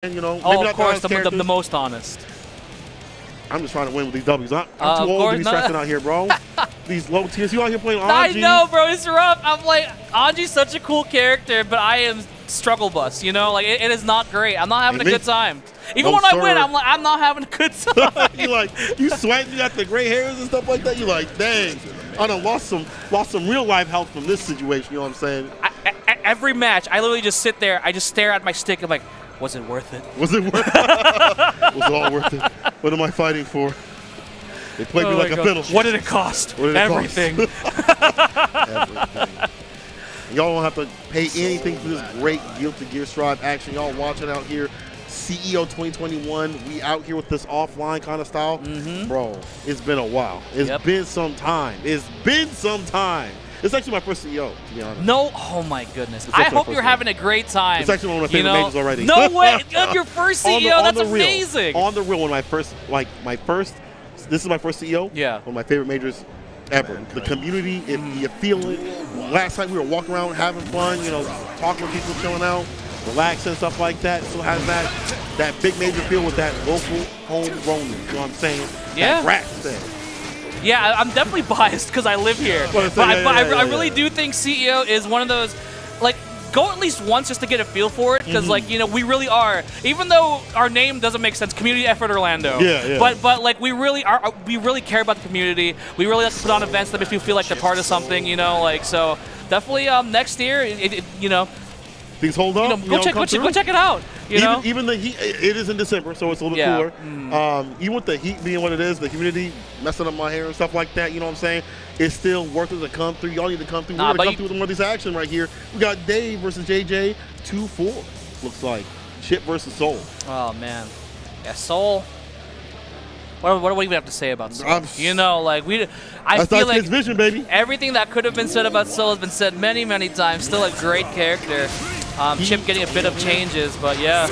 And, you know, maybe oh, not of course, the most honest. I'm just trying to win with these W's. I'm too old to be stressing out here, bro. These low tiers. You out here playing Anji. I know, bro. It's rough. I'm like, Anji's such a cool character, but I am struggle bus, you know? Like, it is not great. I'm not having a good time. Even when I win, I'm like, I'm not having a good time. you sweating, you got the gray hairs and stuff like that. You're like, dang, I done lost some real life health from this situation, you know what I'm saying? Every match, I literally just sit there, I just stare at my stick, I'm like, was it worth it? Was it worth it? Was it all worth it? What am I fighting for? They played me like a fiddle. What did it cost? What did it Everything. Everything. Y'all don't have to pay anything for this great Guilty Gear Strive action. Y'all watching out here, CEO 2021. We out here with this offline kind of style. Bro, it's been a while. It's been some time. It's been some time. It's actually my first CEO, to be honest. No, oh my goodness. I hope you're having a great time. It's actually one of my favorite majors already. No way, your first CEO, that's amazing. On the real, one of my first, this is my first CEO. Yeah. One of my favorite majors ever. The community, you feel it. Last time we were walking around having fun, you know, talking to people, chilling out, relaxing, stuff like that. Still has that big major feel with that local homegrown, you know what I'm saying? Yeah. That rap thing. Yeah, I'm definitely biased because I live here. But I really do think CEO is one of those, like, go at least once just to get a feel for it, because like, you know, we really are, even though our name doesn't make sense, Community Effort Orlando. Yeah. But like, we really care about the community. We really like to put on events that make people feel like they're part of something, you know, like, so definitely next year, you know, things hold up. You know, go check it out. Even the heat, it is in December, so it's a little bit cooler. Even with the heat being what it is, the humidity messing up my hair and stuff like that, you know what I'm saying? It's still worth it to come through. Y'all need to come through. We're gonna come through with more of this action right here. We got Dave versus JJ 2-4. Looks like Chip versus Soul. Oh man, yeah, Soul. What do we even have to say about Soul? You know, like I feel like vision, baby. Everything that could have been said about Soul has been said many, many times. Still a great character. Chip getting a bit of changes, but yeah.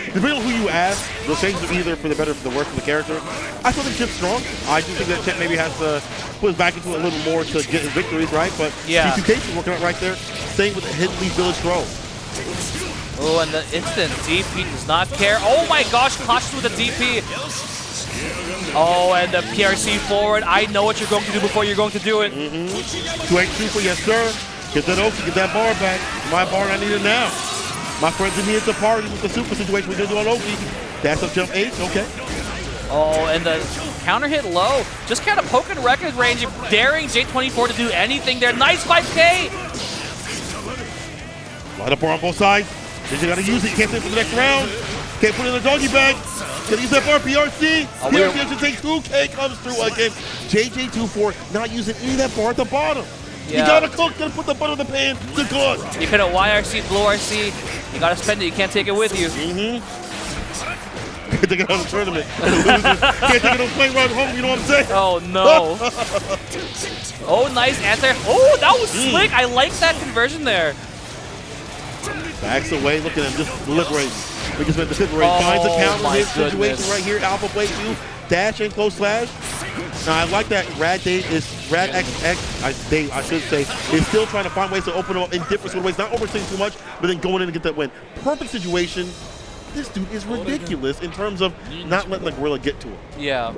Depending on who you ask, those changes are either for the better or for the worse for the character. I still think Chip's strong. I do think that Chip maybe has to put his back into it a little more to get his victories, right? But yeah. C2K is working out right there. Same with the Hidden Leaf Village throw. Oh, and the instant DP does not care. Oh my gosh, clashes with the DP. Oh, and the PRC forward. I know what you're going to do before you're going to do it. 2H super, yes sir. Get that Oki, get that bar back. My bar, I need it now. My friends and me at the party with the super situation we're going to do on Oki. Dash up jump H, okay. Oh, and the counter hit low. Just kind of poking record range, daring J24 to do anything there. Nice 5K. Light up bar on both sides. Then you got to use it. You can't stay for the next round. Can't put it in the doggy bag. Can use that bar, PRC. PRC should take 2K comes through again. JJ24 not using any of that bar at the bottom. Yeah. You gotta cook, gotta put the butter in the pan to cook. You could have YRC, Blue RC. You gotta spend it, you can't take it with you. Can't take it on the tournament. Can't take it on the plane ride home, you know what I'm saying? Oh no. Oh, nice answer. Oh, that was slick. I like that conversion there. Backs away, look at him, just deliberating. We just went to finds a counter hit situation right here. Alpha Blade 2, dash and close slash. Now I like that Rad XX, Dave, I should say, is still trying to find ways to open them up in different sort of ways, not overstaying too much, but then going in and get that win. Perfect situation. This dude is ridiculous in terms of not letting the gorilla get to him. Yeah.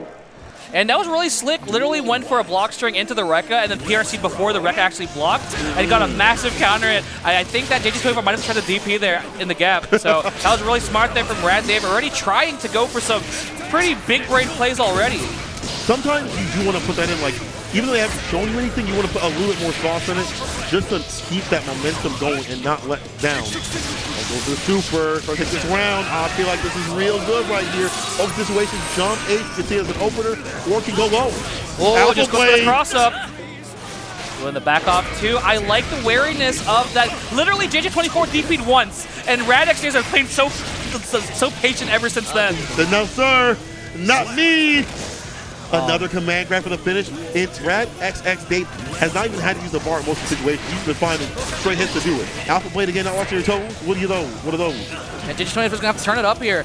And that was really slick. Literally went for a block string into the Rekka, and then PRC before the Rekka actually blocked, and got a massive counter hit. I think that JJ24 might have tried to DP there in the gap. So that was really smart there from Rad Dave, already trying to go for some pretty big brain plays already. Sometimes you do want to put that in, like, even though they haven't shown you anything, you want to put a little bit more sauce in it just to keep that momentum going and not let down. I'll go for the super, try to take this round. I feel like this is real good right here. Open situation, jump H, you can see it as an opener, or it can go low. Oh, just go for the cross up. Doing the back off too. I like the wariness of that. Literally, JJ24 DP'd once, and Radx have played so patient ever since then. No, sir, not me. Another command grab for the finish. It's Rad XX Dave has not even had to use the bar in most of the situations. He's been finding straight hits to do it. Alpha Blade again, not watching your toes. What are those? What are those? And JJ24 is going to have to turn it up here.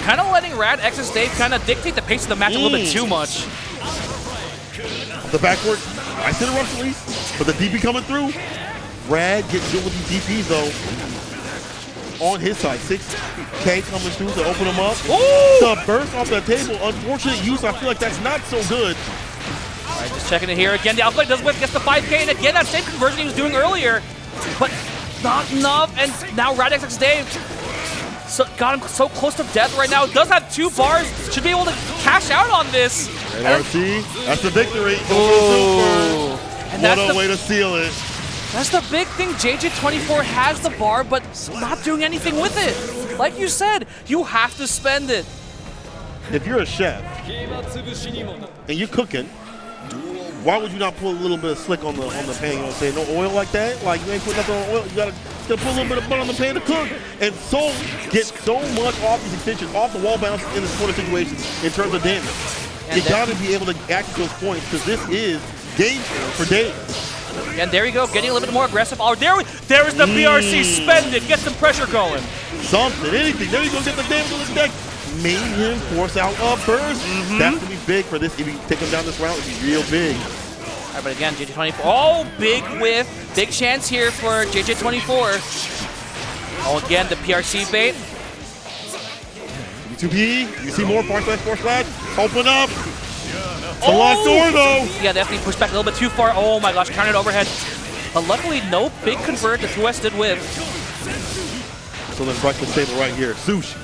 Kind of letting Rad XX Dave kind of dictate the pace of the match a little bit too much. The backward, nice hit a rush release, but the DP coming through. Rad getting good with these DPs though. on his side. 6K coming through to open him up. Ooh! The burst off the table, unfortunate use. I feel like that's not so good. All right, just checking it here. Again, the outplay does whip, gets the 5K, and again, that same conversion he was doing earlier. But not enough, and now Radix Dave got him so close to death right now. Does have 2 bars, should be able to cash out on this. And RC, that's the victory. Ooh. And what a way to seal it. That's the big thing. JJ24 has the bar, but not doing anything with it. Like you said, you have to spend it. If you're a chef and you're cooking, why would you not put a little bit of slick on the pan? You know what I'm saying? No oil like that? Like, you ain't put nothing on oil. You gotta put a little bit of butter on the pan to cook. And so get so much off these extensions, off the wall bounce in this corner situation in terms of damage. And you gotta be able to access those points because this is game for days. And there you go, getting a little bit more aggressive. Oh, there is the BRC. Spend it, get some pressure going. Something, anything. There you go, get the damage on this deck. Made him force out a burst. That's gonna be big for this. If you take him down this round, it'd be real big. All right, but again, JJ24. Oh, big whiff. Big chance here for JJ24. Oh, again, the PRC bait. 2P, you see more force slash. Open up. It's a locked door, though. Yeah, definitely pushed back a little bit too far. Oh my gosh, counted overhead. But luckily, no big convert. The 2S did whiff. So then breakfast table right here. Sushi.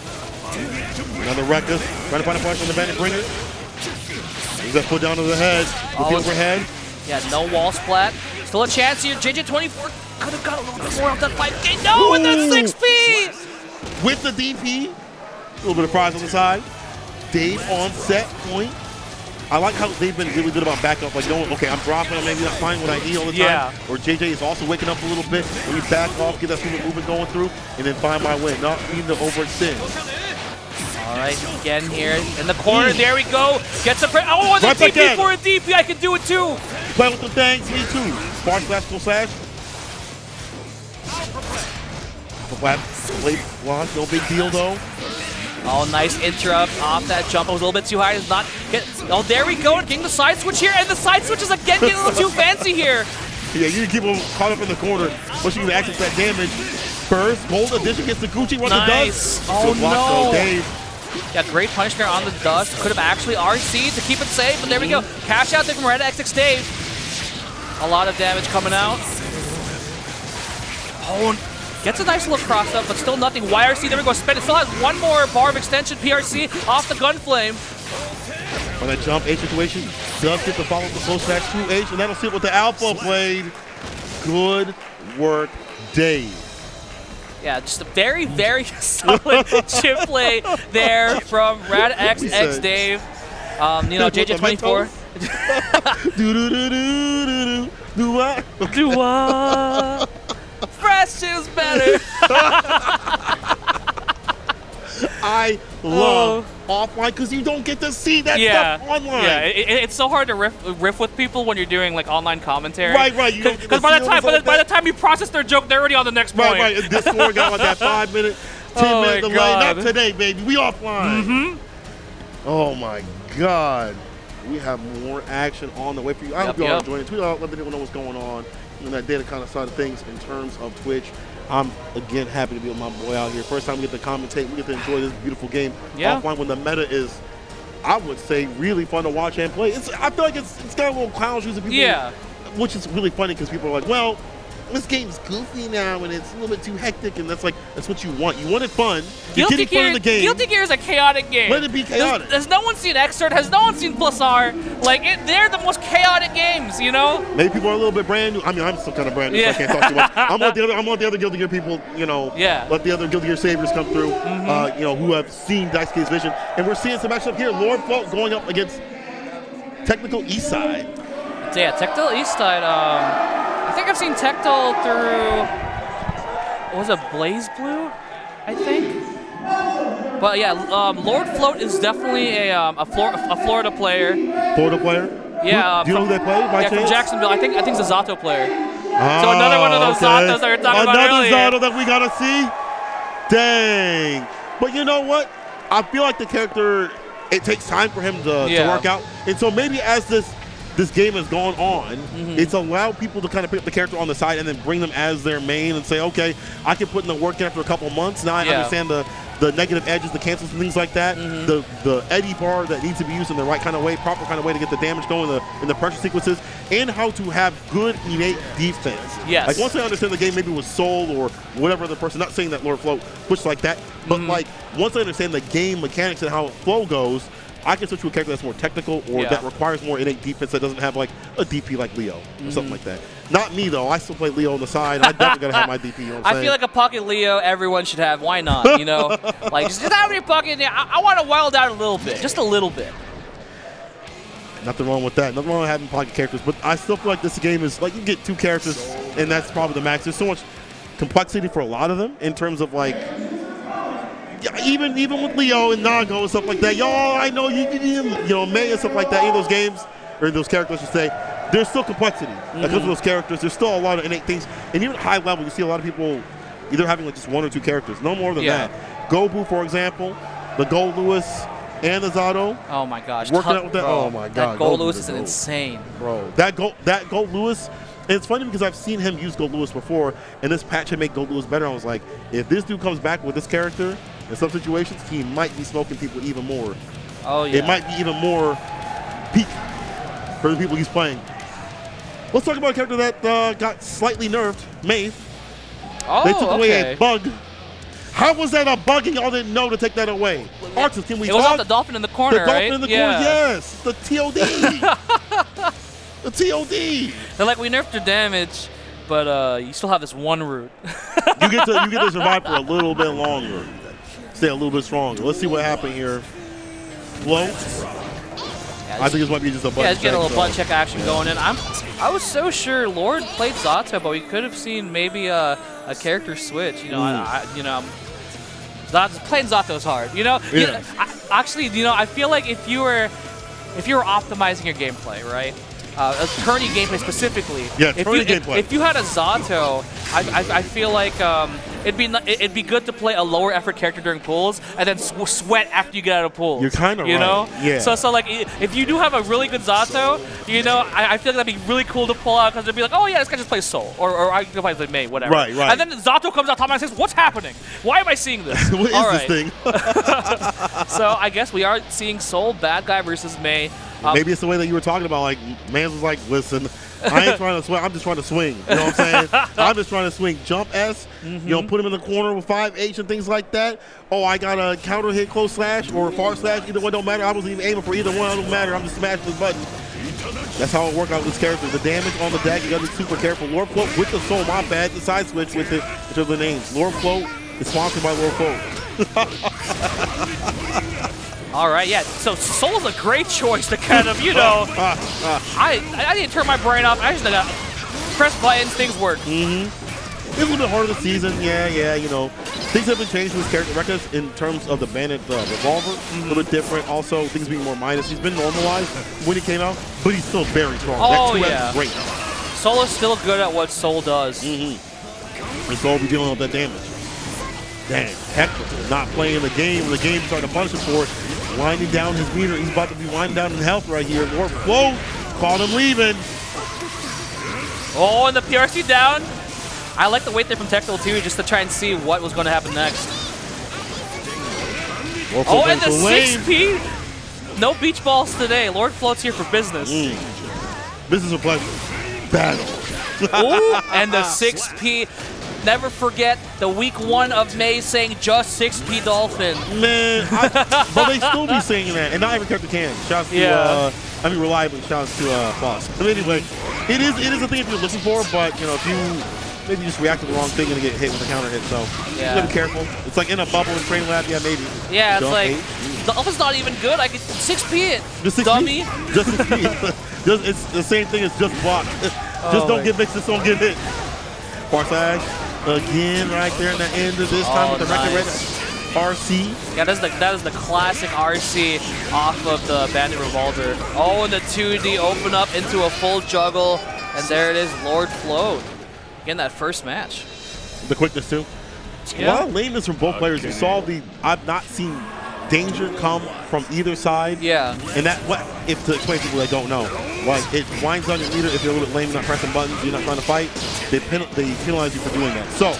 Another Ruckus. Trying to find a punch on the bandit bringer. He's got foot down to the head. With the overhead. Yeah, no wall splat. Still a chance here. JJ24 could have got a little bit more off that 5K. No, and then 6P! With the DP. A little bit of prize on the side. Dave on set point. I like how they've been really good about backup. Like, okay, I'm dropping, I'm maybe not finding what I need all the time. Yeah. Or JJ is also waking up a little bit. When you back off, get that smooth movement going through, and then find my way. Not needing to overextend. All right, again here in the corner. There we go. Gets a oh, and the DP again. For a DP. I can do it too. Play with the things. Me too. Bar slash, full slash. Late launch. No big deal though. Oh, nice interrupt off that jump. It was a little bit too high. Does not get. Oh, there we go. Getting the side switch here, and the side switch is again getting a little too fancy here. Yeah, you keep them caught up in the corner, but you can access that damage. First, gold addition gets the Gucci. What nice. Does? Oh no. Dave. Yeah, great punish there on the dust. Could have actually RC'd to keep it safe, but there we go. Cash out there from Red XX Dave. A lot of damage coming out. Oh, gets a nice little cross up, but still nothing. YRC, there we go. Spend it. Still has one more bar of extension. PRC off the gunflame. On that jump, H situation does get the follow up the close back to H, and that'll sit with the Alpha blade. Good work, Dave. Yeah, just a very, very solid chip play there from Rad XX Dave. You know, JJ24. Do what? Do what? Fresh is better. I love offline because you don't get to see that stuff online. Yeah, it's so hard to riff with people when you're doing like online commentary. Right. Because by the time you process their joke, they're already on the next point. Right. This one got like that 5 minute, 10 minute delay. Not today, baby. We offline. Oh my God. We have more action on the way for you. I hope you all are enjoying it. Tweet out, let people know what's going on in that data kind of side of things in terms of Twitch. I'm, again, happy to be with my boy out here. First time we get to commentate, we get to enjoy this beautiful game offline when the meta is, I would say, really fun to watch and play. I feel like it's got a little clown shoes of people, which is really funny because people are like, well, this game's goofy now and it's a little bit too hectic, and that's what you want. You want it fun. You're getting fun in the game. Guilty Gear is a chaotic game. Let it be chaotic. Has no one seen Xrd? Has no one seen Plus R? Like, they're the most chaotic games, you know? Maybe people are a little bit brand new. I mean, I'm still kind of brand new, so I can't talk too much. I'm on the other Guilty Gear people, you know, let the other Guilty Gear saviors come through, you know, who have seen Daisuke's vision. And we're seeing some action up here. Lord Float going up against Technical Eastside. So yeah, Technical Eastside, I think I've seen Tectal through, what was it, Blaze Blue, I think? But yeah, Lord Float is definitely a Florida player. Florida player? Yeah. Do you know who they play by chance? From Jacksonville. I think it's a Zato player. So another one of those Zatos that we were talking about earlier. Another Zato that we gotta see? Dang. But you know what? I feel like the character, it takes time for him to work out. And so maybe as this this game has gone on, it's allowed people to kind of pick up the character on the side and then bring them as their main and say, okay, I can put in the work in after a couple months. Now I understand the negative edges, the cancels and things like that, the eddy bar that needs to be used in the right kind of way, proper kind of way to get the damage going in the pressure sequences, and how to have good innate defense. Yes. Like once I understand the game maybe with Soul or whatever other person, not saying that Lord Float pushed like that, but like once I understand the game mechanics and how flow goes, I can switch to a character that's more technical or that requires more innate defense that doesn't have like a DP like Leo or something like that. Not me though. I still play Leo on the side. I definitely gotta have my DP. You know what I'm saying? I feel like a pocket Leo everyone should have. Why not? You know, like just have your pocket. I want to wild out a little bit, just a little bit. Nothing wrong with that. Nothing wrong with having pocket characters, but I still feel like this game is like you get 2 characters, and that's probably the max. There's so much complexity for a lot of them in terms of like. Even with Leo and Nago and stuff like that, y'all, I know you know, May and stuff like that in those games, or those characters, I should say, there's still complexity. Because of those characters, there's still a lot of innate things. And even at high level, you see a lot of people either having like just 1 or 2 characters, no more than that. Gobu, for example, the Gold Lewis, and the Zato. Oh my gosh. Working out with that. Oh my god. That Gold Lewis is insane. Bro, that Gold Lewis. And it's funny because I've seen him use Gold Lewis before, and this patch had made Gold Lewis better. I was like, if this dude comes back with this character, in some situations, he might be smoking people even more. Oh, yeah. It might be even more peak for the people he's playing. Let's talk about a character that got slightly nerfed, Maeve. Oh, they took away a bug. How was that a bug and y'all didn't know to take that away? Arxis, can we talk? It was off the dolphin in the corner, right? The dolphin in the corner, yes. The TOD. The TOD. They're like, we nerfed your damage, but you still have this one route. you get to survive for a little bit longer. Stay a little bit stronger. Let's see what happened here. Floats. Yeah, I think this might be just a butt check. Just get a little butt check action going in. I was so sure Lord played Zato, but we could have seen maybe a character switch. You know, playing Zato is hard. You know, actually, you know, I feel like if you were optimizing your gameplay, right? A tourney gameplay specifically. Yeah, tourney gameplay. If you had a Zato, I feel like it'd be good to play a lower effort character during pools and then sweat after you get out of pools. You're kind of right. You know? Yeah. So like if you do have a really good Zato, you know, I feel like that'd be really cool to pull out because it'd be like, oh yeah, this guy just plays Soul or I can play like May, whatever. Right. And then Zato comes out top and says, what's happening? Why am I seeing this? What is this thing? So I guess we are seeing Soul bad guy versus May. Maybe it's the way that you were talking about. Like, Mans was like, listen, I ain't trying to swing. I'm just trying to swing. You know what I'm saying? I'm just trying to swing. Jump S, you know, put him in the corner with 5H and things like that. Oh, I got a counter hit close slash or far slash. Either one don't matter. I wasn't even aiming for either one. It don't matter. I'm just smashing this button. That's how it worked out with this character. The damage on the deck, you got to be super careful. Lord Float with the Soul. My bad. The side switch with it. Which are the names. Lord Float is sponsored by Lord Float. All right, yeah. So Soul's a great choice to kind of, you know, I didn't turn my brain off. I just gotta press buttons, things work. It's a little bit harder this season. Yeah, you know. Things have been changed with his character records in terms of the Bandit revolver. A little bit different. Also, things being more minus. He's been normalized when he came out, but he's still very strong. Oh, that 2F yeah. is great. Soul is still good at what Soul does. And Soul will be dealing with that damage. Damn, Hector not playing the game. The game starting to punish him for it. Winding down his meter. He's about to be winding down in health right here. Lord Float caught him leaving. Oh, and the PRC down. I like the wait there from Tectal too, just to try and see what was going to happen next. Oh, and the 6P. No beach balls today. Lord Float's here for business. Business or pleasure. Battle. Ooh, and the 6P. Never forget the week 1 of May saying just 6P Dolphin. Man, but they still be saying that, and not every character can. Shouts to, reliably, shouts to Boss. But anyway, it is a thing if you're looking for, but you know, if you maybe just react to the wrong thing and get hit with a counter hit, so you gotta be careful. It's like in a bubble in Train Lab, maybe. Yeah, it's like Dolphin's not even good. I could 6P it. Just 6P? Dummy. Just 6P. It's the same thing as just block. Just don't get mixed, just don't get hit. Far slash. Again, right there in the end of this time with the record RC. Yeah, that is the classic RC off of the Bandit Revolver. Oh, and the 2D open up into a full juggle, and there it is, Lord Float. Again, that first match. The quickness too. Yeah. A lot of lameness from both players. You saw I've not seen danger come from either side. Yeah. And that, what if to explain to people that don't know, like it winds on your meter if you're a little bit lame, not pressing buttons, you're not trying to fight. They penalize you for doing that. So,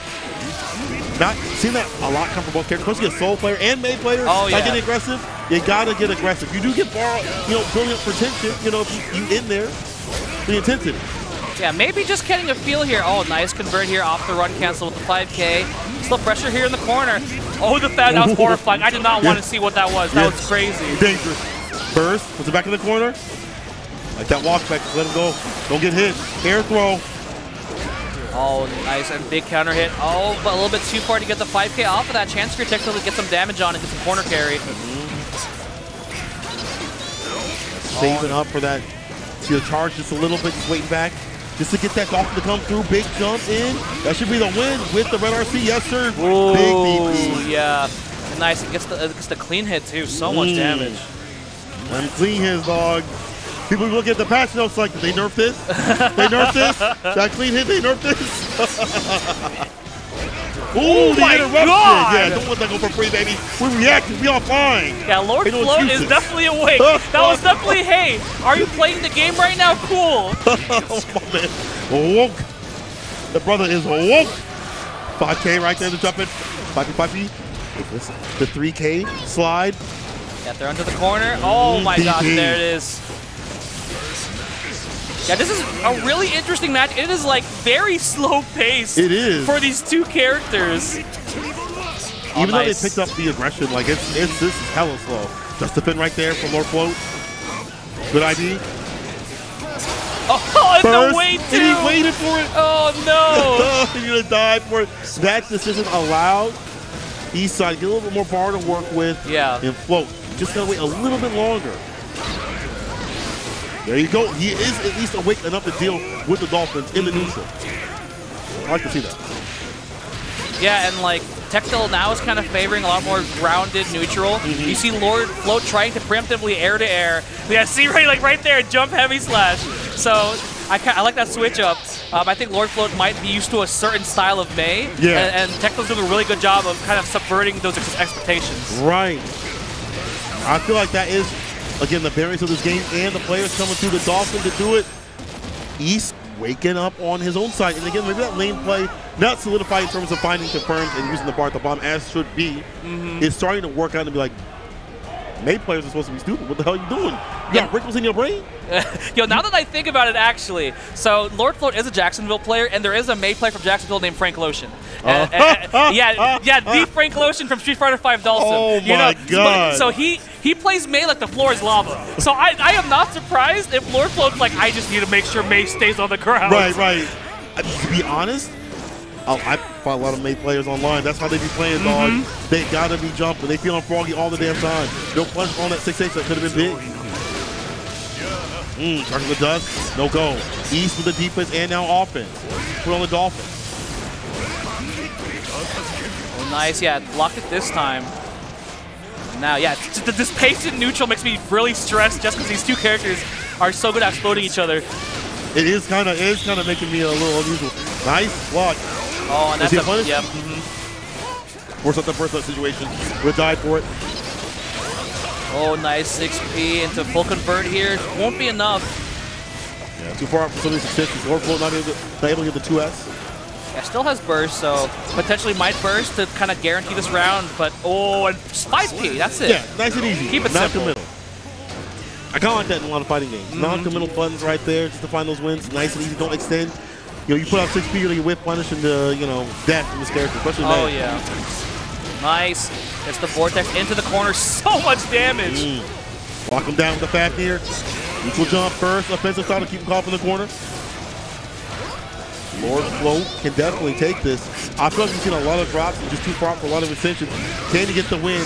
not seeing that a lot come from both characters, especially a soul player and May player. Oh, yeah. Like getting aggressive, you gotta get aggressive. You do get borrowed, you know, building up for tension. You know, if you in there, the intensity. Yeah, maybe just getting a feel here. Oh, nice convert here off the run cancel with the 5K. Still pressure here in the corner. Oh, the fan, that was horrifying. I did not want to see what that was. That was crazy. Dangerous. Burst, puts it back in the corner. Like that walk back, just let him go. Don't get hit. Air throw. Oh, nice, and big counter hit. Oh, but a little bit too far to get the 5K off of that. Chance for your Tecto to get some damage on and get some corner carry. Saving up for that. See the charge just a little bit, just waiting back. Just to get that Dolphin to come through. Big jump in. That should be the win with the red RC. Yes, sir. Ooh, big DP. Yeah. Nice. It gets the clean hit, too. So much damage. And clean hits, dog. People look at the patch notes like, did they nerf this? They nerf this? That clean hit, they nerf this? Ooh, the interruption. God. Yeah, don't let that go for free, baby. We reacted. We all fine. Yeah, Lord Float is definitely awake. That was definitely, hey, are you playing the game right now? Cool. Oh, my man. Woke. The brother is woke. 5K right there to jump in. 5P. The 3K slide. Yeah, they're under the corner. Oh, my gosh, there it is. Yeah, this is a really interesting match. It is like very slow paced. It is for these two characters. Even though they picked up the aggression, like this is hella slow. Just the fin right there from Lord Float. Good ID. Oh, and the wait too. And he waited for it. Oh no! He's gonna die for it. That decision allowed East Side to get a little bit more bar to work with. Yeah. And Float just gotta wait a little bit longer. There you go. He is at least awake enough to deal with the Dolphins in the neutral. I like to see that. Yeah, and like Tectil now is kind of favoring a lot more grounded neutral. You see Lord Float trying to preemptively air to air. Yeah, see right there, jump heavy slash. So I like that switch up. I think Lord Float might be used to a certain style of May. Yeah. And Tectil's doing a really good job of kind of subverting those expectations. Right. I feel like that is, again, the variance of this game and the players coming through the Dolphin to do it. East waking up on his own side. And again, maybe that lane play, not solidified in terms of finding confirms and using the bar at the bottom as should be, is starting to work out and be like, May players are supposed to be stupid. What the hell are you doing? You got wrinkles in your brain? Yo, now that I think about it, actually, so Lord Float is a Jacksonville player, and there is a May player from Jacksonville named Frank Lotion. The Frank Lotion from Street Fighter V Dulcim. Oh my God. So he plays May like the floor is lava. So I am not surprised if Lord Float's like, I just need to make sure May stays on the ground. Right. To be honest, I fought a lot of May players online. That's how they be playing, dog. They gotta be jumping. They feeling froggy all the damn time. They'll punch on that 6H that could have been big. Charging the dust, no go. East with the defense and now offense. Put on the Dolphins. Oh, nice, yeah, blocked it this time. Now, yeah, this patient neutral makes me really stressed just because these two characters are so good at exploding each other. It is kind of making me a little unusual. Nice block. Oh, and that's a punish. Yep. Force up the first situation. Would die for it. Oh, nice 6P into full convert here. Won't be enough. Yeah, too far up for some of these extensions. Lord Float not able to get the 2S. Yeah, still has burst, so potentially might burst to kind of guarantee this round. But oh, and 5P. That's it. Yeah, nice and easy. Keep it simple. Non-committal. I kind of like that in a lot of fighting games. Non-committal buttons right there just to find those wins. Nice and easy. Don't extend. You know, you put out 6P, you're going to whip punish and, death from this character, especially May. Oh, yeah. Nice. Gets the Vortex into the corner. So much damage. Lock him down with the Fafnir. Neutral jump first. Offensive style to keep him caught in the corner. Lord Float can definitely take this. I feel like we've seen a lot of drops and just too far for a lot of extensions. Can he get the win?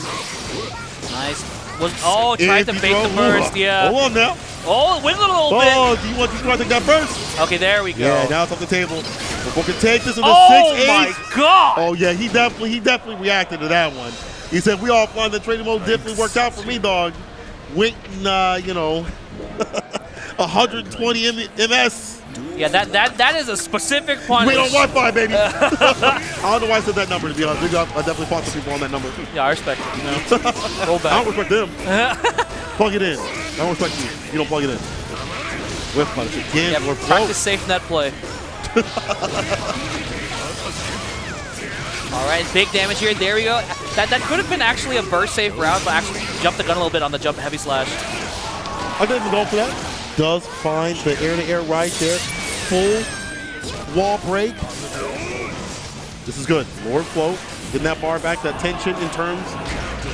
Nice. Tried to bait the burst. Yeah. Hold on now. Oh, win a little bit. Oh, do you want to take that burst? Okay, there we go. Yeah, now it's off the table. Before can take this in the 6-8. Oh my God! Oh yeah, he definitely reacted to that one. He said, "We offline the training mode definitely worked out for me, dog." Went, 120 MS. Yeah, that is a specific punish. Wait on Wi-Fi, baby. I don't know why I said that number, to be honest. I definitely fought some people on that number. Yeah, I respect it. You know? Roll back. I don't respect them. Plug it in. I don't respect you. You don't plug it in. Whip punish again. Yeah, practice safe net play. All right, big damage here. There we go. That could have been actually a burst safe route, but actually jumped the gun a little bit on the jump heavy slash. I didn't even go for that. Does find the air-to-air right there. Full wall break. This is good. Lord Float getting that bar back, that tension in terms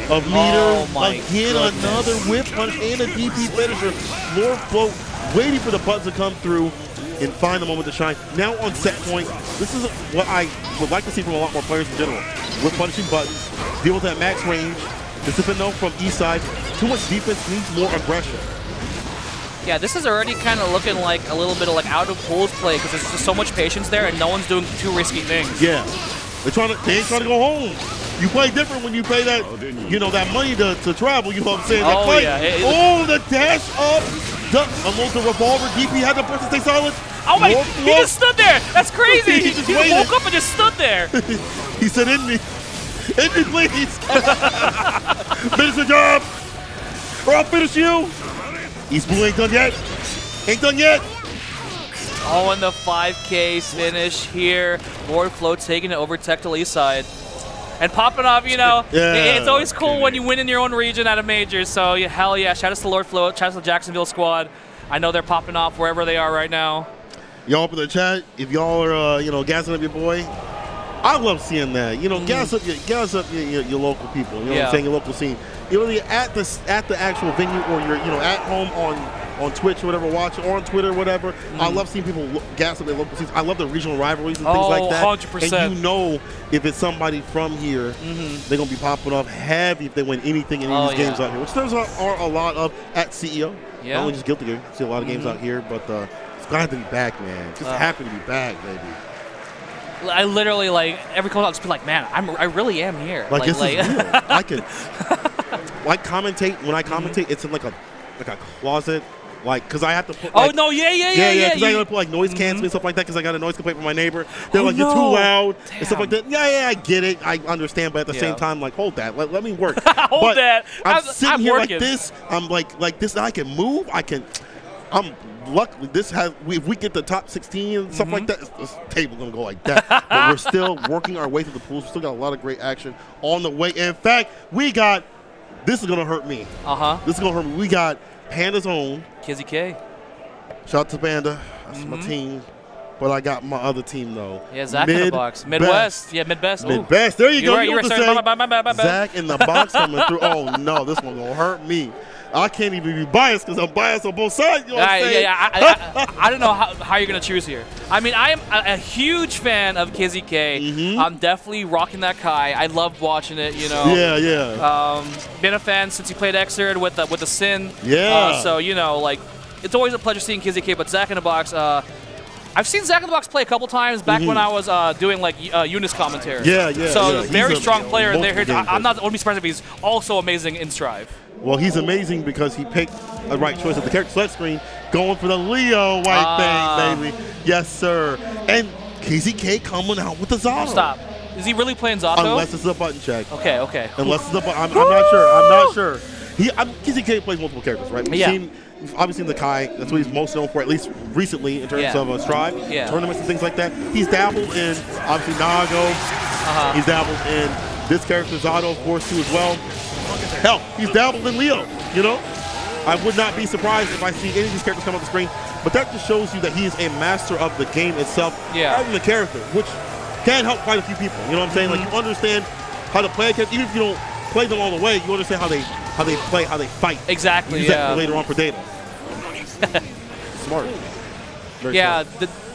of meter. Oh my Again, goodness. another whip punch and a DP finisher. Lord Float waiting for the buttons to come through and find the moment to shine. Now on set point, this is what I would like to see from a lot more players in general. Whip punishing buttons, deal with that max range. This is a no from east side. Too much defense needs more aggression. Yeah, this is already kind of looking like a little bit of like out of pools play because there's just so much patience there and no one's doing too risky things. Yeah, they ain't trying to go home. You play different when you pay that, you know, that money to travel. You know what I'm saying? Oh, play, yeah. the dash up, almost the revolver. DP had the person stay silent. Oh my! He just stood there. That's crazy. He just woke up and just stood there. He said, "In me, please. Finish the job, or I'll finish you." East Blue ain't done yet. Ain't done yet. Oh, and the 5K finish here. Lord Float taking it over Tech to east side. And popping off, you know, it's always cool when you win in your own region at a major. So, yeah, hell yeah. Shout out to Lord Float. Shout out to the Jacksonville squad. I know they're popping off wherever they are right now. Y'all up in the chat, if y'all are, you know, gassing up your boy, I love seeing that. You know, gas up your local people. You know what I'm saying? Your local scene. You're really at the actual venue, or you're, you know, at home on Twitch or whatever, watching, or on Twitter or whatever. I love seeing people gas up their local scenes. I love the regional rivalries and things like that. 100%. And you know, if it's somebody from here, they're gonna be popping off heavy if they win anything in any of these games out here, which there's are a lot of at CEO. Yeah. Not only just Guilty Gear, see a lot of games out here, but it's glad to be back, man. Just happy to be back, baby. I literally, like, every call I'll just be like, man, I really am here. Like this is real. I could, like, commentate. When I commentate, it's in like a closet, like, because I have to put. Like, oh no, yeah. Because I gotta put like noise canceling and stuff like that, because I got a noise complaint from my neighbor. They're like, you're too loud and stuff like that. Yeah, I get it, I understand, but at the same time, like, hold that, let me work. Hold that. I'm sitting here working. like this. I'm like this. I can move. I'm luckily this has. If we get the top 16 and stuff like that, this table gonna go like that. But we're still working our way through the pools. We still got a lot of great action on the way. In fact, we got. This is gonna hurt me. This is gonna hurt me. We got Panda's own Kizzy K. Shout out to Panda. That's my team. But I got my other team though. Yeah, Zach in the box. Midwest. Yeah, Midwest. Midwest. There you go. You were right. Zach in the box coming through. Oh no, this one gonna hurt me. I can't even be biased because I'm biased on both sides. You know what I'm saying? I don't know how you're going to choose here. I mean, I am a huge fan of Kizzy K. I'm definitely rocking that Kai. I love watching it, you know. Yeah. Been a fan since he played Xrd with the Sin. Yeah. So, you know, like, it's always a pleasure seeing Kizzy K. But Zach in the box, I've seen Zach in the box play a couple times back when I was doing, like, Eunice commentary. Yeah. So, very strong player. And I'm not only surprised if he's also amazing in Strive. Well, he's amazing because he picked the right choice at the character select screen, going for the Leo white thing, baby. Yes, sir. And KZK coming out with the Zato. Stop. Is he really playing Zato? Unless it's a button check. Okay. Unless it's a button. I'm not sure. KZK plays multiple characters, right? We've obviously seen the Kai. That's what he's most known for, at least recently, in terms of Strive, tournaments and things like that. He's dabbled in, obviously, Nago. He's dabbled in this character, Zato, of course, too, as well. Hell, he's dabbled in Leo, you know? I would not be surprised if I see any of these characters come on the screen, but that just shows you that he is a master of the game itself, rather than the character, which can help quite a few people. You know what I'm saying? Like, you understand how to play a character, even if you don't play them all the way, you understand how they play, how they fight. Exactly, use that later on for data. Smart. Very smart.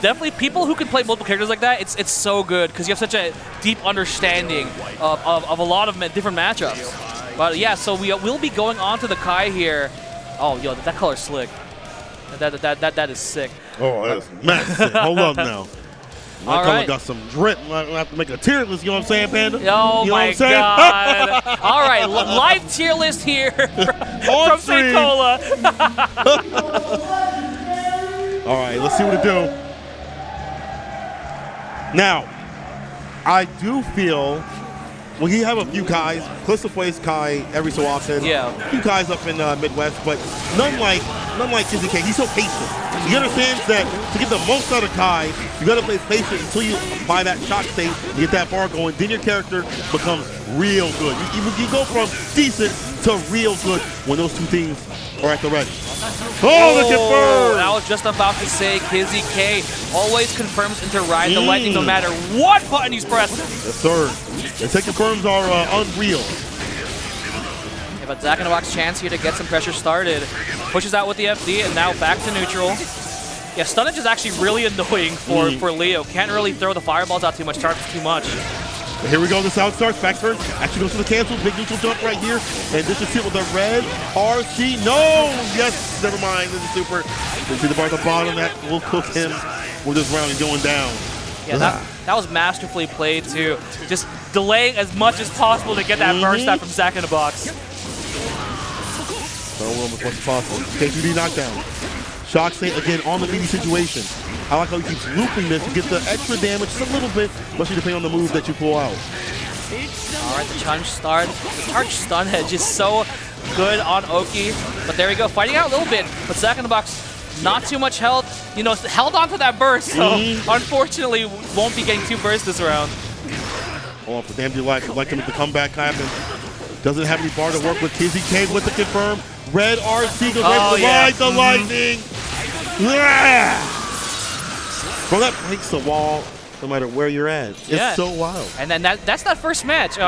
Definitely people who can play multiple characters like that, it's so good because you have such a deep understanding of a lot of different matchups. But yeah, so we'll be going on to the Kai here. Oh, yo, that color's slick. That is sick. Oh, that's massive. Hold on now. My color got some drip. I have to make a tier list. You know what I'm saying, Panda? Oh you know my God! All right, live tier list here from St. Cola. All right, let's see what it do. Now, I do feel when you have a few Kais, Callisto plays Kai every so often. Yeah. A few Kais up in Midwest, but none like Kizzy K. He's so patient. He understands that to get the most out of Kai, you gotta play patient until you apply that shock state, you get that bar going, then your character becomes real good. You go from decent to real good when those two things are at the ready. Oh, the confirm! I was just about to say, Kizzy K always confirms into Ride the Lightning no matter what button he's pressing. Yes, sir. The tech confirms are unreal. Yeah, but Zack in the Box chance here to get some pressure started. Pushes out with the FD and now back to neutral. Yeah, stun edge is actually really annoying for Leo. Can't really throw the fireballs out too much, charges too much. But here we go, this out starts, back turn, actually goes to the cancel, big neutral jump right here, and this is hit with a red RC, no, yes, never mind, this is super. You see the bar at the bottom, that will cook him with this round and going down. Yeah, that was masterfully played too. Just delaying as much as possible to get that burst out from Zack in the Box. So as much as possible. K2D knockdown. Shock state again on the meaty situation. I like how he keeps looping this to get the extra damage just a little bit, especially depending on the move that you pull out. All right, the charge stun edge is so good on Oki. But there we go, fighting out a little bit. But Zack in the Box, not too much health. You know, held on to that burst, so unfortunately won't be getting two bursts this round. Oh, for damn delight, like to make the comeback happen. Doesn't have any bar to work with. Kizzy K with the confirm. Red RC goes right to the Ride the Lightning. Bro, that breaks the wall no matter where you're at. It's so wild. And then that's that first match.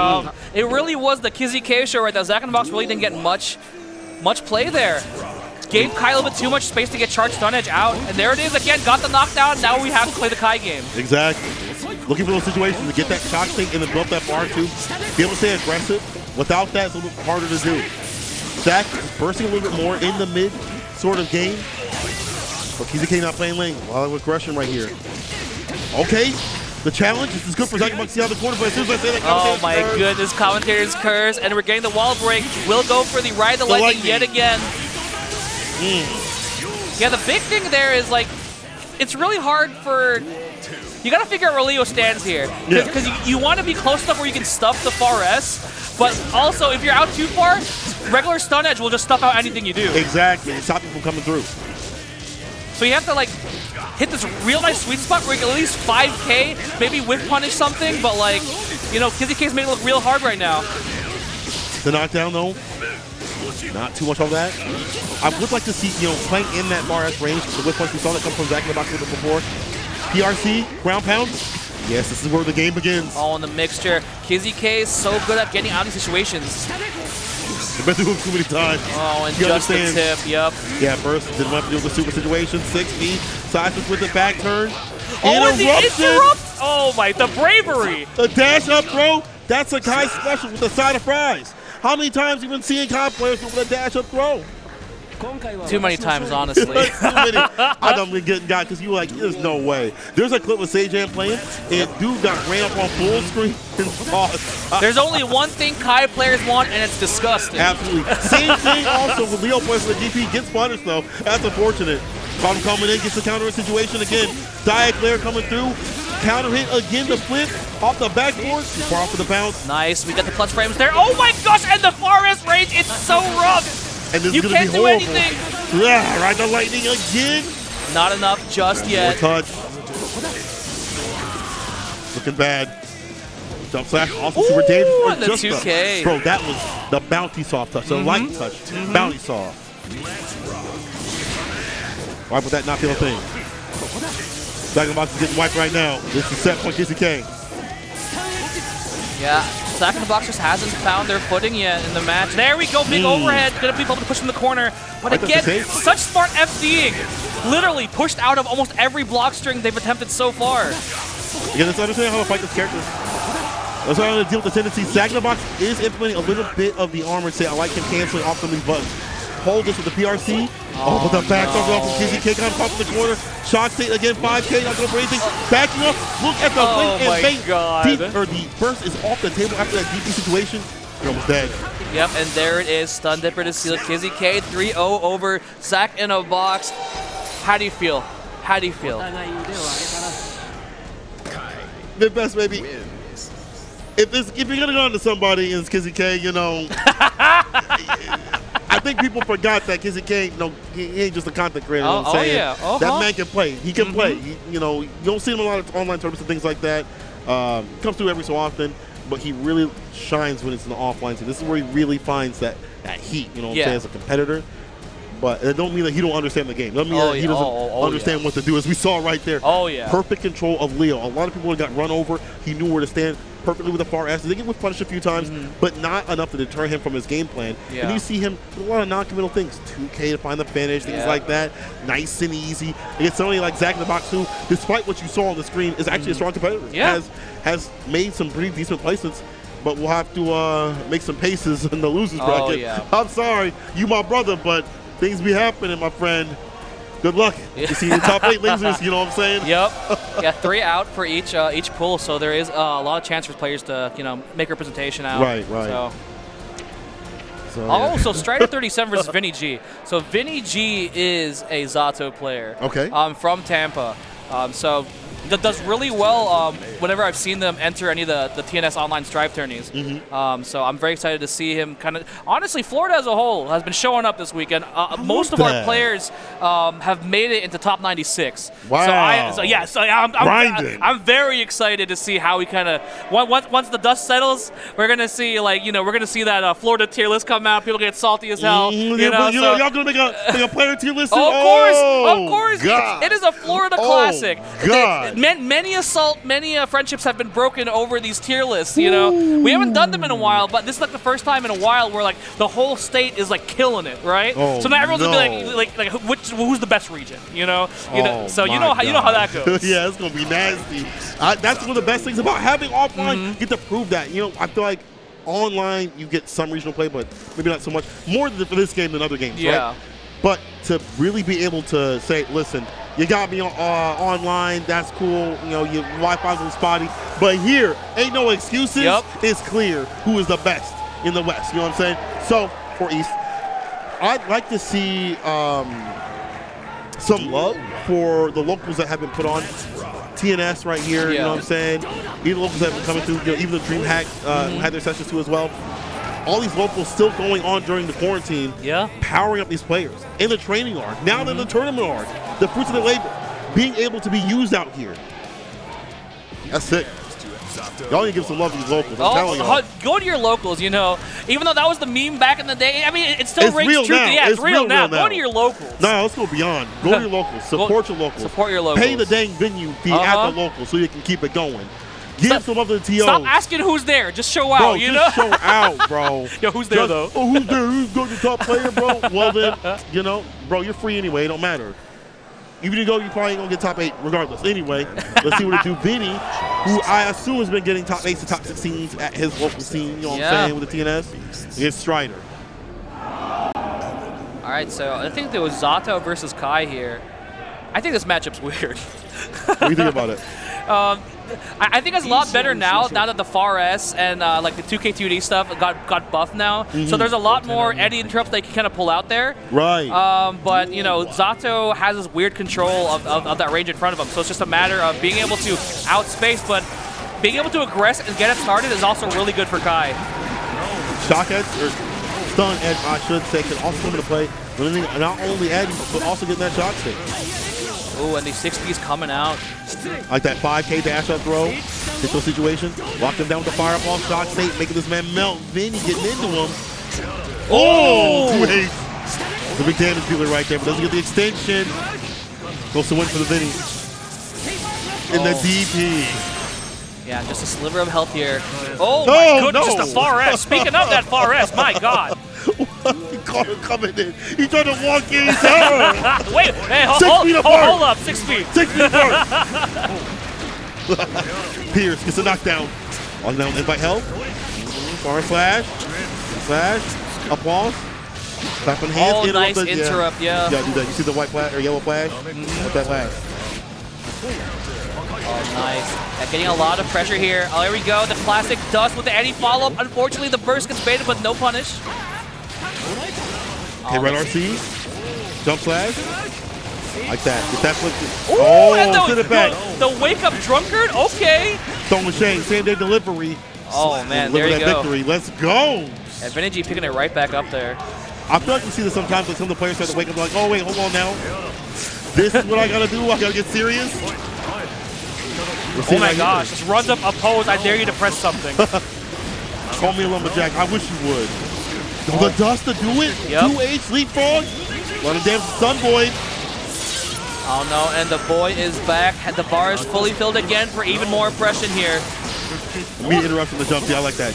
It really was the Kizzy K show right there. Zack in the Box really didn't get much play there. Gave Kai a little bit too much space to get charged stun edge out. And there it is again, got the knockdown. Now we have to play the Kai game. Exactly. Looking for those situations to get that shock state and then build up that bar too. Be able to stay aggressive. Without that, it's a little bit harder to do. Zack is bursting a little bit more in the mid sort of game. But Kizzy K not playing lane. A lot of aggression right here. Okay, the challenge. This is good for Zack to see out the corner, but as soon as I say that, oh my goodness, commentator's curse, and we're getting the wall break. We'll go for the Ride the Lightning yet again. Yeah, the big thing there is like, it's really hard for. You gotta figure out where Leo stands here. Because you want to be close enough where you can stuff the far S, but also if you're out too far, regular stun edge will just stuff out anything you do. Exactly, and stop people coming through. So you have to like hit this real nice sweet spot where you get at least 5K, maybe whiff punish something, but like, you know, Kizzy K's made it look real hard right now. The knockdown though, not too much of that. I would like to see, you know, playing in that bar S range, the whiff punch we saw that come from Zack in the Box a little bit before. PRC, ground pound. Yes, this is where the game begins. Oh, and the mixture. Kizzy K is so good at getting out of these situations. I've been through him too many times. Oh, and just the tip, yep. Yeah, first, didn't want to deal with the super situation. 6B, sidestep with the back turn. Oh, and the interrupt! Oh my, the bravery! The dash up throw, that's a Kai special with the side of fries. How many times have you been seeing Kai players with a dash up throw? Too many times, honestly. Too many. I done been getting got because you were like, there's no way. There's a clip with Sejan playing, and dude got ran up on full screen and tossed. There's only one thing Kai players want, and it's disgusting. Absolutely. Same thing also with Leo players for the GP. Gets punished though. That's unfortunate. Bottom coming in, gets the counter situation again. Diaclair coming through. Counter hit again, the flip off the backboard. Too far off for the bounce. Nice. We got the clutch frames there. Oh my gosh, and the far S range, it's so rough. And this you is gonna can't be do horrible. anything. Yeah, Ride the Lightning again. Not enough just yet. More touch. Looking bad. Jump slash, also super dangerous. And the 2K. Bro, that was the bounty soft touch, the light touch. Bounty soft. Why would that not feel a thing? Zack in the Box is getting wiped right now. This is set point Kizzy K. Yeah, Zack in the Box just hasn't found their footing yet in the match. There we go, big overhead. Gonna be able to push in the corner. But again, such smart FDing. Literally pushed out of almost every block string they've attempted so far. Again, let's understand how to fight this character. Let's learn how to deal with the tendency. Zack in the Box is implementing a little bit of the armor. Say, I like him canceling off some of these buttons. Hold this with the PRC. Oh, but the back throw off from Kizzy K on top of the corner. Shock state again, 5K, not going for anything. Backing up, look at the blink and bait. The burst is off the table after that DP situation. You're almost dead. Yep, and there it is. Stun Dipper to seal it. Kizzy K 3-0 over Zack in a Box. How do you feel? How do you feel? The best, maybe. If you're gonna go into somebody in Kizzy K, you know, I think people forgot that Kizzy K, he ain't just a content creator. You know what I'm saying? Yeah. That man can play. He can play. You know, you don't see him in a lot of online tournaments and things like that. Comes through every so often, but he really shines when it's in the offline scene. This is where he really finds that heat. You know what I'm saying? As a competitor. But it don't mean that he don't understand the game. It don't mean that he doesn't understand what to do, as we saw right there. Perfect control of Leo. A lot of people got run over. He knew where to stand perfectly with the far S. They get punished a few times, but not enough to deter him from his game plan. And you see him with a lot of non-committal things. 2K to find the finish, things like that. Nice and easy. Against somebody like Zach in the box, who, despite what you saw on the screen, is actually a strong competitor. Has made some pretty decent placements. But we'll have to make some paces in the losers bracket. I'm sorry, you my brother, but things be happening, my friend. Good luck. You see the top 8 losers, you know what I'm saying? Yep. Yeah, 3 out for each pool, so there is a lot of chance for players to, you know, make representation out. Right. So Strider 37 versus Vinny G. So Vinny G is a Zato player. Okay. From Tampa. So that does really well whenever I've seen them enter any of the TNS online Strive tourneys. So I'm very excited to see him kind of. Honestly, Florida as a whole has been showing up this weekend. Most of our players have made it into top 96. Wow. So I'm very excited to see how we kind of once the dust settles, we're gonna see we're gonna see that Florida tier list come out. People get salty as hell. Y'all gonna make a player tier list? Of course. It is a Florida classic. Many friendships have been broken over these tier lists. You know, we haven't done them in a while, but this is like the first time in a while where like the whole state is like killing it, right? So now everyone's gonna be like who's the best region? You know, so you know how that goes. Yeah, it's gonna be nasty. That's one of the best things about having offline. You get to prove that. You know, I feel like online you get some regional play, but maybe not so much. More for this game than other games, right? But to really be able to say, listen, you got me online, that's cool, you know, your Wi-Fi's a little spotty, but here, ain't no excuses. It's clear who is the best in the West, you know what I'm saying? So, for East, I'd like to see some love for the locals that have been put on. TNS right here, you know what I'm saying? Even locals that have been coming through, you know, even the DreamHack had their sessions too as well. All these locals still going on during the quarantine, powering up these players in the training arc, now in the tournament arc, the fruits of their labor, being able to be used out here. That's sick. Y'all need to give some love to these locals. I'm telling y'all. Go to your locals, you know. Even though that was the meme back in the day, I mean, it still rings true. Yeah, it's real now. Go to your locals. No, let's go beyond. Go to your locals. Support your locals. Support your locals. Pay the dang venue fee at the local so you can keep it going. Give some love to the TOs. Stop asking who's there. Just show out, bro, you know? Just show out, bro. Yo, who's there, though? Oh, who's there? Who's going to the top player, bro? Well, then, you know, bro, you're free anyway. It don't matter. Even if you go, you probably ain't going to get top 8 regardless. Anyway, let's see what it do. Vinny, who I assume has been getting top 8s to top 16s at his local scene, you know what I'm saying, with the TNS, against Strider. All right, so I think there was Zato versus Kai here. I think this matchup's weird. What do you think about it? I think it's a lot better now that the Far S and like the 2K2D stuff got buffed now. So there's a lot more eddy interrupts they can kind of pull out there. Right. But, you know, Zato has this weird control of that range in front of him. So it's just a matter of being able to outspace, but being able to aggress and get it started is also really good for Kai. Shock edge, or stun edge, I should say, can also come into play. Not only edge, but also getting that shock stick. Ooh, and these 6Ps coming out. Like that 5K dash up throw. Hit those situations. Lock him down with the fireball, shock state, making this man melt. Vinny getting into him. Oh! 2 hits. It's a big damage dealer right there, but doesn't get the extension. Goes to win for the Vinny. In the DP. Yeah, just a sliver of health here. Oh my goodness, just a Far S. Speaking of that Far S, my God. He caught him coming in. He tried to walk in. He's hurt. Wait, hey, hold up, 6 feet. 6 feet apart. Pierce gets a knockdown. On down, invite help. Far slash. Slash. Applause. Clapping hands. Oh, nice interrupt, yeah. Yeah, do that. You see the white flash or yellow flash? With that last. Oh, nice. Yeah, getting a lot of pressure here. Oh, here we go. The classic dust with the eddy follow-up. Unfortunately, the burst gets baited, but no punish. Okay, red RC. Jump slash. Like that. Get that flick. Ooh, Oh, and send it back. The wake-up drunkard? Okay. Throwing shade. Same-day delivery. Oh, man, there you go. Victory. Let's go. And Vinny G picking it right back up there. I feel like you see this sometimes when some of the players start to wake up like, oh, wait, hold on now. This is what I got to do? I got to get serious? Oh, my gosh. Just runs up opposed. I dare you to press something. Call me a lumberjack. I wish you would. The dust to do it? Yep. 2H leapfrog? Run a damn sun boy. Oh no, and the boy is back. The bar is fully filled again for even more impression here. Me interrupting the jump. Yeah, I like that.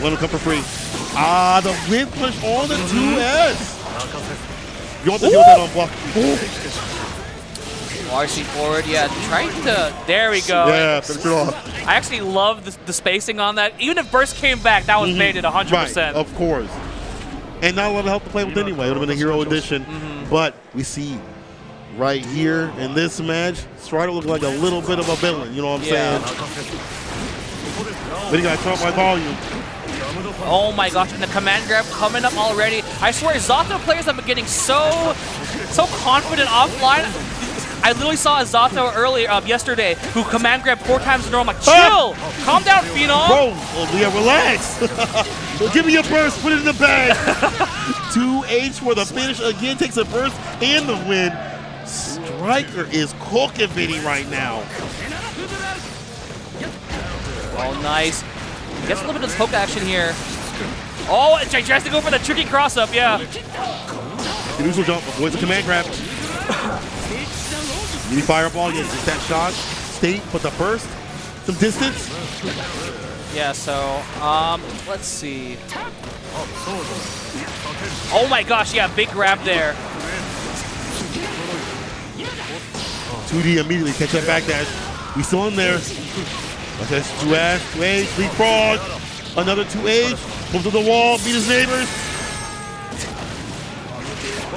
Let him come for free. Ah, the whip push on the 2S. You want to deal with that on block. RC forward, yeah, trying to, there we go. Yeah, finish it off. I actually love the spacing on that. Even if Burst came back, that was baited 100%. Right, of course. And not a lot of help to play with anyway. It would have been a hero edition. But we see right here in this match, Strider looked like a little bit of a villain. You know what I'm saying? But he got caught by volume. Oh my gosh, and the command grab coming up already. I swear, Zato players have been getting so confident offline. I literally saw a Zato earlier, yesterday, who command grabbed 4 times in a row. I'm like, chill! Calm down, Phenom! Bro, yeah, relax. Give me a burst, put it in the bag. 2H for the finish again, takes a burst and the win. Striker is cooking Vinny right now. Oh, nice. Gets a little bit of poke action here. Oh, and tries to go for the tricky cross-up, yeah. The neutral jump, avoids the command grab. Mini fireball, yeah, just that shot. State, put the burst, some distance. Yeah, so, let's see. Oh my gosh, yeah, big grab there. 2D immediately, catch that back dash. We still in there. That's 2H, leapfrog. Another 2H, move to the wall, beat his neighbors.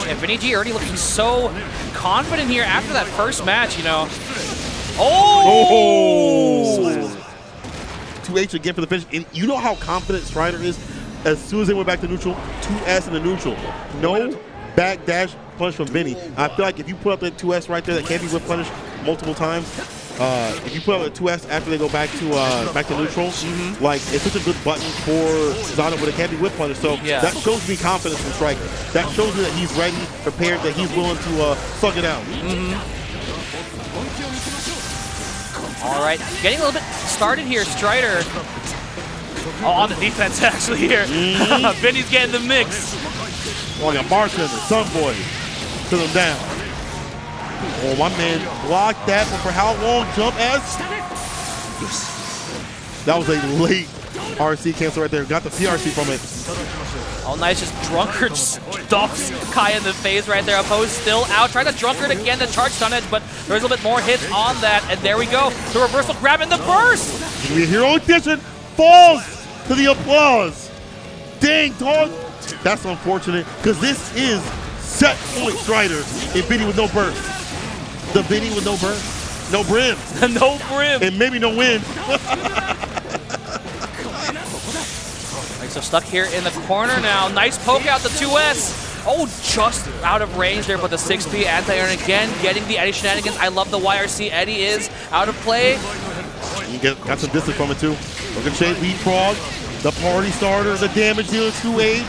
Yeah, Vinny G already looking so confident here after that first match, you know. Oh! 2H again for the finish. And you know how confident Strider is? As soon as they went back to neutral, 2S in the neutral. No back dash punch from Vinny. I feel like if you put up that 2S right there, that can't be whip punished multiple times. If you put up a 2S after they go back to neutral, like it's such a good button for Zato, but it can't be whip punished. So that shows me confidence from Striker. That shows me that he's ready, prepared, that he's willing to suck it out. All right, getting a little bit started here, Strider. Oh, on the defense actually here. Vinny's getting the mix. Oh, like a bartender, sun boy, put him down. Oh, my man blocked that, but for how long? Jump S? That was a late RC cancel right there. Got the PRC from it. Oh, nice. Just drunkard stuffs Kai in the face right there. Opposed still out. Try the drunkard again to charge stun edge, but there's a little bit more hits on that. And there we go. The reversal grab in the burst. The hero edition falls to the applause. Dang, dog. That's unfortunate because this is set point Strider and Vinny with no burst. The Vinny with no burst, no brim. No brim. And maybe no win. Right, so stuck here in the corner now. Nice poke out the 2S. Oh, just out of range there, but the 6P anti-air again getting the Eddie shenanigans. I love the YRC. Eddie is out of play. You got some distance from it too. Look at Shade leapfrog, the party starter, the damage dealer, 2H,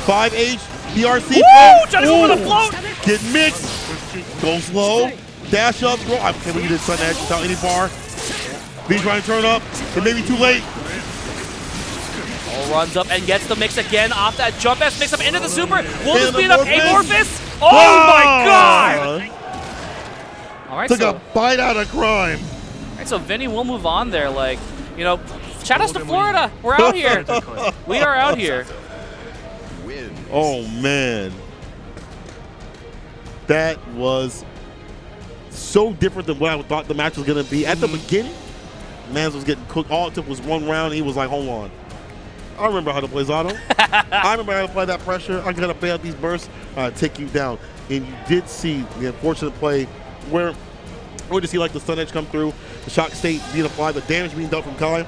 5H, PRC. Woo! Trying to go for the float. Get mixed. Goes low. Dash up. Throw. I can't believe you did Sun Edge without any bar. B trying to turn up. It may be too late. Oh, runs up and gets the mix again off that jump S. Mix up into the super. Will this speed up Amorphous? Oh my god! All right, took a bite out of crime. All right, so Vinny will move on there. Like, you know, shout outs to Florida. We're out here. We are out here. Oh, man. That was so different than what I thought the match was going to be. At the beginning, Mans was getting cooked. All it took was one round. He was like, hold on. I remember how to play Zato. I remember how to play that pressure. I got to play out these bursts, take you down. And you did see the unfortunate play where we just see like the Sun Edge come through, the shock state being applied, the damage being dealt from Kai.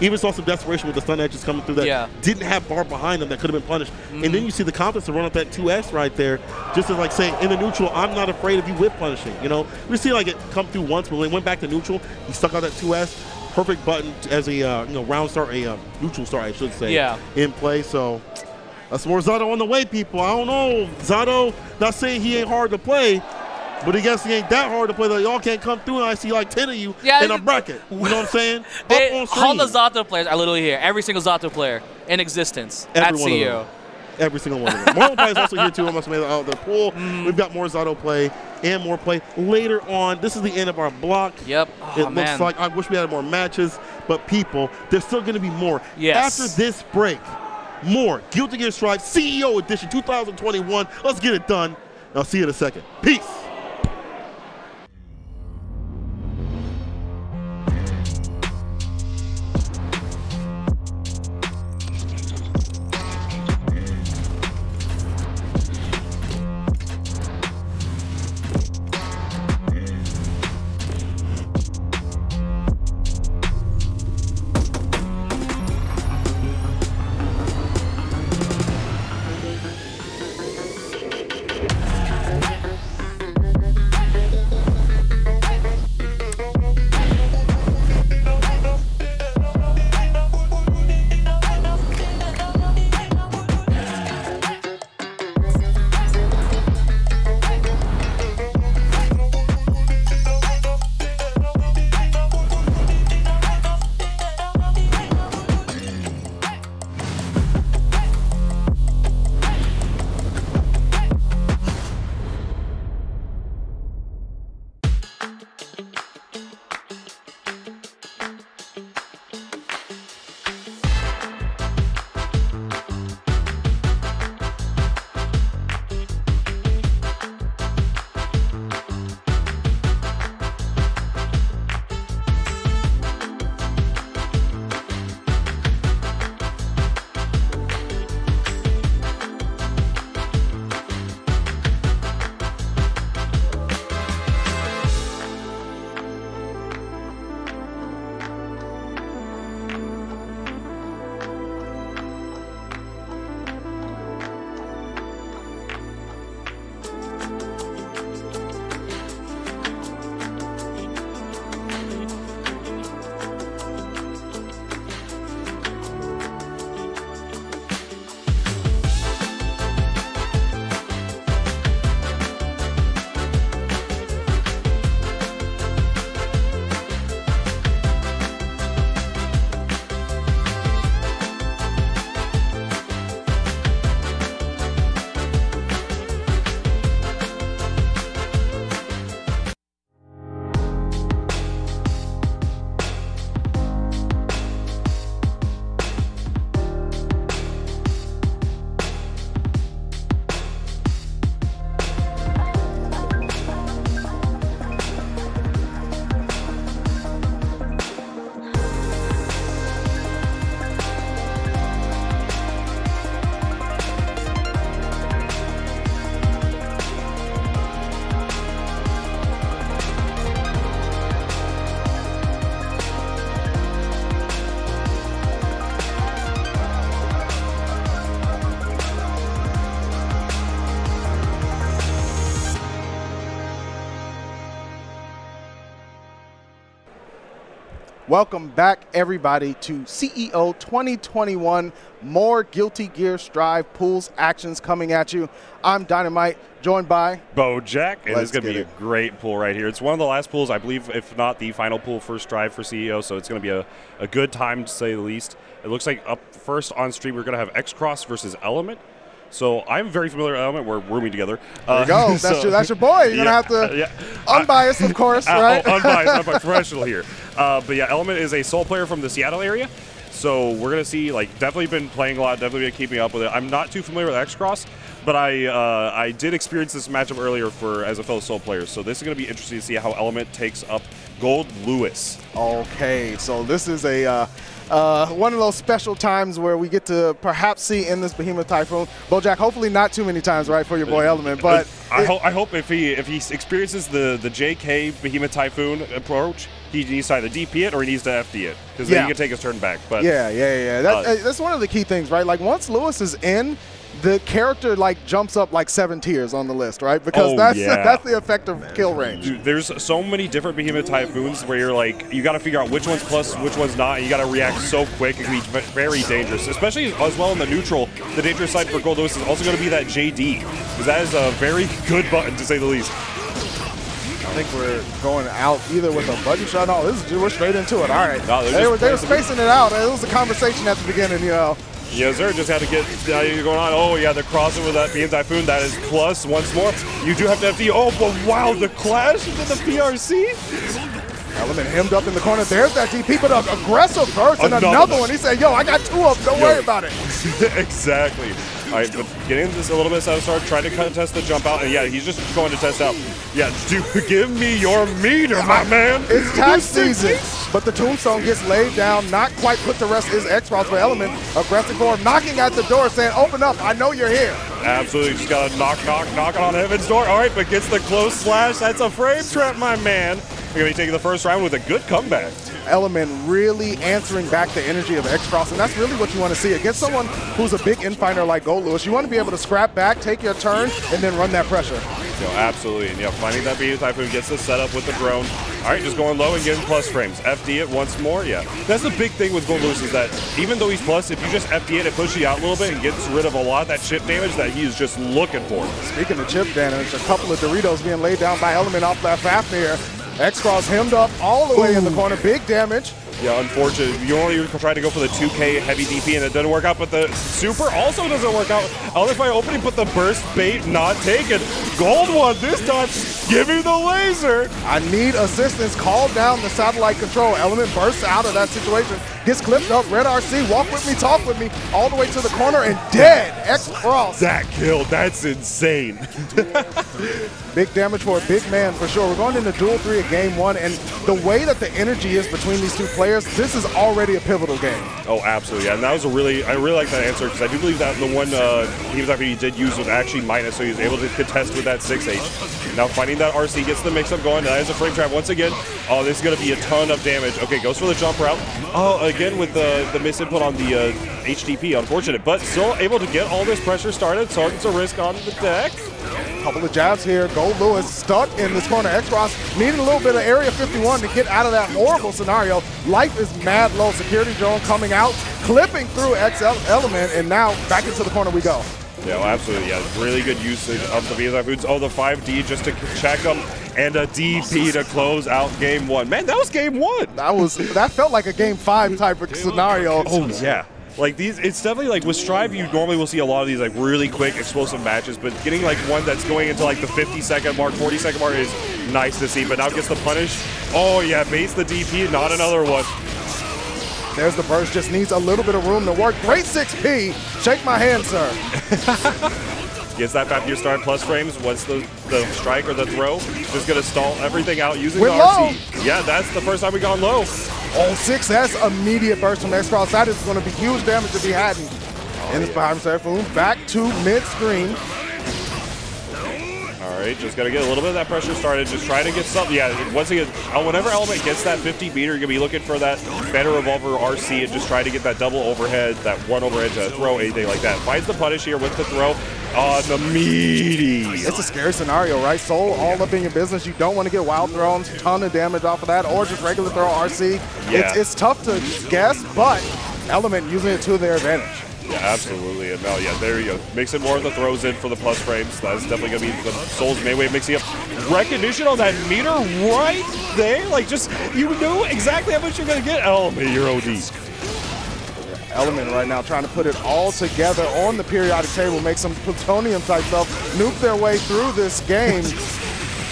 Even saw some desperation with the stun edges coming through that didn't have bar behind them that could have been punished. And then you see the confidence to run up that 2S right there, just as like saying, in the neutral, I'm not afraid of you whip punishing. You know, we see like it come through once, but when it went back to neutral, he stuck out that 2S. Perfect button as a round start, a neutral start, I should say, in play. So that's more Zato on the way, people. I don't know. Zato, not saying he ain't hard to play, but I guess he ain't that hard to play that y'all can't come through and I see like 10 of you in a bracket. You know what I'm saying? All the Zato players are literally here. Every single Zato player in existence at CEO. Every single one of them. Marlon Pie is also here too. I must have made it out of the pool. We've got more Zato play and more play later on. This is the end of our block. Yep. It looks like I wish we had more matches, but people, there's still going to be more. Yes. After this break, more Guilty Gear Strive CEO Edition 2021. Let's get it done. I'll see you in a second. Peace. Welcome back, everybody, to CEO 2021. More Guilty Gear Strive pools actions coming at you. I'm Dynamite, joined by Bojack, and it's going to be a great pool right here. It's one of the last pools, I believe, if not the final pool for Strive for CEO, so it's going to be a good time, to say the least. It looks like up first on stream, we're going to have X-Cross versus Element. So I'm very familiar with Element. We're rooming together. There you go. That's your boy. You're going to have to unbiased, of course, right? Unbiased. I'm a professional here. But yeah, Element is a Soul player from the Seattle area. So we're going to see, like, definitely been playing a lot, definitely been keeping up with it. I'm not too familiar with X-Cross, but I did experience this matchup earlier as a fellow Soul player. So this is going to be interesting to see how Element takes up Gold Lewis. Okay, so this is a One of those special times where we get to perhaps see in this Behemoth Typhoon. Bojack, hopefully not too many times, right, for your boy Element. But I hope if he experiences the JK Behemoth Typhoon approach, he needs to either DP it or he needs to FD it, because then he can take his turn back. But that's one of the key things, right? Like once Lewis is in, the character like jumps up like 7 tiers on the list, right? Because that's the effective kill range. Dude, there's so many different Behemoth Typhoons where you're like, you got to figure out which one's plus, which one's not, and you got to react so quick. It can be very dangerous, especially as well in the neutral. The dangerous side for Gold Lewis is also going to be that JD, because that is a very good button to say the least. I think we're going out either with a button shot. No, we're straight into it. All right. No, they were spacing it out. It was a conversation at the beginning, you know. Yes, sir. Just had to get going on. Oh, yeah, the crossover with that Beam Typhoon. That is plus once more. You do have to FD. Oh, but wow, the clash into the PRC. Element hemmed up in the corner. There's that DP, but an aggressive burst and another one. He said, yo, I got 2 of them. Don't worry about it. Exactly. All right, but getting this a little bit out start, trying to contest the jump out. And yeah, he's just going to test out. Yeah, dude, give me your meter, my man. It's tax season. But the tombstone gets laid down, not quite put to rest is X-Cross for Element. Aggressive form, knocking at the door, saying, open up, I know you're here. Absolutely, just got to knock on Heaven's door. All right, but gets the close slash. That's a frame trap, my man. We're going to be taking the first round with a good comeback. Element really answering back the energy of X-Cross, and that's really what you want to see. Against someone who's a big infighter like Gold Lewis, you want to be able to scrap back, take your turn, and then run that pressure. Absolutely, and yeah, finding that Behemoth Typhoon gets the setup with the drone. All right, just going low and getting plus frames. FD it once more, yeah. That's the big thing with Gold Lewis is that even though he's plus, if you just FD it, it pushes you out a little bit and gets rid of a lot of that chip damage that he is just looking for. Speaking of chip damage, a couple of Doritos being laid down by Element off that Fafnir. X-Cross hemmed up all the way in the corner, big damage. Yeah, unfortunate. You only try to go for the 2K heavy DP and it doesn't work out, but the super also doesn't work out. Other fight opening, but the burst bait not taken. Gold one this time. Give me the laser. I need assistance. Call down the satellite control. Element bursts out of that situation. Gets clipped up. Red RC, walk with me, talk with me, all the way to the corner and dead. X-Cross. That kill, that's insane. Big damage for a big man for sure. We're going into Duel 3 of Game 1, and the way that the energy is between these two players, this is already a pivotal game. Oh, absolutely. Yeah, and that was I really like that answer, because I do believe that the one he did use was actually minus, so he was able to contest with that 6H. Now finding that RC gets the mix-up going. That is a frame trap once again. Oh, this is going to be a ton of damage. Okay, goes for the jump route. Oh, again with the misinput on the HDP. Unfortunate, but still able to get all this pressure started. Sergeant's a risk on the deck. Couple of jabs here. Gold Lewis stuck in this corner. X-Cross needing a little bit of Area 51 to get out of that horrible scenario. Life is mad low. Security drone coming out, clipping through Element, and now back into the corner we go. Yeah, well, absolutely. Yeah, really good usage of the Behemoth Typhoons. Oh, the 5D just to check them, and a DP to close out Game 1. Man, that was Game 1. That felt like a Game 5 type of scenario. Oh yeah. Like these, it's definitely like with Strive, you normally will see a lot of these like really quick, explosive matches, but getting like one that's going into like the 50-second mark, 40-second mark is nice to see. But now gets the punish. Oh yeah, baits the DP, not another one. There's the burst, just needs a little bit of room to work. Great 6P. Shake my hand, sir. Gets that 5-year start plus frames. What's the strike or the throw? Just gonna stall everything out using the RC. Low. Yeah, that's the first time we gone low. Oh, 6, that's immediate burst from X-Cross. That is going to be huge damage to be had. In this behind Seraphim, back to mid-screen. All right, just got to get a little bit of that pressure started. Just try to get something. Yeah, once again, whenever Element gets that 50 meter, you're going to be looking for that better revolver RC and just try to get that double overhead, that one overhead to throw, anything like that. Finds the punish here with the throw. On the meaty. It's a scary scenario, right? Soul all up in your business. You don't want to get wild thrown, ton of damage off of that, or just regular throw RC. Yeah. It's tough to guess, but Element using it to their advantage. Yeah, absolutely. And now, yeah, there you go. Mixing more of the throws in for the plus frames. That's definitely going to be the Soul's main way of mixing up. Recognition on that meter right there. Like, just, you know exactly how much you're going to get. Oh, man, you're OD. Element right now trying to put it all together on the periodic table, make some plutonium type stuff, nuke their way through this game.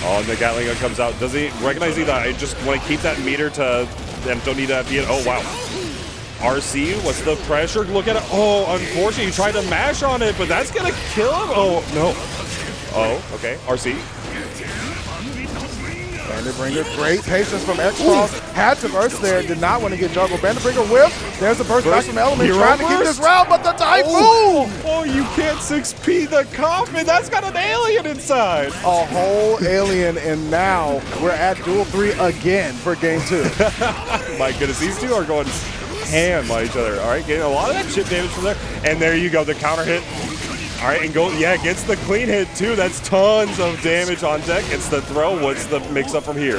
Oh, and the Gatling gun comes out. Does he recognize that I just want to keep that meter to them? Don't need to FD it. Oh, wow. RC, what's the pressure? Look at it. Oh, unfortunately, you tried to mash on it, but that's going to kill him. Oh, no. Oh, okay. RC. Banditbringer, great patience from X-Cross. Had to burst there, did not want to get juggled. Banditbringer whiff. There's a burst back from Element, trying to keep this round, but the Typhoon! Oh, you can't 6P the coffin. That's got an alien inside. A whole alien, and now we're at Duel 3 again for game 2. My goodness, these two are going ham on each other. All right, getting a lot of that chip damage from there. And there you go, the counter hit. All right, and gets the clean hit too. That's tons of damage on deck. It's the throw. What's the mix up from here?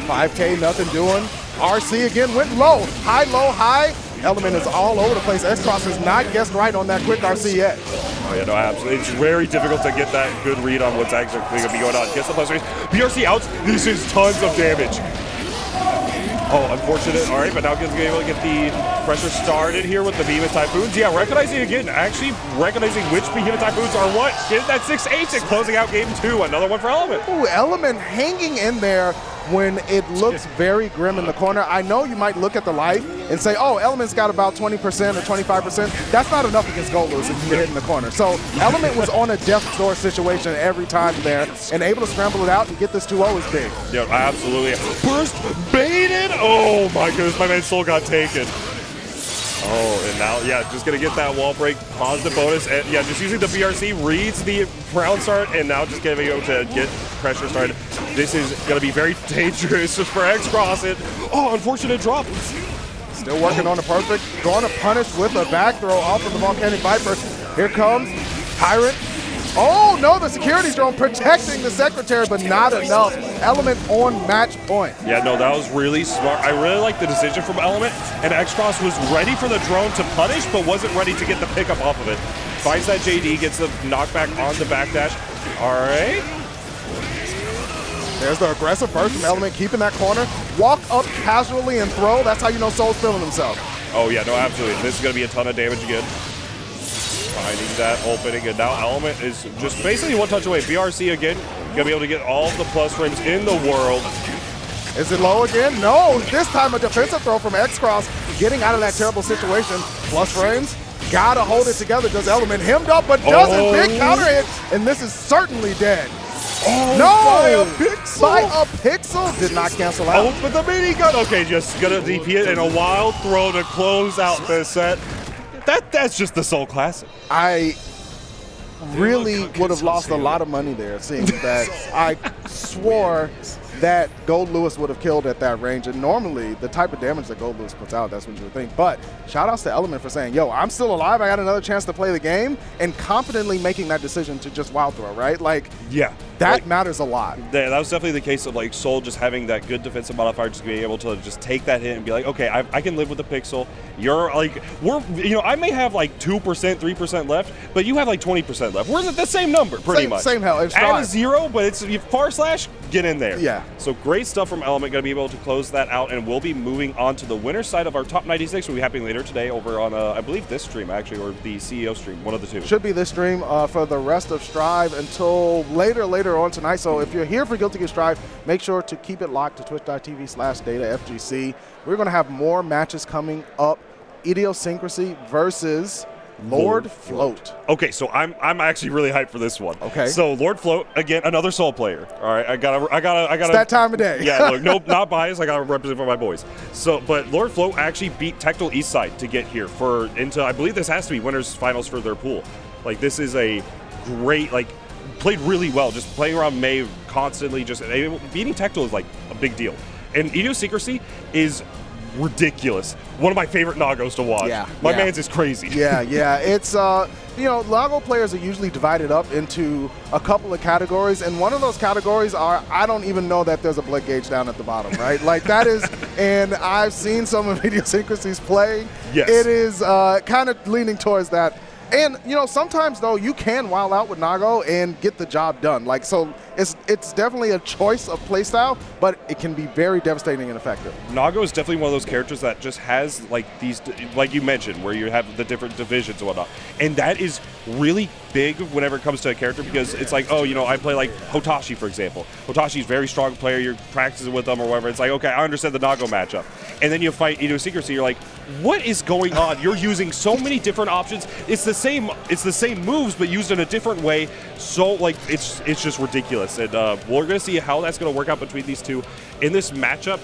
5K, nothing doing. RC again went low. High, low, high. Element is all over the place. X-Cross has not guessed right on that quick RC yet. Oh yeah, no, absolutely. It's very difficult to get that good read on what's actually going to be going on. Gets the plus range. PRC outs. This is tons of damage. Oh, unfortunate. All right, but now he's going to be able to get the pressure started here with the Behemoth Typhoons. Yeah, recognizing again, actually recognizing which Behemoth Typhoons are what. Getting that 6H and closing out game 2. Another one for Element. Ooh, Element hanging in there when it looks very grim in the corner. I know you might look at the life and say, oh, Element's got about 20% or 25%. That's not enough against Gold Lewis if you get hit in the corner. So Element was on a death door situation every time there, and able to scramble it out and get this 2-0 is big. Yeah, absolutely. Burst baited. Oh my goodness, my man's soul got taken. Oh, and now, yeah, just going to get that wall break, positive bonus. And yeah, just using the BRC, reads the round start, and now just getting able to get pressure started. This is going to be very dangerous for X-Cross. Oh, unfortunate drop. Still working on the perfect. Going to punish with a back throw off of the Volcanic Viper. Here comes Tyrant. Oh, no, the security drone protecting the Secretary, but not enough. Element on match point. Yeah, no, that was really smart. I really like the decision from Element, and X-Cross was ready for the drone to punish, but wasn't ready to get the pickup off of it. Finds that JD, gets the knockback on the backdash. All right. There's the aggressive burst from Element, keeping that corner. Walk up casually and throw. That's how you know Soul's feeling himself. Oh, yeah, no, absolutely. This is going to be a ton of damage again. Finding that opening, and now Element is just basically one touch away. BRC again, gonna be able to get all the plus frames in the world. Is it low again? No, this time a defensive throw from X-Cross, getting out of that terrible situation. Plus frames, gotta hold it together. Does Element hemmed up, but doesn't. Big counter hit, and this is certainly dead. Oh, no! by a pixel! By a pixel! Did not cancel out. Oh, but the minigun. Okay, just gonna DP it in a wild throw to close out this set. That's just the Soul Classic. I really would have lost a lot of money there, seeing that I swore that Gold Lewis would have killed at that range. And normally, the type of damage that Gold Lewis puts out, that's what you would think. But shout outs to Element for saying, yo, I'm still alive. I got another chance to play the game, and confidently making that decision to just wild throw, right? Like, yeah, that matters a lot. Yeah, that was definitely the case of like Soul just having that good defensive modifier, just being able to just take that hit and be like, okay, I can live with the pixel. You're like, I may have like 2%, 3% left, but you have like 20% left. We're at the same number, pretty much. Same hell. Add a 0, but it's far slash, get in there. Yeah. So great stuff from Element, going to be able to close that out, and we'll be moving on to the winner's side of our top 96. Will be happening later today over on, I believe, this stream actually, or the CEO stream, one of the two. Should be this stream for the rest of Strive until later on tonight. So if you're here for Guilty Gear Strive, make sure to keep it locked to twitch.tv/DataFGC. We're going to have more matches coming up. Idiosyncrasy versus Lord Float. Okay, so I'm actually really hyped for this one. Okay. So Lord Float, again, another Soul player. All right, I gotta. It's that time of day. Yeah, look, nope, not biased. I gotta represent for my boys. So, but Lord Float actually beat Tectal Eastside to get here into. I believe this has to be winners finals for their pool. Like, this is a great, like, played really well. Just playing around May constantly. Just beating Tectal is like a big deal. And Idiosyncrasy is ridiculous. One of my favorite Nagos to watch. Yeah, my man's is crazy. Yeah. It's Nago players are usually divided up into a couple of categories, and one of those categories are, I don't even know that there's a blood gauge down at the bottom, right? Like, that is, and I've seen some of Idiosyncrasy's play. Yes. It is kind of leaning towards that. And, sometimes, though, you can wild out with Nago and get the job done. Like, so it's definitely a choice of playstyle, but it can be very devastating and effective. Nago is definitely one of those characters that just has, like, these, like you mentioned, where you have the different divisions and whatnot. And that is really big whenever it comes to a character, because it's like, oh, I play, like, Hotashi, for example. Hotashi's a very strong player. You're practicing with them or whatever. It's like, okay, I understand the Nago matchup. and then you fight Idiosyncrasy. You're like, what is going on? You're using so many different options. It's the same moves, but used in a different way. So like it's just ridiculous. And we're gonna see how that's gonna work out between these two in this matchup.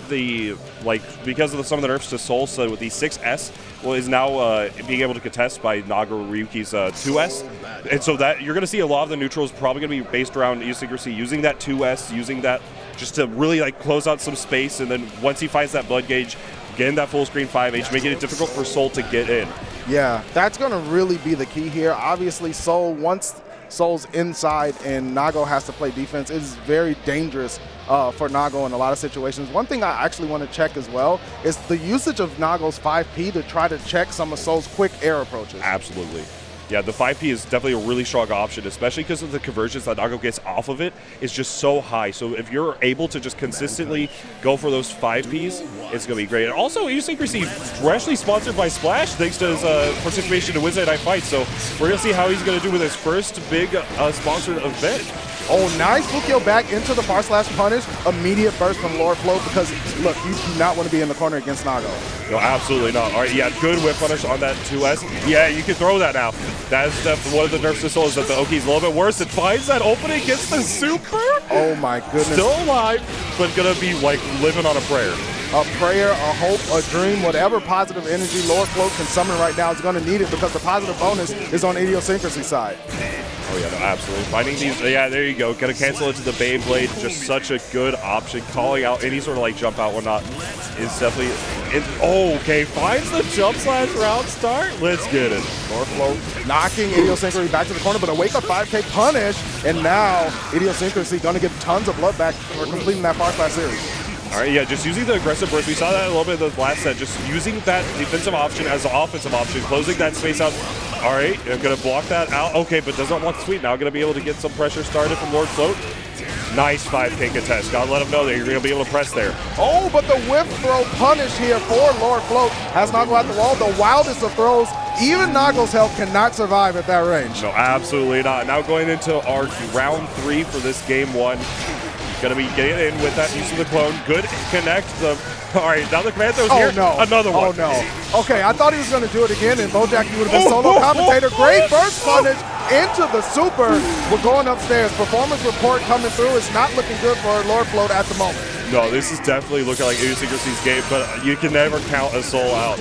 Because of some of the nerfs to Soul, so with the 6S is now being able to contest by Nago Ryuki's 2S, and so that you're gonna see a lot of the neutrals probably gonna be based around Idiosyncrasy using that 2S, using that just to really like close out some space, and then once he finds that blood gauge, getting that full screen 5H, making it difficult for Soul to get in. Yeah, that's going to really be the key here. Obviously, Soul, once Soul's inside and Nago has to play defense, it is very dangerous for Nago in a lot of situations. One thing I actually want to check as well is the usage of Nago's 5P to try to check some of Soul's quick air approaches. Absolutely. Yeah, the 5P is definitely a really strong option, especially because of the conversions that Nago gets off of it is just so high. So if you're able to just consistently go for those 5Ps, it's going to be great. And also, Idiosyncrasy, freshly sponsored by Splash, thanks to his participation in Wednesday Night Fight. So we're going to see how he's going to do with his first big sponsored event. Oh, nice Fukio back into the far slash punish. Immediate burst from Lord Float because, look, you do not want to be in the corner against Nago. No, absolutely not. All right, yeah, good whip punish on that 2S. Yeah, you can throw that now. That's definitely one of the nerfs to Soul is that the Oki's a little bit worse. It finds that opening, gets the super. Oh, my goodness. Still alive, but going to be, like, living on a prayer. A prayer, a hope, a dream, whatever positive energy Lord Float can summon right now is going to need it because the positive bonus is on Idiosyncrasy side. Oh yeah, no, absolutely. Finding these, yeah, there you go. Gonna cancel it to the Beyblade. Just such a good option. Calling out any sort of like jump out, whatnot, is definitely. Okay, finds the jump slash round start. Let's get it. Lord Float knocking Idiosyncrasy back to the corner, but a wake up 5K punish, and now Idiosyncrasy gonna get tons of blood back for completing that far slash series. All right, yeah, just using the aggressive burst. We saw that a little bit in the last set. Just using that defensive option as an offensive option, closing that space out. All right, I'm going to block that out. Okay, but does not block the sweep. Now going to be able to get some pressure started from Lord Float. Nice 5K contest. Got to let him know that you're going to be able to press there. Oh, but the whip throw punish here for Lord Float has Nago at the wall. The wildest of throws. Even Nago's health cannot survive at that range. No, absolutely not. Now going into our round 3 for this game 1. Gonna be getting in with that use of the clone. Good connect. All right, now the command throw's here. No. Another one. Oh, no. Okay, I thought he was going to do it again, and Bojack, you would have been solo commentator. Great burst punish into the super. We're going upstairs. Performance report coming through. It's not looking good for Lord Float at the moment. No, this is definitely looking like Idiosyncrasy's game, but you can never count a Soul out.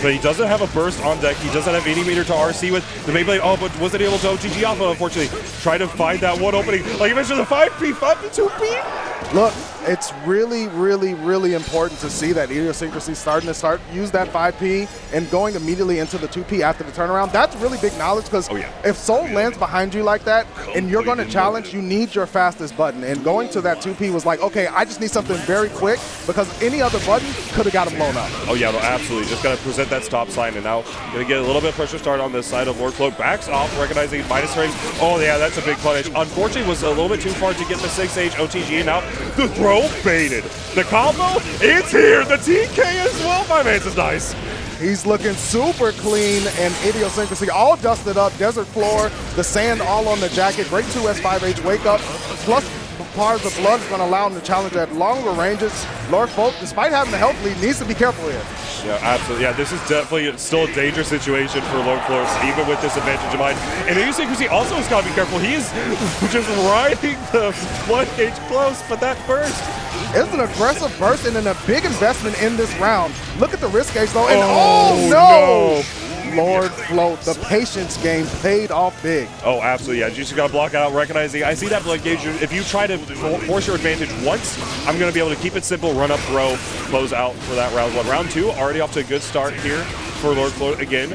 But he doesn't have a burst on deck. He doesn't have any meter to RC with the Beyblade. Oh, but wasn't able to OTG off of, unfortunately. Try to find that one opening. Like you mentioned, the 5P, 5 to 2P. Look, it's really, really, really important to see that Idiosyncrasy starting to use that 5P and going immediately into the 2P after the turnaround. That's really big knowledge because if Soul lands behind you like that and you're going to challenge, you need your fastest button. And going to that 2P was like, okay, I just need something very quick because any other button could have got him blown up. Oh, yeah, no, absolutely. Just got to present that stop sign, and now going to get a little bit of pressure start on this side of Lord Float. Backs off, recognizing minus frames. Oh, yeah, that's a big punish. Unfortunately, was a little bit too far to get the 6H OTG. Now the throw baited. The combo, it's here. The TK as well. My man's is nice. He's looking super clean, and Idiosyncrasy all dusted up. Desert floor, the sand all on the jacket. Great 2S 5H wake up. Plus bars of blood is going to allow him to challenge at longer ranges. Lord Float, despite having the health lead, needs to be careful here. Yeah, absolutely. Yeah, this is definitely still a dangerous situation for Lord Float, even with this advantage in mind. And Idiosyncrasy also has got to be careful. He is just riding the blood gauge close, but that burst. It's an aggressive burst and then a big investment in this round. Look at the risk gauge though, and oh no! Lord Float, the patience game paid off big. Oh, absolutely, yeah. You just got to block out, recognizing, I see that blood gauge. If you try to force your advantage once, I'm going to be able to keep it simple, run up, throw, close out for that round 1. Round 2, already off to a good start here for Lord Float again.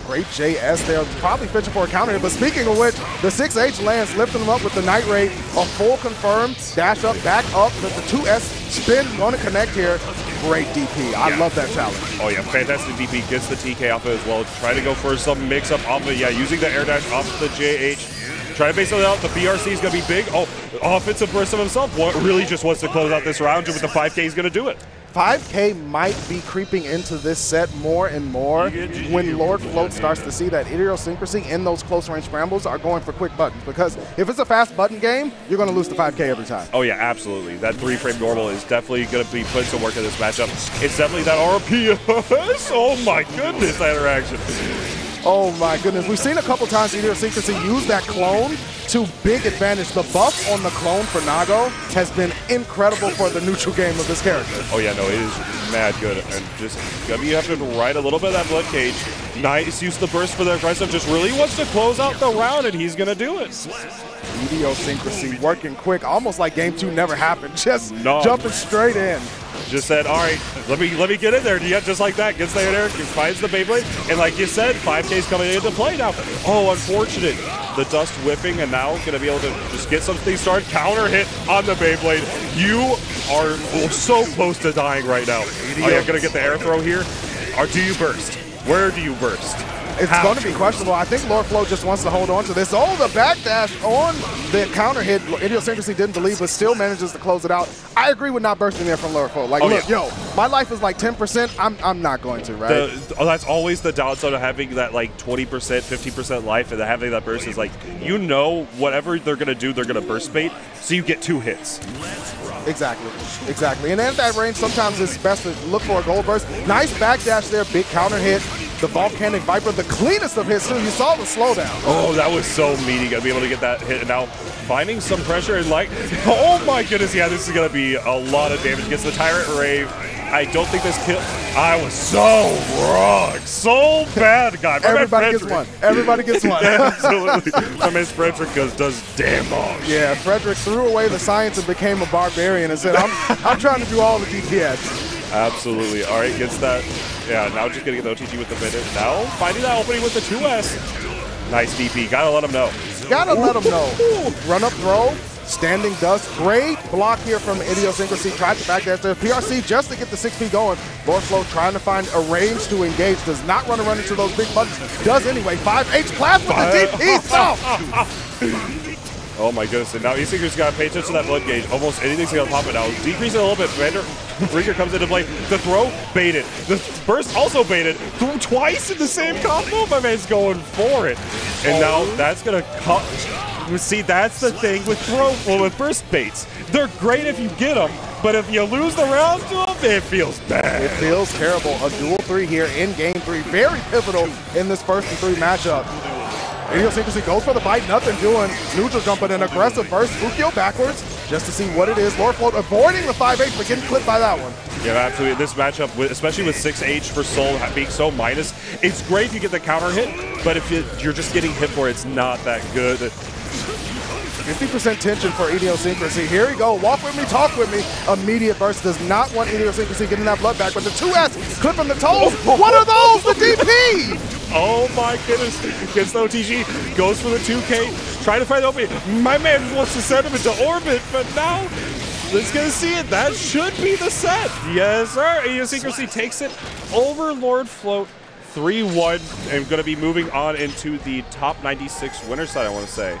Great JS there, probably fishing for a counter here, but speaking of which, the 6H lands, lifting him up with the Night Raid, a full confirm, dash up, back up, the 2S spin, going to connect here. Great DP, I love that challenge. Oh yeah, fantastic DP, gets the TK off it as well. Try to go for some mix-up off of it, yeah, using the air dash off the JH. Try to base it out, the BRC is going to be big. Oh, offensive burst of himself, really just wants to close out this round, but the 5K is going to do it. 5K might be creeping into this set more and more when Lord Float starts to see that idiosyncrasy in those close range scrambles are going for quick buttons. Because if it's a fast button game, you're going to lose the 5K every time. Oh yeah, absolutely. That 3-frame normal is definitely going to be putting some work in this matchup. It's definitely that RPS. Oh my goodness, that interaction. Oh my goodness. We've seen a couple times idiosyncrasy use that clone to big advantage. The buff on the clone for Nago has been incredible for the neutral game of this character. Oh yeah, no, it is mad good. And just, you have to ride a little bit of that blood cage. Nice use the burst for the aggressive. Just really wants to close out the round, and he's going to do it. Idiosyncrasy working quick, almost like game 2 never happened. Just jumping straight in. Just said, all right, let me get in there. Yeah, just like that. Gets there, finds the Beyblade. And like you said, 5K's coming into play now. Oh, unfortunate. The dust whiffing, and now going to be able to just get something started. Counter hit on the Beyblade. You are so close to dying right now. Are you going to get the air throw here? Or do you burst? Where do you burst? It's going to be questionable. I think Lord Flow just wants to hold on to this. Oh, the backdash on the counter hit. Idiosyncrasy didn't believe, but still manages to close it out. I agree with not bursting there from Lord Flow. Like, look, yo, my life is like 10%. I'm not going to, right? That's always the downside of having that like 20%, 50% life, and having that burst is like, you know, whatever they're going to do, they're going to burst bait, so you get 2 hits. Exactly. And at that range, sometimes it's best to look for a gold burst. Nice backdash there, big counter hit. The Volcanic Viper, the cleanest of hits, too. You saw the slowdown. Oh, that was so meaty. Gonna be able to get that hit. And now finding some pressure and like, oh my goodness, yeah, this is gonna be a lot of damage. Gets the Tyrant Rave. I don't think this kill. I was so wrong. So bad, God. Everybody gets one. Everybody gets one. Absolutely. My man Frederick does damage. Yeah, Frederick threw away the science and became a barbarian and said, I'm trying to do all the DPS. Absolutely. All right, gets that. Yeah, now just getting the OTG with the minute. Now finding that opening with the 2S. Nice DP. Gotta let him know. Gotta let him know. Run up throw. Standing dust. Great block here from Idiosyncrasy. Tried to backdash there. PRC just to get the 6P going. Lord Flow trying to find a range to engage. Does not want to run into those big buttons. Does anyway. 5H clap with the DP. Stop. Oh my goodness, and now Idiosyncrasy's got to pay attention to that blood gauge. Almost anything's going to pop it now. Decrease it a little bit. Breaker comes into play. The throw, baited. The burst also baited. Twice in the same combo. My man's going for it. And now that's going to cut. See, that's the thing with with burst baits. They're great if you get them, but if you lose the round to them, it feels bad. It feels terrible. A dual 3 here in game 3. Very pivotal in this 1st and 3 matchup. Idiosyncrasy goes for the bite, nothing doing. Neutral jump and an aggressive burst. Fukio backwards just to see what it is. Lord Float avoiding the 5H, but getting clipped by that one. Yeah, absolutely. This matchup, especially with 6H for Soul being so minus, it's great if you get the counter hit, but if you're just getting hit for it, it's not that good. 50% tension for Idiosyncrasy. Here we go. Walk with me, talk with me. Immediate burst does not want Idiosyncrasy getting that blood back, but the 2S clipping the toes. What are those? The DP! Oh my goodness. Gets the OTG, goes for the 2K, trying to find the opening. My man wants to send him into orbit, but now let's get to see it. That should be the set. Yes, sir. Idiosyncrasy takes it over Lord Float 3-1 and going to be moving on into the top 96 winner side, I want to say.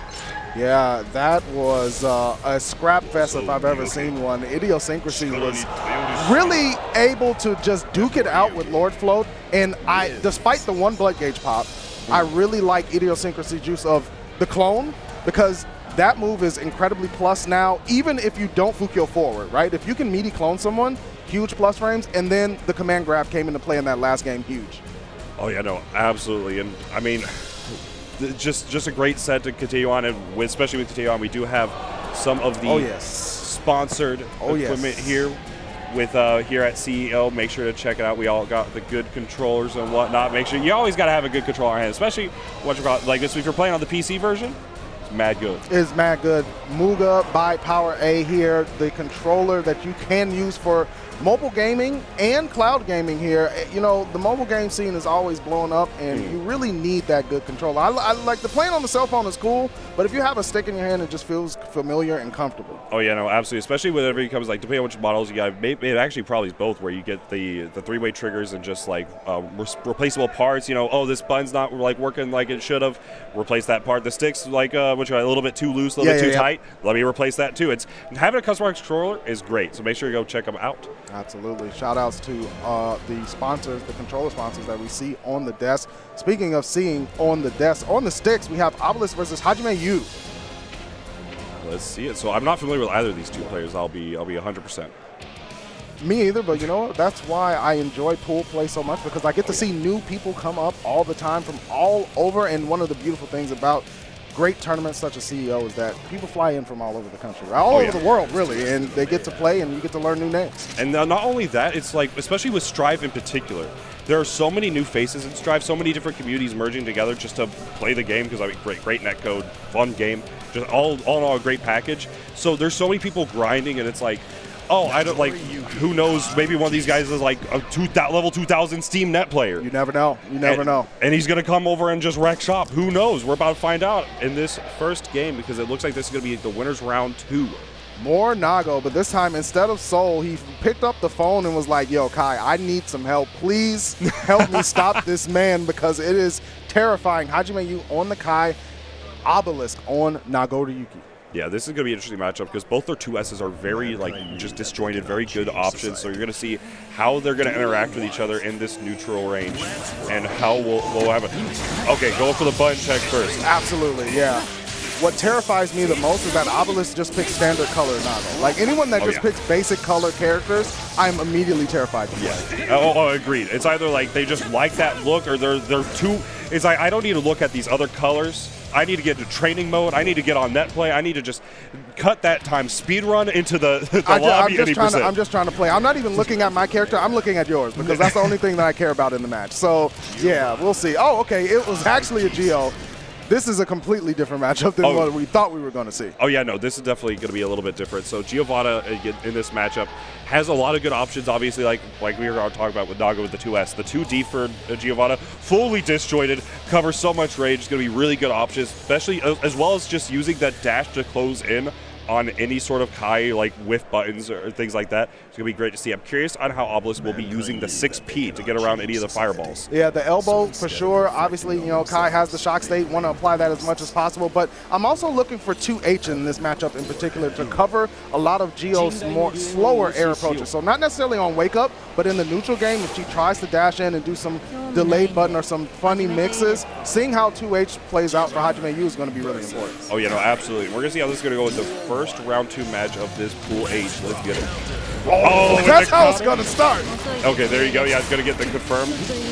Yeah, that was a scrap fest if I've ever seen one. Idiosyncrasy was really able to just duke it out with Lord Float, and despite the 1 blood gauge pop, I really like Idiosyncrasy juice of the clone, because that move is incredibly plus now, even if you don't Fukio forward, right? If you can meaty clone someone, huge plus frames, and then the command grab came into play in that last game, huge. Oh yeah, no, absolutely. And I mean, just a great set to continue on, and especially with continue on, we do have some of the sponsored equipment here with here at CEO. Make sure to check it out. We all got the good controllers and whatnot. Make sure you always got to have a good controller in hand, especially like this. If you're playing on the PC version, it's mad good. It's mad good. Muga by Power A here, the controller that you can use for mobile gaming and cloud gaming here. You know, the mobile game scene is always blowing up, and you really need that good controller. I like the playing on the cell phone is cool, but if you have a stick in your hand, it just feels familiar and comfortable. Oh yeah, no, absolutely. Especially whenever it comes, like, depending on which models you got, it actually probably is both, where you get the 3-way triggers and just like replaceable parts. You know, oh, this button's not like working like it should have. Replace that part. The sticks like which got a little bit too loose, a little bit too tight. Let me replace that too. It's having a customized controller is great, so make sure you go check them out. Absolutely. Shout outs to the sponsors, the controller sponsors that we see on the desk. Speaking of seeing on the desk, on the sticks, we have Obelisk versus Hajime Yu. Let's see it. So I'm not familiar with either of these two players. I'll be 100%. Me either, but you know what? That's why I enjoy pool play so much, because I get to see new people come up all the time from all over. And one of the beautiful things about great tournaments such as CEO is that people fly in from all over the country, all over the world, really, and they get to play and you get to learn new names. And not only that, it's like, especially with Strive in particular, there are so many new faces in Strive, so many different communities merging together just to play the game, because I mean, great netcode, fun game, just all in all a great package. So there's so many people grinding, and it's like, oh, I don't like. Who knows? Maybe one of these guys is like a level 2000 Steam Net player. You never know. You never know. And he's gonna come over and just wreck shop. Who knows? We're about to find out in this first game, because it looks like this is gonna be the winners round 2. More Nago, but this time instead of Soul, he picked up the phone and was like, "Yo, Kai, I need some help. Please help me stop this man, because it is terrifying." Hajime Yu on the Kai, Obelisk on Nagoryuki. Yeah, this is going to be an interesting matchup, because both their 2S's are very, like, just disjointed, very good options. So you're going to see how they're going to interact with each other in this neutral range, and how we'll have it. Okay, going for the button check first. Absolutely, yeah. What terrifies me the most is that Obelisk just picks standard color Nago. Like, anyone that just picks basic color characters, I'm immediately terrified to play. Yeah. Oh, agreed. It's either like they just like that look, or they're too. It's like, I don't need to look at these other colors. I need to get into training mode. I need to get on net play. I need to just cut that time, speed run into the lobby. I'm just trying to play. I'm not even looking at my character. I'm looking at yours, because that's the only thing that I care about in the match. So, yeah, we'll see. Oh, okay, it was actually a Geo. This is a completely different matchup than what we thought we were going to see. Oh, yeah, no, this is definitely going to be a little bit different. So Giovanna in this matchup has a lot of good options, obviously, like we were talking about with Nago with the 2S. The 2D for Giovanna, fully disjointed, covers so much range. It's going to be really good options, especially as well as just using that dash to close in on any sort of Kai, like whiff buttons or things like that. It's going to be great to see. I'm curious on how Obelisk will be using the 6P to get around any of the fireballs. Yeah, the elbow for sure. Obviously, you know, Kai has the shock state, want to apply that as much as possible, but I'm also looking for 2H in this matchup in particular to cover a lot of Geo's more slower air approaches. So not necessarily on wake up, but in the neutral game, if she tries to dash in and do some delayed button or some funny mixes, seeing how 2H plays out for Hajime Yu is going to be really important. Oh, yeah, no, absolutely. We're going to see how this is going to go with the first round 2 match of this Pool H. Let's get it. Oh, that's how it's going to start. Okay, there you go. Yeah, it's going to get the confirm.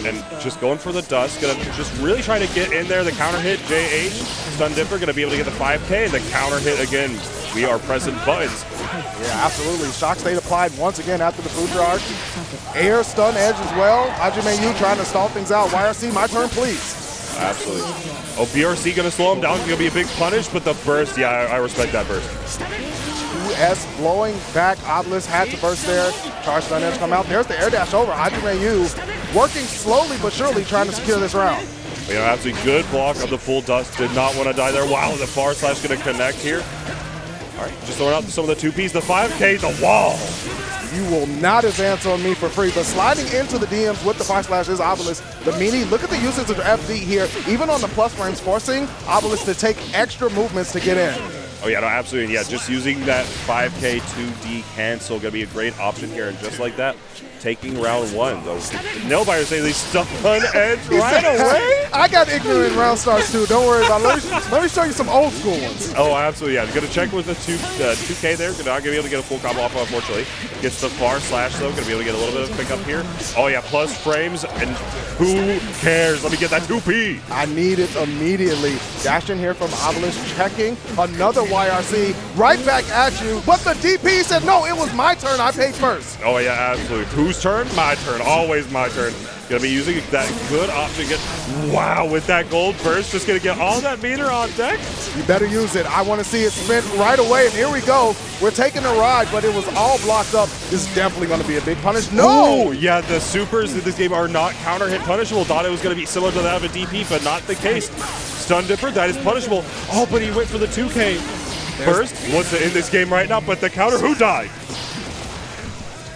And just going for the dust. Going to just really try to get in there. The counter hit, JH. Stun Dipper going to be able to get the 5K. And the counter hit again. We are pressing buttons. Yeah, absolutely. Shock state applied once again after the food charge. Air stun edge as well. Hajime Yu trying to stall things out. YRC, my turn, please. Absolutely. Oh, BRC going to slow him down. It's going to be a big punish, but the burst, yeah, I respect that burst. 2S blowing back. Obelisk had to burst there. Charge stun edge come out. There's the air dash over. Hajime Yu working slowly but surely trying to secure this round. You know, absolutely good block of the full dust. Did not want to die there. Wow, the far slash going to connect here. All right, just throwing out some of the 2Ps. The 5K, the wall. You will not advance on me for free, but sliding into the DMs with the 5 is Obelisk. The meanie, look at the usage of FD here, even on the plus frames, forcing Obelisk to take extra movements to get in. Oh, yeah, no, absolutely. Yeah, just using that 5K 2D cancel going to be a great option here. And just like that, taking round 1. Though Nailbiter saying they stuck on edge right away. I got ignorant round starts too. Don't worry about it. Let me show you some old school ones. Oh, absolutely. Yeah, going to check with the 2K there. Not going to be able to get a full combo off, unfortunately. Gets the far slash, though. Going to be able to get a little bit of pickup here. Oh, yeah, plus frames. And who cares? Let me get that 2P. I need it immediately. Dash in here from Obelisk, checking. Another YRC right back at you. But the DP said, no, it was my turn. I paid first. Oh, yeah, absolutely. Whose turn? My turn. Always my turn. Going to be using that good option. Wow, with that gold burst, just going to get all that meter on deck. You better use it. I want to see it spent right away. And here we go. We're taking a ride, but it was all blocked up. This is definitely going to be a big punish. No! Ooh, yeah, the supers in this game are not counter hit punishable. Thought it was going to be similar to that of a DP, but not the case. Stun Dipper, that is punishable. Oh, but he went for the 2K. Burst, what's in this game right now, but the counter, who died?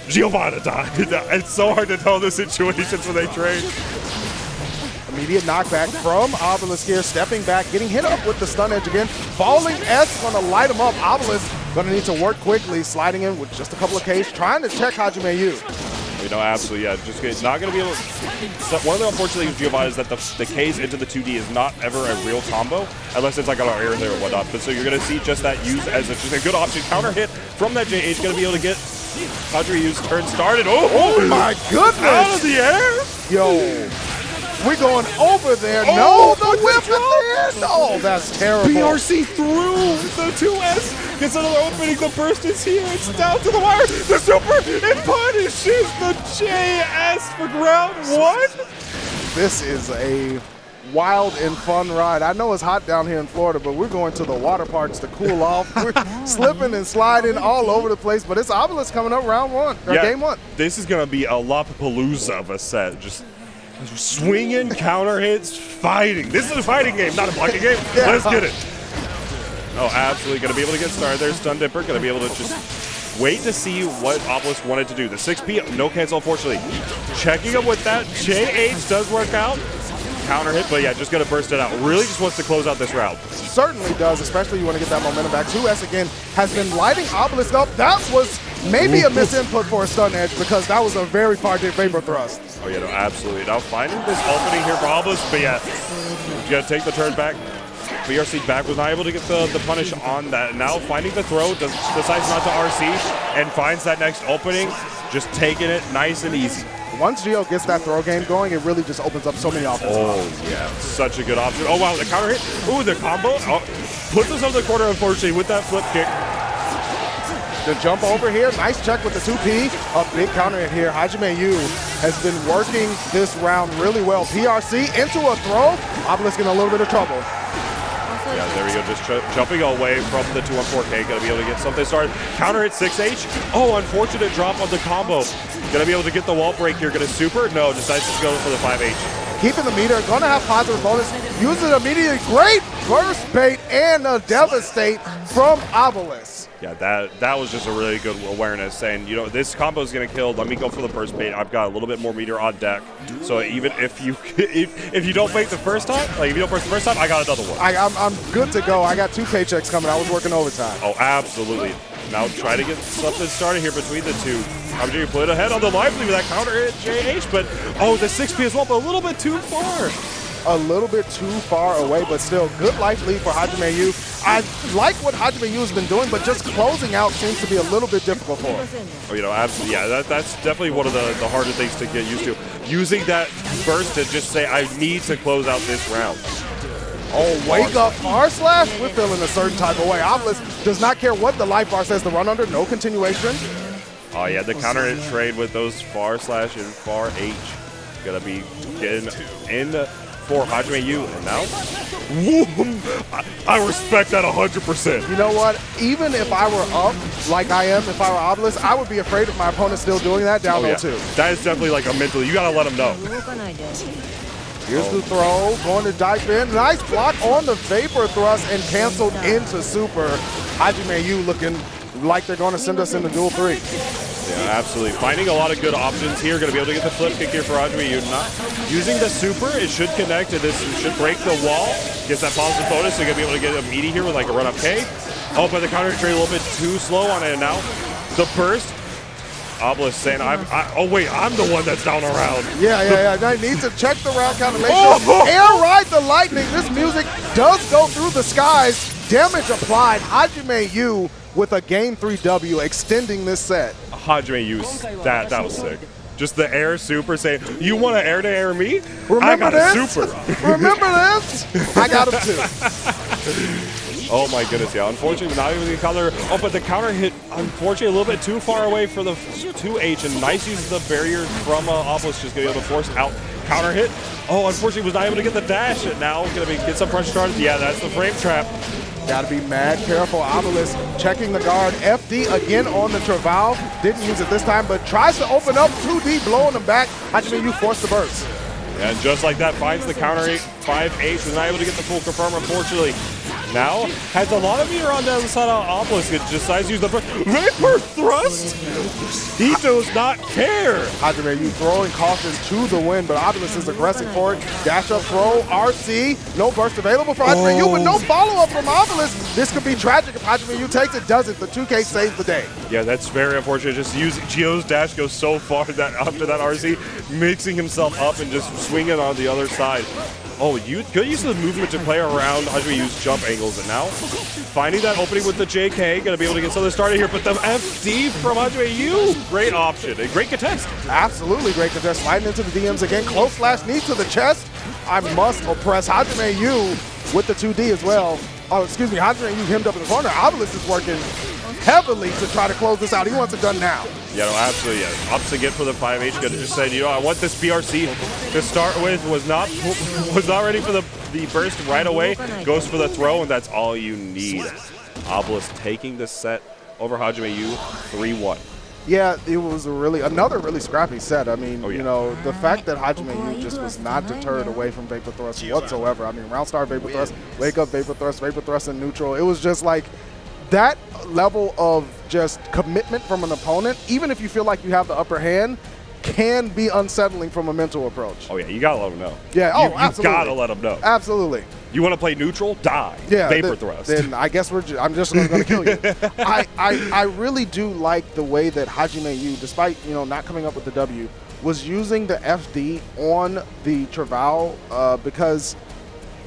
Giovanna died. It's so hard to tell the situations when they trade. Immediate knockback from Obelisk here, stepping back, getting hit up with the stun edge again. Falling S gonna light him up. Obelisk gonna need to work quickly, sliding in with just a couple of Ks, trying to check Hajime Yu. You know, absolutely, yeah. Just not going to be able to. So one of the unfortunate things about is that the Ks into the 2D is not ever a real combo, unless it's like an air there or whatnot. But so you're going to see just that used as just a good option. Counter hit from that JH, going to be able to get Hajime Yu's turn started. Oh my goodness! Out of the air! Yo. We're going over there. No, the whip at the end. Oh, that's terrible. PRC through the 2S. Gets another opening. The burst is here. It's down to the wire. The super. It punishes the JS for round 1. This is a wild and fun ride. I know it's hot down here in Florida, but we're going to the water parks to cool off. We're slipping and sliding all over the place, but it's Obelisk coming up round 1, or game 1. This is going to be a Lollapalooza of a set. Just swinging, counter hits, fighting. This is a fighting game, not a blocking game. Yeah. Let's get it. Oh, absolutely. Going to be able to get started there. Stun Dipper. Going to be able to just wait to see what Obelisk wanted to do. The 6P, no cancel, unfortunately. Checking him with that. JH does work out. Counter hit, but yeah, just going to burst it out. Really just wants to close out this round. Certainly does, especially you want to get that momentum back. 2S again has been lighting Obelisk up. That was maybe a misinput for a stun edge because that was a very far vapor thrust. Oh, yeah, no, absolutely. Now finding this opening here for Obelisk, but yeah, you got to take the turn back. PRC back was not able to get the punish on that. Now finding the throw, decides not to RC, and finds that next opening, just taking it nice and easy. Once Gio gets that throw game going, it really just opens up so many offenses. Oh, yeah, such a good option. Oh, wow, the counter hit. Ooh, the combo. Oh, puts us on the corner, unfortunately, with that flip kick. The jump over here, nice check with the 2P. A big counter hit here. Hajime Yu has been working this round really well. PRC into a throw. Obelisk in a little bit of trouble. Yeah, there we go, just jumping away from the 214K, gonna be able to get something started. Counter hit 6H. Oh, unfortunate drop on the combo. Gonna be able to get the wall break here. Gonna super? No, decides to go for the 5H. Keeping the meter, gonna have positive bonus. Uses it immediately. Great burst bait and a devastate from Obelisk. Yeah, that was just a really good awareness, saying, you know, this combo is going to kill. Let me go for the burst bait. I've got a little bit more meter on deck. So even if you if you don't bait the first time, like if you don't burst the first time, I got another one. I'm good to go. I got 2 paychecks coming. I was working overtime. Oh, absolutely. Now try to get something started here between the two. I'm going to put it ahead on the lively with that counter hit JH, but oh, the 6P as well, but a little bit too far. A little bit too far away, but still good life lead for Hajime Yu. I like what Hajime Yu has been doing, but just closing out seems to be a little bit difficult for him. Oh, you know, absolutely, yeah, that's definitely one of the harder things to get used to. Using that burst to just say, I need to close out this round. Oh, wake up R slash? We're feeling a certain type of way. Obelisk does not care what the life bar says to run under, no continuation. Oh, yeah, the counter hit trade with those far slash and far H. Gonna be getting in for Hajime Yu, and now I respect that 100%. You know what? Even if I were up like I am, if I were Obelisk, I would be afraid of my opponent still doing that down 0-2. That is definitely like a mental. You gotta let him know. Here's the throw, going to dive in. Nice block on the vapor thrust and canceled into super. Hajime Yu looking like they're going to send us into duel 3. Yeah, absolutely. Finding a lot of good options here. Going to be able to get the flip kick here for Hajime Yu. Not using the super, it should connect, and this should break the wall. Gets that positive bonus, so you're going to be able to get a meaty here with like a run-up K. Oh, but the counter trade a little bit too slow on it, and now the burst. Obelisk saying, oh wait, I'm the one that's down around. Yeah. I need to check the round count and make sure. Air ride the lightning. This music does go through the skies. Damage applied. Hajime Yu with a game 3 W, extending this set. Hajime Yu, that was sick. Just the air super saying, you want to air me? Remember I got this? a super. Remember this? I got him too. Oh my goodness, yeah. Unfortunately, not even the counter. Oh, but the counter hit, unfortunately, a little bit too far away for the 2H, and nice uses the barrier from Obelisk, just going to be able to force out counter hit. Oh, unfortunately, was not able to get the dash, and now going to get some pressure started. Yeah, that's the frame trap. Got to be mad careful. Obelisk checking the guard. FD again on the Travail. Didn't use it this time, but tries to open up 2D, blowing him back. Hajime Yu forced the burst. Yeah, and just like that, finds the counter 5H. Was not able to get the full confirm, unfortunately. Now has a lot of meter on the other side of Obelisk. It decides to use the Vapor Thrust. He does not care. Hajime, you throwing caution to the wind, but Obelisk is aggressive for it. Dash up throw, RC, no burst available for Hajime Yu, but no follow-up from Obelisk. This could be tragic if Hajime Yu takes it, doesn't. The 2K saves the day. Yeah, that's very unfortunate. Just using Gio's dash goes so far that after that RC, mixing himself up and just swinging on the other side. Oh, you good use of the movement to play around Hajime Yu's jump angles, and now finding that opening with the JK, gonna be able to get something started here, but the FD from Hajime Yu, great option, a great contest. Absolutely great contest, sliding into the DMs again, close slash, knee to the chest. I must oppress Hajime Yu with the 2D as well. Oh, excuse me, Hajime Yu hemmed up in the corner. Obelisk is working heavily to try to close this out. He wants it done now. Yeah, no, absolutely. Yeah. Ups again for the 5H. Could have just said, you know, I want this BRC to start with. Was not ready for the burst right away. Goes for the throw, and that's all you need. Obelisk taking the set over Hajime Yu, 3-1. Yeah, it was another really scrappy set. I mean, yeah. You know, the fact that Hajime Yu just was not deterred away from Vapor Thrust whatsoever. I mean, round start Vapor Thrust, wake up Vapor Thrust in neutral. It was just like that level of just commitment from an opponent, even if you feel like you have the upper hand, can be unsettling from a mental approach. Oh, yeah, you got to let them know. Yeah, absolutely. You got to let them know. Absolutely. You want to play neutral? Die. Yeah, Vapor Thrust. Then I guess I'm just going to kill you. I really do like the way that Hajime Yu, despite not coming up with the W, was using the FD on the Travail because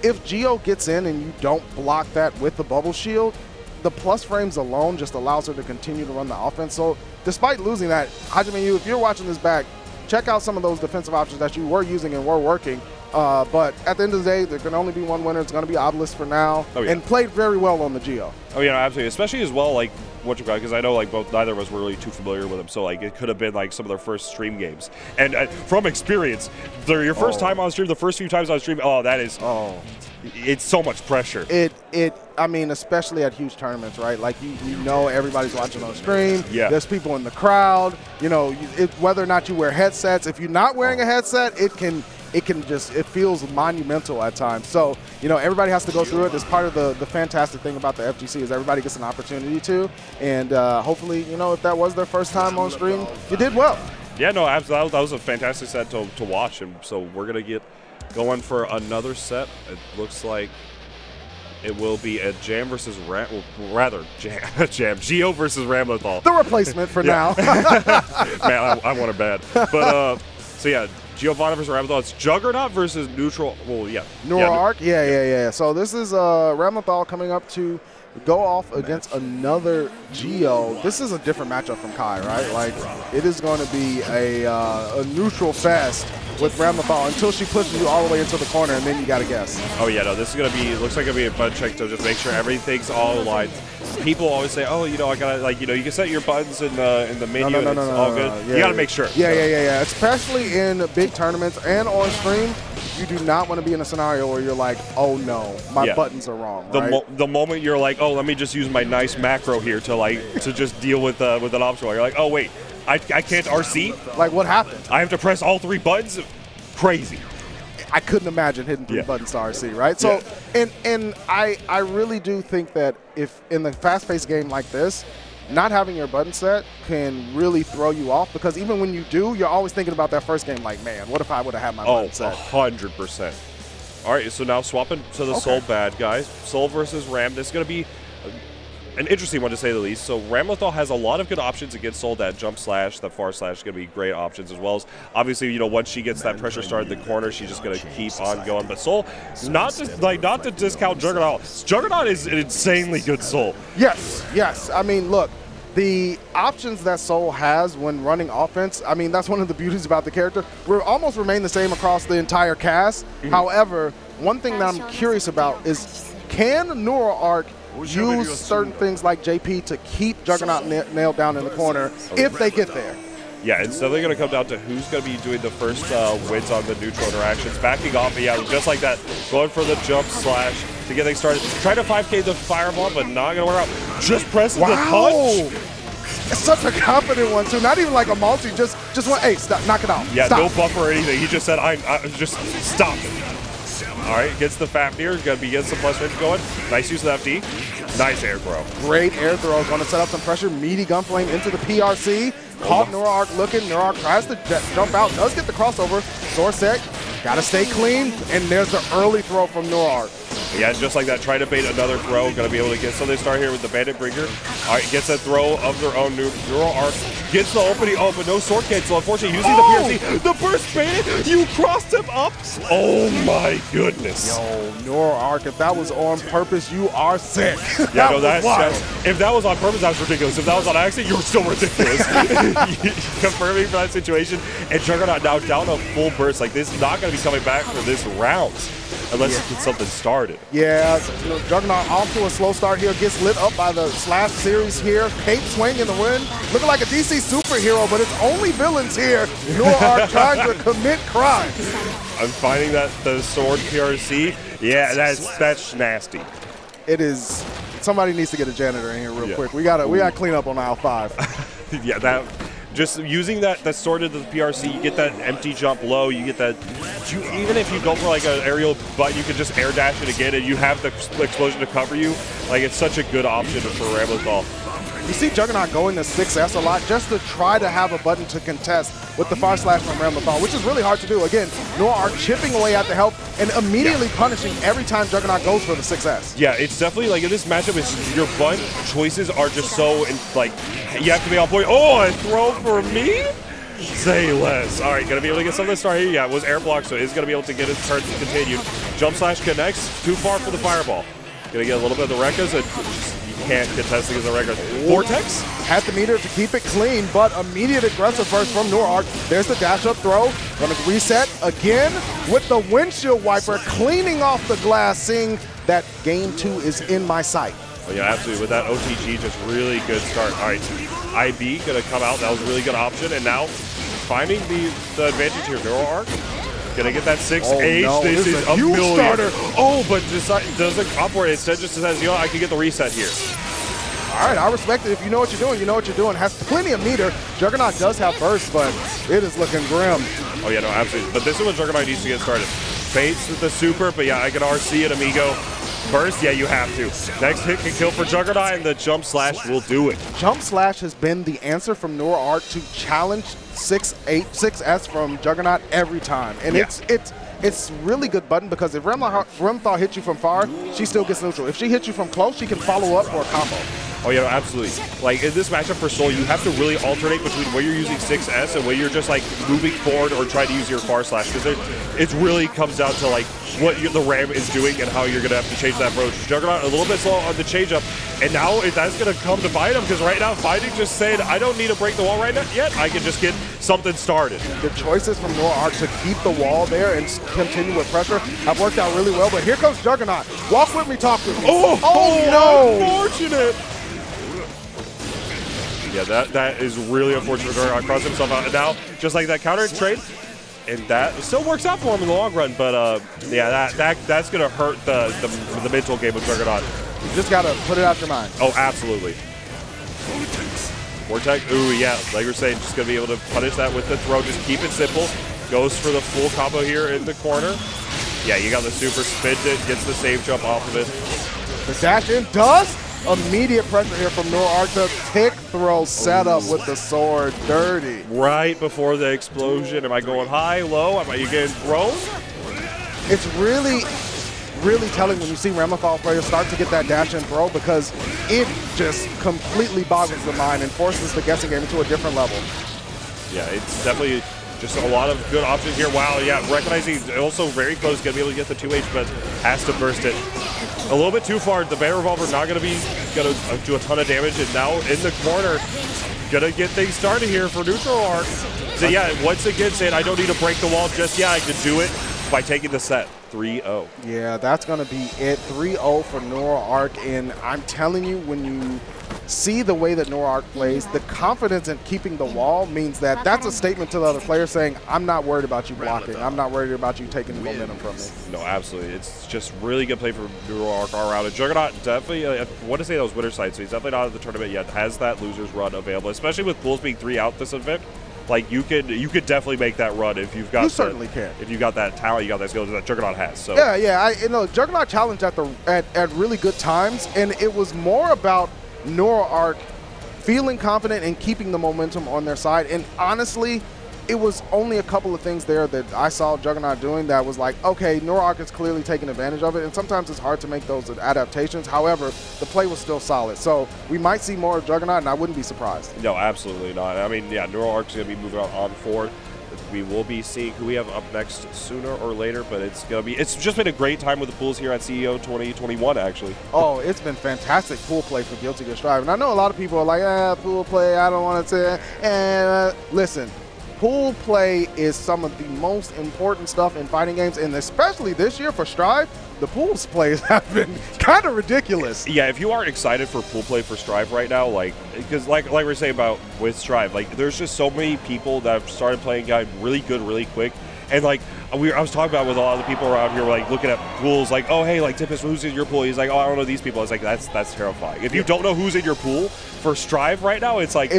if Gio gets in and you don't block that with the bubble shield, the plus frames alone just allows her to continue to run the offense. So despite losing that, Hajime Yu, if you're watching this back, check out some of those defensive options that you were using and were working. But at the end of the day, there can only be one winner. It's going to be Obelisk for now, and played very well on the Geo. Oh, yeah, absolutely. Especially as well, like, because I know, like, neither of us were really too familiar with him. So, like, it could have been, like, some of their first stream games. And from experience, your first time on stream, the first few times on stream, that is, it's so much pressure. I mean, especially at huge tournaments, right? Like, you know everybody's watching on stream. Yeah. There's people in the crowd. Whether or not you wear headsets, if you're not wearing a headset, it feels monumental at times. So, everybody has to go through it. It's part of the fantastic thing about the FGC is everybody gets an opportunity to. And hopefully, if that was their first time on stream, you did well. Yeah, no, absolutely. That was a fantastic set to watch. And so we're going to get going for another set. It looks like it will be a Jam versus Jam, Gio versus Ramlethal. The replacement for now. Man, I want it bad. But, so yeah, Giovanna versus Ramlethal. It's Juggernaut versus Neutral. Well, yeah. Neuro Arc? Yeah. So this is Ramlethal coming up to go off against another Geo. This is a different matchup from Kai, right? Like, it is going to be a neutral fest with Ramlethal until she pushes you all the way into the corner, and then you got to guess. Oh, yeah, no, this is going to be, looks like it's going to be a button check to just make sure everything's all aligned. People always say, oh, I got to, like, you can set your buttons in the menu and it's all good. Yeah, you got to make sure. Yeah. Especially in big tournaments and on stream, you do not want to be in a scenario where you're like, oh, no, my buttons are wrong, right? The moment you're like, oh, let me just use my nice macro here to just deal with an optional. You're like, oh, wait. I can't RC? Like, what happened? I have to press all 3 buttons? Crazy. I couldn't imagine hitting 3 buttons to RC, right? So, and I really do think that if in the fast-paced game like this, not having your button set can really throw you off because even when you do, you're always thinking about that first game like, man, what if I would have had my button set? 100%. All right, so now swapping to the Soul bad guys. Soul versus Ram. This is going to be an interesting one to say the least. So Ramlethal has a lot of good options against Soul. That jump slash, that far slash is going to be great options as well as obviously, once she gets that pressure started in the corner, she's just going to keep on going. But Soul, not to discount Juggernaut. Juggernaut is an insanely good Soul. Yes. I mean, look, the options that Soul has when running offense, I mean, that's one of the beauties about the character. We almost remain the same across the entire cast. However, one thing that I'm curious about is can Neuro Arc use certain things like JP to keep Juggernaut nailed down in the corner if they get there? Yeah, it's definitely going to come down to who's going to be doing the first wins on the neutral interactions. Backing off, just like that, going for the jump slash to get things started. Trying to 5K the fireball, but not going to work out. Just pressing the punch. It's such a confident one, too. Not even like a multi, just one, hey, stop, knock it off. Yeah, stop. No buffer or anything. He just said, I just stop. All right, gets the Fafnir. Gonna be getting some plus range going. Nice use of FD. Nice air throw. Great air throw. Going to set up some pressure. Meaty Gunflame into the PRC. Caught Neurark looking. Neurark tries to jump out. Does get the crossover. Sorsec. Got to stay clean. And there's the early throw from Neurark. Yeah, just like that, try to bait another throw. Going to be able to get, so they start here with the Bandit Bringer. All right, gets a throw of their own. Neural Arc gets the opening. Oh, but no sword cancel. Unfortunately, using the PRC. The burst Bandit, you crossed him up. Oh my goodness. Yo, Neural Arc, if that was on purpose, you are sick. Yeah, no, that's if that was on purpose, that was ridiculous. If that was on accident, you were still ridiculous. Confirming for that situation. And Juggernaut now down a full burst. Like, this is not going to be coming back for this round. Unless you get something started. Yeah, Juggernaut off to a slow start here. Gets lit up by the Slash series here. Cape swing in the wind. Looking like a DC superhero, but it's only villains here who are trying to commit crimes. I'm finding that the sword PRC, yeah, that's nasty. It is. Somebody needs to get a janitor in here real quick. We gotta clean up on aisle 5. Yeah, that. Just using that sword into the PRC, you get that empty jump low, you get that, even if you go for like an aerial butt, you can just air dash it again and you have the explosion to cover you. Like, it's such a good option for Ramblethal. You see Juggernaut going to 6S a lot just to try to have a button to contest with the Fire Slash from Ramblethal, which is really hard to do. Again, Noir chipping away at the help and immediately punishing every time Juggernaut goes for the 6S. Yeah, it's definitely, like, in this matchup, your button choices are just so, like, you have to be on point. Oh, a throw for me? Say less. All right, gonna be able to get some of this start here. Yeah, it was air block, so he's gonna be able to get his turn to continue. Jump slash connects, too far for the fireball. Gonna get a little bit of the Rekkas, and you can't contest against the Rekkas. Vortex? Had the meter to keep it clean, but immediate aggressive burst from Neurark. There's the dash up throw. Gonna reset again with the windshield wiper, cleaning off the glass, seeing that game 2 is in my sight. Oh, yeah, absolutely. With that OTG, just really good start. All right, IB gonna come out. That was a really good option. And now finding the advantage here. Neurark gonna get that 6H. No, this is a huge million. Starter. Oh, but doesn't upward. Instead just says, you know, I can get the reset here. All right, I respect it. If you know what you're doing, you know what you're doing. Has plenty of meter. Juggernaut does have burst, but it is looking grim. Oh, yeah, no, absolutely. But this is when Juggernaut needs to get started. Baits with the super, but yeah, I can RC it, amigo. Burst, yeah, you have to. Next hit can kill for Juggernaut, and the jump slash will do it. Jump slash has been the answer from Neurark to challenge 6S from Juggernaut every time. And yeah. It's really good button because if Remthal hits you from far, she still gets neutral. If she hits you from close, she can follow up for a combo. Oh, yeah, no, absolutely. Like, in this matchup for Soul, you have to really alternate between where you're using 6S and where you're just, like, moving forward or trying to use your far slash. Because it really comes down to, like, what the Ram is doing and how you're going to have to change that approach. Juggernaut a little bit slow on the change-up. And now that's going to come to bite him because right now, Fighting just saying, I don't need to break the wall right now yet. I can just get something started. The choices from Neurark to keep the wall there and continue with pressure have worked out really well. But here comes Juggernaut. Walk with me, talk with me. Oh no! Unfortunate. Yeah, that is really unfortunate. Juggernaut crossed himself out. And now, just like that counter trade, and that still works out for him in the long run. But yeah, that's gonna hurt the mental game of Juggernaut. You just gotta put it out your mind. Oh, absolutely. Vortex. Ooh, yeah. Like we're saying, just gonna be able to punish that with the throw. Just keep it simple. Goes for the full combo here in the corner. Yeah, you got the super, spins it, gets the save jump off of it. The dash in does. Immediate pressure here from Neurark. The tick throw setup with the sword. Dirty. Right before the explosion. Am I going high, low? Am I getting thrown? It's really telling when you see Ramethal players start to get that dash and throw because it just completely boggles the mind and forces the guessing game into a different level. Yeah, it's definitely just a lot of good options here. Wow, yeah, recognizing also very close, gonna be able to get the 2H, but has to burst it. A little bit too far. The Banner Revolver not gonna do a ton of damage, and now in the corner, gonna get things started here for Neurark. So yeah, once again saying I don't need to break the wall just yet. I can do it by taking the set. 3-0. Yeah, that's gonna be it. 3-0 for Neurark, and I'm telling you, when you see the way that Neurark plays, the confidence in keeping the wall means that that's a statement to the other player saying, I'm not worried about you blocking. I'm not worried about you taking the momentum from me. No, absolutely. It's just really good play for Neurark all around. And Juggernaut definitely, I want to say that was winner side, so he's definitely not at the tournament yet. Has that loser's run available, especially with pools being 3 out this event. like you could definitely make that run if you've got. You certainly can. If you got that talent, you got that skill that Juggernaut has. So yeah. Juggernaut challenged at really good times, and it was more about NeuroArc feeling confident and keeping the momentum on their side. And honestly, it was only a couple of things there that I saw Juggernaut doing that was like, okay, NeuroArc is clearly taking advantage of it, and sometimes it's hard to make those adaptations. However, the play was still solid. So we might see more of Juggernaut, and I wouldn't be surprised. No, absolutely not. I mean, yeah, NeuroArc is going to be moving on forward. We will be seeing who we have up next sooner or later, but it's just been a great time with the pools here at CEO 2021, actually. Oh, it's been fantastic pool play for Guilty Gear Strive. And I know a lot of people are like, pool play, I don't want to say. And listen, pool play is some of the most important stuff in fighting games, and especially this year for Strive, the pools plays have been kind of ridiculous. Yeah, if you aren't excited for pool play for Strive right now, because like we're saying about with Strive, there's just so many people that have started playing really good, really quick. And I was talking about with a lot of the people around here, looking at pools, oh hey, Tippus, who's in your pool? He's like, oh, I don't know these people. It's like that's terrifying. If you don't know who's in your pool for Strive right now, it's like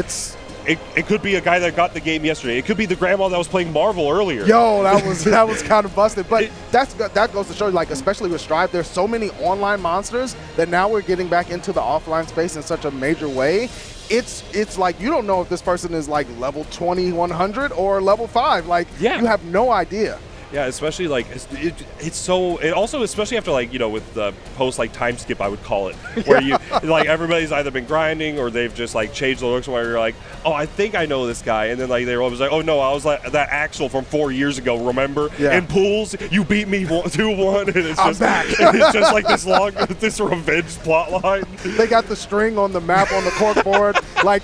It could be a guy that got the game yesterday. It could be the grandma that was playing Marvel earlier. Yo, that was kind of busted. But that goes to show you, especially with Strive, there's so many online monsters that now we're getting back into the offline space in such a major way. It's like you don't know if this person is level 20, 100 or level 5. You have no idea. Yeah, especially it also especially after with the post time skip, I would call it, where you everybody's either been grinding or they've just changed the looks where you're like, oh, I think I know this guy, and then they're always like, oh no, I was that Axel from 4 years ago, remember? Yeah. In pools, you beat me 2-1, and it's I'm back. And it's just this revenge plot line. They got the string on the map on the corkboard,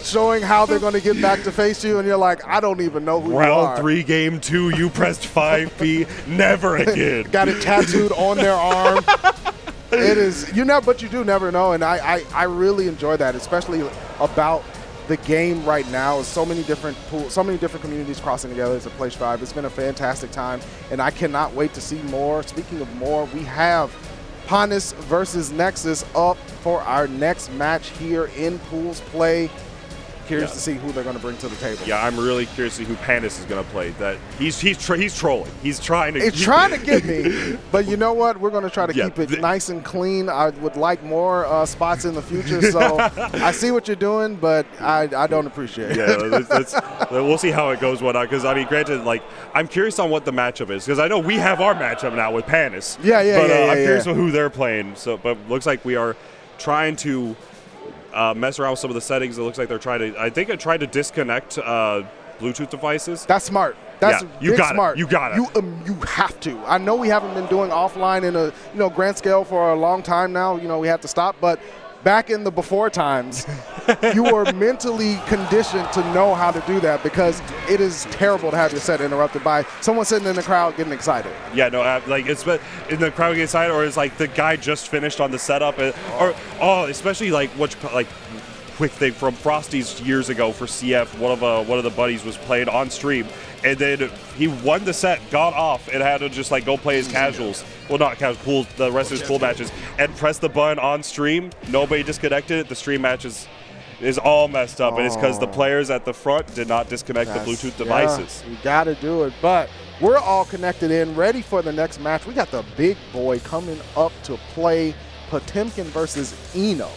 showing how they're going to get back to face you, and you're like, I don't even know who you are. Round 3, game 2, you pressed 5P. Never again. Got it tattooed on their arm. It is, but you do never know, and I really enjoy that, especially about the game right now. So many different pools, so many different communities crossing together to play Strive. It's been a fantastic time, and I cannot wait to see more. Speaking of more, we have Panis versus Nexus up for our next match here in Pools Play. Curious to see who they're going to bring to the table. Yeah, I'm really curious to see who Panis is going to play. That he's trolling. He's trying to. It's trying to get me, but you know what? We're going to try to keep it nice and clean. I would like more spots in the future. So I see what you're doing, but I don't appreciate it. Yeah, we'll see how it goes. Because granted, I'm curious on what the matchup is, because I know we have our matchup now with Panis. Yeah. I'm curious on who they're playing. So, but looks like we are trying to mess around with some of the settings. It looks like they're trying to. I think I tried to disconnect Bluetooth devices. That's smart. That's smart. You got it. You have to. I know we haven't been doing offline in a grand scale for a long time now. We have to stop, but back in the before times, you were mentally conditioned to know how to do that, because it is terrible to have your set interrupted by someone sitting in the crowd getting excited. Yeah, no, it's in the crowd getting excited, or it's the guy just finished on the setup, especially quick thing from Frosty's years ago for CF. One of the buddies was playing on stream, and then he won the set, got off, and had to just go play his casuals. Well, not casual, pool, the rest of his pool matches, and press the button on stream. Nobody disconnected it. The stream matches is all messed up, and it's because the players at the front did not disconnect the Bluetooth devices. You got to do it, but we're all connected in, ready for the next match. We got the big boy coming up to play Potemkin versus Eno.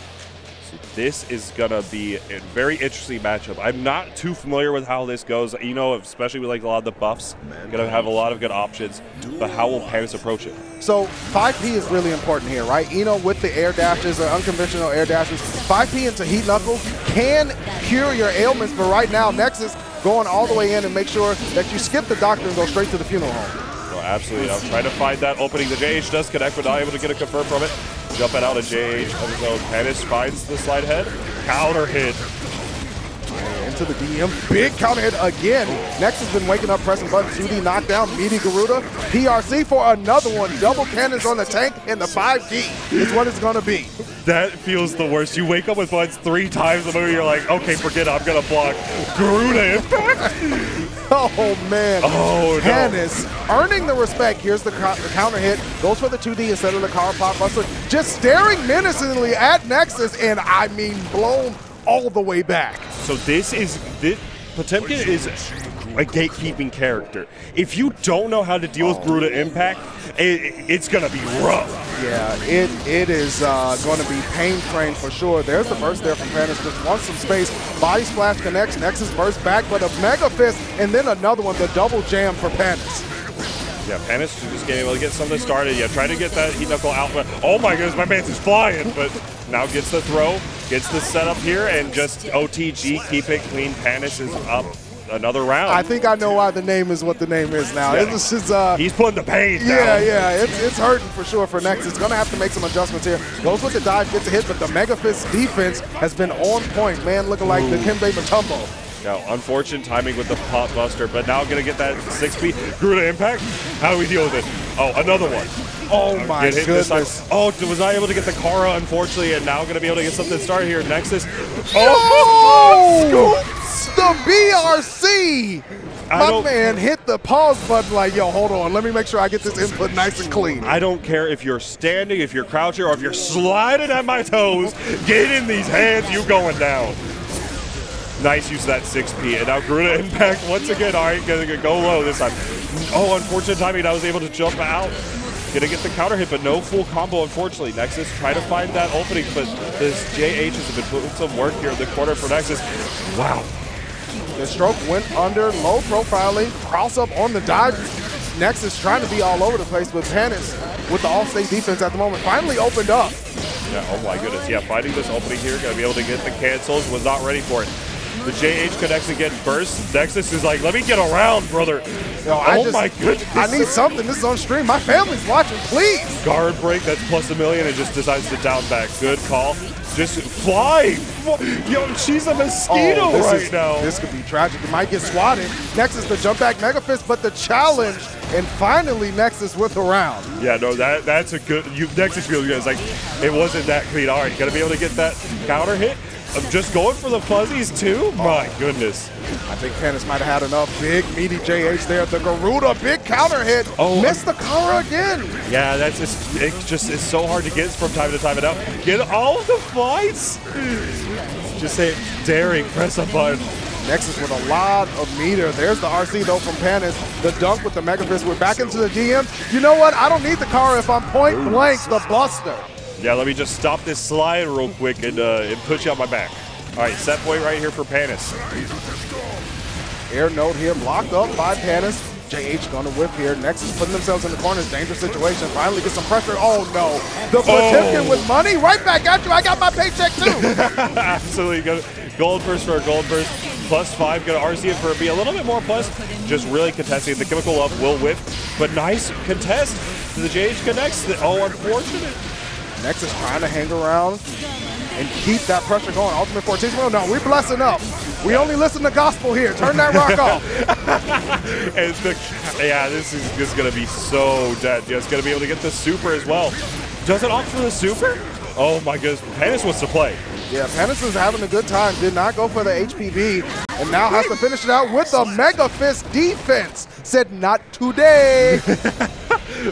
This is going to be a very interesting matchup. I'm not too familiar with how this goes. Especially with a lot of the buffs, going to have a lot of good options. But how will Panis approach it? So 5P is really important here, right? Eno with the air dashes or unconventional air dashes. 5P into Heat Knuckle can cure your ailments, but right now Nexus going all the way in and make sure that you skip the doctor and go straight to the funeral home. No, absolutely. I'm trying to find that opening. The JH does connect, but not able to get a confirm from it. Jumping out of JH on his own. Panis finds the slide head. Counter hit. Into the DM. Big counter hit again. Nexus has been waking up, pressing buttons. 2D knockdown. Meaty Garuda. PRC for another one. Double cannons on the tank, and the 5D is what it's going to be. That feels the worst. You wake up with buttons 3 times in the movie, you're like, okay, forget it, I'm going to block. Garuda impact. Oh, man. Oh, no. Panis earning the respect. Here's the counter hit. Goes for the 2D instead of the car pop buster. Just staring menacingly at Nexus, and blown all the way back. So Potemkin is a gatekeeping character. If you don't know how to deal with Gruda Impact, it's going to be rough. Yeah, it is going to be pain train for sure. There's the burst there from Panis. Just wants some space. Body splash connects. Nexus burst back, but a Mega Fist, and then another one, the double jam for Panis. Yeah, Panis just getting able to get something started. Yeah, trying to get that heat knuckle out. But oh my goodness, my man's is flying. But now gets the throw, gets the setup here, and just OTG, keep it clean. Panis is up another round. I think I know why the name is what the name is now. Yeah. It's just, he's putting the pain down. Yeah, it's hurting for sure for Nexus. It's going to have to make some adjustments here. Goes with the dive, gets a hit, but the Mega Fist defense has been on point. Man, looking like the Kimbe Matumbo. Now, unfortunate timing with the pot buster, but now going to get that 6-speed. Gruda Impact, how do we deal with it? Oh, another one. Oh my goodness. Oh, was not able to get the Kara, unfortunately, and now going to be able to get something started here. Nexus. Oh! Scoops the BRC! My man hit the pause button like, yo, hold on. Let me make sure I get this input nice and clean. I don't care if you're standing, if you're crouching, or if you're sliding at my toes. Get in these hands, you going down. Nice use of that 6P, and now Gruda Impact once again. All right, gonna go low this time. Oh, unfortunate timing. I was able to jump out. Gonna get the counter hit, but no full combo, unfortunately. Nexus try to find that opening, but this JH has been putting some work here in the corner for Nexus. Wow. The stroke went under, low profiling, cross up on the dive. Nexus trying to be all over the place, but Panis with the all-state defense at the moment finally opened up. Yeah, oh my goodness. Yeah, finding this opening here, gonna be able to get the cancels, was not ready for it. The JH connects again burst. Nexus is like, let me get around, brother. Yo, my goodness. I need something. This is on stream. My family's watching, please. Guard break, that's plus $1 million, and just decides to down back. Good call. Just fly. Yo, she's a mosquito now. This could be tragic. It might get swatted. Nexus the jump back Mega Fist, but the challenge, and finally Nexus with a round. Yeah, no, that's a good, Nexus feels good. It's like, it wasn't that clean. All right, you got to be able to get that counter hit. I'm just going for the fuzzies too? My goodness. I think Panis might have had enough. Big, meaty JH there. The Garuda, big counter hit. Oh, missed the Kara again. Yeah, that's just, it's so hard to get from time to time. And now, get all of the fights. Just say, daring, press a button. Nexus with a lot of meter. There's the RC though from Panis. The dunk with the Mega Fist. We're back into the DM. You know what? I don't need the Kara if I'm point blank the Buster. Yeah, let me just stop this slide real quick and put you on my back. All right, set point right here for Panis. Air note here, blocked up by Panis. JH going to whip here. Nexus putting themselves in the corner. Dangerous situation. Finally get some pressure. Oh, no. The Potemkin with money. Right back at you. I got my paycheck, too. Absolutely. Gold burst for a gold burst. +5. Going to RC it for be a little bit more plus. Just really contesting. The chemical up will whiff. But nice contest. The JH connects. Oh, unfortunate. Nexus trying to hang around and keep that pressure going. Ultimate 14. Well, no, we're blessing up. We only listen to gospel here. Turn that rock off. And this is going to be so dead. Just going to be able to get the super as well. Does it opt for the super? Oh my goodness. Panis wants to play. Yeah, Panis is having a good time. Did not go for the HPB. And now has to finish it out with the Mega Fist defense. Said not today.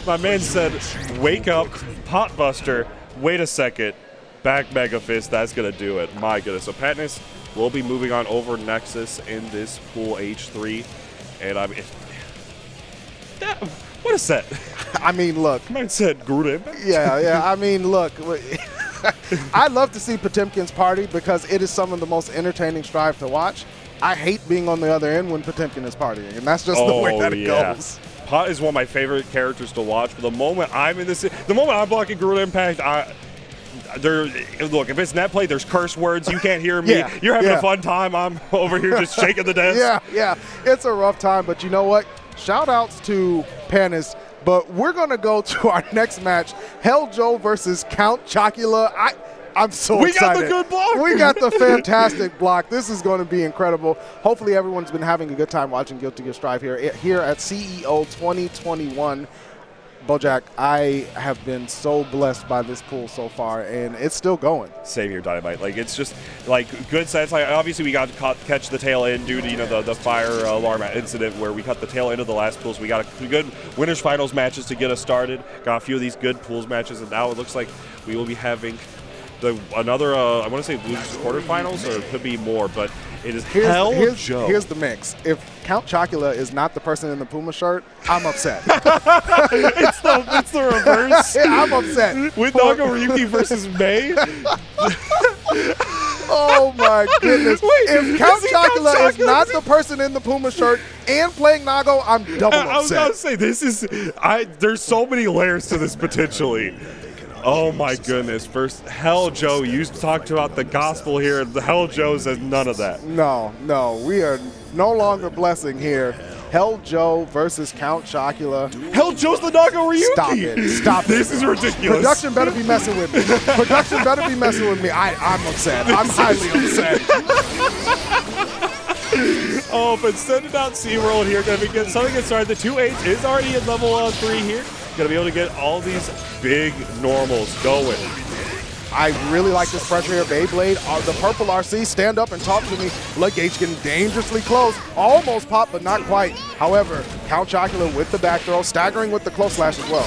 My man said, wake up, pot buster. Wait a second, back Mega Fist, that's going to do it. My goodness. So Panis will be moving on over Nexus in this pool H3. And I mean, what is that? I mean, look. Man said Gruda. Yeah. I mean, look. I love to see Potemkin's party because it is some of the most entertaining strive to watch. I hate being on the other end when Potemkin is partying, and that's just the way that it goes. Pot is one of my favorite characters to watch. For the moment I'm in this, the moment I'm blocking Gruda Impact, look, if it's net play, there's curse words. You can't hear me. You're having a fun time. I'm over here just shaking the desk. Yeah. It's a rough time, but you know what? Shout outs to Panis. But we're going to go to our next match, Hell Joe versus Count Chocula. I'm so excited. We got the good block. We got the fantastic block. This is going to be incredible. Hopefully everyone's been having a good time watching Guilty Gear Strive here at CEO 2021. Bojack, I have been so blessed by this pool so far, and it's still going. Same here, Dynamite. Like, it's just, like, good sets. Like, obviously, we got to catch the tail end due to, the fire alarm incident where we cut the tail end of the last pool. So we got a good winners finals matches to get us started. Got a few of these good pools matches, and now it looks like we will be having another, I want to say losers quarterfinals, or it could be more, but It is Hell Joe. Here's the mix. If Count Chocula is not the person in the Puma shirt, I'm upset. it's the reverse. Yeah, I'm upset. With Nago Ryuki versus May. Oh my goodness. If Count Chocula is not the person in the Puma shirt and playing Nago, I'm double upset. I was going to say, there's so many layers to this potentially. Oh my goodness. First, Hell Joe, you talked about the gospel here. The Hell Joe says none of that. No, we are no longer blessing here. Hell Joe versus Count Chocula. Hell Joe's the Nago Ryuki. Stop it. This is ridiculous. Production better be messing with me. Production better be messing with me. I'm upset. I'm highly upset. Oh, but sending out SeaWorld here. Going to be something get started. The 2H is already at level 3 here. Going to be able to get all these big normals going. I really like this pressure here. Beyblade, the purple RC, stand up and talk to me. Blood gauge getting dangerously close. Almost popped, but not quite. However, Count Chocula with the back throw, staggering with the close slash as well.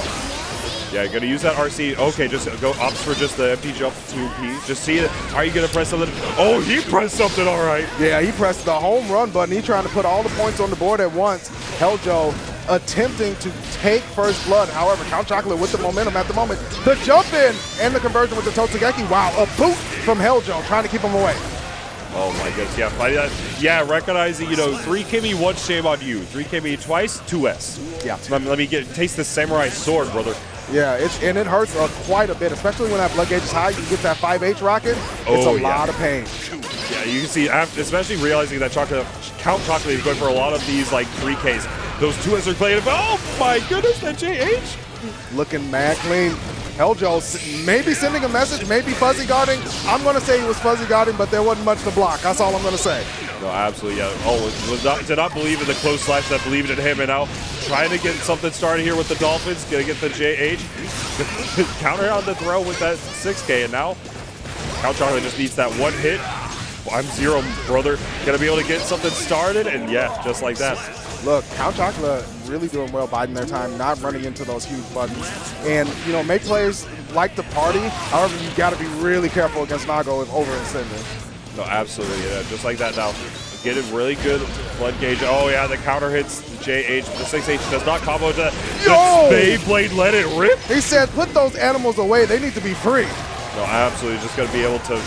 Yeah, going to use that RC. Okay, just go opts for just the empty jump 2P. Just see it. Are you going to press something? Oh, he pressed something all right. Yeah, he pressed the home run button. He's trying to put all the points on the board at once. Hell Joe attempting to take first blood. However, Count Chocula with the momentum at the moment. The jump in and the conversion with the Totsugeki. Wow, a boot from Hell Joe trying to keep him away. Oh my goodness, yeah, fighting that. Yeah, recognizing, 3 Kimmy, 1 shame on you. 3 Kimmy twice, 2S. Yeah. Let me taste the samurai sword, brother. Yeah, it hurts quite a bit, especially when that blood gauge is high. You get that 5H rocket, it's a lot of pain. Yeah, you can see, especially realizing that Count Chocula is going for a lot of these, 3Ks. Those 2S are playing, oh my goodness, that JH. Looking mad clean. Hell Joe maybe sending a message, maybe fuzzy guarding. I'm going to say he was fuzzy guarding, but there wasn't much to block. That's all I'm going to say. No, absolutely, yeah. Oh, did not believe in the close slash that believed in him, and now trying to get something started here with the Dolphins. Going to get the JH. Counter on the throw with that 6K, and now Count Chocula just needs that one hit. I'm zero, brother. Going to be able to get something started, and yeah, just like that. Look, Count Chocula really doing well, biding their time, not running into those huge buttons. And, May players like to party. However, you got to be really careful against Nago if overextended. No, absolutely. Yeah, just like that now. Getting really good blood gauge. Oh, yeah, the counter hits the JH. The 6H does not combo to that. The Beyblade let it rip. He said, put those animals away. They need to be free. No, absolutely. Just going to be able to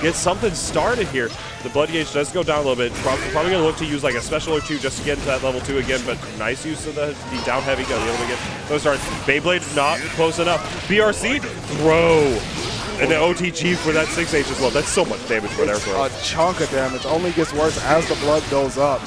get something started here. The blood gauge does go down a little bit. Probably going to look to use a special or 2 just to get into that level 2 again, but nice use of the down heavy. Going to be able to get those started. Beyblade not close enough. BRC, throw. And the OTG for that 6H as well. That's so much damage for their throw. A chunk of damage. Only gets worse as the blood goes up.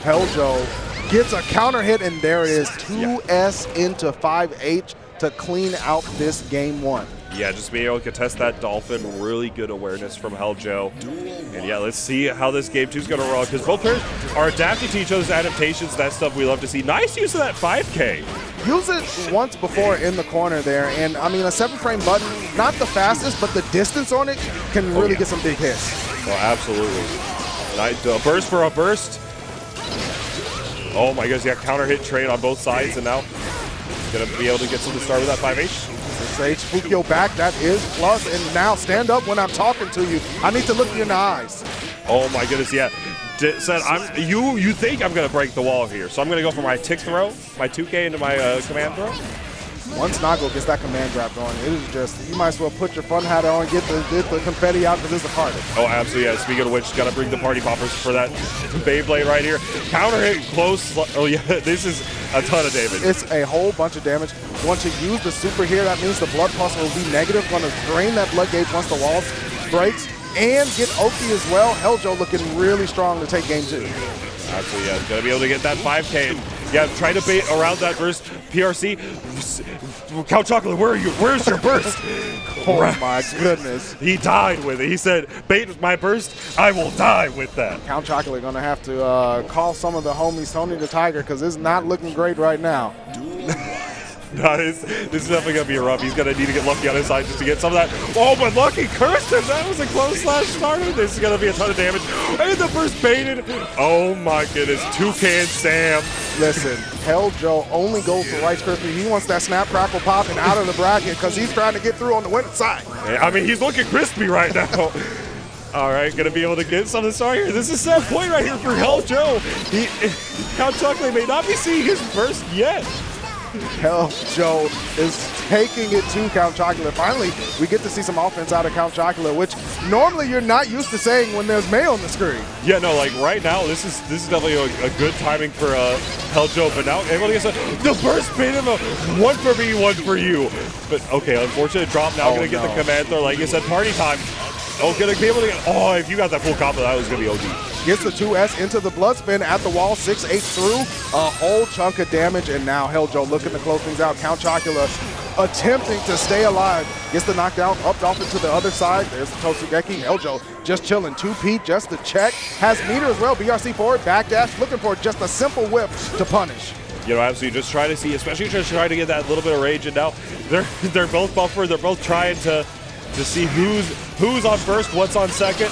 Hell Joe gets a counter hit, and there it is. 2S into 5H to clean out this game 1. Yeah, just being able to contest that Dolphin, really good awareness from Hell Joe. And yeah, let's see how this game 2 is going to roll, because both players are adapting to each other's adaptations. That stuff we love to see. Nice use of that 5K. Use it once before in the corner there, and I mean, a 7-frame button, not the fastest, but the distance on it can really get some big hits. Oh, absolutely. A burst for a burst. Oh my goodness, yeah, counter hit trade on both sides, and now going to be able to get something started with that 5H. 6H, Fukio back, that is plus, and now stand up when I'm talking to you. I need to look you in the eyes. Oh my goodness, yeah. Said, you think I'm going to break the wall here, so I'm going to go for my tick throw, my 2K into my command throw. Once Nago gets that command grab going, it is just, you might as well put your fun hat on, get the confetti out, because it's a party. Oh, absolutely, yeah. Speaking of which, got to bring the party poppers for that Beyblade right here. Counter hit, close. Oh, yeah, this is a ton of damage. It's a whole bunch of damage. Once you use the super here, that means the blood pulse will be negative. Going to drain that blood gauge once the wall breaks. And get Oki as well. Hell Joe looking really strong to take game 2. Absolutely, yeah. Going to be able to get that 5K. Yeah, try to bait around that burst. PRC. Count Chocula, where are you? Where's your burst? Oh my goodness. He died with it. He said, bait my burst, I will die with that. Count Chocula going to have to call some of the homies Tony the Tiger, because it's not looking great right now. No, this is definitely going to be a rough. He's going to need to get lucky on his side just to get some of that. Oh, but lucky cursed him. That was a close slash starter. This is going to be a ton of damage. And the burst baited. Oh, my goodness. Toucan Sam. Listen, Hell Joe only goes for Rice Krispie. He wants that snap, crackle, pop, and out of the bracket because he's trying to get through on the winning side. Yeah, I mean, he's looking crispy right now. All right, gonna be able to get something started here. This is a sad point right here for Hell Joe. Count Chocolate may not be seeing his burst yet. Hell Joe is taking it to Count Chocula. Finally, we get to see some offense out of Count Chocula, which normally you're not used to saying when there's May on the screen. Yeah, no, like right now, this is definitely a good timing for Hell Joe. But now able to get the burst made him a 1 for me, 1 for you. But okay, unfortunate drop. Now gonna get the command throw. Like you said, party time. Oh, gonna be able to get. Oh, if you got that full combo, that was gonna be OD. Gets the 2S into the blood spin at the wall, 6-8 through, a whole chunk of damage, and now Hell Joe looking to close things out. Count Chocula attempting to stay alive. Gets the knockdown, up off into the other side. There's the Totsugeki. Hell Joe just chilling. 2P just to check. Has meter as well. BRC forward, backdash, looking for just a simple whip to punish. You know, absolutely just try to see, especially just trying to get that little bit of rage, and now they're both buffered. They're both trying to see who's on first, what's on second.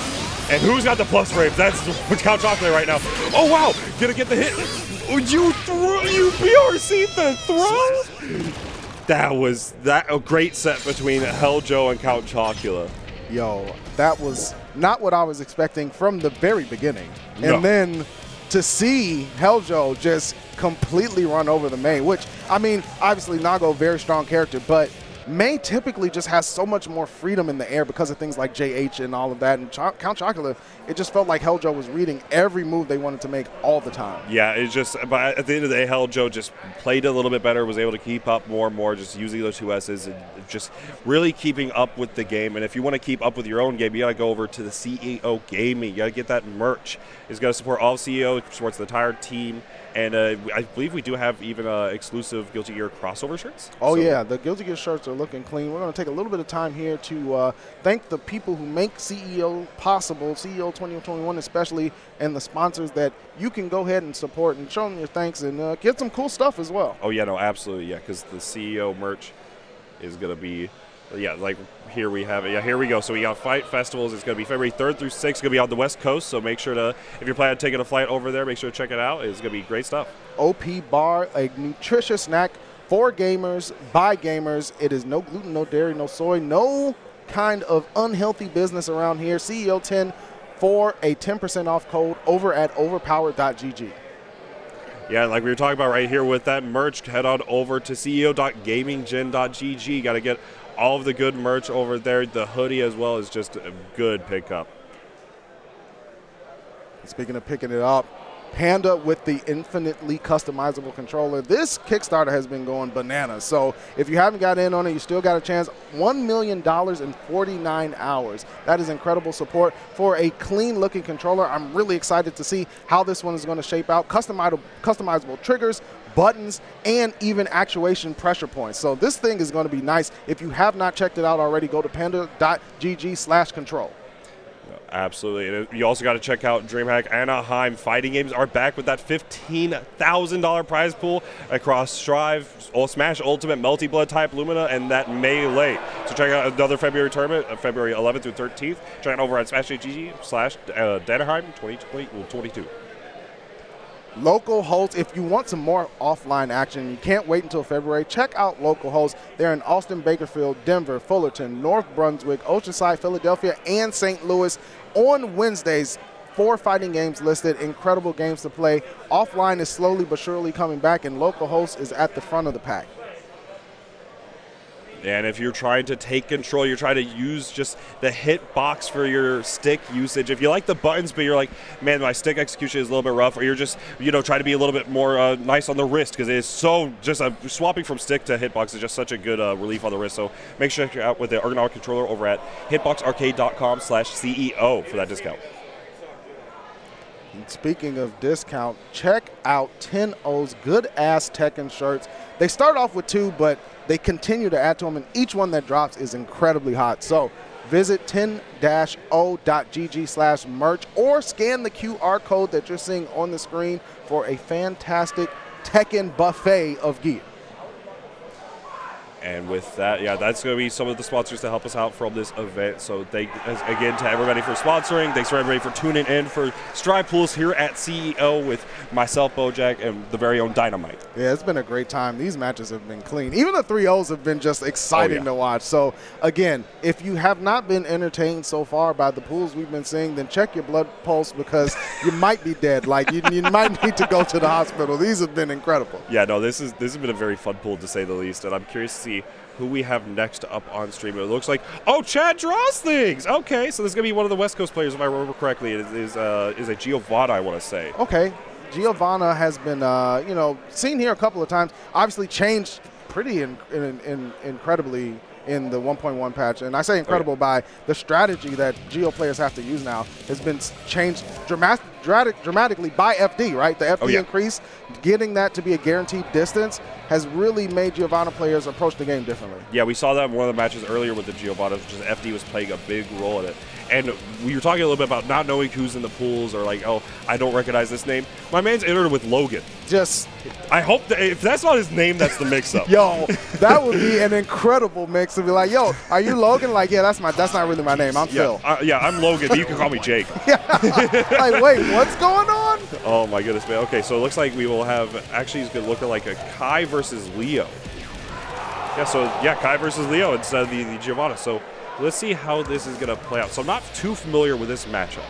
And who's got the plus frames? That's Count Chocolate right now. Oh, wow. Gonna get the hit. You BRC'd the throw? That was a great set between Hell Joe and Count Chocula. Yo, that was not what I was expecting from the very beginning. No. And then to see Hell Joe just completely run over the main, which, I mean, obviously Nago, very strong character, but May typically just has so much more freedom in the air because of things like JH and all of that. And Count Chocula, it just felt like Hell Joe was reading every move they wanted to make all the time. Yeah, it's just, but at the end of the day, Hell Joe just played a little bit better, was able to keep up more and more, just using those 2S's and just really keeping up with the game. And if you want to keep up with your own game, you got to go over to the CEO Gaming. You got to get that merch. It's going to support all CEO, supports the entire team. And I believe we do have even exclusive Guilty Gear crossover shirts. Oh, so yeah, the Guilty Gear shirts are looking clean. We're going to take a little bit of time here to thank the people who make CEO possible, CEO 2021 especially, and the sponsors that you can go ahead and support and show them your thanks and get some cool stuff as well. Oh, yeah, no, absolutely, yeah, because the CEO merch is going to be, yeah, like here we have it. Yeah, here we go. So we got Fight Festivals. It's going to be February 3rd through 6th. It's going to be on the West Coast, so make sure to, if you're planning on taking a flight over there, make sure to check it out. It's going to be great stuff. OP Bar, a nutritious snack for gamers, by gamers. It is no gluten, no dairy, no soy, no kind of unhealthy business around here. CEO 10 for a 10% off code over at overpowered.gg. Yeah, like we were talking about right here with that merch, head on over to ceo.gaminggen.gg. Got to get all of the good merch over there. The hoodie as well is just a good pickup. Speaking of picking it up, Panda with the infinitely customizable controller. This Kickstarter has been going bananas. So if you haven't got in on it, you still got a chance. $1 million in 49 hours. That is incredible support for a clean-looking controller. I'm really excited to see how this one is going to shape out. Customizable triggers, buttons, and even actuation pressure points. So this thing is going to be nice. If you have not checked it out already, go to panda.gg/control. Absolutely. And you also got to check out DreamHack Anaheim. Fighting games are back with that $15,000 prize pool across Strive, Smash Ultimate, Multi-Blood Type Lumina, and that Melee. So check out another February tournament, February 11th through 13th. Check it over at smash.gg/Anaheim 2022. Local hosts, if you want some more offline action, you can't wait until February, check out local hosts. They're in Austin, Bakersfield, Denver, Fullerton, North Brunswick, Oceanside, Philadelphia, and St. Louis on Wednesdays. 4 fighting games listed, incredible games to play. Offline is slowly but surely coming back, and local hosts is at the front of the pack. And if you're trying to take control, you're trying to use just the hitbox for your stick usage. If you like the buttons, but you're like, man, my stick execution is a little bit rough, or you're just, trying to be a little bit more nice on the wrist, because it is so just swapping from stick to hitbox is just such a good relief on the wrist. So make sure to check out with the ergonomic controller over at hitboxarcade.com/CEO for that discount. And speaking of discount, check out 10O's good-ass Tekken shirts. They start off with 2, but they continue to add to them, and each one that drops is incredibly hot. So visit 10-o.gg/merch or scan the QR code that you're seeing on the screen for a fantastic Tekken buffet of gear. And with that, yeah, that's going to be some of the sponsors to help us out from this event. So thank, again, to everybody for sponsoring. Thanks for everybody for tuning in for Strive Pools here at CEO with myself, Bojack, and the very own Dynamite. Yeah, it's been a great time. These matches have been clean. Even the 3-0s have been just exciting to watch. So, again, if you have not been entertained so far by the pools we've been seeing, then check your blood pulse because you might be dead. Like, you might need to go to the hospital. These have been incredible. Yeah, no, this has been a very fun pool, to say the least, and I'm curious to see who we have next up on stream. It looks like, oh, Chad draws things. Okay, so this is going to be one of the West Coast players, if I remember correctly. It is a Giovanna, I want to say. Okay. Giovanna has been, seen here a couple of times. Obviously changed pretty incredibly in the 1.1 patch. And I say incredible by the strategy that Geo players have to use now has been changed dramatically by FD, right? The FD increase, getting that to be a guaranteed distance has really made Giovanna players approach the game differently. Yeah, we saw that in one of the matches earlier with the Giovanna, which is FD was playing a big role in it. And we were talking a little bit about not knowing who's in the pools or like, oh, I don't recognize this name. My man's entered with Logan. I hope that if that's not his name, that's the mix-up. Yo, that would be an incredible mix to be like, yo, are you Logan? Like, yeah, that's not really my name. I'm Phil. Yeah, I'm Logan, but you can call me Jake. Like, wait, what's going on? Oh my goodness, man. Okay, so it looks like we will have, actually he's going to look like a Kai versus Leo. Yeah, so yeah, Kai versus Leo instead of the Giovanna. So let's see how this is going to play out. So I'm not too familiar with this matchup.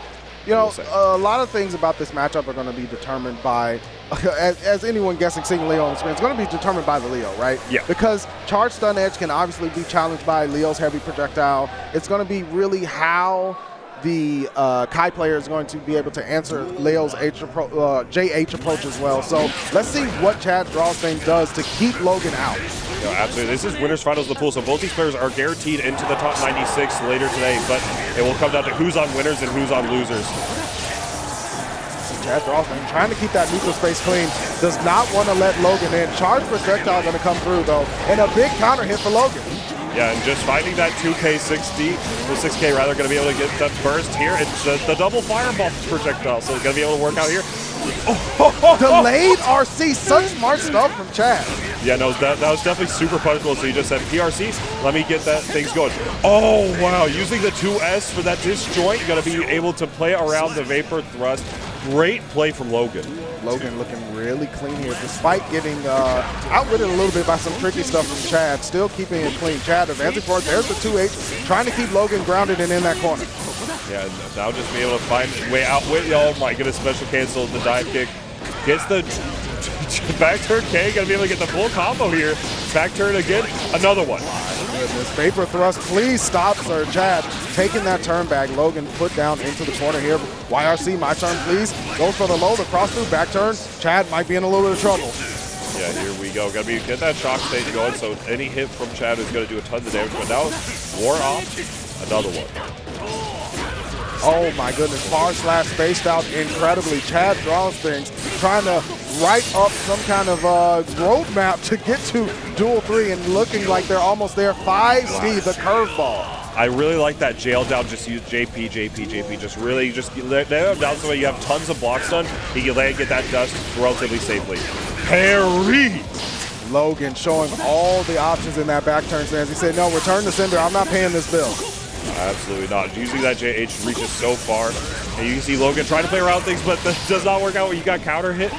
You know, a lot of things about this matchup are going to be determined by, as anyone guessing seeing Leo on the screen, it's going to be determined by the Leo, right? Yeah. Because Charge Stun Edge can obviously be challenged by Leo's heavy projectile. It's going to be really how the Kai player is going to be able to answer Leo's JH approach as well. So let's see what Chad Draws thing does to keep Logan out. No, absolutely. This is winners finals of the pool, so both these players are guaranteed into the top 96 later today, but it will come down to who's on winners and who's on losers. Chad Draws thing trying to keep that neutral space clean. Does not want to let Logan in. Charge projectile going to come through though, and a big counter hit for Logan. Yeah, and just finding that 2K60, or 6K rather, going to be able to get that burst here. It's the double fireball projectile, so it's going to be able to work out here. Delayed RC, such smart stuff from Chad. Yeah, no, that was definitely super punishable. So you just said PRC, let me get that things going. Oh, wow, using the 2S for that disjoint, going to be able to play around the Vapor Thrust. Great play from Logan. Logan looking really clean here, despite getting outwitted a little bit by some tricky stuff from Chad, still keeping it clean. Chad advancing forward, there's the 2H, trying to keep Logan grounded and in that corner. Yeah, now just be able to find a way out with, oh my goodness, special cancel, the dive kick. Gets the back turn K, gonna be able to get the full combo here. Back turn again, another one. Goodness, Vapor Thrust, please stop, sir. Chad taking that turn back. Logan put down into the corner here. YRC, my turn, please. Goes for the low, the cross through, back turn. Chad might be in a little bit of trouble. Yeah, here we go. Gotta get that shock stage going, so any hit from Chad is gonna do a ton of damage, but now war off, another one. Oh my goodness, far slash spaced out incredibly. Chad Draws things, trying to write up some kind of roadmap to get to duel 3 and looking like they're almost there. 5C, the curveball. I really like that jail down, just use JP, just really let him down so you have tons of blocks done. He can land, get that dust relatively safely. Parry! Logan showing all the options in that back turn stance. He said, no, return to sender, I'm not paying this bill. Absolutely not. Using that JH reaches so far. And you can see Logan trying to play around things, but that does not work out when you got counter hit.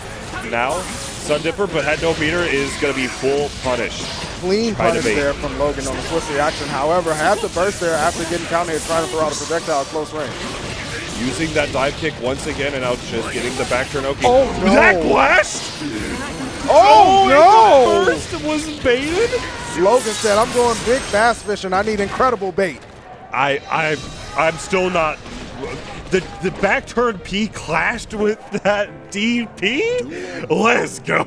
Now, Sun Dipper, but had no meter, is going to be full punish. Clean punish there from Logan on the swift reaction. However, had to burst there after getting counter hit, trying to throw out a projectile at close range. Using that dive kick once again, and now just getting the back turn. Okay. Oh, no. That blast! Oh, no! The first was baited? Logan said, I'm going big bass fishing. I need incredible bait. I'm still not. The back turn P clashed with that DP? Let's go!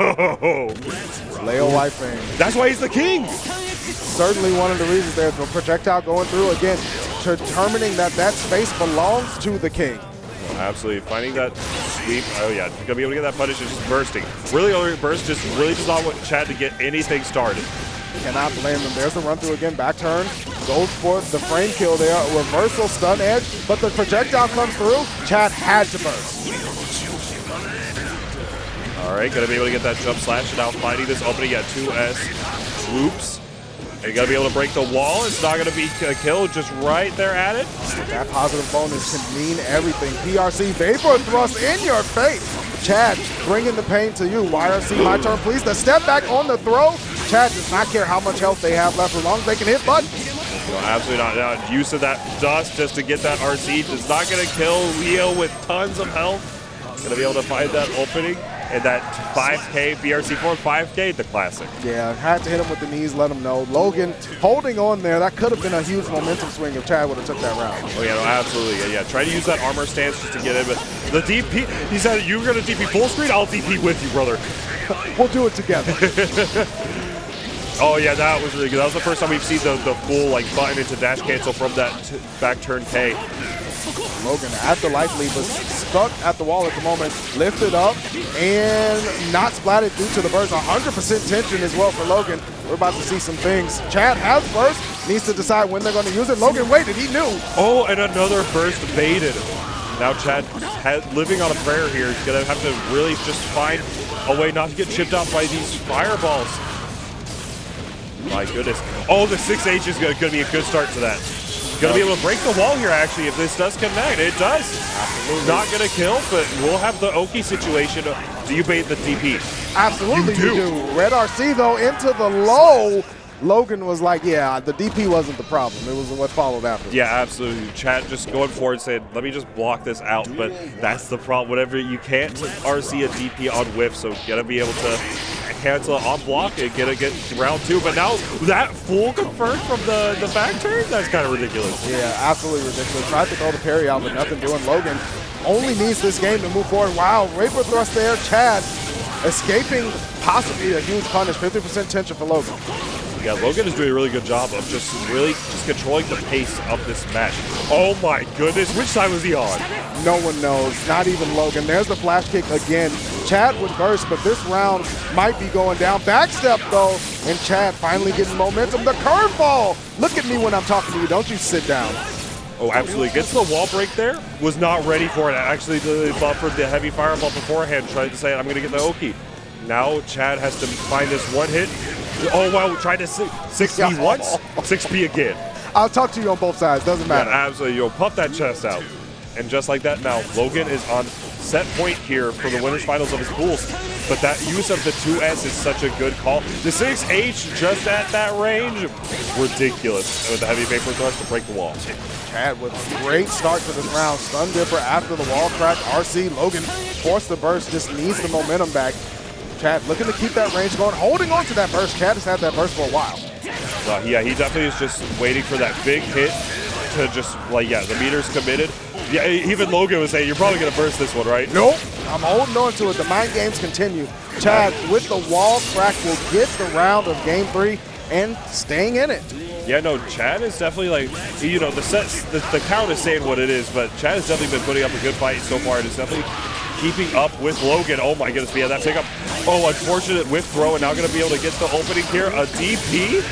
Leo Whitefang. That's why he's the king! Certainly one of the reasons there. The projectile going through again, determining that space belongs to the king. Absolutely. Finding that sweep. Oh, yeah. You're going to be able to get that punish and just bursting. Really early burst just really does not want Chad to get anything started. Cannot blame them. There's the run through again. Back turn. Goes for the frame kill there. Reversal stun edge. But the projectile comes through. Chad had to burst. All right. Going to be able to get that jump slash. And now finding this opening at 2S. Oops. Are you going to be able to break the wall? It's not going to be a kill, just right there at it. That positive bonus can mean everything. PRC Vapor Thrust in your face. Chad bringing the pain to you. YRC, my turn, please. The step back on the throw. Chad does not care how much health they have left as long as they can hit buttons. No, absolutely not. Use of that dust just to get that RC. It's not going to kill Leo with tons of health. Going to be able to find that opening. And that 5K, BRC4 5K, the classic. Yeah, had to hit him with the knees, let him know. Logan holding on there. That could have been a huge momentum swing if Chad would have took that round. Oh, yeah, no, absolutely. Yeah. Try to use that armor stance just to get in. But the DP, he said, you're going to DP full screen? I'll DP with you, brother. We'll do it together. Oh, yeah, that was really good. That was the first time we've seen the full button into dash cancel from that back turn K. Logan at the life lead, but stuck at the wall at the moment. Lifted up and not splatted due to the burst. 100% tension as well for Logan. We're about to see some things. Chad has burst, needs to decide when they're going to use it. Logan waited, he knew. Oh, and another burst baited. Now Chad living on a prayer here. He's going to have to really just find a way not to get chipped out by these fireballs. My goodness. Oh, the 6H is going to be a good start to that. Going to be able to break the wall here, actually, if this does connect. It does. Absolutely. Not going to kill, but we'll have the Oki situation. Do you bait the DP? Absolutely you do. Red RC, though, into the low. Logan was like, yeah, the DP wasn't the problem. It was what followed after. Yeah, absolutely. Chad just going forward saying, let me just block this out, but that's the problem. Whatever, you can't RC a DP on whiff, so got to be able to cancel it on block and get round 2. But now that full confirmed from the back turn, that's kind of ridiculous. Yeah, absolutely ridiculous. Tried to throw the parry out, but nothing doing. Logan only needs this game to move forward. Wow, Vapor Thrust there. Chad escaping possibly a huge punish. 50% tension for Logan. Yeah, Logan is doing a really good job of just controlling the pace of this match. Oh my goodness, which side was he on? No one knows, not even Logan. There's the flash kick again. Chad would burst, but this round might be going down. Backstep though, and Chad finally getting momentum. The curveball! Look at me when I'm talking to you, don't you sit down. Oh, absolutely. Gets the wall break there. Was not ready for it. Actually, buffered the heavy fireball beforehand, tried to say, I'm going to get the Oki. Now Chad has to find this one hit. Oh, wow, tried to 6P once, 6P again. I'll talk to you on both sides, doesn't matter. Yeah, absolutely. You'll puff that chest out. And just like that now, Logan is on set point here for the winners finals of his pools. But that use of the 2S is such a good call. The 6H just at that range, ridiculous. With the heavy vapor thrust to break the wall. Chad with a great start to this round. Stun Dipper after the wall crack. RC, Logan forced the burst, just needs the momentum back. Chad looking to keep that range going, holding on to that burst. Chad has had that burst for a while. Yeah, he definitely is just waiting for that big hit to just, the meter's committed. Yeah, even Logan was saying, you're probably going to burst this one, right? Nope. I'm holding on to it. The mind games continue. Chad, with the wall crack, will get the round of game 3 and staying in it. Yeah, no, Chad is definitely the count is saying what it is, but Chad has definitely been putting up a good fight so far. It is definitely keeping up with Logan. Oh my goodness, yeah, that pickup. Oh, unfortunate whiff throw, and now going to be able to get the opening here. A DP.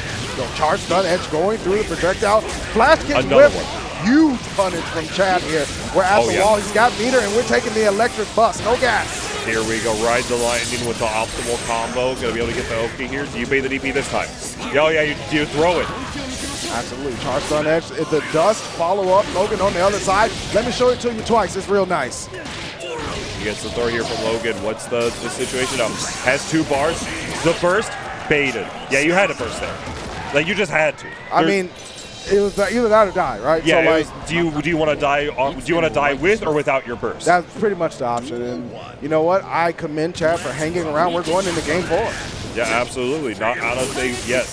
Charge stun edge going through the projectile. Flash kick Another whip. one. Huge punish from Chad here. We're at the wall. He's got meter, and we're taking the electric bus. No gas. Here we go. Ride the lightning with the optimal combo. Going to be able to get the Oki here. Do you bait the DP this time? Oh, yeah, you throw it. Absolutely. Charge stun edge. The dust follow up. Logan on the other side. Let me show it to you twice. It's real nice. He gets the throw here from Logan. What's the situation now? Has 2 bars. The burst, baited. Yeah, you had to burst there. You just had to. I mean, it was either that or die, right? Yeah. So do you want to die? Do you want to die with or without your burst? That's pretty much the option. And you know what? I commend Chad for hanging around. We're going into game 4. Yeah, absolutely. Not out of things yet.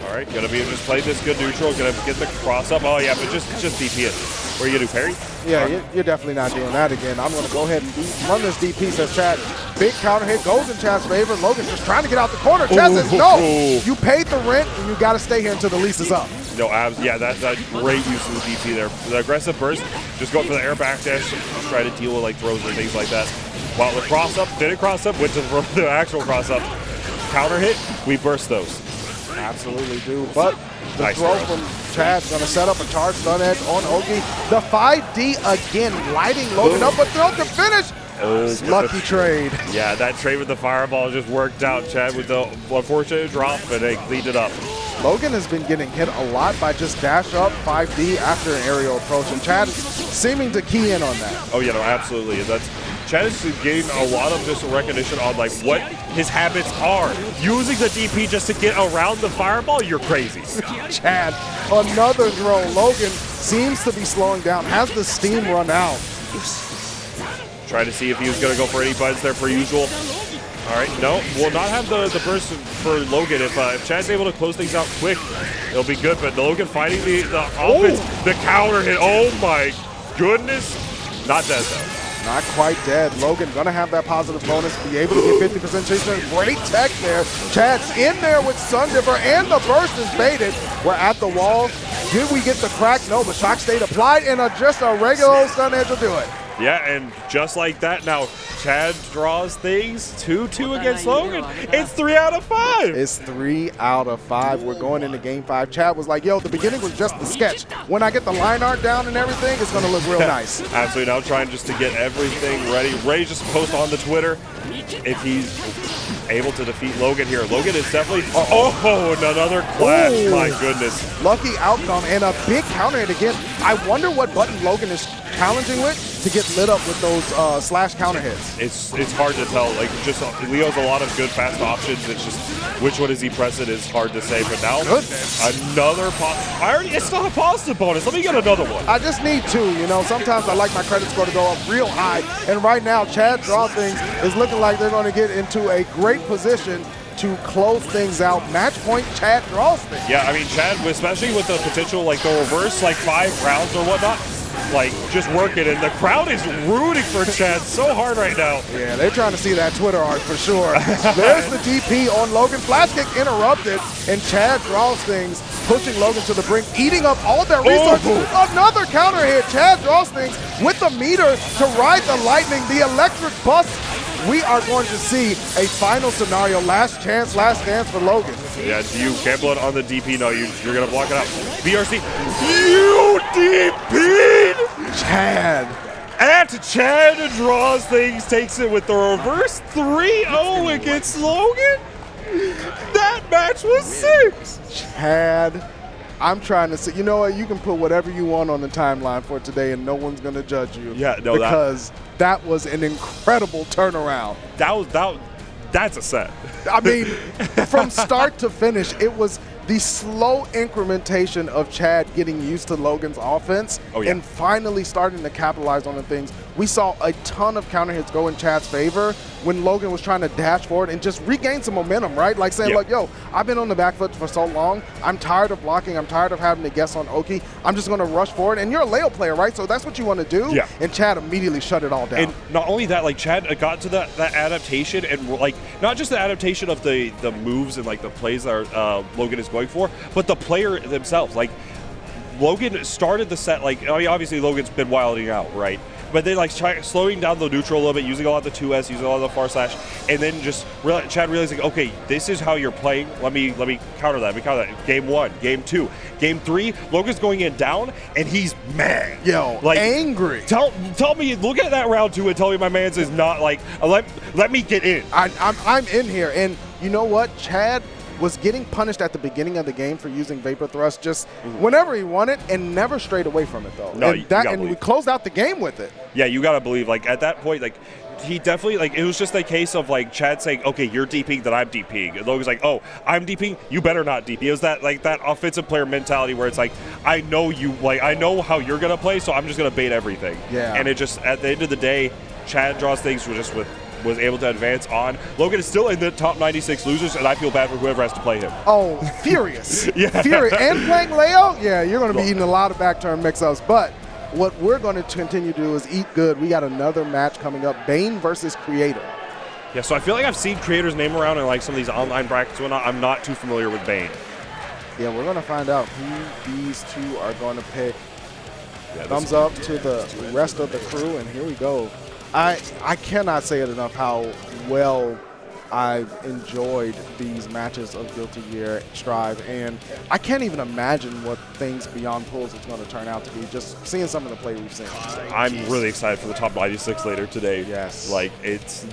All right, gonna be just play this good neutral. Gonna get the cross up. Oh yeah, but just DP it. What are you gonna do, parry? Yeah, you're definitely not doing that again. I'm gonna go ahead and run this DP, says Chad. Big counter hit goes in Chad's favor. Logan just trying to get out the corner. Chad says no. You paid the rent, and you got to stay here until the lease is up. No, yeah, that great use of the DP there. The aggressive burst, just go for the air back dash, just try to deal with throws and things like that. While the cross up, didn't cross up, went to the actual cross up. Counter hit, we burst those. Absolutely do. But the throw from Chad's going to set up a charge stun edge on Oki. The 5D again, lighting Logan up, but no, to finish. Oh, lucky trade. Yeah, that trade with the fireball just worked out. Chad with the unfortunate drop, but they cleaned it up. Logan has been getting hit a lot by just dash up 5D after an aerial approach, and Chad is seeming to key in on that. Oh yeah, no, absolutely. Chad is getting a lot of just recognition on like what his habits are. Using the DP just to get around the fireball, you're crazy. Chad, another throw. Logan seems to be slowing down. Has the steam run out? Try to see if he was going to go for any buttons there per usual. All right, no, will not have the burst for Logan. If Chad's able to close things out quick, it'll be good. But Logan fighting the offense, the counter hit. Oh my goodness. Not dead though. Not quite dead. Logan gonna have that positive bonus, be able to get 50% chase. Great tech there. Chad's in there with Sun Dipper, and the burst is baited. We're at the wall. Did we get the crack? No, but shock state applied, and just a regular stun edge will do it. Yeah, and just like that, now Chad draws things 2-2 against Logan. It's 3 out of 5. It's 3 out of 5. We're going into game 5. Chad was like, yo, the beginning was just the sketch. When I get the line art down and everything, it's going to look real nice. Absolutely. Now trying just to get everything ready. Ready just to post on the Twitter if he's able to defeat Logan here. Logan is definitely... Oh, another clash. Ooh. My goodness. Lucky outcome and a big counter hit again. I wonder what button Logan is challenging with to get lit up with those slash counter hits. It's hard to tell. Like, just Leo's a lot of good fast options. It's just which one is he pressing is hard to say. But now another it's not a positive bonus. Let me get another one. I just need 2. You know, sometimes I like my credit score to go up real high. And right now, Chad Draw Things is looking like they're going to get into a great position to close things out. Match point, Chad draws things. Yeah, I mean, Chad, especially with the potential, like the reverse, like 5 rounds or whatnot, like just working, and the crowd is rooting for Chad so hard right now. Yeah, they're trying to see that Twitter art for sure. There's the DP on Logan. Flash kick interrupted, and Chad draws things, pushing Logan to the brink, eating up all their resources. Another counter hit. Chad draws things with the meter to ride the lightning, the electric bus. We are going to see a final scenario, last chance, last dance for Logan. Yeah, you gamble it on the DP. No, you're going to block it out. BRC, you DP'd! Chad. And Chad draws things, takes it with the reverse 3-0 against Logan. That match was sick. Chad, I'm trying to say, you know what? You can put whatever you want on the timeline for today, and no one's going to judge you. Yeah, no, because that was an incredible turnaround. That's a set. I mean, from start to finish, it was the slow incrementation of Chad getting used to Logan's offense and finally starting to capitalize on the things. We saw a ton of counter hits go in Chad's favor when Logan was trying to dash forward and just regain some momentum, right? Like saying, like, yo, I've been on the back foot for so long. I'm tired of blocking. I'm tired of having to guess on Oki. I'm just going to rush forward. And you're a Leo player, right? So that's what you want to do. Yeah. And Chad immediately shut it all down. And not only that, like Chad got to that adaptation, and like not just the adaptation of the moves and like the plays that Logan is going for, but the player themselves. Like Logan started the set, like, I mean, obviously Logan's been wilding out, right? But then like slowing down the neutral a little bit, using a lot of the 2S, using a lot of the far slash, and then just Chad realizing, okay, this is how you're playing. Let me counter that. Game 1, game 2, game 3. Logan's going in down, and he's mad. Yo, like angry. Tell me, look at that round 2 and tell me my man's is not like let me get in. I'm in here, and you know what, Chad was getting punished at the beginning of the game for using Vapor Thrust just whenever he wanted, and never strayed away from it, though. No, and we closed out the game with it. Yeah, you got to believe, like, at that point, like, he definitely, like, it was just a case of, like, Chad saying, okay, you're DPing, then I'm DPing. And Logan's like, oh, I'm DPing, you better not DP. It was that, like, that offensive player mentality where it's like, I know you, like, I know how you're going to play, so I'm just going to bait everything. Yeah. And it just, at the end of the day, Chad draws things was able to advance on. Logan is still in the top 96 losers, and I feel bad for whoever has to play him. Oh, furious. Yeah. Furious. And playing Leo? Yeah, you're going to be eating a lot of back turn mix-ups. But what we're going to continue to do is eat good. We got another match coming up, Bane versus Creator. Yeah, so I feel like I've seen Creator's name around in like some of these online brackets and whatnot. I'm not too familiar with Bane. Yeah, we're going to find out who these two are going to pick. Yeah, thumbs up to the rest of the crew, and here we go. I cannot say it enough how well I've enjoyed these matches of Guilty Gear Strive, and I can't even imagine what things beyond pools is going to turn out to be, just seeing some of the play we've seen. I'm really excited for the top 96 later today. Yes. Like,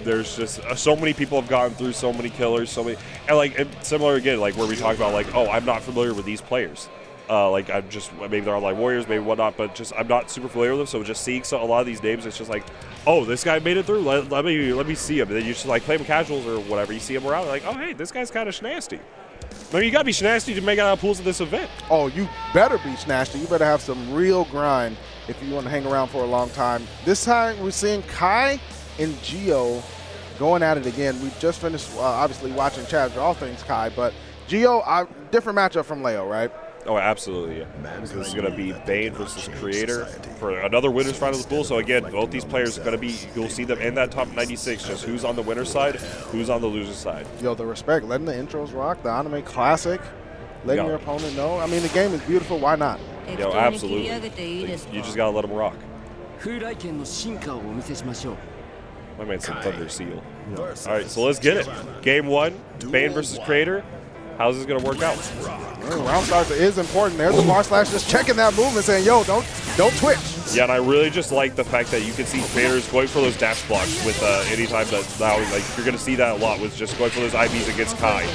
there's just so many people have gone through so many killers, so many, and like, similar again, like where we talk about like, oh, I'm not familiar with these players. Like, I'm just, maybe they're online warriors, maybe whatnot, but just I'm not super familiar with them. So just seeing a lot of these names, it's just like, oh, this guy made it through. Let me see him. And then you just like play him casuals or whatever. You see him around, like, oh, hey, this guy's kind of schnasty. I mean, you gotta be schnasty to make it out of pools at this event. Oh, you better be schnasty. You better have some real grind if you want to hang around for a long time. This time we're seeing Kai and Geo going at it again. We just finished obviously watching Chad for all things Kai, but Geo, different matchup from Leo, right? Oh, absolutely, yeah. So this is going to be Bane versus Creator for another winner's final of the pool. So again, both these players are going to be, you'll see them in that top 96, just who's on the winner's side, who's on the loser's side. Yo, the respect, letting the intros rock, the anime classic, letting your opponent know. I mean, the game is beautiful, why not? Yo, absolutely. You just got to let them rock. My man said Thunder Seal. All right, so let's get it. Game 1, Bane versus Creator. How's this going to work out? Round start is important. There's the bar slash just checking that movement, saying, yo, don't twitch. Yeah, and I really just like the fact that you can see creators going for those dash blocks with anytime that now, like, you're going to see that a lot with just going for those IVs against Kai.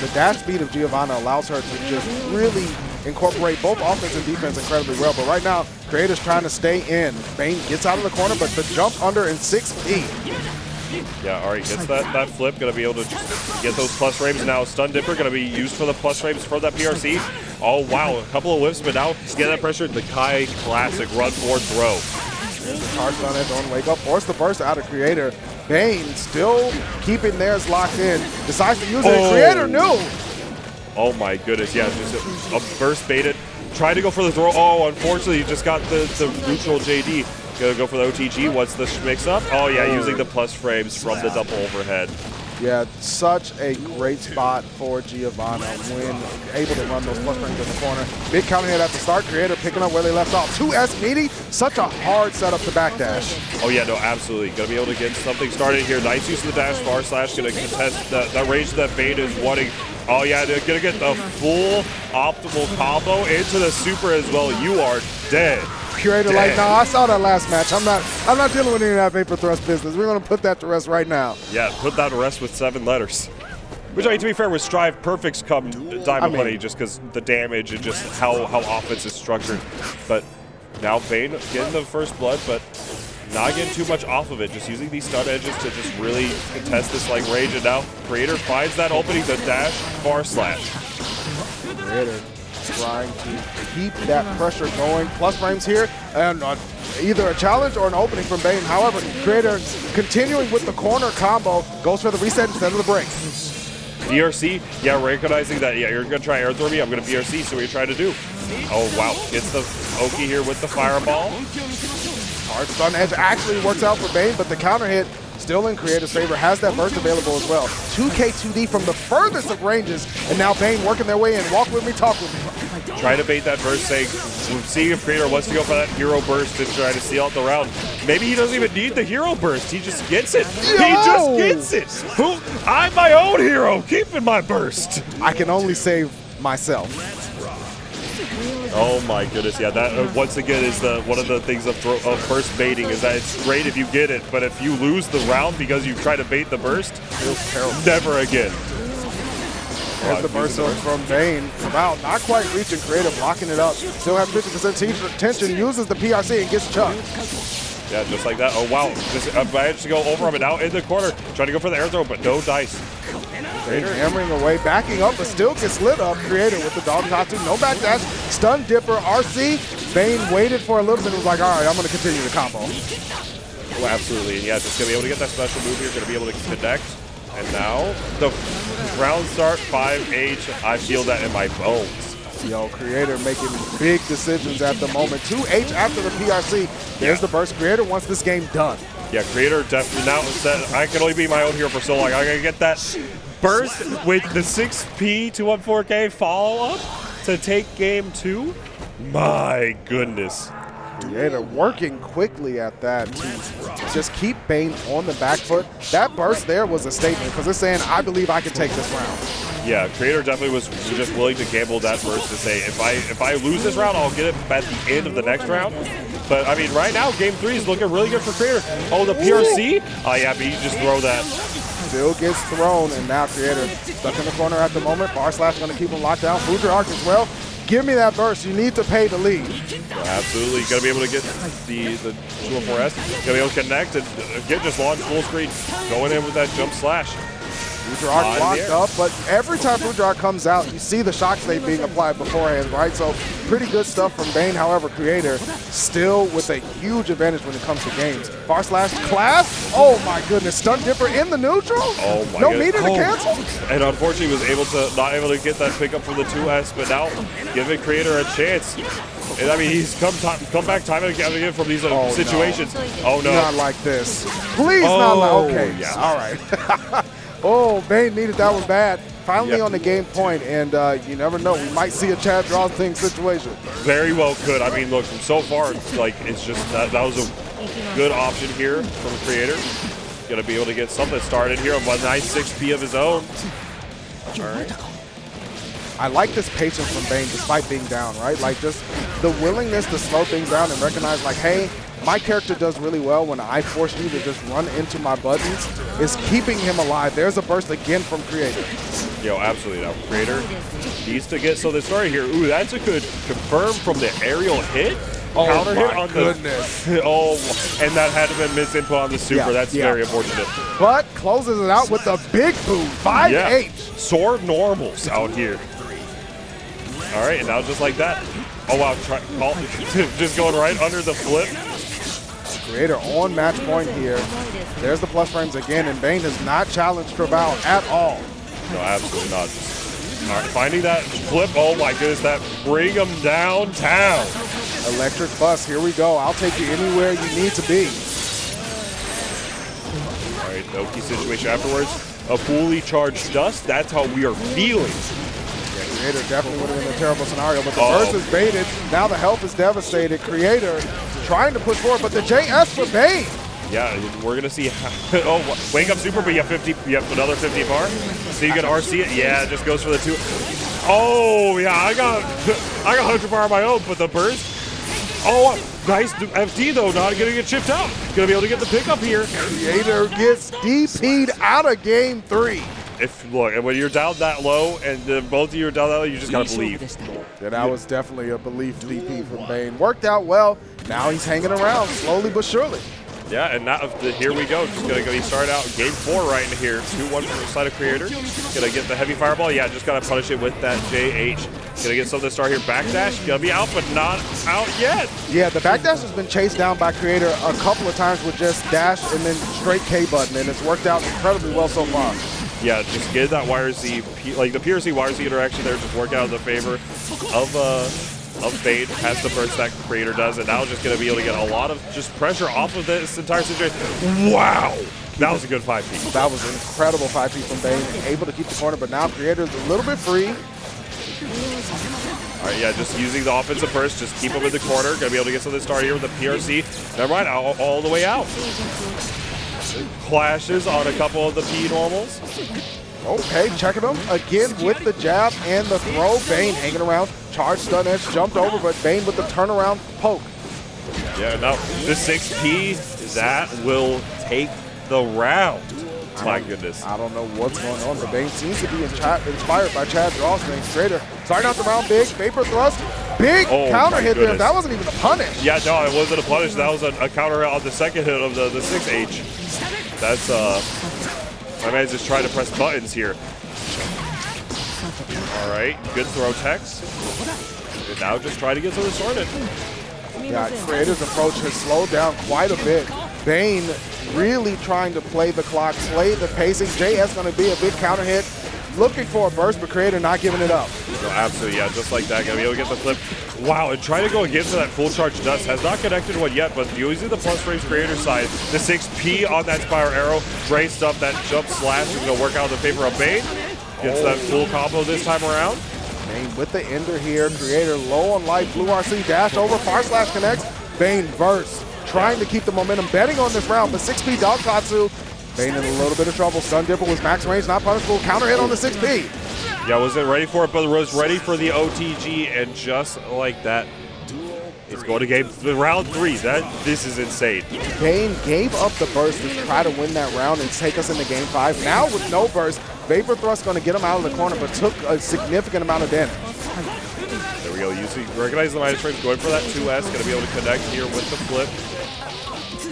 The dash speed of Giovanna allows her to just really incorporate both offense and defense incredibly well. But right now, Creator's trying to stay in. Bane gets out of the corner, but the jump under in 6P. Yeah, all right, gets that flip, going to be able to just get those plus frames. Now, Stun Dipper going to be used for the plus frames for that PRC. Oh, wow, a couple of whiffs, but now get that pressure. The Kai classic run forward throw. There's the charge on it, don't wake up. Force the burst out of Creator. Bane still keeping theirs locked in. Decides to use it. Creator knew. Oh, my goodness, yeah, just a burst baited. Tried to go for the throw. Oh, unfortunately, you just got the neutral JD. Gonna go for the OTG. What's the mix-up? Oh, yeah, using the plus frames from the double overhead. Yeah, such a great spot for Giovanna when able to run those plus frames in the corner. Big counter hit at the start. Creator picking up where they left off. 2S meaty. Such a hard setup to backdash. Oh, yeah, no, absolutely. Gonna be able to get something started here. Nice use of the dash bar slash. Gonna contest that range that Bane is wanting. Oh, yeah, they're gonna get the full optimal combo into the super as well. You are dead. Creator like, no, I saw that last match. I'm not dealing with any of that vapor thrust business. We're gonna put that to rest right now. Yeah, put that to rest with 7 letters. Which, I mean, to be fair, with Strive, perfects come Diamond Money just because the damage and just how offense is structured. But now Bane getting the first blood, but not getting too much off of it. Just using these stun edges to just really contest this like range. And now Creator finds that opening, the dash, bar slash. Creator trying to keep that pressure going. Plus frames here, and either a challenge or an opening from Bane. However, Creator continuing with the corner combo, goes for the reset instead of the break. BRC, yeah, recognizing that, yeah, you're going to try air throw me, I'm going to BRC, so what you're trying to do. Oh, wow, gets the Oki here with the fireball. Hard stun edge actually works out for Bane, but the counter hit still in Creator's favor, has that burst available as well. 2K2D from the furthest of ranges, and now Bane working their way in. Walk with me, talk with me. Try to bait that burst, saying, we'll see if Creator wants to go for that hero burst and try to seal out the round. Maybe he doesn't even need the hero burst. He just gets it. Yo! He just gets it. I'm my own hero, keeping my burst. I can only save myself. Oh my goodness, yeah, that once again is one of the things of burst baiting is that it's great if you get it, but if you lose the round because you try to bait the burst, never again. There's the burst from Bane. Wow, not quite reaching Creator, blocking it up. Still has 50% tension, uses the PRC and gets chucked. Yeah, just like that. Oh wow, just managed to go over him and out in the corner, trying to go for the air throw, but no dice. Creator hammering away, backing up, but still gets lit up. Creator with the dog tattoo, no backdash, stun dipper, RC. Bane waited for a little bit and was like, all right, I'm going to continue the combo. Oh, absolutely, and yeah, just going to be able to get that special move here, going to be able to connect. And now, the round start, 5H, I feel that in my bones. Yo, Creator making big decisions at the moment. 2H after the PRC. There's the burst. Creator wants this game done. Yeah, Creator definitely now said, I can only be my own hero for so long. I'm going to get that burst with the 6P 214K follow-up to take game 2. My goodness. Creator working quickly at that to just keep Bane on the back foot. That burst there was a statement because it's saying, I believe I can take this round. Yeah, Creator definitely was just willing to gamble that burst to say, if I lose this round, I'll get it at the end of the next round. But, I mean, right now, Game 3 is looking really good for Creator. Oh, the PRC? Oh, yeah, but you just throw that. Still gets thrown, and now Creator stuck in the corner at the moment. Farslash going to keep him locked down. Fuji Arc as well. Give me that burst. You need to pay to leave. Absolutely. You got to be able to get the 204S. You got to be able to connect and get just launch full screen. Going in with that jump slash. Fuji Arc locked up, but every time Fuji Arc comes out, you see the shock state being applied beforehand, right? So pretty good stuff from Bane. However, Creator still with a huge advantage when it comes to games. Farslash class. Oh my goodness. Stun Dipper in the neutral. Oh my no goodness. meter to cancel. And unfortunately was not able to get that pickup from the 2S, but now giving Creator a chance. And I mean, he's come back time and again from these situations. No. Oh no. Not like this. Please not like, okay, yeah, all right. Oh, Bane needed that one bad. Finally on the game point, and you never know. We might see a Chad Draws thing situation. Very well could. I mean, look, so far, like, it's just that was a good option here from Creator. Going to be able to get something started here on a nice 6P of his own. All right. I like this patience from Bane despite being down, right? Like, just the willingness to slow things down and recognize, like, hey, my character does really well when I force you to just run into my buttons, is keeping him alive. There's a burst again from Creator. Yo, absolutely. Now, Creator needs to get this started here. Ooh, that's a good confirm from the aerial hit. Oh, counter hit on goodness. And that had to have been misinput on the super. Yeah, That's very unfortunate. But closes it out with a big boom. 5-8. Yeah. Soar normals out here. All right, and now just like that. Oh, wow. Just going right under the flip. Creator on match point here. There's the plus frames again, and Bane has not challenged Trabal at all. No, absolutely not. All right, finding that flip. Oh my goodness, that bring him downtown. Electric bus, here we go. I'll take you anywhere you need to be. All right, Oki situation afterwards. A fully charged dust, that's how we are feeling. Yeah, Creator definitely would have been a terrible scenario, but the burst is baited. Now the health is devastated. Creator trying to push forward, but the JS for Bane. Yeah, we're gonna see. Wake up super, but you have another 50 bar. So you can RC it. Yeah, it just goes for the 2. Oh yeah, I got 100 bar on my own, but the burst. Oh, nice FD though, not gonna get chipped out. Gonna be able to get the pickup here. Creator gets DP'd out of game 3. Look, when you're down that low, and both of you are down that low, you just gotta believe. Yeah, that was definitely a belief DP from Bane. Worked out well. Now he's hanging around slowly but surely. Yeah, and now here we go. Just gonna go. He started out game 4 right in here. 2-1 from the side of Creator. Gonna get the heavy fireball. Yeah, just gotta punish it with that JH. Gonna get something to start here. Backdash. Gonna be out, but not out yet. Yeah, the backdash has been chased down by Creator a couple of times with just dash and then straight K button, and it's worked out incredibly well so far. Yeah, just get that YRZ, like the PRC YRZ interaction there, just work out in the favor of Bane. Has the burst that Creator does, and now just going to be able to get a lot of just pressure off of this entire situation. Wow! That was a good 5P. That was an incredible 5P from Bane, able to keep the corner, but now Creator's a little bit free. All right, yeah, just using the offensive burst, just keep him in the corner. Going to be able to get something started here with the PRC. Never mind, all the way out. Clashes on a couple of the P normals. Okay, checking him again with the jab and the throw. Bane hanging around. Charge stun edge jumped over, but Bane with the turnaround poke. Yeah, no, the 6P, that will take the round. My goodness. I don't know what's going on, but Bane seems to be inspired by Chad Drawstring. Creator starting out the round big, vapor thrust, big counter hit there. That wasn't even a punish. Yeah, no, it wasn't a punish. That was a counter on the second hit of the 6H. That's, my man's just trying to press buttons here. All right, good throw text. And now just try to get something sorted. Yeah, Creator's approach has slowed down quite a bit. Bane really trying to play the clock, play the pacing. JS going to be a big counter hit. Looking for a burst, but Creator not giving it up. No, absolutely, yeah, just like that. Gonna be able to get the flip. Wow, and trying to go against that full charge dust. Has not connected one yet, but using the plus frames Creator side, the 6P on that Spire Arrow, great stuff. That jump slash is gonna work out in the favor of Bane. Gets that full combo this time around. Bane with the ender here. Creator low on life. Blue RC dash over. Farslash connects. Bane burst, trying to keep the momentum, betting on this round, but 6P Dog Katsu, Bane in a little bit of trouble. Stun Dipper was max range, not punishable. Counter hit on the 6P. Yeah, wasn't ready for it, but was ready for the OTG, and just like that, it's going to round 3. This is insane. Bane gave up the burst to try to win that round and take us into game 5. Now with no burst, Vapor Thrust going to get him out of the corner, but took a significant amount of damage. There we go. You see, recognize the minus frames, going for that 2S, going to be able to connect here with the flip.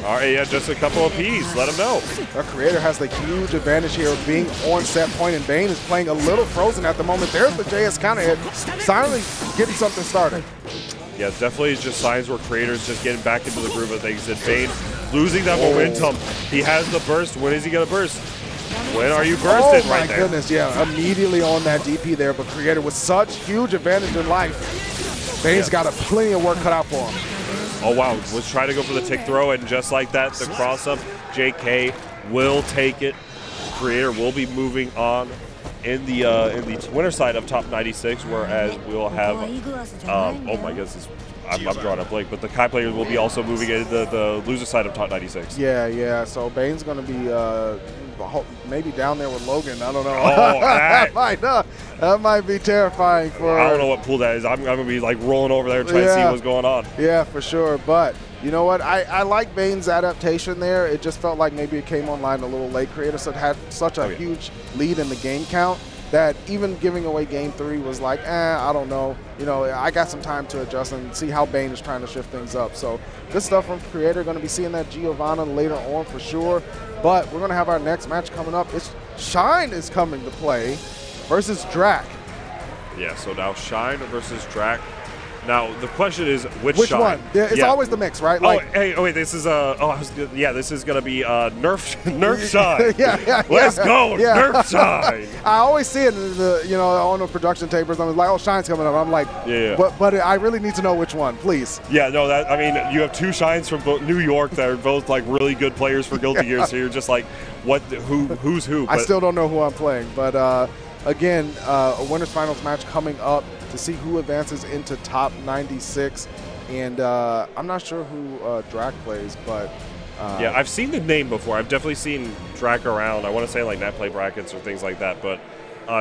All right, yeah, just a couple of Ps. Let him know. Our creator has the huge advantage here of being on set point, and Bane is playing a little frozen at the moment. There's the JS counter hit, silently getting something started. Yeah, definitely just signs where creators just getting back into the groove of things. And Bane losing that momentum. He has the burst. When is he going to burst? When are you bursting right there? Oh my goodness, yeah, immediately on that DP there, but creator with such huge advantage in life. Bane's got plenty of work cut out for him. Oh wow, was trying to go for the tick throw, and just like that, the cross up, JK will take it. Creator will be moving on in the winner side of top 96, whereas we'll have, oh my goodness, I'm drawing a blank, but the Kai players will be also moving into the loser side of top 96. Yeah, so Bane's going to be maybe down there with Logan. I don't know. Oh, that might be terrifying for. I don't know what pool that is. I'm gonna be like rolling over there trying to see what's going on. Yeah, for sure. But you know what? I like Bane's adaptation there. It just felt like maybe it came online a little late. Creator had such a huge lead in the game count that even giving away game 3 was like, I don't know. You know, I got some time to adjust and see how Bane is trying to shift things up. So good stuff from Creator. Going to be seeing that Giovanna later on for sure. But we're going to have our next match coming up. Shine is coming to play versus Drac. Yeah, so now Shine versus Drac. Now the question is which Shine? one? It's always the mix, right? Like, wait, this is this is gonna be Nerf Shine. Let's go, Nerf Shine. I always see it in the on the production tapers. I'm like, oh, Shine's coming up. I'm like, but I really need to know which one, please. Yeah, no, I mean, you have 2 Shines from New York that are both like really good players for Guilty Gear. So you're just like, who's who? I still don't know who I'm playing, but again, a winners finals match coming up to see who advances into top 96, and I'm not sure who Drac plays, but yeah, I've seen the name before. I've definitely seen Drac around. I want to say like net play brackets or things like that, but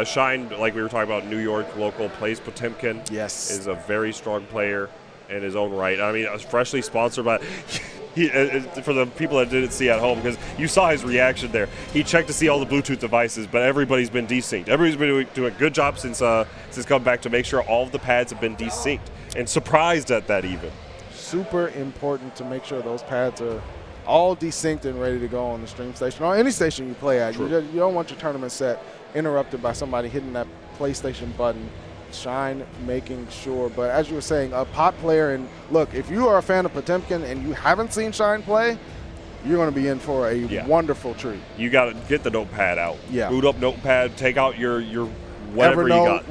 Shine, like we were talking about, New York local, plays Potemkin. Yes, is a very strong player in his own right. I mean, freshly sponsored by. For the people that didn't see at home, because you saw his reaction there. He checked to see all the Bluetooth devices, but everybody's been desynced. Everybody's been doing a good job since coming back to make sure all of the pads have been desynced, and surprised at that even. Super important to make sure those pads are all desynced and ready to go on the stream station or any station you play at. You don't want your tournament set interrupted by somebody hitting that PlayStation button. Shine making sure, but as you were saying, a pot player, and look, if you are a fan of Potemkin and you haven't seen Shine play, you're going to be in for a wonderful treat. You got to get the notepad out. Yeah. Boot up notepad, take out your whatever Evernote, you got.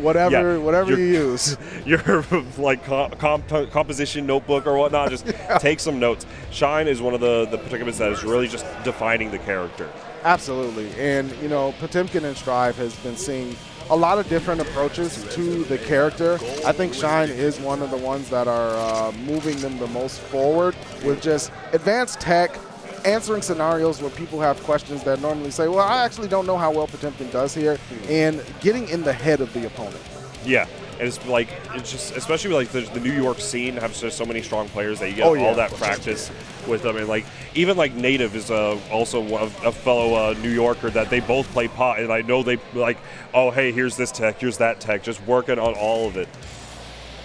Whatever you use. Your like composition notebook or whatnot, just take some notes. Shine is one of the Potemkins that is really just defining the character. Absolutely. And, Potemkin and Strive has been seeing a lot of different approaches to the character. I think Shine is one of the ones that are moving them the most forward with just advanced tech, answering scenarios where people have questions that normally say, well, I actually don't know how well Potemkin does here, and getting in the head of the opponent. Yeah. And it's just, especially like the New York scene has just so many strong players that you get all that practice with them. And like even like Native is also a fellow New Yorker that they both play pot, and I know they like, oh hey, here's this tech, here's that tech, just working on all of it.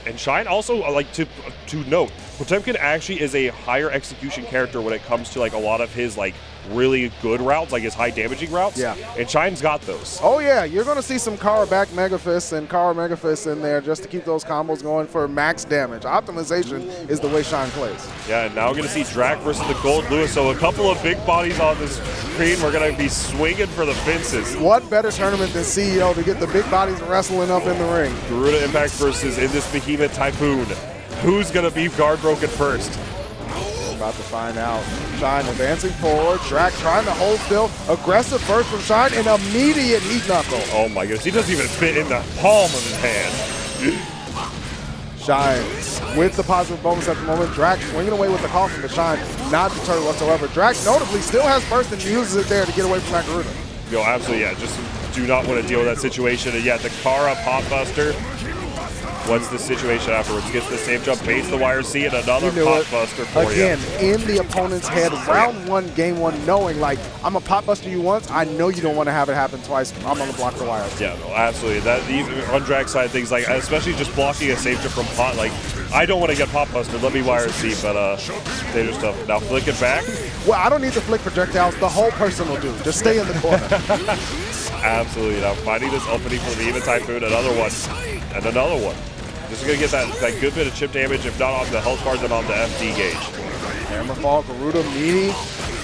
And Shine also, like to note, Potemkin actually is a higher execution character when it comes to like a lot of his like really good routes, like his high damaging routes. Yeah. And Shine's got those. Oh yeah, you're going to see some Kara back Mega Fists and Kara Mega Fists in there just to keep those combos going for max damage. Optimization is the way Shine plays. Yeah, and now we're going to see Drac versus the Gold Lewis. So a couple of big bodies on this screen. We're going to be swinging for the fences. What better tournament than CEO to get the big bodies wrestling up in the ring? Garuda Impact versus in this Behemoth Typhoon. Who's going to be guard broken first? About to find out. Shine advancing forward. Drac trying to hold still. Aggressive burst from Shine and immediate heat knuckle. Oh my goodness, he doesn't even fit in the palm of his hand. Shine with the positive bonus at the moment. Drac swinging away with the coffin, but Shine not deterred whatsoever. Drac notably still has burst and uses it there to get away from that Garuda. Yo, absolutely, yeah. Just do not want to deal with that situation. And yeah, the Kara Pop Buster. What's the situation afterwards? Gets the same jump, baits the wire C, and another Pop Buster for Again, you. in the opponent's head, round one, game one, knowing like, I'm a Pop Buster you once, I know you don't want to have it happen twice. I'm going to block the wires. Yeah, no, absolutely. That even on drag side things, like especially just blocking a safe jump from Pot, like I don't want to get Pop Buster. Let me wire C, but dangerous stuff. Now flick it back. Well, I don't need to flick projectiles. The whole person will do. Just stay in the corner. Absolutely. Now finding this opening for the Even Typhoon, another one, and another one. Just going to get that good bit of chip damage, if not on the health bars, then on the FD gauge. Hammerfall, Garuda, meaty.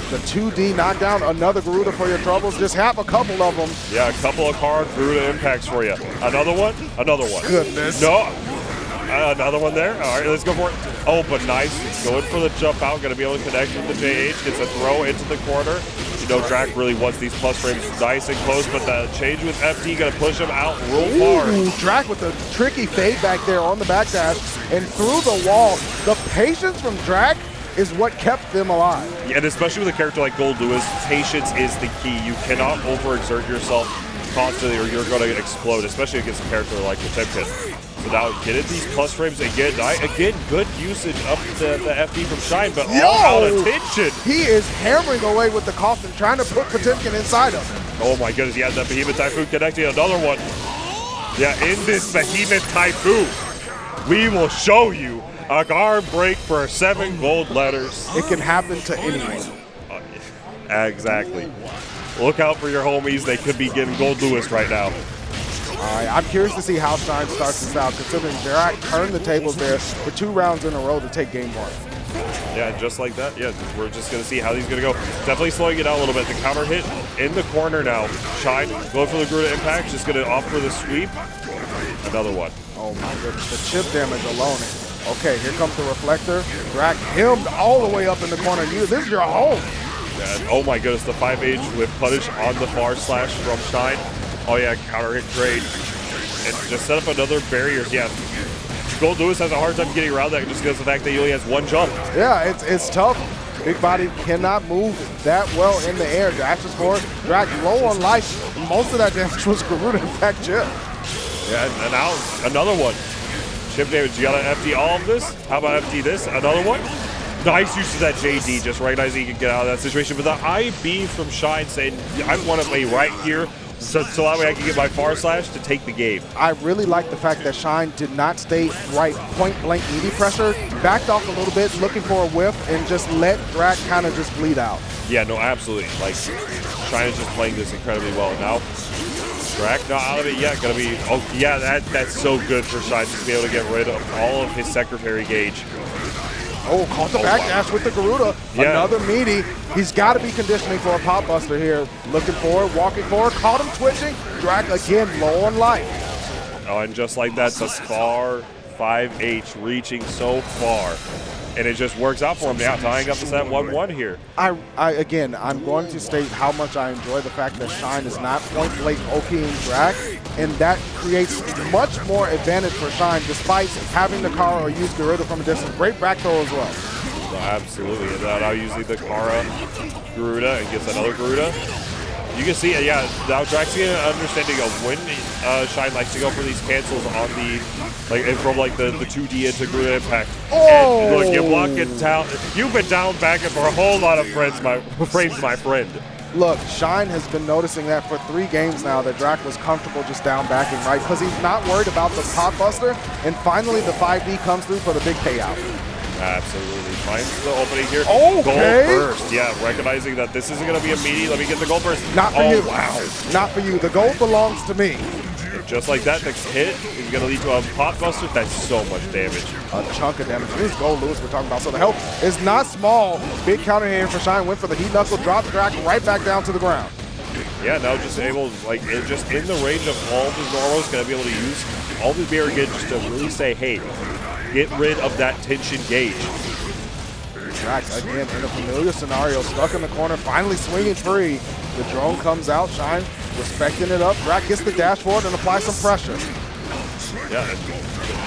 The 2D knockdown, another Garuda for your troubles. Just have a couple of them. Yeah, a couple of card Garuda impacts for you. Another one? Another one. Goodness. No. Another one there. All right, let's go for it. Oh, but nice. Going for the jump out. Going to be able to connect with the JH. Gets a throw into the corner. You know, Drac really wants these plus frames nice and close, but the change with FD going to push him out real far. Ooh, Drac with a tricky fade back there on the backdash and through the wall. The patience from Drac is what kept them alive. Yeah, and especially with a character like Gold Lewis, patience is the key. You cannot overexert yourself constantly or you're going to explode, especially against a character like Potemkin. So now getting these plus frames again. Again, good usage of the FD from Shine, but all out of tension. He is hammering away with the coffin, trying to put Potemkin inside of him. Oh my goodness, he has that Behemoth Typhoon connecting another one. Yeah, in this Behemoth Typhoon, we will show you a guard break for 7 gold letters. It can happen to anyone. Exactly. Look out for your homies. They could be getting Gold Lewis right now. All right, I'm curious to see how Shine starts this out, considering Drac turned the tables there for 2 rounds in a row to take game 1. Yeah, just like that. Yeah, we're just going to see how he's going to go. Definitely slowing it out a little bit. The counter hit in the corner now. Shine going for the Garuda impact. Just going to offer the sweep. Another one. Oh my goodness, the chip damage alone. Okay, here comes the reflector. Drac hemmed all the way up in the corner. This is your home. And oh my goodness, the 5H with punish on the far slash from Shine. Oh yeah, counter hit trade. And just set up another barrier. Yeah, Gold Lewis has a hard time getting around that just because of the fact that he only has 1 jump. Yeah, it's tough. Big body cannot move that well in the air. Dashes forward. Drac low on life. Most of that damage was Garuda impact chip. Yeah, and now another one. Chip damage, you gotta FD all of this? How about FD this? Another one? Nice use of that JD, just recognizing he can get out of that situation. But the IB from Shine saying, I want to play right here, so that way I can get my far slash to take the game. I really like the fact that Shine did not stay right point blank ED pressure, backed off a little bit, looking for a whiff, and just let Drac kind of just bleed out. Yeah, no, absolutely. Like, Shine is just playing this incredibly well. Now, Drac not out of it yet. Gonna be, oh yeah, that's so good for Shine to be able to get rid of all of his secretary gauge. Oh, caught the backdash with the Garuda. Yeah. Another meaty. He's got to be conditioning for a Pop Buster here. Looking forward, walking forward, caught him twitching. Drac again, low on life. Oh, and just like that, the far 5H reaching so far. And it just works out for him now, tying up to that 1-1 here. Again, I'm going to state how much I enjoy the fact that Shine is not point blank okaying Drac, and that creates much more advantage for Shine despite having the Kara or use Garuda from a distance. Great back throw as well. Absolutely, and now using the Kara Garuda and gets another Garuda. You can see, yeah, now Drac's getting an understanding of when Shine likes to go for these cancels on the, from the 2D into Garuda impact. Oh! And look, you're blocking down. You've been down backing for a whole lot of frames, my friend. Look, Shine has been noticing that for 3 games now that Drac was comfortable just down backing, right? Because he's not worried about the Pop Buster, and finally the 5D comes through for the big payout. Absolutely. Finds the opening here. Okay. Gold burst. Yeah, recognizing that this isn't going to be immediate. Let me get the gold burst. Not for you. Wow. Not for you. The gold belongs to me. And just like that, the hit is going to lead to a Pop Buster. That's so much damage. A chunk of damage. This is Gold Lewis we're talking about. So the health is not small. Big counter here for Shine. Went for the heat knuckle. Dropped Drac right back down to the ground. Yeah, now just able, just in the range of all the normals, going to be able to use all the mirror again just to really say, hey, get rid of that tension gauge. Drac again in a familiar scenario, stuck in the corner, finally swinging free. The drone comes out, Shine respecting it up. Drac gets the dash forward and applies some pressure.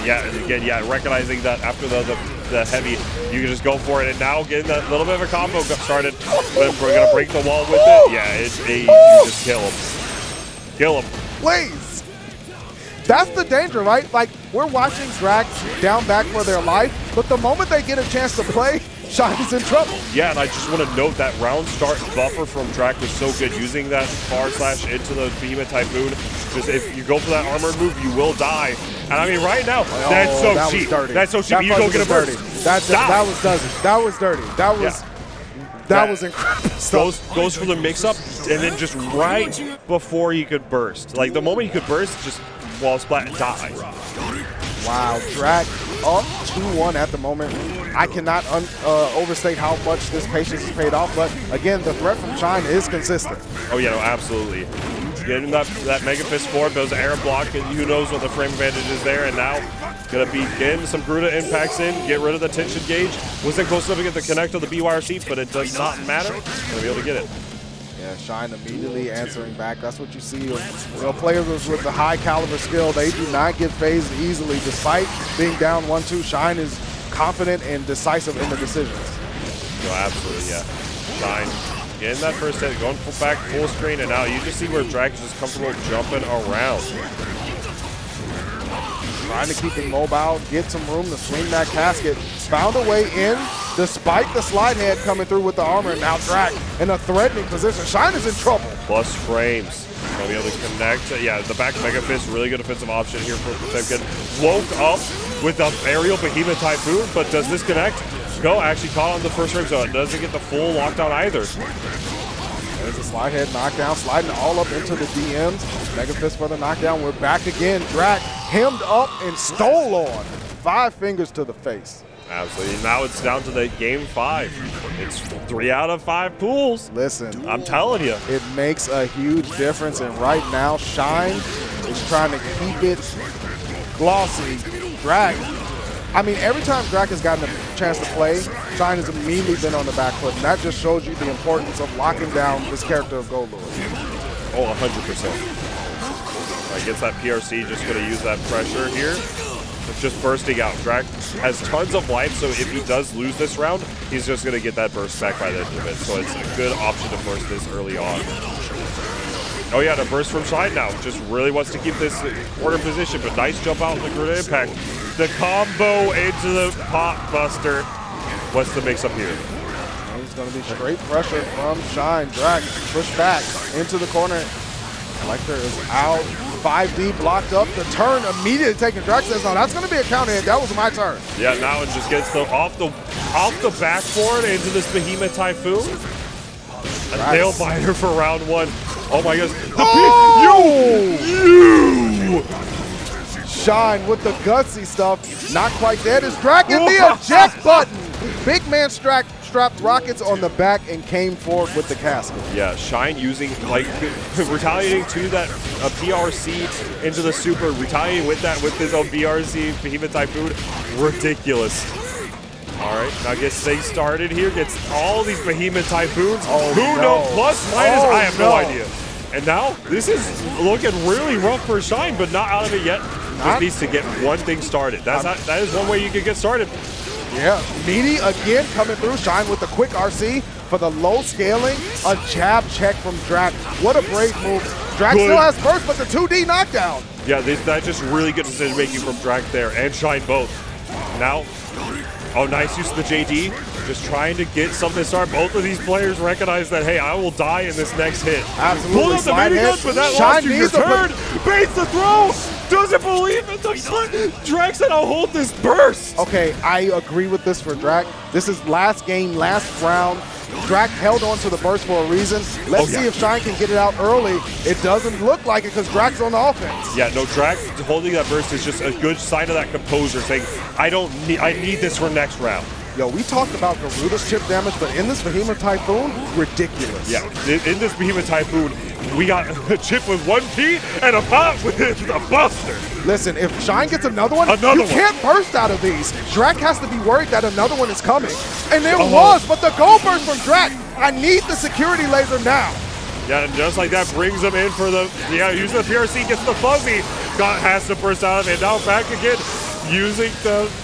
Yeah, recognizing that after the heavy, you can just go for it, and now getting that little bit of a combo started. But we're gonna break the wall with it. Yeah, you just kill him. Kill him. Please. That's the danger, right? Like, we're watching Drag down back for their life, but the moment they get a chance to play, Shine is in trouble. Yeah, and I just want to note that round start buffer from Drac was so good. Using that / into the Behemoth Typhoon, because if you go for that armored move, you will die. And I mean, right now, that's so cheap. That's so cheap. You go get a burst. That was dirty. That was dirty. That was incredible. Goes for the mix-up, and then just right before he could burst. Like, the moment he could burst, just wall splat and die. Wow, Drac up 2-1 at the moment. I cannot overstate how much this patience has paid off, but again, the threat from Shine is consistent. Oh yeah, no, absolutely. Getting that Mega Fist forward, those air block, and who knows what the frame advantage is there, and now gonna be getting some Gruda impacts in, get rid of the tension gauge. Wasn't close enough to get the connect on the BYRC, but it does not matter. Gonna be able to get it. Yeah, Shine immediately answering back. That's what you see. Players with the high caliber skill, they do not get phased easily. Despite being down 1-2, Shine is confident and decisive in the decisions. No, absolutely, yeah. Shine getting that first hit, going back full screen, and now you just see where Drag is just comfortable jumping around. Trying to keep him mobile, get some room to swing that casket. Found a way in, despite the slide head coming through with the armor, and now Drac in a threatening position. Shine is in trouble. Plus frames. Gonna be able to connect. Yeah, the back Mega Fist, really good offensive option here for Potemkin. Woke up with the aerial Behemoth Typhoon, but does this connect? No, actually caught on the first frame, so it doesn't get the full lockdown either. There's a slide head knockdown, sliding all up into the DMs. Mega Fist for the knockdown. We're back again. Drac hemmed up and stole on. 5 fingers to the face. Absolutely. Now it's down to the game 5. It's 3 out of 5 pools. Listen, I'm telling you, it makes a huge difference. And right now, Shine is trying to keep it glossy. Drac, I mean, every time Drac has gotten a chance to play, Shine has immediately been on the back foot. And that just shows you the importance of locking down this character of Gold Lewis. Oh, 100%. Gets that PRC, just going to use that pressure here. Just bursting out. Drac has tons of life, so if he does lose this round, he's just going to get that burst back by the end of it. So it's a good option to burst this early on. Oh yeah, the burst from Shine now. Just really wants to keep this corner position, but nice jump out in the Gruda impact. The combo into the Pop Buster. What's the mix up here? It's going to be straight pressure from Shine. Drac push back into the corner. Collector is out. 5D blocked up. The turn immediately taking. Drac says, no, that's going to be a counter hit. That was my turn. Yeah, now it just gets off the backboard into this Behemoth Typhoon. A nail biter for round 1. Oh my goodness. You! Shine with the gutsy stuff. Not quite dead. Is Drac in the eject button. Big man strapped rockets on the back and came forward with the casket. Yeah, Shine using, like, retaliating to that PRC into the super, retaliating with that with his own BRC, Behemoth Typhoon. Ridiculous. All right, now gets things started here, gets all these Behemoth Typhoons. Oh, Who knows? Plus, minus, I have no idea. And now, this is looking really rough for Shine, but not out of it yet. Just needs to get one thing started. That is one way you can get started. Yeah, Meaty again coming through. Shine with the quick RC for the low scaling. A jab check from Drac. What a brave move. Drac still has burst, but the 2D knockdown. Yeah, that's just really good decision making from Drac there and Shine both. Now, oh, nice use of the JD. Just trying to get something started. Both of these players recognize that, hey, I will die in this next hit. Absolutely. Pull out the minigun, but that lost you your turn. Baits the throw. Doesn't believe it. Drac said, I'll hold this burst. Okay, I agree with this for Drac. This is last game, last round. Drac held on to the burst for a reason. Let's see if Shine can get it out early. It doesn't look like it because Drac's on the offense. Yeah, no, Drac holding that burst is just a good sign of that composure, saying, I need this for next round. Yo, we talked about Garuda's chip damage, but in this Behemoth Typhoon, ridiculous. Yeah, in this Behemoth Typhoon, we got a chip with 1P and a pop with a buster. Listen, if Shine gets another one, you can't burst out of these. Drac has to be worried that another one is coming. And there was, but the gold burst from Drac. I need the security laser now. Yeah, and just like that brings him in for the, using the PRC, gets the fuzzy. has to burst out of it. Now back again, using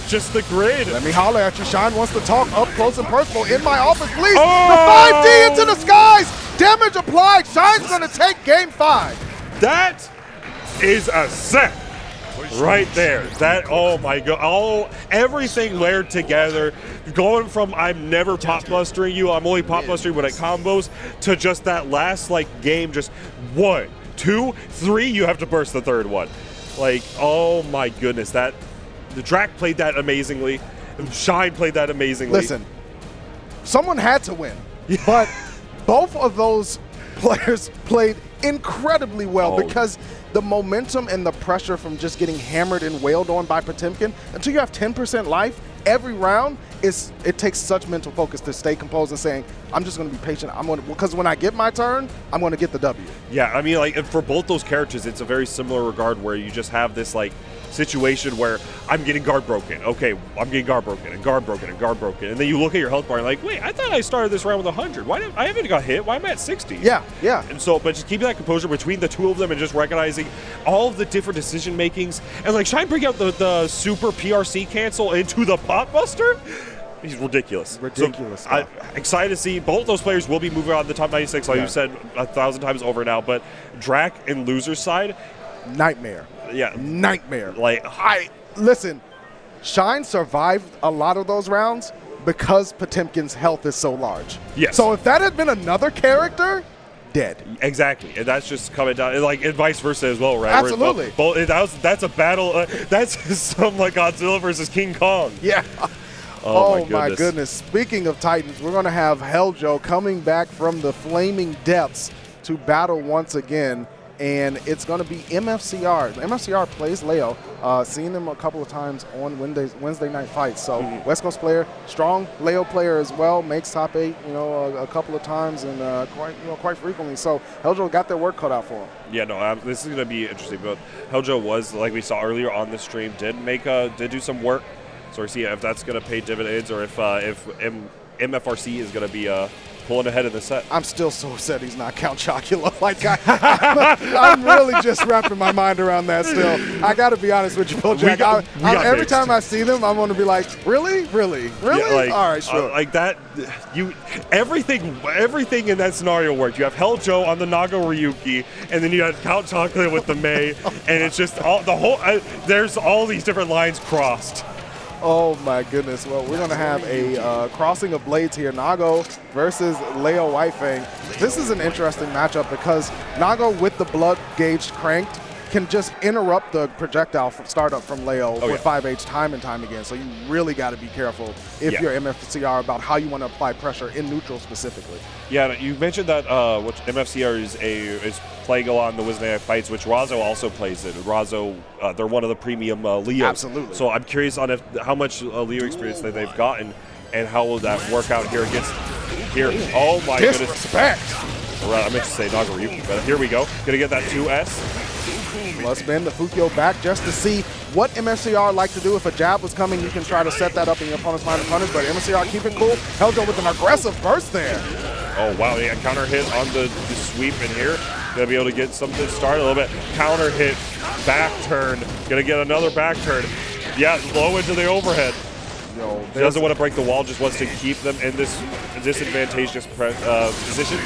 just the grid. Let me holler at you. Shine wants to talk up close and personal. In my office, please. Oh! The 5D into the skies. Damage applied. Shine's going to take game 5. That is a set right there. That, oh my god, everything layered together, going from I'm never pop bustering you, I'm only pop bustering when it combos, to just that last like game, just 1, 2, 3, you have to burst the third one. Like, oh my goodness, the Drac played that amazingly, Shine played that amazingly. Listen, someone had to win, but both of those players played incredibly well because the momentum and the pressure from just getting hammered and wailed on by Potemkin, until you have 10% life every round, it takes such mental focus to stay composed and saying, I'm just going to be patient. Because when I get my turn, I'm going to get the W. Yeah, I mean, like, for both those characters, it's a very similar regard where you just have this, like, situation where I'm getting guard broken. Okay, I'm getting guard broken and guard broken and guard broken. And then you look at your health bar and like, wait, I thought I started this round with 100. I haven't got hit. Why am I at 60? Yeah, yeah. And so, but just keeping that composure between the two of them and just recognizing all of the different decision makings. And like, Shine bring out the super PRC cancel into the pot buster. He's ridiculous. Ridiculous. So, I'm excited to see both those players will be moving on to the top 96, like you said 1,000 times over now. But Drac and loser's side, nightmare. Yeah, nightmare. Like, listen, Shine survived a lot of those rounds because Potemkin's health is so large. Yes. So if that had been another character, dead. Exactly, and that's just coming down, like, and vice versa as well, right? Absolutely. That's a battle. That's some like Godzilla versus King Kong. Yeah. Oh my goodness. Speaking of Titans, we're going to have Helljo coming back from the flaming depths to battle once again. And it's going to be MFCR. MFCR plays Leo. Seen them a couple of times on Wednesday night fights. So West Coast player, strong Leo player as well. Makes top 8, a couple of times and quite frequently. So Helljo got their work cut out for him. Yeah, no, this is going to be interesting. But Helljo was, like we saw earlier on the stream, did do some work. So we'll see if that's going to pay dividends or if MFRC is going to be pulling ahead in the set. I'm still so upset he's not Count Chocula. Like, I'm really just wrapping my mind around that still. I got to be honest with you, Bill Jack. Every time I see them, I'm going to be like, really? Really? Really? Yeah, like, all right, sure. Like that, everything in that scenario worked. You have Helljo on the Naga Ryuki, and then you have Count Chocula with the Mei, and it's just there's all these different lines crossed. Oh my goodness. Well, we're going to have a crossing of blades here. Nago versus Leo Whitefang. This is an interesting matchup because Nago with the blood gauge cranked can just interrupt the projectile startup from Leo with 5H time and time again. So you really got to be careful if you're MFCR about how you want to apply pressure in neutral specifically. Yeah, you mentioned that which MFCR is playing a lot in the Wednesday night fights, which Razo also plays in. Razo, they're one of the premium Leos. Absolutely. So I'm curious on how much Leo experience that they've gotten and how will that work out here against here. Oh my goodness. Disrespect. Right, I meant to say Naga Ryuki, but here we go. Gonna get that 2S. Plus bend the Fukyo back just to see what MFCR like to do. If a jab was coming, you can try to set that up in your opponent's line of punish, but MFCR keep it cool. Helljo with an aggressive burst there. Oh, wow, yeah, counter hit on the sweep in here. Gonna be able to get something started a little bit. Counter hit, back turn. Gonna get another back turn. Yeah, low into the overhead. Doesn't want to break the wall, just wants to keep them in this disadvantageous position.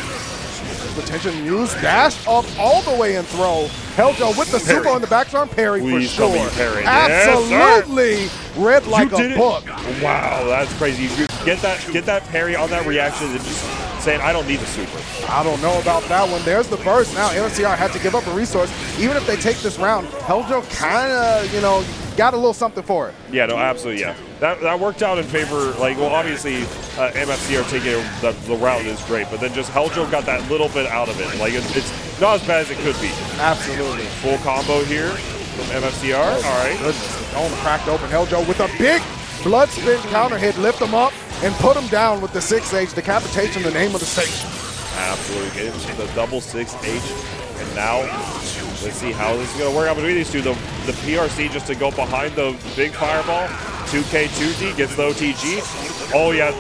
Attention use, dash up all the way and throw. Helljo with the super on the back arm parry for sure. Absolutely, yes, read like a book. Wow, that's crazy. You get that parry on that reaction and just saying, I don't need the super. I don't know about that one. There's the burst. Now MFCR had to give up a resource. Even if they take this round, Helljo kind of, got a little something for it. Yeah, no, absolutely, yeah. That worked out in favor, like, well, obviously, MFCR taking the round is great, but then just Helljo got that little bit out of it. Like, it's not as bad as it could be. Absolutely. Full combo here from MFCR. All right. Goodness, the dome cracked open. Helljo with a big blood spin counter hit, lift him up, and put him down with the 6H. Decapitation, the name of the station. Absolutely. Get into the double 6H. And now, let's see how this is going to work out between these two. The PRC just to go behind the big fireball. 2K2D gets the OTG. Oh, yeah,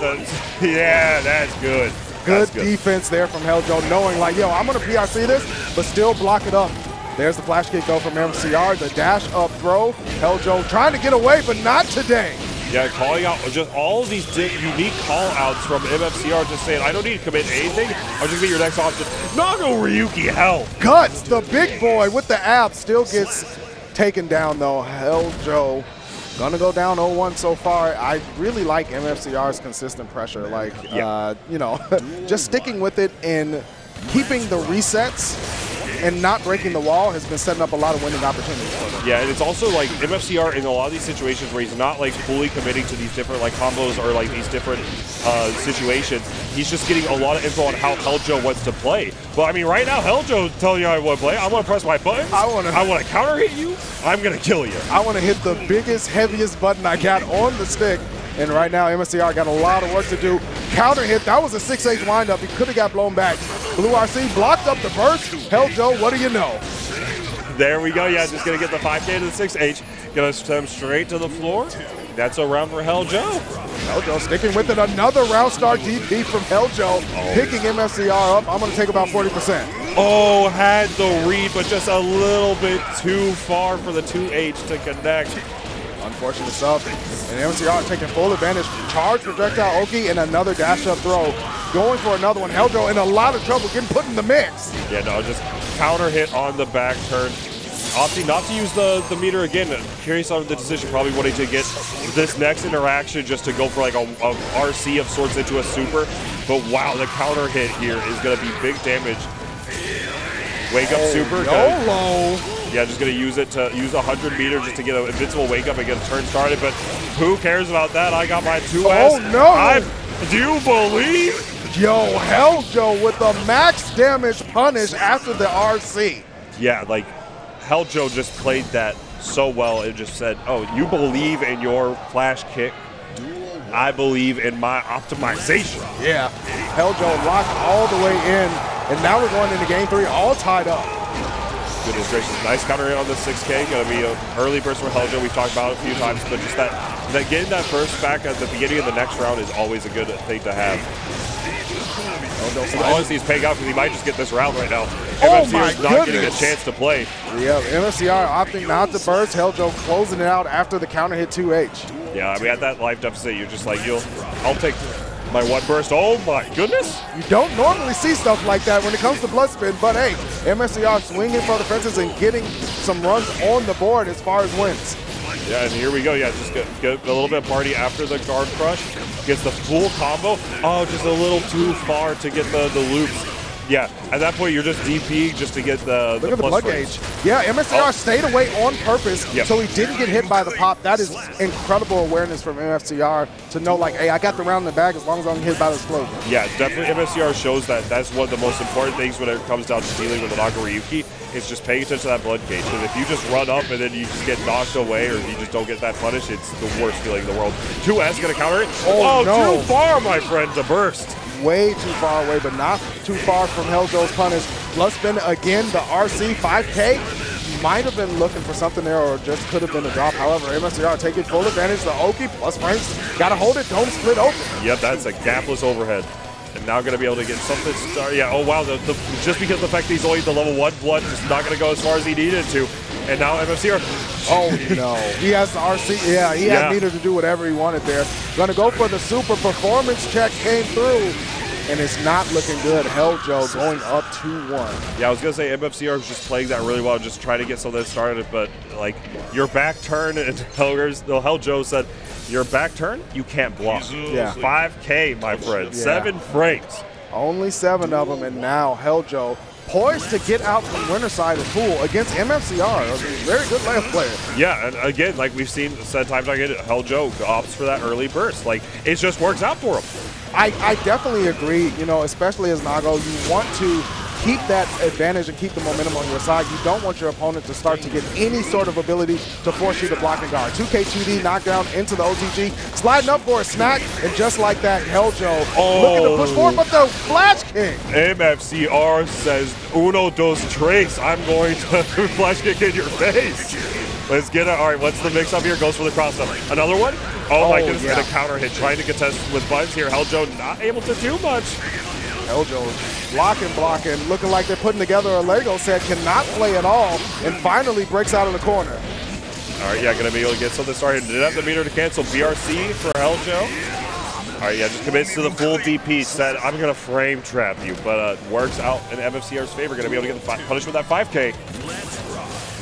that's good. Good defense there from Helljo, knowing like, yo, I'm going to PRC this, but still block it up. There's the flash kick though from MCR, the dash up throw. Heljo trying to get away, but not today. Yeah, calling out just all of these unique call-outs from MFCR, just saying, I don't need to commit anything. I'll just be your next option. Nago Ryuki, hell. Guts, the big boy with the abs, still gets taken down though. Heljo gonna go down 0-1 so far. I really like MFCR's consistent pressure. Like, you know, just sticking with it and keeping the resets and not breaking the wall has been setting up a lot of winning opportunities for them. Yeah, and it's also like MFCR in a lot of these situations where he's not like fully committing to these different like combos or like these different situations. He's just getting a lot of info on how Heljo wants to play. But I mean, right now Heljo's telling you how I want to play. I want to press my buttons. I want to counter hit you. I'm gonna kill you. I want to hit the biggest, heaviest button I got on the stick. And right now, MSCR got a lot of work to do. Counter hit, that was a 6H windup. He could have got blown back. Blue RC blocked up the burst. Heljo, what do you know? There we go. Yeah, just going to get the 5K to the 6H. Going to stem straight to the floor. That's a round for Heljo. Heljo sticking with it. Another round start DP from Heljo. Picking MSCR up. I'm going to take about 40%. Oh, had the read, but just a little bit too far for the 2H to connect. Unfortunate stuff. And MCR taking full advantage. Charge projectile Oki and another dash up throw. Going for another one. Heljo in a lot of trouble getting put in the mix. Yeah, no, just counter hit on the back turn. Opting not to use the meter again. Curious on the decision, probably wanting to get this next interaction just to go for like a RC of sorts into a super. But wow, the counter hit here is going to be big damage. Wake up super. YOLO. Yeah, just going to use it to use 100 meter just to get an invincible wake up and get a turn started. But who cares about that? I got my 2S. Oh, no. Do you believe? Yo, Heljo with the max damage punish after the RC. Yeah, like Heljo just played that so well. It just said, oh, you believe in your flash kick. I believe in my optimization. Yeah, Heljo locked all the way in. And now we're going into game 3 all tied up. Goodness gracious, nice counter hit on the 6K. Going to be an early burst for Heljo. We've talked about it a few times, but just that getting that burst back at the beginning of the next round is always a good thing to have. Honestly, he's paying out because he might just get this round right now. MFCR is not getting a chance to play. Yeah, MFCR opting not to burst. Heljo closing it out after the counter hit 2H. Yeah, I mean, at that life deficit, you're just like, I'll take my one burst. Oh my goodness. You don't normally see stuff like that when it comes to Bloodspin, but hey, MSCR swinging for the fences and getting some runs on the board as far as wins. Yeah, and here we go. Yeah, just get a little bit of party after the guard crush. Gets the full combo. Oh, just a little too far to get the loops. Yeah, at that point, you're just DPing just to get the Look at the blood gauge. Yeah, MSCR stayed away on purpose so he didn't get hit by the pop. That is incredible awareness from MSCR to know, like, hey, I got the round in the bag as long as I don't get hit by the explosion. Yeah, definitely MSCR shows that that's one of the most important things when it comes down to dealing with an Nago Ryuki is just paying attention to that blood gauge. Because if you just run up and then you just get knocked away or you just don't get that punish, it's the worst feeling in the world. 2S going to counter it. Oh, no. Too far, my friend, to burst. Way too far away, but not too far from Heljo's punish. Bloodspin again, the RC 5K. Might have been looking for something there or just could have been a drop. However, MSCR taking full advantage. The Oki plus frames. Got to hold it. Don't split open. Yep, that's a gapless overhead. And now going to be able to get something started. Yeah, oh wow, just because the fact that he's only the level 1 blood, just not going to go as far as he needed to. And now MFCR. Oh no, he has the RC. Yeah, he had meter to do whatever he wanted there. Going to go for the super performance check, came through. And it's not looking good. Heljo going up 2-1. Yeah, I was going to say MFCR is just playing that really well, just trying to get something started. But, like, your back turn, and Heljo said, your back turn, you can't block. Yeah. 5K, my friend. Yeah. 7 frames. Only 7 of them, and now Heljo poised to get out from winner side of the pool against MFCR. A very good layup player. Yeah, and again, like we've said times again, Heljo opts for that early burst. Like, it just works out for him. I definitely agree, you know, especially as Nago, you want to keep that advantage and keep the momentum on your side. You don't want your opponent to start to get any sort of ability to force you to block and guard. 2K2D knockdown into the OTG, sliding up for a snack, and just like that, Heljo looking to push forward, but the flash kick. MFCR says, uno, dos, tres, I'm going to flash kick in your face. Let's get it. All right, what's the mix-up here? Goes for the cross-up. Another one? Oh my goodness, and a counter hit. Trying to contest with buttons here. Heljo not able to do much. Eljo blocking, looking like they're putting together a Lego set, cannot play at all, and finally breaks out of the corner. All right, yeah, going to be able to get something started. Did have the meter to cancel BRC for Eljo. All right, yeah, just commits to the full DP. Said, I'm going to frame trap you, but works out in MFCR's favor. Going to be able to get the punished with that 5K.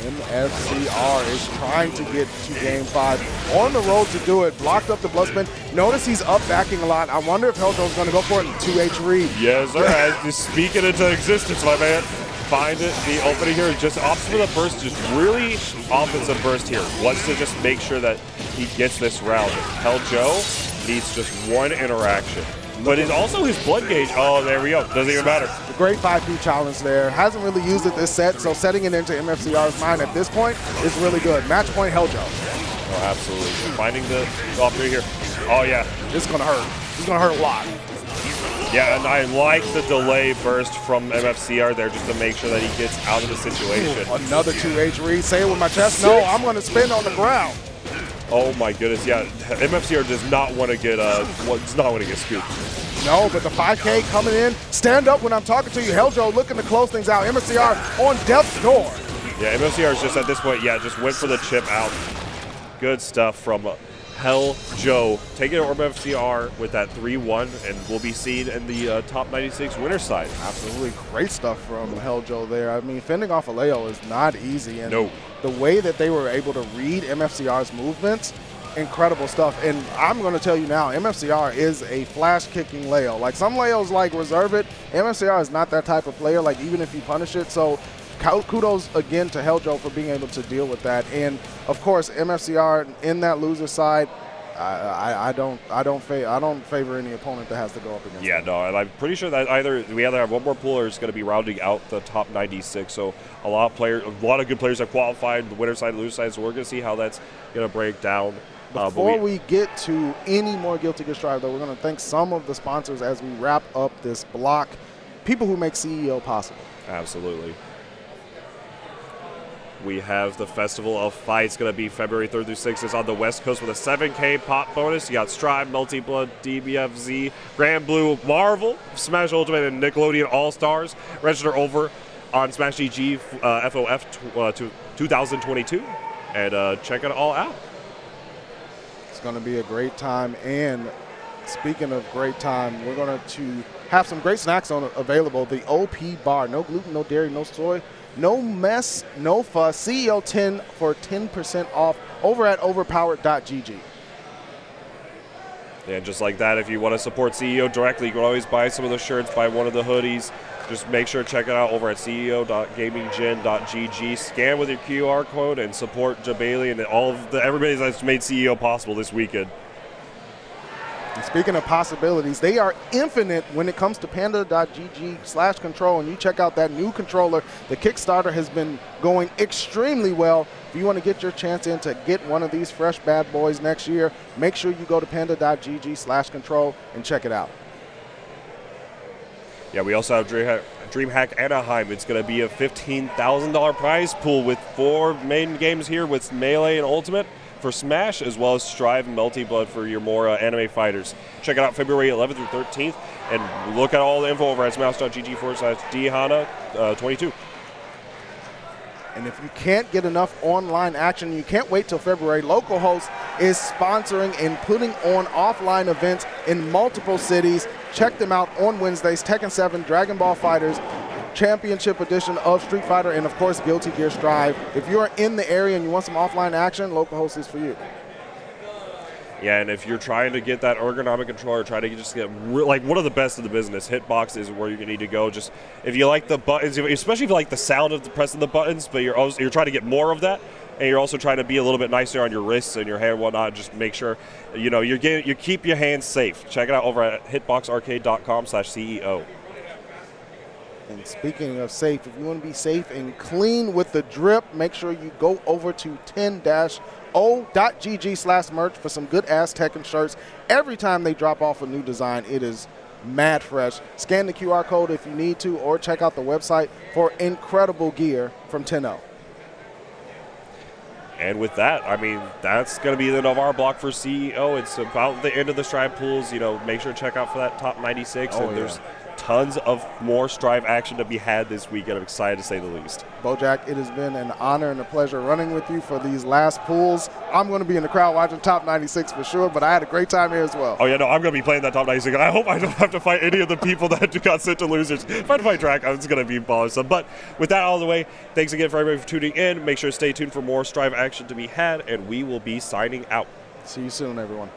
MFCR is trying to get to game 5. On the road to do it. Blocked up the blood spin. Notice he's up backing a lot. I wonder if Heljo's going to go for it in 2H read. Yes, sir. Just speak it into existence, my man. Find it. The opening here, just opts for the burst. Just really offensive burst here. Wants to just make sure that he gets this round. Heljo needs just one interaction. But it's also his blood gauge. Oh, there we go. Doesn't even matter. A great 5P challenge there. Hasn't really used it this set, so setting it into MFCR's mind at this point is really good. Match point, Heljo. Oh, absolutely. Finding the off three here. Oh, yeah. This is going to hurt. This is going to hurt a lot. Yeah, and I like the delay burst from MFCR there just to make sure that he gets out of the situation. Ooh, another 2H read. Say it with my chest. No, I'm going to spin on the ground. Oh my goodness, yeah. MFCR does not want to get scooped. No, but the 5K coming in. Stand up when I'm talking to you. Heljo looking to close things out. MFCR on death's door. Yeah, MFCR is just at this point, yeah, just went for the chip out. Good stuff from Heljo. Taking it over MFCR with that 3-1, and we'll be seen in the top 96 winner side. Absolutely great stuff from Heljo there. I mean, fending off Aleo is not easy. And no. The way that they were able to read MFCR's movements, incredible stuff. And I'm going to tell you now, MFCR is a flash-kicking Leo. Like, some Leos, like, reserve it. MFCR is not that type of player, like, even if you punish it. So kudos again to Heljo for being able to deal with that. And, of course, MFCR in that loser side, I don't favor any opponent that has to go up against. Yeah, them. no, and I'm pretty sure that we either have one more pool or it's going to be rounding out the top 96. So a lot of good players have qualified, the winner side, the loser side. So we're going to see how that's going to break down. Before we get to any more Guilty Gear Strive, though, we're going to thank some of the sponsors as we wrap up this block. People who make CEO possible. Absolutely. We have the Festival of Fights going to be February 3rd through 6th. It's on the West Coast with a 7K pop bonus. You got Strive, Multi-Blood, DBFZ, Grand Blue, Marvel, Smash Ultimate, and Nickelodeon All-Stars. Register over on Smash GG FOF 2022 and check it all out. It's going to be a great time. And speaking of great time, we're going to have some great snacks available. The OP Bar, no gluten, no dairy, no soy. No mess, no fuss. CEO 10 for 10% off over at overpowered.gg. And just like that, if you want to support CEO directly, you can always buy some of the shirts, buy one of the hoodies. Just make sure to check it out over at ceo.gaminggen.gg. Scan with your QR code and support Jabali and everybody that's made CEO possible this weekend. And speaking of possibilities, they are infinite when it comes to panda.gg/control. And you check out that new controller. The Kickstarter has been going extremely well. If you want to get your chance in to get one of these fresh bad boys next year, make sure you go to panda.gg/control and check it out. Yeah, we also have DreamHack Anaheim. It's going to be a $15,000 prize pool with 4 main games here with Melee and Ultimate for Smash, as well as Strive and Multi-Blood for your more anime fighters. Check it out February 11th through 13th, and look at all the info over at smash.gg/dhana22. And if you can't get enough online action, you can't wait till February. Localhost is sponsoring and putting on offline events in multiple cities. Check them out on Wednesdays. Tekken 7, Dragon Ball Fighters, Championship Edition of Street Fighter, and of course Guilty Gear Strive. If you're in the area and you want some offline action, Localhost is for you. Yeah, and if you're trying to get that ergonomic controller, try to just get like one of the best in the business. Hitbox is where you need to go. Just if you like the buttons, especially if you like the sound of pressing the buttons, but you're trying to get more of that, and you're also trying to be a little bit nicer on your wrists and your hand and whatnot. Just make sure you keep your hands safe. Check it out over at hitboxarcade.com/CEO. And speaking of safe, if you want to be safe and clean with the drip, make sure you go over to 10-o.gg/merch for some good ass Tekken shirts. Every time they drop off a new design, it is mad fresh. Scan the QR code if you need to, or check out the website for incredible gear from 10-o. And with that, I mean, that's going to be the end of our block for CEO. It's about the end of the Strive pools. Make sure to check out for that top 96. There's tons of more Strive action to be had this weekend. I'm excited to say the least. Bojack, it has been an honor and a pleasure running with you for these last pools. I'm going to be in the crowd watching Top 96 for sure, but I had a great time here as well. Oh, yeah, no, I'm going to be playing that Top 96. I hope I don't have to fight any of the people that got sent to losers. If I had to fight track, it's going to be bothersome. But with that out of the way, thanks again for everybody for tuning in. Make sure to stay tuned for more Strive action to be had, and we will be signing out. See you soon, everyone.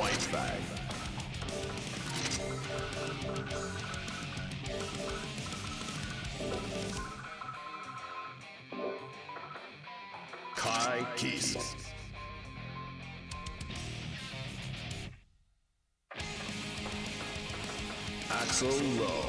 Fight back. Kai Keys. Axel Low.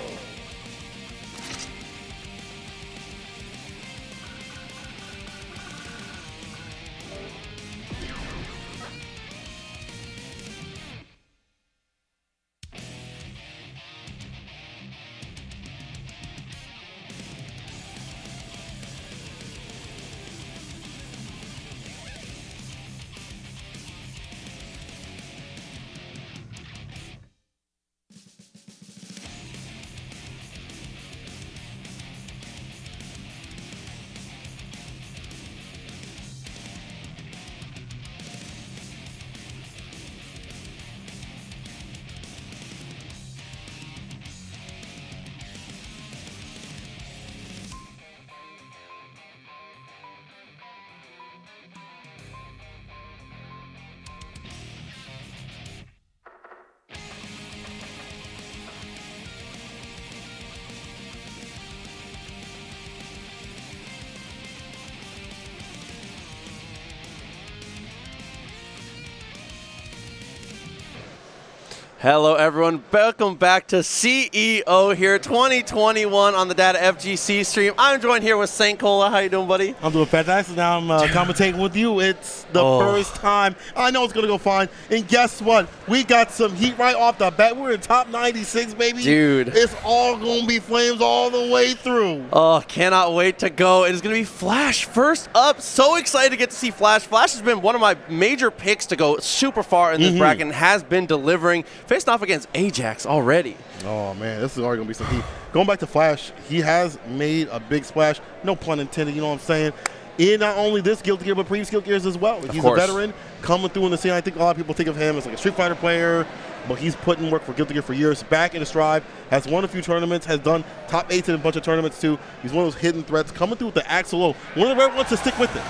Hello, everyone. Welcome back to CEO here, 2021 on the Data FGC stream. I'm joined here with St. Cola. How you doing, buddy? I'm doing fantastic. Now I'm commentating with you. It's the first time. I know it's going to go fine. And guess what? We got some heat right off the bat. We're in top 96, baby. Dude. It's all going to be flames all the way through. Oh, cannot wait to go. It is going to be Flash first up. So excited to get to see Flash. Flash has been one of my major picks to go super far in this bracket and has been delivering. Faced off against Ajax already. Oh, man, this is already going to be some heat. Going back to Flash, he has made a big splash. No pun intended, you know what I'm saying? In not only this Guilty Gear, but previous Guilty Gears as well. He's a veteran coming through in the scene. I think a lot of people think of him as like a Street Fighter player, but he's put in work for Guilty Gear for years. Back in the stride, has won a few tournaments, has done top 8 in a bunch of tournaments too. He's one of those hidden threats coming through with the Axel Low. One of the rare ones to stick with it.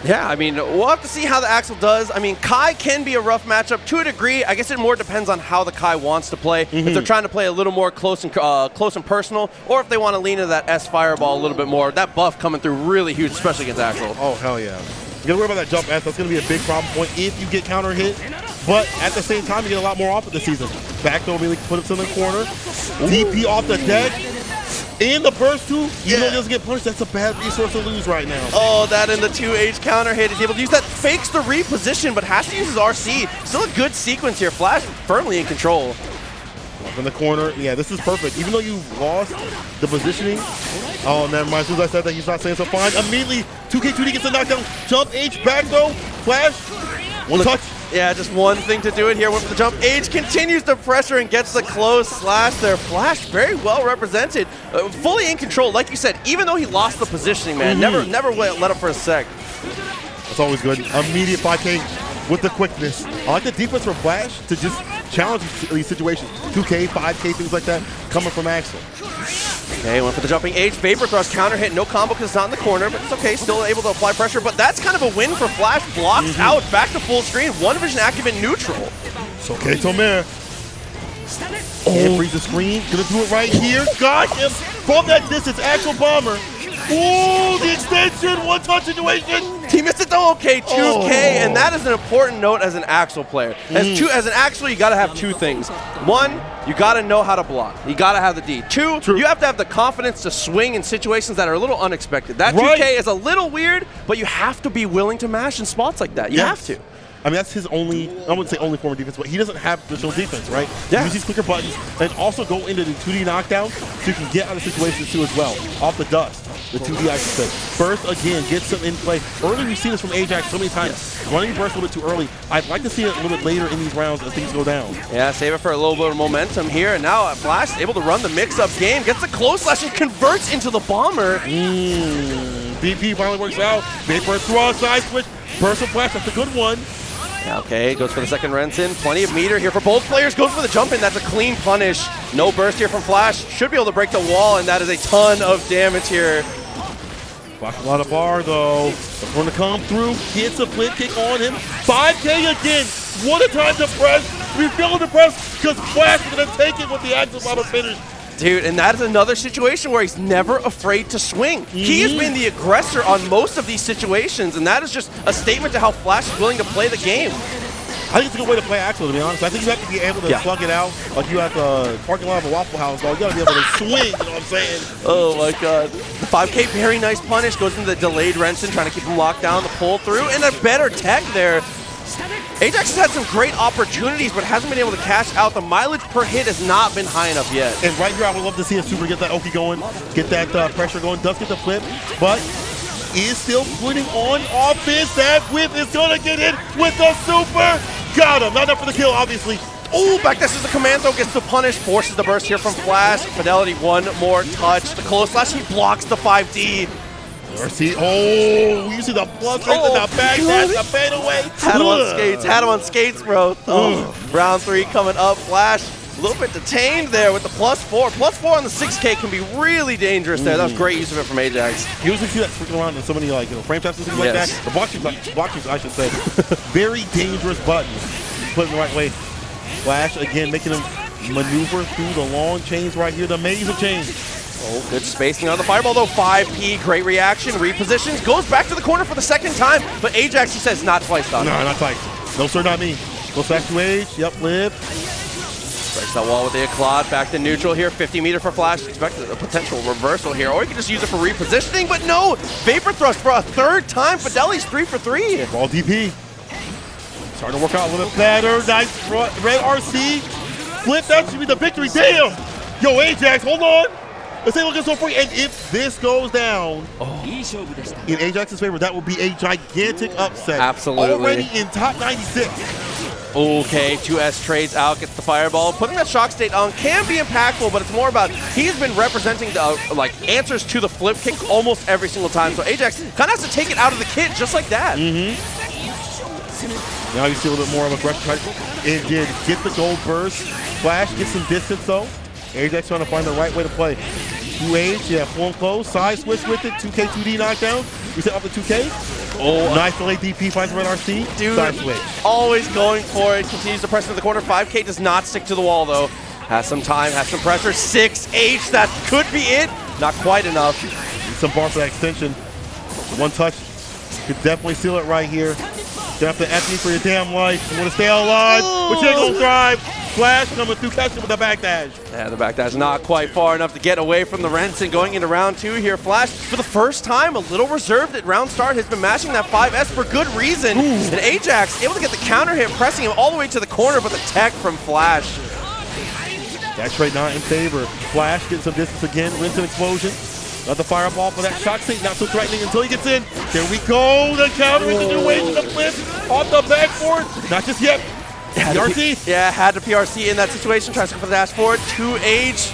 Yeah, I mean, we'll have to see how the Axel does. I mean, Kai can be a rough matchup to a degree. I guess it more depends on how the Kai wants to play. If they're trying to play a little more close and personal, or if they want to lean into that S fireball a little bit more. That buff coming through really huge, especially against Axel. Oh, hell yeah. You gotta worry about that jump S. That's gonna be a big problem point if you get counter hit. But at the same time, you get a lot more off it this season. Back throw really puts him in the corner. DP off the deck. In the burst too, even though he doesn't get punched, that's a bad resource to lose right now. Oh, that in the 2H counter hit. He's able to use that, fakes the reposition, but has to use his RC. Still a good sequence here. Flash firmly in control. Up in the corner. Yeah, this is perfect. Even though you've lost the positioning. Oh, never mind. As soon as I said that, he's not saying so fine. Immediately, 2K2D gets a knockdown. Jump H back though. Flash. One touch. Yeah, just one thing to do it here. Went for the jump. Age continues the pressure and gets the close slash there. Flash very well represented. Fully in control. Like you said, even though he lost the positioning, man. Never let up for a sec. That's always good. Immediate 5K with the quickness. I like the defense from Flash to just challenge these situations. 2K, 5K, things like that coming from Axel. Okay, went for the jumping Age. Vapor thrust, counter hit. No combo because it's not in the corner, but it's okay. Still able to apply pressure, but that's kind of a win for Flash. Blocks out, back to full screen. One vision active in neutral. It's okay, Tomer. Can't freeze the screen. Gonna do it right here. Got him from that distance. Axel Bomber. Ooh, the extension. One touch situation. He missed it though. Okay, 2K, and that is an important note as an Axel player. As an Axel, you got to have two things. One, you got to know how to block. You got to have the D. Two, you have to have the confidence to swing in situations that are a little unexpected. That 2K is a little weird, but you have to be willing to mash in spots like that. You have to. I mean, that's his only, I wouldn't say only form of defense, but he doesn't have traditional defense, right? Yeah. Use these quicker buttons and also go into the 2D knockdown so you can get out of situations too as well. Off the dust, the 2D I should say. Burst again, gets him in play. Early we've seen this from Ajax so many times. Running burst a little bit too early. I'd like to see it a little bit later in these rounds as things go down. Yeah, save it for a little bit of momentum here. And now Flash is able to run the mix-up game, gets the close slash and converts into the bomber. BP finally works out. Vapor throw, side switch. Burst of Flash, that's a good one. Okay, goes for the second Renson. Plenty of meter here for both players. Goes for the jump in. That's a clean punish. No burst here from Flash. Should be able to break the wall, and that is a ton of damage here. Watch a lot of bar, though. It's going to come through. Gets a flip kick on him. 5K again. What a time to press. We feel the press because Flash is going to take it with the Axel Bomber finish. Dude, and that is another situation where he's never afraid to swing. He has been the aggressor on most of these situations, and that is just a statement to how Flash is willing to play the game. I think it's a good way to play Axel, to be honest. I think you have to be able to slug it out like you at the parking lot of a Waffle House. You got to be able to swing, you know what I'm saying? Oh my god. The 5K, very nice punish, goes into the delayed Renson, trying to keep him locked down, the pull through, and a better tech there. Ajax has had some great opportunities, but hasn't been able to cash out. The mileage per hit has not been high enough yet. And right here, I would love to see a super get that Oki going, get that pressure going, does get the flip, but is still putting on offense. That whip is going to get in with the super. Got him. Not enough for the kill, obviously. Oh, back this is the commando, gets the punish, forces the burst here from Flash. Fidelity, one more touch. The close slash, he blocks the 5D. See, oh, you see the plus right in the back, that's the fadeaway. Had him on skates, bro. Oh, round 3 coming up. Flash, a little bit detained there with the +4. +4 on the 6K can be really dangerous there. That was great use of it from Ajax. You usually see that freaking around in so many frame traps and things like that. The block I should say. Very dangerous buttons. Put it in the right way. Flash, again, making him maneuver through the long chains right here, the maze of chains. Oh, good spacing on the fireball, though. 5P, great reaction, repositions, goes back to the corner for the second time, but Ajax, he says, not twice, Don. No, not twice. No, sir, not me. Goes back to Age. Yep, flip. Breaks that wall with the Eclod, back to neutral here. 50 meter for Flash. Expect a potential reversal here, or you can just use it for repositioning, but no! Vapor Thrust for a third time. Fidelity's 3 for 3. Ball DP. Starting to work out a little better. Nice Ray RC. Flip, that should be the victory. Damn! Yo, Ajax, hold on. Let's take a look at so free, and if this goes down in Ajax's favor, that will be a gigantic upset. Absolutely. Already in top 96. Okay, 2S trades out, gets the fireball. Putting that shock state on can be impactful, but it's more about he's been representing the answers to the flip kick almost every single time. So Ajax kind of has to take it out of the kit just like that. Now you see a little bit more of aggression. It did get the gold burst. Flash gets some distance though. Ajax trying to find the right way to play. 2H, yeah, full and close. Side switch with it. 2K, 2D knockdown. We set off the 2K. Oh, nice delay DP, finds the red RC. Dude, side switch. Always going for it. Continues to press into the corner. 5K does not stick to the wall, though. Has some time, has some pressure. 6H, that could be it. Not quite enough. Need some bar for that extension. One touch could definitely seal it right here. You have to empty for your damn life. You want to stay alive, but you ain't gonna thrive. Flash coming through, catching with the backdash. Yeah, the backdash not quite far enough to get away from the Renson. Going into round 2 here. Flash, for the first time, a little reserved at round start, has been mashing that 5S for good reason. And Ajax able to get the counter hit, pressing him all the way to the corner, but the tech from Flash. That trade not in favor. Flash getting some distance again. Renson explosion. Another fireball for that shock state, not so threatening until he gets in. There we go, the counter continuation, the flip off the backboard. Not just yet. PRC? Yeah, had the PRC in that situation. Tries to go for the dash forward. 2H.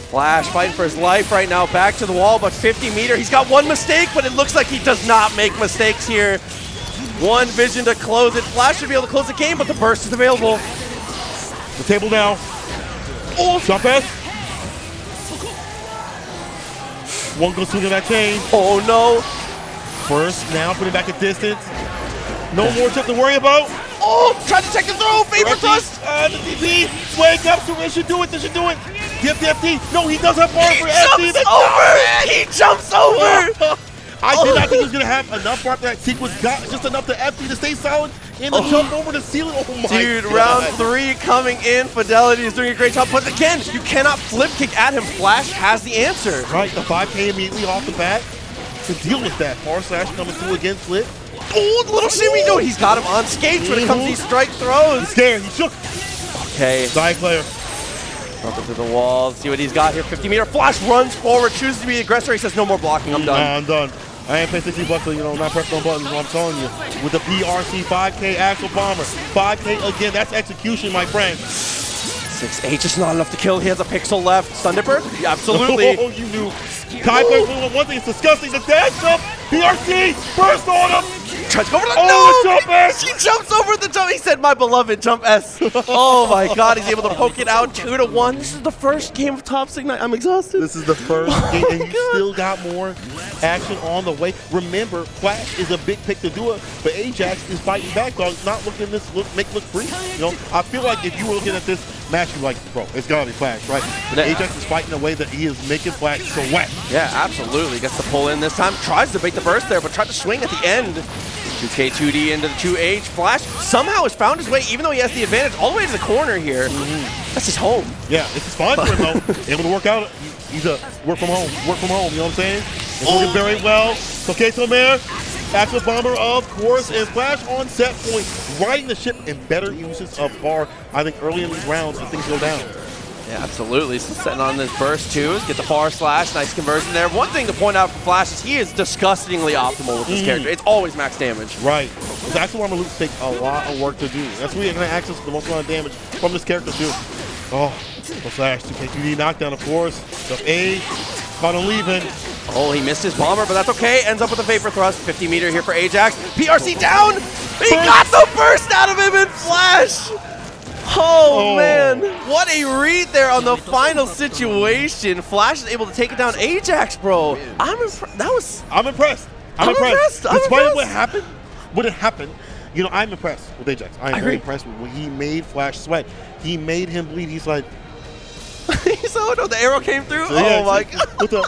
Flash fighting for his life right now. Back to the wall, but 50 meter. He's got one mistake, but it looks like he does not make mistakes here. One vision to close it. Flash should be able to close the game, but the burst is available. The table now. Oh, jump S. One goes through that chain. Oh no. First, now putting back a distance. No more stuff to worry about. Oh, tried to check the throw. Vapor Thrust. The DP. Wake up, so they should do it. They should do it. Give the FD. No, he does have bar for FD. He jumps over. I did not think he was going to have enough bar after that sequence. Got just enough to FD to stay solid and to jump over the ceiling. Oh my Dude, God. round 3 coming in. Fidelity is doing a great job. But again, you cannot flip kick at him. Flash has the answer. Right, the 5K immediately off the bat to deal with that. Bar slash coming through again, flip. Oh, the little shimmy. No, he's got him on skates when it comes to these strike throws. He's scared. He shook. Okay. Side player. Up into the wall. See what he's got here. 50 meter. Flash runs forward. Chooses to be the aggressor. He says, no more blocking. I'm done. Nah, I'm done. I ain't paying 60 bucks, so, not pressing on buttons, I'm telling you. With the PRC 5K Axel Bomber. 5K again, that's execution, my friend. 6H is not enough to kill. He has a pixel left. Stundipper? Yeah, absolutely. Oh, you knew. Kai plays one thing, it's disgusting. The dash up, PRC, burst on him. tries to go over the jump S! She jumps over the jump. He said, my beloved jump S. Oh my God, he's able to poke it out 2-1. This is the first game of Top Sig. I'm exhausted. This is the first game, and you still got more action on the way. Remember, Flash is a big pick to do it, but Ajax is fighting back, dog. Not looking this look free. You know, I feel like if you were looking at this match, you're like, bro, it's gotta be Flash, right? But Ajax is fighting in a way that he is making Flash sweat. Yeah, absolutely. Gets the pull in this time. Tries to bait the burst there, but tried to swing at the end. 2K, 2D into the 2H. Flash somehow has found his way, even though he has the advantage, all the way to the corner here. That's his home. Yeah, it's fine for him, though. Able to work out. He's a work from home, you know what I'm saying? It's working very well. Okay, Tomer, Axel Bomber, of course, and Flash on set point, riding the ship in better uses of bar, I think, early in these rounds as things go down. Yeah, absolutely. So setting on this burst too. Get the far slash. Nice conversion there. One thing to point out for Flash is he is disgustingly optimal with this character. It's always max damage. Right. Those Axel Armor loops take a lot of work to do. That's where you're going to access the most amount of damage from this character too. Oh, the Flash 2K2D knockdown, of course. The A, caught him leaving. Oh, he missed his bomber, but that's okay. Ends up with a Vapor Thrust. 50 meter here for Ajax. PRC down. He got the burst out of him in Flash. Oh, man. What a read there on the final situation. Flash is able to take it down. Ajax, bro. I'm impressed. I'm impressed. Despite what happened, you know, I'm impressed with Ajax. I'm very impressed with when he made Flash sweat. He made him bleed. He's like... So, no, the arrow came through? So, yeah, oh, my God. With a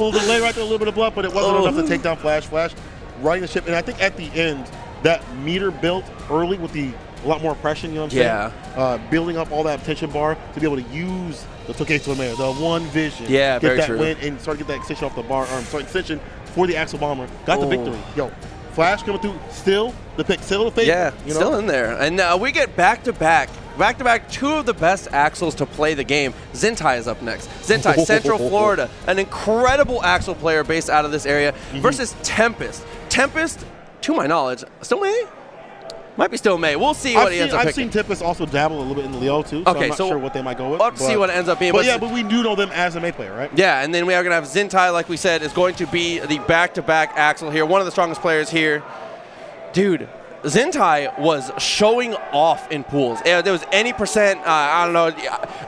little delay right there, a little bit of blood, but it wasn't enough to take down Flash. Flash riding the ship. And I think at the end, that meter built early with a lot more oppression, you know what I'm saying? Building up all that attention bar to be able to use the Toketo Man, the one vision. Yeah, get very that true. win and start to get that extension off the bar, extension for the Axel Bomber. Got the victory. Yo, Flash coming through, still the pick, still the favorite. Yeah, you know? still in there. And we get back-to-back, two of the best Axels to play the game. Zentai is up next. Zentai, Central Florida, an incredible Axel player based out of this area, versus Tempest. Tempest, to my knowledge, still May? Might be still May. We'll see what he ends up picking. I've seen Tempest also dabble a little bit in Leo too, so I'm not sure what they might go with. We'll have to see what it ends up being. But yeah, but we do know them as a May player, right? Yeah, and then we are going to have Zentai, like we said, is going to be the back-to-back Axel here. One of the strongest players here. Dude, Zentai was showing off in pools. If there was any percent, I don't know.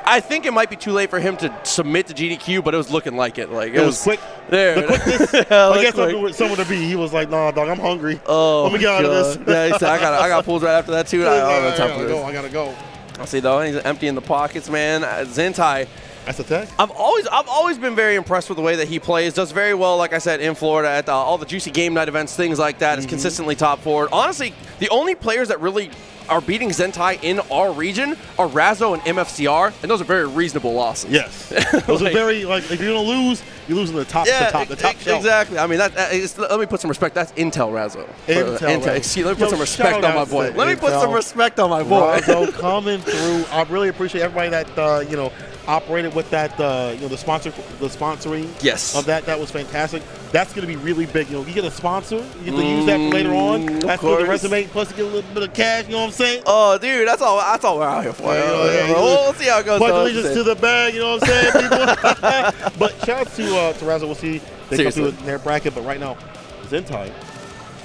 I think it might be too late for him to submit to GDQ, but it was looking like it. Like it was quick. There. The quickness. I guess someone to be. He was like, "Nah, dog, I'm hungry. Let me get out of this." Yeah, he said, "I got pools right after that too." I gotta go. I see though. He's emptying the pockets, man. Zentai. That's a tech. I've always been very impressed with the way that he plays. Does very well, like I said, in Florida at all the juicy game night events, things like that. Is consistently top forward. Honestly, the only players that really are beating Zentai in our region are Razzo and MFCR, and those are very reasonable losses. Yes, those are very if you're gonna lose, you're losing the top shelf. Exactly. I mean, let me put some respect. That's Intel Razzo. Intel. Excuse, let me put some respect on my boy. Let me put some respect on my boy. Razzo coming through. I really appreciate everybody that operated with that the sponsoring of that. That was fantastic. That's going to be really big. You get a sponsor, you get to use that for later on. That's for the resume. Plus, you get a little bit of cash. You know what I'm saying? Oh, dude, that's all we're out here for. We'll see how it goes. Pledge allegiance to the bag. You know what I'm saying, people? But shout out to Razzo. We'll see they come through in their bracket. But right now, Zentai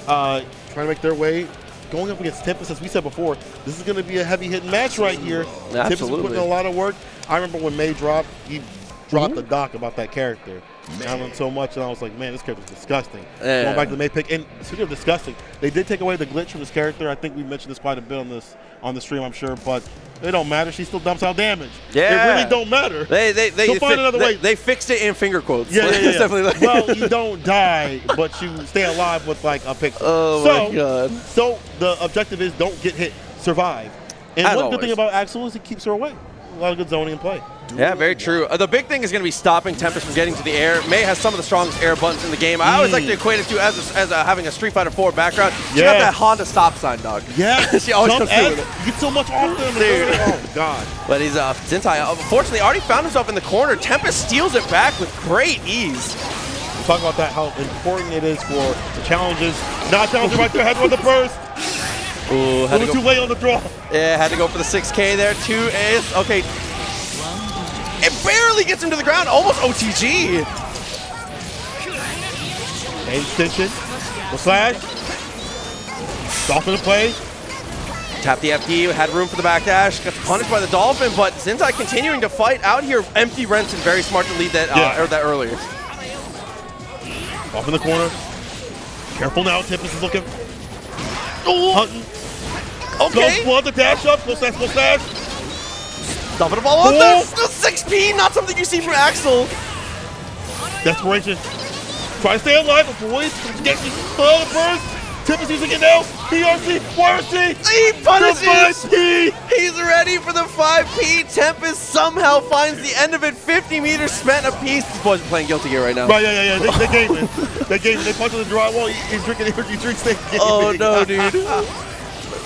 trying to make their way. Going up against Tempest, as we said before, this is going to be a heavy-hitting match right here. Absolutely. Tempest is putting in a lot of work. I remember when May dropped, he dropped the doc about that character. I learned so much, and I was like, man, this character's disgusting. Yeah. Going back to the May pick, and speaking of disgusting, they did take away the glitch from this character. I think we mentioned this quite a bit on the stream, I'm sure, but it don't matter. She still dumps out damage. Yeah. It really don't matter. They find another way. They fixed it in finger quotes. Yeah. It's definitely well, you don't die, but you stay alive with like a pixel. Oh, my God. So the objective is don't get hit, survive. And one good thing about Axel is he keeps her away. A lot of good zoning and play. Yeah, very true. The big thing is going to be stopping Tempest from getting to the air. May has some of the strongest air buttons in the game. I always like to equate it to as having a Street Fighter 4 background. She got that Honda stop sign, dog. Yeah. She always comes through with it. You get so much off them. Dude. Oh, God. But he's Zentai, unfortunately, already found himself in the corner. Tempest steals it back with great ease. We'll talk about that, how important it is for the challenges. Not challenging right there. Had to run the first. Ooh, a little too late on the draw. Yeah, had to go for the 6K there. 2 A's. Okay. It barely gets him to the ground. Almost OTG. Extension. The slash. Dolphin to play. Tap the FD, had room for the backdash, got punished by the Dolphin, but Zintai continuing to fight out here. Empty Renson, very smart to lead that, that earlier. Off in the corner. Careful now, Tempest is looking. Oh, hunting. Okay. Go the dash up, go slash, go slash. Dumping the ball on there. Still 6P, not something you see from Axel. Desperation. Try to stay alive, avoid. Get the burst. Tempest using it now. PRC, YRC. He punishes. The 5P. He's ready for the 5P. Tempest somehow finds the end of it. 50 meters spent apiece. These boys are playing Guilty Gear right now. Right, yeah. They gaming. They gaming. They punch on the drywall. He's drinking energy drinks. They gaming. Oh no, dude.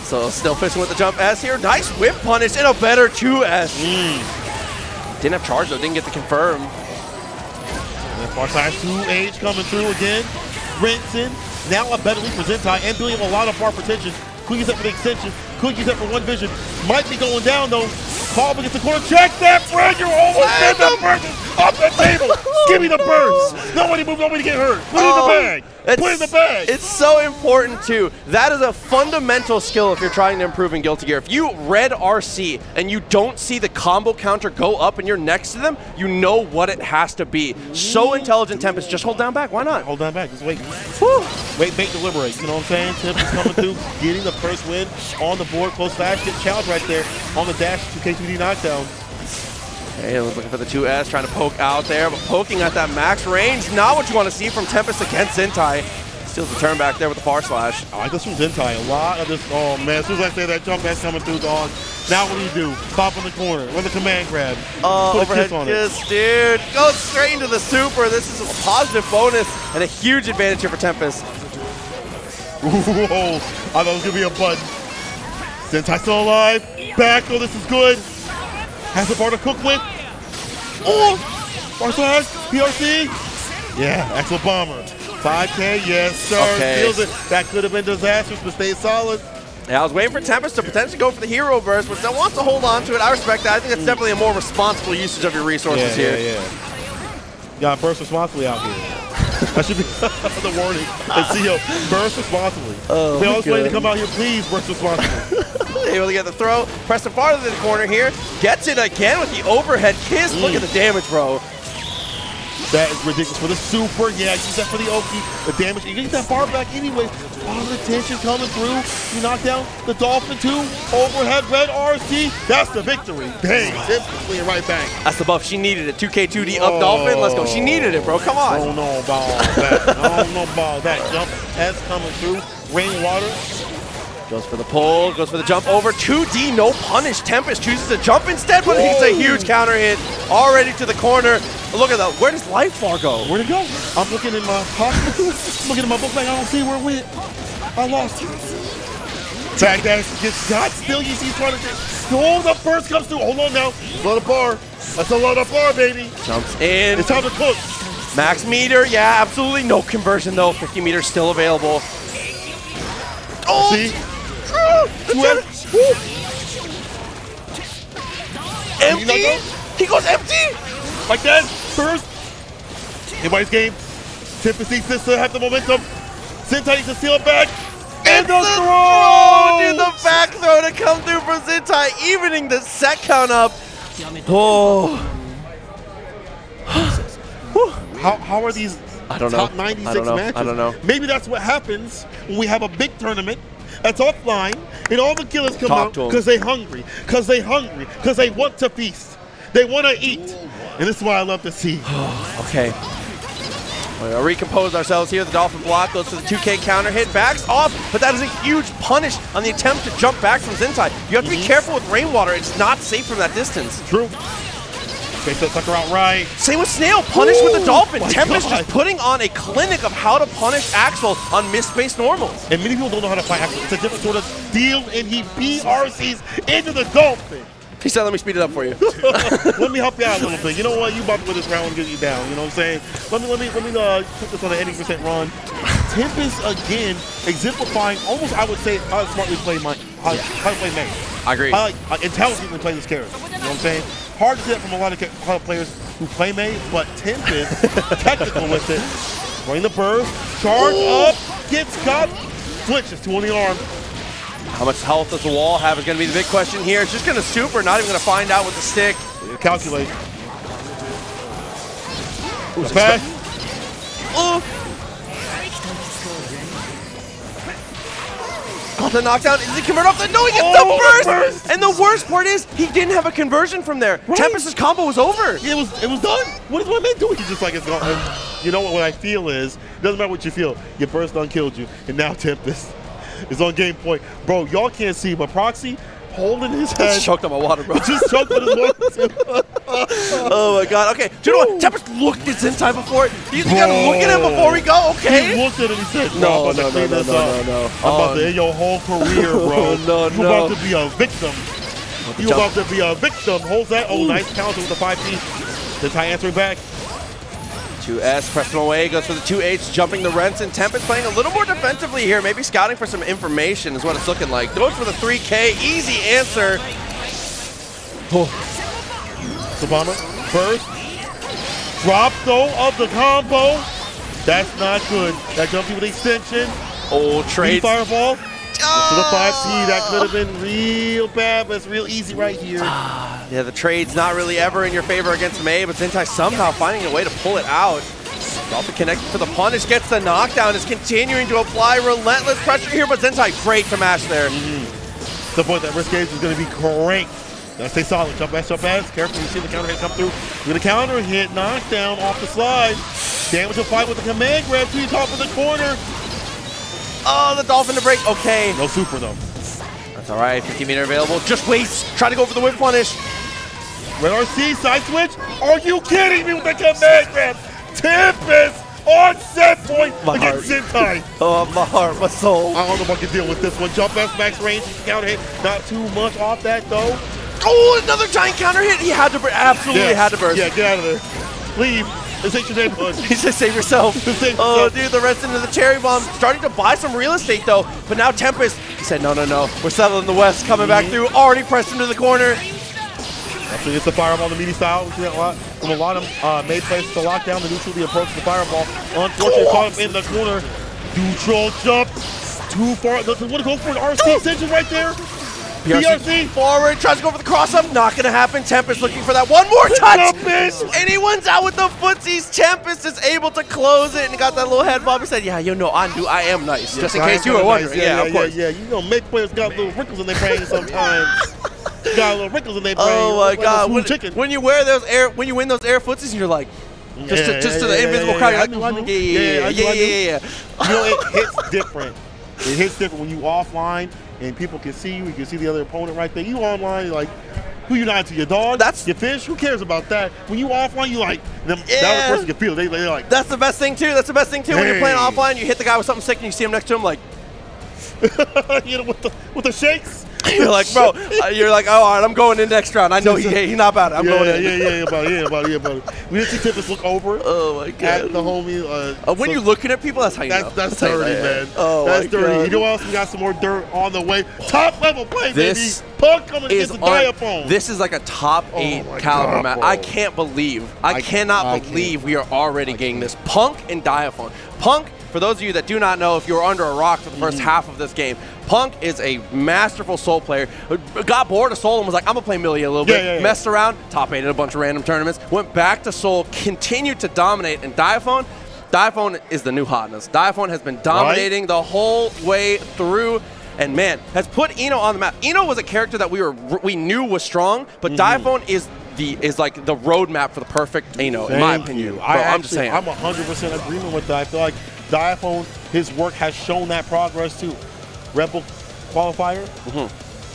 So still fishing with the jump S here. Nice whip punish and a better 2S. Didn't have charge though. Didn't get the confirm. And then far side 2H coming through again. Renson. Now a better lead for Zintai and building a lot of bar protection. Could use that for the extension. Could use that for one vision. Might be going down though. Call against the corner. Check that, Fred. You're almost at the burst off the table. Give me the burst. Nobody move. Nobody get hurt. Put it in the bag. Put it in the bag. It's so important too. That is a fundamental skill if you're trying to improve in Guilty Gear. If you red RC and you don't see the combo counter go up and you're next to them, you know what it has to be. So intelligent, Tempest. Just hold down back. Why not? Hold down back. Just wait. Whew. Wait, bait, deliberate. You know what I'm saying? Tempest coming through, getting the first win on the board. Close flash, get challenge right there on the dash. 2K2D knockdown. Okay, looking for the 2S, trying to poke out there, but poking at that max range, not what you want to see from Tempest against Zintai. Steals the turn back there with the far slash. I like this from Zintai. A lot of this. Oh man, as soon as I say that jump that's coming through, dog. Now what do? Pop in the corner with a command grab. Oh, put overhead kiss, dude. Goes straight into the super. This is a positive bonus and a huge advantage here for Tempest. Whoa, I thought it was going to be a button. Zintai still alive. Back, oh, this is good. Has the bar to cook with. Oh, bar slash, PRC. Yeah, Axel Bomber. 5K, yes, sir. Okay. Feels it. That could have been disastrous, but stayed solid. Yeah, I was waiting for Tempest to potentially go for the hero burst, but still wants to hold on to it. I respect that. I think that's definitely a more responsible usage of your resources here. Yeah. You got to burst responsibly out here. That should be the warning. And CEO, burst responsibly. Oh, they always want you to come out here, please burst responsibly. Able to get the throw. Press it farther to the corner here. Gets it again with the overhead kiss. Look at the damage, bro. That is ridiculous for the super. Yeah, use that for the Oki. The damage. You get that bar back anyway. All the tension coming through. You knock down the Dolphin too. Overhead red RC. That's the victory. Dang, typically right back. That's the buff she needed it. 2K2D up Dolphin. Let's go. She needed it, bro. Come on. I don't know about that. I don't know about that. Jump S coming through. Rainwater. Goes for the pull, goes for the jump over. 2D, no punish. Tempest chooses to jump instead, but it's a huge counter hit. Already to the corner. Look at that. Where does life bar go? Where'd it go? I'm looking in my pocket. I'm looking in my book bag. I don't see where it went. I lost it. Tag dash gets got. Still, you see he's trying to get. Oh, the burst comes through. Hold on now. Load of bar. That's a load of bar, baby. Jumps in. It's time to cook. Max meter, yeah, absolutely. No conversion, though. 50 meters still available. Oh! See? Empty? He goes empty? Like that. First. Anybody's game. Tempest needs to have the momentum. Zintai needs to steal it back. And the throw! Dude, the back throw to come through from Zintai, evening the set count up. Oh. How are these top 96 matches? I don't know. Maybe that's what happens when we have a big tournament that's offline and all the killers come out because they're hungry, because they want to feast. They want to eat. And this is what I love to see. Okay. We'll recompose ourselves here. The Dolphin block goes for the 2K counter hit. Backs off, but that is a huge punish on the attempt to jump back from Zintai. You have to be careful with Rainwater. It's not safe from that distance. True. Face that sucker out right. Same with Snail. Punish with the Dolphin. Tempest just putting on a clinic of how to punish Axel on misspaced normals. And many people don't know how to fight Axel. It's a different sort of deal, and he BRCs into the Dolphin. He said, let me speed it up for you. Let me help you out a little bit. You know what? You about to win this round and get you down. You know what I'm saying? Let me put this on an 80% run. Tempest again exemplifying almost, I would say, how to smartly play how to play May. I agree. Intelligently play this character. You know what I'm saying? Hard to see that from a lot of players who play May, but Tempest technical with it. Bring the burst, charge up, gets got, flinches, 2 on the arm. How much health does the wall have is going to be the big question here. It's just going to super, not even going to find out with the stick. Calculate. Who's fast? Got the knockdown. Is he convert off the? No, he gets the burst! And the worst part is, he didn't have a conversion from there. Right. Tempest's combo was over. Yeah, it was done. What is my man doing? He's just like, it's gone. You know what I feel is, it doesn't matter what you feel. Your burst done killed you, and now Tempest is on game point. Bro, y'all can't see, but Proxy holding his head. Just choked on my water, bro. Just choked on his water. Oh my god. Okay. Do you know what? Tempest looked at Zentai before. You gotta look at him before we go, okay? He looked at it and he said, no. I'm about to end your whole career, bro. You're about to be a victim. You're about to be a victim. Holds that. Oh, nice counter with the 5P. Zentai answering back. 2S, press him away, goes for the 2H, jumping the rents, and Tempest playing a little more defensively here, maybe scouting for some information is what it's looking like. Goes for the 3K, easy answer. Sabama, first. Drop, though, of the combo. That's not good. That jumped with extension. Oh, trade. Fireball. To the 5P, that could have been real bad, but it's real easy right here. Yeah, the trade's not really ever in your favor against May, but Zentai somehow finding a way to pull it out. Dolphin connected for the punish, gets the knockdown, is continuing to apply relentless pressure here, but Zentai great to mash there. The point that risk gauge is going to be cranked. Gotta stay solid. Jump pass, jump pass. Careful, you see the counter hit come through. With a counter hit, knockdown off the slide. Damage applied with the command grab to the top of the corner. Oh, the Dolphin to break. Okay. No super, though. That's all right. 50 meter available. Just waits. Try to go for the whip punish. Red RC, side switch. Are you kidding me with the command grab? Tempest on set point against Zentai. Oh, my heart, my soul. I don't know if I can deal with this one. Jump pass, max range, counter hit. Not too much off that, though. Oh, another giant counter hit. He had to burst. Absolutely had to burst. Yeah, get out of there. Leave. This ain't your neighborhood. He said, save yourself. Oh, dude, the rest into the cherry bomb. Starting to buy some real estate, though. But now Tempest, he said, no. We're settled in the west. Coming back through. Already pressed into the corner. Actually, it's the fireball, the meaty style. We see that a lot from a lot of made players to lock down the neutral, the approach to the fireball. Unfortunately, caught him in the corner. Neutral jump. Too far. What to go for an RC extension right there? PRC forward, tries to go for the cross-up, not going to happen. Tempest looking for that one more touch, and he wins out with the footsies. Tempest is able to close it and got that little head bob. He said, yeah, you know, I am nice, just in case you were wondering. Yeah, of course. Yeah, you know, make players got little wrinkles in their brain sometimes. Got little wrinkles in their brain. Oh my God! When you wear those when you win those air footsies, you're like, just to the invisible crowd, you're like, yeah. You know, it hits different. It hits different when you offline and people can see you. You can see the other opponent right there. You online, you're like, who you lying to? Your dog? That's your fish? Who cares about that? When you offline, you like them. That other person can feel. They're like. That's the best thing too. That's the best thing too. When you're playing offline, you hit the guy with something sick and you see him next to him, like. You know, with the shakes. You're like, bro. You're like, oh, all right, I'm going in next round. I know he's not about it. I'm going in. Yeah, about it. We didn't see Tempest look over. Oh my God. At the homie. When you're looking at people, that's how you know. That's dirty, man. Oh, that's dirty. God. You know what else? We got some more dirt on the way. Top level play, baby. Punk coming against the Diaphone. This is like a top 8 caliber match. I can't believe. I cannot believe we are already getting this. Punk and Diaphone. Punk. For those of you that do not know, if you were under a rock for the first half of this game, Punk is a masterful Soul player. Got bored of Soul and was like, I'm going to play Millia a little bit. Messed around, top 8 at a bunch of random tournaments. Went back to Soul, continued to dominate. And Diaphone is the new hotness. Diaphone has been dominating the whole way through. And man, has put Eno on the map. Eno was a character that we knew was strong, but Diaphone is like the roadmap for the perfect Eno, in my opinion. I'm just saying. I'm 100% agreement with that. I feel like Diaphone, his work has shown that progress too. Rebel qualifier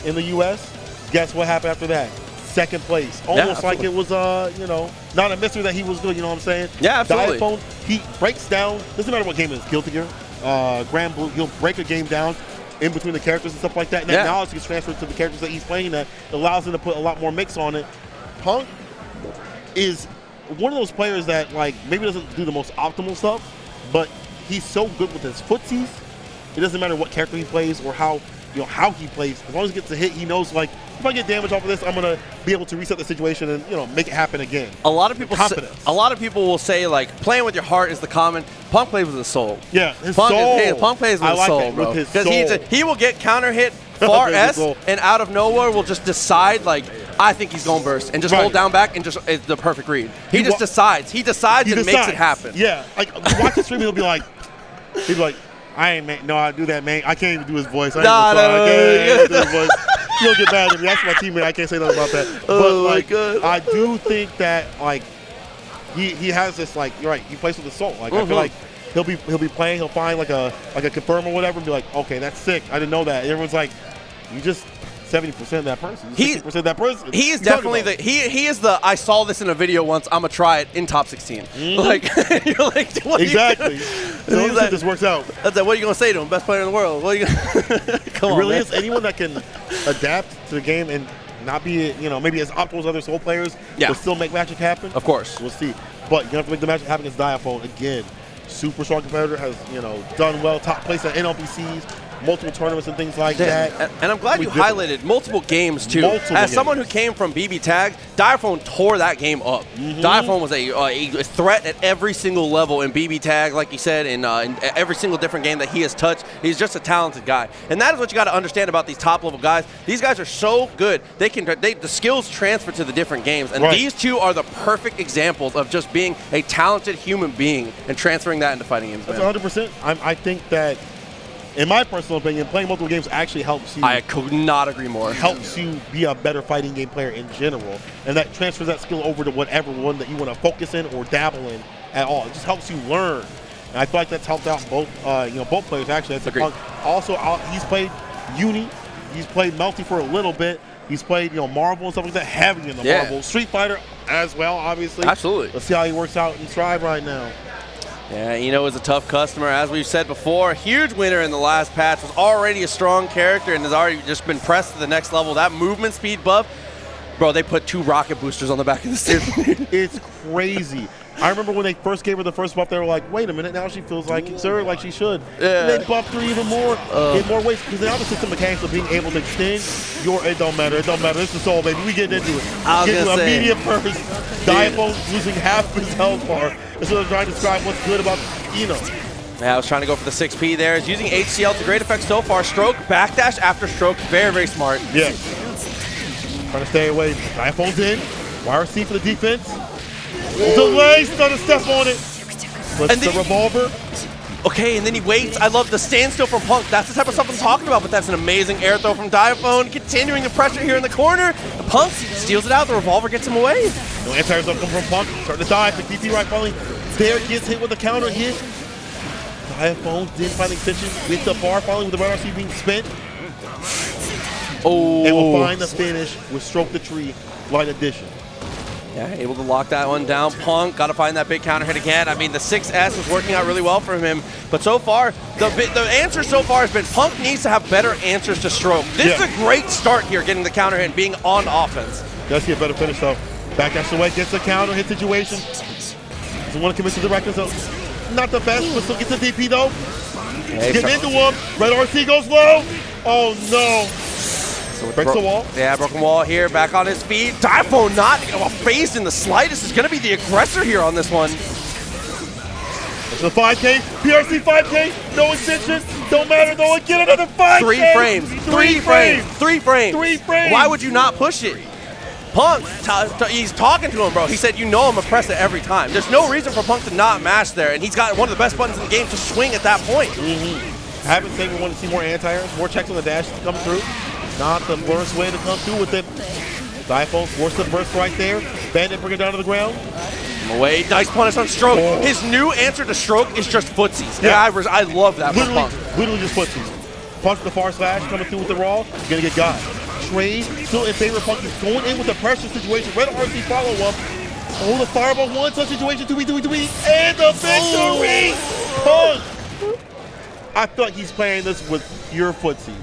in the U.S. Guess what happened after that? Second place. Almost like it was, you know, not a mystery that he was good. You know what I'm saying? Yeah, absolutely. Diaphone, he breaks down. Doesn't matter what game it is. Guilty Gear, Grand Blue. He'll break a game down in between the characters and stuff like that. And that knowledge gets transferred to the characters that he's playing. That allows him to put a lot more mix on it. Punk is one of those players that like maybe doesn't do the most optimal stuff, but he's so good with his footsies. It doesn't matter what character he plays or how he plays. As long as he gets a hit, he knows like if I get damage off of this, I'm gonna be able to reset the situation and make it happen again. A lot of people will say like playing with your heart is the common. Punk plays with his soul. Yeah, his soul. Punk plays with his soul, bro. Because he will get counter hit, Far Crazy S Soul. and out of nowhere will just decide, like, I think he's going burst, and just hold down back and just, it's the perfect read. He just decides. He decides and makes it happen. Yeah, like, watch the stream, he'll be like, I ain't, man. No, I do that, man. I can't even do his voice. I can't do his voice. You'll get mad at me. That's my teammate. I can't say nothing about that. But, like, I do think that, like, he has this, like, you're right, he plays with the soul. Like, I feel like he'll be playing, he'll find like a confirm or whatever and be like, okay, that's sick. I didn't know that. And everyone's like, you just 70% of that person. 60% of that person. He is definitely the he is the I saw this in a video once, I'm gonna try it in top 16. Like you're like what exactly. So like, this works out. That's like, what are you gonna say to him? Best player in the world. What are you gonna come on, really man. Is anyone that can adapt to the game and not be, you know, maybe as optimal as other soul players, but still make magic happen? Of course. We'll see. But you have to make the magic happen against Diaphone again. Super strong competitor, has, you know, done well, top place at NLPCs, multiple tournaments and things like that. And I'm glad you highlighted multiple games too. As someone who came from BB Tag, Diaphone tore that game up. Diaphone was a threat at every single level in BB Tag, like you said, in every single different game that he has touched. He's just a talented guy, and that is what you got to understand about these top level guys. These guys are so good; the skills transfer to the different games, and these two are the perfect examples of just being a talented human being and transferring that into fighting games. That's 100%. I think that, in my personal opinion, playing multiple games actually helps you. I could not agree more. Helps you be a better fighting game player in general, and that transfers that skill over to whatever one that you want to focus in or dabble in at all. It just helps you learn, and I feel like that's helped out both, both players actually. That's Punk. Also, he's played Uni, he's played Melty for a little bit. He's played, Marvel and stuff like that, heavy in the Marvel. Street Fighter as well, obviously. Absolutely. Let's see how he works out in Strive right now. Yeah, is a tough customer. As we've said before, huge winner in the last patch, was already a strong character and has already just been pressed to the next level. That movement speed buff, bro, they put 2 rocket boosters on the back of the stage. It's crazy. I remember when they first gave her the first buff, they were like, wait a minute, now she feels like like she should. Yeah. And they buffed her even more in more ways, because now the system mechanics of being able to extend it don't matter, This is soul, baby. We get into it. I was gonna say, immediate first. Diaphone losing half his health bar instead of trying to describe what's good about Eno. Yeah, I was trying to go for the 6P there. He's using HCL to great effect so far. Stroke, backdash after stroke. Very, very smart. Yeah. Trying to stay away. Diaphone's in. YRC for the defense. Delay, start to step on it. But the revolver. Okay, and then he waits. I love the standstill from Punk. That's the type of stuff I'm talking about, but that's an amazing air throw from Diaphone. Continuing the pressure here in the corner. Punk steals it out. The revolver gets him away. No anti-airs don't come from Punk. Starting to dive. The DP right finally there, gets hit with a counter hit. Diaphone did find extension with the bar finally with the red RC being spent. Oh. And will find the finish with Stroke the Tree, light addition. Yeah, able to lock that one down. Punk, got to find that big counter hit again. I mean, the 6S is working out really well for him. But so far, the answer so far has been Punk needs to have better answers to Stroke. This is a great start here, getting the counter hit and being on offense. Does see a better finish, though. Backdash away, gets the counter hit situation. Doesn't want to commit to the reckless, so not the best, but still gets the DP, though. Okay, getting into him. Red RC goes low. Oh, no. So breaks the wall. Yeah, broken wall here, back on his feet. Diaphone not phased in the slightest. Is going to be the aggressor here on this one. It's a 5K, PRC 5K, no extension. Don't matter though, again another 5K. 3 frames, 3 frames, 3 frames. 3 frames. Why would you not push it? Punk, he's talking to him, bro. He said, I'm going to press it every time. There's no reason for Punk to not mash there, and he's got one of the best buttons in the game to swing at that point. I haven't said we want to see more anti-airs, more checks on the dash to come through. Not the worst way to come through with it. Diaphone forced the burst right there. Bandit bring it down to the ground. Away, nice punish on Stroke. His new answer to Stroke is just footsies. Yeah, I love that. Literally just footsies. Punch the far slash, coming through with the raw. You're gonna get got. Trade still in favor of Punk. He's going in with the pressure situation. Red RC follow up. Oh, the fireball one touch situation. 2v2v2v, and the victory. Punk. I feel like he's playing this with pure footsies.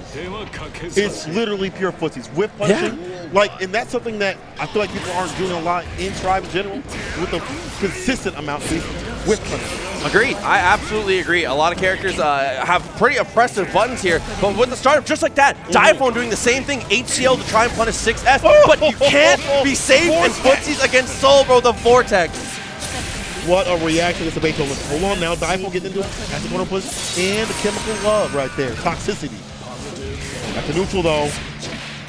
It's literally pure footsies. Whip punching. Yeah. And that's something that I feel like people aren't doing a lot in Strive in general, with a consistent amount of whip punching. Agreed. I absolutely agree. A lot of characters have pretty oppressive buttons here, but with the startup, just like that, Diaphone doing the same thing, HCL to try and punish 6S, but you can't be safe in footsies against Soul, bro, the Vortex. What a reaction against the Beethoven. Hold on now, Diaphone getting into it. That's the corner push. And the chemical love right there. Toxicity. Got the neutral though.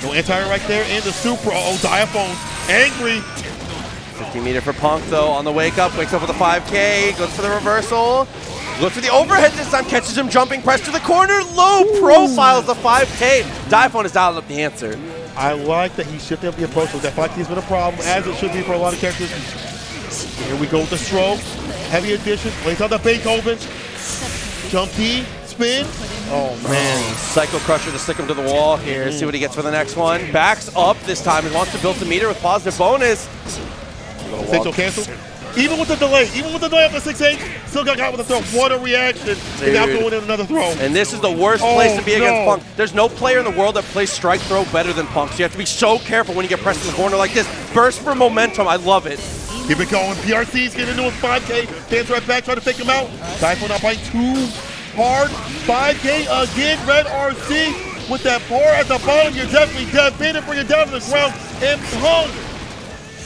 No anti-air right there, and the super. Oh, Diaphone, angry. 50-meter for Punk though on the wake up. Wakes up with a 5K. Goes for the reversal. Looks for the overhead this time. Catches him jumping. Press to the corner. Low profile is the 5K. Diaphone is dialing up the answer. I like that he shifted up the approach. That 5K has been a problem, as it should be for a lot of characters. Here we go with the stroke. Heavy addition. Plays out the Beethoven. Jump D. Spin. Oh, man. Psycho Crusher to stick him to the wall here. See what he gets for the next one. Backs up this time and wants to build the meter with positive bonus. Sexual cancel. Even with the delay of the 6-8, still got with the throw. What a reaction. Without going in another throw. And this is the worst place to be against Punk. There's no player in the world that plays strike throw better than Punk. So you have to be so careful when you get pressed in the corner like this. Burst for momentum. I love it. Keep it going. PRC's getting into his 5K. Dance right back, trying to fake him out. Diaphone not biting too hard. 5K again. Red RC with that bar at the bottom. You're definitely dead. Bait it, bring it down to the ground. And Punk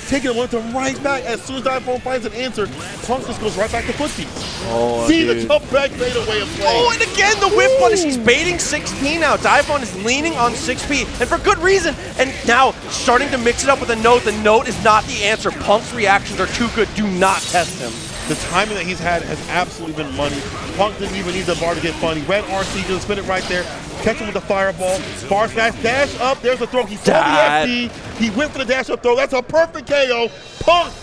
taking one to right back. As soon as Diaphone finds an answer, Punk just goes right back to footsies. Oh, see the jump back fade away of play. Oh, and again the whiff punish. He's baiting 6P now. Diaphone is leaning on 6P, and for good reason. And now starting to mix it up with a note. The note is not the answer. Punk's reactions are too good. Do not test him. The timing that he's had has absolutely been money. Punk didn't even need the bar to get funny. Red RC just spin it right there. Catch him with the fireball. Far smash, dash up. There's the throw. He saw the SD. He went for the dash up throw. That's a perfect KO. Punk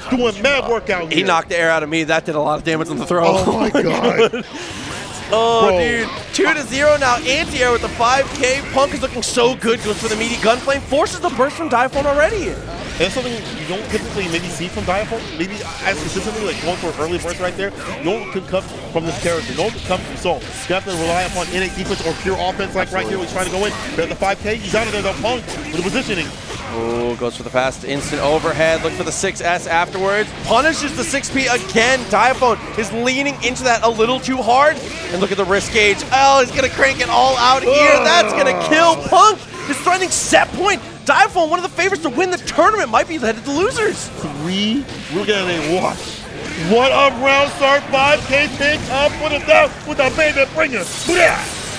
doing mad work out here. He knocked the air out of me. That did a lot of damage on the throw. Oh my God. Oh, bro. dude. 2-0 now. Anti-air with the 5K. Punk is looking so good. Goes for the meaty gunflame. Forces the burst from Diaphone already. And something you don't typically maybe see from Diaphone, maybe as consistently, like going for an early burst right there. No one can come from this character. No one can come from Soul. You have to rely upon innate defense or pure offense like right here when he's trying to go in. But at the 5K, he's out of there, though. Punk with the positioning. Oh, goes for the fast instant overhead. Look for the 6S afterwards. Punishes the 6P again. Diaphone is leaning into that a little too hard. And look at the wrist gauge. Oh, he's going to crank it all out here. That's going to kill Punk. He's threatening set point. Diaphone, one of the favorites to win the tournament, might be headed to losers. We're getting a wash. What a round start. 5K pick up, put it down with the baby bringer.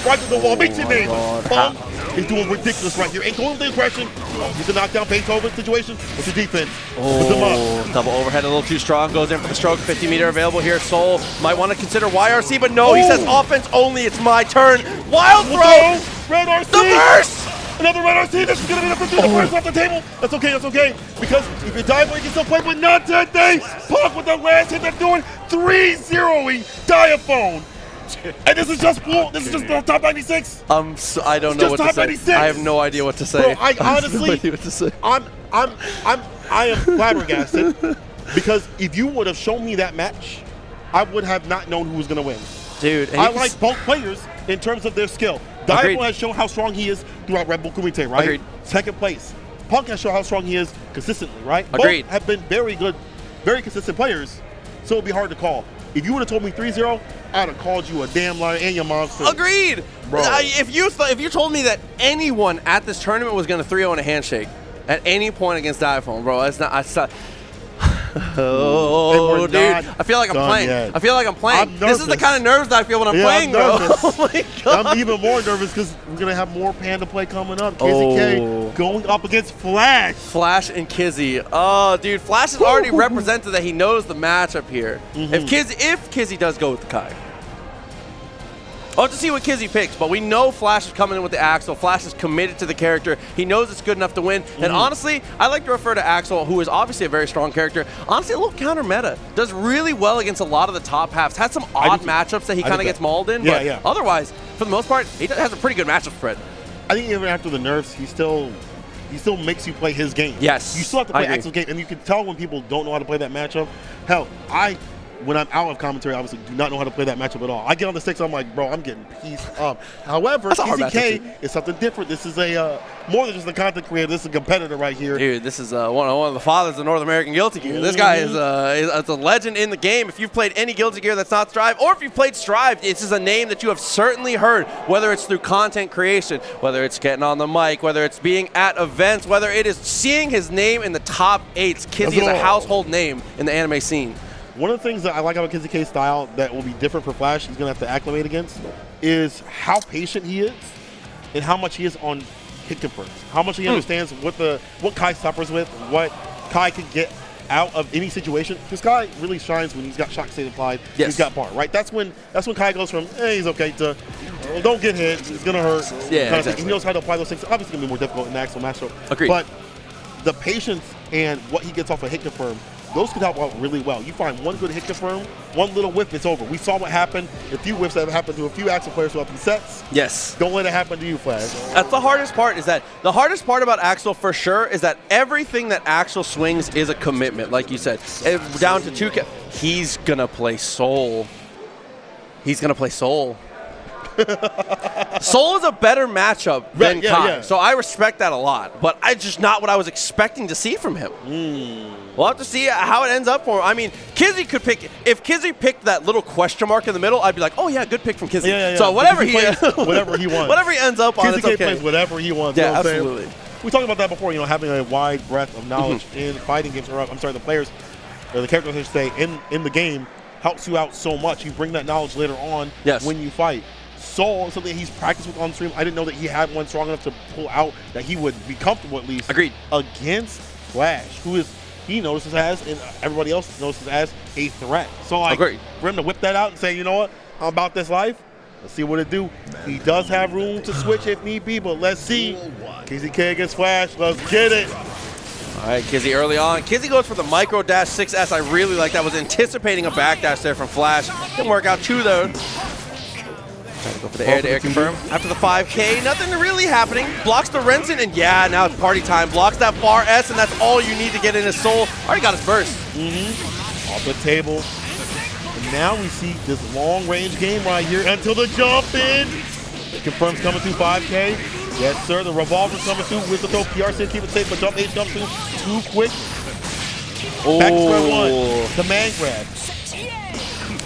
Right to the wall. Makes it made. Punk is doing ridiculous right here. Ain't going with the aggression. He's a knockdown Beethoven situation with the defense. Oh, double overhead a little too strong. Goes in for the stroke. 50-meter available here. Soul might want to consider YRC, but no, he says offense only. It's my turn. Wild throw. Red RC. The burst. Another Red RC. This is going to be the 50 first off the table. That's okay. That's okay. Because if you dive, you can still play, but not today. Punk with the last hit. They're doing 3-0ing Diaphone. And this is just the top 96. I don't know what to say. 96. I have no idea what to say. Bro, I honestly, no idea what to say. I am flabbergasted because if you would have shown me that match, I would have not known who was going to win. Dude, I like both players in terms of their skill. Diaphone has shown how strong he is throughout Red Bull Kumite, right? Agreed. Second place. Punk has shown how strong he is consistently, right? Agreed. Both have been very good, very consistent players, so it'd be hard to call. If you would have told me 3-0, I'd have called you a damn liar and your monster. Agreed. Bro. If you told me that anyone at this tournament was going to 3-0 in a handshake at any point against Diaphone, bro, it's not. Oh, dude. I feel like I'm playing. Yet. I feel like I'm playing. This is the kind of nerves that I feel when I'm playing, bro. Oh my God. I'm even more nervous because we're going to have more Panda play coming up. KZK going up against Flash. Flash and Kizzy. Oh, dude. Flash has already represented that he knows the matchup here. If Kizzy does go with the Kai. I'll have to see what Kizzy picks, but we know Flash is coming in with the Axel. Flash is committed to the character. He knows it's good enough to win. And honestly, I like to refer to Axel, who is obviously a very strong character. Honestly, a little counter meta. Does really well against a lot of the top halves. Has some odd matchups that he kind of gets mauled in. Yeah, but otherwise, for the most part, he has a pretty good matchup spread. I think even after the nerfs, he still makes you play his game. Yes. You still have to play Axel's game, and you can tell when people don't know how to play that matchup. Hell, when I'm out of commentary, obviously do not know how to play that matchup at all. I get on the sticks, I'm like, bro, I'm getting pieced up. However, KZK is something different. This is a more than just a content creator. This is a competitor right here. Dude, this is one of the fathers of North American Guilty Gear. This guy is a legend in the game. If you've played any Guilty Gear that's not Strive, or if you've played Strive, this is a name that you have certainly heard, whether it's through content creation, whether it's getting on the mic, whether it's being at events, whether it is seeing his name in the top 8s. Kizzy is a household name in the anime scene. One of the things that I like about KZK's style that will be different for Flash, he's going to have to acclimate against, is how patient he is. and how much he is on hit confirms. How much he understands what Kai suffers with, what Kai can get out of any situation. Because Kai really shines when he's got shock state applied. Yes. He's got bar, right? That's when Kai goes from, hey, he's okay, to, well, don't get hit, it's gonna hurt. Yeah, exactly. He knows how to apply those things. Obviously, gonna be more difficult in the actual matchup. Agreed. But the patience and what he gets off a hit confirm, those could help out really well. You find one good hit confirm, one little whiff, it's over. We saw what happened, a few whiffs that have happened to a few Axel players throughout these sets. Yes. Don't let it happen to you, Flash. That's the hardest part, is that the hardest part about Axel for sure is that everything that Axel swings is a commitment, like you said. Down to 2K. He's going to play Soul. He's going to play Soul. Soul is a better matchup than Kai, yeah. so I respect that a lot. But it's just not what I was expecting to see from him. We'll have to see how it ends up for him. I mean, Kizzy could pick. If Kizzy picked that little question mark in the middle, I'd be like, oh yeah, good pick from Kizzy. Yeah. So whatever he whatever he wants, whatever he ends up on, Kizzy it's okay. plays whatever he wants. Yeah, you know what I'm absolutely. saying? We talked about that before. You know, having a wide breadth of knowledge in fighting games. Or I'm sorry, the players, or the characters, I should say, in the game helps you out so much. You bring that knowledge later on when you fight. Soul is something he's practiced with on stream. I didn't know that he had one strong enough to pull out that he would be comfortable at least. Agreed. Against Flash, who is he notices as, and everybody else notices as, a threat. So like, Agreed. for him to whip that out and say, you know what, I'm about this life. Let's see what it do. He does have room to switch if need be, but let's see. KZK against Flash. Let's get it. All right, Kizzy early on. Kizzy goes for the micro dash 6S. I really like that. Was anticipating a back dash there from Flash. Didn't work out too though. Trying to go for the air-to-air confirm. After the 5K, nothing really happening. Blocks the Renson, and yeah, now it's party time. Blocks that far S, and that's all you need to get in his soul. Already got his burst. Off the table. And now we see this long-range game right here until the jump in. It confirms coming through 5K. Yes, sir. The revolver's coming through. Whistle throw. PRC keep it safe, but jump H comes through too quick. Back to square one. Command grab.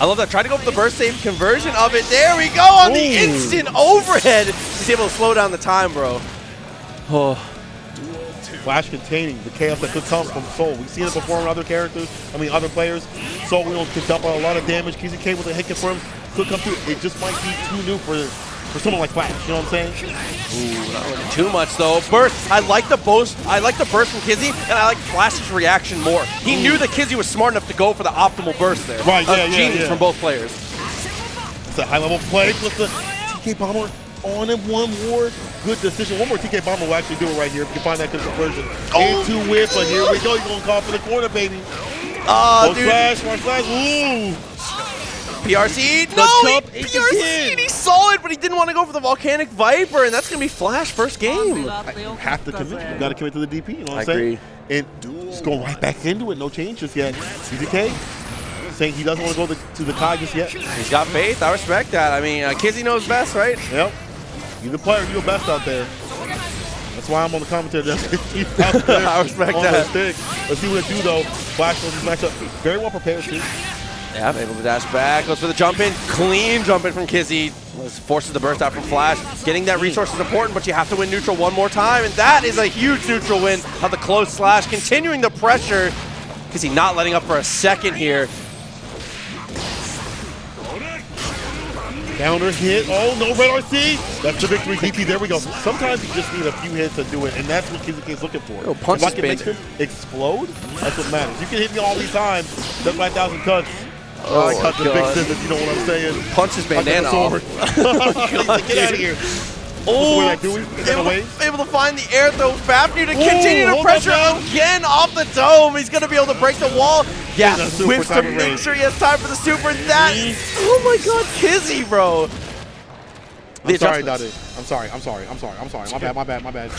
I love that. Try to go for the burst save conversion of it. There we go on the instant overhead. He's able to slow down the time, bro. Oh. Flash containing the chaos that could come from Soul. We've seen it before in other characters, other players. Soul will pick up a lot of damage. KZK with a hit confirm could come through. It just might be too new for someone like Flash, you know what I'm saying? Ooh, not looking too much though. Burst, I like the burst from Kizzy, and I like Flash's reaction more. He knew that Kizzy was smart enough to go for the optimal burst there. Right, Genius from both players. It's a high-level play with the TK Bomber on him. One more good decision. One more TK Bomber will actually do it right here if you can find that conversion. Into whip, but here we go. You're going to call for the corner, baby. Dude. Flash. Ooh. PRC, PRC, he saw it, but he didn't want to go for the Volcanic Viper, and that's going to be Flash first game. You have to commit. You got to commit to the DP, you know what I'm saying? And just going right back into it, no change just yet. CZK saying he doesn't want to go to the Kai just yet. He's got faith, I respect that. I mean, Kizzy knows best, right? Yep. You're the player, you're the best out there. That's why I'm on the commentary. I respect that. Let's see what it do, though. Flash on this matchup. Very well prepared, too. Yeah, able to dash back, goes for the jump in, clean jump in from Kizzy, forces the burst out from Flash. Getting that resource is important, but you have to win neutral one more time, and that is a huge neutral win of the close slash, continuing the pressure. Kizzy not letting up for a second here. Counter hit, oh no, red RC. That's the victory DP, there we go. Sometimes you just need a few hits to do it, and that's what KZK is looking for. Oh, punch if I can make him explode, that's what matters. You can hit me all these times, that's 5,000 cuts. Oh, I cut the big scissors, you know what I'm saying? Punch his bandana off. Get out of here. Oh, able to find the air throw. Fafnir to continue to pressure again off the dome. He's going to be able to break the wall. Yeah, whips to make sure he has time for the super. That, oh my God, Kizzy, bro. I'm sorry, Dada. I'm sorry. My bad.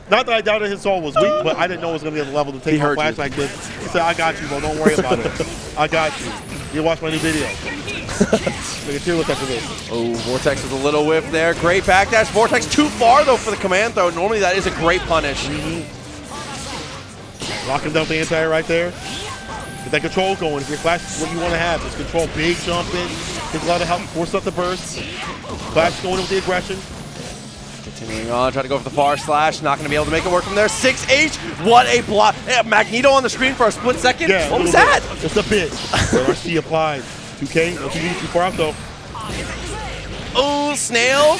Not that I doubted his soul was weak, but I didn't know it was going to be at the level to take a Flash like this. He said, I got you, bro. Don't worry about it. I got you. You watch my new video. Look at you look after this. Oh, Vortex with a little whiff there. Great backdash. Vortex too far, though, for the command throw. Normally, that is a great punish. Locking down the anti right there. Get that control going. If your Flash is what you want to have, just control big jump in. Takes a lot of help. Force up the burst. Flash going in with the aggression. Continuing on, trying to go for the far slash. Not going to be able to make it work from there. 6H. What a block. Magneto on the screen for a split second. Yeah, what was that? Just a bit. RC applied. 2K. Don't you need too far out, though. Oh, Snail.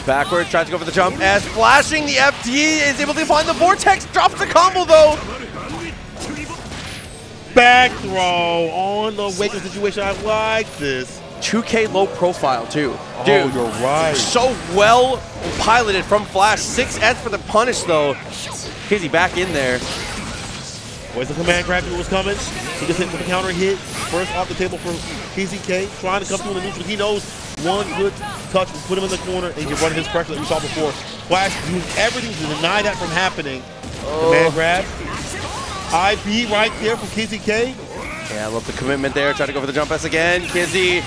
backwards, tries to go for the jump S, flashing the FD, is able to find the Vortex, drops the combo though. Back throw on the Waker situation. I like this. 2K low profile too. Dude, oh, you're right. So well piloted from Flash. 6S for the punish though. Kizzy back in there. Where's the command grab was coming? He gets hit with the counter hit. First off the table for KZK, trying to come through in the neutral. He knows one good touch will put him in the corner and you run his pressure that we saw before. Flash doing everything to deny that from happening. Command grab. IB right there from KZK. Yeah, I love the commitment there. Trying to go for the jump S again. Kizzy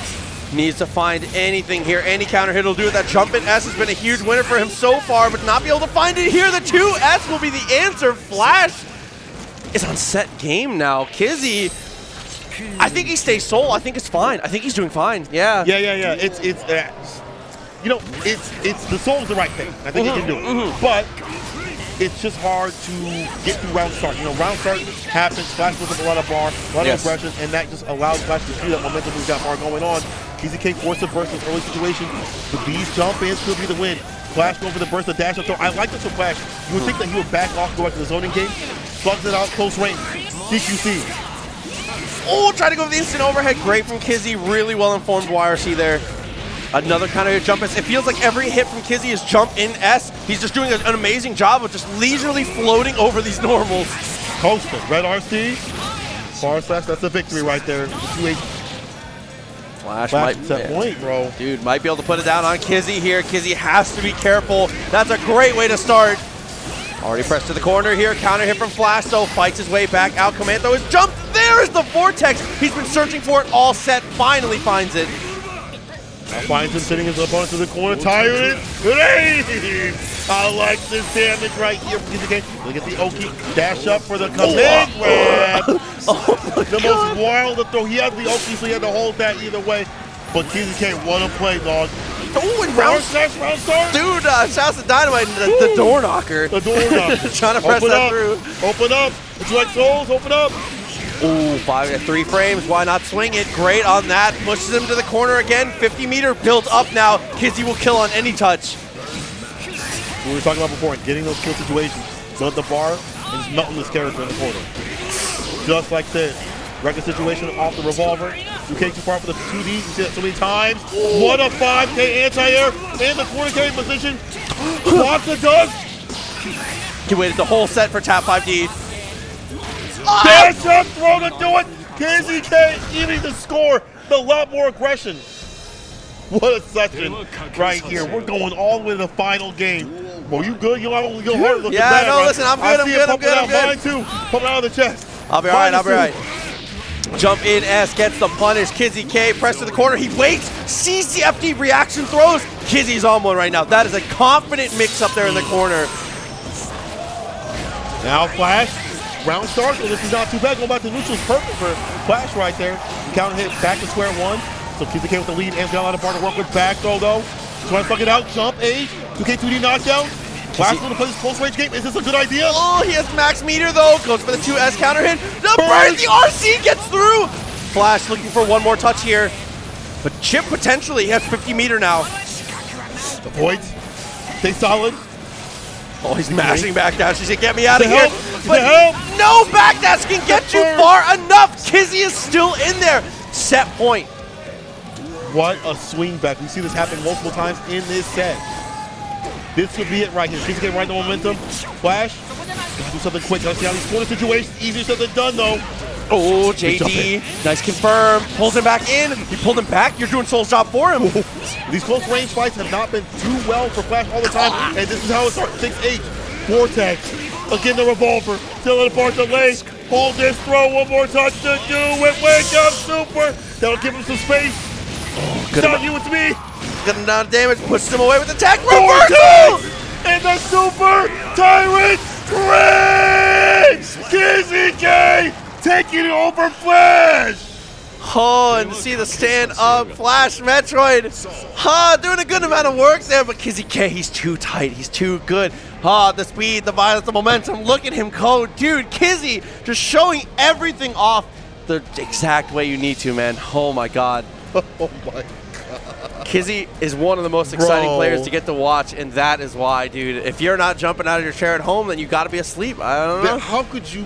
needs to find anything here. Any counter hit will do it. That jump in S has been a huge winner for him so far, but not be able to find it here. The 2S will be the answer. Flash is on set game now. Kizzy, I think he stays soul. I think it's fine. I think he's doing fine. Yeah. Yeah. It's you know, it's the soul's the right thing. I think he can do it. But it's just hard to get through round start. You know, round start happens, Flash puts up a lot of bar, a lot of aggression, and that just allows Flash to see that momentum we've got bar going on. KZK forced to burst in early situation, but these jump ins could be the win. Flash going for the burst, the dash up throw. I like this from Flash. You would think that he would back off, go back to the zoning game, slugs it out, close range. CQC. Oh, try to go for the instant overhead. Great from Kizzy. Really well informed YRC there. Another kind of jump S. It feels like every hit from Kizzy is jump in S. He's just doing an amazing job of just leisurely floating over these normals. Coasting. Red RC. Far slash. That's a victory right there. Flash might set point, bro. Dude, might be able to put it down on Kizzy here. Kizzy has to be careful. That's a great way to start. Already pressed to the corner here. Counter hit from Flash, though. Fights his way back out. Commando is jumped. There is the Vortex. He's been searching for it all set. Finally finds it. Finds him sitting his opponent to the corner, tired it. I like this damage right here from KZK. Look at the Oki dash up for the command grab. The most wild of throw. He had the Oki, so he had to hold that either way. But KZK, what a play, dog. Oh, and round start. Dude, shouts to Dynamite, the door knocker. The door knocker. Trying to press that through. Open up. Would you like souls? Open up. Ooh, 3 frames. Why not swing it? Great on that. Pushes him to the corner again. 50-meter built up now. Kizzy will kill on any touch. What we were talking about before, getting those kill situations. Build the bar and just melting this character in the corner. Just like this. Record situation off the revolver. You can't too far for the 2D. You see that so many times. What a 5K anti-air in the corner carry position. Blocks the dust. He waited the whole set for tap 5D. Dash up throw to do it. KZK eating the score. A lot more aggression. What a session right here. We're going all the way to the final game. Bro, you good? You don't go hard looking bad, no, right? listen, I'm good, I'm good. Mine too. Pumping out of the chest. I'll be all right, I'll be all right. Jump in S, gets the punish. KZK, press to the corner. He waits, sees the FD reaction throws. Kizzy's on one right now. That is a confident mix up there in the corner. Now Flash. Round start, so this is not too bad. Going back to neutral is perfect for Flash right there. Counter hit back to square one. So KZK with the lead and got a lot of bar to work with. Back throw though. Trying to fuck it out. Jump Age. 2K 2D knockdown. Flash going to play this close range game. Is this a good idea? Oh, he has max meter though. Goes for the 2S counter hit. The burn, the RC gets through. Flash looking for one more touch here. But Chip potentially, he has 50 meter now. Avoids. Stay solid. Oh, he's mashing back dash. He said, get me out of here. But help. No backdash can get you far enough. Kizzy is still in there. Set point. What a swing back. We see this happen multiple times in this set. This could be it right here. Kizzy getting right the momentum. Flash. Do something quick. Let's see how these corner situations. Easier said than done though. Oh, JD. Nice confirm. Pulls him back in. He pulled him back. You're doing Soul's job for him. These close range fights have not been too well for Flash all the time. And this is how it starts. 6-8. Vortex. Again, the revolver. Still in a bar delay. Hold this throw. One more touch to do it. Wake up, Super. That'll give him some space. Good Shot you with me. Good amount of damage. Pushes him away with the tech. Vortex! And the Super Tyrant Rage! KZK taking it over Flash! Oh, and see the stand-up Flash Metroid. Doing a good amount of work there, but KZK, he's too tight. He's too good. The speed, the violence, the momentum. Look at him go. Dude, Kizzy just showing everything off the exact way you need to, man. Oh, my God. Oh, my God. Kizzy is one of the most exciting players to get to watch, and that is why, dude. If you're not jumping out of your chair at home, then you got to be asleep. I don't know. How could you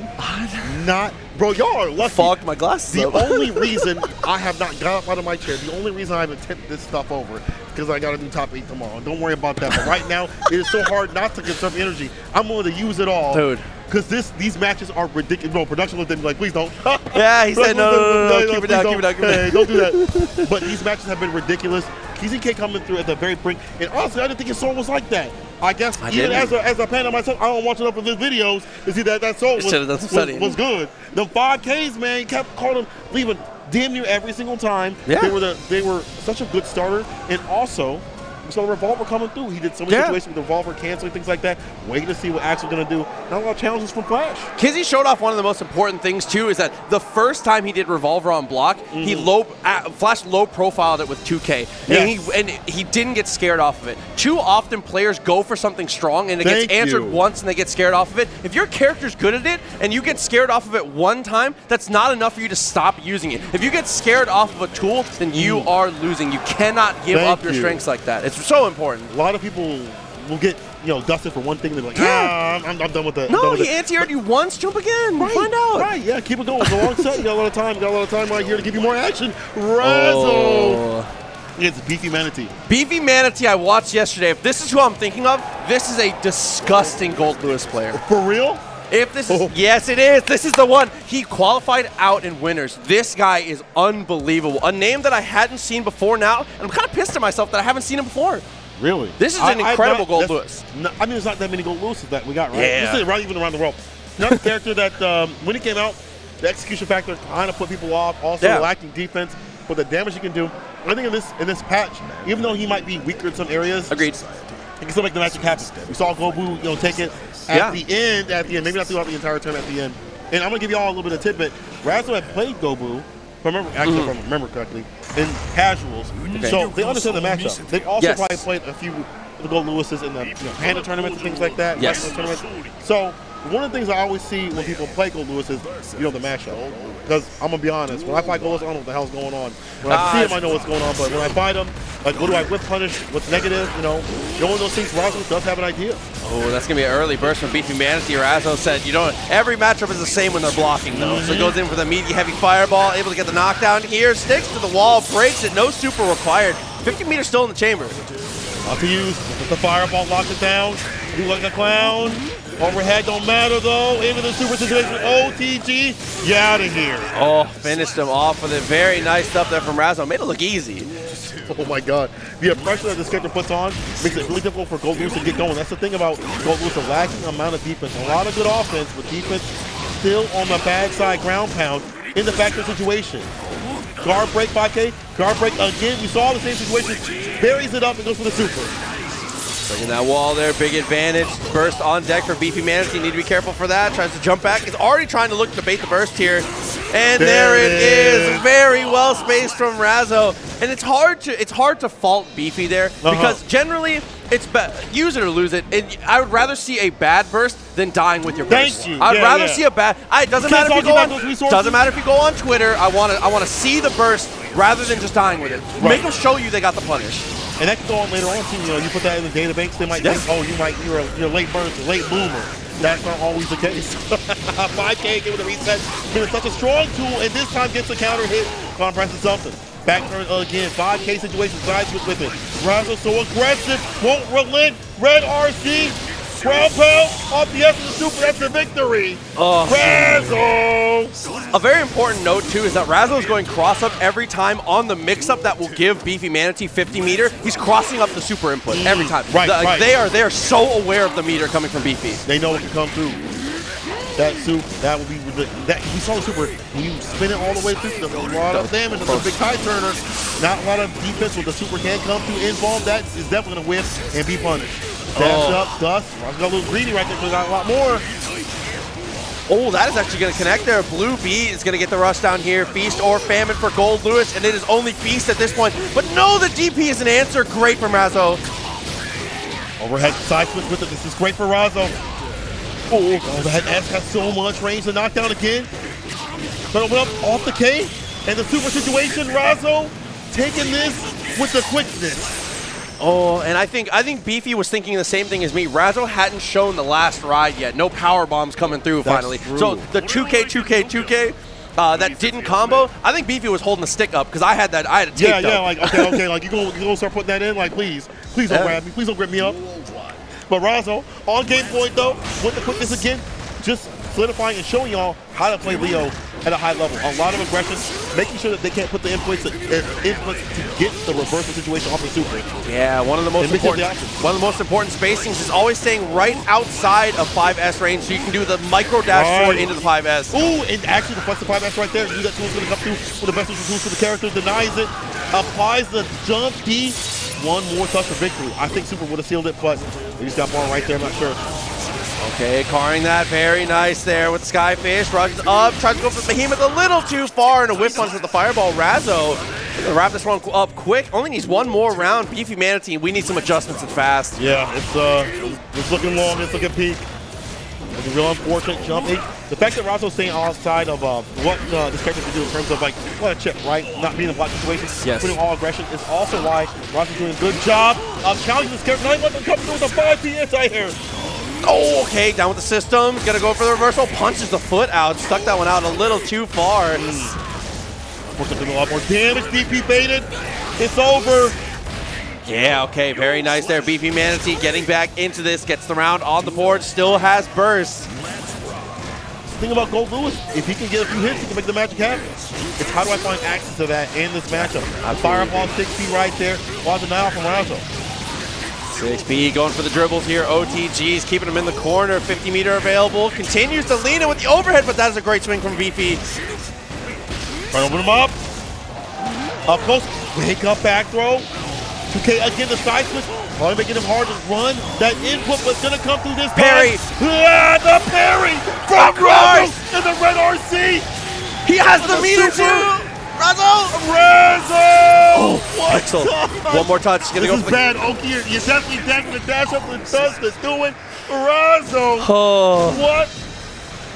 not? Bro, y'all are lucky. Fogged my glasses The up. only reason I have not got up out of my chair, the only reason I haven't tipped this stuff over, because I got to do top 8 tomorrow. Don't worry about that. But right now, it is so hard not to conserve energy. I'm willing to use it all. Dude. Because these matches are ridiculous. No, production looked at me like, please don't. Yeah, he said, no, keep it down, keep it down, keep it down. Hey, don't do that. But these matches have been ridiculous. KZK coming through at the very brink. And honestly, I didn't think his soul was like that. I guess even as a fan of myself, I don't watch enough of his videos to see that soul was good. The 5Ks, man, he kept calling him, leaving damn near every single time. Yeah. They were such a good starter. And also, we saw the Revolver coming through. He did so many situations with the Revolver canceling, things like that. Waiting to see what Axel's going to do. Not a lot of challenges from Flash. Kizzy showed off one of the most important things, too, is that the first time he did Revolver on block, he Flash low profiled it with 2K. And he didn't get scared off of it. Too often players go for something strong and it gets answered once and they get scared off of it. If your character's good at it and you get scared off of it one time, that's not enough for you to stop using it. If you get scared off of a tool, then you are losing. You cannot give up your strengths like that. It's so important. A lot of people will get dusted for one thing and they're like, I'm done with that. No, he anti-aired you once, jump again. Right, find out. Right, yeah, keep it going. It's a long set. You got a lot of time. You got a lot of time right here to give you more action. Razzle. It's Beefy Manatee. Beefy Manatee I watched yesterday. If this is who I'm thinking of, this is a disgusting Gold Lewis player. For real? If this is, yes, it is. This is the one. He qualified out in winners. This guy is unbelievable. A name that I hadn't seen before now, and I'm kind of pissed at myself that I haven't seen him before. Really? This is an incredible Gold Lewis. I mean, there's not that many Gold Lewises that we got, right? Yeah. This is right even around the world. Another character that, when he came out, the execution factor kind of put people off. Also, lacking defense, but the damage he can do. I think in this patch, even though he might be weaker in some areas, agreed, he can still make the magic happen. We saw Gobu, take it at the end, maybe not throughout the entire term at the end. And I'm gonna give y'all a little bit of tidbit. Razzle had played Gobu, if I remember correctly, in casuals. Okay. So they understand the matchup. They also probably played a few of the Gold Lewises in the Panda tournaments and things like that. Yes. So one of the things I always see when people play Gold Lewis is, the matchup. Because I'm going to be honest, when I fight Gold Lewis, I don't know what the hell's going on. When I see him, I know what's going on. But when I fight him, like, what do I whip punish? What's negative? One of those things, Razzle does have an idea. Oh, that's going to be an early burst from Beefy Manatee. Razzle said, every matchup is the same when they're blocking, though. So it goes in for the meaty, heavy fireball, able to get the knockdown here, sticks to the wall, breaks it, no super required. 50 meters still in the chamber. Not to use, the fireball locks it down. You like a clown. Overhead don't matter, though. Into the super situation. OTG, get out of here. Oh, finished him off with it. Very nice stuff there from Razzle. Made it look easy. Oh, my God. The pressure that this character puts on makes it really difficult for Gold Lewis to get going. That's the thing about Gold Lewis, a lacking amount of defense. A lot of good offense, but defense still on the bad side ground pound in the backdoor situation. Guard break, 5K. Guard break again. You saw the same situation. Buries it up and goes for the super. Bringing that wall there, big advantage. Burst on deck for Beefy Manatee. Need to be careful for that. Tries to jump back. He's already trying to look to bait the burst here. And there it is. Very well spaced from Razzo. And it's hard to fault Beefy there because generally it's use it or lose it. And I would rather see a bad burst than dying with your burst. Thank you. I'd rather see a bad. It doesn't matter if you go on. Doesn't matter if you go on Twitter. I want to see the burst rather than just dying with it. Right. Make them show you they got the punish. And that can go on later on too. You put that in the database, they might think, oh, you're a late burst, a late bloomer. That's not always the case. 5K give it a reset. It's such a strong tool, and this time gets a counter hit. Compresses something. Back turn again. 5K situation, side switch with it. Razzle so aggressive, won't relent. Red RC. Ground pound off the edge of the super, that's the victory. Razzle! A very important note too is that Razzle is going cross up every time on the mix up that will give Beefy Manatee 50 meter. He's crossing up the super input every time. Right. They are so aware of the meter coming from Beefy. They know it can come through. That soup, that will be that. We saw the super. When you spin it all the way through, there's a lot of damage. That's a big tie turner. Not a lot of defense with the super can come through involved. That is definitely gonna whip and be punished. Dash up, dust. I got a little greedy right there, but got a lot more. Oh, that is actually going to connect there. Blue B is going to get the rush down here. Feast or Famine for Gold Lewis, and it is only Feast at this point. But no, the DP is an answer. Great from Razzo. Overhead side switch with it. This is great for Razzo. Oh, that S has so much range to knock down again. But open up off the K, and the super situation, Razzo taking this with the quickness. Oh, and I think Beefy was thinking the same thing as me. Razzo hadn't shown the last ride yet. No power bombs coming through finally. True. So the 2K, that didn't combo. I think Beefy was holding the stick up because I had that. I had it taped up. Yeah, like okay, like you gonna start putting that in, like please don't grab me, please don't grip me up. But Razzo on game point though, with the quickness again, just solidifying and showing y'all how to play Leo at a high level. A lot of aggression, making sure that they can't put the inputs to get the reversal situation off the super. Yeah, one of the most important spacings is always staying right outside of 5S range, so you can do the micro dash forward into the 5S. Ooh, and actually the flex to 5S right there. Knew that tool's gonna come through with the best tools for the character. Denies it, applies the jump D. One more touch for victory. I think Super would have sealed it, but they just got one right there. I'm not sure. Okay, carring that very nice there with Skyfish. Runs up, tries to go for the Behemoth a little too far, and a whiff punch with the Fireball. Razzo gonna wrap this one up quick. Only needs one more round. Beefy Manatee, we need some adjustments and fast. Yeah, it's looking long. It's looking peak. Looking real unfortunate jump. The fact that Razzo's staying outside of what this character can do in terms of like what a chip, right? Not being in a block situation, putting all aggression is also why Razzo's doing a good job of challenging this character. Not even letting him come through with a 5 PSI here. Oh, okay, down with the system. Gonna go for the reversal. Punches the foot out. Stuck that one out a little too far. Forced a lot more damage. DP baited. It's over. Yeah, okay, very nice there. Beefy Manatee getting back into this. Gets the round on the board. Still has burst. The thing about Gold Lewis, if he can get a few hits, he can make the magic happen. It's how do I find access to that in this matchup? Fireball 6P right there. While denial from Razzo. 6B going for the dribbles here. OTG's keeping him in the corner. 50 meter available. Continues to lean in with the overhead, but that is a great swing from Beefy. Trying to open him up. Up close. Wake up back throw. 2K again, the side switch. Probably making him hard to run. That input was going to come through this parry. Time. The parry from Razzo in the red RC. He has the meter too. Razzo! Oh, Pixel. One more touch. This is bad, Oki. You're definitely dashing the dash up and does the doing. Razzo. Oh. What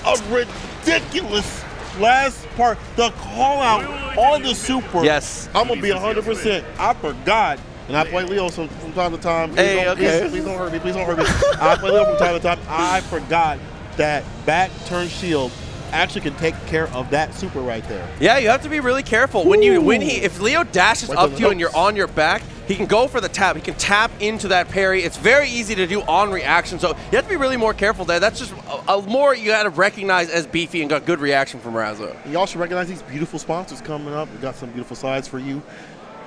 a ridiculous last part. The call out on the super. Yes. I'm going to be 100%. I forgot. And I play Leo from time to time. Please don't hurt me. Please don't hurt me. I play Leo from time to time. I forgot that back turn shield actually can take care of that super right there. Yeah, you have to be really careful. If Leo dashes up to you and you're on your back, he can go for the tap. He can tap into that parry. It's very easy to do on reaction, so you have to be really more careful there. That's just more you got to recognize as Beefy and got good reaction from Razzo. Y'all should recognize these beautiful sponsors coming up. We got some beautiful sides for you.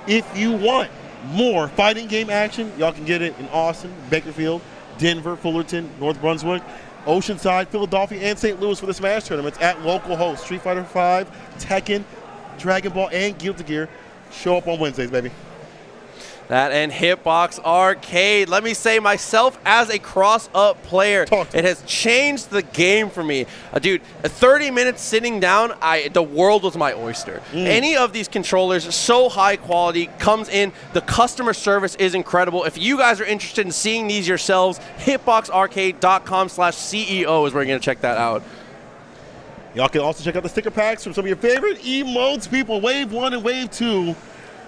If you want more fighting game action, y'all can get it in Austin, Bakersfield, Denver, Fullerton, North Brunswick, Oceanside, Philadelphia, and St. Louis for the Smash tournaments at local hosts. Street Fighter V, Tekken, Dragon Ball, and Guilty Gear. Show up on Wednesdays, baby. That and Hitbox Arcade. Let me say myself as a cross-up player, it has changed the game for me. Dude, 30 minutes sitting down, the world was my oyster. Any of these controllers, so high quality, comes in. The customer service is incredible. If you guys are interested in seeing these yourselves, hitboxarcade.com/CEO is where you're going to check that out. Y'all can also check out the sticker packs from some of your favorite emotes, people. Wave 1 and Wave 2.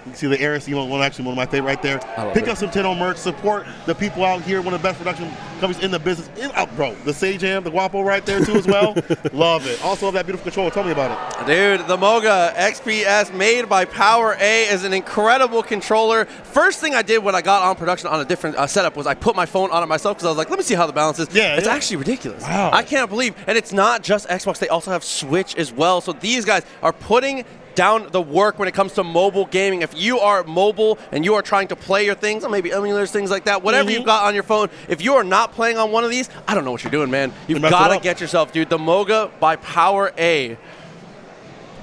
You can see the Aris emote one, actually one of my favorite right there. Pick up some Tenno merch, support the people out here, one of the best production companies in the business. Bro, the Sajam, the Guapo right there too as well. Love it. Also love that beautiful controller. Tell me about it. Dude, the Moga XPS made by Power A is an incredible controller. First thing I did when I got on production on a different setup was I put my phone on it myself because I was like, let me see how the balance is. Yeah, it's actually ridiculous. Wow. I can't believe. And it's not just Xbox. They also have Switch as well. So these guys are putting down the work when it comes to mobile gaming. If you are mobile and you are trying to play your things, or maybe emulators, things like that, whatever you've got on your phone, if you are not playing on one of these, I don't know what you're doing, man. You've got to get yourself, dude. The Moga by Power A.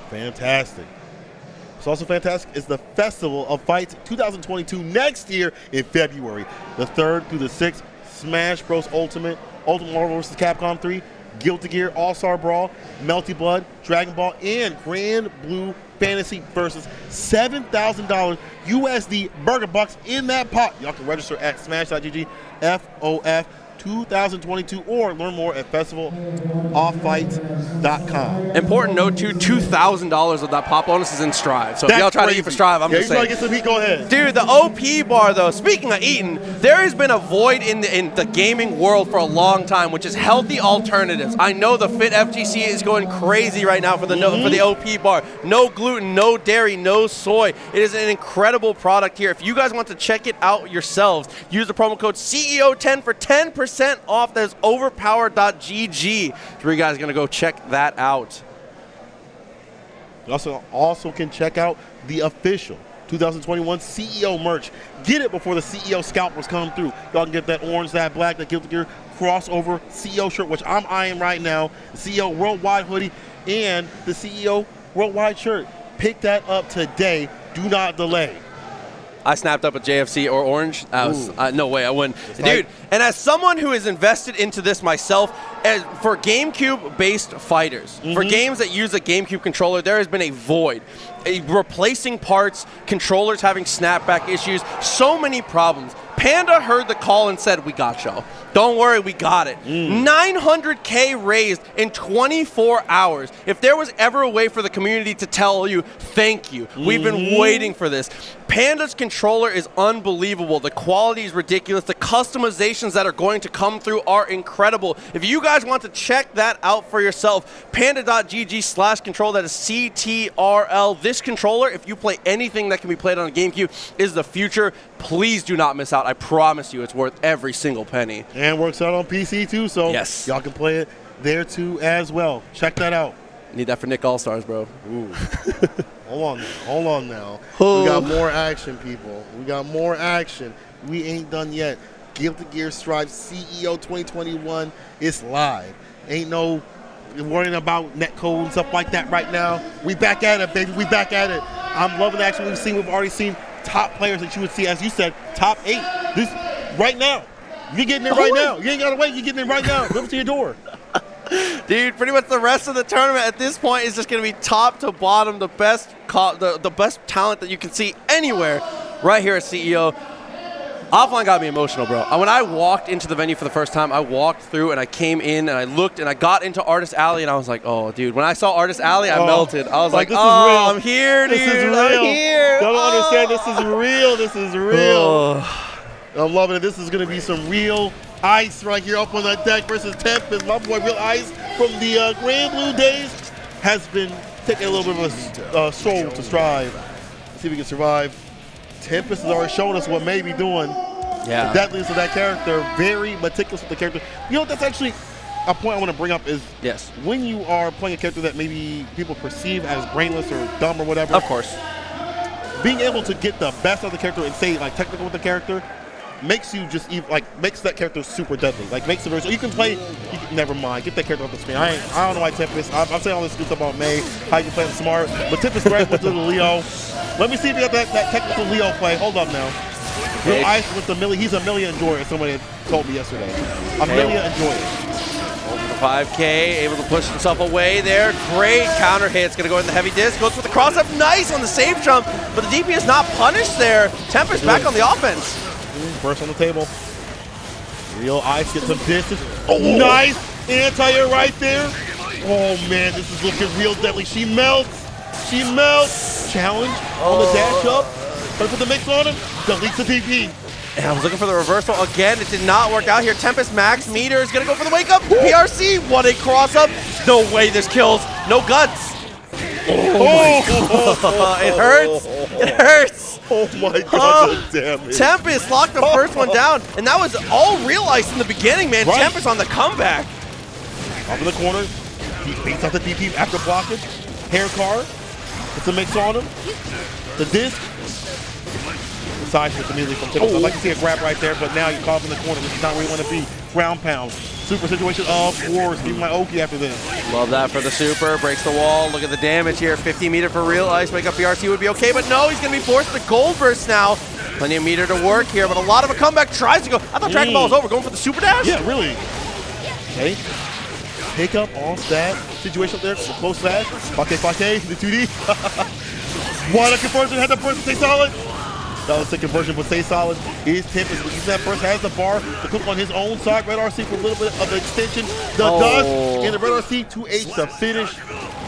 Fantastic. It's also fantastic is the Festival of Fights 2022 next year in February. The 3rd through the 6th, Smash Bros. Ultimate Marvel vs. Capcom 3, Guilty Gear, All-Star Brawl, Melty Blood, Dragon Ball, and Grand Blue Fantasy versus $7,000 USD Burger Bucks in that pot. Y'all can register at smash.gg, FOF 2022, or learn more at festivaloffights.com. Important note too, $2,000 of that pop bonus is in Strive. So if y'all try to eat for Strive, I'm just saying. You try to get some heat, go ahead. Dude, the OP bar though, speaking of eating, there has been a void in the gaming world for a long time, which is healthy alternatives. I know the Fit FGC is going crazy right now for the for the OP bar. No gluten, no dairy, no soy. It is an incredible product here. If you guys want to check it out yourselves, use the promo code CEO10 for 10% off. That's overpower.gg. So you guys are going to go check that out. You also can check out the official 2021 CEO merch. Get it before the CEO scalpers come through. Y'all can get that orange, that black, that Guilty Gear crossover CEO shirt, which I'm eyeing right now, the CEO Worldwide hoodie, and the CEO Worldwide shirt. Pick that up today. Do not delay. I snapped up a JFC or orange. No way, I wouldn't. Dude, and as someone who is invested into this myself, for GameCube-based fighters, for games that use a GameCube controller, there has been a void. Replacing parts, controllers having snapback issues, so many problems. Panda heard the call and said, we got y'all. Don't worry, we got it. 900K raised in 24 hours. If there was ever a way for the community to tell you, thank you, we've been waiting for this. Panda's controller is unbelievable. The quality is ridiculous. The customizations that are going to come through are incredible. If you guys want to check that out for yourself, panda.gg/control, that is CTRL. This controller, if you play anything that can be played on a GameCube, is the future. Please do not miss out. I promise you it's worth every single penny. And works out on PC too, so yes, y'all can play it there too as well. Check that out. Need that for Nick All-Stars, bro. Ooh. Hold on now. We got more action, people. We got more action. We ain't done yet. Guilty Gear Strive CEO 2021 is live. Ain't no worrying about netcode and stuff like that right now. We back at it, baby. We back at it. I'm loving the action we've seen. We've already seen top players that you would see, as you said, top 8. This right now. You're getting it right now. You ain't got to wait. You're getting it right now. Deliver to your door. Dude, pretty much the rest of the tournament at this point is just going to be top to bottom, the best talent that you can see anywhere right here at CEO. Offline got me emotional, bro. When I walked into the venue for the first time, I walked through and I came in and I looked and I got into Artist Alley and I was like, oh, dude. When I saw Artist Alley, I melted. I was like, this oh, is real. I'm here, dude. This is real. I'm here. Y'all don't understand. This is real. This is real. I'm loving it. This is going to be some real ice right here up on that deck versus Tempest. My boy, Real Ice from the Grand Blue days has been taking a little bit of a stroll to Strive. Let's see if we can survive. Tempest has already shown us what may be doing. Yeah. That leads to that character. Very meticulous with the character. You know, that's actually a point I want to bring up is when you are playing a character that maybe people perceive as brainless or dumb or whatever. Of course. Being able to get the best of the character and stay like technical with the character makes you just makes that character super deadly. Like makes it very so you can play. Never mind, get that character off the screen. I don't know why Tempest. I'm saying all this good stuff about May, how you can play him smart, but Tempest right with the Leo. Let me see if you got that technical Leo play. Hold up now. Real Ice with the Millie. He's a Millie enjoyer. Somebody told me yesterday. A Millie enjoyer. Over the 5K, able to push himself away there. Great counter hit. It's going to go in the heavy disc. Goes with the cross up. Nice on the safe jump, but the DP is not punished there. Tempest back on the offense. First on the table. Real Ice gets some distance. Oh, nice anti-air right there. Oh, man, this is looking real deadly. She melts. She melts. Challenge on the dash up. Try to put the mix on him. Deletes the DP. And I was looking for the reversal again. It did not work out here. Tempest max meter is going to go for the wake up. PRC, what a cross up. No way this kills. No guts. Oh, it hurts. It hurts. Oh my god, damn it. Tempest locked the first one down, and that was all Real Ice in the beginning, man. Right. Tempest on the comeback. Up in the corner. He beats out the DP after blocking. Hair car. It's a mix on him. The disc. The side switch immediately from Tempest. I'd like to see a grab right there, but now you're caught up in the corner. This is not where you want to be. Ground pound. Super situation, of course. Give me my Oki after this. Love that for the super. Breaks the wall. Look at the damage here. 50 meter for Real Ice. Wake up BRC would be okay, but no, he's going to be forced to gold burst now. Plenty of meter to work here, but a lot of a comeback. Tries to go. I thought Dragon Ball was over. Going for the super dash? Yeah, really. Okay. Pick up off that situation up there. The close slash. 5K, the 2D. One conversion. Had the person stay solid. That was the conversion, but stay solid. Is Tempest using that burst, has the bar to cook on his own side. Red RC for a little bit of extension. The dust and the Red RC 2H to finish.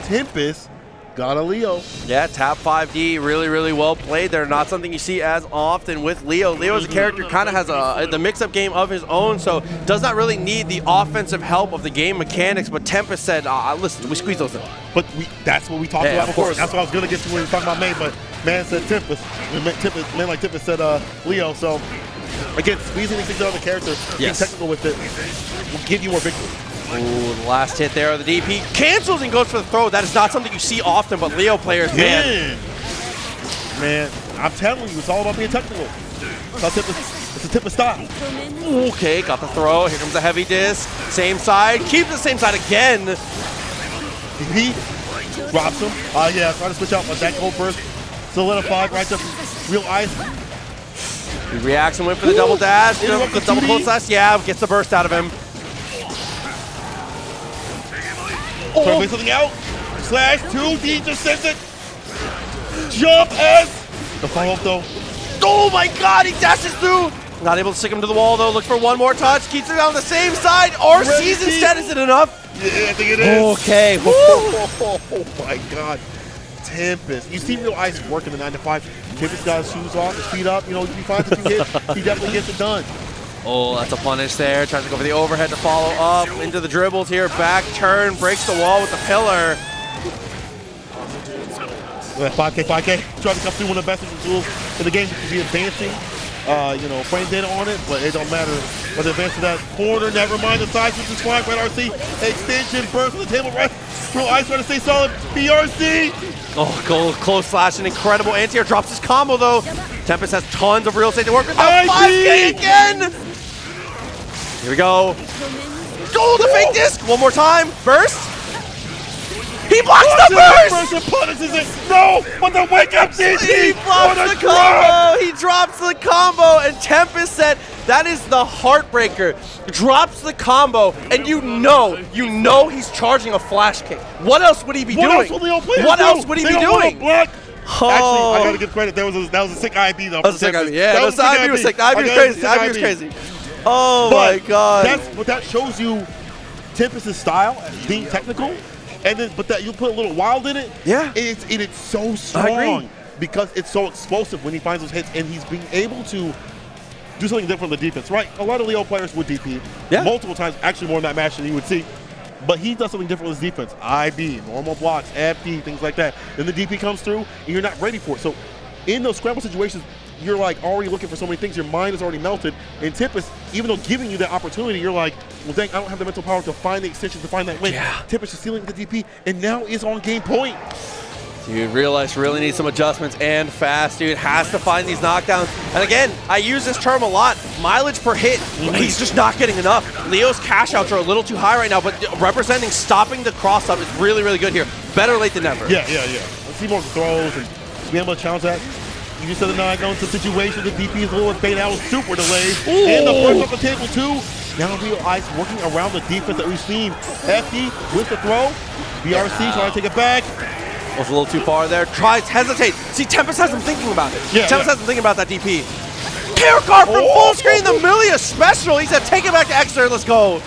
Tempest got a Leo. Yeah, tap 5D, really, really well played there. Not something you see as often with Leo. Leo as a character kind of has the mix-up game of his own, so does not really need the offensive help of the game mechanics. But Tempest said, listen, we squeeze those in. But that's what we talked about before. That's what I was going to get to when we were talking about May, but man said Tempest. Man like Tempest said Leo. So, again, squeezing these things out of the character, being technical with it, will give you more victory. Ooh, the last hit there of the DP. Cancels and goes for the throw. That is not something you see often, but Leo players, man. I'm telling you, it's all about being technical. It's a Tempest style. Okay, got the throw. Here comes the heavy disc. Same side. Keeps the same side again. He drops him. Yeah, trying to switch out, but that gold burst solidified right there. Real ice. He reacts and went for the double dash. The double close slash. Yeah, gets the burst out of him. Trying to make something out. Slash 2D just sends it. Jump S. The follow-up though. Oh my god, he dashes through. Not able to stick him to the wall though. Look for one more touch. Keeps it on the same side. RC's instead. Is it enough? Yeah, I think it is. Okay. Oh my god. Tempest. You see Real Ice work in the 9 to 5. Tempest got his shoes off, his feet up. You know, he finds that you hit, he definitely gets it done. Oh, that's a punish there. Tries to go for the overhead to follow up. Into the dribbles here. Back turn. Breaks the wall with the pillar. 5K. Trying to come through one of the best tools in the game. You can be advancing, frame data on it, but it don't matter. But advance to that corner. Never mind the side switch is fine. Red RC. Extension. Burst on the table. Right. Real Ice trying to stay solid. BRC. Oh, close slash. An incredible anti-air. Drops his combo though. Tempest has tons of real estate to work with. 5K again. Here we go. Oh, the fake disc. One more time. Burst. He blocks the burst! And punishes it. No, but the wake up DT. He blocks the combo. He drops the combo, and Tempest said that is the heartbreaker. Drops the combo, and you know he's charging a flash kick. What else would he be doing? What else would he be doing? Actually, I gotta give credit. That was a sick IB though. That was a sick IB. Yeah, the IB was sick. The IB was crazy. The IB was crazy. Oh my god. But that shows you Tempest's style, being technical. And then, but that you put a little wild in it. Yeah. It's so strong because it's so explosive when he finds those hits, and he's being able to do something different with the defense. Right? A lot of Leo players would DP multiple times, actually more in that match than you would see. But he does something different with his defense. IB, normal blocks, FD, things like that. Then the DP comes through, and you're not ready for it. So in those scramble situations, you're like already looking for so many things. Your mind is already melted. And Tempest, even though giving you that opportunity, you're like, well, dang, I don't have the mental power to find the extension, to find that win. Yeah. Tempest is stealing the DP, and now is on game point. Dude, Real Ice really needs some adjustments and fast, dude. Has to find these knockdowns. And again, I use this term a lot. Mileage per hit. He's just not getting enough. Leo's cash outs are a little too high right now, but representing stopping the cross up is really, really good here. Better late than never. Yeah. Let's see more throws and be able to challenge that. You just said the nine going to the situation. The DP is a little bit bait out, super delayed. Ooh. And the first off the table too. Now Real Ice working around the defense that we've seen. FD with the throw. BRC trying to take it back. Was a little too far there. Tries, hesitate. See, Tempest has him thinking about it. Tempest has him thinking about that DP. Care card from full screen, the Milia special. He said, take it back to Exeter. Let's go.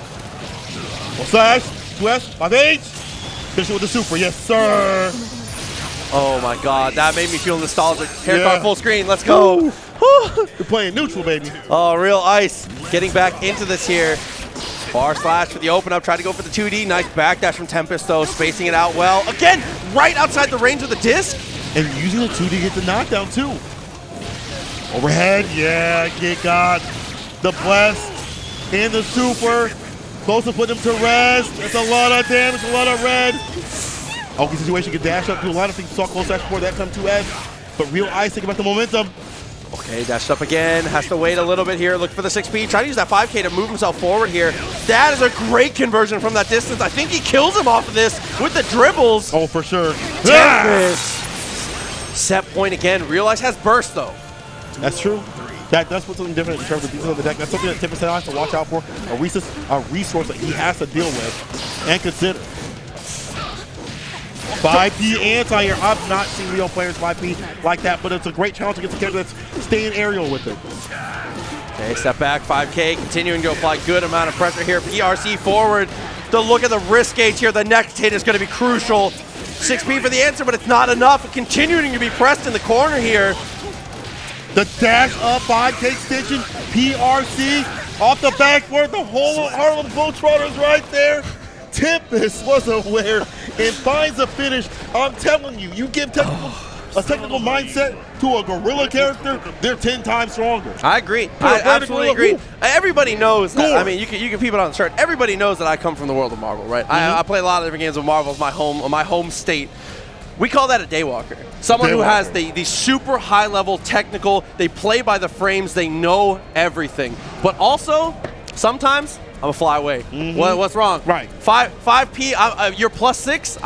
Slash, 2S, 5H. Finish it with the super. Yes, sir. Oh my god, that made me feel nostalgic. Hair card full screen, let's go. You're playing neutral, baby. Oh, Real Ice getting back into this here. Bar slash for the open up, tried to go for the 2D. Nice backdash from Tempest though, spacing it out well. Again, right outside the range of the disc. And using the 2D to get the knockdown too. Overhead, get got. The bless and the super. Close to put him to rest. That's a lot of damage, a lot of red. Okay, situation can dash up, do a lot of things. Saw close dash before that time 2S. But Real Ice, think about the momentum. Okay, dashed up again. Has to wait a little bit here. Look for the 6P. Try to use that 5K to move himself forward here. That is a great conversion from that distance. I think he kills him off of this with the dribbles. Oh, for sure. Set point again. Real Ice has burst, though. That's true. That's what's something different in terms of pieces of the deck. That's something that Tempest has to watch out for. A resource that he has to deal with and consider. 5P anti-air. I've not seen Leo players 5P like that, but it's a great challenge against a character that's staying aerial with it. Okay, step back, 5K, continuing to apply good amount of pressure here. PRC forward. The look at the risk gauge here. The next hit is going to be crucial. 6P for the answer, but it's not enough. Continuing to be pressed in the corner here. The dash up 5K extension, PRC off the backboard. The whole Harlem Globetrotters right there. Tempest was aware and finds a finish. I'm telling you, you give a technical mindset to a gorilla character, they're 10 times stronger. I agree. I absolutely agree. Everybody knows that. I mean, you can peep it on the shirt. Everybody knows that I come from the world of Marvel, right? I play a lot of different games with Marvel. It's my home state. We call that a daywalker. Someone who has the super high level technical, they play by the frames, they know everything. But also, sometimes I'm a fly away. What's wrong? Right. 5P, you're +6.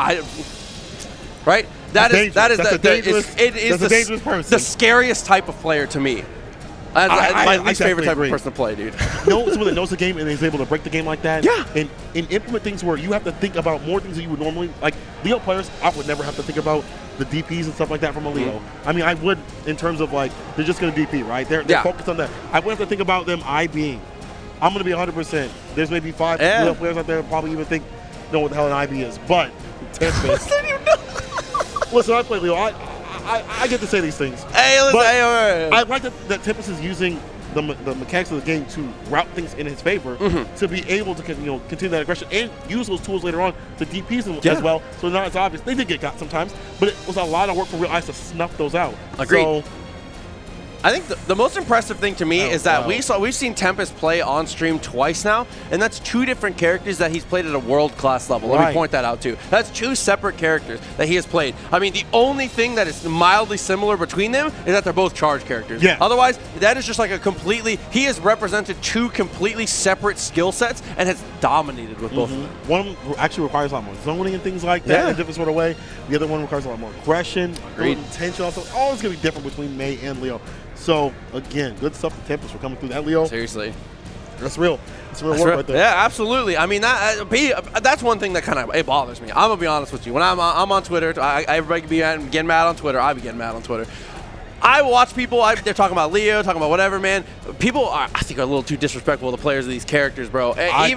Right? That is a dangerous person. The scariest type of player to me. My least favorite type of person to play, dude. Someone that knows the game and is able to break the game like that. Yeah. And implement things where you have to think about more things that you would normally, like Leo players, I would never have to think about the DPs and stuff like that from a Leo. I mean, I would in terms of like, they're just going to DP, right? They're focused on that. I wouldn't have to think about them IBing. I'm going to be 100%. There's maybe 5 Leo players out there that probably even think, know what the hell an IB is. But, Tempest. Listen, I play Leo. I get to say these things. Hey, listen, I like that Tempest is using the mechanics of the game to route things in his favor to be able to continue that aggression and use those tools later on to DPs them as well. So now it's obvious. They did get got sometimes, but it was a lot of work for Real Ice to snuff those out. Agreed. So, I think the most impressive thing to me is that we've seen Tempest play on stream twice now, and that's 2 different characters that he's played at a world-class level. Let me point that out too. That's 2 separate characters that he has played. I mean, the only thing that is mildly similar between them is that they're both charge characters. Yeah. Otherwise, that is just like he has represented 2 completely separate skill sets and has dominated with both of them. One actually requires a lot more zoning and things like that in a different sort of way. The other one requires a lot more aggression, intention. Also, all is going to be different between May and Leo. So, again, good stuff to Tempest for coming through that, Leo. Seriously. That's real. That's real work right there. Yeah, absolutely. I mean, that's one thing that kind of bothers me. I'm going to be honest with you. When I'm on Twitter, everybody can be getting mad on Twitter. I be getting mad on Twitter. I watch people, they're talking about Leo, talking about whatever, man. People are, I think, are a little too disrespectful to the players of these characters, bro. I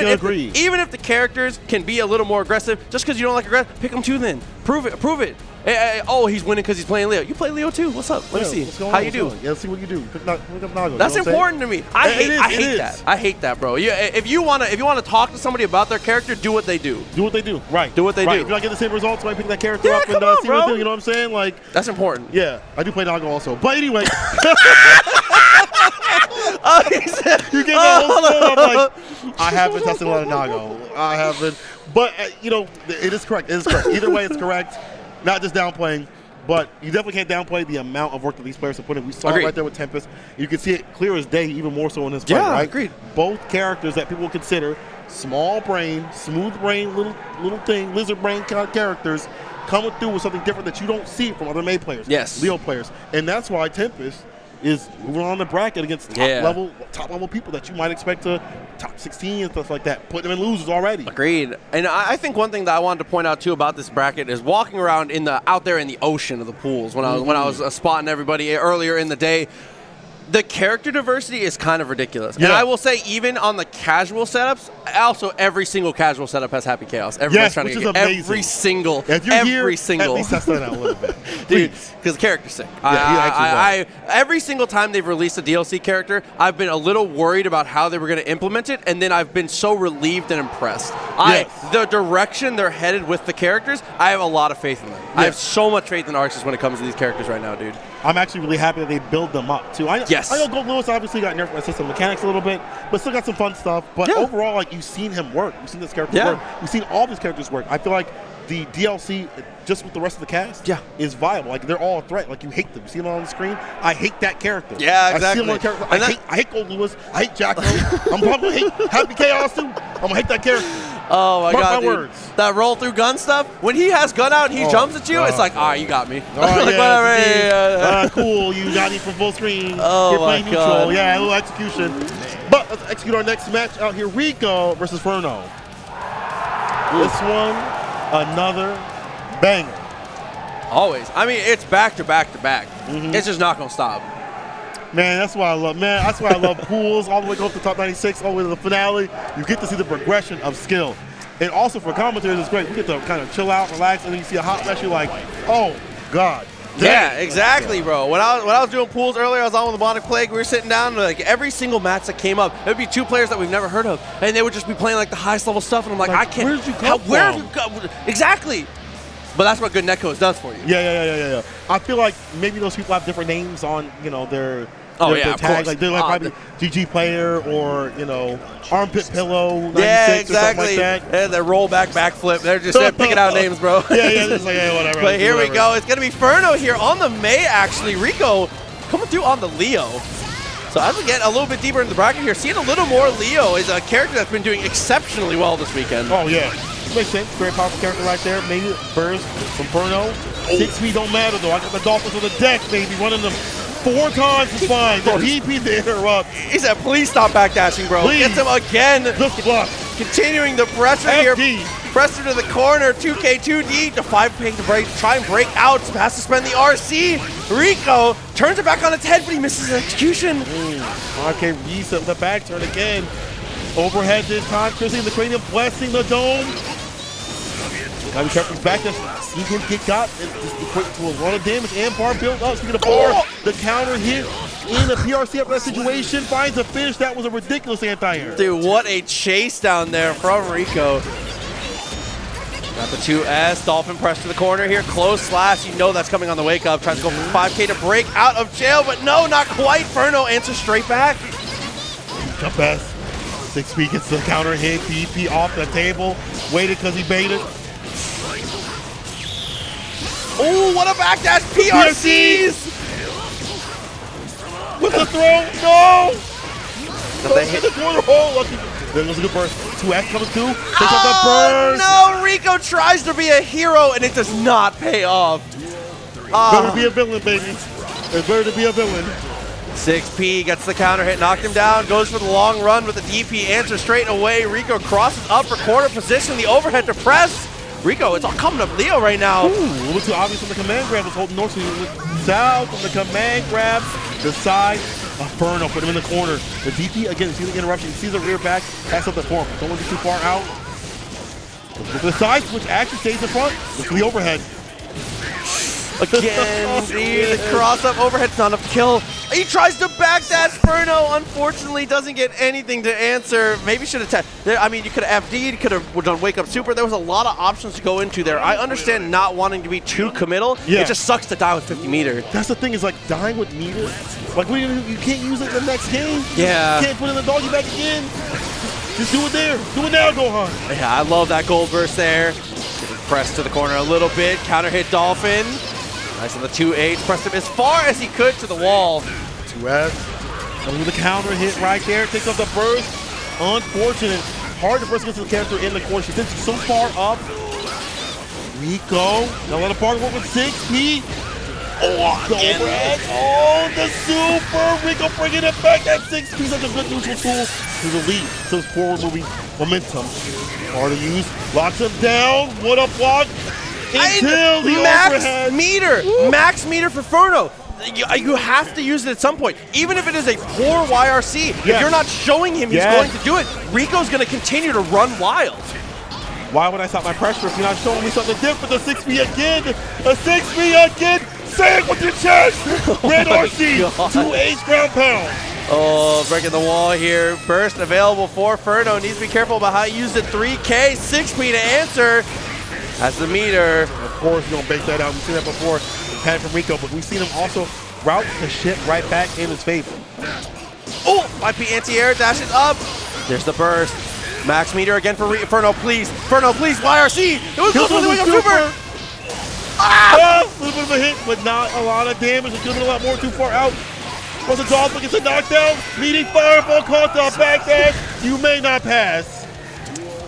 agree. Even if the characters can be a little more aggressive, just because you don't like aggressive, pick them too then. Prove it. Oh, he's winning because he's playing Leo. You play Leo too. What's up? Let me see how you do. Yeah, let's see what you do. Pick up Nago. That's important to me. I hate that. I hate that, bro. If you wanna talk to somebody about their character, do what they do. Do what they do. Right. Do what they do. If you're not getting the same results, why pick that character up and see what they do. You know what I'm saying? Like, that's important. Yeah, I do play Nago also. But anyway. You get the whole story. I'm like, I haven't tested a lot of Nago. I haven't. But, it is correct. It is correct. Either way, it's correct. Not just downplaying, but you definitely can't downplay the amount of work that these players have put in. We saw it right there with Tempest. You can see it clear as day, even more so in this fight, right? Agreed. Both characters that people consider small brain, smooth brain, little thing, lizard brain kind of characters coming through with something different that you don't see from other May players, Leo players. And that's why Tempest is moving on the bracket against top level people that you might expect to top 16 and stuff like that. Put them in losers already. Agreed. And I think one thing that I wanted to point out too about this bracket is walking around out there in the ocean of the pools when I was spotting everybody earlier in the day. The character diversity is kind of ridiculous. And I will say, even on the casual setups, also every single casual setup has Happy Chaos. Everybody's trying to get every single. If you're here, at least test that out a little bit. Dude, because the character's sick. Every single time they've released a DLC character, I've been a little worried about how they were going to implement it, and then I've been so relieved and impressed. The direction they're headed with the characters, I have a lot of faith in them. I have so much faith in Arxis when it comes to these characters right now, dude. I'm actually really happy that they build them up, too. I know Gold Lewis obviously got nerfed by system mechanics a little bit, but still got some fun stuff. But overall, like, you've seen him work. You've seen this character work. You've seen all these characters work. I feel like the DLC, just with the rest of the cast, is viable. Like, they're all a threat. Like, you hate them. You see them on the screen? I hate that character. Yeah, exactly. I see them on the character. I hate Gold Lewis. I hate Jacko. I'm probably hate Happy Chaos, too. I'm going to hate that character. Oh, my God, dude. Words. That roll through gun stuff, when he has gun out and he jumps at you, it's like, all right, you got me. Cool, you got me from full screen. Oh, you're playing neutral. God. Yeah, a little execution. But let's execute our next match out here. Rico versus Furno. This one, another Banger. Always. I mean, it's back to back to back. It's just not going to stop. Man, that's why I love. Man, that's why I love pools all the way up to top 96, all the way to the finale. You get to see the progression of skill, and also for commentators, it's great. We get to kind of chill out, relax, and then you see a hot mess. You're like, oh God. Yeah, exactly, bro. When I was doing pools earlier, I was on with the Bonic Plague. We were sitting down, and like every single match that came up, there would be 2 players that we've never heard of, and they would just be playing like the highest level stuff, and I'm like I can't. Where'd you come from? Where have you come? Exactly. But that's what good netcodes does for you. Yeah. I feel like maybe those people have different names on, you know, their of tag. course. Like they're like probably GG player or, you know, armpit pillow 96 Yeah, or exactly. something like that. And the rollback backflip. They're just picking out names, bro. Yeah, it's like, hey, whatever. But here whatever. we go. It's going to be Ferno here on the May, actually. Rico coming through on the Leo. So as we get a little bit deeper in the bracket here, seeing a little more Leo is a character that's been doing exceptionally well this weekend. Oh, yeah. Makes sense. Very powerful character right there. Maybe burst from Ferno. 6 feet don't matter, though. I got the Dolphins on the deck, baby. Running them 4 times is fine. The DP to interrupt. He said, please stop backdashing, bro. Please. Gets him again. Just block. Continuing the pressure FD. here. Pressure to the corner. 2K2D to 5K to break. Try and break out. Has to spend the RC. Rico turns it back on its head, but he misses his execution. Okay, reset the back turn again. Overhead this time. Chrissy in the cranium blessing the dome. Gotta be careful. He's back there. See him get got. It just equates to a lot of damage and bar build up. Speaking of bar, the counter hit in the PRC up that situation. Finds a finish. That was a ridiculous anti-air. Dude, what a chase down there from Rico. Got the 2S. Dolphin press to the corner here. Close slash. You know that's coming on the wake up. Tries to go for 5K to break out of jail, but no, not quite. Ferno answers straight back. Jump S. 6 feet gets the counter hit. DP off the table. Waited because he baited. Oh, what a backdash. PRCs. With the throw. No. They Hit hit. the corner hole. Lucky. There goes a good burst. 2X coming through. Takes off the burst. No, Rico tries to be a hero, and it does not pay off. Better be a villain, baby. It's better to be a villain. 6P gets the counter hit, knocked him down, goes for the long run with the DP answer straight away. Rico crosses up for corner position, the overhead to press. Rico, it's all coming up Leo right now. Ooh, a little too obvious on the command grab. Was holding north, so he went south on the command grab. The side of Ferno, put him in the corner. The DP, again, see the interruption. He sees the rear back, backs up the form. Don't want to be too far out. Look for the side switch, actually stays in front. Look for the overhead. Again, the cross-up overhead's not enough to kill. He tries to backdash Ferno. Unfortunately, doesn't get anything to answer. Maybe should have. I mean, you could have FD'd, you could have done Wake Up Super. There was a lot of options to go into there. I understand not wanting to be too committal. Yeah. It just sucks to die with 50 meter. That's the thing, is like dying with meter. Like, you can't use it the next game. Yeah. You can't put it in the doggy bag again. Just do it there. Do it now, Gohan. Yeah, I love that gold burst there. Press to the corner a little bit. Counter hit Dolphin. Nice on the 2H. Pressed him as far as he could to the wall. 2S. Coming with the counter hit right there. Takes off the burst. Unfortunate. Hard to burst against the character in the corner. She sits so far up. Rico. Now let a partner work with 6P. Oh, the overhead. Oh, the super. Rico bringing it back. That 6P, such a good neutral tool to the lead. So it's forward moving momentum. Hard to use. Locks him down. What a block. Until the overhead. Max meter for Ferno. You have to use it at some point. Even if it is a poor YRC, if you're not showing him he's going to do it, Rico's going to continue to run wild. Why would I stop my pressure if you're not showing me something different? The 6B again. The 6B again. Say it with your chest. Red RC. 2H ground pound. Oh, breaking the wall here. Burst available for Ferno. Needs to be careful about how he used it. 3K. 6P to answer. That's the meter. Of course, we're going to bake that out. We've seen that before. Pan from Rico, but we've seen him also route the shit right back in his favor. Oh, IP anti-air dashes up. There's the burst. Max meter again for Ferno, please. Ferno, please. YRC. It was good for the Wake Up Super. A little bit of a hit, but not a lot of damage. It could have been a lot more too far out. Was the Dolphin gets a knockdown. Needing fireball caught the backdash. You may not pass.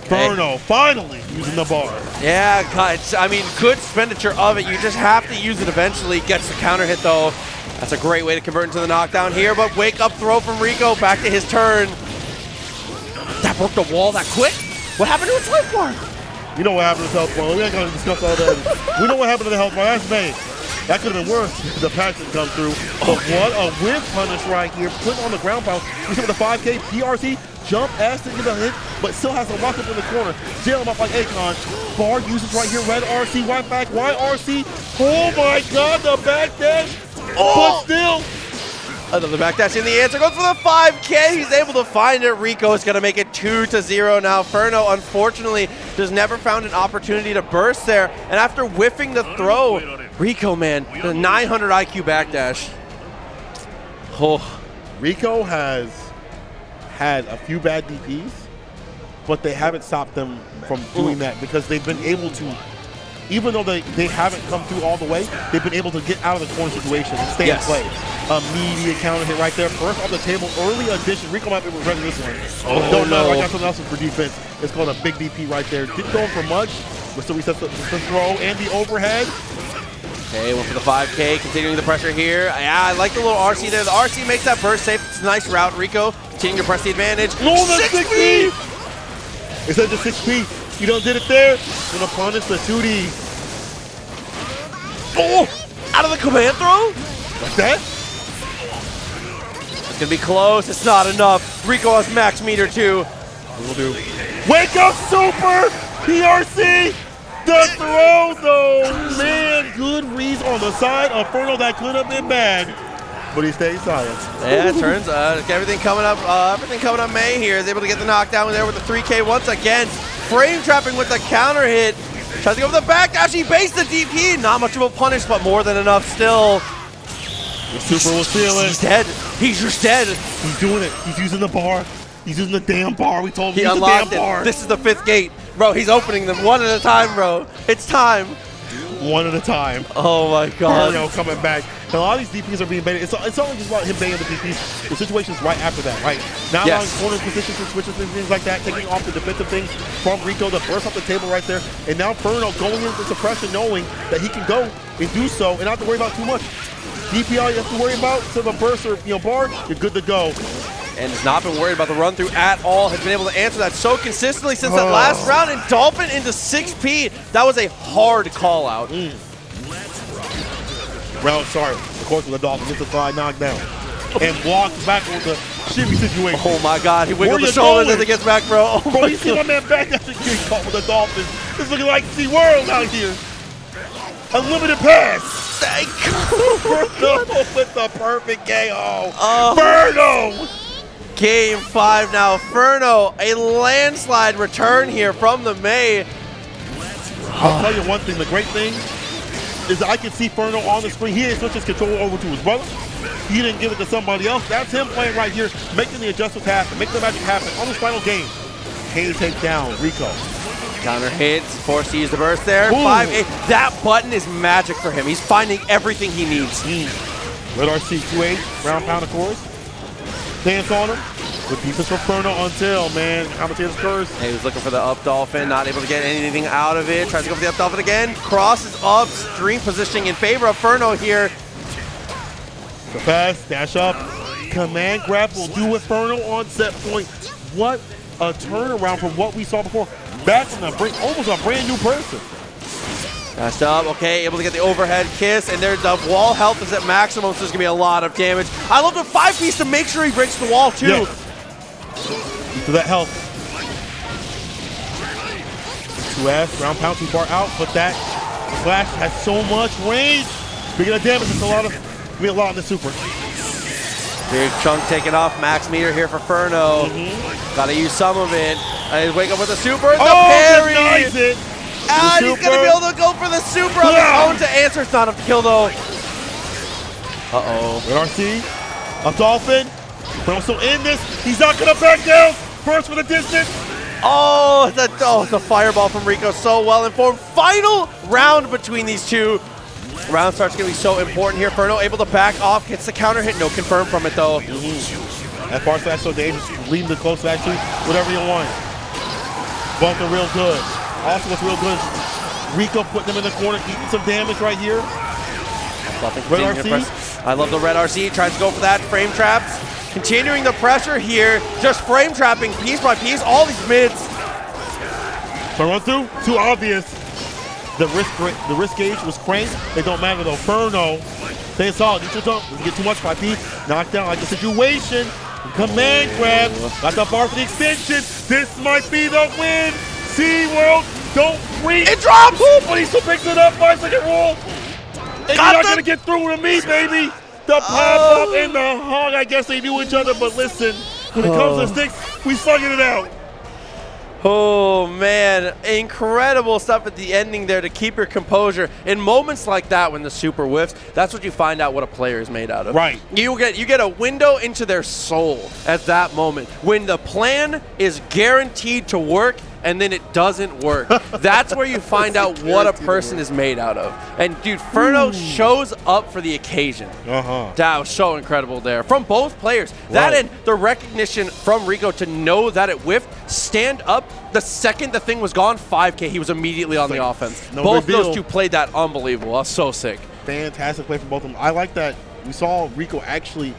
Ferno finally using the bar. Yeah, I mean, good expenditure of it. You just have to use it eventually. Gets the counter hit, though. That's a great way to convert into the knockdown here, but wake up throw from Rico. Back to his turn. That broke the wall that quick? What happened to its life bar? You know what happened to the health bar. We ain't gonna discuss all that. We know what happened to the health bar. That's May. That could have been worse if the patch didn't come through. But what a whip punish right here. Put on the ground pound. You see with the 5K, PRC, jump, ass to get a hit, but still has to lock up in the corner. Jail him up like Akon. Bar uses right here, red RC, right back, YRC. Oh my God, the back dash. But still. Another backdash in the answer. Goes for the 5K. He's able to find it. Rico is going to make it 2-0 now. Ferno, unfortunately, just never found an opportunity to burst there. And after whiffing the throw, Rico, man, the 900 IQ backdash. Oh. Rico has had a few bad DPs, but they haven't stopped them from doing that because they've been able to, even though they haven't come through all the way, they've been able to get out of the corner situation and stay in play. Immediate counter hit right there. First off the table, early addition. Rico might be regretting this one. Oh, don't know. I got something else for defense. It's called a big DP right there. Didn't go in for much, but still resets the throw and the overhead. Okay, went for the 5K, continuing the pressure here. Yeah, I like the little RC there. The RC makes that burst safe. It's a nice route. Rico continuing to press the advantage. No, that's 6P! It's at the 6P. You done did it there. Gonna punish the 2D. Oh! Out of the command throw? Like that? It's gonna be close. It's not enough. Rico has max meter too. Will do. Wake up, Super! PRC! The throw, though, man, good reads on the side. Inferno, that could have been bad, but he stays silent. Yeah, it turns everything coming up. May here is able to get the knockdown there with the 3K once again. Frame trapping with the counter hit. Tries to go for the back dash. He based the DP. Not much of a punish, but more than enough still. The Super will steal it. He's dead. He's just dead. He's doing it. He's using the bar. He's using the damn bar. We told him he to use the unlocked damn bar. This is the 5th gate. Bro, he's opening them one at a time, bro. It's time. One at a time. Oh my God. Ferno coming back. And a lot of these DPs are being baited. It's only just about him baiting the DPs. The situation's right after that, right? Now allowing corner positions and switches and things like that, taking off the defensive things from Rico, the burst off the table right there. And now Ferno going into suppression knowing that he can go and do so and not have to worry about too much. DPI you have to worry about, instead of a burst or bar, you're good to go. And has not been worried about the run through at all. Has been able to answer that so consistently since that last round. And Dolphin into 6P. That was a hard call out. Round start, of course, with the Dolphin gets the side knockdown and walks back with the shimmy situation. Oh my God, he wiggled the shoulders as he gets back, bro. Bro, you see my man back? That's a getting caught with the Dolphin. It's looking like SeaWorld out here. Unlimited pass. Thank you. Ferno with the perfect KO. Ferno. Game 5 now. Ferno, a landslide return here from the May. I'll tell you one thing. The great thing is I can see Ferno on the screen. He didn't switch his control over to his brother. He didn't give it to somebody else. That's him playing right here, making the adjustments happen, making the magic happen on this final game. Can take down Rico. Counter hits, forced to use the burst there. 5-8. That button is magic for him. He's finding everything he needs. Red RC 2-8, round pound of course. Dance on him. Good defense for Ferno until, man, commentator's curse. He was looking for the up Dolphin, not able to get anything out of it. Tries to go for the up Dolphin again. Crosses up, stream positioning in favor of Ferno here. The pass, dash up, command grab will do it. Ferno on set point. What a turnaround from what we saw before. Back from almost a brand new person. Dashed up, okay, able to get the overhead kiss, and there's the wall health is at maximum, so there's gonna be a lot of damage. I love the 5-piece to make sure he breaks the wall too. Yes. To that health. 2S, round pound too far out, but that flash has so much range. Speaking of damage, it's a lot on the Super. Big chunk taken off, max meter here for Ferno. Gotta use some of it. Wake up with the Super, the parry! Denies it. And he's gonna be able to go for the Super on his own to answer. It's not enough to kill though. Red RC, a Dolphin. Ferno's still in this. He's not gonna back down. First for the distance. The fireball from Rico, so well informed. Final round between these two. Round start's gonna be so important here. Ferno able to back off, gets the counter hit, no confirm from it though. That far slash so dangerous. Leading the close slash too, whatever you want. Both are real good. Also what's real good is Rico putting them in the corner, eating some damage right here. Red RC. I love the red RC, tries to go for that. Frame traps. Continuing the pressure here, just frame trapping piece by piece, all these mids. So run through, too obvious. The risk gauge was cranked. It don't matter though. Furno, staying solid. Neutral jump. Doesn't get too much. 5P. Knocked down like the situation. Command grab. Got the bar for the extension. This might be the win. SeaWorld, don't breathe. It drops! But he still picks it up. 5-second roll. And you're not going to get through to me, baby. The pop-up and the hog, I guess they knew each other. But listen, when it comes to sticks, we slugging it out. Oh, man. Incredible stuff at the ending there to keep your composure. In moments like that when the super whiffs, that's what you find out what a player is made out of. Right. You get a window into their soul at that moment. When the plan is guaranteed to work and then it doesn't work. That's where you find out what a person is made out of. And, dude, Furno shows up for the occasion. That was so incredible there from both players. That and the recognition from Rico to know that it whiffed, stand up. The second the thing was gone, 5K, he was immediately on the offense. Both those two played that unbelievable. That's so sick. Fantastic play from both of them. I like that we saw Rico actually,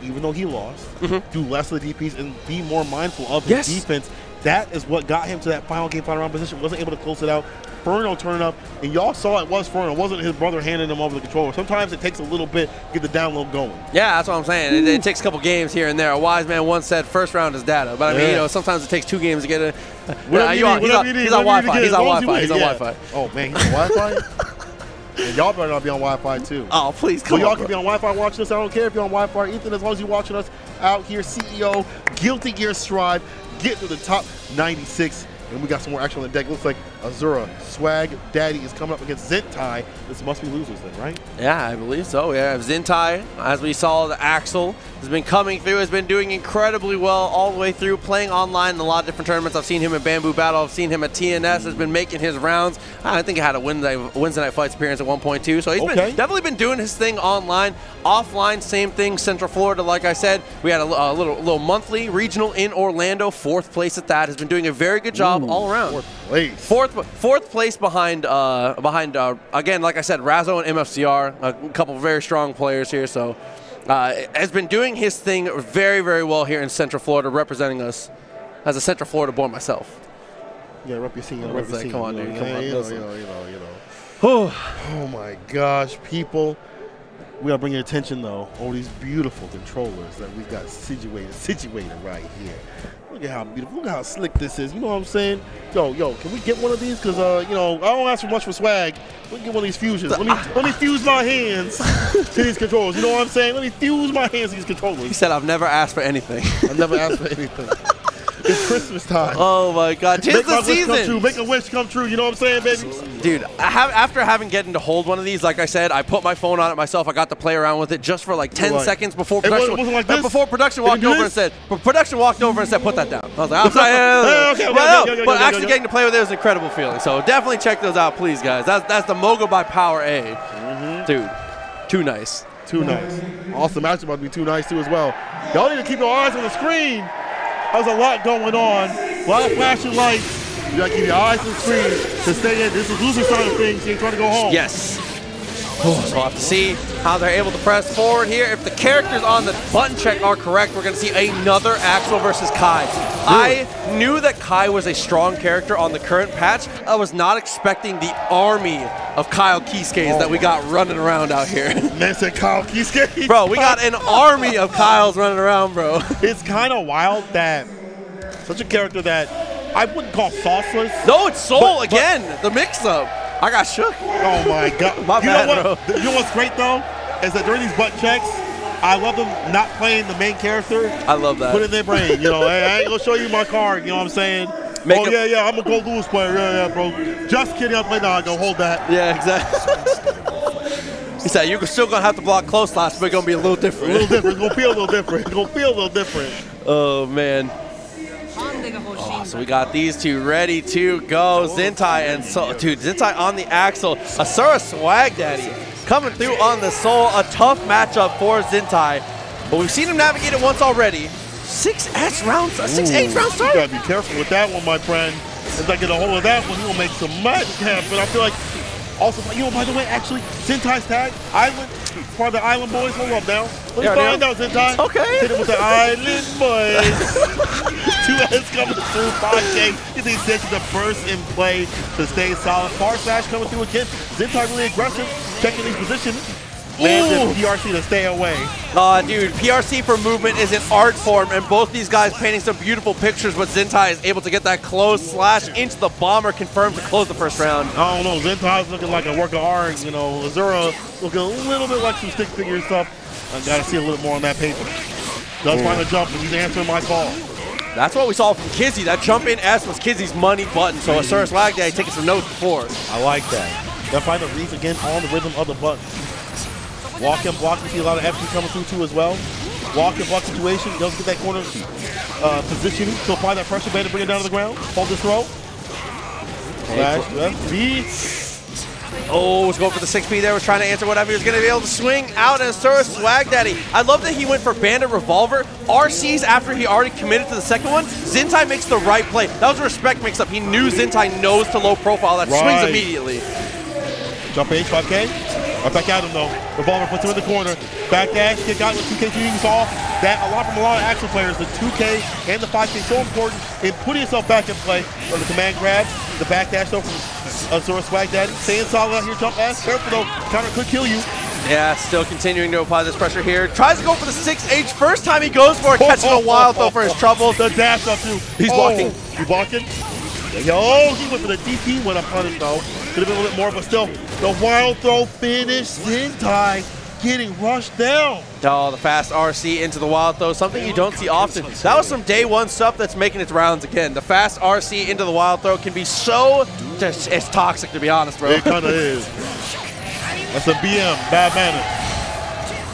even though he lost, do less of the DPs and be more mindful of his defense. That is what got him to that final game, final round position. Wasn't able to close it out. Furno turning up, and y'all saw it was Furno. It wasn't his brother handing him over the controller. Sometimes it takes a little bit to get the download going. Yeah, that's what I'm saying. It takes a couple games here and there. A wise man once said, first round is data. But I mean, you know, sometimes it takes 2 games to get it. He's on Wi-Fi. He's on Wi-Fi. He's on Wi-Fi. Oh, man, he's on Wi-Fi? And y'all better not be on Wi-Fi too. Oh, please, come on. Y'all can be on Wi-Fi watching us. I don't care if you're on Wi-Fi. Ethan, as long as you're watching us out here, CEO, Guilty Gear Strive, get to the top 96. And we got some more action on the deck. Looks like Azura, Swag Daddy is coming up against Zentai. This must be losers then, right? Yeah, I believe so. Yeah, Zentai, as we saw, the Axel has been coming through, has been doing incredibly well all the way through, playing online in a lot of different tournaments. I've seen him in Bamboo Battle. I've seen him at TNS, has been making his rounds. I think he had a Wednesday Night Fights appearance at 1.2. So he's definitely been doing his thing online. Offline, same thing, Central Florida, like I said. We had a little monthly regional in Orlando, 4th place at that. Has been doing a very good job all around. 4th place. Fourth place behind again, like I said, Razzo and MFCR, a couple of very strong players here. So has been doing his thing very, very well here in Central Florida, representing us as a Central Florida born myself. Yeah, rep your scene. Come on, dude. Come on. You know. Oh my gosh, people. We gotta bring your attention though, all these beautiful controllers that we've got situated right here. Look at how beautiful, look at how slick this is. You know what I'm saying? Yo, can we get one of these? Cause you know, I don't ask for much for swag. We can get one of these fusions. Let me fuse my hands to these controllers. You know what I'm saying? Let me fuse my hands to these controllers. He said, I've never asked for anything. I've never asked for anything. It's Christmas time. Oh my God! Tis the season. Make a wish come true. You know what I'm saying, baby? Dude, after getting to hold one of these, like I said, I put my phone on it myself. I got to play around with it just for like 10 seconds before production. Before production walked over and said, "Put that down." I was like, "I'm sorry." But actually getting to play with it was an incredible feeling. So definitely check those out, please, guys. That's the Moga by Power A. Dude, too nice. Too nice. Awesome match about to be too nice too as well. Y'all need to keep your eyes on the screen. There's a lot going on. A lot of flashing lights. You gotta keep your eyes on the screen to stay in. This is loser side of things. You're trying to go home. Yes. So we'll have to see how they're able to press forward here. If the characters on the button check are correct, we're going to see another Axel versus Kai. Really? I knew that Kai was a strong character on the current patch. I was not expecting the army of Kyle Kisuke's that we got running around out here. Man said Kyle Kisuke. Bro, we got an army of Kyles running around, bro. It's kind of wild that such a character that I wouldn't call sauceless. No, it's Soul again. The mix-up. I got shook. Oh my God. You know what's great though? Is that during these butt checks, I love them not playing the main character. I love that. Put it in their brain. You know, hey, I ain't gonna show you my card. You know what I'm saying? Yeah, I'm a Go Lewis player. Yeah, bro. Just kidding. I'm playing. No, I go hold that. Yeah, exactly. He said you're still gonna have to block close slash, but it's gonna be a little different. A little different. It's gonna feel a little different. It's gonna feel a little different. Oh man. Oh, so we got these two ready to go. Zentai and Soul. Dude, Zentai on the Axel. Asura Swag Daddy coming through on the Soul. A tough matchup for Zentai. But we've seen him navigate it once already. 6 rounds start. You gotta be careful with that one, my friend. If I get a hold of that one, he'll make some magic happen. I feel like Also, you know, by the way, actually, Zentai's tag, Island, part of the Island Boys. Hold up now. Let me find out, Zentai. Okay. Hit it with the Island Boys. 2S coming through, 5K. Get the extension to burst in play to stay solid. Far slash coming through again. Zentai really aggressive, checking his position. Lands PRC to stay away. Dude, PRC for movement is an art form, and both these guys painting some beautiful pictures, but Zentai is able to get that close slash into the bomber, confirmed to close the first round. I don't know, Zentai's looking like a work of art, you know, Azura looking a little bit like some stick figure stuff. I gotta see a little more on that paper. Does find a jump, and he's answering my call. That's what we saw from Kizzy. That jump in S was Kizzy's money button, so Azura Swagdaddy taking some notes before. I like that. Gotta find the reads again on the rhythm of the buttons. Walk and block, you see a lot of FP coming through too as well. Walk and block situation, doesn't get that corner positioning to apply that pressure band to bring it down to the ground. Hold this throw. Slash, FP. Oh, was going for the 6P there, was trying to answer whatever he was going to be able to swing out and Azura Swagdaddy. I love that he went for Bandit Revolver. RCs after he already committed to the second one. Zentai makes the right play. That was a respect mix-up. He knew Zentai knows to low profile. That swings immediately. Jump H, 5K. Right back at him though. Revolver puts him in the corner. Back dash, kick out with 2K. You saw that a lot from a lot of action players. The 2K and the 5K so important in putting yourself back in play. On the command grab, the back dash though from Azura Swagdaddy. Staying solid out here, jump ass. Careful though, counter could kill you. Yeah, still continuing to apply this pressure here. Tries to go for the 6H. First time he goes for it, catching a wild though for his troubles. The dash up too. He's blocking. He blocking? Yo, he went for the DP when I punished though. Could have been a little bit more, but still, the wild throw finish. Zentai getting rushed down. Oh, the fast RC into the wild throw, something you don't see often. That was some day one stuff that's making its rounds again. The fast RC into the wild throw can be so, it's toxic to be honest, bro. It kind of is. That's a BM, bad manners.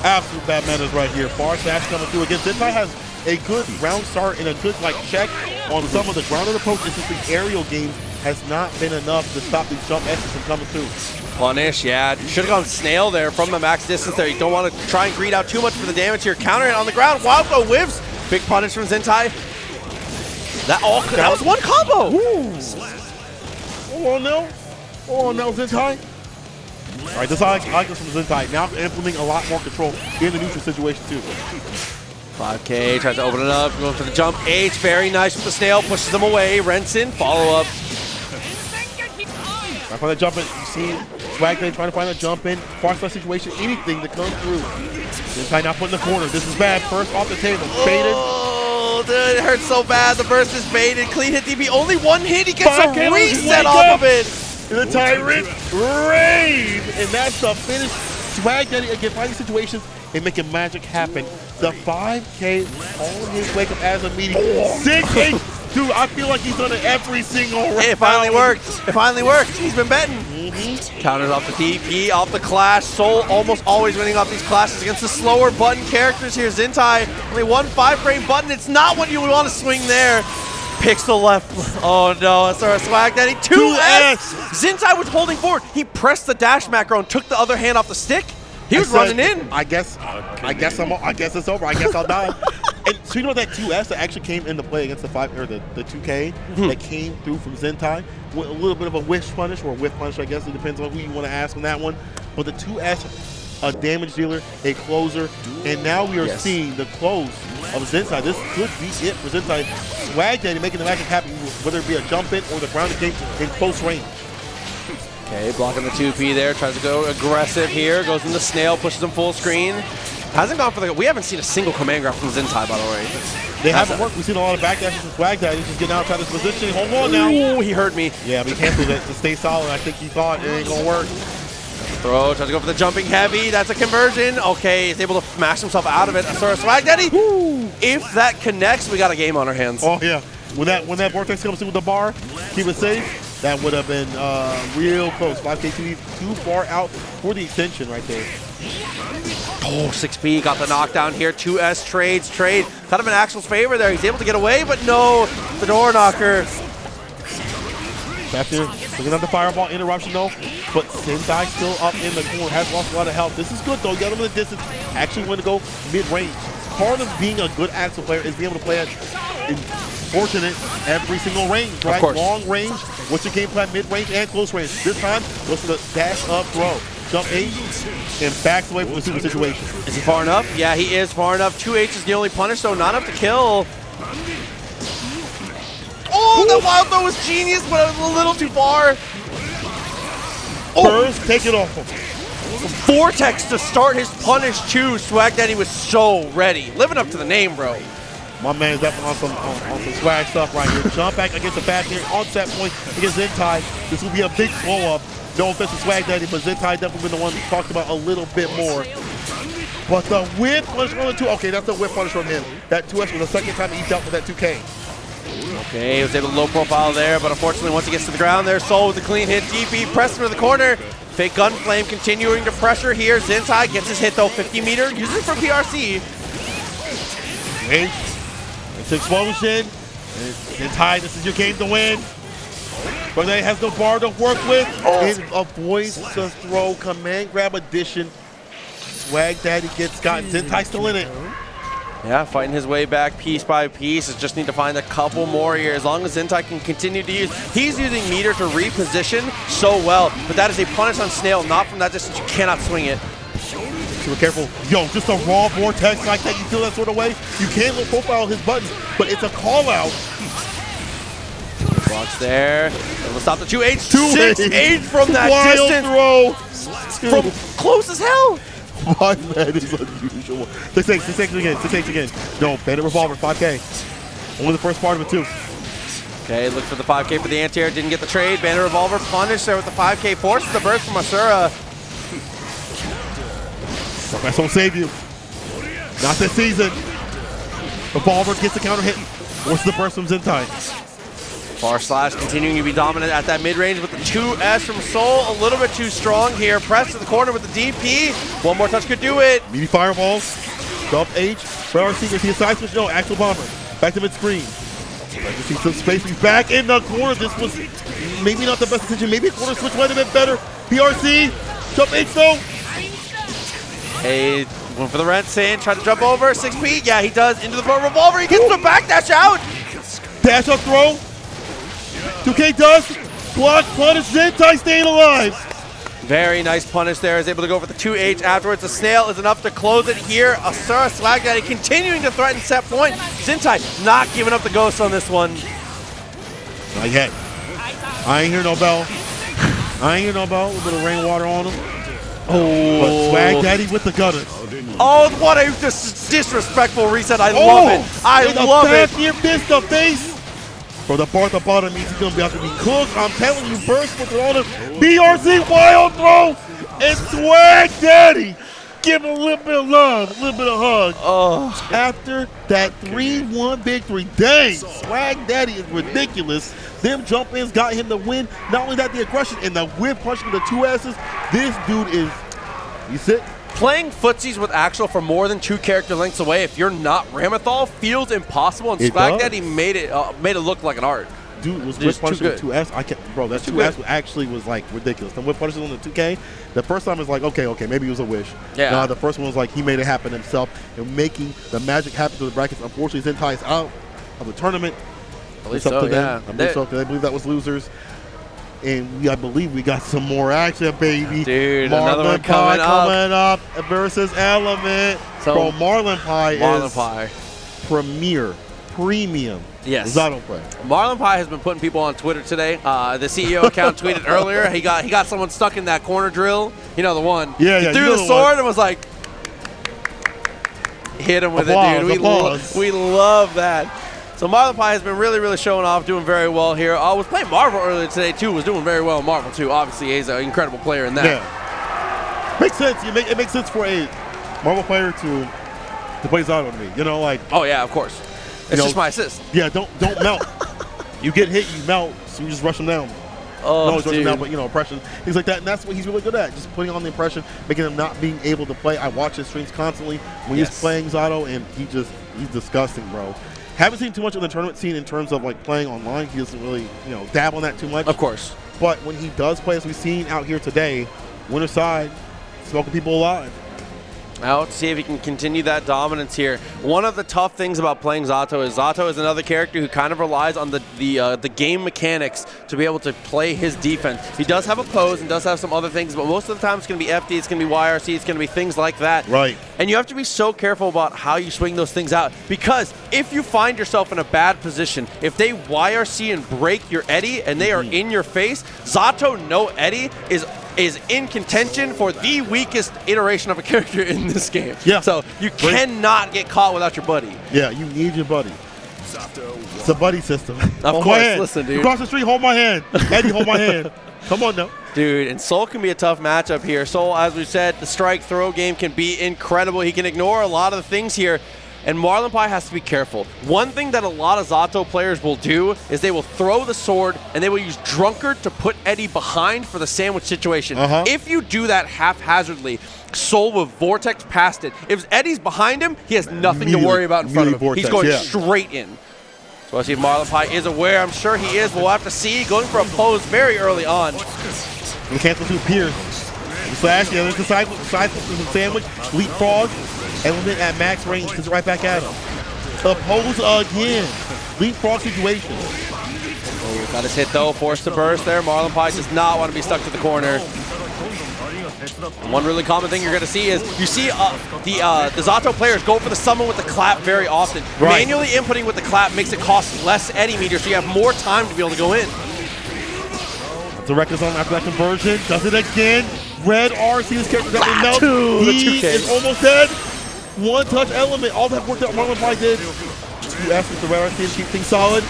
Absolute bad manners right here. Far slash coming through again. Zentai has a good round start and a good check on some of the grounded approaches. Just the aerial game has not been enough to stop these jump S's from coming through. Punish, yeah. Should have gone snail there from the max distance there. You don't want to try and greed out too much for the damage here. Counter it on the ground. Wild throw whiffs. Big punish from Zentai. That was one combo. Hold on now. Hold on now, Zentai. All right, this is how I like this from Zentai. Now implementing a lot more control in the neutral situation too. 5K, tries to open it up, going for the jump H, very nice with the snail, pushes them away. Renson, follow up. Trying to find that jump in. You see Swagdaddy trying to find that jump in. Far slash situation, anything to come through. Zentai not putting the corner. This is bad. First off the table, baited. Oh, dude, it hurts so bad. The burst is baited. Clean hit DB, only one hit. He gets a reset off of it. The Tyrant rave, and that's the finish. Swagdaddy again finding situations and making magic happen. The 5K on his wake up as a meeting. 6H, dude, I feel like he's done it every single round. It finally worked. It finally worked. He's been betting. Counters off the DP, off the clash. Soul almost always winning off these clashes against the slower button characters here. Zentai, only one 5-frame button. It's not what you would want to swing there. Pixel left. Oh no, Azura Swagdaddy. 2S. Zentai was holding forward. He pressed the dash macro and took the other hand off the stick. He was running in. I guess it's over. I guess I'll die. And so you know that 2S that actually came into play against the 2K that came through from Zentai with a little bit of a wish punish or a whiff punish, I guess. It depends on who you want to ask on that one. But the 2S, a damage dealer, a closer, and now we are seeing the close of Zentai. This could be it for Zentai. Swagdaddy making the magic happen, whether it be a jump in or the grounded game in close range. Okay, blocking the 2P there, tries to go aggressive here, goes in the snail, pushes him full screen. Hasn't gone for the, we haven't seen a single command grab from Zentai, by the way. They haven't worked. We've seen a lot of backdashes from Swagdaddy. He's just getting outside this position. Hold on now. Ooh, he hurt me. Yeah, but he canceled it to stay solid. I think he thought it ain't gonna work. Throw, tries to go for the jumping heavy. That's a conversion. Okay, he's able to mash himself out of it. Azura Swagdaddy. If that connects, we got a game on our hands. Oh yeah. When that vortex comes in with the bar, keep it safe. That would have been real close. 5K too far out for the extension right there. Oh, 6P got the knockdown here. 2S trade. Kind of in Axel's favor there. He's able to get away, but no, the door knocker. Back there, looking at the fireball interruption though, but Zentai still up in the corner, has lost a lot of health. This is good though, got him in the distance, actually want to go mid-range. Part of being a good Axel player is being able to play at fortunate every single range, right? Long range, What's your game plan mid-range and close range? This time, goes for the dash up throw. Jump H and backs away from the super situation. Is he far enough? Yeah, he is far enough. 2H is the only punish, so not enough to kill. Oh, that wild throw was genius, but it was a little too far. Burst, take it off him. Vortex to start his punish too. Swag Daddy was so ready. Living up to the name, bro. My man's definitely on some swag stuff right here. Jump back against the back here on set point against Zentai. This will be a big blow up. No offense to Swag Daddy, but Zentai definitely been the one talked about a little bit more. But the whip punish on the 2, okay, that's a whip punish from him. That 2S was the second time he dealt with that 2K. Okay, he was able to low profile there, but unfortunately once he gets to the ground there, Soul with a clean hit, DP pressing to the corner. Fake gun flame continuing to pressure here. Zentai gets his hit though, 50 meter, uses it for PRC. H, it's explosion. Zentai, this is your game to win. But they has no bar to work with. It avoids the throw, command grab addition. Swag Daddy gets got. Zentai still in it. Yeah, fighting his way back piece by piece. Just need to find a couple more here. As long as Zentai can continue to use, he's using meter to reposition so well. But that is a punish on Snail, not from that distance. You cannot swing it. Super careful. Yo, just a raw vortex like that. You feel that sort of way? You can low profile his buttons, but it's a call out. Blocks there. It'll stop the 2H. 6H from that wild distance. Throw. From close as hell. My man is unusual. 6H again, 6H again. No, Bandit Revolver, 5K. Only the first part of it, too. Okay, look for the 5K for the anti-air. Didn't get the trade. Bandit Revolver punished there with the 5K. Forces the burst from Asura. That's won't save you. Not this season. Revolver gets the counter hit. Forces the burst from Zentai. Far slash continuing to be dominant at that mid-range with the 2S from Soul. A little bit too strong here. Press to the corner with the DP. One more touch could do it. Meaty fireballs. Jump H. Radar Seeker. See a side switch? No, actual bomber. Back to mid-screen. Like to see some space. He's back in the corner. This was maybe not the best decision. Maybe a corner switch might have been better. PRC. Jump H though. Hey, went for the rent in. Tried to jump over. 6P. Yeah, he does. Into the revolver. He gets the back dash out. Dash up throw. 2K does. Block, punish, Zentai staying alive. Very nice punish there. Is able to go for the 2H afterwards. The snail is enough to close it here. Asura Swag Daddy continuing to threaten set point. Zentai not giving up the ghost on this one. Not yet. I ain't hear no bell. I ain't hear no bell. A little bit of rainwater on him. Oh. But Swag Daddy with the gutters. Oh, what a disrespectful reset. I love it. I love it. Near missed the face. Bro, the bar at the bottom means he's going to be have to be cooked. I'm telling you, burst with it on him. BRC wild throw. And Swag Daddy give him a little bit of love, a little bit of hug. Oh. After that 3-1 victory, dang, Swag Daddy is ridiculous. Them jump-ins got him the win. Not only that, the aggression and the whip punching the 2S's. This dude is, you sit. Playing footsies with Axel for more than 2 character lengths away, if you're not Ramethal, feels impossible, and Swag Daddy made it look like an art. Dude was whip punishing the 2S. I can't, bro, that 2S actually was like ridiculous. The whip punishing on the 2K, the first time was like, okay, maybe it was a wish. Yeah. The first one was like he made it happen himself and making the magic happen to the brackets. Unfortunately, Zentai's out of the tournament. It's up to them. I believe that was losers. And I believe we got some more action, baby. Dude, Marlon another one Pie coming up versus Element. So, bro, Marlon Pie is premium. Yes. Zato player. Marlon Pie has been putting people on Twitter today. The CEO account tweeted earlier he got someone stuck in that corner drill. You know the one. Yeah, he threw the sword and was like, hit him with it, dude. We love that. So Marlon Pie has been really, really showing off, doing very well here. I was playing Marvel earlier today, too. Was doing very well in Marvel, too. Obviously, he's an incredible player in that. Yeah. Makes sense. It makes sense for a Marvel player to play Zato to me. You know, like. Oh, yeah, of course. It's just my assist. Yeah, don't melt. You get hit, you melt, so you just rush him down. Oh, no, rush him down, but, oppression. Things like that. And that's what he's really good at, just putting on the impression, making him not being able to play. I watch his streams constantly when he's playing Zato, and he's disgusting, bro. Haven't seen too much of the tournament scene in terms of like playing online. He doesn't really, dab on that too much. Of course. But when he does play, as we've seen out here today, winner side, smoking people alive. Out to see if he can continue that dominance here. One of the tough things about playing Zato is another character who kind of relies on the game mechanics to be able to play his defense. He does have a pose and does have some other things, but most of the time it's going to be FD, it's going to be YRC, it's going to be things like that. Right. And you have to be so careful about how you swing those things out, because if you find yourself in a bad position, if they YRC and break your Eddie and they are in your face, Zato no Eddie is in contention for the weakest iteration of a character in this game. Yeah. So you cannot get caught without your buddy. Yeah, you need your buddy. It's a buddy system. Of course, listen, dude. Across the street, hold my hand. Eddie, hold my hand. Come on now. Dude, and Soul can be a tough matchup here. Soul, as we said, the strike throw game can be incredible. He can ignore a lot of the things here. And Marlinpie has to be careful. One thing that a lot of Zato players will do is they will throw the sword and they will use Drunkard to put Eddie behind for the sandwich situation. If you do that haphazardly, Soul will Vortex past it. If Eddie's behind him, he has nothing to worry about in front of him. Vortex, he's going straight in. So let's see if Marlinpie is aware. I'm sure he is. We'll have to see. Going for a pose very early on. We cancel through Pierce. Slash, yeah, there's the side sandwich, leapfrog, element at max range, just right back at him. Oppose again. Leapfrog situation. Oh, got his hit though, forced to burst there. Marlinpie does not want to be stuck to the corner. One really common thing you're going to see is you see the Zato players go for the summon with the clap very often. Right. Manually inputting with the clap makes it cost less Eddie meter, so you have more time to be able to go in. The record zone after that conversion, does it again. Red RC, this character got melt. He is almost dead. One touch element, all that work that Marlinpie did. 2S with the Red RC to keep things solid.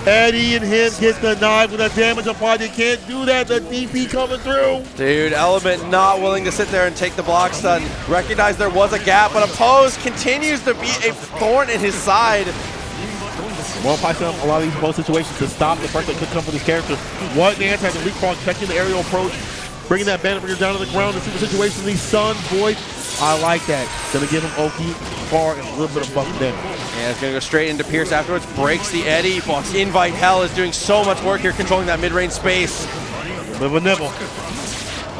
Eddie and him get denied with a damage applied. They can't do that. The DP coming through. Dude, Element not willing to sit there and take the block stun. Recognize there was a gap, but Oppose continues to be a thorn in his side. Marlinpie found a lot of these both situations to stop the pressure that could come from this character. One man had to leapfrog, checking the aerial approach, bringing that bandit bringer down to the ground to see the situation. The Sun Void, I like that. Gonna give him Oki, far, and a little bit of buff damage. Yeah, it's gonna go straight into Pierce afterwards. Breaks the Eddie. But Invite Hell is doing so much work here, controlling that mid-range space. Live a nibble.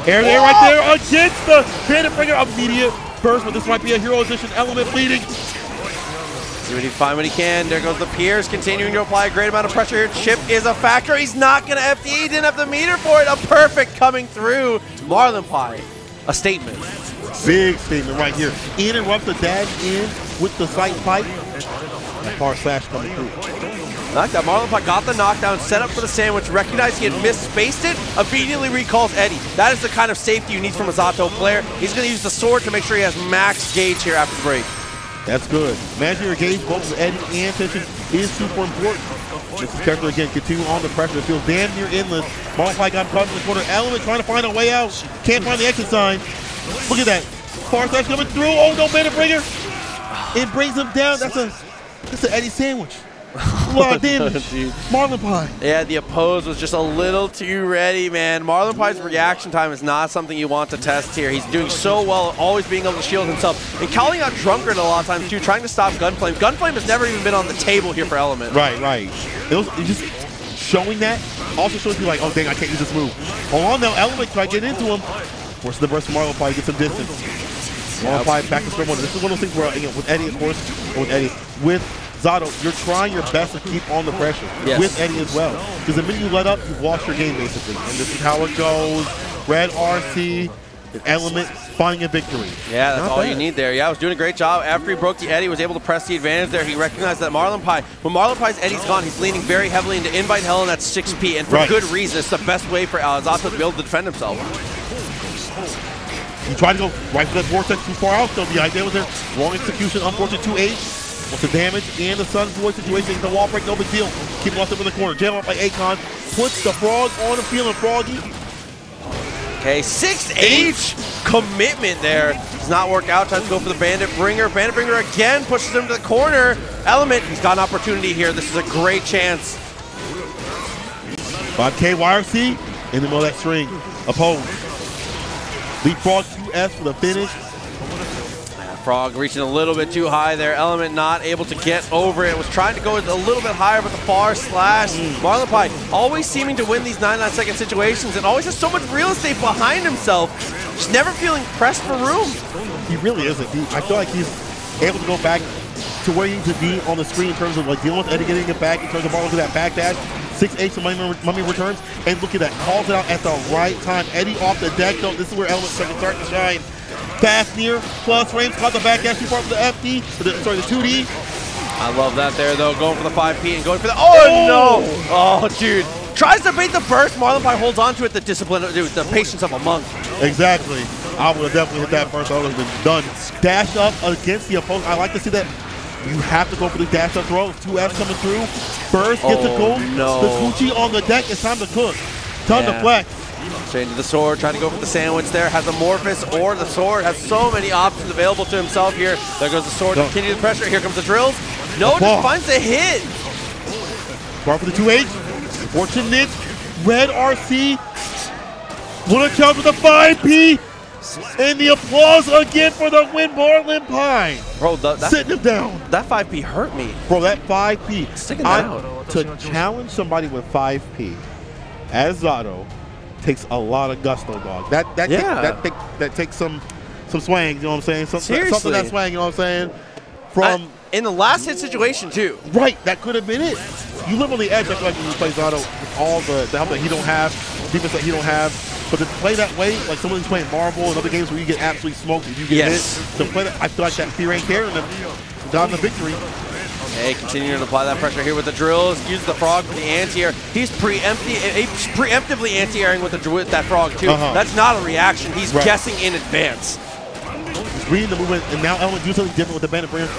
Air there, right there, against the bandit bringer. Immediate burst, but this might be a hero edition element bleeding. See what he find when he can. There goes the Pierce, continuing to apply a great amount of pressure here. Chip is a factor. He's not going to FD. He didn't have the meter for it. A perfect coming through. Marlinpie, a statement. Big statement right here. In and erupts the dash in with the sight pipe. That far slash coming through. Like that, Marlinpie got the knockdown, set up for the sandwich, recognized he had misspaced it, immediately recalls Eddie. That is the kind of safety you need from a Zato player. He's going to use the sword to make sure he has max gauge here after the break. That's good. Managing your gauge both with Eddie and tension is super important. This is character again, continue on the pressure. It feels damn near endless. Marlinpie got caught in the corner. Element trying to find a way out. Can't find the exit sign. Look at that. Far slash coming through. Oh no, bandit bringer. It brings him down. That's an Eddie sandwich. A lot of damage. Marlinpie. Yeah, the oppose was just a little too ready, man. Marlinpie's reaction time is not something you want to test here. He's doing so well, always being able to shield himself. And calling out Drunkard a lot of times, too, trying to stop Gunflame. Gunflame has never even been on the table here for Element. Right, right. It just showing that also shows you like, oh, dang, I can't use this move. Hold on now, Element try to get into him. Forces the burst from Marlinpie to get some distance. Marlinpie back to square one. This is one of those things where, you know, with Eddie, of course, with Zato, you're trying your best to keep on the pressure with Eddie as well. Because the minute you let up, you've lost your game basically. And this is how it goes. Red RC, an Element, finding a victory. Yeah, that's all you need there. Yeah, I was doing a great job. After he broke the Eddie, was able to press the advantage there. He recognized that Marlinpie, when Marlinpie's Eddie's gone, he's leaning very heavily into Invite Hell, and that's 6P. And for good reason, it's the best way for Zato to be able to defend himself. He tried to go right for that vortex too far out, though. The idea was there. Wrong execution, unfortunate 2H. What's the damage and the Sun Void situation? The wall break, no big deal. Keep lost up in the corner. Jam up by Akon. Puts the frog on the field, and Froggy. Okay, 6H commitment there. Does not work out. Tries to go for the Bandit Bringer. Bandit Bringer again pushes him to the corner. Element, he's got an opportunity here. This is a great chance. 5K YRC in the middle of that string. Opposed. Leapfrog 2S for the finish. Frog reaching a little bit too high there. Element not able to get over it. Was trying to go a little bit higher with the far slash. Marlinpie always seeming to win these 9-9-second situations and always has so much real estate behind himself. Just never feeling pressed for room. He really isn't. I feel like he's able to go back to where he needs to be on the screen in terms of like dealing with Eddie, getting it back, in terms of balling to that back dash. 6H to Mummy returns, and look at that, calls it out at the right time. Eddie off the deck, though. This is where Element's starting to shine. Fast near, plus frames, caught the back dash, part of the FD, sorry, the 2D. I love that there, though, going for the 5P and going for the, oh no! Oh, dude. Tries to bait the burst, Marlinpie holds on to it, the discipline, dude, the patience of a monk. Exactly. I would have definitely hit that first, I would have been done. Dash up against the opponent. I like to see that. You have to go for the dash up throw. 2F coming through. Burst gets the goal. No. The Gucci on the deck. It's time to cook. Time to flex. Straight into the sword, trying to go for the sandwich there. Has Amorphous or the sword. Has so many options available to himself here. There goes the sword. Continue the pressure. Here comes the drills. No, just finds the hit. Bar for the 2H. Fortunate. Red RC. What a challenge with the 5P. And the applause again for the win, Marlinpie. Bro, sitting him down. That 5P hurt me. Bro, that 5P. Sticking down. To challenge somebody with 5P as Zato takes a lot of gusto, dog. That takes some swang, you know what I'm saying? Something that swang, you know what I'm saying? In the last hit situation, too. Right, that could have been it. You live on the edge, I feel like when you play Zato with all the help that he don't have, defense that he don't have. But to play that way, like someone's playing Marvel and other games where you get absolutely smoked and you get hit, to play that, I feel like that fear ain't there and then down the victory. Okay, continuing to apply that pressure here with the drills. Use the frog for the anti-air. He's preemptively anti-airing with that frog too. That's not a reaction. He's guessing in advance. He's reading the movement, and now Element do something different with the Bandit Bringer.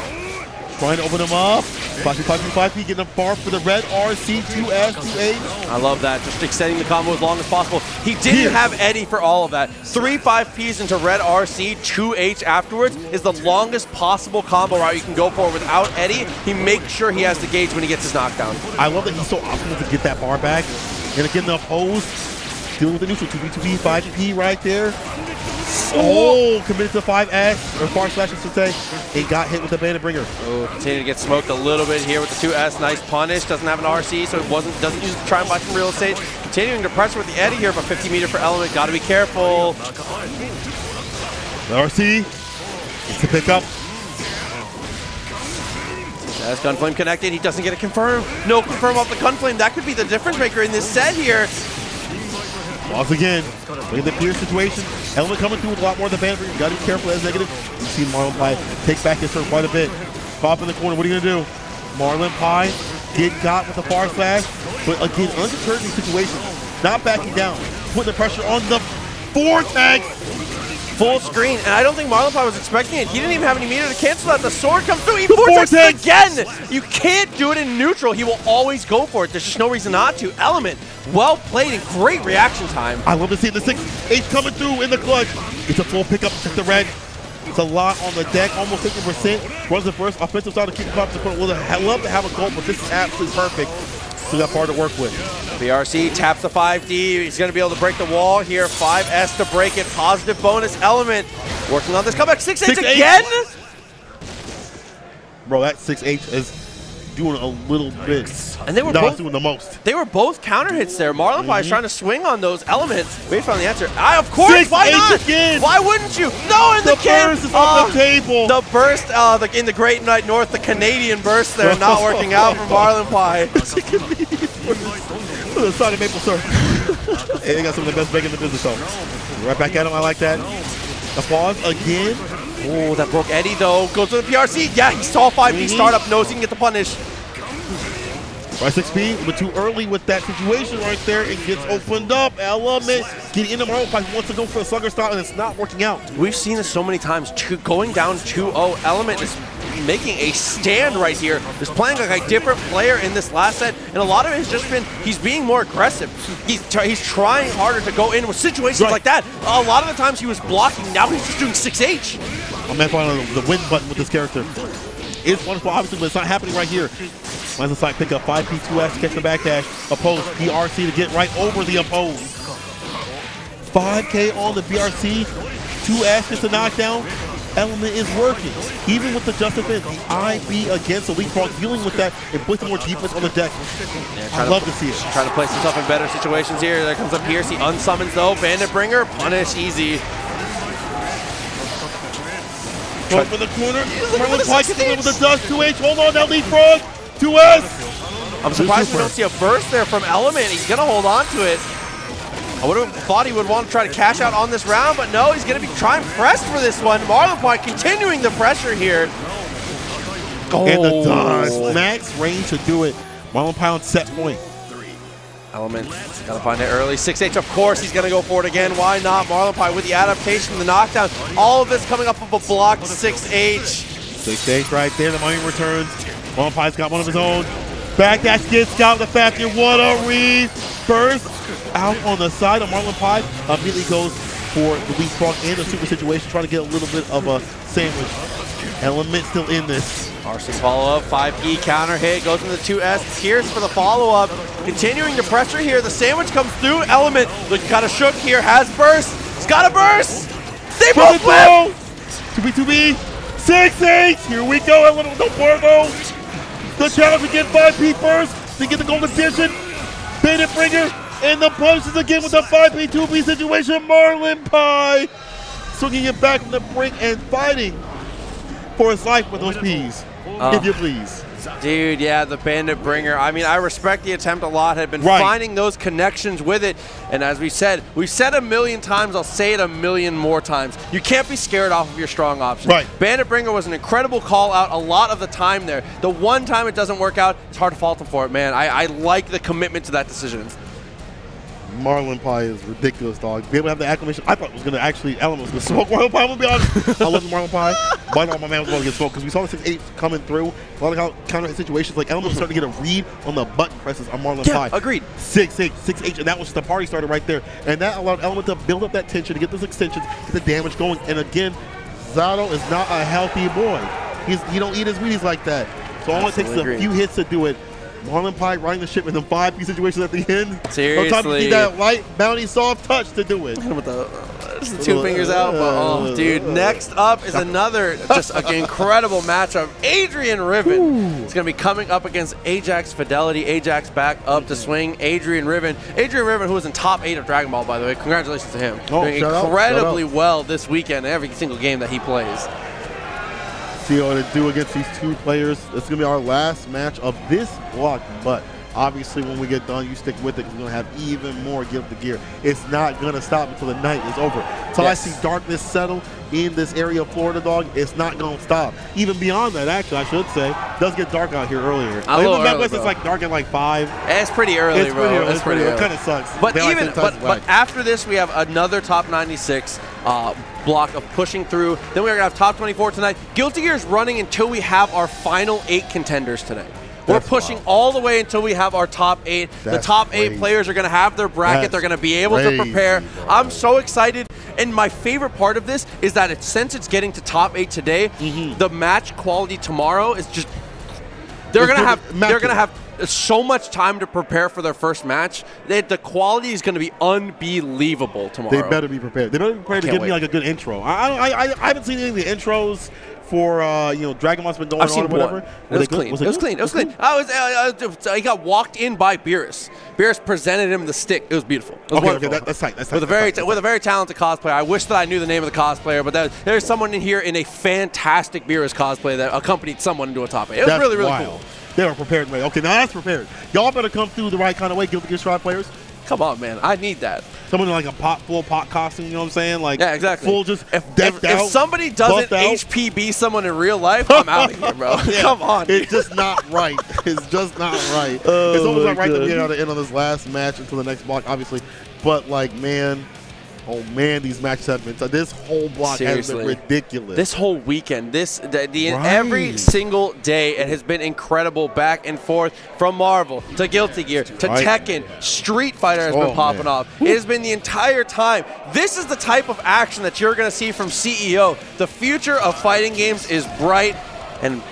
Trying to open him up. 5P, getting a bar for the red RC, 2S, 2H. I love that. Just extending the combo as long as possible. He didn't have Eddie for all of that. 3 5Ps into red RC, 2H afterwards is the longest possible combo route you can go for without Eddie. He makes sure he has the gauge when he gets his knockdown. I love that he's so optimal to get that bar back. And again, the oppose, dealing with the neutral, 2B, 5P right there. Oh, committed to 5S, or far slash, I should say. It got hit with the Bandit Bringer. Oh, continue to get smoked a little bit here with the 2S. Nice punish. Doesn't have an RC, so it doesn't use to try and buy some real estate. Continuing to pressure with the Eddie here, but 50 meter for Element. Got to be careful. The RC, it's a pickup. That's Gunflame connected. He doesn't get it confirmed. No confirm off the Gunflame. That could be the difference maker in this set here. Once again, look at the clear situation. Element coming through with a lot more of the Bandit Bringer. Got to be careful as negative. You see Marlinpie take back his turn quite a bit. Pop in the corner. What are you going to do? Marlinpie get got with the far slash, but again, undeterred in these situations. Not backing down. Putting the pressure on the Vortex. Full screen, and I don't think Marlinpie was expecting it. He didn't even have any meter to cancel that. The sword comes through. He vortexes again. You can't do it in neutral. He will always go for it. There's just no reason not to. Element, well played and great reaction time. I love to see the 6H coming through in the clutch. It's a full pickup. Check the red. It's a lot on the deck, almost 50%. Runs the first offensive side to keep the top to the front. I'd love to have a goal, but this is absolutely perfect. So that part to work with. BRC taps the 5D. He's going to be able to break the wall here. 5S to break it. Positive bonus Element. Working on this comeback. 6H again? Bro, that 6H is doing a little bit. And they were both doing the most. They were both counter hits there. Marlinpie is trying to swing on those Elements. We found the answer. Of course, why not? Again. Why wouldn't you? No, in the burst is on the table. The burst in the Great Night North, the Canadian burst there, not working out for Marlinpie. The side of maple syrup. Hey, they got some of the best bacon in the business, though. Right back at him. I like that. Applause again. Oh, that broke Eddie, though. Goes to the PRC. Yeah, he saw 5D startup. Knows he can get the punish. Right 6P, but too early with that situation right there. It gets opened up. Element getting into Marlinpie, wants to go for a slugger style, and it's not working out. We've seen this so many times. Going down 2-0. Element is making a stand right here. He's playing like a different player in this last set, and a lot of it has just been he's being more aggressive. He's trying harder to go in with situations like that. A lot of the times he was blocking. Now he's just doing 6H. I'm at the win button with this character. It's wonderful, obviously, but it's not happening right here. Lands a side pick up, 5P, 2S, catch the back dash, oppose, BRC to get right over the oppose. 5K on the BRC, 2S gets a knockdown. Element is working. Even with the just defense, the IB against the leapfrog, dealing with that and putting more defense on the deck. I love to see it. Trying to place himself in better situations here. There comes a PRC, unsummons though. Bandit Bringer, punish easy. Front for the corner. Marlon Pie gets in with the dust. 2H, hold on, now leapfrog. 2S. I'm surprised we don't see a burst there from Element. He's going to hold on to it. I would have thought he would want to try to cash out on this round, but no, he's going to be trying pressed for this one. Marlon Pie continuing the pressure here. And the dust. Max range to do it. Marlon Pie on set point. Element, got to find it early. 6H, of course, he's going to go for it again. Why not? Marlon Pie with the adaptation, the knockdown. All of this coming up of a blocked 6H. 6H right there. The money returns. Marlon Pie's got one of his own. Backdash skid scout the factor. What a read. Burst out on the side of Marlon Pie. Immediately goes for the leapfrog in the super situation, trying to get a little bit of a sandwich. Element still in this. Arson follow-up, 5E counter hit, goes into the 2S. Pierce for the follow-up. Continuing the pressure here. The sandwich comes through. Element looking kind of shook here. Has burst. He's got a burst. They both flip. 2B2B. 6H. Here we go. Element with no Borgo. The challenge again. 5P first to get the golden edition. Bandit Bringer. And the punches again with the 5P 2B situation. Marlon Pie swinging it back from the brink and fighting for his life with those P's, if you please. Dude, yeah, the Bandit Bringer. I mean, I respect the attempt a lot. Had been finding those connections with it. And as we've said a million times, I'll say it a million more times. You can't be scared off of your strong options. Right. Bandit Bringer was an incredible call out a lot of the time there. The one time it doesn't work out, it's hard to fault him for it, man. I like the commitment to that decision. Marlon Pie is ridiculous, dog. Be able to have the acclamation. I thought it was going to actually, Element was going to smoke Marlon Pie, I'm going to be honest. I love Marlon Pie, but I thought my man was going to get smoked because we saw the 6-8 coming through. A lot of counter situations, like Element was starting to get a read on the button presses on Marlon Pie. Agreed. 6-8, 6H, and that was the party starter right there. And that allowed Element to build up that tension, to get those extensions, get the damage going. And again, Zato is not a healthy boy. He don't eat his Wheaties like that. So all it takes is a few hits to do it. Marlon Pie riding the ship in the 5P situations at the end. Seriously. Sometimes you need that light, bounty, soft touch to do it. With the two fingers out. But, oh, dude. Next up is another just an incredible matchup. Adrian Riven is going to be coming up against Ajax Fidelity. Ajax back up to swing. Adrian Riven, who was in top 8 of Dragon Ball, by the way. Congratulations to him. Doing incredibly well this weekend in every single game that he plays. See what to do against these two players. It's going to be our last match of this block, but obviously when we get done, you stick with it because we're going to have even more Give the Gear. It's not going to stop until the night is over. Until I see darkness settle in this area of Florida, dog, it's not going to stop. Even beyond that, actually, I should say, it does get dark out here earlier. A little early, it's like dark at like 5. It's pretty early, bro. It's pretty early. It kind of sucks. But but after this, we have another top 96 block of pushing through. Then we're going to have top 24 tonight. Guilty Gear is running until we have our final 8 contenders today. We're pushing all the way until we have our top 8. The top 8 players are going to have their bracket. They're going to be able to prepare. I'm so excited. And my favorite part of this is that since it's getting to top 8 today, the match quality tomorrow is just they're going to have so much time to prepare for their first match. The quality is going to be unbelievable tomorrow. They better be prepared. They better be prepared to give me like a good intro. I haven't seen any of the intros for Dragon Ball's been going on or whatever. It was clean. It was clean. He got walked in by Beerus. Beerus presented him the stick. It was beautiful. It was wonderful. Okay, that's tight. With a very talented cosplayer. I wish that I knew the name of the cosplayer, but there's someone in here in a fantastic Beerus cosplay that accompanied someone into a top 8. It was really cool. They were prepared way. Okay, now that's prepared. Y'all better come through the right kind of way, Guilty Gear Strive players. Come on, man. I need that. Someone in like a full pot costume, you know what I'm saying? Like, yeah, exactly. Full just if somebody doesn't HPB someone in real life, I'm out of here, bro. Yeah. Come on. It's just not right. It's just not right. It's almost not right that we got to end on this last match until the next block, obviously. But, like, man, oh man, these matches have been. This whole block has been ridiculous. This whole weekend, every single day, it has been incredible. Back and forth from Marvel to Guilty Gear to Tekken, Street Fighter has been popping off. It has been the entire time. This is the type of action that you're going to see from CEO. The future of fighting games is bright, and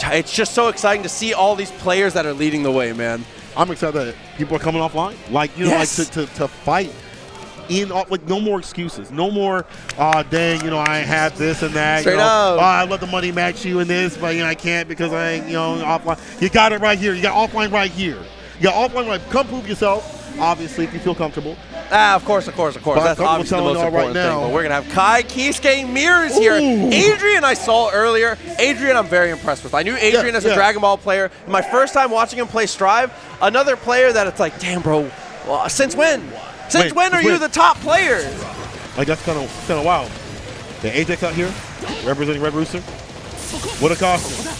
it's just so exciting to see all these players that are leading the way, man. I'm excited that people are coming offline, like like to fight. Like no more excuses, no more dang, I had this and that. Straight up. I let the money match you in this, but I can't because I ain't offline. You got it right here. You got offline right here. You got offline right. Come prove yourself. Obviously, if you feel comfortable. Of course. That's obviously the most important thing. But we're going to have Kai, Kisuke, mirrors here. Adrian, I saw earlier. Adrian, I'm very impressed with. I knew Adrian as a Dragon Ball player. My first time watching him play Strive, another player that it's like, damn, bro, well, since when? Since when are you the top player? Like, that's kind of wild. The Ajax out here, representing Red Rooster. What a costume.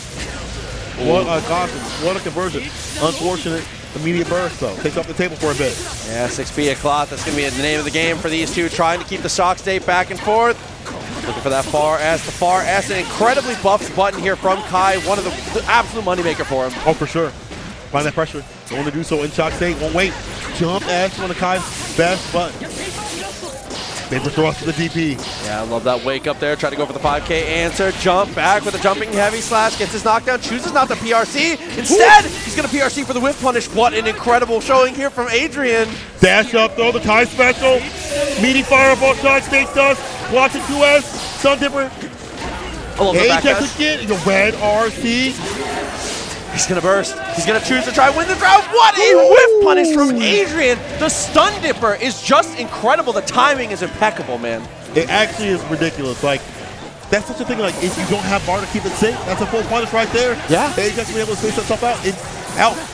What a costume. What a conversion. Unfortunate immediate burst, though. Takes off the table for a bit. Yeah, 6B a cloth. That's going to be the name of the game for these two, trying to keep the shock state back and forth. Looking for that far S. The far S, an incredibly buffed button here from Kai. One of the absolute moneymaker for him. Oh, for sure. Find that pressure. Going to do so in shock state. Won't wait. Jump S, one of Kai's best buttons. Paper throw us to the DP. Yeah, I love that wake up there. Try to go for the 5K answer. Jump back with a jumping heavy slash. Gets his knockdown. Chooses not to PRC. Instead, he's going to PRC for the whiff punish. What an incredible showing here from Adrian. Dash up, throw the Kai special. Meaty fireball, shot state dust. Blocks it 2S. Sun Dipper. I love the back dash. Ajax again. The red RC. He's going to burst. He's going to choose to try win this round. What a whiff punish from Adrian. The stun dipper is just incredible. The timing is impeccable, man. It actually is ridiculous. Like, that's such a thing. Like, if you don't have bar to keep it safe, that's a full punish right there. Yeah. Ajax will be able to space that stuff out.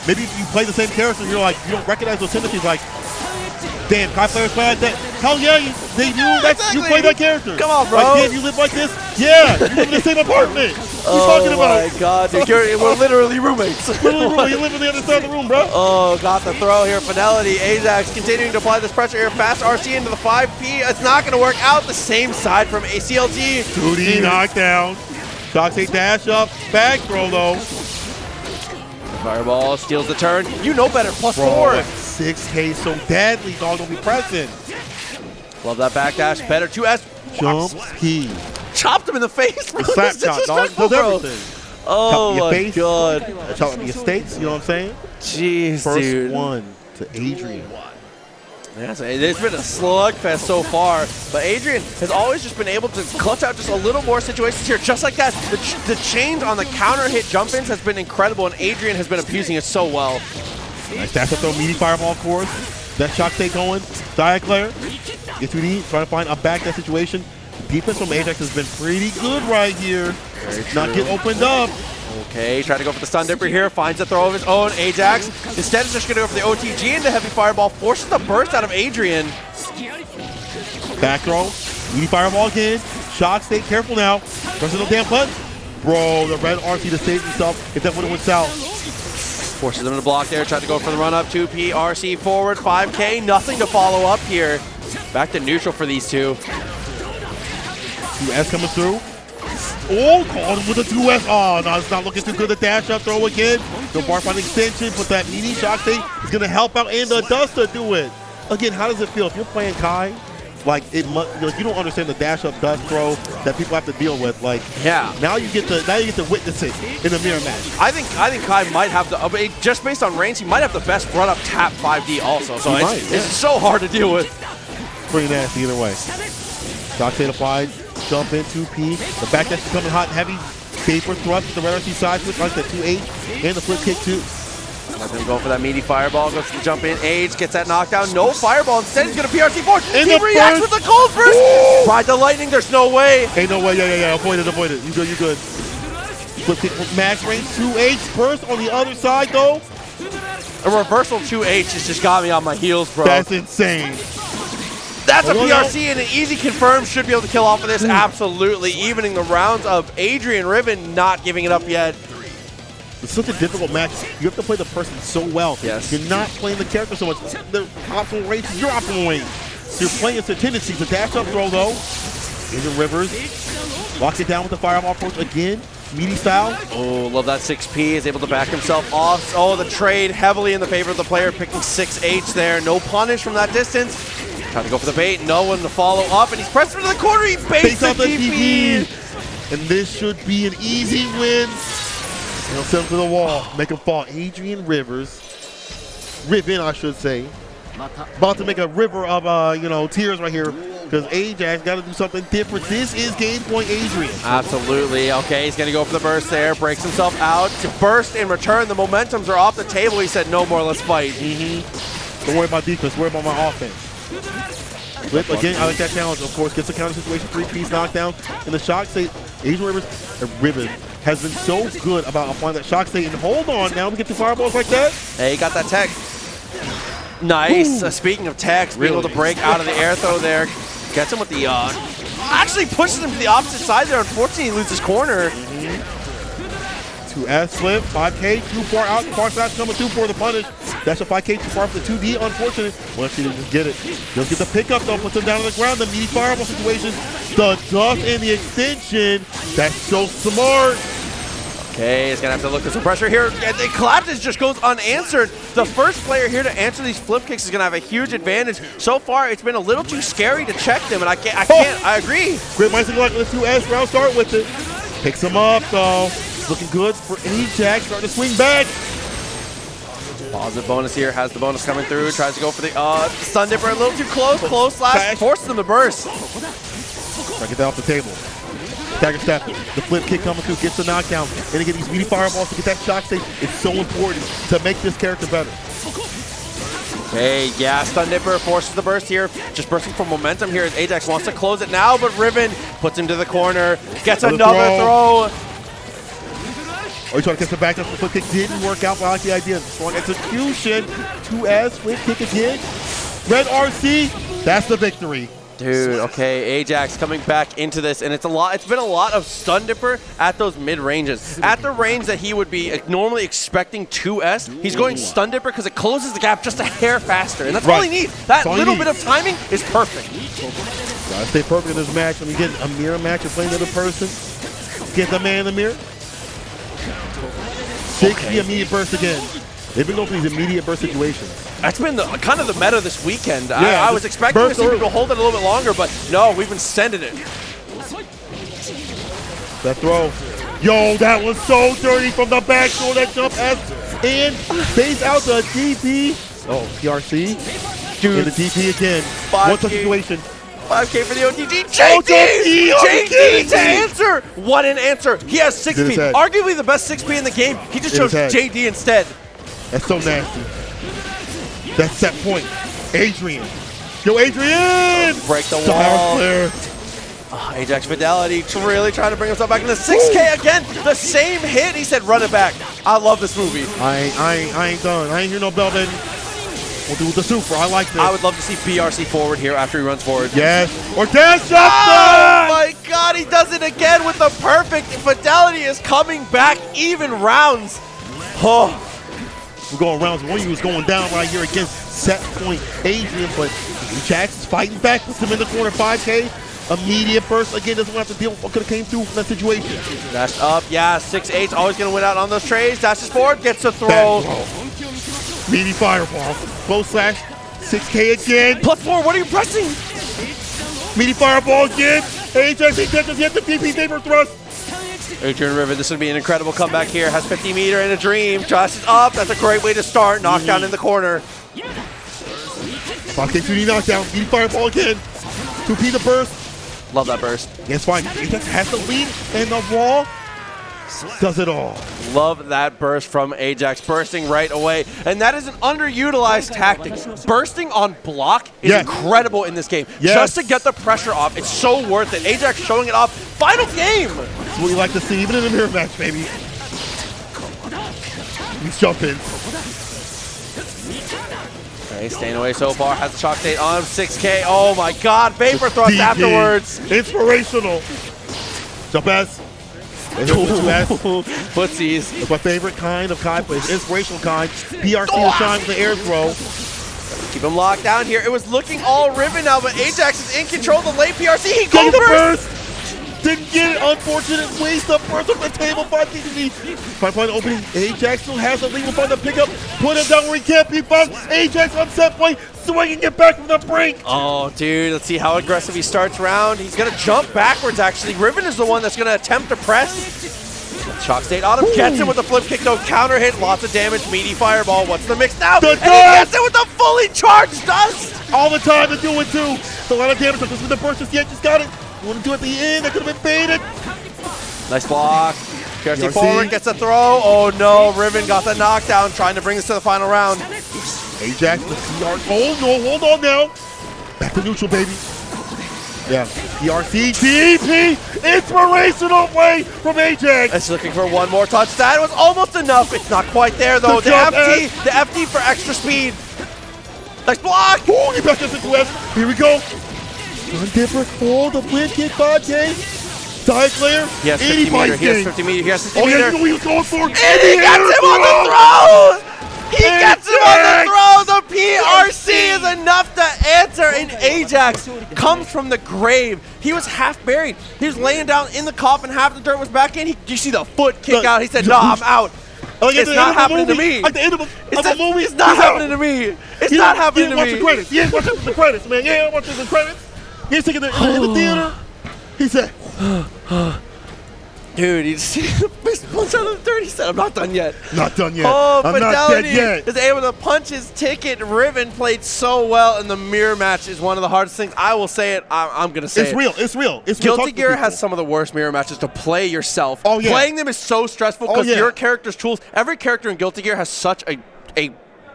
Maybe if you play the same character, you're like, you don't recognize those tendencies. Like, damn, Kai players play like that. Hell yeah, they do. Exactly. You play that character. Come on, bro. Like, damn, you live like this? Yeah. You live in the same apartment. What are you talking about? Oh, my God, dude. We're literally roommates. Literally, you live on the other side of the room, bro. Oh, got the throw here. Fidelity. Ajax continuing to apply this pressure here. Fast RC into the 5P. It's not going to work out. The same side from ACLG. 2D knockdown. Shock state dash up. Back throw, though. Fireball steals the turn. You know better. +4. 6K so deadly, dog. Don't be pressing. Love that backdash. Better 2S. Jump P. Chopped him in the face, bro. The slap chop, dog. Does everything. Oh, my face, God. Chop up your states, you know what I'm saying? Jeez, First dude. one to Adrian. Yeah, so it's been a slugfest so far, but Adrian has always just been able to clutch out just a little more situations here, just like that. The change on the counter hit jump-ins has been incredible, and Adrian has been abusing it so well. Nice dash up throw, meaty fireball, of course. That shock state going. Diaclair. Get 2D, trying to find a back that situation. Defense from Ajax has been pretty good right here. Not get opened up. Okay, trying to go for the stun dipper here. Finds a throw of his own. Ajax instead is just going to go for the OTG into heavy fireball. Forces the burst out of Adrian. Back throw. Meaty fireball again. Shock state. Careful now. Pressing no damn punch. Bro, the red RC to save himself if that would have went south. Forces him to block there. Tried to go for the run up. 2P, RC forward. 5K. Nothing to follow up here. Back to neutral for these two. 2S coming through. Oh, caught him with a 2S. Oh, no, it's not looking too good. The dash up throw again. No bar fight extension, but that meaty shock state is going to help out and the dust to do it. Again, how does it feel? If you're playing Kai, like, you don't understand the dash up dust throw that people have to deal with. Like, yeah. Now you get to witness it in a mirror match. I think Kai might have the just based on range, he might have the best run up tap 5D also. So it's so hard to deal with. Pretty nasty either way. Shock state applied. Jump in 2P. The back dash is coming hot and heavy. Paper thrust with the red RC side switch like the 2H and the flip kick too. Let him go for that meaty fireball. Goes to the jump in. Age gets that knockdown. No fireball. Instead, he's going to PRC forward. He reacts with the cold burst. Ride the lightning. There's no way. Ain't no way. Yeah. Avoid it. You good. Flip kick max range 2H burst on the other side though. A reversal 2H has just got me on my heels, bro. That's insane. That's a PRC and an easy confirm. Should be able to kill off of this. Absolutely. Evening the rounds of Adrian Riven not giving it up yet. It's such a difficult match. You have to play the person so well. Yes. You're not playing the character so much. The optimal range is your optimal range. You're playing into tendencies. The dash up throw though. Adrian Rivers. Lock it down with the fireball approach again. Meaty style. Oh, love that 6P. Is able to back himself off. Oh, the trade heavily in the favor of the player. Picking 6H there. No punish from that distance. Trying to go for the bait. No one to follow up. And he's pressed into the corner. He baits the DP. And this should be an easy win. He'll send him to the wall. Make him fall. Adrian Rivers. Riven, I should say. About to make a river of, tears right here. Because Ajax got to do something different. This is game point Adrian. Absolutely. Okay, he's going to go for the burst there. Breaks himself out. To burst in return. The momentums are off the table. He said, no more, let's fight. Don't worry about defense. Worry about my offense. Flip again, I like that challenge. Of course, gets a counter situation, 3-piece knockdown. In the shock state, Adrian Riven has been so good about applying that shock state. And hold on, now we get the fireballs like that. Hey, he got that tech. Nice. Speaking of techs, being able to break out of the air throw there. Gets him with the, actually pushes him to the opposite side there. Unfortunately, he loses corner. 2S flip, 5K, too far out, far slash coming through for the punish. That's a 5K too far for the 2D, unfortunate. Once he just get it. Just get the pickup though, puts him down on the ground, the meaty fireball situation. The dust and the extension, that's so smart. Okay, he's gonna have to look at some pressure here. And the collapses just goes unanswered. The first player here to answer these flip kicks is gonna have a huge advantage. So far, it's been a little too scary to check them, and I agree. Great bicycle like the 2S round start with it. Picks him up though. It's looking good for Ajax, starting to swing back. Positive bonus here, has the bonus coming through, tries to go for the Stun Dipper a little too close slash, forces him to burst. Try to get that off the table. Stagger step, the flip kick coming through, gets the knockdown, and to get these meaty fireballs to get that shock state. It's so important to make this character better. Okay, yeah, Stun Dipper forces the burst here, just bursting for momentum here as Ajax wants to close it now, but Riven puts him to the corner, gets another throw. Oh, he's trying to catch the back. The flip kick didn't work out, but I like the idea. Strong execution. 2S, flip kick again. Red RC, that's the victory. Dude, okay, Ajax coming back into this, and it's been a lot of Stun Dipper at those mid-ranges. At the range that he would be normally expecting 2S, he's going Stun Dipper because it closes the gap just a hair faster, and that's all he needs. That little bit of timing is perfect. Gotta stay perfect in this match. When you get a mirror match and playing the other person, get the man in the mirror. 60 immediate burst again. They've been going for these immediate burst situations. That's been kind of the meta this weekend. Yeah, I was expecting to see people hold it a little bit longer, but no, we've been sending it. That throw. Yo, that was so dirty from the back door. That jump S and base out the DP. Oh, PRC. Dude. And the DP again. What's the situation? 5K for the OTG. JD to answer. What an answer. He has 6P. Arguably the best 6P in the game. He just chose JD instead. That's so nasty. That's set point. Adrian. Yo, Adrian! Break the wall. Ajax Fidelity really trying to bring himself back into 6K again. The same hit. He said, run it back. I love this movie. I ain't done. I ain't hear no bell, baby. We'll do with the super. I like this. I would love to see BRC forward here after he runs forward. Yes. Or dash up. Oh my God, he does it again with the perfect. Fidelity is coming back even rounds. Oh. We're going rounds. One of you is going down right here against set point Adrian, but Ajax is fighting back. Puts him in the corner. 5K. Immediate burst. Again, doesn't have to deal with what could have came through from that situation. Dashed up. Yeah, 6-8's always going to win out on those trades. Dashes forward. Gets a throw. Meaty fireball. Close slash. 6K again. +4. What are you pressing? Meaty fireball again. Ajax, he catches yet the DP saber thrust. Adrian Riven, this would be an incredible comeback here. Has 50 meter in a dream. Josh is up. That's a great way to start. Knockdown in the corner. 5K 2D knockdown. Meaty fireball again. 2P the burst. Love that burst. Yes, fine. Ajax has the lead, and the wall does it all. Love that burst from Ajax, bursting right away. And that is an underutilized tactic. Bursting on block is incredible in this game. Just to get the pressure off, it's so worth it. Ajax showing it off. Final game! That's what you like to see, even in a mirror match, baby. These jump-ins. Okay, staying away so far. Has the shock state on 6K. Oh my God, vapor thrust afterwards. Inspirational. Jump S. Footsies. That's my favorite kind of Kai plays. Inspirational kind. PRC to shine with the air throw. Keep him locked down here. It was looking all Riven now, but Ajax is in control of the late PRC. He goes first. Didn't get it. Unfortunate waste of burst off the table. 5K. Find the opening. Ajax still has a lead. We'll find the pickup. Put him down where he can't be found. Ajax on set point. Swinging it back from the brink. Oh, dude. Let's see how aggressive he starts round. He's going to jump backwards, actually. Riven is the one that's going to attempt to press. Shock state on him. Gets him with the flip kick, though. Counter hit. Lots of damage. Meaty fireball. What's the mix now? And he gets it with the fully charged dust. All the time to do it, too. It's a lot of damage. This with the burst just yet. Just got it. You want to do it at the end? That could have been baited. Nice block. PRC forward, gets a throw. Oh no, Riven got the knockdown, trying to bring us to the final round. Ajax, the CR. Oh no, hold on now. Back to neutral, baby. Yeah. PRC, TP, inspirational play from Ajax. It's looking for one more touch. That was almost enough. It's not quite there, though. The FD for extra speed. Nice block. Oh, he back into West. Here we go. Sun Dipper. Oh, the blitz kick 5K. Side clear. He has 50 meter. He has 50 meter. He has 50 meter. Yeah, you know what he was going for. And he gets him on the throw. He gets him on the throw. The PRC is enough to answer. And Ajax comes from the grave. He was half buried. He was laying down in the coffin. Half the dirt was back in. You see the foot kick out. He said, "Nah, I'm out." It's not happening to me. At the end of a movie, it's not happening to me. It's not happening to me. He ain't watching the credits. He ain't watching the credits, man. He ain't watching the credits. He's taking in the theater. He said, dude, you see the fist punch out of the dirt. He said, I'm not done yet. Not done yet. Oh, I'm Fidelity not dead yet. is able to punch his ticket. Riven played so well in the mirror match is one of the hardest things. I will say it. I'm going to say it's real. It's real. It's real. Guilty Gear has some of the worst mirror matches to play yourself. Oh, yeah. Playing them is so stressful because your character's tools, every character in Guilty Gear has such a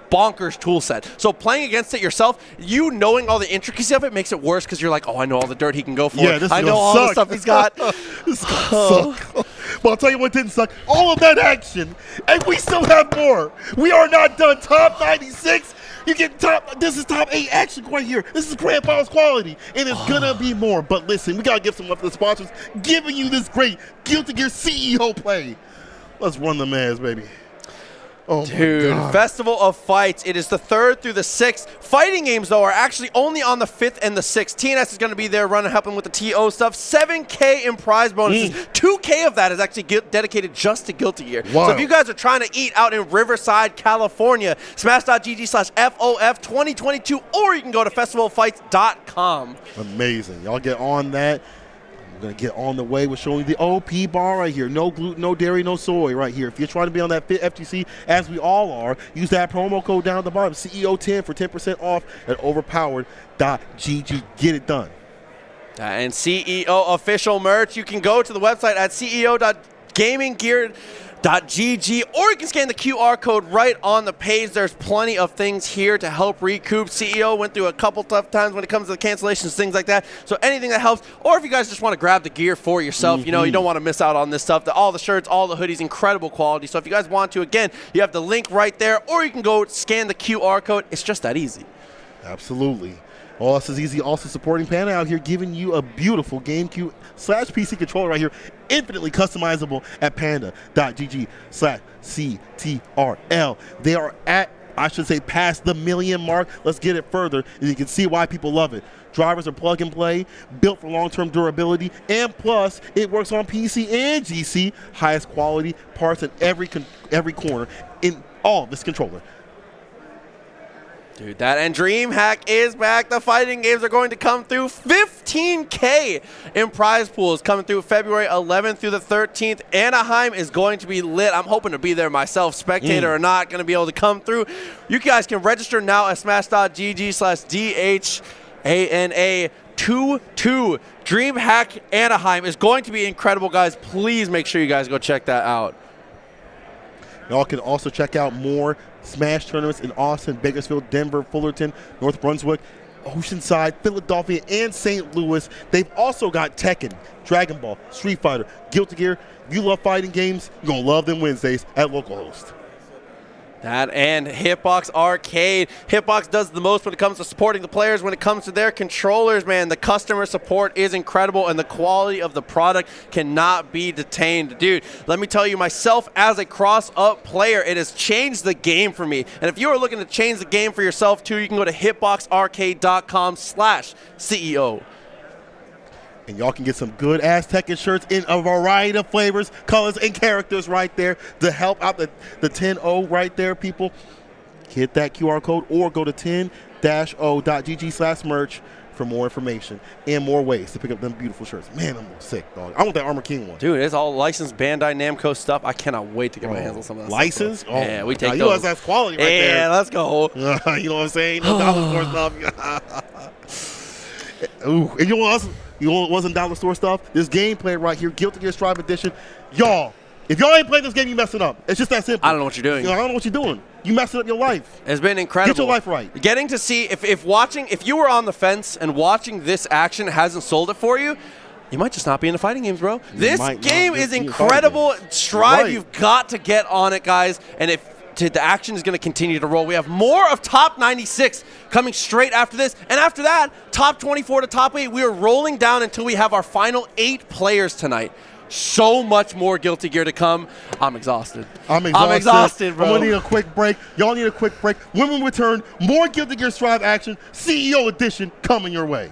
bonkers tool set. So playing against it yourself, you knowing all the intricacy of it makes it worse because you're like, oh, I know all the dirt he can go for. Yeah, I know all the stuff he's got. This suck. Well, I'll tell you what didn't suck. All of that action, and we still have more. We are not done. Top 96. You get top. This is top 8 action right here. This is Grand Finals quality, and it's gonna be more. But listen, we gotta give some love to the sponsors, giving you this great Guilty Gear CEO play. Let's run the mads, baby. Oh dude, Festival of Fights. It is the 3rd through the 6th. Fighting games, though, are actually only on the 5th and the 6th. TNS is going to be there running, helping with the TO stuff. 7K in prize bonuses. 2K of that is actually dedicated just to Guilty Gear. Wow. So if you guys are trying to eat out in Riverside, California, smash.gg/FOF 2022, or you can go to festivaloffights.com. Amazing. Y'all get on that. I'm going to get on the way with showing the OP bar right here. No gluten, no dairy, no soy right here. If you're trying to be on that fit FTC, as we all are, use that promo code down at the bottom, CEO10 for 10% off at overpowered.gg. Get it done. And CEO official merch, you can go to the website at ceo.gaminggear.gg, or you can scan the QR code right on the page. There's plenty of things here to help recoup. CEO went through a couple tough times when it comes to the cancellations, things like that. So anything that helps, or if you guys just want to grab the gear for yourself, you know, you don't want to miss out on this stuff. All the shirts, all the hoodies, incredible quality. So if you guys want to, again, you have the link right there, or you can go scan the QR code. It's just that easy. Absolutely. All this is easy. Also supporting Panda out here, giving you a beautiful GameCube/PC controller right here, infinitely customizable at panda.gg/CTRL. They are at, I should say, past the 1 million mark. Let's get it further, and you can see why people love it. Drivers are plug and play, built for long-term durability, and plus, it works on PC and GC. Highest quality parts in every corner in all of this controller. Dude, that and DreamHack is back. The fighting games are going to come through. 15K in prize pools coming through February 11th through the 13th. Anaheim is going to be lit. I'm hoping to be there myself, spectator or not, going to be able to come through. You guys can register now at smash.gg/DHANA22. DreamHack Anaheim is going to be incredible, guys. Please make sure you guys go check that out. Y'all can also check out more Smash tournaments in Austin, Bakersfield, Denver, Fullerton, North Brunswick, Oceanside, Philadelphia, and St. Louis. They've also got Tekken, Dragon Ball, Street Fighter, Guilty Gear. If you love fighting games, you're going to love them Wednesdays at localhost. That and Hitbox Arcade. Hitbox does the most when it comes to supporting the players. When it comes to their controllers, man, the customer support is incredible, and the quality of the product cannot be detained. Dude, let me tell you, myself as a cross-up player, it has changed the game for me. And if you are looking to change the game for yourself too, you can go to hitboxarcade.com/CEO. And y'all can get some good-ass Tekken shirts in a variety of flavors, colors, and characters right there to help out the 10-0 right there, people. Hit that QR code or go to 10-o.gg/merch for more information and more ways to pick up them beautiful shirts. Man, I'm sick, dog. I want that Armor King one. Dude, it's all licensed Bandai Namco stuff. I cannot wait to get my hands on some of that license? stuff. Yeah, we take those. You know that's quality right there. Yeah, let's go. You know what I'm saying? No dollar store stuff. Ooh, and you know what else? You know what wasn't dollar store stuff? This gameplay right here, Guilty Gear Strive Edition. Y'all, if y'all ain't playing this game, you messing up. It's just that simple. I don't know what you're doing. I don't know what you're doing. you messing up your life. It's been incredible. Get your life right. Getting to see, if you were on the fence and watching this action hasn't sold it for you, you might just not be into fighting games, bro. This game is incredible. Strive, right. You've got to get on it, guys. And if the action is going to continue to roll, we have more of top 96 coming straight after this. And after that, top 24 to top 8, we are rolling down until we have our final 8 players tonight. So much more Guilty Gear to come. I'm exhausted. I'm exhausted, bro. I'm going to need a quick break. Y'all need a quick break. When we return, more Guilty Gear Strive action, CEO edition coming your way.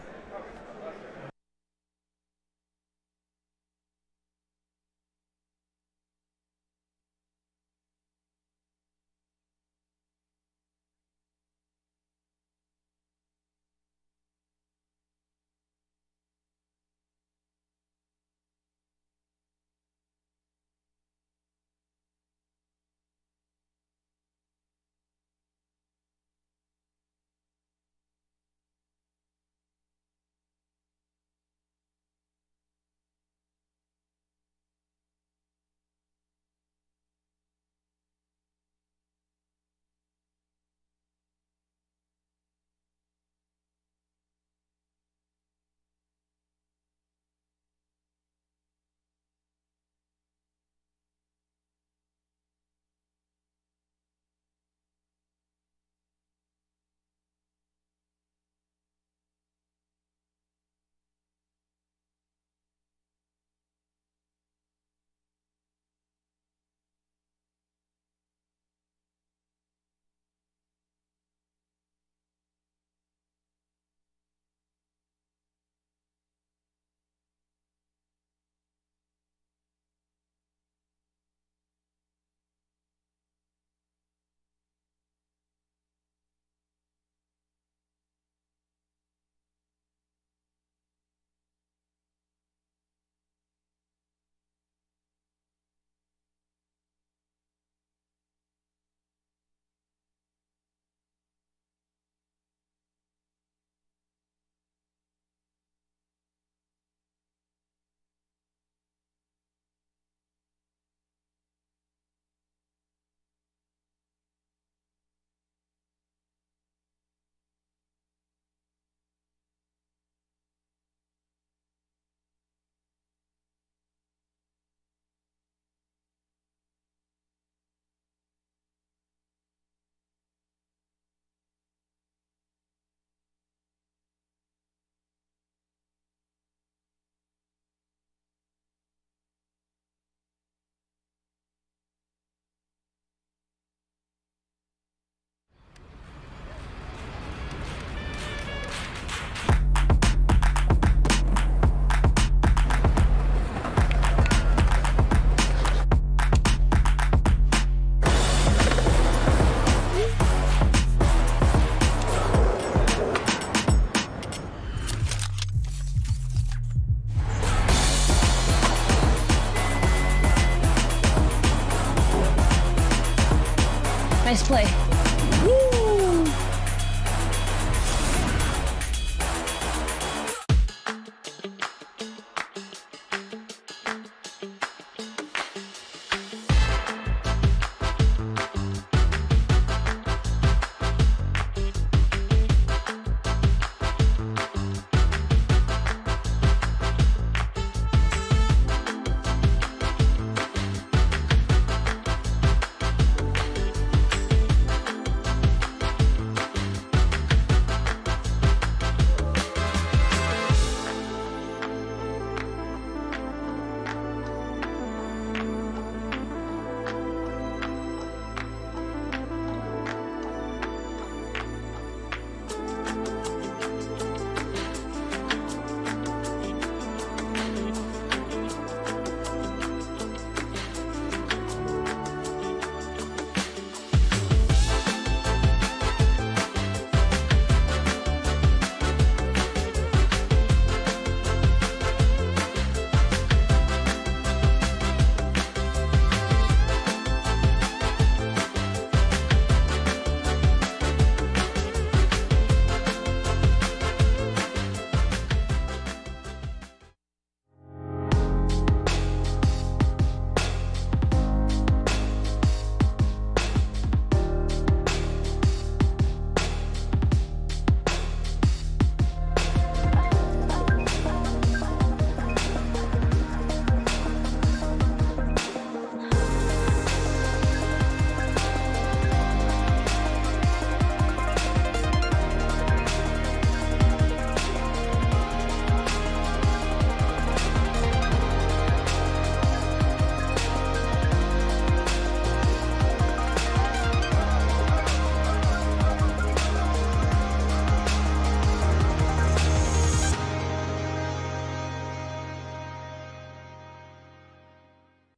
Nice play.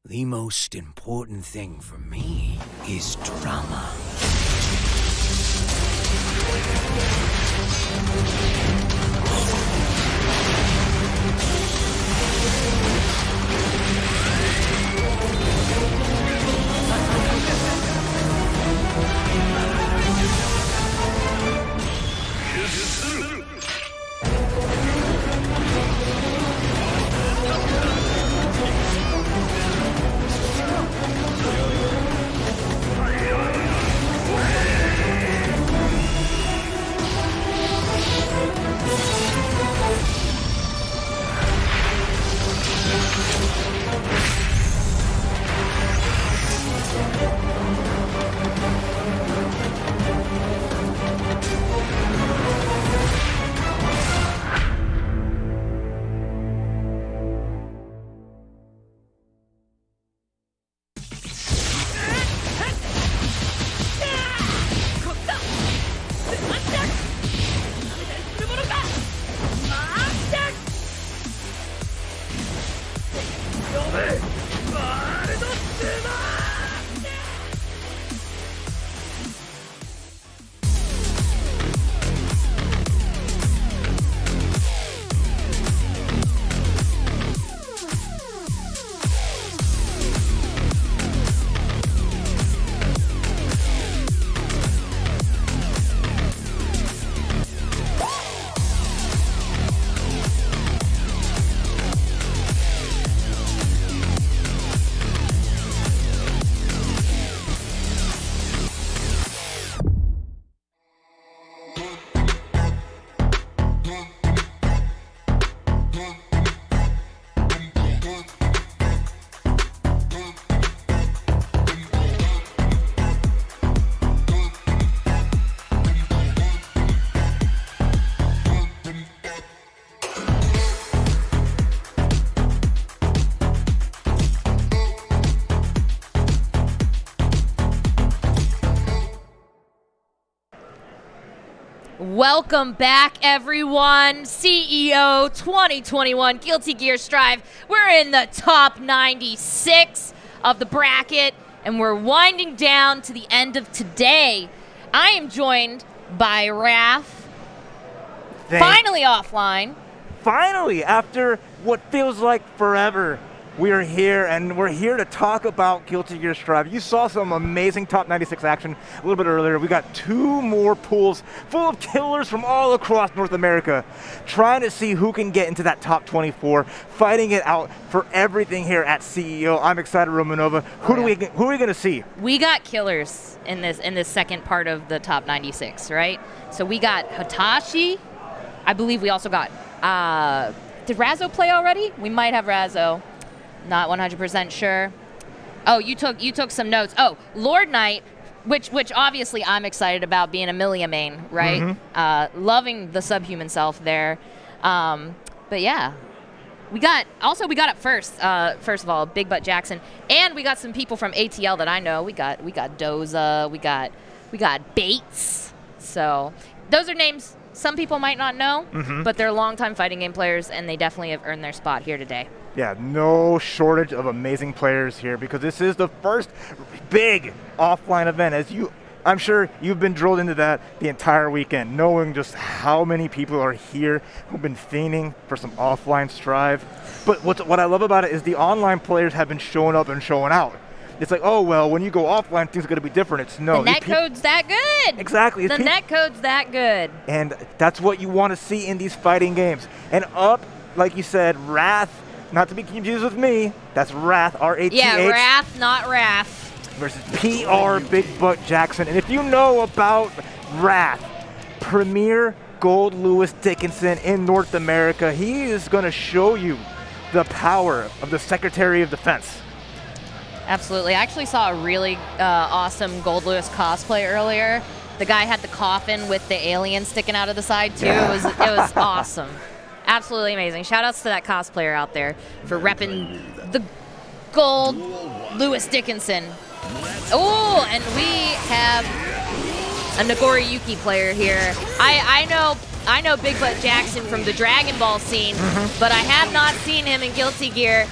The most important thing for me is drama. Welcome back, everyone. CEO 2021 Guilty Gear Strive. We're in the top 96 of the bracket, and we're winding down to the end of today. I am joined by Raph, finally offline. Finally, after what feels like forever, we are here, and we're here to talk about Guilty Gear Strive. You saw some amazing top 96 action a little bit earlier. We got 2 more pools full of killers from all across North America, trying to see who can get into that top 24, fighting it out for everything here at CEO. I'm excited, Romanova. Who are we going to see? We got killers in this second part of the top 96, right? So we got Hitachi. I believe we also got. Did Razzo play already? We might have Razzo. Not 100% sure. Oh, you took some notes. Oh, Lord Knight, which obviously I'm excited about, being a Milia main, right? Loving the subhuman self there. But yeah, we got up first. First of all, Big Butt Jackson, and we got some people from ATL that I know. We got Doza. We got Bates. So those are names some people might not know, but they're longtime fighting game players, and they definitely have earned their spot here today. Yeah, no shortage of amazing players here, because this is the first big offline event. I'm sure you've been drilled into that the entire weekend, knowing just how many people are here who've been fiending for some offline Strive. But what I love about it is the online players have been showing up and showing out. It's like, oh, well, when you go offline, things are going to be different. It's no. The netcode's that good. Exactly. The netcode's that good. And that's what you want to see in these fighting games. And up, like you said, Wrath, not to be confused with me, that's Wrath, R-A-T-H. Yeah, Wrath, not Wrath. Versus PR Big Butt Jackson. And if you know about Wrath, Premier Gold Lewis Dickinson in North America, he is going to show you the power of the Secretary of Defense. Absolutely. I actually saw a really awesome Gold Lewis cosplay earlier. The guy had the coffin with the alien sticking out of the side, too. Yeah. It was awesome. Absolutely amazing. Shout-outs to that cosplayer out there for repping the Gold Lewis Dickinson. Oh, and we have a Nagori Yuki player here. I know Big Butt Jackson from the Dragon Ball scene, but I have not seen him in Guilty Gear.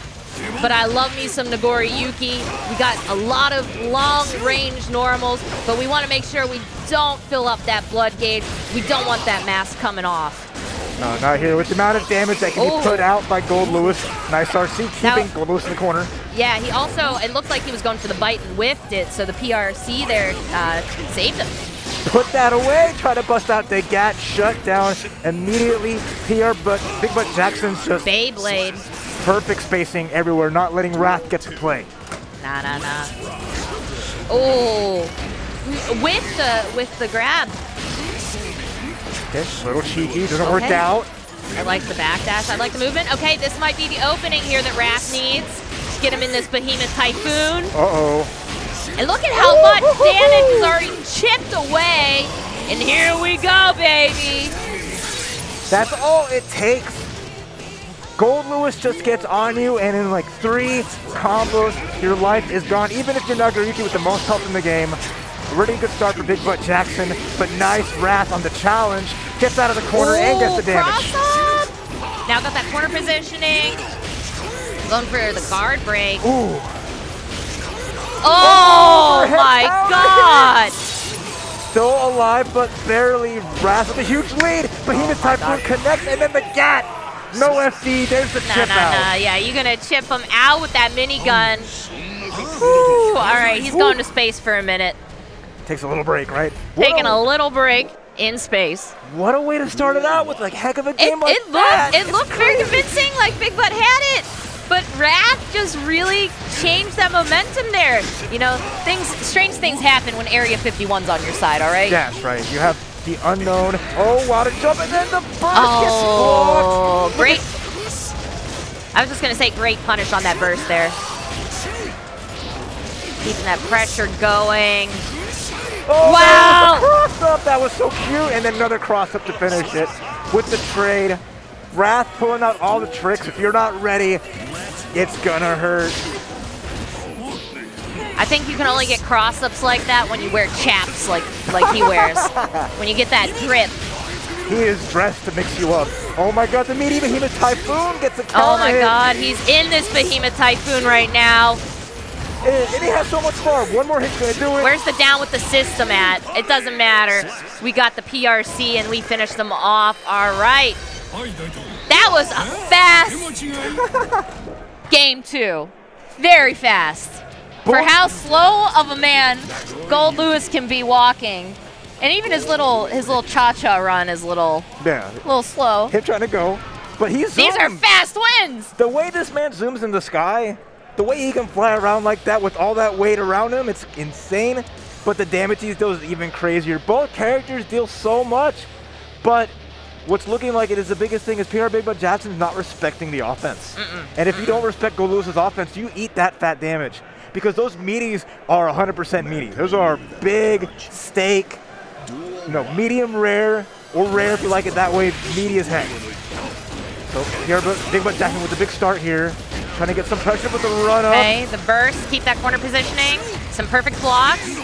but I love me some Nagori Yuki. We got a lot of long-range normals, but we want to make sure we don't fill up that blood gauge. We don't want that mask coming off. No, not here. With the amount of damage that can be put out by Gold Lewis, nice RC keeping Gold Lewis in the corner. Yeah, he also, it looked like he was going for the bite and whiffed it, so the PRC there saved him. Put that away, try to bust out the GAT, shut down immediately. Big Butt Jackson's just Beyblade. Perfect spacing everywhere, not letting Wrath get to play. Nah. Oh, with the grab. Okay, a little cheeky, doesn't work out. I like the backdash, I like the movement. Okay, this might be the opening here that Wrath needs. Get him in this Behemoth Typhoon. Uh-oh. And look at how much damage is already chipped away. And here we go, baby. That's all it takes. Gold Lewis just gets on you, and in like 3 combos, your life is gone. Even if you're Nagoriyuki with the most health in the game. Really good start for Big Butt Jackson, but nice Wrath on the challenge. Gets out of the corner and gets the damage. Cross up. Now got that corner positioning. Going for the guard break. Ooh. Oh my God! Still alive, but barely. Wrath with a huge lead. Behemoth Typhoon connects, and then the GAT. No FD, there's the chip out. Yeah, you're gonna chip him out with that minigun. Whew. All right, he's going to space for a minute. Takes a little break, right? Taking a little break in space. What a way to start it out with like heck of a game like that. It looked very convincing, like Big Butt had it. But Wrath just really changed that momentum there. You know, strange things happen when Area 51's on your side, all right? Yes, right. You have the unknown. Oh, wow, to jump, and then the burst gets blocked. Great. I was just going to say great punish on that burst there. Keeping that pressure going. Oh, wow! Cross up, that was so cute. And then another cross up to finish it with the trade. Wrath pulling out all the tricks. If you're not ready, it's gonna hurt. I think you can only get cross-ups like that when you wear chaps like he wears. When you get that grip. He is dressed to mix you up. Oh my God, the meaty Behemoth Typhoon gets a counter Oh my hit. God, he's in this Behemoth Typhoon right now. And he has so much more. One more hit's gonna do it. Where's the down with the system at? It doesn't matter. We got the PRC and we finished them off. All right. That was a fast game 2. Very fast. For how slow of a man Gold Lewis can be walking. And even his little cha-cha run is a little slow. Him trying to go. But These are fast wins! The way this man zooms in the sky, the way he can fly around like that with all that weight around him, it's insane. But the damage he does is even crazier. Both characters deal so much, but what's looking like it is the biggest thing is PR Big Butt Jackson's not respecting the offense. And if you don't respect Gold Lewis's offense, you eat that fat damage. Because those meaties are 100% meaty. Those are big steak, medium rare, or rare if you like it that way, meaty as heck. So here, Big Butt Jackson with the big start here. Trying to get some pressure with the run up. Okay, the burst, keep that corner positioning. Some perfect blocks.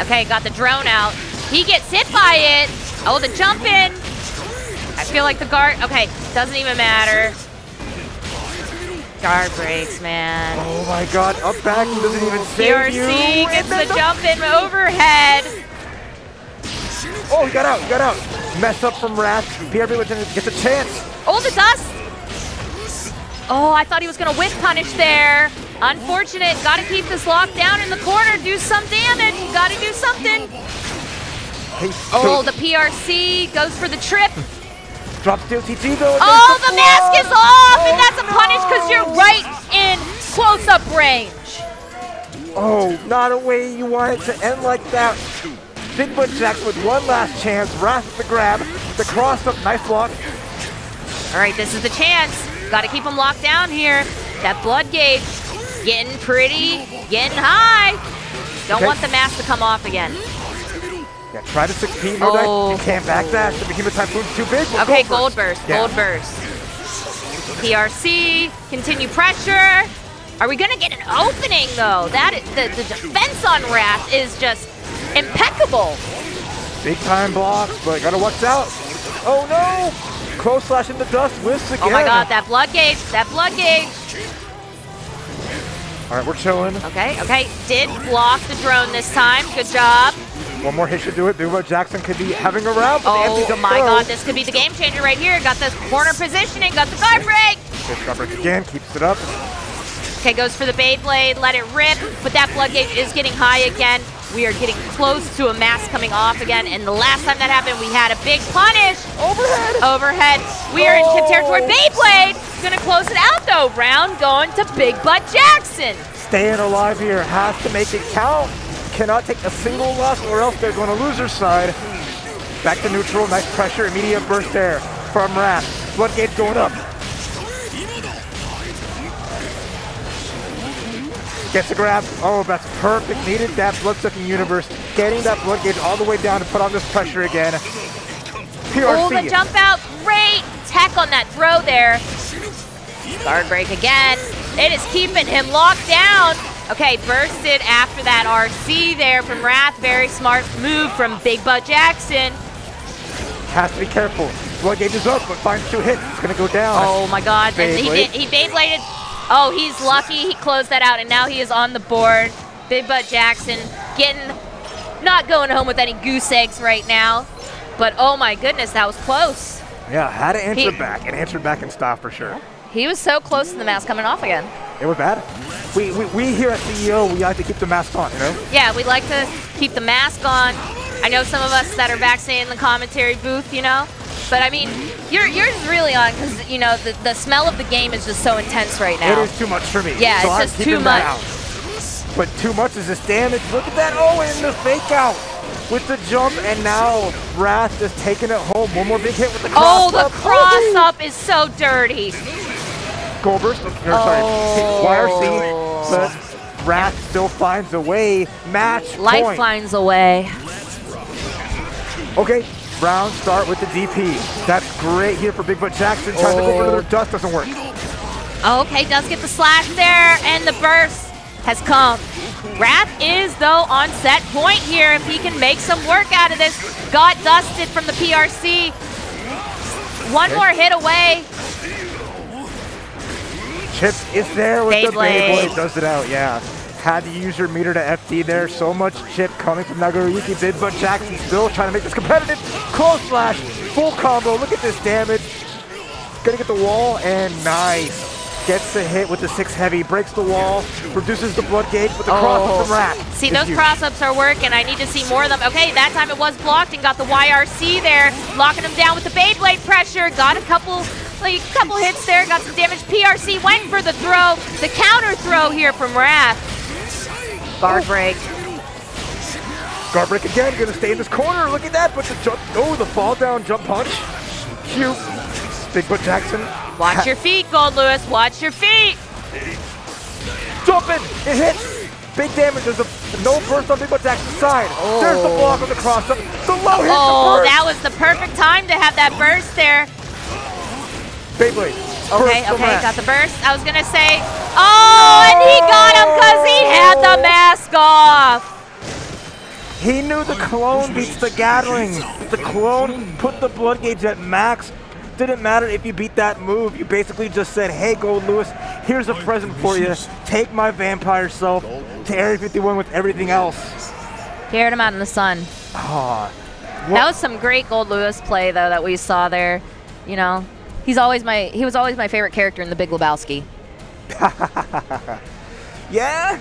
Okay, got the drone out. He gets hit by it. Oh, the jump in. I feel like the guard, okay, doesn't even matter. Guard breaks, man. Oh my God, up back, he doesn't even save you. PRC gets the jump in overhead. Oh, he got out. Mess up from Wrath. PRB gets a chance. Oh, the dust. Oh, I thought he was gonna whiff punish there. Unfortunate, gotta keep this locked down in the corner, do some damage, you gotta do something. Oh, the PRC goes for the trip. Drops to TT though. Oh, the mask is off, and that's a punish because you're right in close-up range. Oh, not a way you want it to end like that. Big Butt Jackson with one last chance. Wrath with the grab, the cross-up, nice block. All right, this is the chance. Got to keep him locked down here. That blood gauge getting pretty, getting high. Don't want the mask to come off again. Yeah, try to 6P, no dice. You can't backdash. The Behemoth Typhoon's too big. Okay, gold burst, gold burst. PRC, continue pressure. Are we gonna get an opening though? That is, the defense on Wrath is just impeccable. Big time blocks, but gotta watch out. Oh no! Close slash in the dust, whiffs again. Oh my God, that blood gauge, that blood gauge. All right, we're chilling. Okay. Did block the drone this time. Good job. One more hit should do it. Big Butt Jackson could be having a round. Oh my God, this could be the game changer right here. Got this corner positioning, got the guard break. Okay, guard break again, keeps it up. Okay, goes for the Beyblade, let it rip, but that blood gauge is getting high again. We are getting close to a mask coming off again, and the last time that happened, we had a big punish. Overhead. We are in chip territory. Beyblade gonna close it out though. Round going to Big Butt Jackson. Staying alive here, has to make it count. Cannot take a single loss or else they're going to lose their side. Back to neutral, nice pressure, immediate burst there from Wrath. Blood gauge going up. Gets the grab. Oh, that's perfect. Needed that blood-sucking universe. Getting that blood gauge all the way down to put on this pressure again. PRC. Oh, the jump out. Great tech on that throw there. Guard break again. It is keeping him locked down. Okay, bursted after that RC there from Wrath. Very smart move from Big Butt Jackson. Has to be careful. Blood gauge is up, but finds 2 hits. It's going to go down. Oh my God. And he Beybladed. Oh, he's lucky he closed that out, and now he is on the board. Big Butt Jackson not going home with any goose eggs right now. But oh my goodness, that was close. Yeah, had to answer back, and answered back in style for sure. He was so close to the mask coming off again. It was bad. We here at CEO, we like to keep the mask on, you know? Yeah, we like to keep the mask on. I know some of us that are backstage in the commentary booth, you know? But I mean, yours is really on because, you know, the smell of the game is just so intense right now. It is too much for me. Yeah, so it's just too much. But too much is this damage. Look at that. Oh, and the fake out with the jump. And now Wrath just taking it home. One more big hit with the cross up. Oh, the cross up is so dirty. Goal burst. YRC. But Wrath still finds a way. Match Life point. finds a way. Okay. Round start with the DP. That's great here for Big Butt Jackson. Tries to go for another dust, doesn't work. Okay, does get the slash there, and the burst has come. Wrath is, though, on set point here if he can make some work out of this. Got dusted from the PRC. One more hit away. Chip is there with the Beyblade. Beyblade. Does it out, yeah. Had to use your meter to FD there. So much chip coming from Nagoriyuki. Big Butt Jackson still trying to make this competitive. Close slash, full combo. Look at this damage. Gonna get the wall, and nice. Gets the hit with the 6 heavy, breaks the wall, reduces the blood gauge with the cross-up from Wrath. See, those cross-ups are working. I need to see more of them. Okay, that time it was blocked and got the YRC there, locking him down with the Beyblade pressure. Got a couple hits there, got some damage. PRC went for the throw, the counter throw here from Wrath. Guard break. Guard break again, gonna stay in this corner. Look at that, but the jump, the fall down jump punch. Cute. Big Butt Jackson. Watch your feet, Gold Lewis, watch your feet. Jumping, it hits. Big damage, there's a no burst on Big Butt Jackson's side. There's the block on the cross up. The low hit, the burst. That was the perfect time to have that burst there. Beyblade. Okay, got the burst. I was gonna say, and he got him because he had the mask off. He knew the clone beats the Gatling. The clone put the blood gauge at max. Didn't matter if you beat that move. You basically just said, hey, Gold Lewis, here's a present for you. Take my vampire self to Area 51 with everything else. Carried him out in the sun. That was some great Gold Lewis play, though, that we saw there. You know, he was always my favorite character in The Big Lebowski. Yeah,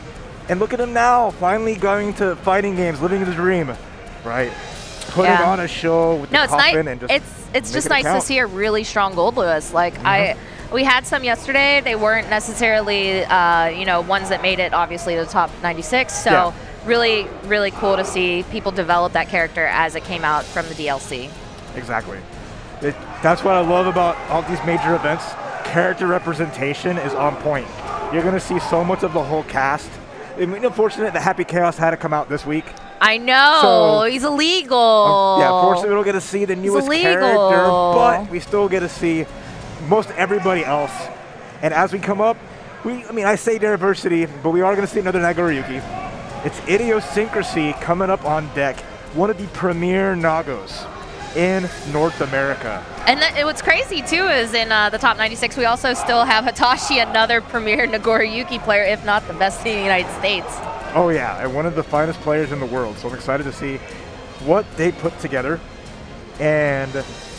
and look at him now, finally going to fighting games, living the dream, right? Putting on a show with the coffin and just it's just nice to see a really strong Gold Lewis. Like we had some yesterday. They weren't necessarily ones that made it obviously to the top 96. So really, really cool to see people develop that character as it came out from the DLC. Exactly. That's what I love about all these major events. Character representation is on point. You're going to see so much of the whole cast. I mean, unfortunate that Happy Chaos had to come out this week. I know, so, he's illegal. Yeah, unfortunately we don't get to see the newest character, but we still get to see most everybody else. And as we come up, I say diversity, but we are going to see another Nagoriyuki. It's Idiosyncrasy coming up on deck. One of the premier Nagos. in North America. And what's crazy too is in the top 96, we also still have Hitachi, another premier Nagoriyuki player, if not the best in the United States. Oh yeah, and one of the finest players in the world. So I'm excited to see what they put together. And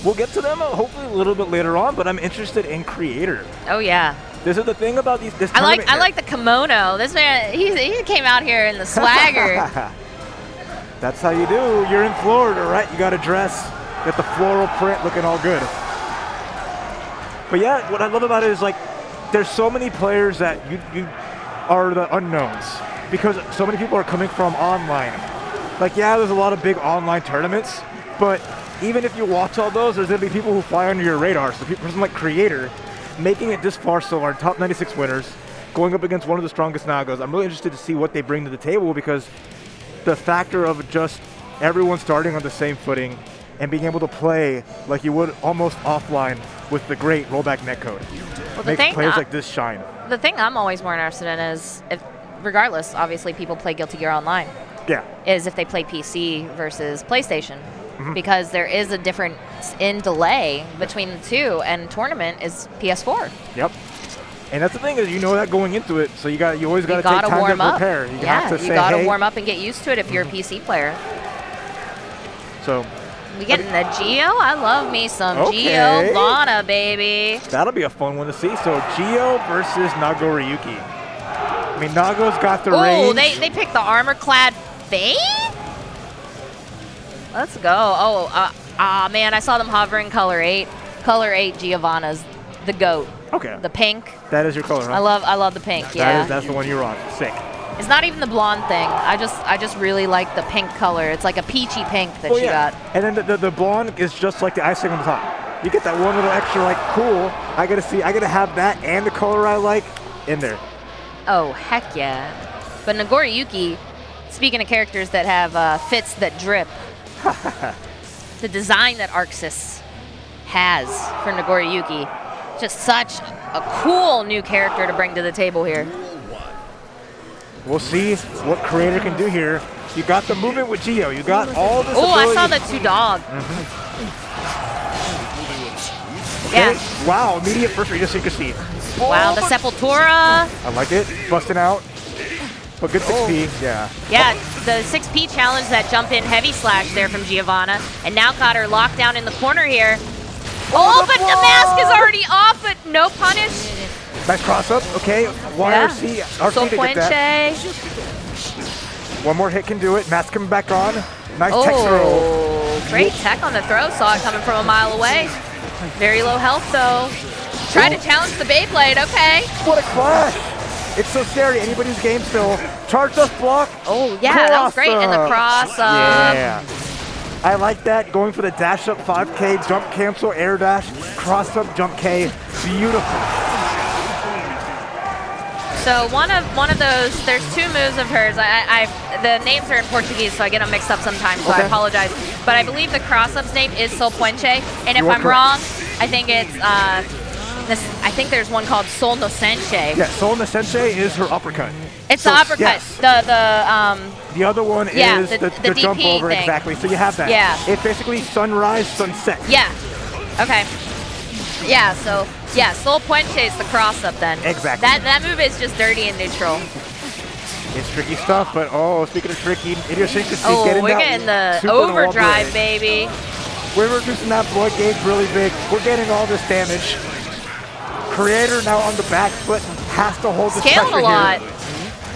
we'll get to them hopefully a little bit later on, but I'm interested in Creator. Oh yeah. This is the thing about this I tournament like the kimono. This man, he came out here in the swagger. That's how you do. You're in Florida, right? You got to dress. Get the floral print looking all good. But yeah, what I love about it is like, there's so many players that you are the unknowns because so many people are coming from online. Like, yeah, there's a lot of big online tournaments, but even if you watch all those, there's gonna be people who fly under your radar. So people like Creator, making it this far, so our top 96 winners, going up against one of the strongest Nagos. I'm really interested to see what they bring to the table because the factor of just everyone starting on the same footing and being able to play like you would almost offline with the great rollback netcode. Well, Makes players like this shine. The thing I'm always more interested in is, regardless, obviously people play Guilty Gear Online. Yeah. Is if they play PC versus PlayStation. Because there is a difference in delay between the two, and tournament is PS4. Yep. And that's the thing is, you know that going into it, so you always got to take time warm to up. prepare. You yeah, have to you got to warm up and get used to it if you're a PC player. So we getting the Geo? I love me some Giovanna, baby. That'll be a fun one to see. So Geo versus Nagoriyuki. I mean, Nago's got the range. Oh, they picked the armor-clad Fade? Let's go. Oh, man, I saw them hovering color 8. Color 8 Giovanna's the GOAT. Okay. The pink. That is your color, huh? I love the pink, yeah. That's the one you're on. Sick. It's not even the blonde thing. I just really like the pink color. It's like a peachy pink that she got. And then the blonde is just like the icing on the top. You get that one little extra like cool. I gotta have that and the color I like in there. Oh, heck yeah. But Nagoriyuki, speaking of characters that have fits that drip, the design that Arxis has for Nagoriyuki, just such a cool new character to bring to the table here. We'll see what Creator can do here. You got the movement with Geo. You got all this. Oh, I saw the 2-dog. Okay. Yeah. Wow, immediate first idiosyncrasy. Wow, the Sepultura. I like it. Busting out. But good 6P, yeah. Yeah, the 6P challenge that jump in heavy slash there from Giovanna, and now got her locked down in the corner here. Oh, but the mask is already off, but no punish. Nice cross up, okay. YRC, RC to get that. One more hit can do it. Mask coming back on. Nice tech throw. Great tech on the throw. Saw it coming from a mile away. Very low health though. Tried to challenge the Beyblade, okay. What a clash. It's so scary. Anybody's game still. Charge us block. Oh, yeah, that was great. And the cross up. Yeah. I like that. Going for the dash up 5K, jump cancel, air dash, cross up, jump K. Beautiful. So one of those, there's 2 moves of hers. The names are in Portuguese, so I get them mixed up sometimes, so I apologize. But I believe the cross-up's name is Sol Puente. And if I'm wrong, I think it's I think there's one called Sol Nocenche. Yeah, Sol Nocenche is her uppercut. It's the uppercut. Yes. The other one is the jump over, thing. Exactly. So you have that. Yeah. It's basically sunrise, sunset. Yeah. Okay. Yeah, so, yeah, Sol Puente is the cross-up then. Exactly. That move is just dirty and neutral. It's tricky stuff, but speaking of tricky, idiosyncrasy, we're getting the overdrive, baby. We're reducing that blood gauge really big. We're getting all this damage. Creator now on the back foot has to hold this pressure a lot. Here.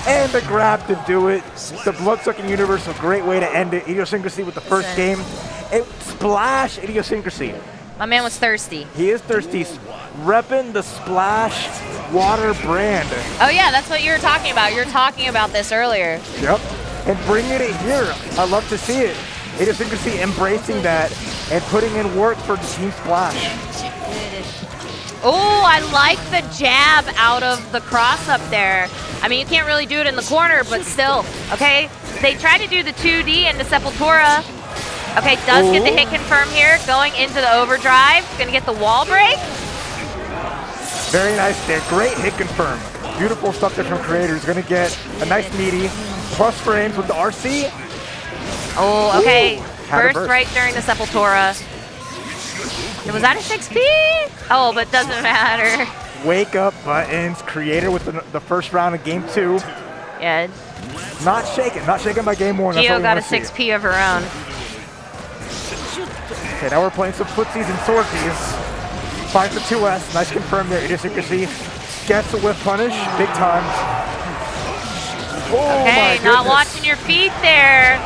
And the grab to do it. The blood-sucking universe, a great way to end it. Idiosyncrasy with the first game. Splash idiosyncrasy. My man was thirsty. He is thirsty. Repping the Splash water brand. Oh yeah, that's what you were talking about. You were talking about this earlier. Yep. And bringing it here. I love to see it. Idiosyncrasy embracing that and putting in work for the Team Splash. Oh, I like the jab out of the cross-up there. I mean, you can't really do it in the corner, but still. Okay, they try to do the 2D into Sepultura. Okay, does get the hit confirm here, going into the overdrive. Gonna get the wall break. Very nice there, great hit confirm. Beautiful stuff there from Creator's. Gonna get a nice meaty plus frames with the RC. Oh, okay. burst right during the Sepultura. Was that a 6P? Oh, but doesn't matter. Wake up buttons. Creator with the first round of game 2. Yeah. Not shaken by game 1. Geo got a 6P of her own. Okay, now we're playing some footsies and swordsies. Finds the 2S. Nice confirm there. Idiosyncrasy gets a whiff punish. Big time. Oh, okay, not watching your feet there.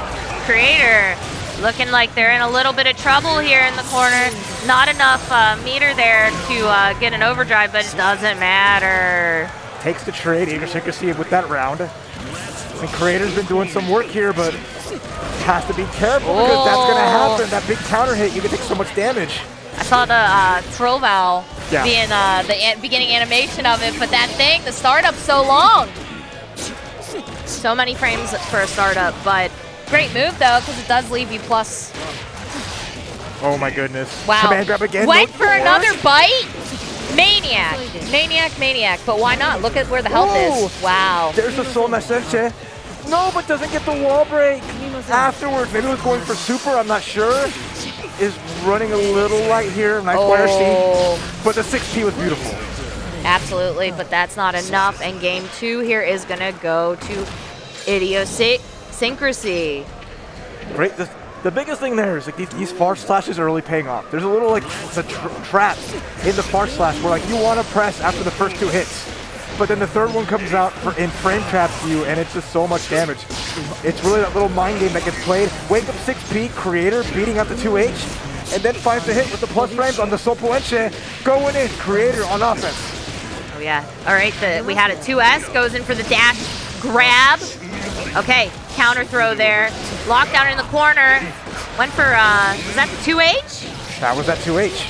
Creator looking like they're in a little bit of trouble here in the corner. Not enough meter there to get an overdrive, but it doesn't matter. Takes the trade. Idiosyncrasy with that round. And Creator's been doing some work here, but has to be careful because that's going to happen. That big counter hit, you can take so much damage. I saw the throw valve being the beginning animation of it, but that thing, the startup's so long. So many frames for a startup, but great move though, because it does leave you plus. Oh my goodness. Wow. Command grab again. Went for another bite? Maniac. Maniac. But why not? Look at where the health is. Wow. There's the Soul Messenger. No, but doesn't get the wall break afterwards. Maybe it was going for super, I'm not sure. Is running a little light here. Nice wire C. But the 6P was beautiful. Absolutely, but that's not enough. And game 2 here is going to go to Idiosyncrasy. Great. The biggest thing there is like these far slashes are really paying off. There's a little like the trap in the far slash where like you want to press after the first 2 hits. But then the third one comes out in frame traps you, and it's just so much damage. It's really that little mind game that gets played. Wake up 6P, Creator beating out the 2H, and then finds the hit with the plus frames on the Sopuenche. Going in, Creator on offense. Oh yeah, all right, we had a 2S, goes in for the dash grab. Okay, counter throw there. Lockdown in the corner. Went for, was that the 2H? That was that 2H.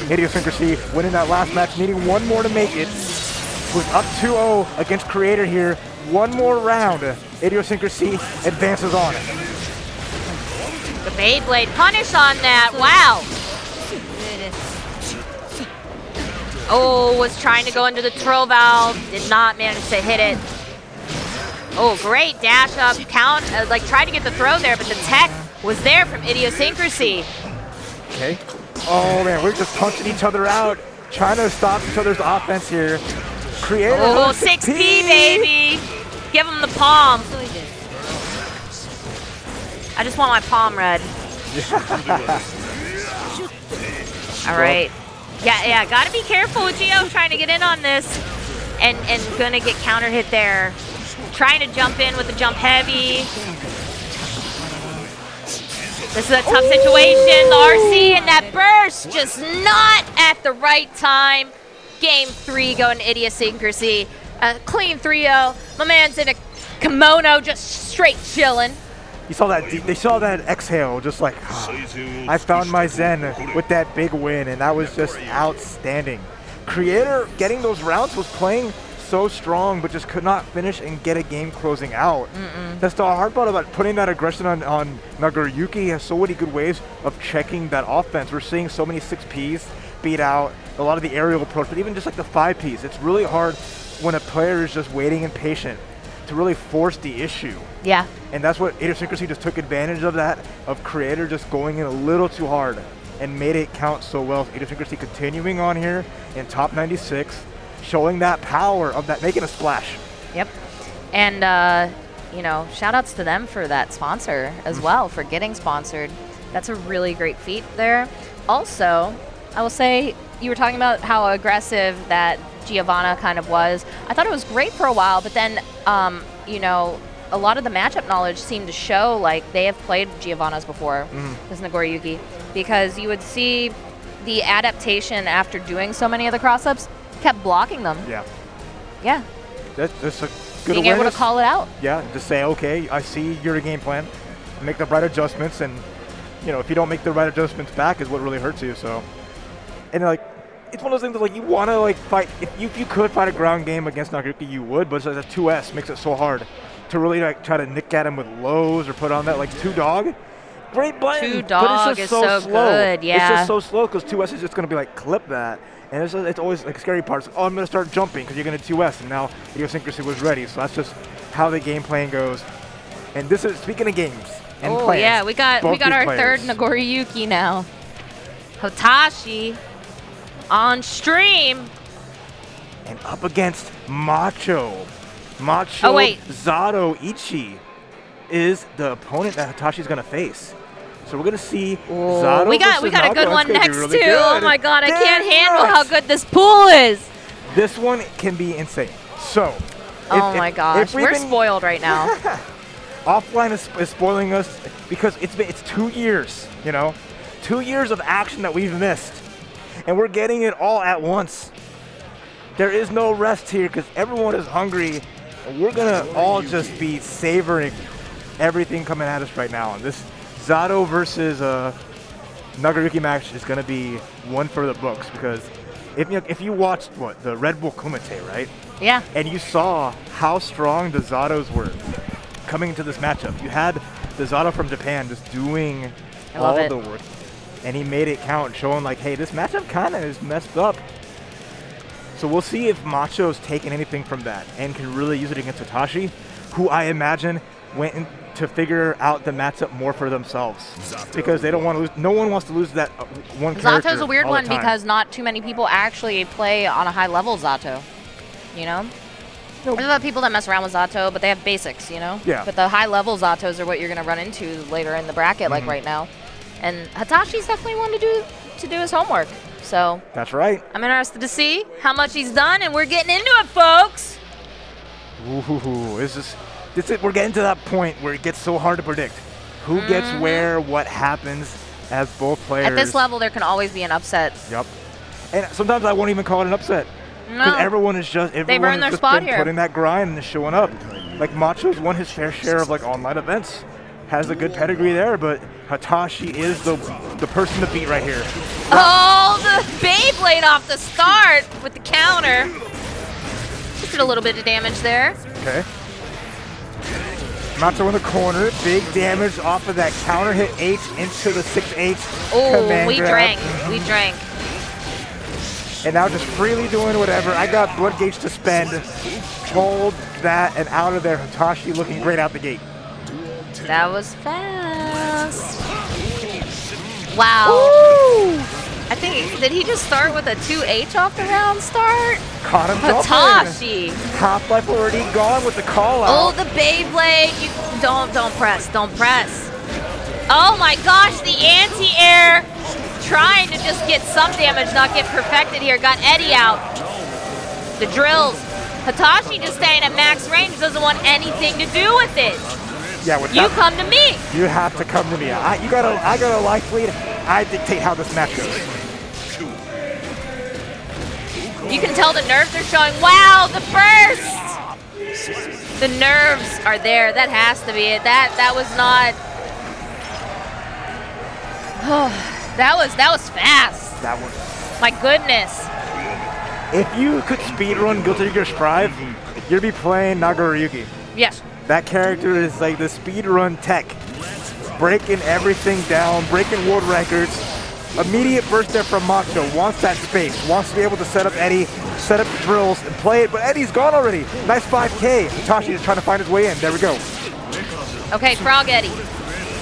Idiosyncrasy winning that last match, needing one more to make it. Was up 2-0 against Creator here. One more round. Idiosyncrasy advances on it. The Beyblade punish on that. Wow. Oh, was trying to go into the throw valve. Did not manage to hit it. Oh, great dash up count. Like tried to get the throw there, but the tech was there from Idiosyncrasy. Okay. Oh man, we're just punching each other out, trying to stop each other's offense here. Creator. Oh, 6P, baby. Give him the palm. I just want my palm red. All right. Yeah, gotta be careful with Geo trying to get in on this and gonna get counter hit there. Trying to jump in with the jump heavy. This is a tough situation. The RC and that burst just not at the right time. Game 3 going to Idiosyncrasy. Clean 3-0. My man's in a kimono, just straight chilling. You saw that. They saw that exhale, just like I found my zen with that big win, and that was just outstanding. Creator getting those rounds was playing so strong, but just could not finish and get a game closing out. That's the hard part about putting that aggression on Nagoriyuki. He has so many good ways of checking that offense. We're seeing so many 6Ps beat out, a lot of the aerial approach, but even just like the 5Ps. It's really hard when a player is just waiting and patient to really force the issue. Yeah. And that's what Idiosyncrasy just took advantage of that, of Creator just going in a little too hard and made it count so well. Idiosyncrasy continuing on here in top 96. Showing that power of that, making a splash. Yep. And, you know, shout outs to them for that sponsor as well, for getting sponsored. That's a really great feat there. Also, I will say, you were talking about how aggressive that Giovanna kind of was. I thought it was great for a while, but then, you know, a lot of the matchup knowledge seemed to show like they have played Giovannas before, this Nagoriyuki, because you would see the adaptation after doing so many of the cross-ups kept blocking them. Yeah. Yeah. That's a good Being awareness. able to call it out. Yeah, just say, okay, I see your game plan. Make the right adjustments, and you know, if you don't make the right adjustments back is what really hurts you. So, and like, it's one of those things that like you want to like fight. If you could fight a ground game against Nagoriyuki, you would, but it's like a 2S makes it so hard to really like try to nick at him with lows or put on that like 2-dog. Great button, 2-dog but it's just is so slow. good. Yeah. It's just so slow because 2S is just going to be like clip that. And it's always like scary parts. Oh, I'm going to start jumping because you're going to 2S, and now Idiosyncrasy was ready. So that's just how the game plan goes. And this is, speaking of games, and Oh plans. yeah, we got Both these our players. third Nagoriyuki now. Hotashi on stream. And up against Macho. Macho Oh, wait. Zato Ichi is the opponent that Hotashi's going to face. So we're going to see Zato We got versus a Nago. good That's one gonna be next really too. good. Oh my god, I Damn can't handle nuts. how good this pool is. This one can be insane. So, Oh my gosh, we're spoiled right now. Offline is spoiling us because it's 2 years, you know? 2 years of action that we've missed. And we're getting it all at once. There is no rest here because everyone is hungry. And we're going to all just be savoring everything coming at us right now. And this Zato versus Nagoriyuki match is going to be one for the books because if you watched the Red Bull Kumite, right? Yeah. And you saw how strong the Zatos were coming into this matchup. You had the Zato from Japan just doing all the work. And he made it count, showing like, hey, this matchup kind of is messed up. So we'll see if Macho's taken anything from that and can really use it against Hotashi, who I imagine went in to figure out the matchup more for themselves because they don't want to lose. No one wants to lose that one character. Zato's a weird all the one time. because not too many people actually play on a high level Zato. You know? There's a lot of people that mess around with Zato, but they have basics, you know? Yeah. But the high level Zatos are what you're going to run into later in the bracket, like right now. And Hatashi's definitely one to do his homework. So That's right. I'm interested to see how much he's done, and we're getting into it, folks. Ooh, we're getting to that point where it gets so hard to predict. Who gets where, what happens as both players. At this level, there can always be an upset. Yep. And sometimes I won't even call it an upset. Because No. everyone is just They've earned their spot been here. putting that grind and showing up. Like Macho's won his fair share of like online events. Has a good pedigree there, but Hatashi is the person to beat right here. Oh, the Beyblade off the start with the counter. Just did a little bit of damage there. Okay. Macho in the corner, big damage off of that counter hit H into the 6H. Oh, we grab. drank. We drank. And now just freely doing whatever. I got blood gauge to spend. Hold that and out of there. Hatashi looking great out the gate. That was fast. Wow. Woo! I think, did he just start with a 2H off the round start? Caught him jumping. Hatashi. Half-Life already gone with the call out. Oh, the Beyblade. You don't press. Don't press. Oh my gosh, the anti-air. Trying to just get some damage, not get perfected here. Got Eddie out. The drills. Hatashi just staying at max range, doesn't want anything to do with it. Yeah, with You that, come to me. you have to come to me. I got a life lead. I dictate how this match goes. You can tell the nerves are showing. Wow, the burst! The nerves are there. That has to be it. That was not. that was fast. That one. My goodness. If you could speedrun Guilty Gear Strive, you'd be playing Nagoriyuki. Yes. That character is like the speedrun tech. Breaking everything down, breaking world records. Immediate burst there from Macho. Wants that space. Wants to be able to set up Eddie, set up the drills, and play it. But Eddie's gone already. Nice 5K. Hitachi is trying to find his way in. There we go. Okay, Frog Eddie.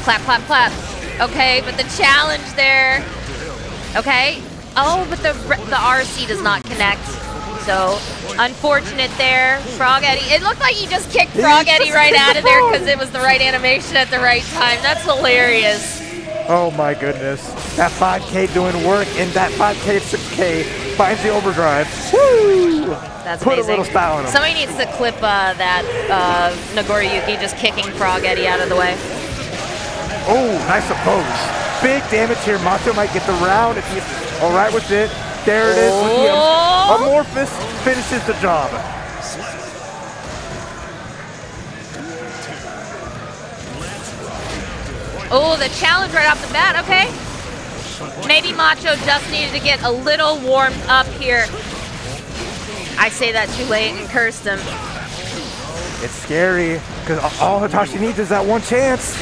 Clap, clap, clap. Okay, but the challenge there. Okay. Oh, but the RC does not connect. So, unfortunate there. Frog Eddie. It looked like he just kicked Frog Eddie right out of there because it was the right animation at the right time. That's hilarious. Oh my goodness. That 5K doing work, and that 5K, 6K finds the overdrive. Woo! That's Put amazing. a little style in him. Somebody needs to clip that Nagoriyuki just kicking Frog Eddie out of the way. Oh, nice oppose. Big damage here. Macho might get the round if he's all right with it. There it is. Oh. Amorphous finishes the job. Oh, the challenge right off the bat. Okay. Maybe Macho just needed to get a little warmed up here. I say that too late and cursed him. It's scary because all Hitachi needs is that one chance.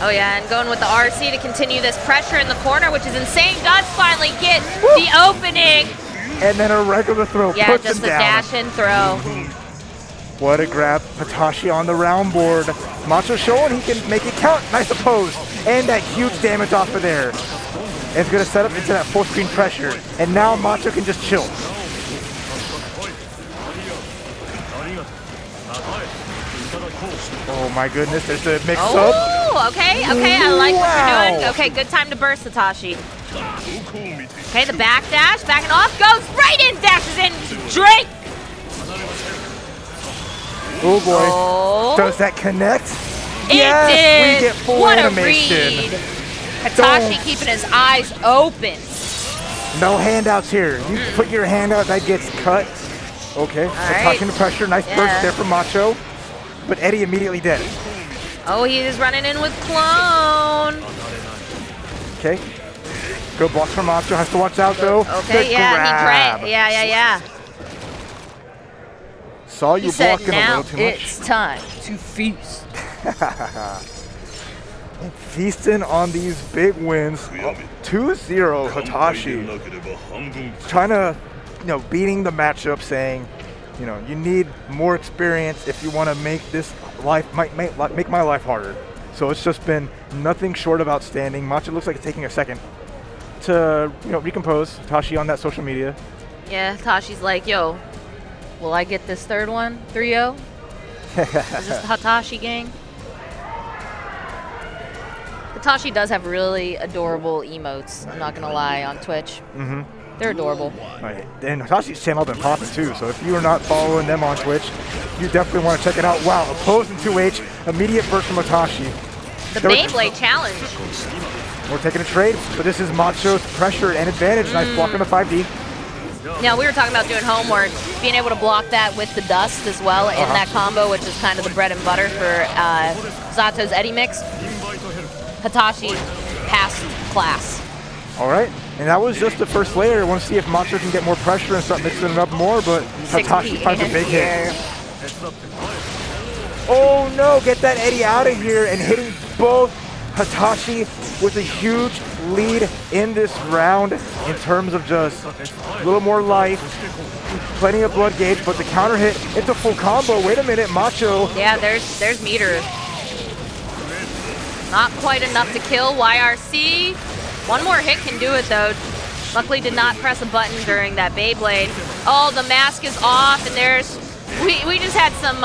Oh yeah, and going with the RC to continue this pressure in the corner, which is insane. Does finally get the opening. And then a regular throw Yeah, puts just him the down. dash and throw. What a grab. Hitachi on the round board. Macho showing he can make it count. Nice oppose. And that huge damage off of there. And it's going to set up into that full screen pressure. And now Macho can just chill. Oh my goodness, there's the mix-up. Oh, okay, I like what you're doing. Okay, good time to burst, Hitachi. Okay, the back dash, backing off, goes right in, dashes in, Drake! Oh boy, Oh. Does that connect? It Yes, did! we get full What animation. a read! Hitachi keeping his eyes open. No handouts here. You put your hand out, that gets cut. Okay, Hitachi under pressure, nice burst there from Macho. But Eddie immediately dead. Oh, he is running in with Clone. Okay. Good blocks from Macho. Has to watch out though. Okay, Good yeah, grab. he drank. Yeah. Saw you He said, blocking a now little too much. it's time to feast. And feasting on these big wins. 2-0 Hitachi. Trying to, beating the matchup, saying, you need more experience if you want to make this make my life harder. So it's just been nothing short of outstanding. Macho looks like it's taking a second to recompose. Hitachi on that social media. Yeah, Hitachi's like, yo, will I get this third one? 3-0? Is this the Hitachi gang? Hitachi does have really adorable emotes, I'm not gonna lie, on Twitch. They're adorable. Right. And Hitachi's channel been popping too, so if you are not following them on Twitch, you definitely want to check it out. Wow, opposed in 2H, immediate burst from Hitachi. The Beyblade challenge. We're taking a trade, but this is Macho's pressure and advantage. Nice block on the 5D. Now, we were talking about doing homework, being able to block that with the dust as well in that combo, which is kind of the bread and butter for Zato's Eddie mix. Hitachi passed class. All right, and that was just the first layer. I want to see if Macho can get more pressure and start mixing it up more, but Hitachi finds a big hit. Oh no, get that Eddie out of here, and hitting both Hitachi with a huge lead in this round in terms of just a little more life, plenty of blood gauge, but the counter hit into full combo. Wait a minute, Macho. Yeah, there's meter. Not quite enough to kill YRC. One more hit can do it though. Luckily did not press a button during that Beyblade. Oh, the mask is off, and there's we just had some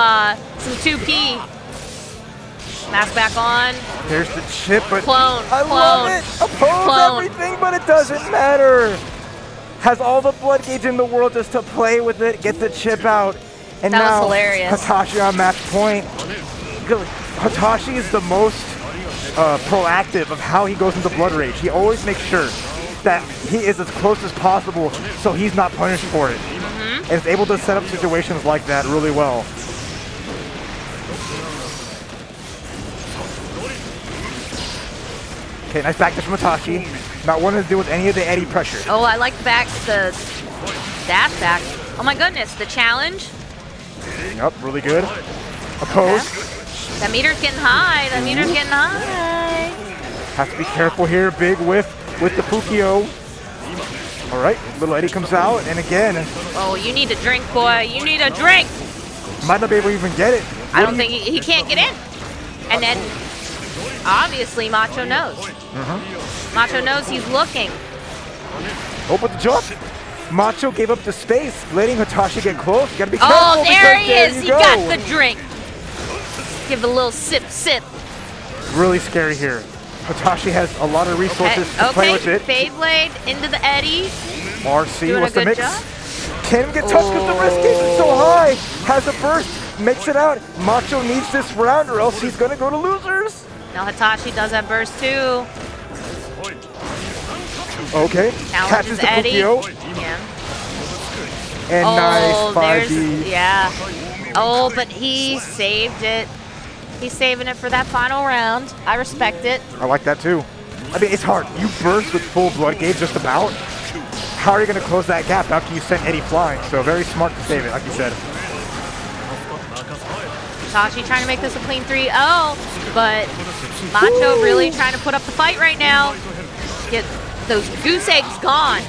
2P. Mask back on. There's the chip, but Clone. I love it. Oppose everything, but it doesn't matter. Has all the blood gauge in the world just to play with it, get the chip out, and that now was hilarious. Hitachi on match point. Hitachi is the most proactive of how he goes into blood rage. He always makes sure that he is as close as possible so he's not punished for it. And is able to set up situations like that really well. Okay, nice back dash from Hitachi. Not wanting to deal with any of the Eddie pressure. Oh, I like the dash back. Oh my goodness, the challenge. Yep, really good. Oppose. Okay. That meter's getting high. That meter's getting high. Have to be careful here. Big whiff with the Fukio. All right, little Eddie comes out, and again. Oh, you need a drink, boy. You need a drink. Might not be able to even get it. I don't think he can't get in. And then, obviously, Macho knows. Macho knows he's looking. Oh, but the jump. Macho gave up the space, letting Hitachi get close. You gotta be careful. Oh, there he there is. you He go. got the drink. Give a little sip, sip. Really scary here. Hitachi has a lot of resources to play with it. Beyblade into the Eddie. RC, Doing what's a the good mix? job. Can't even get touched because the risk gauge is so high. Has a burst, makes it out. Macho needs this round or else he's gonna go to losers. Now Hitachi does that burst too. Okay, catches Challenges the Eddie. Fukio. Yeah. And nice 5D. Yeah. Oh, but he saved it. He's saving it for that final round. I respect it. I like that too. I mean, it's hard. You burst with full blood gauge just about. How are you going to close that gap after you sent Eddie flying? So very smart to save it, like you said. Hitachi trying to make this a clean 3-0, but Macho really trying to put up the fight right now. Get those goose eggs gone.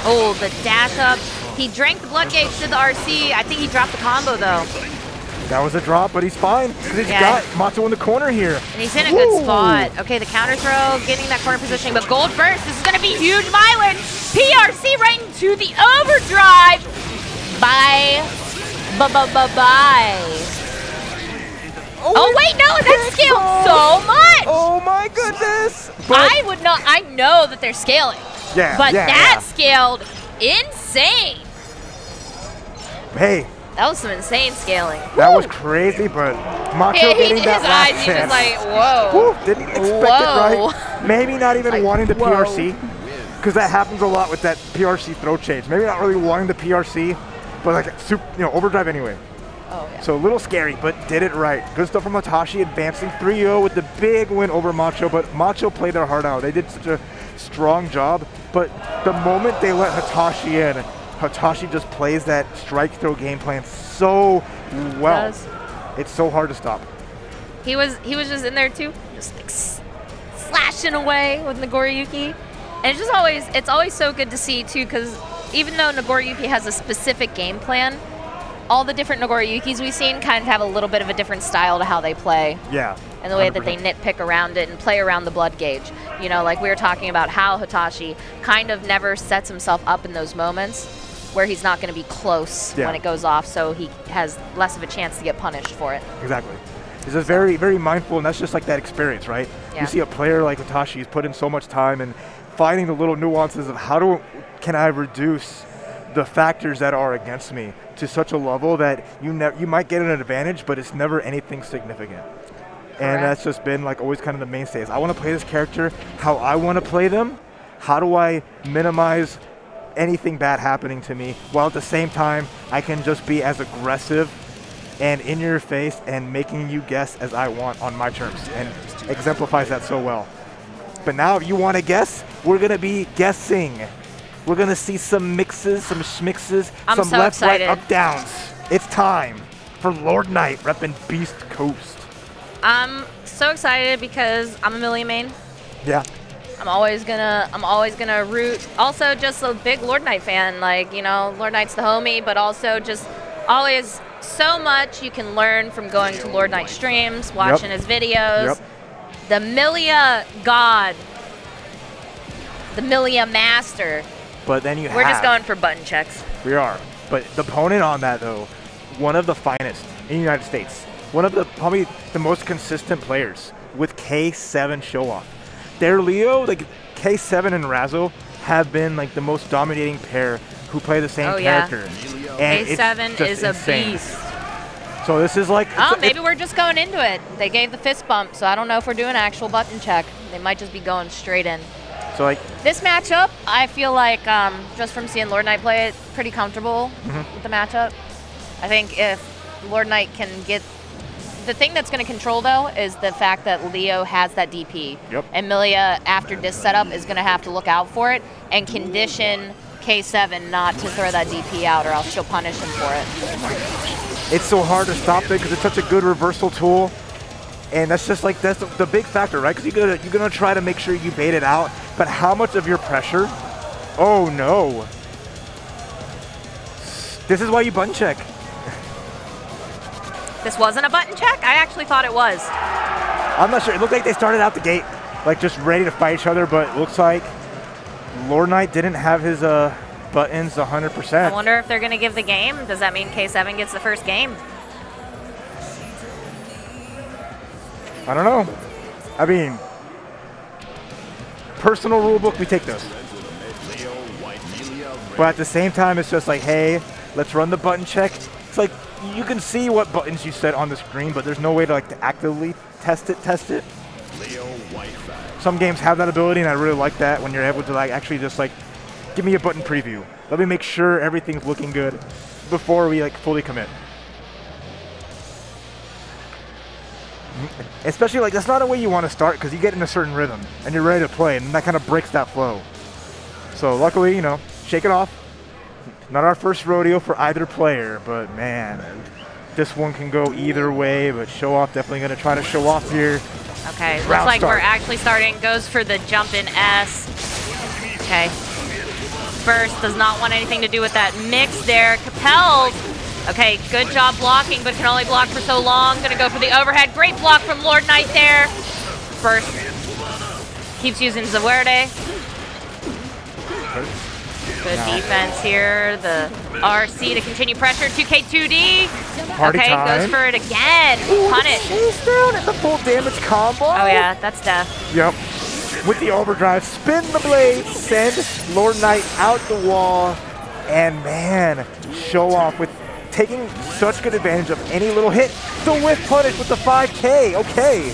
Oh, the dash up He drank the blood gauge to the RC. I think he dropped the combo, though. That was a drop, but he's fine because he's got Macho in the corner here. And he's in a good spot. Okay, the counter throw, getting that corner positioning, but Gold Burst, this is going to be huge mileage. PRC right into the overdrive. Bye. Bye. Oh wait, no, that scaled so much. Oh my goodness. I would not, I know that they're scaling. Yeah, but that scaled insane. Hey. That was some insane scaling. That was crazy, but Macho getting that last eyes, chance. He was like, whoa. Woo, didn't expect it right. Maybe not even wanting the PRC, because that happens a lot with that PRC throw change. Maybe not really wanting the PRC, but like overdrive anyway. Oh, yeah. So a little scary, but did it right. Good stuff from Hitachi, advancing 3-0 with the big win over Macho, but Macho played their heart out. They did such a strong job, but the moment they let Hitachi in, Hitachi just plays that strike throw game plan so well. It's so hard to stop. He was just in there too, just like slashing away with Nagoriyuki. And it's always so good to see too, because even though Nagoriyuki has a specific game plan, all the different Nagoriyukis we've seen kind of have a little bit of a different style to how they play. Yeah. And the way that they nitpick around it and play around the blood gauge. You know, like we were talking about how Hitachi kind of never sets himself up in those moments where he's not going to be close when it goes off, so he has less of a chance to get punished for it. Exactly. He's just very, very mindful, and that's just like that experience, right? Yeah. You see a player like Hitachi, he's put in so much time and finding the little nuances of can I reduce the factors that are against me to such a level that you might get an advantage, but it's never anything significant. And that's just been like always kind of the mainstays. I want to play this character how I want to play them. How do I minimize anything bad happening to me, while at the same time I can just be as aggressive and in your face and making you guess as I want on my terms, and exemplifies that so well. But now if you want to guess, we're going to be guessing. We're going to see some mixes, some schmixes, some so left, excited. right, up, downs. It's time for Lord Knight repping Beast Coast. I'm so excited because I'm a Millie main. Yeah. I'm always gonna root. Also, just a big Lord Knight fan. Like, you know, Lord Knight's the homie, but also just always so much you can learn from going to Lord Knight streams, watching his videos. The Millia God, the Millia Master. But then we're just going for button checks. We are. But the opponent on that, though, one of the finest in the United States. One of the probably the most consistent players with K7 show off. Their Leo, like K7 and Razzo, have been like the most dominating pair who play the same character. And K7 is insane. A beast. So this is like... maybe we're just going into it. They gave the fist bump, so I don't know if we're doing an actual button check. They might just be going straight in. So like this matchup, I feel like just from seeing Lord Knight play it, pretty comfortable with the matchup. I think if Lord Knight can get... The thing that's going to control, though, is the fact that Leo has that DP. And Millia, after this setup, is going to have to look out for it and condition K7 not to throw that DP out, or else she'll punish him for it. It's so hard to stop it because it's such a good reversal tool. And that's just like, that's the big factor, right? Because you're gonna try to make sure you bait it out. But how much of your pressure? Oh, no. This is why you button check. This wasn't a button check? I actually thought it was. I'm not sure. It looked like they started out the gate like just ready to fight each other, but it looks like Lord Knight didn't have his buttons 100%. I wonder if they're going to give the game. Does that mean K7 gets the first game? I don't know. I mean, personal rule book, we take those. But at the same time, it's just like, hey, let's run the button check. It's like, you can see what buttons you set on the screen, but there's no way to like to actively test it. Some games have that ability, and I really like that when you're able to like actually just like give me a button preview. Let me make sure everything's looking good before we like fully commit. Especially like that's not a way you want to start because you get in a certain rhythm and you're ready to play, and that kind of breaks that flow. So luckily, you know, shake it off. Not our first rodeo for either player, but man, this one can go either way, but Show Off definitely going to try to show off here. Okay, looks like we're actually starting. Goes for the jump in S. Okay. Burst does not want anything to do with that mix there. Capels, okay, good job blocking, but can only block for so long. Gonna go for the overhead. Great block from Lord Knight there. Burst keeps using Zawerde. Good defense here. The RC to continue pressure. 2K2D. Party okay, time. goes for it again. Punish. Chase down at the full damage combo. Oh yeah, that's death. Yep. With the overdrive, spin the blade, send Lord Knight out the wall, and man, show off with taking such good advantage of any little hit. The whiff punish with the 5K. Okay.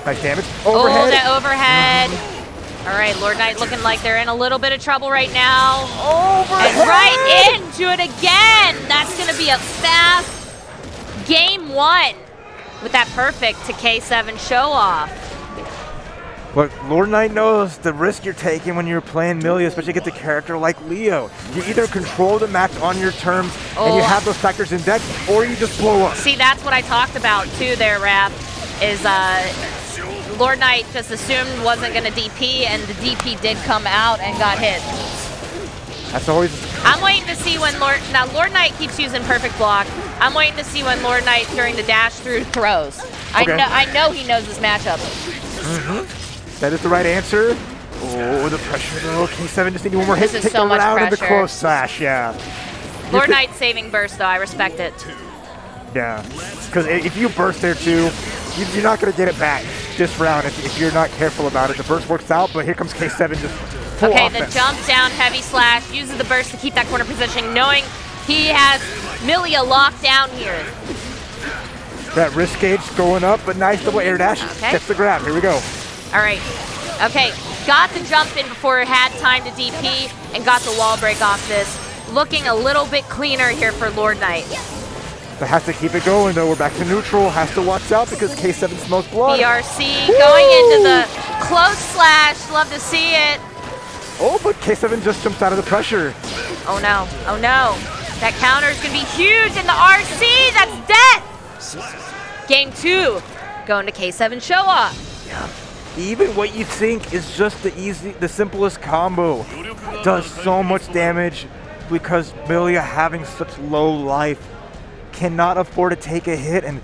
Nice damage. Overhead. Oh, that overhead. All right, Lord Knight looking like they're in a little bit of trouble right now. Overhead. And right into it again. That's going to be a fast game 1 with that perfect to K7 show off. But Lord Knight knows the risk you're taking when you're playing Millia, especially against a character like Leo. You either control the match on your terms and you have those factors in deck, or you just blow up. See, that's what I talked about too there, Raph, is Lord Knight just assumed wasn't going to DP, and the DP did come out and got hit. That's always... I'm waiting to see when Lord Knight keeps using perfect block. I'm waiting to see when Lord Knight during the dash through throws. Okay. I know he knows this matchup. That is the right answer. Oh, the pressure though. K7 just need one more hit to This is take so the much round in the pressure. close slash, yeah. Lord Knight saving burst though, I respect it. Yeah, because if you burst there too, you're not going to get it back this round if you're not careful about it. The burst works out, but here comes K7 just full Okay, offense. the jump down heavy slash, uses the burst to keep that corner position, knowing he has Millia locked down here. That risk gauge going up, but nice double air dash. Okay. Gets the grab. Here we go. All right. Okay, got the jump in before it had time to DP and got the wall break off this. Looking a little bit cleaner here for Lord Knight. But has to keep it going though. We're back to neutral. Has to watch out because K7 smokes blood. BRC going into the close slash. Love to see it. Oh, but K7 just jumps out of the pressure. Oh no. Oh no. That counter is going to be huge in the RC. That's death. Game 2. Going to K7 show off. Yeah. Even what you think is just the simplest combo does so much damage because Millia, having such low life, cannot afford to take a hit. And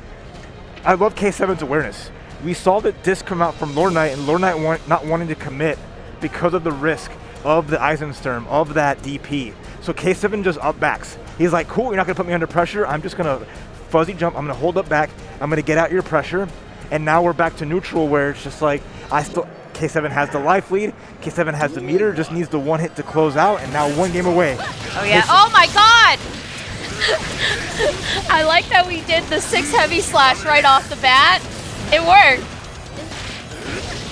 I love K7's awareness. We saw the disc come out from Lord Knight, and Lord Knight not wanting to commit because of the risk of the Eisensturm, of that DP. So K7 just up backs. He's like, cool, you're not going to put me under pressure. I'm just going to fuzzy jump. I'm going to hold up back. I'm going to get out your pressure. And now we're back to neutral where it's just like, K7 has the life lead. K7 has the meter, just needs the one hit to close out, and now one game away. Oh yeah, oh my god! I like that we did the 6 heavy slash right off the bat. It worked.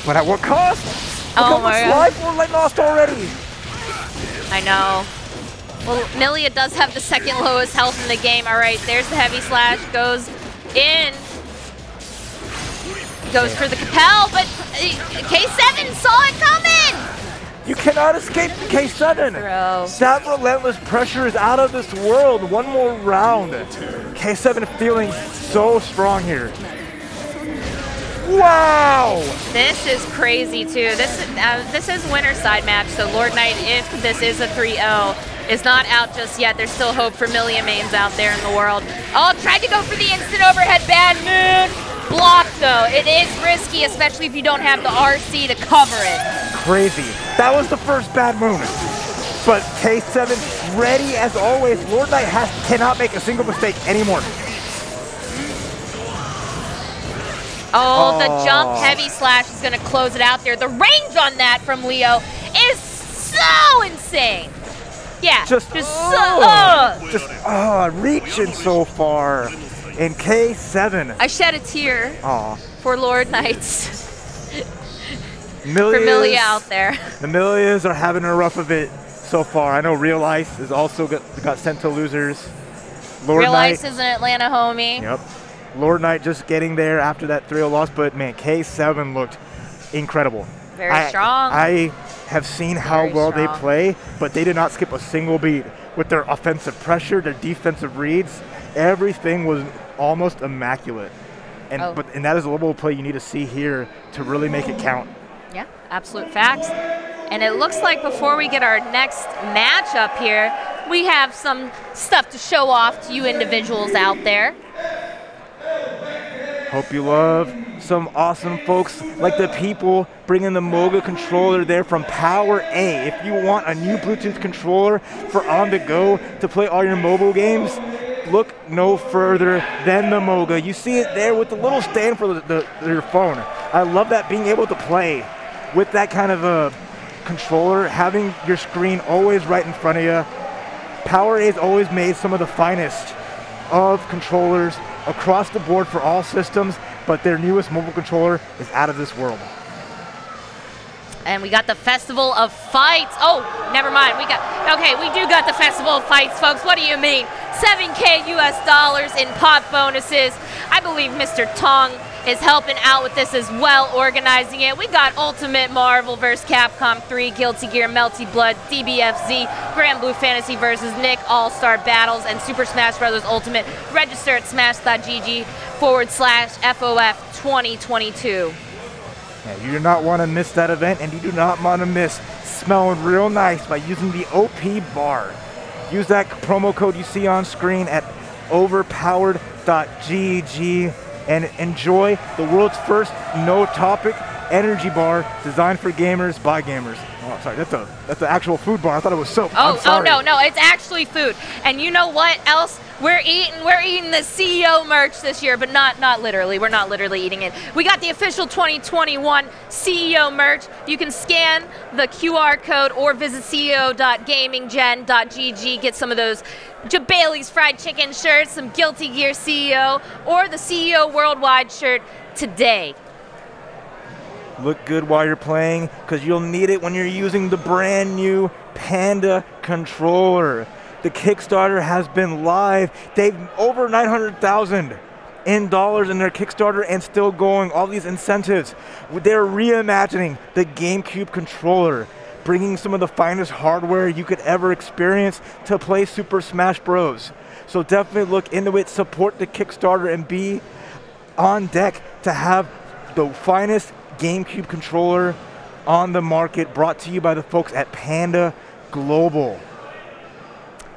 But at what cost? Oh my god. Life we're lost already. I know. Well, Millia does have the second lowest health in the game. All right, there's the heavy slash, goes in. Goes for the Capel, but K7 saw it coming! You cannot escape K7. Bro. That relentless pressure is out of this world. One more round. K7 feeling so strong here. Wow! This is crazy too. This is winner side match, so Lord Knight, if this is a 3-0, is not out just yet. There's still hope for Millia mains out there in the world. Oh, tried to go for the instant overhead, bad moon. Blocked though. It is risky, especially if you don't have the RC to cover it. Crazy. That was the first bad movement. But K7 ready as always. Lord Knight cannot make a single mistake anymore. Oh, the jump heavy slash is going to close it out there. The range on that from Leo is so insane. Yeah, reaching so far. In K7. I shed a tear for Lord Knights. For Millias, Millia out there. The Millias are having a rough of it so far. I know Real Ice has also got sent to losers. Lord Real Knight, Ice is an Atlanta homie. Yep. Lord Knight just getting there after that 3-0 loss, but man, K7 looked incredible. Very strong. I have seen how well they play, but they did not skip a single beat with their offensive pressure, their defensive reads. Everything was almost immaculate. and that is a level of play you need to see here to really make it count. Yeah, absolute facts. And it looks like before we get our next matchup here, we have some stuff to show off to you individuals out there. Hope you love some awesome folks like the people bringing the Moga controller there from Power A. If you want a new Bluetooth controller for on the go to play all your mobile games, look no further than the Moga. You see it there with the little stand for your phone. I love that, being able to play with that kind of a controller, having your screen always right in front of you. Power A has always made some of the finest of controllers across the board for all systems, but their newest mobile controller is out of this world. And we got the Festival of Fights. Oh, never mind. We do got the Festival of Fights, folks. What do you mean? $7K US in pot bonuses. I believe Mr. Tong is helping out with this as well, organizing it. We got Ultimate Marvel vs. Capcom 3, Guilty Gear, Melty Blood, DBFZ, Grand Blue Fantasy vs. Nick, All-Star Battles, and Super Smash Bros. Ultimate. Register at smash.gg/FOF 2022. Yeah, you do not want to miss that event, and you do not want to miss smelling real nice by using the OP bar. Use that promo code you see on screen at overpowered.gg and enjoy the world's first no-topic energy bar designed for gamers by gamers. Oh, sorry, that's the actual food bar. I thought it was soap. I'm sorry. Oh no, it's actually food. And you know what else? We're eating the CEO merch this year, but not literally. We're not literally eating it. We got the official 2021 CEO merch. You can scan the QR code or visit ceo.gaminggen.gg. Get some of those Jabali's fried chicken shirts, some Guilty Gear CEO, or the CEO Worldwide shirt today. Look good while you're playing, because you'll need it when you're using the brand new Panda controller. The Kickstarter has been live. They've over $900,000 in their Kickstarter and still going. All these incentives. They're reimagining the GameCube controller, bringing some of the finest hardware you could ever experience to play Super Smash Bros. So definitely look into it, support the Kickstarter, and be on deck to have the finest GameCube controller on the market, brought to you by the folks at Panda Global.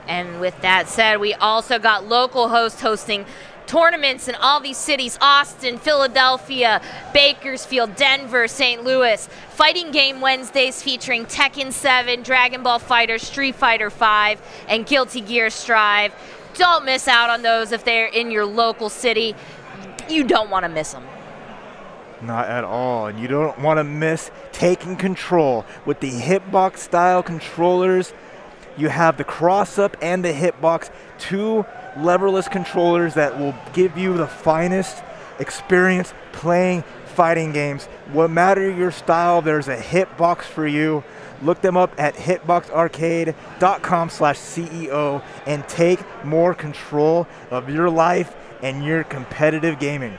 And with that said, we also got local hosts hosting tournaments in all these cities: Austin, Philadelphia, Bakersfield, Denver, St. Louis. Fighting Game Wednesdays featuring Tekken 7, Dragon Ball FighterZ, Street Fighter 5, and Guilty Gear Strive. Don't miss out on those if they're in your local city. You don't want to miss them. Not at all. And you don't want to miss taking control with the Hitbox style controllers. You have the cross-up and the Hitbox, two leverless controllers that will give you the finest experience playing fighting games. What matter your style, there's a Hitbox for you. Look them up at hitboxarcade.com/CEO and take more control of your life and your competitive gaming.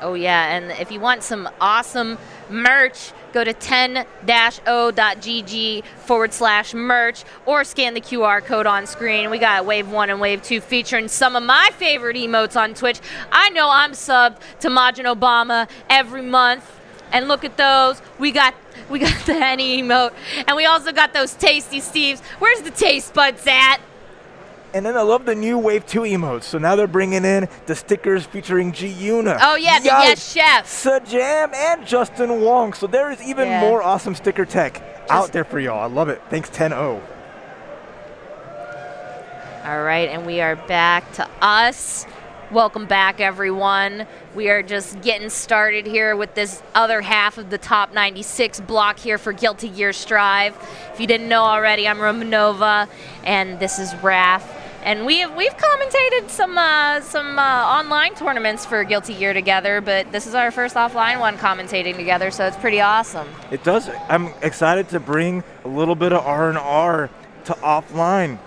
Oh yeah, and if you want some awesome merch, go to 10-o.gg/merch or scan the QR code on screen. We got Wave 1 and Wave 2 featuring some of my favorite emotes on Twitch. I know I'm subbed to Majin Obama every month, and look at those. We got the Henny emote, and we also got those Tasty Steves. Where's the taste buds at? And then I love the new Wave 2 emotes. So now they're bringing in the stickers featuring G-Yuna. Oh yeah, the Yes Chef. Sajam and Justin Wong. So there is even more awesome sticker tech out there for y'all. I love it. Thanks 10-0. All right, and we are back to us. Welcome back, everyone. We are just getting started here with this other half of the top 96 block here for Guilty Gear Strive. If you didn't know already, I'm Romanova, and this is Raph. And we've commentated some online tournaments for Guilty Gear together, but this is our first offline one commentating together, so it's pretty awesome. It does. I'm excited to bring a little bit of R&R to offline.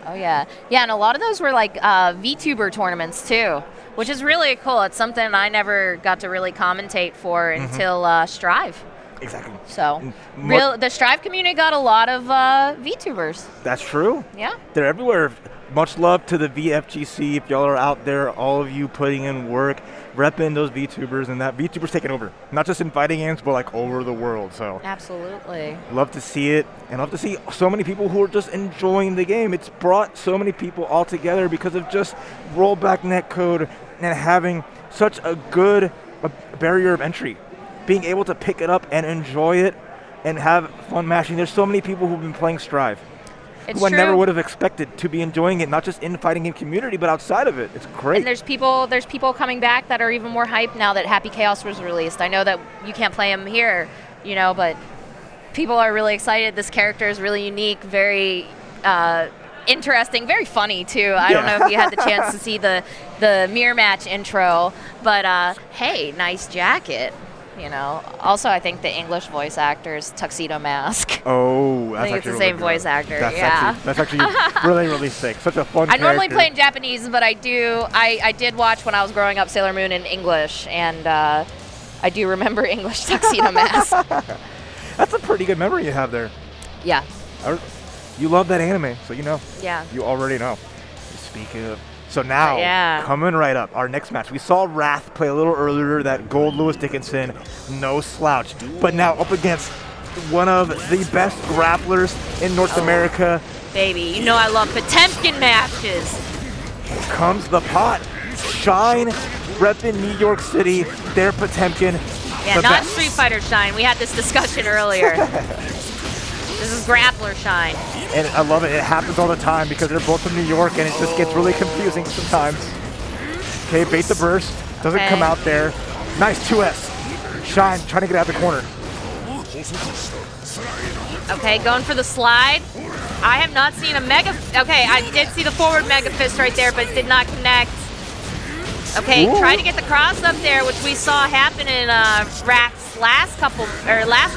Oh yeah, yeah, and a lot of those were like VTuber tournaments too, which is really cool. It's something I never got to really commentate for until Strive. Exactly. So, the Strive community got a lot of VTubers. That's true. Yeah. They're everywhere. much love to the VFGC. If y'all are out there, all of you putting in work, repping those VTubers, and that VTubers taking over. Not just in fighting games, but like over the world. So absolutely. Love to see it, and love to see so many people who are just enjoying the game. It's brought so many people all together because of just rollback netcode and having such a good barrier of entry. Being able to pick it up and enjoy it and have fun mashing. There's so many people who've been playing Strive. It's who I true. never would have expected to be enjoying it, not just in the fighting game community, but outside of it. It's great. And there's people coming back that are even more hyped now that Happy Chaos was released. I know that you can't play him here, you know, but people are really excited. This character is really unique, very interesting, very funny too. I don't know if you had the chance to see the mirror match intro, but hey, nice jacket. You know. Also, I think the English voice actor's tuxedo mask. Oh, that's I think it's the same voice actor. That's actually really, really sick. Such a fun. I normally character. play in Japanese, but I did watch when I was growing up Sailor Moon in English, and I do remember English tuxedo mask. That's a pretty good memory you have there. Yeah. You love that anime, so you know. Yeah. You already know. Speaking of. So now, coming right up, our next match. We saw Wrath play a little earlier, that Gold Lewis Dickinson, no slouch. But now up against one of the best grapplers in North America. Baby, you know I love Potemkin matches. Here comes the pot. Shine, repping New York City, their Potemkin. Yeah, not best. Street Fighter Shine. We had this discussion earlier. This is Grappler Shine. And I love it. It happens all the time because they're both from New York, and it just gets really confusing sometimes. Okay, bait the burst. Doesn't come out there. Nice 2S. Shine trying to get out of the corner. Okay, going for the slide. I have not seen a mega. Okay, I did see the forward mega fist right there, but it did not connect. Okay, trying to get the cross up there, which we saw happen in Rack's last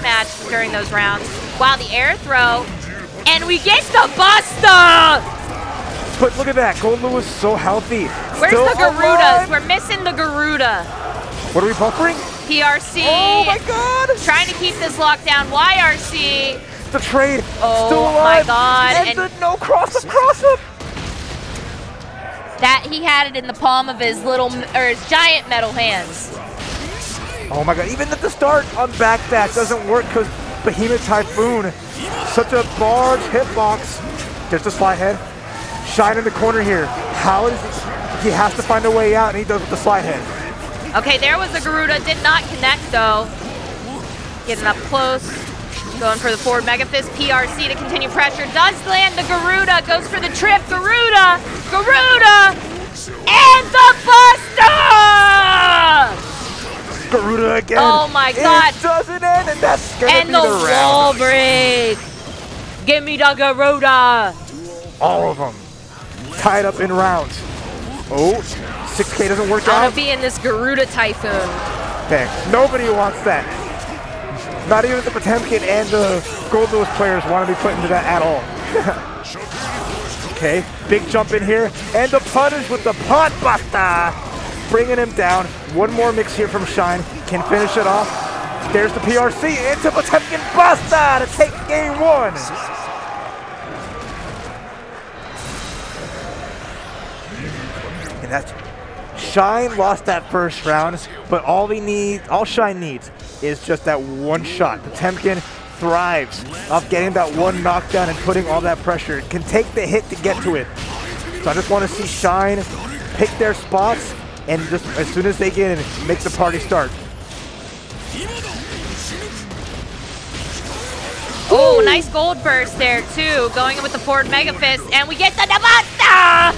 match during those rounds. While the air throw, and we get the Buster! But look at that, Gold Lewis so healthy. Where's Still the Garudas? alive. We're missing the Garuda. What are we buffering? PRC. Oh my god! Trying to keep this locked down. The YRC. trade. Oh Still alive. my god. And the no cross-up. That he had it in the palm of his his giant metal hands. Oh my god, even at the start on back dash doesn't work because Behemoth Typhoon, such a large hitbox. There's the slide head. Shine in the corner here. How is he has to find a way out, and he does with the slide head. Okay, there was the Garuda. Did not connect though. Getting up close. Going for the forward Mega Fist. PRC to continue pressure. Does land the Garuda. Goes for the trip. Garuda! And the Buster! Garuda again. Oh my god. It doesn't end, and that's gonna and be the the wall round. break. Give me the Garuda. All of them tied up in rounds. Oh, 6K doesn't work I out. want to be in this Garuda Typhoon. Okay, nobody wants that. Not even the Potemkin and the Gold Lewis players want to be put into that at all. Okay, big jump in here, and the punish with the pot buster, bringing him down. One more mix here from Shine, can finish it off. There's the PRC into Potemkin buster to take game one. And that's Shine lost that first round, but all Shine needs is just that one shot. Potemkin thrives off getting that one knockdown and putting all that pressure. It can take the hit to get to it. So I just want to see Shine pick their spots and just as soon as they get in, make the party start. Oh, nice gold burst there too. Going in with the forward Mega Fist, and we get the Nabata!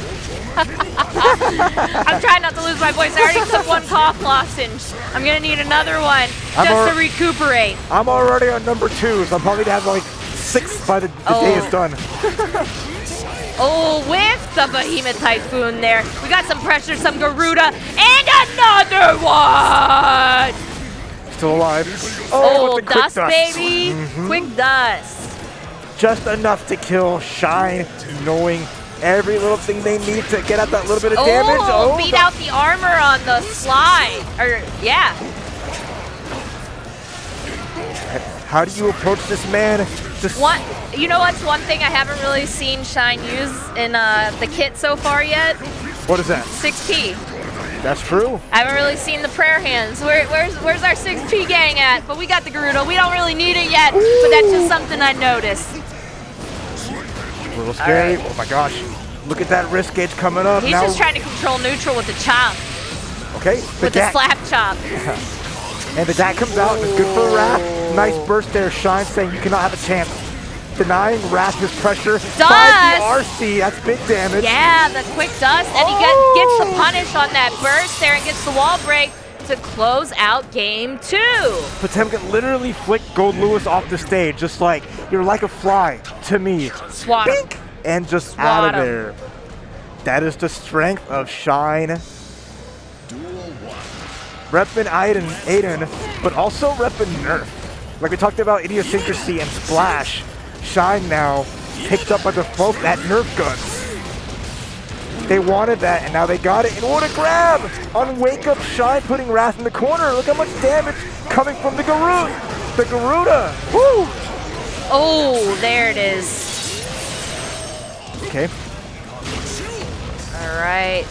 I'm trying not to lose my voice. I already took one cough lozenge. I'm gonna need another one just to recuperate. I'm already on number 2, so I'm probably gonna have like 6 by the day is done. Oh, with the Behemoth Typhoon there. We got some pressure, some Garuda, and another one! Still alive. Oh, with the quick dust, baby. Quick dust. Just enough to kill Shine, knowing every little thing they need to get out that little bit of damage. Oh, beat out the armor on the slide. How do you approach this man? Just You know what's one thing I haven't really seen Shine use in the kit so far yet? What is that? 6P. That's true. I haven't really seen the prayer hands. Where's our 6P gang at? But we got the Gerudo. We don't really need it yet, but that's just something I noticed. A little scary. Right. Oh my gosh. Look at that wrist gauge coming up. He's now, just trying to control neutral with the chop, okay, with the slap chop. And the guy comes out, and it's good for Wrath. Nice burst there, Shine saying you cannot have a chance. Denying Wrath his pressure. Dust! By the RC, that's big damage. Yeah, the quick dust, and he gets the punish on that burst there and gets the wall break to close out game 2. Potemkin literally flicked Gold Lewis off the stage, just like, you're like a fly to me. Swat him. Bink! And just Swat out of him. there. That is the strength of Shine. Reppin' Aiden, but also reppin' Nerf. Like we talked about idiosyncrasy and splash. Shine now picked up by the folk at Nerf guns. They wanted that, and now they got it. And what a grab on Wake Up Shine, putting Wrath in the corner. Look how much damage coming from the Garuda. The Garuda. Woo! Oh, there it is. Okay. All right.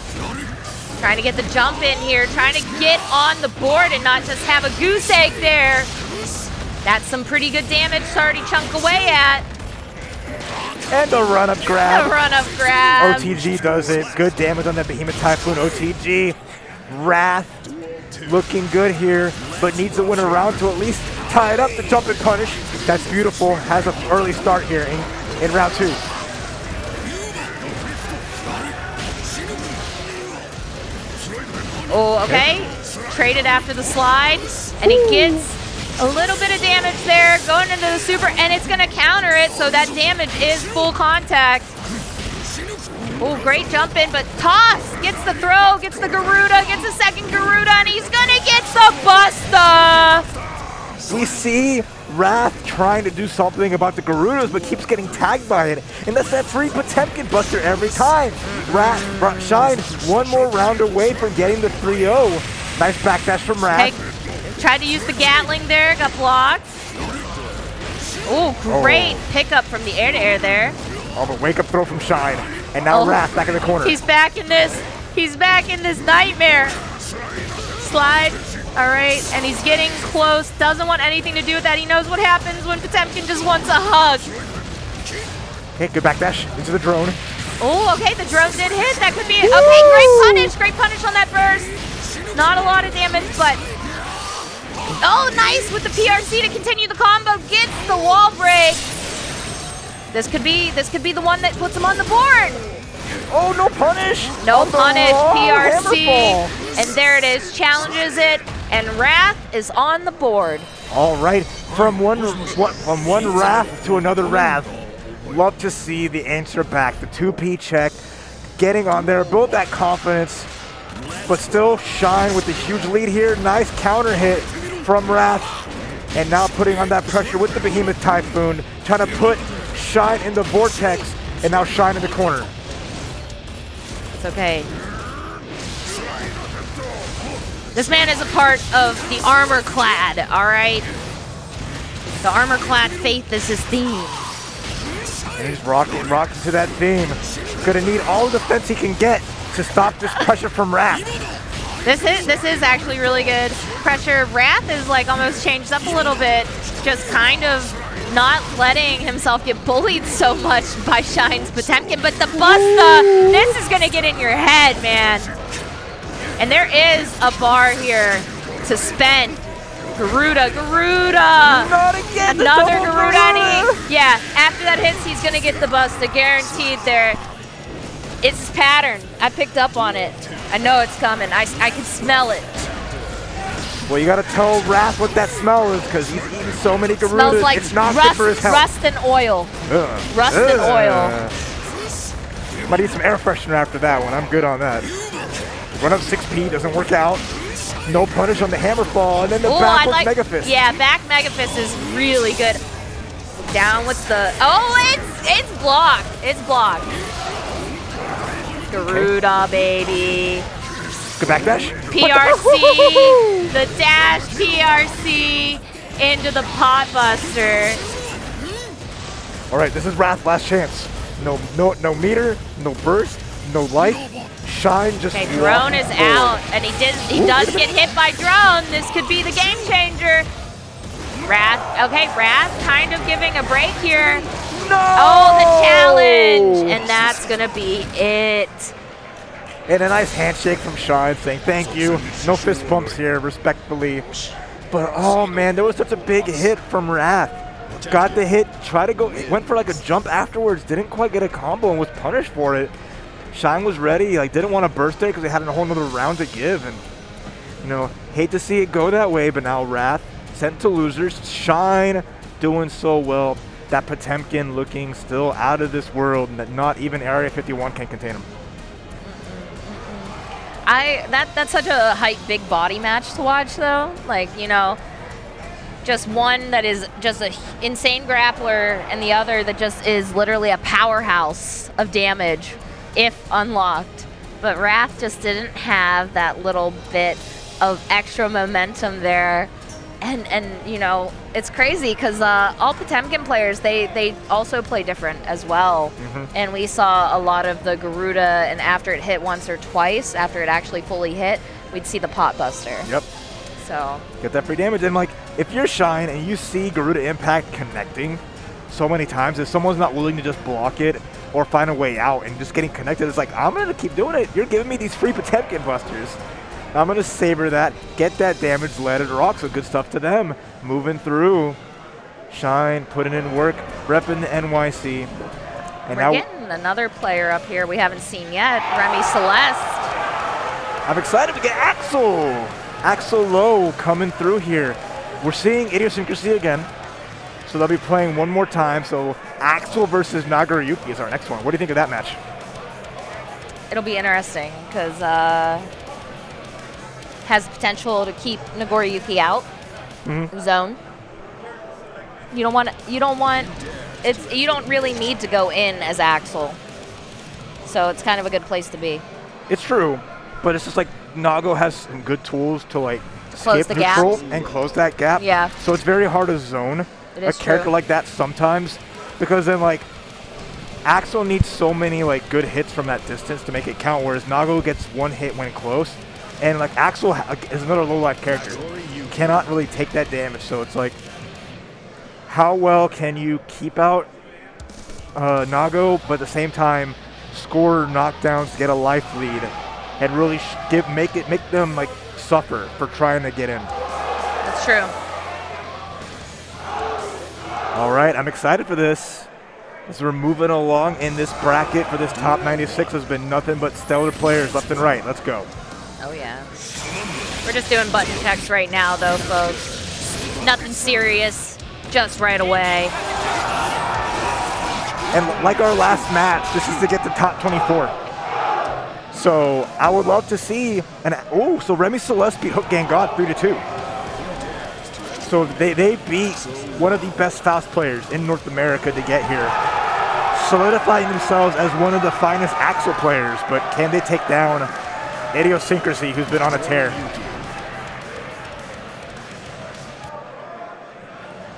Trying to get the jump in here, trying to get on the board and not just have a goose egg there. That's some pretty good damage to already chunk away at. And the run-up grab. The run-up grab. OTG does it. Good damage on that Behemoth Typhoon. OTG. Wrath looking good here, but needs to win a round to at least tie it up. The jump and punish. That's beautiful. Has an early start here in round 2. Oh, okay. Traded after the slide, and he gets a little bit of damage there going into the super, and it's going to counter it, so that damage is full contact. Oh, great jump in, but Toss gets the throw, gets the Garuda, gets a second Garuda, and he's going to get the Busta. We see Wrath trying to do something about the Garudas, but keeps getting tagged by it. And that's that free Potemkin Buster every time. Shine one more round away from getting the 3-0. Nice backdash from Wrath. Okay. Tried to use the Gatling there, got blocked. Oh, great pickup from the air-to-air there. Oh, but wake up throw from Shine. And now Wrath back in the corner. He's back in this. He's back in this nightmare. Slide. All right, and he's getting close. Doesn't want anything to do with that. He knows what happens when Potemkin just wants a hug. Okay, good backdash into the drone. Oh, okay, the drone did hit. That could be it. Okay, great punish on that burst. Not a lot of damage, but oh, nice with the PRC to continue the combo. Gets the wall break. This could be the one that puts him on the board. Oh, no punish. No punish, PRC. Hammerfall. And there it is, challenges it, and Wrath is on the board. All right, from one Wrath to another Wrath. Love to see the answer back, the 2P check, getting on there, build that confidence, but still Shine with the huge lead here. Nice counter hit from Wrath, and now putting on that pressure with the Behemoth Typhoon, trying to put Shine in the vortex, and now Shine in the corner. It's okay. This man is a part of the Armor Clad, all right? The Armor Clad faith is his theme. And he's rocking to that theme. Gonna need all the defense he can get to stop this pressure from Wrath. This is actually really good pressure. Wrath is like almost changed up a little bit, just kind of not letting himself get bullied so much by Shine's Potemkin. But the Busta, this is gonna get in your head, man. And there is a bar here to spend. Garuda. Not again. Another Garuda. Yeah, after that hits, he's gonna get the Busta, guaranteed there. It's his pattern. I picked up on it. I know it's coming. I can smell it. Well, you gotta tell Wrath what that smell is, because he's eaten so many Garudas. Smells like it's not good for his health. Rust and oil. Rust and oil. Might need some air freshener after that one. I'm good on that. Run up 6P, doesn't work out. No punish on the Hammerfall, and then the backwards Mega Fist. Yeah, back Mega Fist is really good. Down with the, oh, it's blocked. It's blocked. Garuda, baby. Good backdash. PRC, the dash PRC. into the pot buster. All right, this is Wrath last chance. No meter, no burst, no life. Shine just. Okay, drone is out, and he does get hit by drone. This could be the game changer. Wrath, okay, Wrath kind of giving a break here. No! Oh, the challenge, and that's gonna be it. And a nice handshake from Shine saying thank you. No fist bumps here, respectfully. But oh man, there was such a big hit from Wrath. Got the hit, tried to go, went for like a jump afterwards, didn't quite get a combo and was punished for it. Shine was ready, like didn't want to burst there because they had a whole nother round to give, and you know, hate to see it go that way, but now Wrath sent to losers. Shine doing so well. That Potemkin looking still out of this world, and that not even Area 51 can contain him. That's such a hype big body match to watch though. Like, you know, just one that is just an insane grappler and the other that just is literally a powerhouse of damage if unlocked. But Wrath just didn't have that little bit of extra momentum there. And you know, it's crazy because all Potemkin players, they also play different as well. And we saw a lot of the Garuda, and after it hit once or twice, after it actually fully hit, we'd see the pot buster. Yep. So get that free damage. And like, if you're Shine and you see Garuda Impact connecting so many times, if someone's not willing to just block it or find a way out and just getting connected, it's like, I'm gonna keep doing it. You're giving me these free Potemkin busters. I'm going to savor that, get that damage, let it rock. So good stuff to them. Moving through. Shine, putting in work, repping the NYC. And we're getting another player up here we haven't seen yet, Remy Celeste. I'm excited to get Axel. Axel Lowe coming through here. We're seeing Idiosyncrasy again. So they'll be playing one more time. So Axel versus Nagoriyuki is our next one. What do you think of that match? It'll be interesting because has potential to keep Nagoriyuki out zone. You don't really need to go in as Axel. So it's kind of a good place to be. It's true, but it's just like Nago has some good tools to like close skip the neutral gap and close that gap. Yeah. So it's very hard to zone a character like that sometimes, because then like Axel needs so many like good hits from that distance to make it count, whereas Nago gets one hit when close. And like Axel is another low life character. You cannot really take that damage. So it's like, how well can you keep out Nago, but at the same time score knockdowns to get a life lead, and really make them like suffer for trying to get in. That's true. All right, I'm excited for this. As we're moving along in this bracket for this top 96, has been nothing but stellar players left and right. Let's go. Oh yeah. We're just doing button checks right now though, folks. Nothing serious, just right away. And like our last match, this is to get to top 24. So I would love to see, so Remy Celeste beat Hook Gang God 3-2. So they beat one of the best Faust players in North America to get here, solidifying themselves as one of the finest Axel players, but can they take down Idiosyncrasy, who's been on a tear?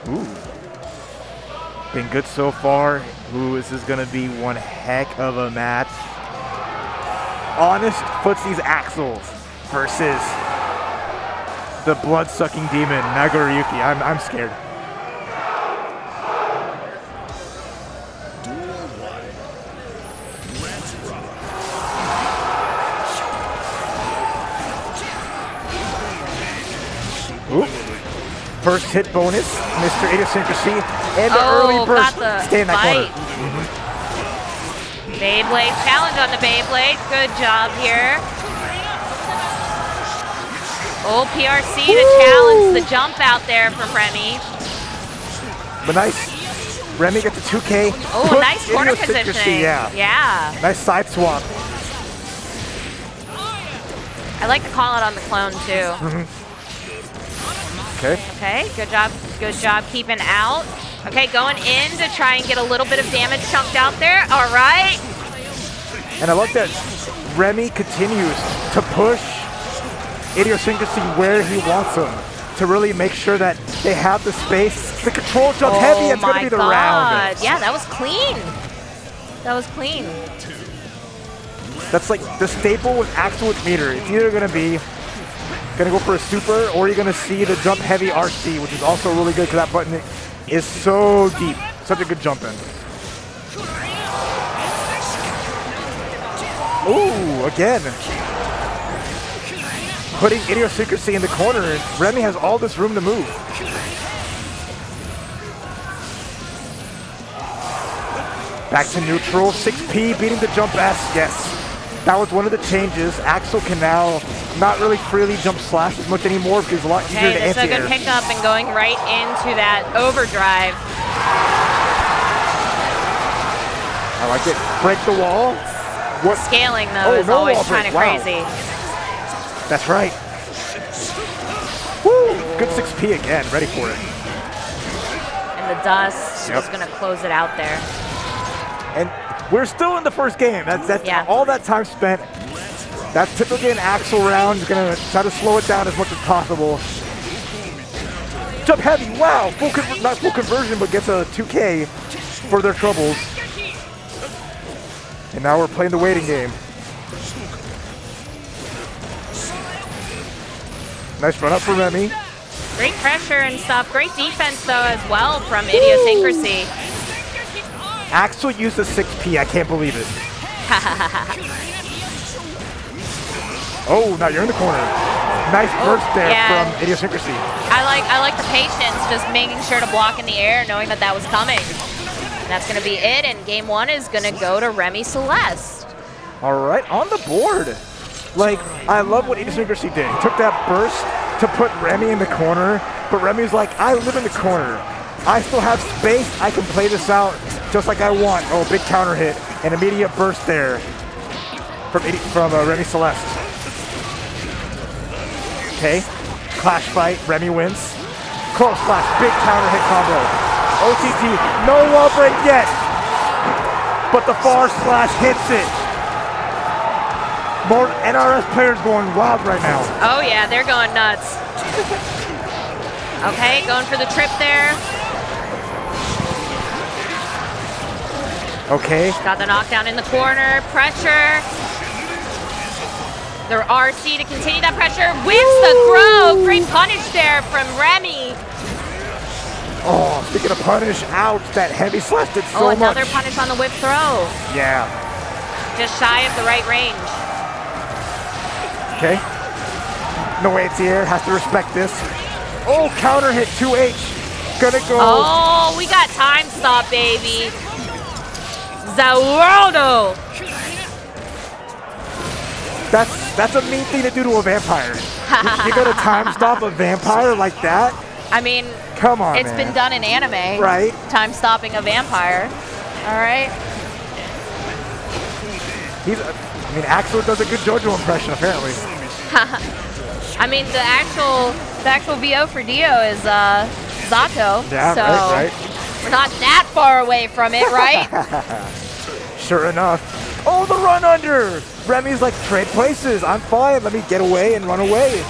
Ooh. Been good so far. Ooh, this is going to be one heck of a match. Honest Footsie's Axels versus the blood-sucking demon, Nagoriyuki. I'm scared. Ooh. First hit bonus, Mr. Idiosyncrasy, and the early burst. Stay in that corner. Beyblade challenge on the Beyblade. Good job here. Oh, PRC to challenge the jump out there from Remy. But nice. Remy got the 2K. Oh, nice corner positioning. Yeah. Nice side swap. I like to call it on the clone too. Okay, good job keeping out. Okay, going in to try and get a little bit of damage chunked out there. All right. And I like that Remy continues to push Idiosyncrasy where he wants him. to really make sure that they have the space. The control jump heavy, it's going to be the round. Yeah, that was clean. That was clean. That's like the staple with Axel with meter. It's either going to be going to go for a super, or you're going to see the jump heavy RC, which is also really good because that button is so deep. Such a good jump in. Ooh, again. Putting Idiosyncrasy in the corner. Remy has all this room to move. Back to neutral. 6P beating the jump S. Yes. That was one of the changes. Axel can now not really freely jump slash as much anymore because it's a lot easier to this is a anti-air. good pickup and going right into that overdrive. I like it. Break the wall. What? Scaling, though, is always kind of crazy. That's right. Woo! Good 6P again. Ready for it. And the dust is going to close it out there. And we're still in the first game. That's all that time spent. That's typically an Axel round. You're going to try to slow it down as much as possible. Jump heavy. Wow. Not full conversion, but gets a 2K for their troubles. And now we're playing the waiting game. Nice run up for Remy. Great pressure and stuff. Great defense, though, as well from Idiosyncrasy. Axel used a 6P. I can't believe it. Oh, now you're in the corner. Nice burst there from Idiosyncrasy. I like the patience, just making sure to block in the air, knowing that that was coming. And that's going to be it, and game one is going to go to Remy Celeste. All right, on the board. Like, I love what Idiosyncrasy did. He took that burst to put Remy in the corner, but Remy's like, I live in the corner. I still have space. I can play this out just like I want. Oh, big counter hit. An immediate burst there from Remy Celeste. Okay, clash fight. Remy wins. Close slash, big counter hit combo. OTT, no wall break yet, but the far slash hits it. More NRS players going wild right now. Oh yeah, they're going nuts. Okay, going for the trip there. Okay. Got the knockdown in the corner, pressure. The RC to continue that pressure. Whips the throw. Great punish there from Remy. Oh, speaking of punish, ouch, that heavy slash did so much. Oh, another punish on the whip throw. Yeah. Just shy of the right range. Okay. No anti-air, has to respect this. Oh, counter hit 2H. Gonna go. Oh, we got time stop, baby. Zawardo. That's a mean thing to do to a vampire. You go to time stop a vampire like that? I mean, come on, it's been done in anime. Right. Time stopping a vampire. All right. I mean, Axel does a good JoJo impression, apparently. I mean, the actual VO for Dio is Zato. Yeah, so right. We're not that far away from it, right? Sure enough. Oh, the run under! Remy's like, trade places. I'm fine. Let me get away and run away.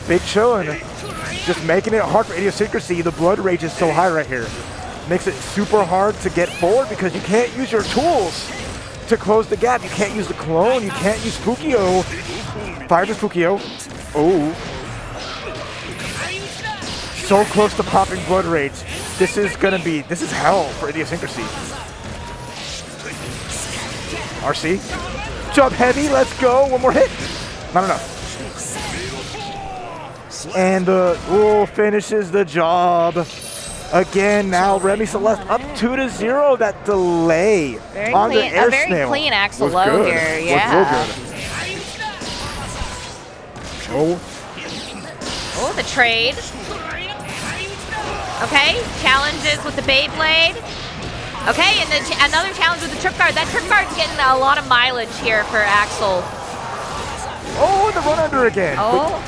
Big showing. Just making it hard for Idiosyncrasy. The blood rage is so high right here. Makes it super hard to get forward because you can't use your tools to close the gap. You can't use the clone. You can't use Fukio. Fire to Fukio. Oh. So close to popping blood rage. This is hell for Idiosyncrasy. RC. Jump heavy. Let's go. One more hit. Not enough. And finishes the job. Again, now Remy Celeste up 2-0. That delay on the air very snail clean Axel low here. Yeah. Oh, the trade. Okay, challenges with the Beyblade. Okay, and another challenge with the trip guard. That trip guard's getting a lot of mileage here for Axel. Oh, the run under again. Oh.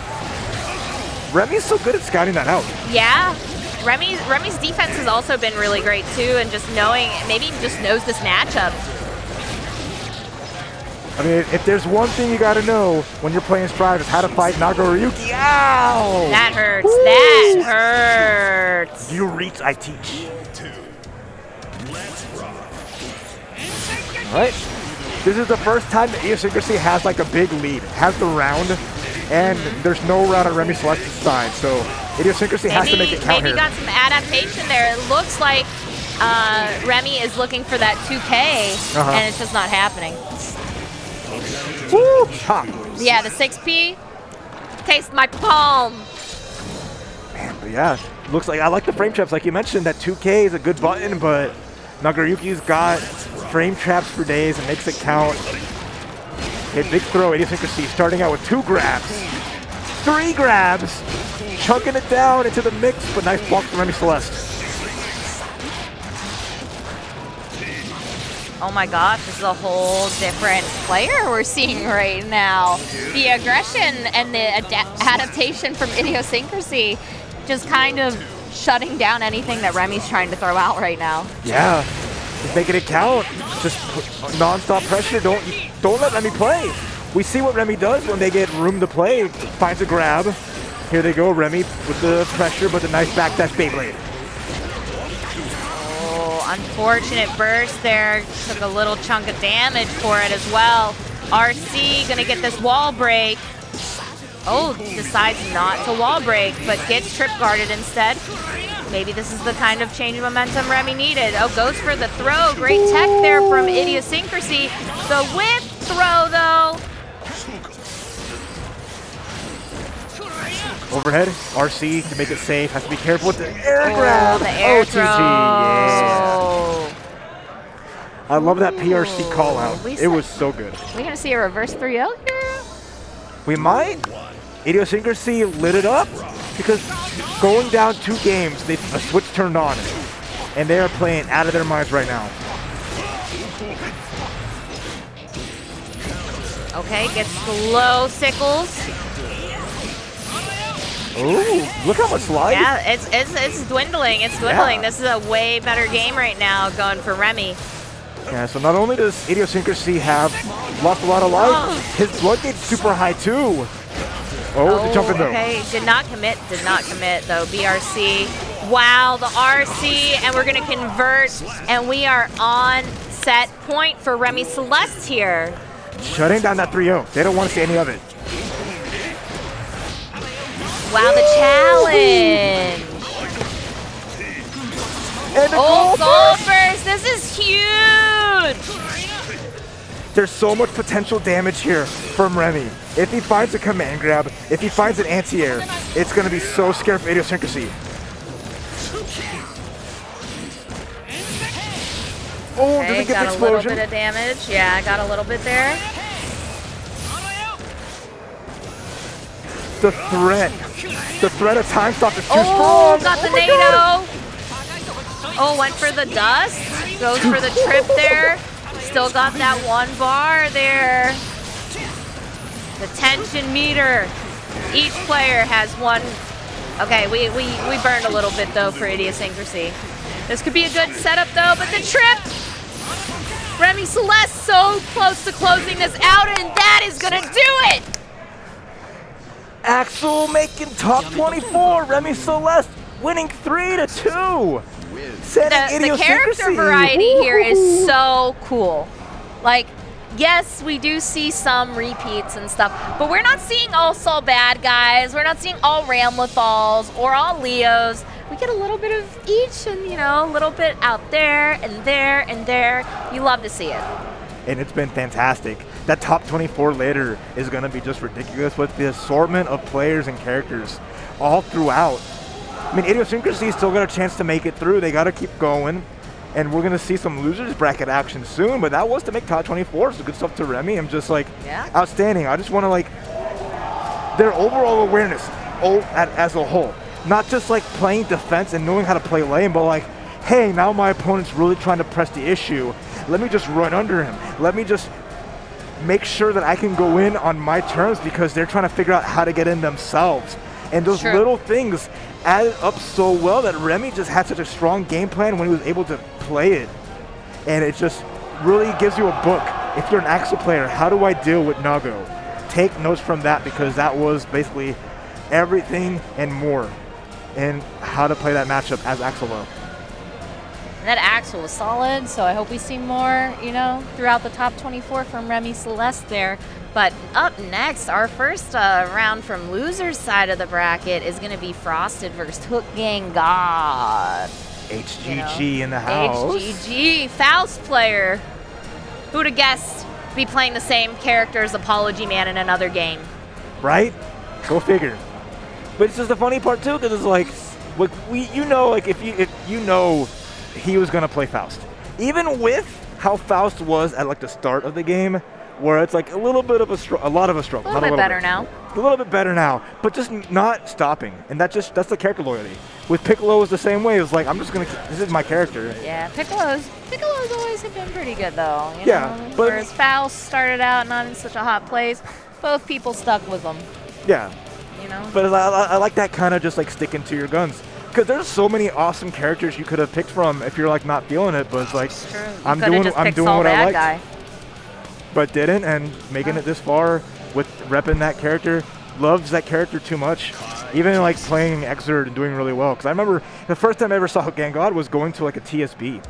Remy's so good at scouting that out. Yeah. Remy's defense has also been really great too, and just knowing, maybe he just knows this matchup. I mean, if there's one thing you got to know when you're playing Strive, it's how to fight Nagoriyuki. Ow! That hurts. Woo! That hurts. You reach, I teach. All right. This is the first time that Idiosyncrasy has like a big lead, has the round, and there's no round on Remy Celeste's side, so Idiosyncrasy has to make it count maybe here. Got some adaptation there. It looks like Remy is looking for that 2K, and it's just not happening. Woo! Chop. Yeah, the 6P. Taste my palm. Man, but yeah, looks like I like the frame traps. Like you mentioned, that 2K is a good button, but Nagoriyuki's got frame traps for days and makes it count. Okay, big throw, Idiosyncrasy starting out with 2 grabs, 3 grabs, chunking it down into the mix, but nice block from Remy Celeste. Oh my gosh, this is a whole different player we're seeing right now. The aggression and the adaptation from Idiosyncrasy just kind of shutting down anything that Remy's trying to throw out right now. Yeah, just making it count. Just non-stop pressure. Don't let Remy play. We see what Remy does when they get room to play. Finds a grab. Here they go, Remy with the pressure, but the nice backdash Beyblade. Unfortunate burst there. Took a little chunk of damage for it as well. RC gonna get this wall break. Oh, decides not to wall break, but gets trip guarded instead. Maybe this is the kind of change of momentum Remy needed. Oh, goes for the throw. Great tech there from Idiosyncrasy. The whip throw, though. Overhead, RC to make it safe. Has to be careful with the air grab. The air OTG, throw. yeah. I love that PRC call out. It was so good. Are we gonna see a reverse 3-0 here? We might. Idiosyncrasy lit it up because going down 2 games, a switch turned on, and they are playing out of their minds right now. Okay, gets slow sickles. Ooh, look how much life. Yeah, it's dwindling. It's dwindling. Yeah. This is a way better game right now going for Remy. Yeah, so not only does Idiosyncrasy have lost a lot of life, his blood gate's super high too. Oh, the jumping though. Okay, did not commit though. BRC. Wow, the RC, and we're gonna convert, and we are on set point for Remy Celeste here. Shutting down that 3-0. They don't want to see any of it. Wow, the challenge. And the goal burst. This is huge. There's so much potential damage here from Remy. If he finds a command grab, if he finds an anti-air, it's going to be so scary for Idiosyncrasy. Oh, doesn't get the explosion. Got a little bit of damage. Yeah, I got a little bit there. The threat of time stop is too strong. Oh, got the NATO. Oh, went for the dust. Goes for the trip there. Still got that 1 bar there. The tension meter. Each player has 1. Okay, we burned a little bit though for Idiosyncrasy. This could be a good setup though, but the trip. Remy Celeste so close to closing this out, and that is gonna do it. Axel making top 24. Remy Celeste winning 3-2. The character variety here is so cool. Like, yes, we do see some repeats and stuff, but we're not seeing all Sol bad guys. We're not seeing all Ramlethals or all Leos. We get a little bit of each, and you know, a little bit out there and there and there. You love to see it. And it's been fantastic. That top 24 later is going to be just ridiculous with the assortment of players and characters all throughout. I mean, Idiosyncrasy still got a chance to make it through. They got to keep going. And we're going to see some losers bracket action soon. But that was to make top 24. So good stuff to Remy. I'm just like, outstanding. I just want to like, their overall awareness as a whole. Not just like playing defense and knowing how to play lane, but like, hey, now my opponent's really trying to press the issue. Let me just run under him. Let me just make sure that I can go in on my terms because they're trying to figure out how to get in themselves. And those little things added up so well that Remy just had such a strong game plan when he was able to play it. And it just really gives you a book if you're an Axel player, how do I deal with Nago? Take notes from that, because that was basically everything and more in how to play that matchup as Axel Low. That Axel was solid, so I hope we see more, you know, throughout the top 24 from Remy Celeste there. But up next, our first round from loser's side of the bracket is going to be Frosted versus Hook Gang God. HGG in the house. HGG, Faust player. Who'd have guessed be playing the same character as Apology Man in another game? Right? Go figure. But it's just the funny part too, because it's like if you know he was gonna play Faust, even with how Faust was at like the start of the game, where it's like a little bit of a lot of a struggle. A little bit better now. A little bit better now, but just not stopping, and that's the character loyalty. With Piccolo, was the same way. It was like, I'm just gonna. This is my character. Yeah, Piccolo's always have been pretty good though. You yeah, know? but whereas Faust started out not in such a hot place, both people stuck with him. Yeah. You know. But I like that kind of just like sticking to your guns, because there's so many awesome characters you could have picked from if you're like not feeling it. But it's like, I'm doing what I like. Guy. But didn't, and making it this far with repping that character, loves that character too much. Even like playing Exert and doing really well. Because I remember the first time I ever saw Hook Gang God was going to like a TSB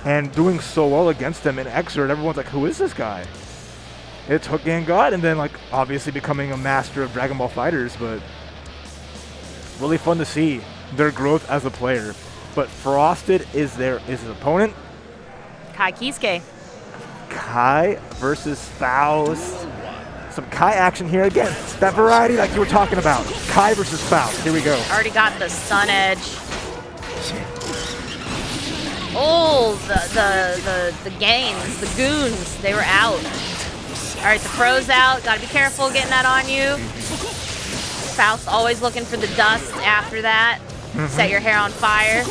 and doing so well against him in Exert. Everyone's like, who is this guy? It's Hook Gang God, and then like obviously becoming a master of Dragon Ball Fighters. But really fun to see their growth as a player. But Frosted is his opponent. Kai Kisuke. Kai versus Faust. Some Kai action here again. That variety like you were talking about. Kai versus Faust. Here we go. Already got the Sun Edge. Oh, the gangs, the goons, they were out. All right, the Fro's out. Got to be careful getting that on you. Faust always looking for the dust after that. Set your hair on fire.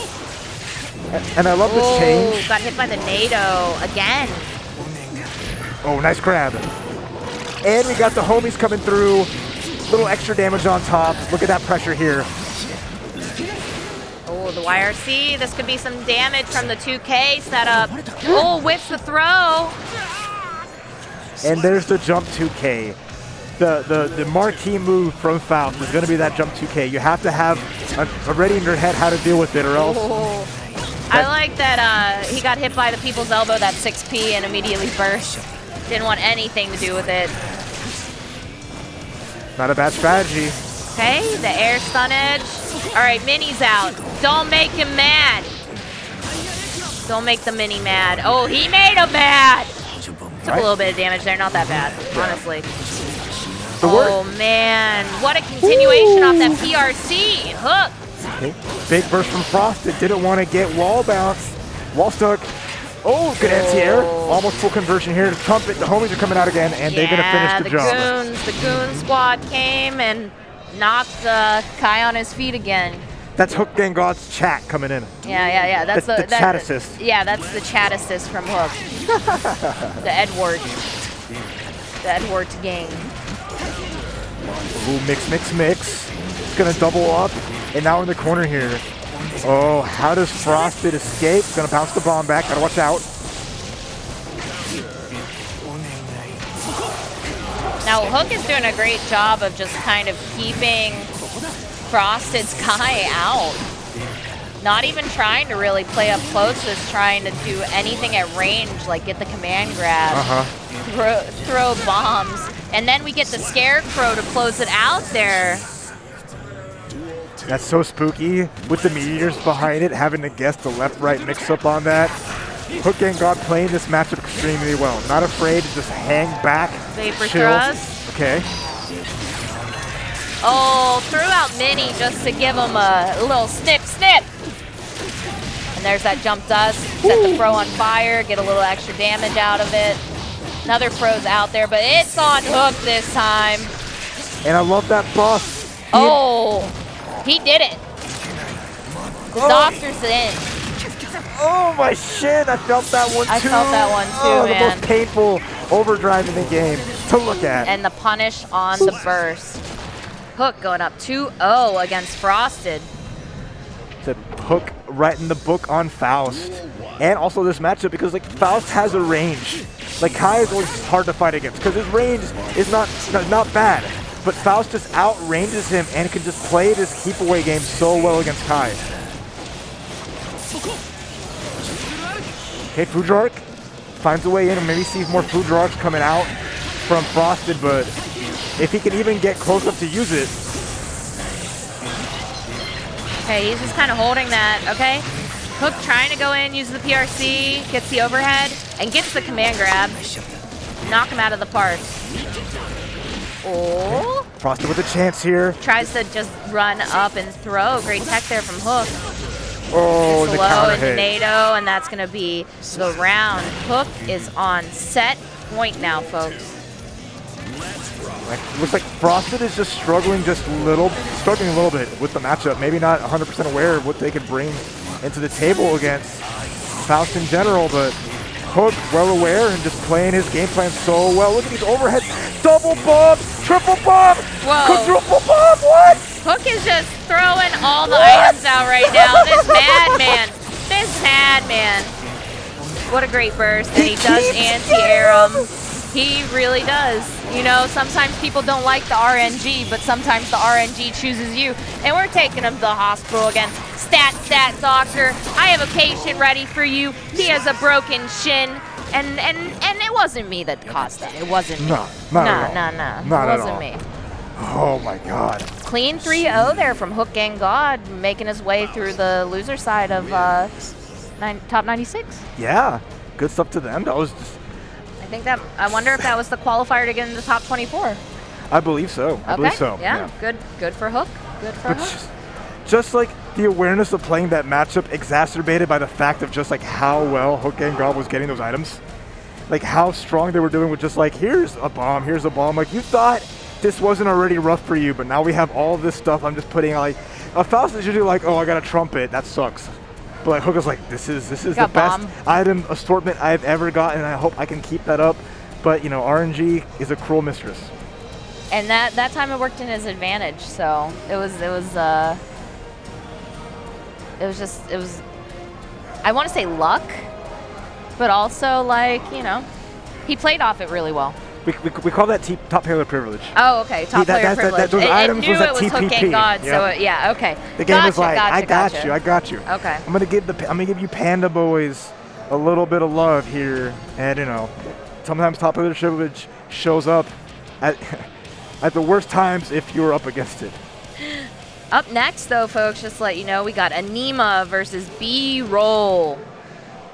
And I love the change. Got hit by the NATO again. Oh, nice grab. And we got the homies coming through. Little extra damage on top. Look at that pressure here. Oh, the YRC. This could be some damage from the 2K setup. Oh, whips the throw. And there's the jump 2K. The marquee move from Faust is going to be that jump 2K. You have to have already in your head how to deal with it, or else. Oh. I like that he got hit by the people's elbow, that 6P, and immediately burst. Didn't want anything to do with it. Not a bad strategy. Okay, the air stun edge. All right, Mini's out. Don't make him mad. Don't make the Mini mad. Oh, he made him mad. Took a little bit of damage there, not that bad, honestly. Oh man, what a continuation off that PRC. Hook. Okay. Big burst from Frosted. Didn't want to get wall bounce. Wall stuck. Oh, good anti-air. Almost full conversion here to Trumpet. The homies are coming out again, and they're going to finish the job. The Goon Squad came and knocked Kai on his feet again. That's Hook Gang God's chat coming in. Yeah. That's the chat assist. Yeah, that's the chat assist from Hook. The Edward. The Edward gang. Ooh, mix. It's going to double up, and now in the corner here. Oh, how does Frosted escape? Gonna bounce the bomb back. Gotta watch out. Now, Hook is doing a great job of just kind of keeping Frosted's Kai out. Not even trying to really play up close, just trying to do anything at range, like get the command grab, throw bombs. And then we get the Scarecrow to close it out there. That's so spooky with the meteors behind it, having to guess the left-right mix-up on that. Hook Gang God playing this matchup extremely well. Not afraid to just hang back. Vapor thrust. Okay. Oh, threw out Mini just to give him a little snip. And there's that jump dust. Set the Fro on fire, get a little extra damage out of it. Another Fro's out there, but it's on Hook this time. And I love that buff. He did it. The doctor's in. Oh my shit, I felt that one too. I felt that one too, man. The most painful overdrive in the game to look at. And the punish on the burst. Hook going up 2-0 against Frosted. Said Hook right in the book on Faust. And also this matchup because like Faust has a range. Like Kai is always hard to fight against because his range is not bad. But Faust just outranges him and can just play this keep away game so well against Kai. Okay, Fujark finds a way in and maybe sees more Fujarks coming out from Frosted, but if he can even get close up to use it. Okay, he's just kind of holding that, okay? Hook trying to go in, use the PRC, gets the overhead, and gets the command grab. Knock him out of the park. Oh. Frosted with a chance here. Tries to just run up and throw. Great tech there from Hook. Oh, the counter Slow hit. into NATO, and that's going to be the round. Hook is on set point now, folks. Looks like Frosted is just struggling a little bit with the matchup. Maybe not 100% aware of what they could bring into the table against Faust in general, but Hook well aware and just playing his game plan so well. Look at these overheads. Double bomb, triple bomb, quadruple bomb, what? Hook is just throwing all the items out right now. This madman. What a great burst, and he does anti-air him. He really does. You know, sometimes people don't like the RNG, but sometimes the RNG chooses you. And we're taking him to the hospital again. Stat, doctor. I have a patient ready for you. He has a broken shin. And it wasn't me that caused that. It wasn't me. No, not at all. No. It wasn't me. Oh my God. Clean 3-0 there from Hook Gang God, making his way through the loser side of top 96. Yeah, good stuff to them. That was just, I wonder if that was the qualifier to get into the top 24. I believe so. I believe so. Yeah. Good for Hook. Good for Hook. Just like the awareness of playing that matchup exacerbated by the fact of just like how well Hook Gang God was getting those items. Like how strong they were doing with just like, here's a bomb. Like you thought this wasn't already rough for you, but now we have all this stuff I'm just putting like, a Faust is usually like, oh, I got a trumpet. That sucks. But like Hook is like, this is the best item assortment I've ever gotten, and I hope I can keep that up. But you know, RNG is a cruel mistress. And that time it worked in his advantage. So it was I want to say luck, but also like, you know, he played off it really well. We call that top player privilege. Oh, okay, top player privilege. Those items knew was it was TPP. Hook Gang God, so yeah, okay. The game is like, I got you. Okay. I'm gonna give you Panda Boys a little bit of love here, and you know, sometimes top player privilege shows up at the worst times if you're up against it. Up next, though, folks, just to let you know, we got Anima versus B-Roll.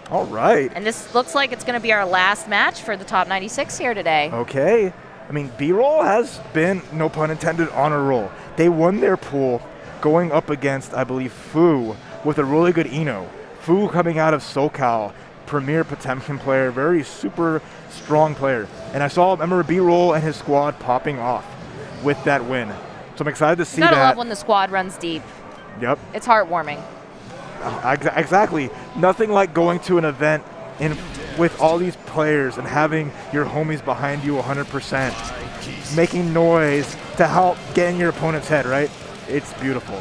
All right. And this looks like it's going to be our last match for the top 96 here today. Okay. I mean, B-Roll has been, no pun intended, on a roll. They won their pool going up against, I believe, Fu with a really good Eno. Fu coming out of SoCal, premier Potemkin player, very super strong player. And I remember B-Roll and his squad popping off with that win. So I'm excited to see that. Gotta love when the squad runs deep. Yep. It's heartwarming. Exactly. Nothing like going to an event with all these players and having your homies behind you 100%, making noise to help get in your opponent's head, right? It's beautiful.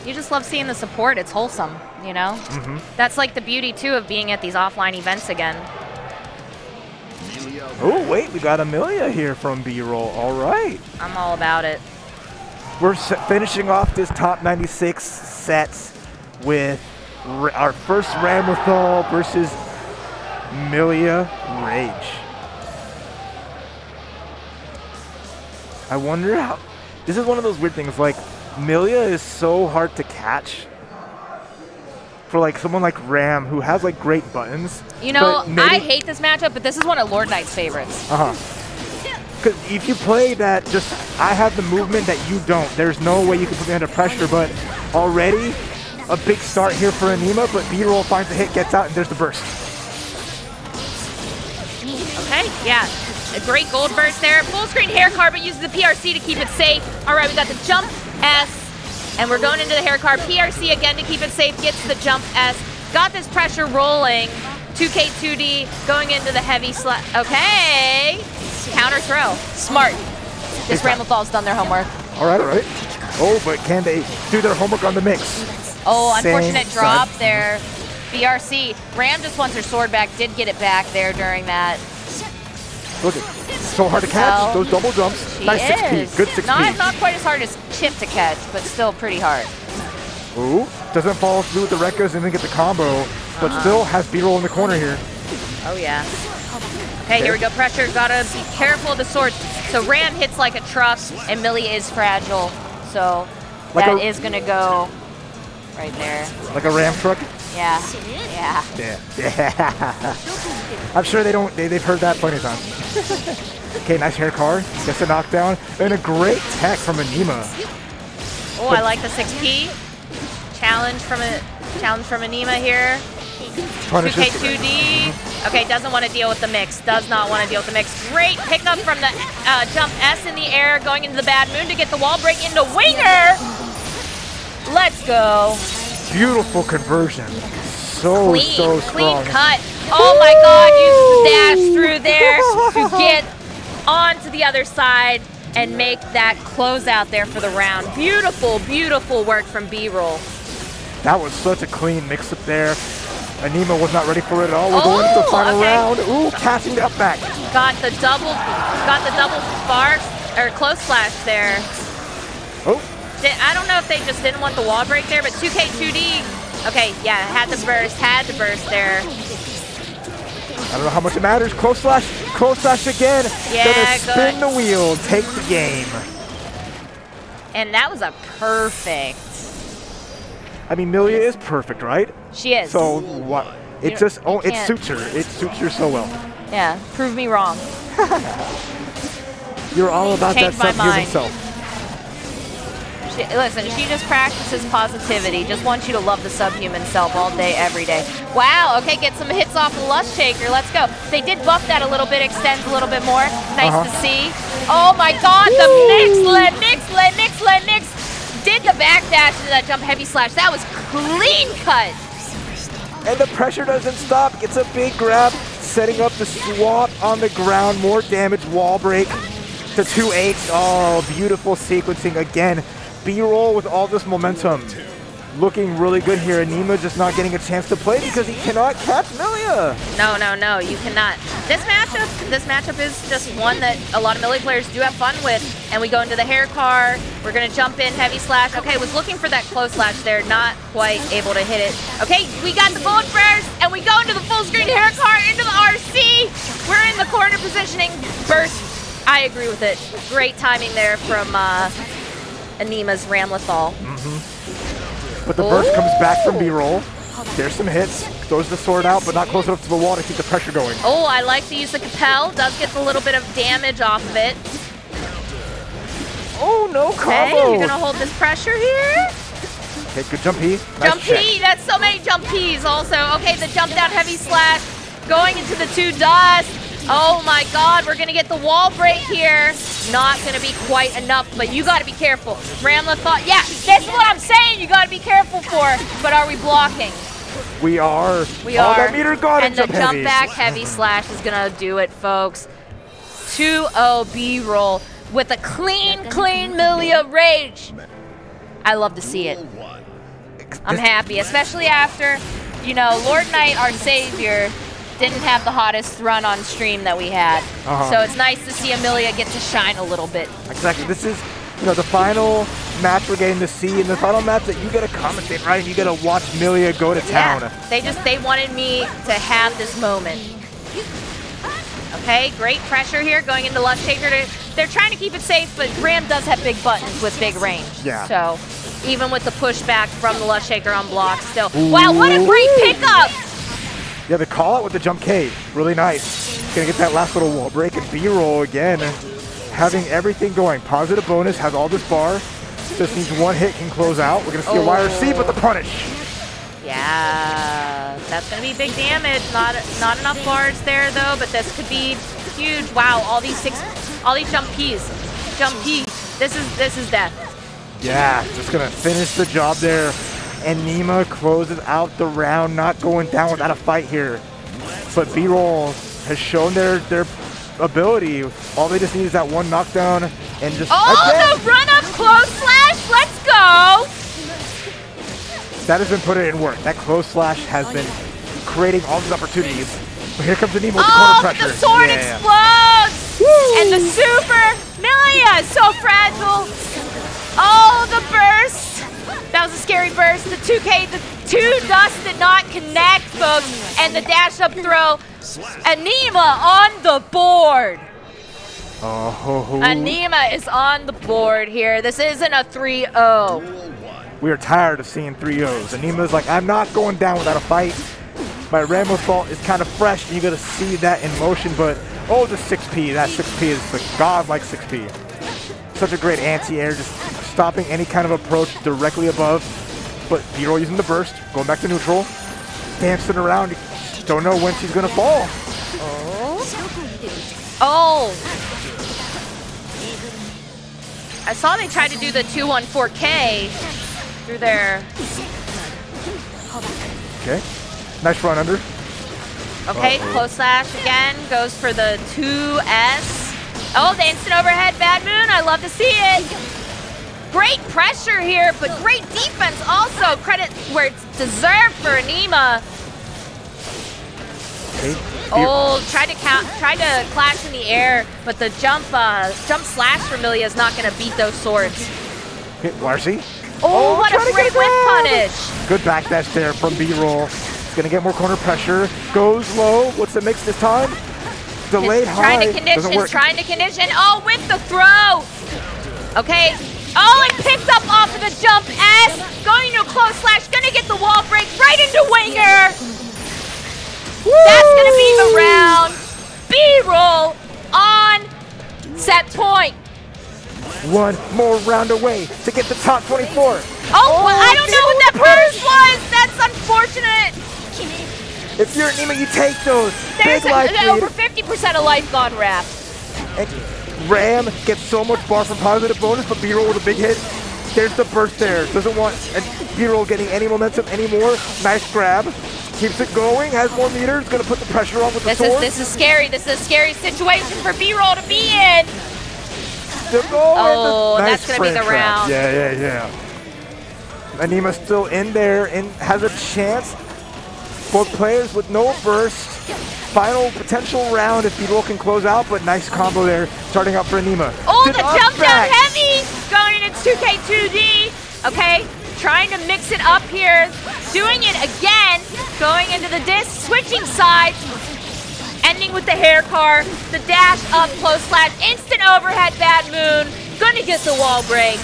You just love seeing the support. It's wholesome, you know? Mm-hmm. That's like the beauty, too, of being at these offline events again. Oh, wait, we got Amelia here from B-Roll. All right. I'm all about it. We're finishing off this top 96 sets with our first Ramlethal versus Amelia Rage. I wonder how... This is one of those weird things, like, Amelia is so hard to catch for like someone like Ram who has like great buttons. You know, I hate this matchup, but this is one of Lord Knight's favorites. Because if you play that, just I have the movement that you don't. There's no way you can put me under pressure. But already a big start here for Anima. But B-Roll finds the hit, gets out, and there's the burst. Okay, yeah. A great gold burst there. Full screen hair card, but uses the PRC to keep it safe. All right, we got the jump S. And we're going into the hair card. PRC again to keep it safe. Gets the jump S. Got this pressure rolling. 2K2D going into the heavy slap. Okay. Counter throw. Smart. This Ramlethal's done their homework. All right, all right. Oh, but can they do their homework on the mix? Oh, unfortunate drop there BRC. Ram just wants her sword back. Did get it back there during that. Look at so hard to catch. Those double jumps. She Nice 6P. is. Good 6P. Not quite as hard as Chip to catch, but still pretty hard. Ooh, doesn't follow through with the Rekkas and then get the combo, but still has B-roll in the corner here. Oh, yeah. Okay, here we go. Pressure. Gotta be careful of the swords. So Ram hits like a truck, and Millie is fragile. So Like that a- is gonna go right there. Like a Ram truck. Yeah. Yeah. Yeah. I'm sure they've heard that plenty of times. Okay, nice hair card. Gets a knockdown. And a great tech from Anima. Oh, I like the 6P. Challenge from Anima here. Punishes 2K2D. Okay, doesn't want to deal with the mix. Does not want to deal with the mix. Great pickup from the jump S in the air, going into the bad moon to get the wall break into Winger. Let's go. Beautiful conversion. So strong. Clean cut. Oh my God, you dash through there to get onto the other side and make that closeout there for the round. Beautiful, beautiful work from B-roll. That was such a clean mix-up there. Anima was not ready for it at all. We're going to the final round. Ooh, catching the up back. Got the double sparks or close flash there. Oh. I don't know if they just didn't want the wall break there, but 2K2D. Okay, yeah, had to burst there. I don't know how much it matters. Close flash again. Yeah, gonna spin good. the wheel, take the game. And that was a perfect. I mean, Milia is perfect, right? She is. So what? It just it suits her. It suits her so well. Yeah, prove me wrong. You're all about Changed that my subhuman mind. self. Listen, she just practices positivity. Just wants you to love the subhuman self all day, every day. Wow, okay, get some hits off the Lust Shaker. Let's go. They did buff that a little bit, extends a little bit more. Nice to see. Oh my God, the Nix did the backdash into that jump heavy slash. That was clean cut. And the pressure doesn't stop. Gets a big grab, setting up the swap on the ground. More damage, wall break to 2-8. Oh, beautiful sequencing again. B-roll with all this momentum. Looking really good here. Anima just not getting a chance to play because he cannot catch Milia. No, you cannot. This matchup is just one that a lot of Millie players do have fun with. And we go into the hair car. We're gonna jump in, heavy slash. Okay, was looking for that close slash there, not quite able to hit it. Okay, we got the bullet first, and we go into the full screen hair car, into the RC. We're in the corner positioning. Burst, I agree with it. Great timing there from Anima's Ramlethal. But the burst comes back from B-roll. There's some hits. Throws the sword out, but not close enough to the wall to keep the pressure going. Oh, I like to use the Capel. Does get a little bit of damage off of it. Oh, no combo. Okay, you're gonna hold this pressure here. Okay, good jump P. Nice Jump P, that's so many jump Ps also. Okay, the jump down heavy slash. Going into the 2 dust. Oh my God, we're gonna get the wall break here. Not gonna be quite enough, but you gotta be careful. Ramla thought, yeah, that's what I'm saying you gotta be careful for. But are we blocking? We are. We all are. That meter gone and the jump jump heavy. back heavy slash is gonna do it, folks. 2-0 B-roll with a clean Milia rage. I love to see it. I'm happy, especially after, you know, Lord Knight, our savior, didn't have the hottest run on stream that we had. So it's nice to see Amelia get to shine a little bit. Exactly. This is, you know, the final match we're getting to see, and the final match that you get to commentate, right? You get to watch Milia go to town. Yeah, they wanted me to have this moment. Okay, great pressure here going into Lust Shaker. They're trying to keep it safe, but Ram does have big buttons with big range. Yeah. So even with the pushback from the Lust Shaker on block still. Wow, what a great pickup! Yeah, the call out with the jump K, really nice. Gonna get that last little wall break and B-roll again. Having everything going. Positive bonus, has all this bar. Just needs one hit, can close out. We're gonna see a YRC, but the punish. Yeah, that's gonna be big damage. Not enough bars there though, but this could be huge. Wow, all these jump Ps. Jump P. This is death. Yeah, just gonna finish the job there. And Nima closes out the round, not going down without a fight here. But B-roll has shown their ability. All they just need is that one knockdown and just the run up close slash. Let's go. That has been put in work. That close slash has been creating all these opportunities. But here comes Anima with the corner pressure. The sword explodes! Woo! And the super Milia is so fragile. Oh, the burst. That was a scary burst. The 2K, the 2 dust did not connect, folks. And the dash up throw. Anima on the board. Oh. Anima is on the board here. This isn't a 3-0. We are tired of seeing 3-0s. Anima's like, I'm not going down without a fight. My Rambo fault is kind of fresh, and you gotta see that in motion, but oh, the 6P. That 6P is the godlike 6P. Such a great anti-air, just stopping any kind of approach directly above. But B-roll using the burst, going back to neutral, dancing around. You just don't know when she's gonna fall. Oh. I saw they tried to do the 214K through their. Okay. Nice run under. Okay, close slash again, goes for the 2S. Oh, the instant overhead, Bad Moon, I love to see it. Great pressure here, but great defense also. Credit where it's deserved for Anima. Okay. Oh, tried to clash in the air, but the jump slash for Milia is not going to beat those swords. Okay, Larcy. Oh, what a great whip punish. Good backdash there from B-roll. He's going to get more corner pressure. Goes low. What's the mix this time? Delayed high. Trying to condition. Oh, with the throw. Okay. Oh, and picked up off of the jump S. Going into a close slash. Going to get the wall break right into Winger. Woo! That's going to be the round. B-roll on set point. One more round away to get the top 24. Oh, well, I don't know what that burst was. That's unfortunate. If you're Anima, you take those. There's Big life lead. over 50% of life gone, Raph. And Ram gets so much bar from positive bonus, but B-roll with a big hit. There's the burst there. Doesn't want B-roll getting any momentum anymore. Nice grab. Keeps it going. Has more meters. Going to put the pressure on with the sword. This is scary. This is a scary situation for B-roll to be in. Oh, nice, that's going to be the round. Yeah. Anima's still in there and has a chance. Both players with no burst. Final potential round if B-roll can close out, but nice combo there starting out for Anima. Oh, the jump down heavy going into 2K2D. Okay, trying to mix it up here. Doing it again. Going into the disc, switching sides. Ending with the hair car, the dash up, close slash, instant overhead, Bad Moon. Gonna get the wall break.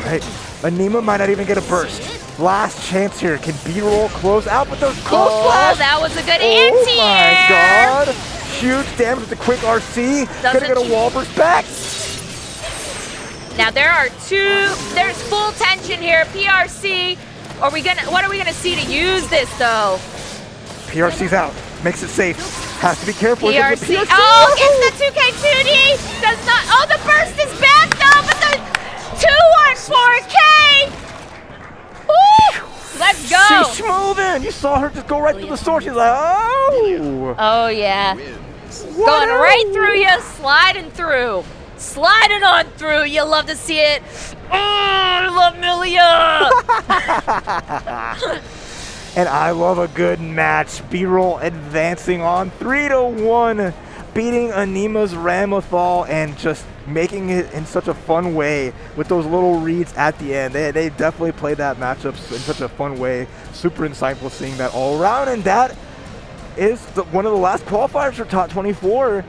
Right, Anima might not even get a burst. Last chance here. Can B-roll close out with those close slash? Oh, that was a good anti-air. Oh my god. Huge damage with the quick RC. Gonna get a wall burst back. Now there's full tension here. PRC, what are we gonna see to use this though? PRC's out. Makes it safe. Has to be careful. PRC. Oh, gets the 2K2D. Does not. Oh, the burst is back though, but the 214K. Woo! Let's go. She's moving. You saw her just go right through the sword. She's like, oh. Oh yeah. Going right through you, sliding through. Sliding on through. You love to see it. Oh, I love Milia. And I love a good match. B-roll advancing on 3-1, beating Anima's Ramlethal and just making it in such a fun way with those little reads at the end. They definitely played that matchup in such a fun way. Super insightful seeing that all around, and that is one of the last qualifiers for top 24.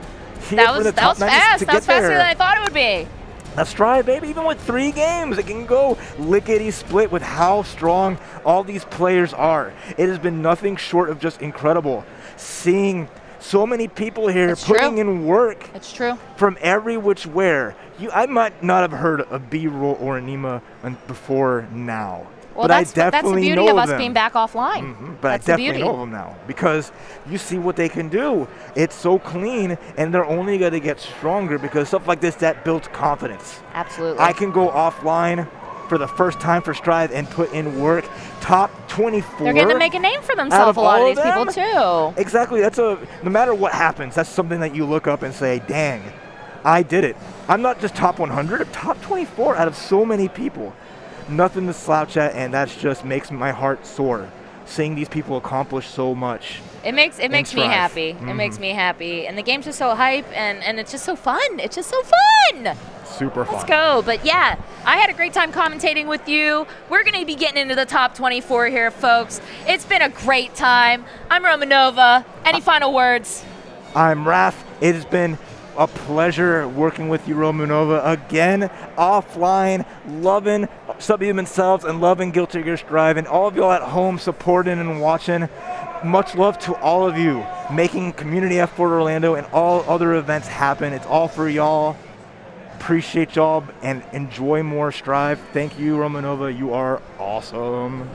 That was fast. That was faster than I thought it would be. That's right, baby. Even with 3 games, it can go lickety-split with how strong all these players are. It has been nothing short of just incredible. Seeing so many people here putting in work. It's true. From every which where. I might not have heard of B-roll or Anima before now. Well, but that's the beauty of us being back offline. But I definitely know them now because you see what they can do. It's so clean, and they're only going to get stronger because stuff like this, that builds confidence. Absolutely. I can go offline for the first time for Strive and put in work. Top 24. They're going to make a name for themselves, a lot of these people, too. Exactly. No matter what happens, that's something that you look up and say, dang, I did it. I'm not just top 100, I'm top 24 out of so many people. Nothing to slouch at, and that just makes my heart soar. seeing these people accomplish so much. It makes me Strive. happy. It makes me happy. And the game's just so hype, and it's just so fun. It's just so fun. Super fun. Let's go. But yeah, I had a great time commentating with you. We're going to be getting into the top 24 here, folks. It's been a great time. I'm Romanova. Any final words? I'm Raph. It has been a pleasure working with you, Romanova. Again, offline, loving Subhuman Selves and loving Guilty Gear Strive, and all of y'all at home supporting and watching. Much love to all of you making Community F Fort Orlando and all other events happen. It's all for y'all. Appreciate y'all and enjoy more Strive. Thank you, Romanova. You are awesome.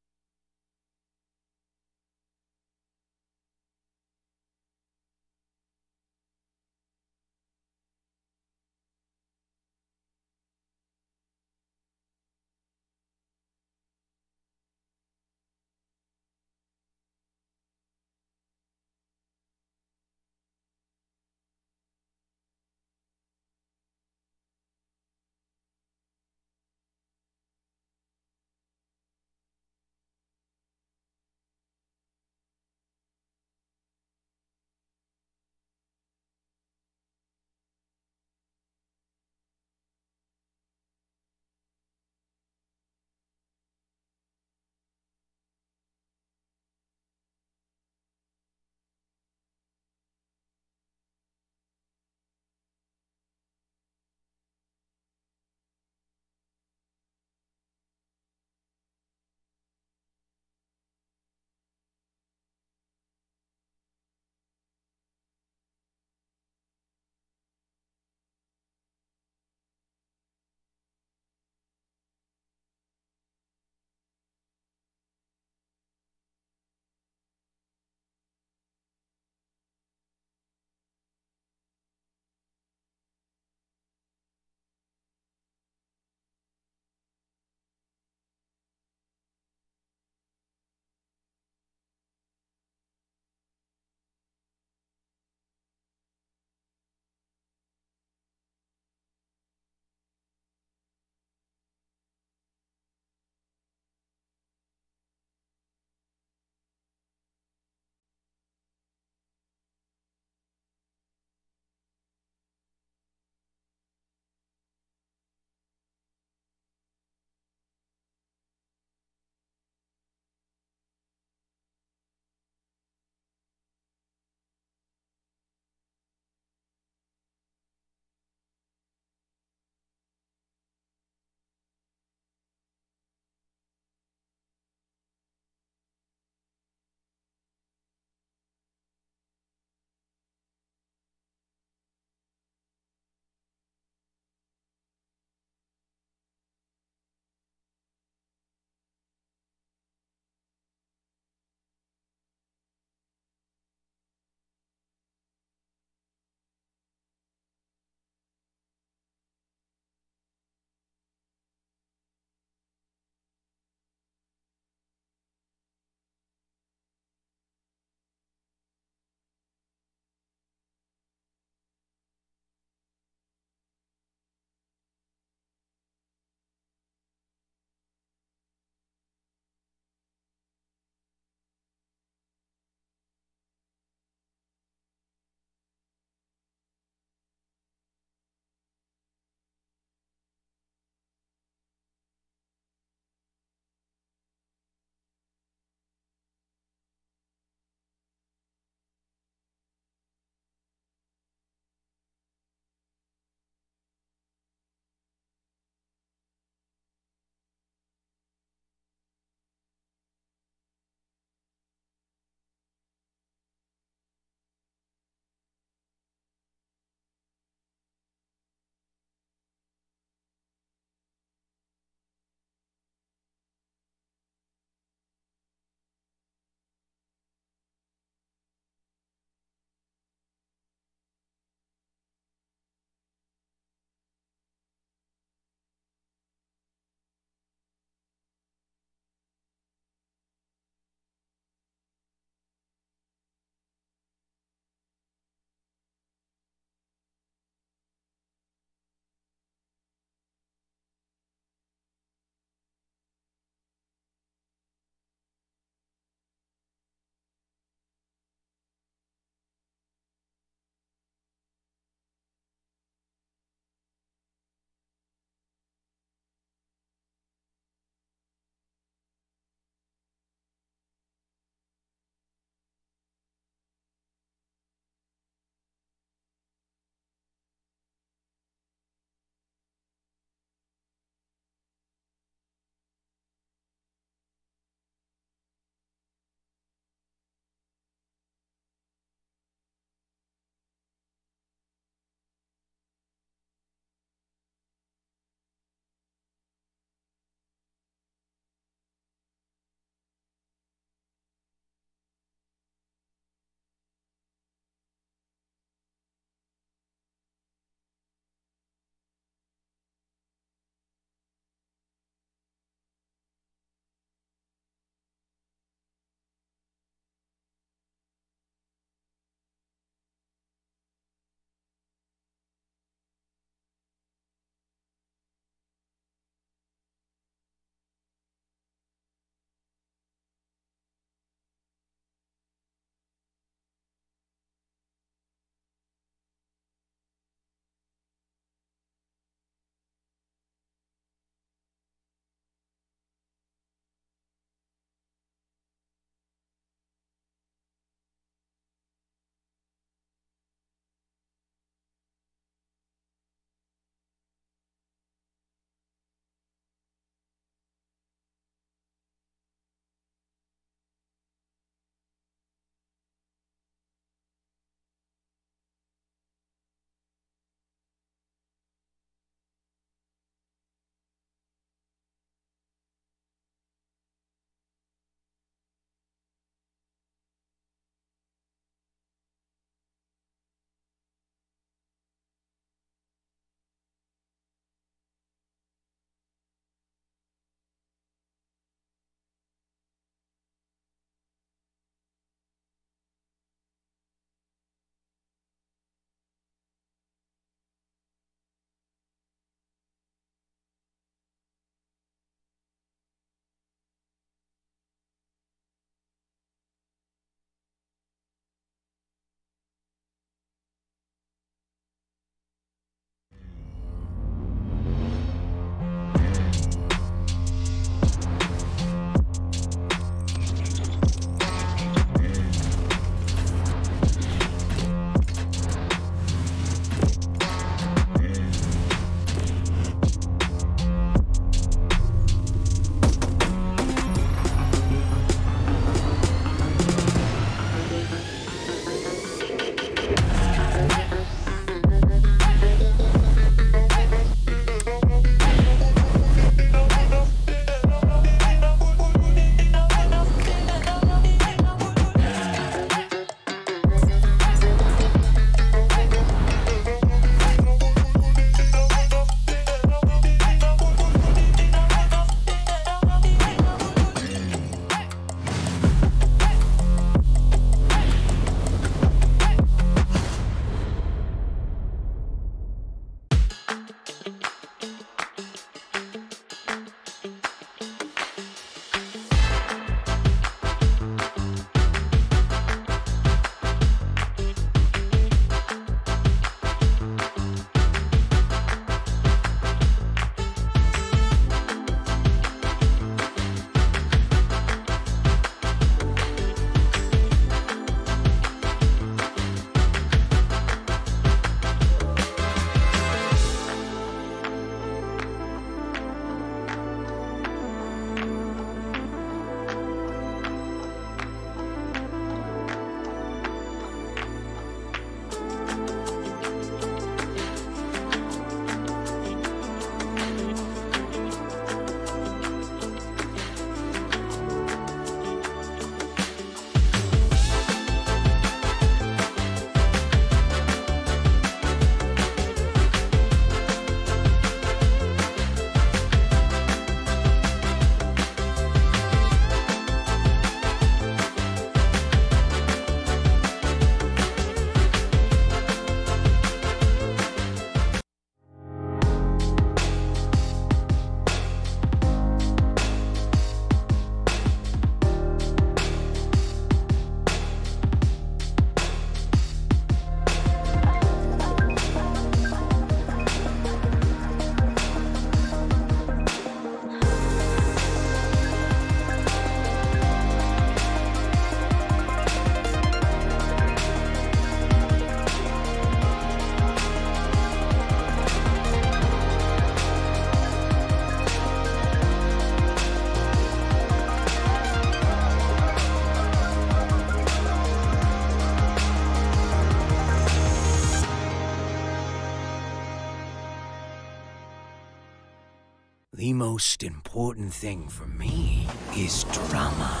The most important thing for me is drama.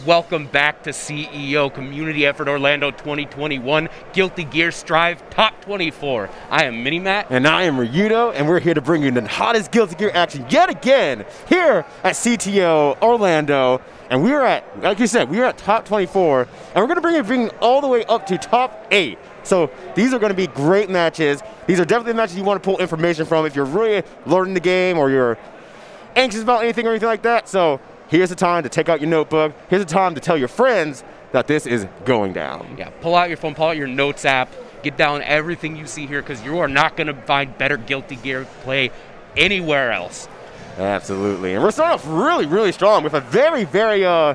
Welcome back to CEO Community Effort Orlando 2021 Guilty Gear Strive Top 24. I am Mini-Matt. And I am Ryudo, and we're here to bring you the hottest Guilty Gear action yet again here at CTO Orlando. And we're at, like you said, we're at top 24, and we're going to bring it all the way up to top 8. So these are going to be great matches. These are definitely matches you want to pull information from if you're really learning the game or you're anxious about anything or anything like that. So here's the time to take out your notebook. Here's the time to tell your friends that this is going down. Yeah, pull out your phone, pull out your notes app, get down everything you see here, because you are not going to find better Guilty Gear play anywhere else. Absolutely. And we're starting off really, really strong with a very, very, I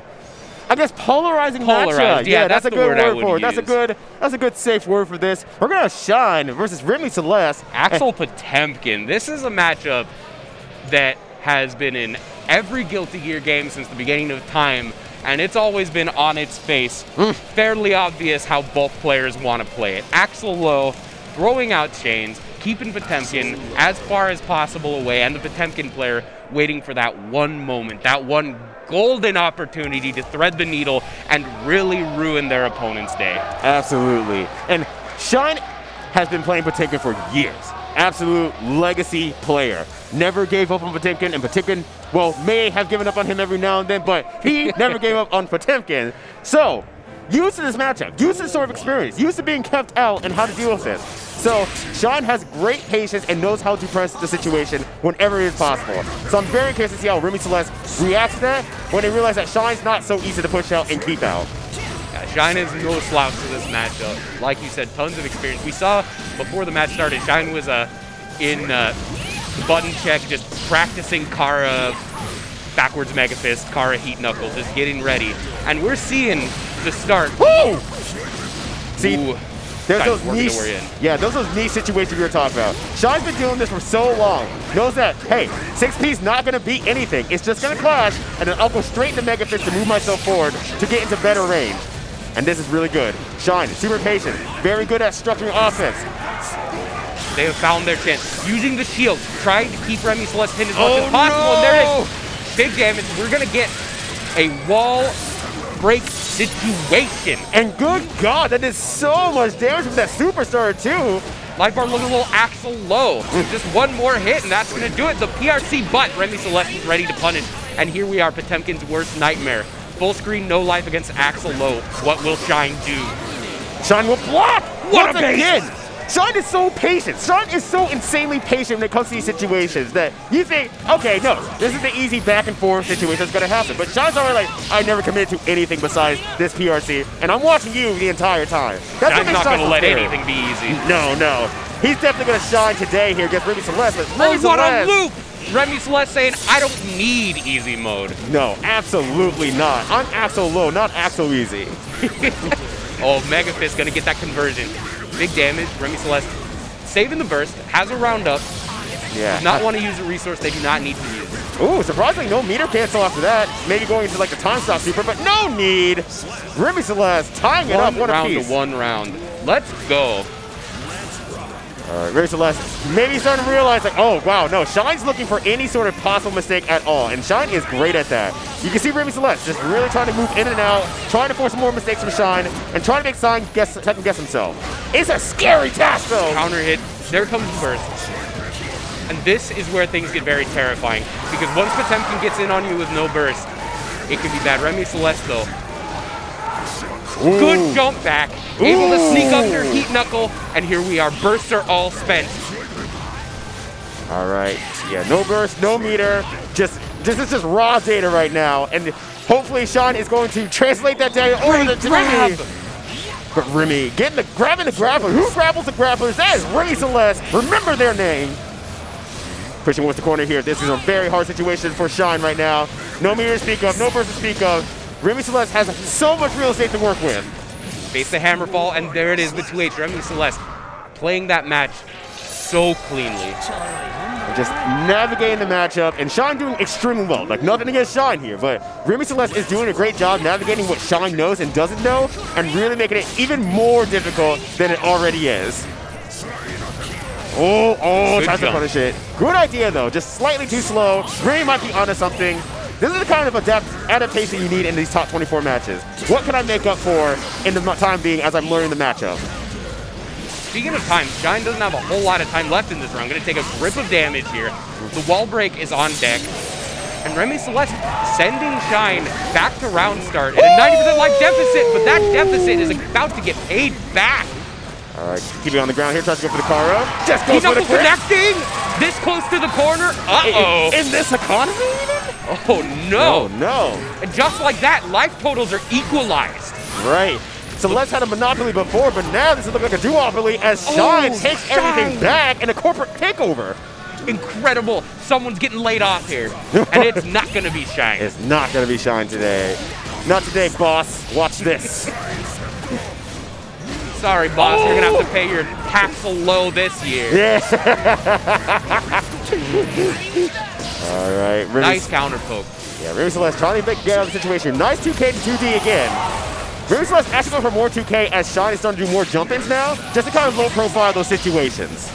guess, polarizing matchup. Yeah, that's a good word for it. Use. That's a good safe word for this. We're going to have Shine versus Remy Celeste. Axel Potemkin. This is a matchup that has been in every Guilty Gear game since the beginning of time, and it's always been on its face. Fairly obvious how both players want to play it. Axel low, throwing out chains, keeping Potemkin as far as possible away, and the Potemkin player waiting for that one moment, that one golden opportunity to thread the needle and really ruin their opponent's day. Absolutely. And Shine has been playing Potemkin for years. Absolute legacy player. Never gave up on Potemkin, and Potemkin, well, may have given up on him every now and then, but he never gave up on Potemkin. So, used to this matchup, used to this sort of experience, used to being kept out and how to deal with this. So, Shine has great patience and knows how to press the situation whenever it is possible. So I'm very curious to see how Remy Celeste reacts to that when they realize that Shine's not so easy to push out and keep out. Shine is no slouch to this matchup. Like you said, tons of experience. We saw before the match started, Shine was in button check, just practicing Kara backwards Mega Fist, Kara Heat Knuckles, just getting ready. And we're seeing the start. Woo! See, Ooh, there's those knee situations we were talking about. Shine's been doing this for so long. Knows that, hey, 6P's not going to beat anything. It's just going to clash, and then I'll go straight into Mega Fist to move myself forward to get into better range. And this is really good. Shine, super patient, very good at structuring offense. They have found their chance. Using the shield, trying to keep Remy Celeste pinned as much as possible. No! And there it is. Big damage. We're going to get a wall break situation. And good God, that did so much damage with that superstar too. Life bar looking a little Axel low. Just one more hit and that's going to do it. The PRC, but Remy Celeste is ready to punish. And here we are, Potemkin's worst nightmare. Full screen, no life against Axel low. What will Shine do? Shine will block! What Once a base! again! Shine is so patient. Shine is so insanely patient when it comes to these situations that you think, okay, no, this is the easy back and forth situation that's gonna happen. But Shine's already like, I never committed to anything besides this PRC, and I'm watching you the entire time. That's Shine's not gonna let anything be easy. No. He's definitely gonna shine today here against Remy Celeste. But Remy what a Celeste, loop! Remy Celeste saying, I don't need easy mode. no, absolutely not. I'm Axel low, not Axel easy. Oh, Mega Fist gonna get that conversion. Big damage, Remy Celeste saving the burst, has a roundup. Yeah. Does not want to use a resource they do not need to use. Ooh, surprisingly, no meter cancel after that. Maybe going into like the time stop super, but no need. Remy Celeste tying it up, one round apiece. to one round. Let's go. All right, Remy Celeste maybe starting to realize like, oh wow, no, Shine's looking for any sort of possible mistake at all, and Shine is great at that. You can see Remy Celeste just really trying to move in and out, trying to force more mistakes from Shine, and trying to make Shine second guess himself. It's a scary task though. Counter hit, there comes the burst. And this is where things get very terrifying, because once Potemkin gets in on you with no burst, it can be bad. Remy Celeste though. Ooh. Good jump back, able to sneak under Heat Knuckle, and here we are. Bursts are all spent. All right, yeah, no burst, no meter. This is just raw data right now, and hopefully Shine is going to translate that data over to Remy. But Remy grabbing the grappler. Who grapples the grapplers? That is Remy Celeste. Remember their name. Pushing with the corner here. This is a very hard situation for Shine right now. No meter to speak of, no burst to speak of. Remy Celeste has so much real estate to work with. Face the hammer fall, and there it is, the 2H. Remy Celeste playing that match so cleanly. Just navigating the matchup, and Shine doing extremely well. Like, nothing against Shine here, but Remy Celeste is doing a great job navigating what Shine knows and doesn't know, and really making it even more difficult than it already is. Oh, tries to punish it. Good idea, though. Just slightly too slow. Remy might be onto something. This is the kind of adaptation you need in these top 24 matches. What can I make up for in the time being as I'm learning the matchup? Speaking of time, Shine doesn't have a whole lot of time left in this round. Going to take a grip of damage here. The wall break is on deck. And Remy Celeste sending Shine back to round start at a 90% life deficit, but that deficit is about to get paid back. All right, keep it on the ground here, tries to go for the Karo. Just goes for the grip. Connecting! This close to the corner. Uh-oh. In this economy even? Oh, no. No. And just like that, life totals are equalized. Right. Celeste had a monopoly before, but now this is looking like a duopoly as Shine takes everything back in a corporate takeover. Incredible. Someone's getting laid off here, and it's not going to be Shine. It's not going to be Shine today. Not today, boss. Watch this. Sorry, boss. You're going to have to pay your Axel low this year. Yeah. All right. Nice counter poke. Yeah, Remy Celeste trying to get out of the situation. Nice 2K to 2D again. Remy Celeste actually going for more 2K as Shine is starting to do more jump-ins now, just to kind of low profile those situations.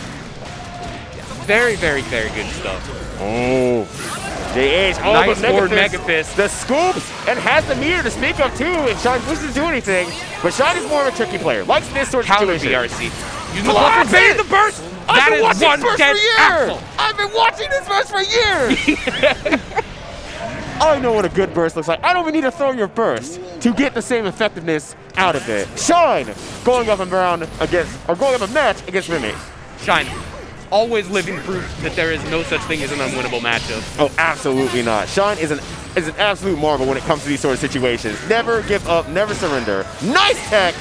Very, very, very good stuff. Oh. JH. Oh, nice but forward Mega Fist. The scoops and has the meter to speak of too if Shine wishes to do anything. But Shine is more of a tricky player. Likes this sort of situation. BRC. Use the buffer, bait the burst. That is one dead Axel. I've been watching this burst for years. I know what a good burst looks like. I don't even need to throw your burst to get the same effectiveness out of it. Shine going up and around against, or going up a match against Remy. Shine, always living proof that there is no such thing as an unwinnable matchup. Oh, absolutely not. Shine is an absolute marvel when it comes to these sort of situations. Never give up, never surrender. Nice tech.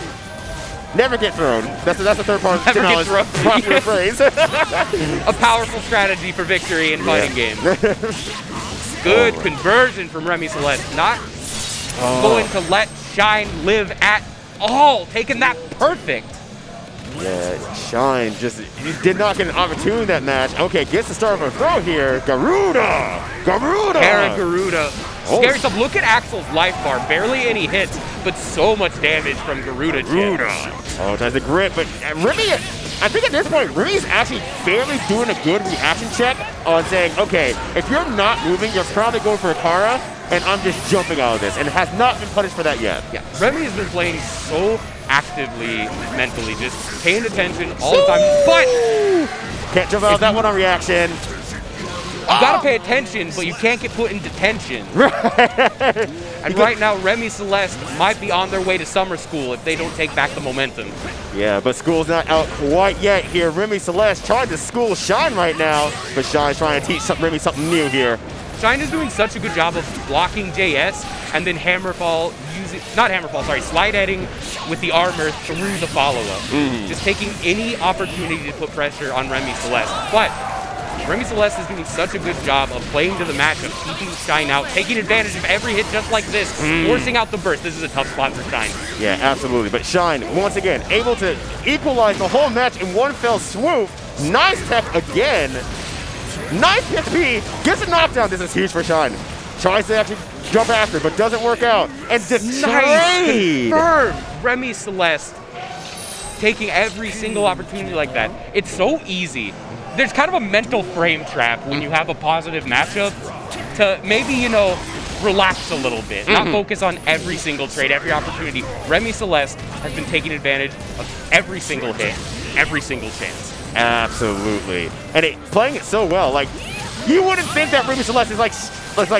Never get thrown. That's the third part. Never get thrown. Popular phrase. A powerful strategy for victory in fighting games. Good conversion from Remy Celeste. Not going to let Shine live at all. Taking that perfect. Yeah, Shine just did not get an opportunity in that match. Okay, gets the start of a throw here. Garuda! Kara Garuda. Scary stuff. Look at Axel's life bar. Barely any hits, but so much damage from Garuda. Oh, tries to grip, but Remy, I think at this point, Remy's actually fairly doing a good reaction check on saying, okay, if you're not moving, you're probably going for a Kara. and I'm just jumping out of this, and has not been punished for that yet. Yeah, Remy has been playing so actively, mentally, just paying attention all the time. But can't jump out of that one on reaction. You gotta pay attention, but you can't get put in detention. And right now, Remy Celeste might be on their way to summer school if they don't take back the momentum. Yeah, but school's not out quite yet here. Remy Celeste trying to school Shine right now, but Shine's trying to teach Remy something new here. Shine is doing such a good job of blocking JS and then Hammerfall using, not Hammerfall, sorry, slide heading with the armor through the follow-up. Just taking any opportunity to put pressure on Remy Celeste. But Remy Celeste is doing such a good job of playing to the matchup, keeping Shine out, taking advantage of every hit just like this, forcing out the burst. This is a tough spot for Shine. Yeah, absolutely. But Shine, once again, able to equalize the whole match in one fell swoop. Nice tech again. Nice XP, gets a knockdown. This is huge for Shine. Tries to actually jump after, but doesn't work out. And the trade. Confirmed. Remy Celeste taking every single opportunity like that. It's so easy. There's kind of a mental frame trap when you have a positive matchup to maybe, you know, relax a little bit, not focus on every single trade, every opportunity. Remy Celeste has been taking advantage of every single hit, every single chance. Absolutely. And playing it so well. Like, you wouldn't think that Remy Celeste is like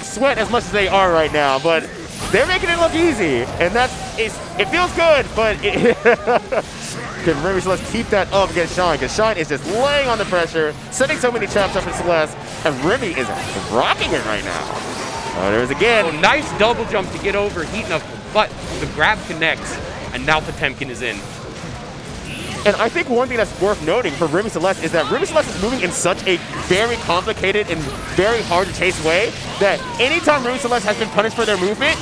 sweat as much as they are right now, but they're making it look easy. And it feels good, but can Remy Celeste keep that up against Shine? Because Shine is just laying on the pressure, setting so many traps up for Celeste, and Remy is rocking it right now. Oh, there's again. Oh, nice double jump to get over Heat enough, but the grab connects, and now Potemkin is in. And I think one thing that's worth noting for Remy Celeste is that Remy Celeste is moving in such a very complicated and very hard to chase way that anytime Remy Celeste has been punished for their movement,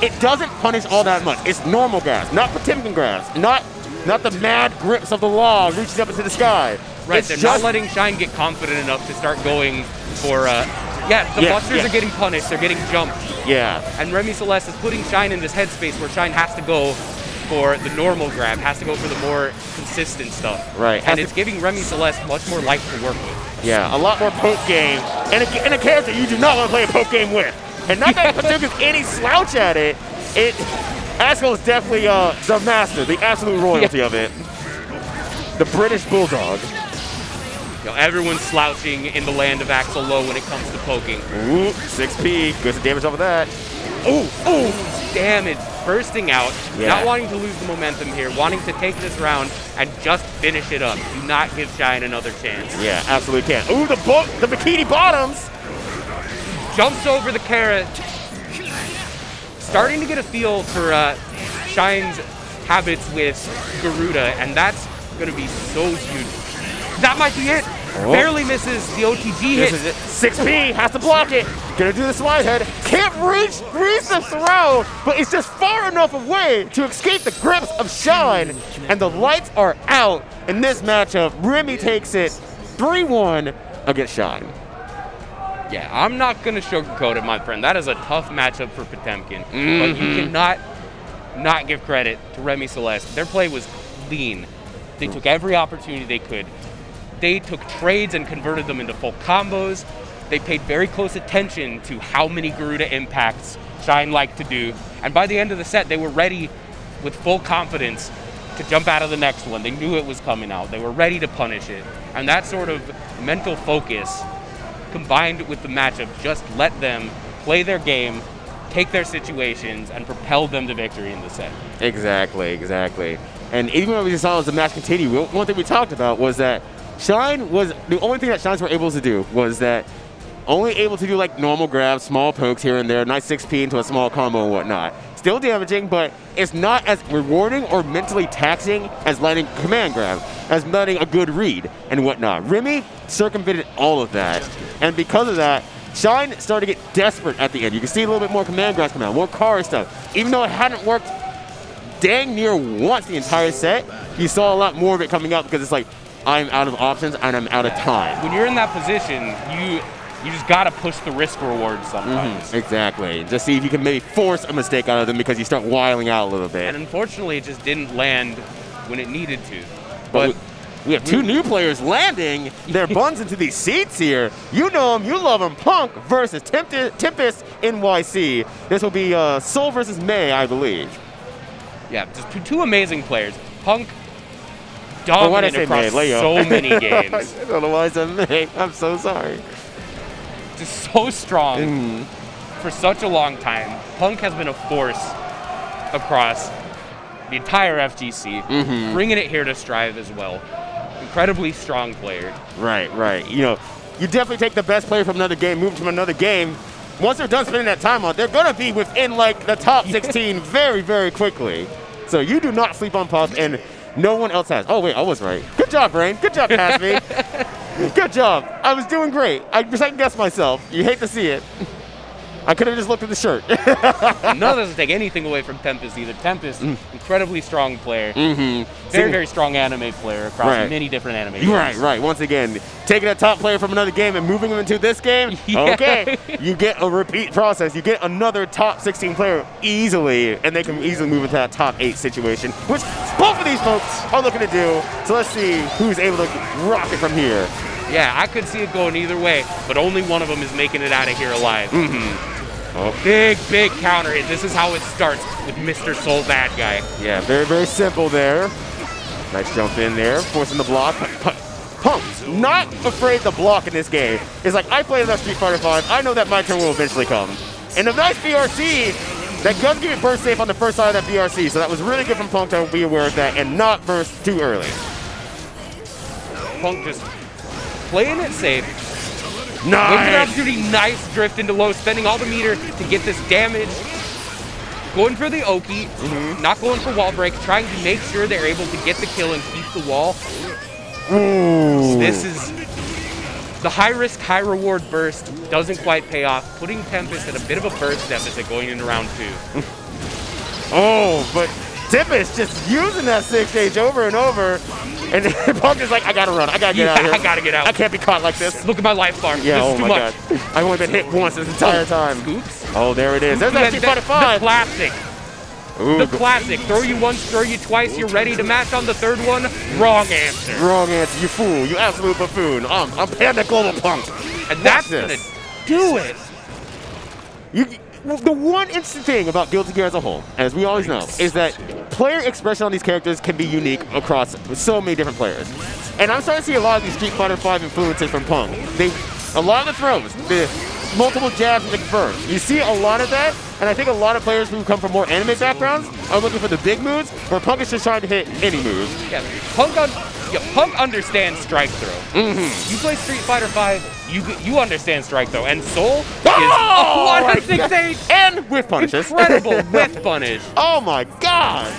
it doesn't punish all that much. It's normal grabs, not Potemkin grabs, not the mad grips of the law reaching up into the sky. Right, they're not letting Shine get confident enough to start going for, the busters are getting punished, they're getting jumped. Yeah. And Remy Celeste is putting Shine in this headspace where Shine has to go for the normal grab, has to go for the more consistent stuff. Right. And it's giving Remy Celeste much more life to work with. Yeah, a lot more poke game, and a character you do not want to play a poke game with. And not that Potemkin's any slouch at it. Axel is definitely the master, the absolute royalty of it. The British Bulldog. You know, everyone's slouching in the land of Axel Low when it comes to poking. Ooh, 6P, good damage off of that. Ooh, damage, bursting out, Yeah. not wanting to lose the momentum here, wanting to take this round and just finish it up. Do not give Shine another chance. Yeah, absolutely can. Ooh, the bikini bottoms. Jumps over the carrot. Starting to get a feel for Shine's habits with Garuda, and that's going to be so huge. That might be it. Oh. Barely misses the OTG hit. This is it. 6P has to block it. Gonna do the slide head. Can't reach the throw, but it's just far enough away to escape the grips of Shine. And the lights are out in this matchup. Remy takes it 3-1 against Shine. Yeah, I'm not going to sugarcoat it, my friend. That is a tough matchup for Potemkin. But you cannot not give credit to Remy Celeste. Their play was clean. They took every opportunity they could. They took trades and converted them into full combos. They paid very close attention to how many Garuda impacts Shine liked to do. And by the end of the set, they were ready with full confidence to jump out of the next one. They knew it was coming out. They were ready to punish it. And that sort of mental focus combined with the matchup just let them play their game, take their situations, and propel them to victory in the set. Exactly. And even when we saw as the match continue, one thing we talked about was that Shine was, the only thing that Shines were able to do was that only able to do like normal grabs, small pokes here and there, nice 6P into a small combo and whatnot. Still damaging, but it's not as rewarding or mentally taxing as landing command grab, as letting a good read and whatnot. Remy circumvented all of that, and because of that, Shine started to get desperate at the end. You can see a little bit more command grabs come out, more car stuff. Even though it hadn't worked dang near once the entire set, you saw a lot more of it coming out because it's like, I'm out of options and I'm out of time. When you're in that position, you just gotta push the risk reward sometimes. Exactly. Just see if you can maybe force a mistake out of them because you start wiling out a little bit. And unfortunately, it just didn't land when it needed to. But We have two new players landing their buns into these seats here. You know them, you love them. Punk versus Tempest NYC. This will be Soul versus May, I believe. Yeah, just two amazing players. Punk dominant across so many games. I don't know why I said May. I'm so sorry. Just so strong for such a long time. Punk has been a force across the entire FGC, bringing it here to Strive as well. Incredibly strong player. Right, right. You know, you definitely take the best player from another game, move to another game. Once they're done spending that time on, they're going to be within, like, the top 16 very, very quickly. So you do not sleep on Puff, and no one else has. Oh, wait, I was right. Good job, Brain. Good job, past me. Good job. I was doing great. I second-guessed myself. You hate to see it. I could have just looked at the shirt. None of this will take anything away from Tempest either. Tempest, incredibly strong player. Very, very strong anime player across many different anime games. Right, right. Once again, taking a top player from another game and moving them into this game, okay, you get a repeat process. You get another top 16 player easily, and they can easily move into that top 8 situation, which both of these folks are looking to do. So let's see who's able to rock it from here. Yeah, I could see it going either way, but only one of them is making it out of here alive. Big, big counter hit. This is how it starts with Mr. Soul Bad Guy. Yeah, very, very simple there. Nice jump in there, forcing the block. Punk, not afraid to block in this game. It's like, I played enough Street Fighter V. I know that my turn will eventually come. And a nice BRC that does give it burst safe on the first side of that BRC. So that was really good from Punk to be aware of that and not burst too early. Punk just playing it safe. Nice. Waiting for opportunity, nice drift into low, spending all the meter to get this damage. Going for the Oki, not going for wall break, trying to make sure they're able to get the kill and keep the wall. This is the high risk, high reward burst doesn't quite pay off, putting Tempest at a bit of a burst deficit going into round 2. But Tempest just using that 6 stage over and over. And Punk is like, I gotta run. I gotta get out of here. I gotta get out. I can't be caught like this. Look at my life bar. Yeah, this is too much. God. I've only been hit once this entire time. Scoops. Oh, there it is. There's that Street Fighter V. The classic. The classic. Throw you once, throw you twice. You're ready to match on the third one. Wrong answer. Wrong answer. You fool. You absolute buffoon. I'm Panda Global Punk. And that's gonna do it. The one interesting thing about Guilty Gear as a whole, as we always know, is that player expression on these characters can be unique across so many different players. And I'm starting to see a lot of these Street Fighter V influences from Punk. A lot of the throws, the multiple jabs and the confirms. You see a lot of that, and I think a lot of players who come from more anime backgrounds are looking for the big moves, where Punk is just trying to hit any moves. Yeah, Punk understands strike throw. You play Street Fighter V, you understand strike throw, and Soul is a 1-6-8 and with punishes. Incredible with punish. Oh my God!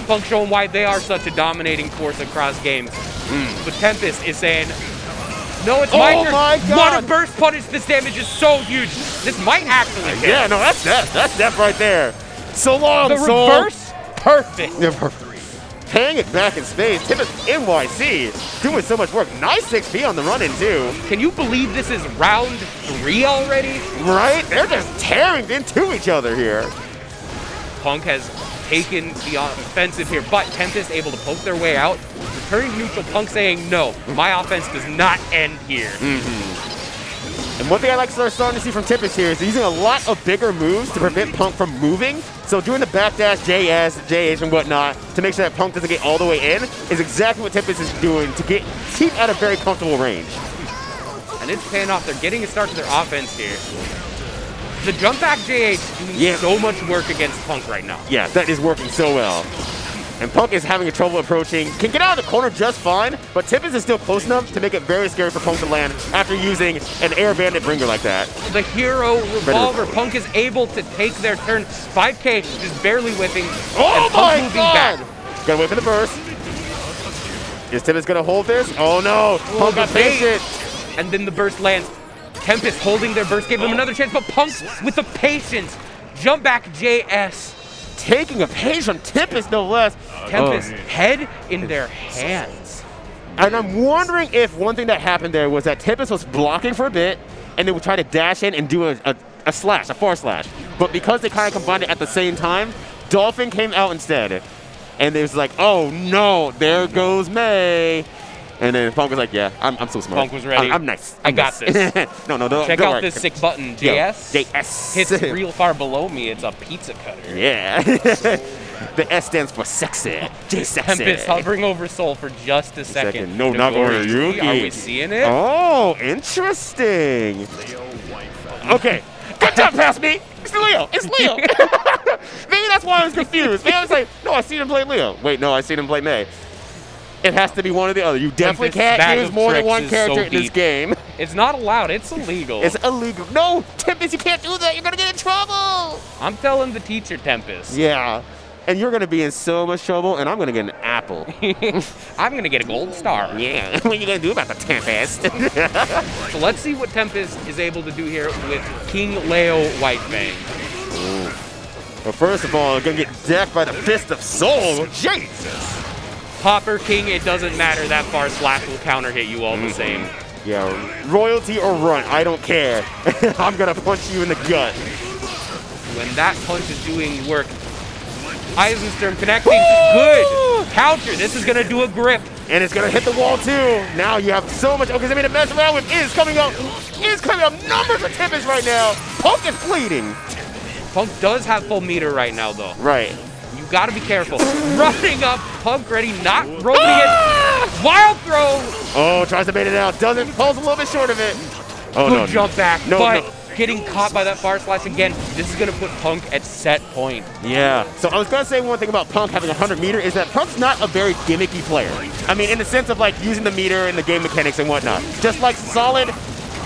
Punk showing why they are such a dominating force across games. But Tempest is saying, no, it's my turn. My God. Want to burst punish? This damage is so huge. This might actually hit. Yeah, no, that's death. That's death right there. So long, the Soul. Reverse, perfect. Yeah, perfect. Paying it back in space. Tempest NYC doing so much work. Nice 6P on the run-in, too. Can you believe this is round 3 already? Right? They're just tearing into each other here. Punk has taken the offensive here, but Tempest able to poke their way out. Returning neutral, Punk saying, no, my offense does not end here. And one thing I like starting to see from Tempest here is he's using a lot of bigger moves to prevent Punk from moving. So doing the backdash, JS, JH, and whatnot to make sure that Punk doesn't get all the way in is exactly what Tempest is doing to keep at a very comfortable range. And it's paying off. They're getting a start to their offense here. The jump back JH doing so much work against Punk right now. Yeah, that is working so well. And Punk is having trouble approaching. Can get out of the corner just fine, but Tempest is still close enough to make it very scary for Punk to land after using an Air Bandit bringer like that. The hero revolver. Punk is able to take their turn. 5K just barely whiffing. Oh my God! Back. Gotta wait for the burst. Is Tempest gonna hold this? Oh no! Punk got patient. And then the burst lands. Tempest holding their burst gave them another chance, but Punk with the patience. Jump back JS. Taking a page from Tempest, no less. Tempest head in their hands. And I'm wondering if one thing that happened there was that Tempest was blocking for a bit, and they would try to dash in and do a slash, a far slash. But because they kind of combined it at the same time, Dolphin came out instead. And it was like, oh no, there goes May. And then Punk was like, yeah, I'm so smart. Punk was ready. I'm nice. I got this. no, Check don't out worry. this sick button, Yeah, JS. JS. Hits real far below me. It's a pizza cutter. Yeah. The S stands for sexy. J sexy. Tempest hovering over Soul for just a second. No, not going to Yuki. Are we seeing it? Oh, interesting. Okay. Good job, pass me. It's Leo. It's Leo. Maybe that's why I was confused. Maybe I was like, no, I seen him play Leo. Wait, no, I seen him play May. It has to be one or the other. You definitely can't use more than one character in this game. It's not allowed. It's illegal. It's illegal. No, Tempest, you can't do that. You're going to get in trouble. I'm telling the teacher, Tempest. Yeah. And you're going to be in so much trouble, and I'm going to get an apple. I'm going to get a gold star. Yeah. What are you going to do about the Tempest? So let's see what Tempest is able to do here with King Leo Whitefang. Well, first of all, going to get decked by the Fist of Soul. Jesus. Popper King, it doesn't matter. That far slash will counter hit you all the same. Yeah, royalty or run, I don't care. I'm going to punch you in the gut. When that punch is doing work, Eisensturm connecting. Good. Counter. This is going to do a grip. And it's going to hit the wall, too. Now you have so much. Okay, I mean, to mess around with is coming up. Is coming up numbers for Tempest right now. Punk is bleeding. Punk does have full meter right now, though. Right. You got to be careful. Running up, Punk ready, not rolling it. Wild throw. Oh, tries to bait it out. Doesn't. Falls a little bit short of it. Oh, Good no. jump back. No, but no. getting caught by that far slash again, this is going to put Punk at set point. Yeah. So I was going to say one thing about Punk having 100 meter is that Punk's not a very gimmicky player. I mean, in the sense of like using the meter and the game mechanics and whatnot. Just like solid,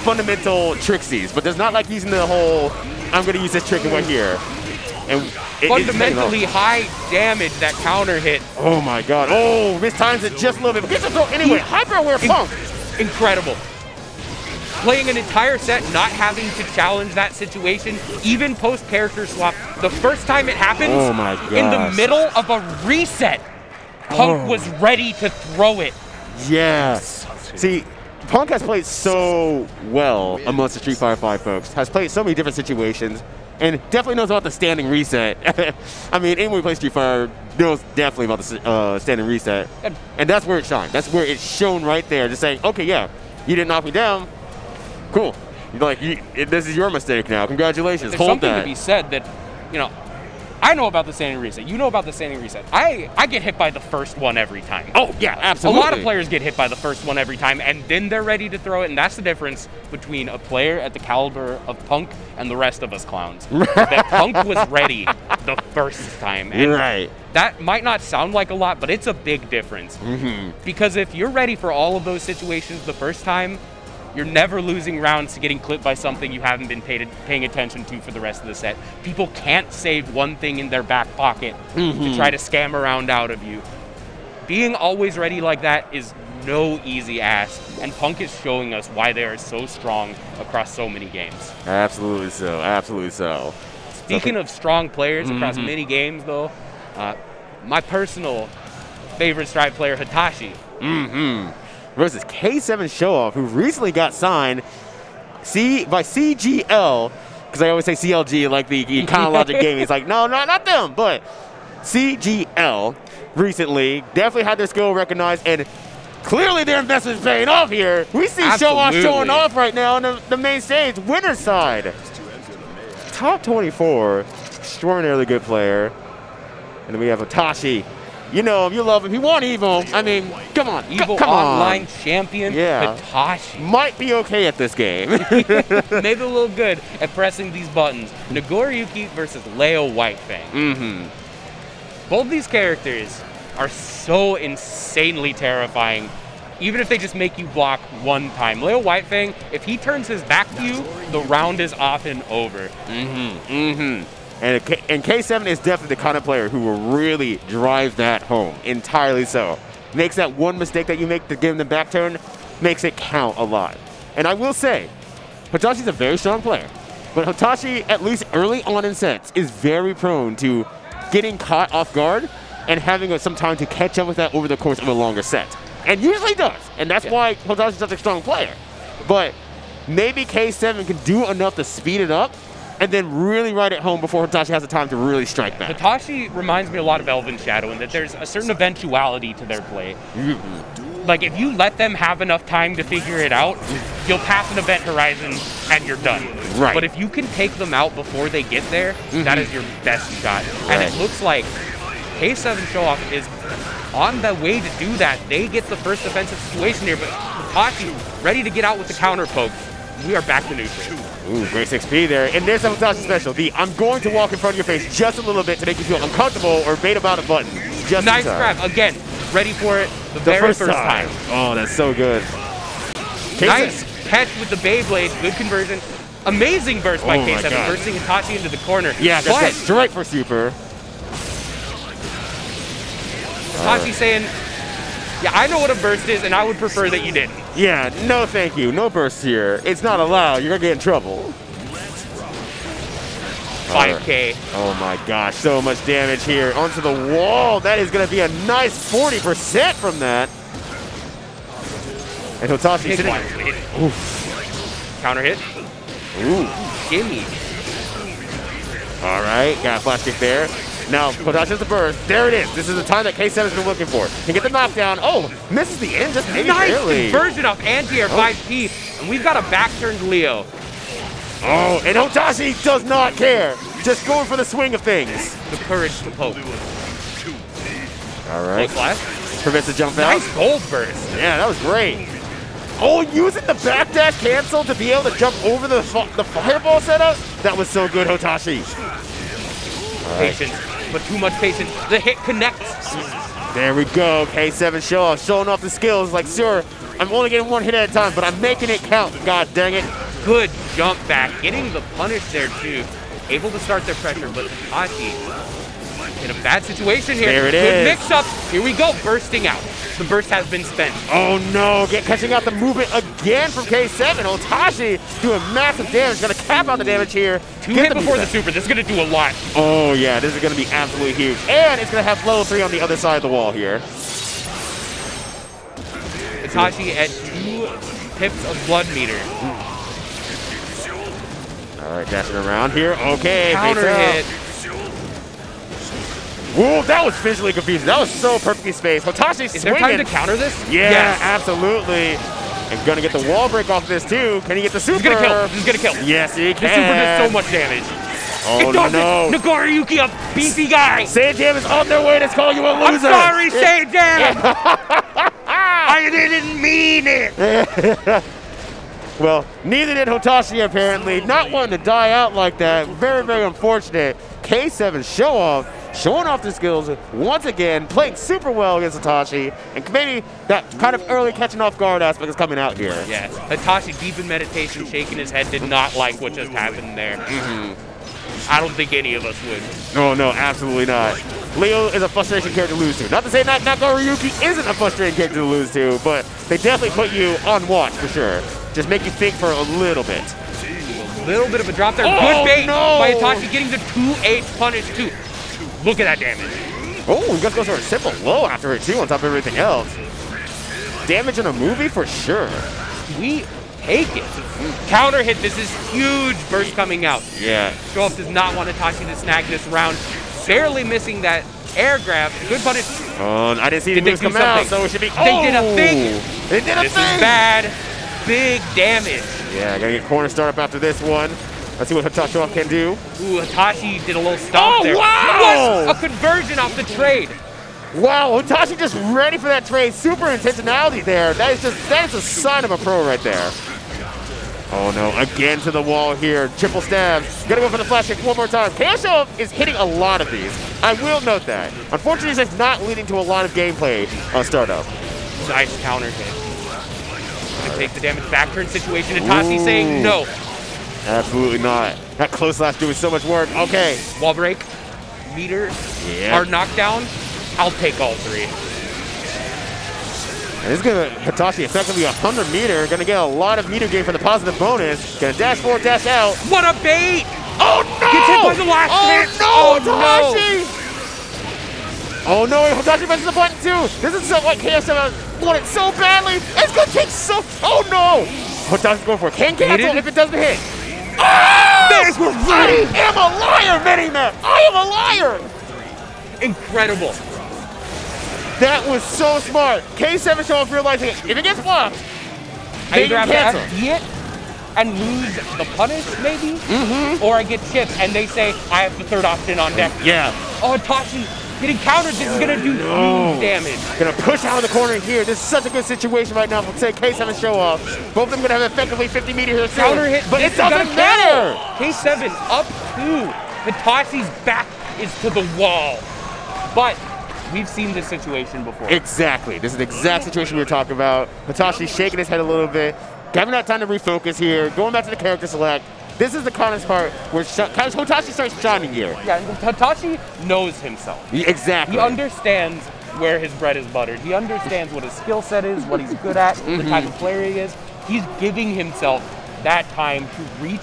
fundamental tricksies, but there's not like using the whole, I'm going to use this trick right here. And fundamentally high damage, that counter hit. Oh my god. Oh, mistimes it just a little bit. But gets the throw anyway. Hyper aware Punk. Incredible. Playing an entire set, not having to challenge that situation, even post character swap. The first time it happens, oh my gosh, in the middle of a reset, Punk was ready to throw it. Yeah. See, Punk has played so well amongst the Street Fighter 5 folks. Has played so many different situations. And definitely knows about the standing reset. I mean, anyone who plays Street Fighter knows definitely about the standing reset. And that's where it shined. That's where it's shown right there. Just saying, okay, yeah, you didn't knock me down. Cool. You're like, this is your mistake now. Congratulations. There's Hold something that. to be said that, you know, I know about the standing reset. You know about the standing reset. I get hit by the first one every time. Oh, yeah, absolutely. A lot of players get hit by the first one every time, and then they're ready to throw it, and that's the difference between a player at the caliber of Punk and the rest of us clowns. That Punk was ready the first time. And right. That might not sound like a lot, but it's a big difference. Because if you're ready for all of those situations the first time, you're never losing rounds to getting clipped by something you haven't been paying attention to for the rest of the set. People can't save one thing in their back pocket to try to scam a round out of you. Being always ready like that is no easy ask, and Punk is showing us why they are so strong across so many games. Absolutely so. Absolutely so. Speaking of strong players across many games, though, my personal favorite Strive player, Hitachi. Versus K7 Show-Off, who recently got signed by CGL, because I always say CLG like the Econologic game. It's like, no, not them, but CGL recently definitely had their skill recognized, and clearly their investment's paying off here. We see Show-Off showing off right now on the main stage, winner's side. Top 24, extraordinarily good player. And then we have Hitachi. You know him, you love him. He won Evo. I mean, come on. Evo come Online on. champion, Yeah. Hitachi. Might be okay at this game. Maybe a little good at pressing these buttons. Nagoriyuki versus Leo Whitefang. Both these characters are so insanely terrifying, even if they just make you block one time. Leo Whitefang, if he turns his back to you, the round is often over. And K7 is definitely the kind of player who will really drive that home, entirely so. Makes that one mistake that you make to give him the back turn, makes it count a lot. And I will say, Hitachi's a very strong player, but Hitachi, at least early on in sets, is very prone to getting caught off guard and having some time to catch up with that over the course of a longer set. And usually does, and that's why Hitachi's such a strong player. But maybe K7 can do enough to speed it up and then really ride it home before Hitachi has the time to really strike back. Hitachi reminds me a lot of Elven Shadow in that there's a certain eventuality to their play. Like, if you let them have enough time to figure it out, you'll pass an event horizon and you're done. Right. But if you can take them out before they get there, that is your best shot. And it looks like K7 Show-Off is on the way to do that. They get the first defensive situation here, but Hitachi ready to get out with the counter poke. We are back to neutral. Ooh, great 6P there. And there's a Hitachi special. The I'm going to walk in front of your face just a little bit to make you feel uncomfortable or bait about a button. Just nice grab. Again, ready for it the very first time. Oh, that's so good. Nice catch with the Beyblade. Good conversion. Amazing burst by K7, God. bursting Hitachi into the corner. Yeah, that's straight for super. Hitachi saying, yeah, I know what a burst is, and I would prefer that you didn't. Yeah, no thank you. No bursts here. It's not allowed. You're going to get in trouble. 5K. Oh my gosh, so much damage here. Onto the wall. That is going to be a nice 40% from that. And Hitachi sitting. Counter hit. Ooh. Gimme. All right, got a flash kick there. Now, Hitachi has the burst. There it is. This is the time that K7 has been looking for. Can get the knockdown. Oh, misses the end just maybe barely. Nice conversion off anti-air 5P. And we've got a back-turned Leo. Oh, and Hitachi does not care. Just going for the swing of things. The courage to poke. All right. Prevents the jump out. Nice gold burst. Yeah, that was great. Oh, using the backdash cancel to be able to jump over the fireball setup? That was so good, Hitachi. Patience, but too much patience. The hit connects. There we go. K7 Show-Off, showing off the skills. Like, sure, I'm only getting one hit at a time, but I'm making it count. God dang it. Good jump back. Getting the punish there, too. Able to start their pressure, but Hitachi in a bad situation here. There it Good is. mix-up. Here we go. Bursting out. The burst has been spent. Oh, no. Catching out the movement again from K7. Hitachi doing massive damage. Going to cap out the damage here. Two hit before the super. This is going to do a lot. Oh, yeah. This is going to be absolutely huge. And it's going to have level 3 on the other side of the wall here. Hitachi at 2 pips of blood meter. All right, dashing around here. Okay. Counter hit. Whoa, that was visually confusing. That was so perfectly spaced. Hitachi's Is swinging. there time to counter this? Yeah, yes. Absolutely. And gonna get the wall break off this too. Can he get the super? He's gonna kill. He's gonna kill. Yes, he can. The super does so much damage. Oh it does no. Nagoriyuki, a beefy guy. Sandjam is on their way to call you a loser. I'm sorry, Sandjam. I didn't mean it. Well, neither did Hitachi apparently. Not wanting to die out like that. Very, very unfortunate. K7 Show-Off. Showing off the skills once again, playing super well against Hitachi, and maybe that kind of early catching off guard aspect is coming out here. Yeah, Hitachi deep in meditation, shaking his head, did not like what just happened there. I don't think any of us would. No, no, absolutely not. Leo is a frustration character to lose to. Not to say Nagoriyuki isn't a frustrating character to lose to, but they definitely put you on watch for sure. Just make you think for a little bit. A little bit of a drop there. Oh, good bait no. by Hitachi, getting the 2H punish too. Look at that damage. Oh, he just goes for a simple low after it too on top of everything else. Damage in a movie for sure. We take it. Counter hit, this is huge burst coming out. Yeah. Show-Off does not want Hitachi to snag this round. Barely missing that air grab. Good punish. Oh, I didn't see the moves come out, so it should be. They did a thing. They did a this thing. This is bad. Big damage. Yeah, gotta get corner start up after this one. Let's see what Hitachi can do. Ooh, Hitachi did a little stomp there. Wow! What? A conversion off the trade. Wow, Hitachi just ready for that trade. Super intentionality there. That is a sign of a pro right there. Oh no, again to the wall here. Triple stabs. Gotta go for the flash kick one more time. KO is hitting a lot of these. I will note that. Unfortunately, it's just not leading to a lot of gameplay on startup. Nice counter hit. Gonna take the damage back turn situation. Hitachi saying no. Absolutely not. That close slash doing so much work. Okay. Wall break. Meter. Yeah. Hard knockdown. I'll take all 3. And this is gonna Hitachi effectively 100 meter. Gonna get a lot of meter gain for the positive bonus. Gonna dash forward, dash out. What a bait! Oh no! Gets hit by the last hit. No, Hitachi! Oh no, Hitachi misses the button too. This is what KSM wanted so badly. It's gonna take so. Oh no! Hitachi's going for it. Can cancel if it doesn't hit. Oh! face. We're ready. I am a liar, Mini-Man. I am a liar. Incredible. That was so smart. K7 show off realizing if it gets blocked, I they either can have to cancel. FD it and lose the punish, maybe, or I get chipped and they say I have the third option on deck. Yeah. Oh, Hitachi getting countered. This is gonna do huge damage. Gonna push out of the corner here. This is such a good situation right now for say K7 show off. Both of them gonna have effectively 50 meter here soon. Counter hit, but it doesn't matter. K7 up 2. Hitachi's back is to the wall. But we've seen this situation before. Exactly. This is the exact situation we were talking about. Hitachi shaking his head a little bit, having that time to refocus here, going back to the character select. This is the contest part where Hitachi starts shining here. Yeah, Hitachi knows himself. Exactly. He understands where his bread is buttered. He understands what his skill set is, what he's good at, the type of player he is. He's giving himself that time to reach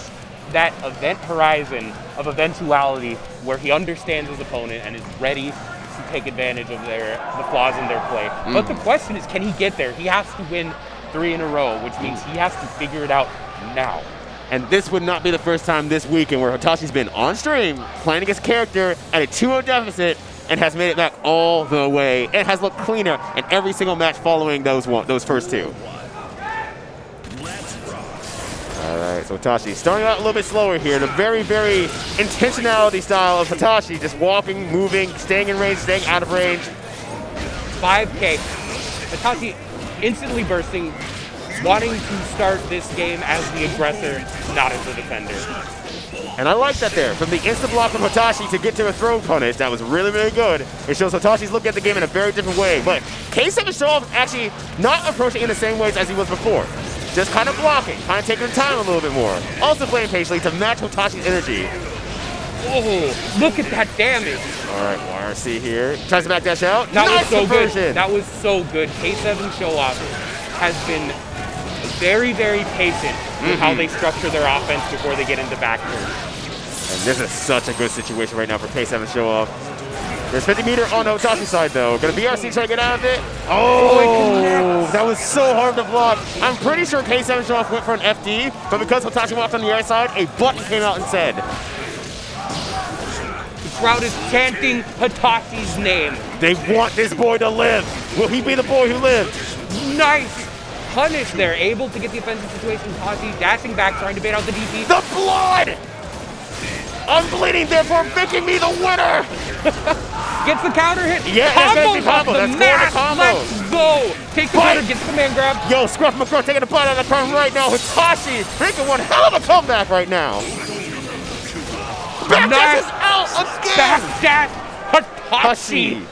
that event horizon of eventuality where he understands his opponent and is ready to take advantage of the flaws in their play. But the question is, can he get there? He has to win 3 in a row, which means he has to figure it out now. And this would not be the first time this weekend where Hitachi's been on stream, playing against character at a 2-0 deficit, and has made it back all the way, and has looked cleaner in every single match following those first 2. All right, so Hitachi starting out a little bit slower here. The very, very intentionality style of Hitachi, just walking, moving, staying in range, staying out of range. 5K. Hitachi instantly bursting, wanting to start this game as the aggressor, not as the defender. And I like that there. From the instant block from Hitachi to get to a throw punish, that was really, really good. It shows Hitachi's looking at the game in a very different way. But K7 show off is actually not approaching in the same ways as he was before. Just kind of blocking, kind of taking time a little bit more. Also playing patiently to match Hitachi's energy. Oh, look at that damage. All right, YRC here. Tries to backdash out. That Nice was so conversion. good. That was so good. K7 show off has been very, very patient with how they structure their offense before they get into back turn. And this is such a good situation right now for K7 show off. There's 50 meter on the Hitachi side though. Gonna BRC try to get out of it. Oh, that was so hard to block. I'm pretty sure K7 show off went for an FD, but because Hitachi walked on the other side, a button came out instead. The crowd is chanting Hitachi's name. They want this boy to live. Will he be the boy who lived? Nice punish there, able to get the offensive situation. Hitachi dashing back, trying to bait out the DP. The blood! I'm bleeding, therefore making me the winner! Gets the counter hit. Yeah, combos combo. Off the mat. Let's go. Takes the counter, gets the man grab. Yo, Scruff McGraw taking a bite out of the crown right now. Hitachi making one hell of a comeback right now. Backdash is out again. Backdash Hitachi.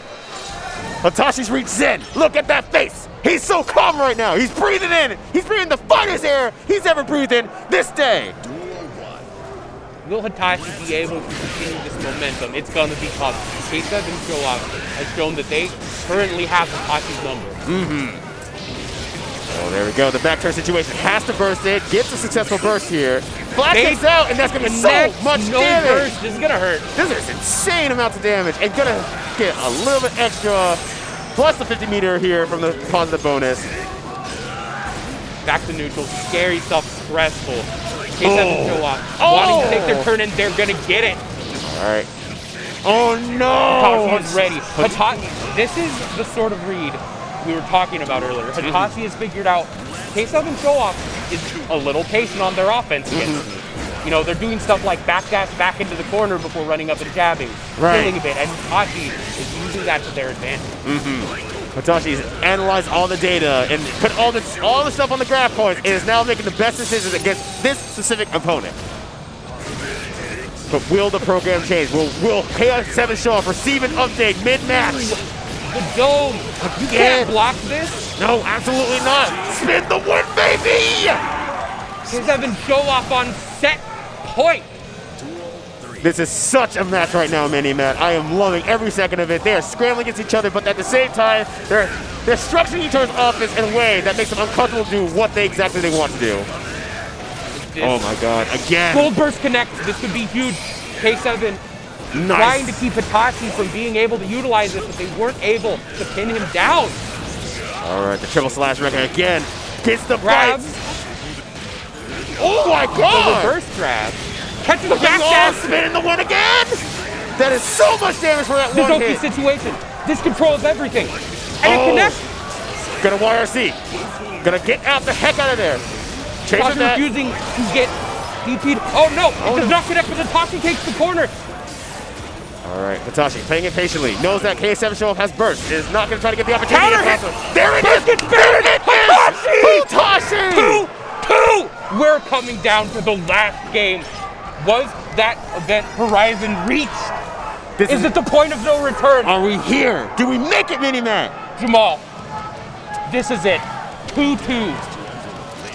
Hitachi's reached Zen. Look at that face. He's so calm right now. He's breathing in. He's breathing the finest air he's ever breathed in this day. Will Hitachi be able to continue this momentum? It's going to be tough. K7 show off has shown that they currently have Hitachi's number. Oh, there we go. The back turn situation has to burst it. Gets a successful burst here. Flash gets out, and that's going to be so much damage. Burst. This is going to hurt. This is insane amounts of damage. And going to get a little bit extra, plus the 50 meter here from the positive bonus. Back to neutral. Scary stuff. Stressful. K7 show off. Wanting to take their turn, and they're going to get it. All right. Oh, no. Hitachi is ready. Hitachi, this is the sort of read we were talking about earlier. Hitachi has figured out K7 show off is a little patient on their offense against me. You know, they're doing stuff like backdash back into the corner before running up and jabbing, killing a bit, and Hitachi is using that to their advantage. Hitachi's analyzed all the data and put all the stuff on the graph cards and is now making the best decisions against this specific opponent. But will the program change? Will K7 show off receive an update mid-match? The dome. You can't block this. No, absolutely not. Spin the win, baby! K7 show off on set point. This is such a match right now, Mini-Man. I am loving every second of it. They are scrambling against each other, but at the same time, they're structuring each other's offense in a way that makes them uncomfortable to do what exactly they want to do. Oh my god, again. Gold burst connect. This could be huge. K7 trying to keep Hitachi from being able to utilize it, but they weren't able to pin him down. All right, the triple slash record again. Gets the grabs. Oh my god! The reverse grab. Catches the back dash. Spinning the one again. That is so much damage for that The one Doki hit. situation. This controls everything. And it connects. Gonna YRC. Gonna get out the heck out of there. Chasing Hitachi that. refusing to get DP'd. Oh no, it does not connect, but Hitachi takes the corner. All right, Hitachi playing it patiently. Knows that K7 show-off has burst. Is not gonna try to get the opportunity. Counter hit. There it is. There it is. Hitachi. 2-2. We're coming down to the last game. Was that event horizon reached? Is it the point of no return? Are we here? Do we make it, Mini-Man? Jamal, this is it. 2-2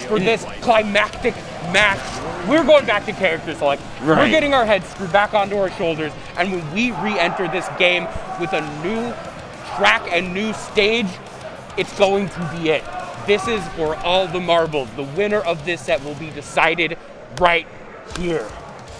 for this climactic match. We're going back to character select. Right. We're getting our heads screwed back onto our shoulders, and when we re-enter this game with a new track and new stage, it's going to be it. This is for all the marbles. The winner of this set will be decided right here.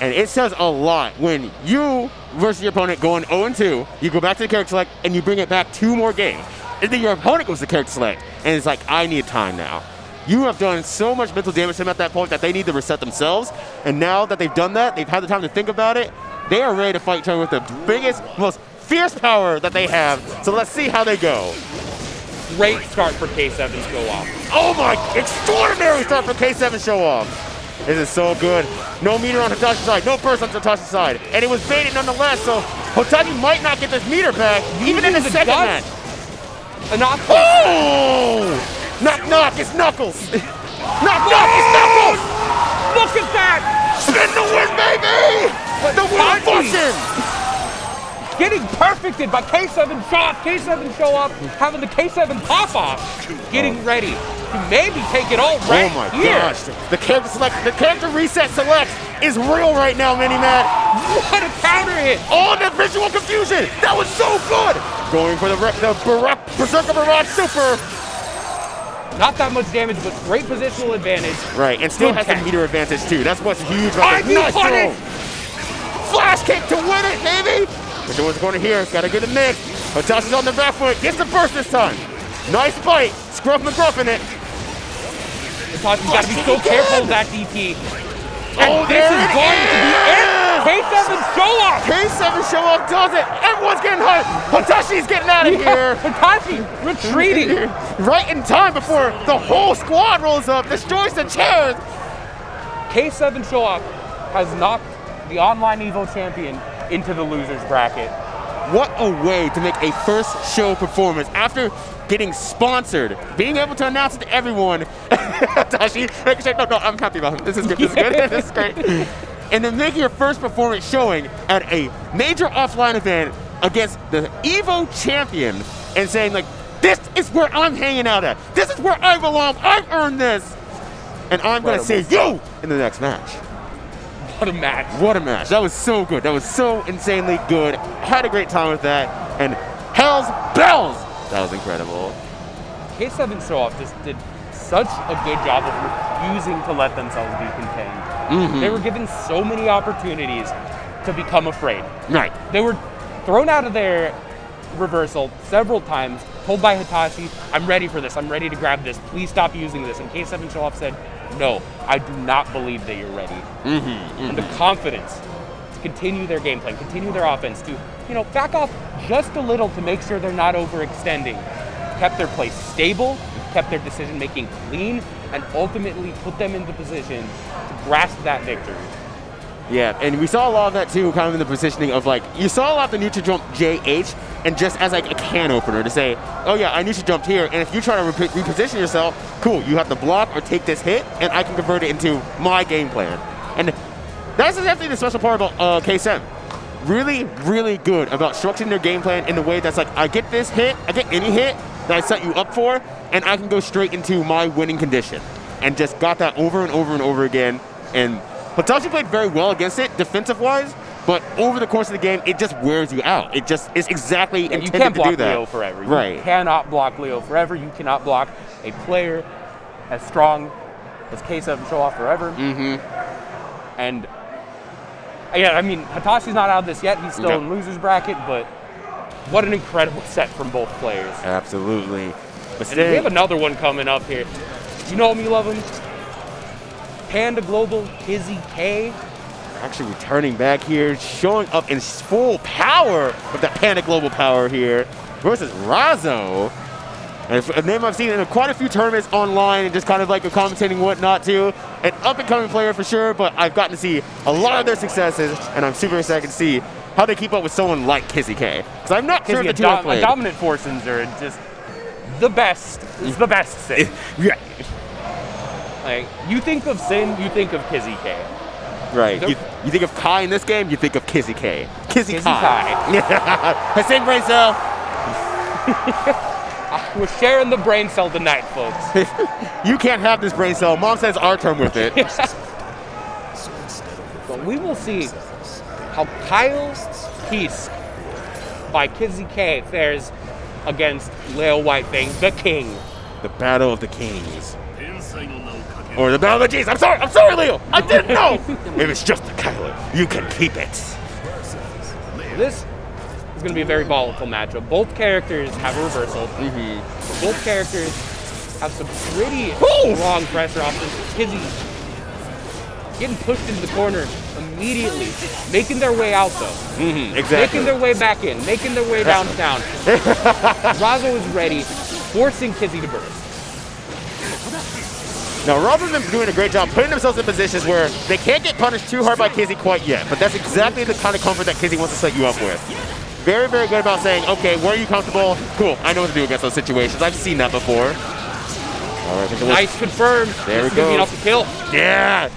And it says a lot when you versus your opponent going 0-2, you go back to the character select and you bring it back 2 more games. And then your opponent goes to character select and it's like, I need time now. You have done so much mental damage to them at that point that they need to reset themselves. And now that they've done that, they've had the time to think about it, they are ready to fight each other with the biggest, most fierce power that they have. So let's see how they go. Great start for K7's go off. Oh my, extraordinary start for K7 show off. This is so good. No meter on Hitachi's side, no burst on Hitachi's side. And it was baited nonetheless, so Hitachi might not get this meter back, even in the second match. Oh! Knock, knock, it's Knuckles. Knock, knock, it's Knuckles. Look at that. Spin the win, baby. The win of fortune. Getting perfected by K7 Show-Off. K7 Show-Off having the K7 pop-off. Getting ready to maybe take it all right Oh my here. gosh. The character reset select is real right now, Mini-Man. What a counter hit. Oh, the visual confusion. That was so good. Going for the Berserker Barrage Super. Not that much damage, but great positional advantage. Right, and still has a meter advantage too. That's what's huge right there. Nice throw. Flash kick to win it, baby. Which one's going to here? Gotta get the mix. Hitachi's on the back foot. Gets the burst this time. Nice bite. Scruff McGruff in it. Hitachi's got to be so careful of that DP. And this there is it going to be it. K7 Show-Off. K7 Show-Off does it. Everyone's getting hurt. Hitachi's getting out of here. Hitachi retreating. Right in time before the whole squad rolls up, destroys the chairs. K7 Show-Off has knocked the online Evo champion into the losers bracket. What a way to make a first show performance after getting sponsored, being able to announce it to everyone. Hitachi, making sure, no, I'm happy about him. This is good, this is good, this is great. And then making your first performance showing at a major offline event against the Evo champion and saying like, this is where I'm hanging out at. This is where I belong. I've earned this. And I'm going to see you in the next match. What a match. What a match. That was so good. That was so insanely good. Had a great time with that. And hell's bells. That was incredible. K7 Show-Off just did such a good job of refusing to let themselves be contained. They were given so many opportunities to become afraid. Right. They were thrown out of their reversal several times, told by Hitachi, I'm ready for this, I'm ready to grab this, please stop using this. And K7 Show-Off said, no, I do not believe that you're ready. And the confidence to continue their game plan, continue their offense, to back off just a little to make sure they're not overextending. Kept their play stable, kept their decision making clean, and ultimately put them into position to grasp that victory. Yeah, and we saw a lot of that too, kind of in the positioning of like, you saw a lot of the neutral jump JH, and just as like a can opener to say, oh yeah, I neutral jumped here, and if you try to reposition yourself, cool, you have to block or take this hit, and I can convert it into my game plan. And that's definitely the special part about K7. Really, really good about structuring their game plan in a way that's like, I get this hit, I get any hit that I set you up for, and I can go straight into my winning condition. And just got that over and over and over again. And Hitachi played very well against it, defensive-wise, but over the course of the game, it just wears you out. It just is exactly intended to do that. You can't block Leo forever. Right. You cannot block Leo forever. You cannot block a player as strong as K7 Show-Off forever. And yeah, I mean, Hitachi's not out of this yet. He's still in losers bracket, but what an incredible set from both players. Absolutely. But and we have another one coming up here. You know him, you love him. Panda Global, Kizzy K. actually returning back here, showing up in full power with that Panic Global power here versus Razo. And a name I've seen in quite a few tournaments online and just kind of like commentating and whatnot too. An up-and-coming player for sure, but I've gotten to see a lot of their successes, and I'm super excited to see how they keep up with someone like Kizzy K. Because I'm not sure if the two have played. Dominant Fortunes are just the best. It's the best Sin. Yeah. Like, you think of Sin, you think of Kizzy K. Right. You think of Kai in this game, you think of Kizzy K. Kizzy Kai. The same brain cell. We're sharing the brain cell tonight, folks. You can't have this brain cell. Mom says our turn with it. But we will see how Kyle Peace by Kizzy K fares against Leo Whitefang, the king. The Battle of the Kings. Or the Battle of the G's. I'm sorry, Leo. I didn't know. Maybe it's just a Kyler. You can keep it. This is going to be a very volatile matchup. Both characters have a reversal. But both characters have some pretty strong pressure options. Kizzy getting pushed into the corner immediately, making their way out though. Exactly. Making their way back in, making their way downtown. Razo is ready, forcing Kizzy to burst. Now, Razo's been doing a great job putting themselves in positions where they can't get punished too hard by Kizzy quite yet, but that's exactly the kind of comfort that Kizzy wants to set you up with. Very, very good about saying, okay, where are you comfortable? Cool, I know what to do against those situations. I've seen that before. All right, nice confirm. There we go. go. Enough to kill. Yeah.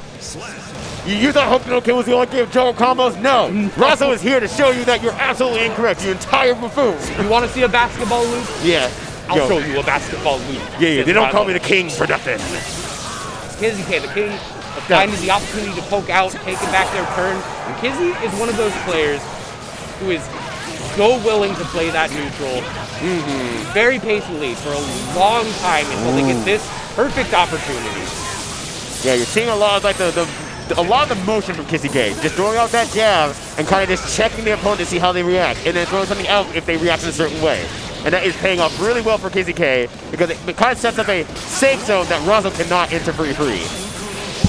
You thought Hope No Kill was the only game of juggle combos? No. Razo is here to show you that you're absolutely incorrect, you entire buffoon. You want to see a basketball loop? Yeah. I'll show you a basketball loop. Yeah, they don't call me the king for nothing. Kizzy K, the king, finding the opportunity to poke out, taking back their turn. And Kizzy is one of those players who is so willing to play that neutral very patiently for a long time until they get this perfect opportunity. Yeah, you're seeing a lot of like a lot of the motion from Kizzy K. Just throwing out that jab and kind of just checking the opponent to see how they react, and then throwing something out if they react in a certain way. And that is paying off really well for Kizzy K because it kind of sets up a safe zone that Razo cannot enter free.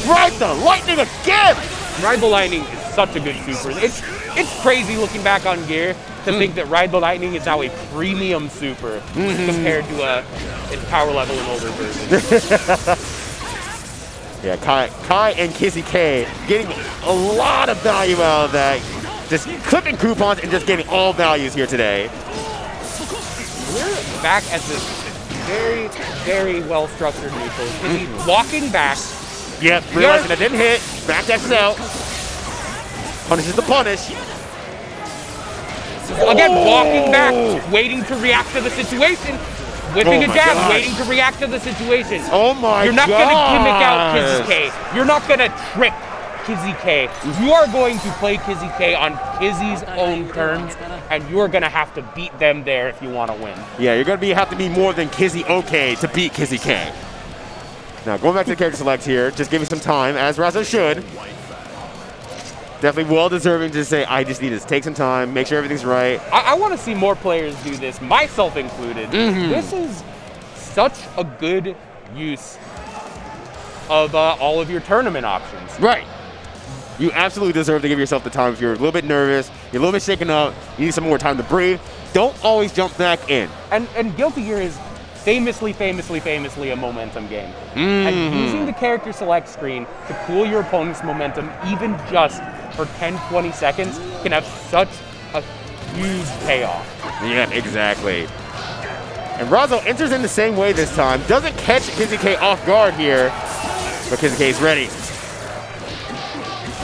Ride the Lightning again! Ride the Lightning is such a good super. It's crazy looking back on gear to think that Ride the Lightning is now a premium super compared to its power level in older versions. Yeah, Kai and Kizzy K getting a lot of value out of that. Just clipping coupons and just getting all values here today. We're back at this very, very well-structured neutral. Kizzy walking back. Yep, realizing that didn't hit. Back dashes out. Punishes the punish. Again, walking back, waiting to react to the situation. Whipping a jab, waiting to react to the situation. Oh my God. You're not going to gimmick out Kizzy K. You're not going to trick Kizzy K. You are going to play Kizzy K on Kizzy's own terms, and you're going to have to beat them there if you want to win. Yeah, you're going to have to be more than Kizzy OK to beat Kizzy K. Now, going back to the character select here, just give me some time, as Razo should. Definitely well-deserving to say, I just need to take some time, make sure everything's right. I want to see more players do this, myself included. This is such a good use of all of your tournament options. Right. You absolutely deserve to give yourself the time if you're a little bit nervous, you're a little bit shaken up, you need some more time to breathe. Don't always jump back in. And Guilty Gear is famously a momentum game. And using the character select screen to cool your opponent's momentum even just for 10-20 seconds can have such a huge payoff. Yeah, exactly. And Razo enters in the same way this time. Doesn't catch Kizzy K off guard here, but Kizzy K is ready.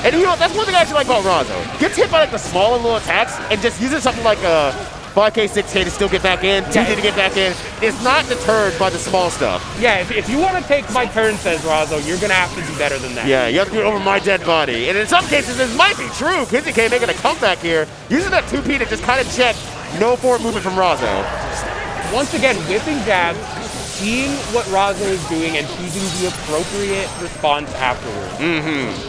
And you know, that's one thing I actually like about Razo. Gets hit by like the smaller little attacks and just uses something like a 5K, 6K to still get back in, 2K to get back in. It's not deterred by the small stuff. Yeah, if you want to take my turn, says Razo, you're going to have to do better than that. Yeah, you have to do it over my dead body. And in some cases, this might be true. Kizzy K making a comeback here, using that 2P to just kind of check no forward movement from Razo. Once again, whipping jabs, seeing what Razo is doing and choosing the appropriate response afterwards.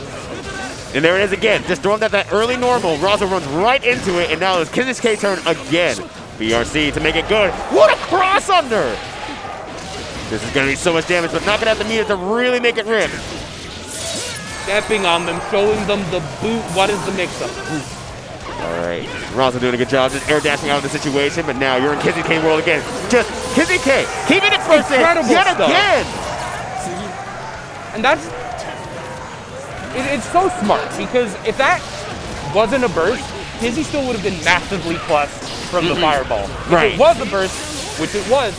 And there it is again, just throwing that early normal. Razo runs right into it, and now it's Kizzy K turn again. BRC to make it good. What a cross under! This is going to be so much damage, but not going to have the meter to really make it rip. stepping on them, showing them the boot. What is the mix-up? All right, Razo doing a good job just air dashing out of the situation, but now you're in Kizzy K world again. Just Kizzy K, keeping it pushing yet again. And that's, it's so smart, because if that wasn't a burst, Kizzy still would have been massively plus from the fireball. If it was a burst, which it was,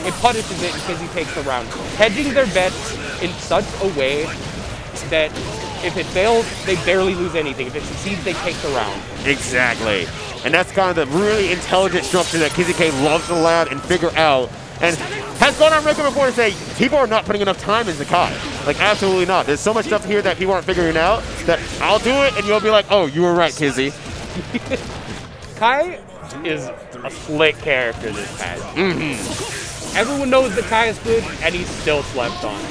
it punishes it and Kizzy takes the round. Hedging their bets in such a way that if it fails, they barely lose anything. If it succeeds, they take the round. Exactly. And that's kind of the really intelligent structure that Kizzy K loves to lab and figure out. And has gone on record before to say, people are not putting enough time into Kai. Like, absolutely not. There's so much stuff here that people aren't figuring out that I'll do it, and you'll be like, oh, you were right, Kizzy. Kai is a slick character this patch. Everyone knows that Kai is good, and he's still slept on.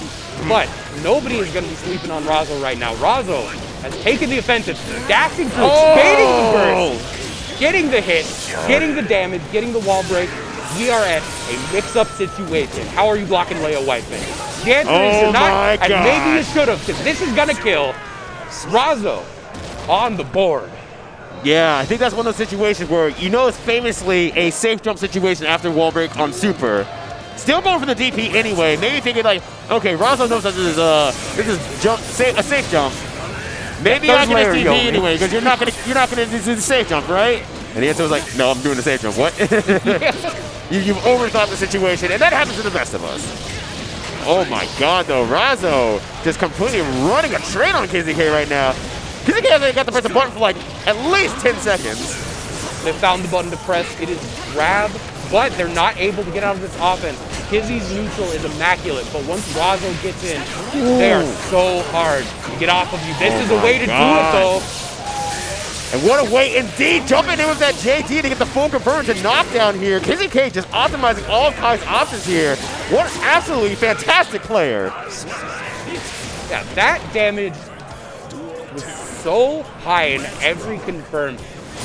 But nobody is going to be sleeping on Razo right now. Razo has taken the offensive, dashing through, baiting the burst, getting the hit, getting the damage, getting the wall break. We are at a mix-up situation. How are you blocking Leo Whiteman? The answer is you're not, and maybe you should have, because this is going to kill Razo on the board. Yeah, I think that's one of those situations where, you know, it's famously a safe jump situation after wall break on Super. Still going for the DP anyway. Maybe thinking like, okay, Razo knows that this is jump, a safe jump. Maybe I can just DP anyway because you're not gonna do the safe jump, right? And the answer was like, no, I'm doing the safe jump. What? You've overthought the situation, and that happens to the best of us. Oh my God, though, Razo just completely running a train on Kizzy K right now. Kizzy K hasn't got to press the button for like at least 10 seconds. They found the button to press. It is grab, but they're not able to get out of this offense. Kizzy's neutral is immaculate, but once Razo gets in, they are so hard to get off of you. This is a way to do it, though. And what a way indeed, jumping in with that JT to get the full conversion to knockdown here. Kizzy K just optimizing all of Kai's options here. What an absolutely fantastic player. Yeah, that damage was so high in every confirm.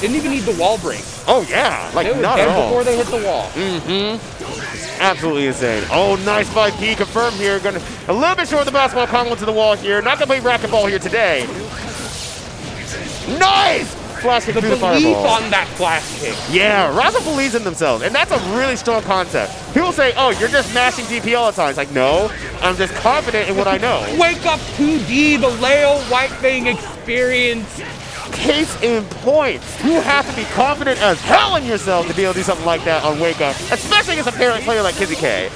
Didn't even need the wall break. Oh yeah, like not at all. Before they hit the wall. It's absolutely insane. Oh, nice 5P confirmed here. Gonna a little bit short of the basketball combo to the wall here. Not gonna play racquetball here today. Nice! Flash kick through the fireball. The belief on that flash kick. Yeah, Razo believes in themselves, and that's a really strong concept. People say, oh, you're just mashing DP all the time. It's like, no, I'm just confident in what I know. Wake up 2D, the Leo White thing experience. Case in point, you have to be confident as hell in yourself to be able to do something like that on Wake Up, especially against a parent player like Kizzy K.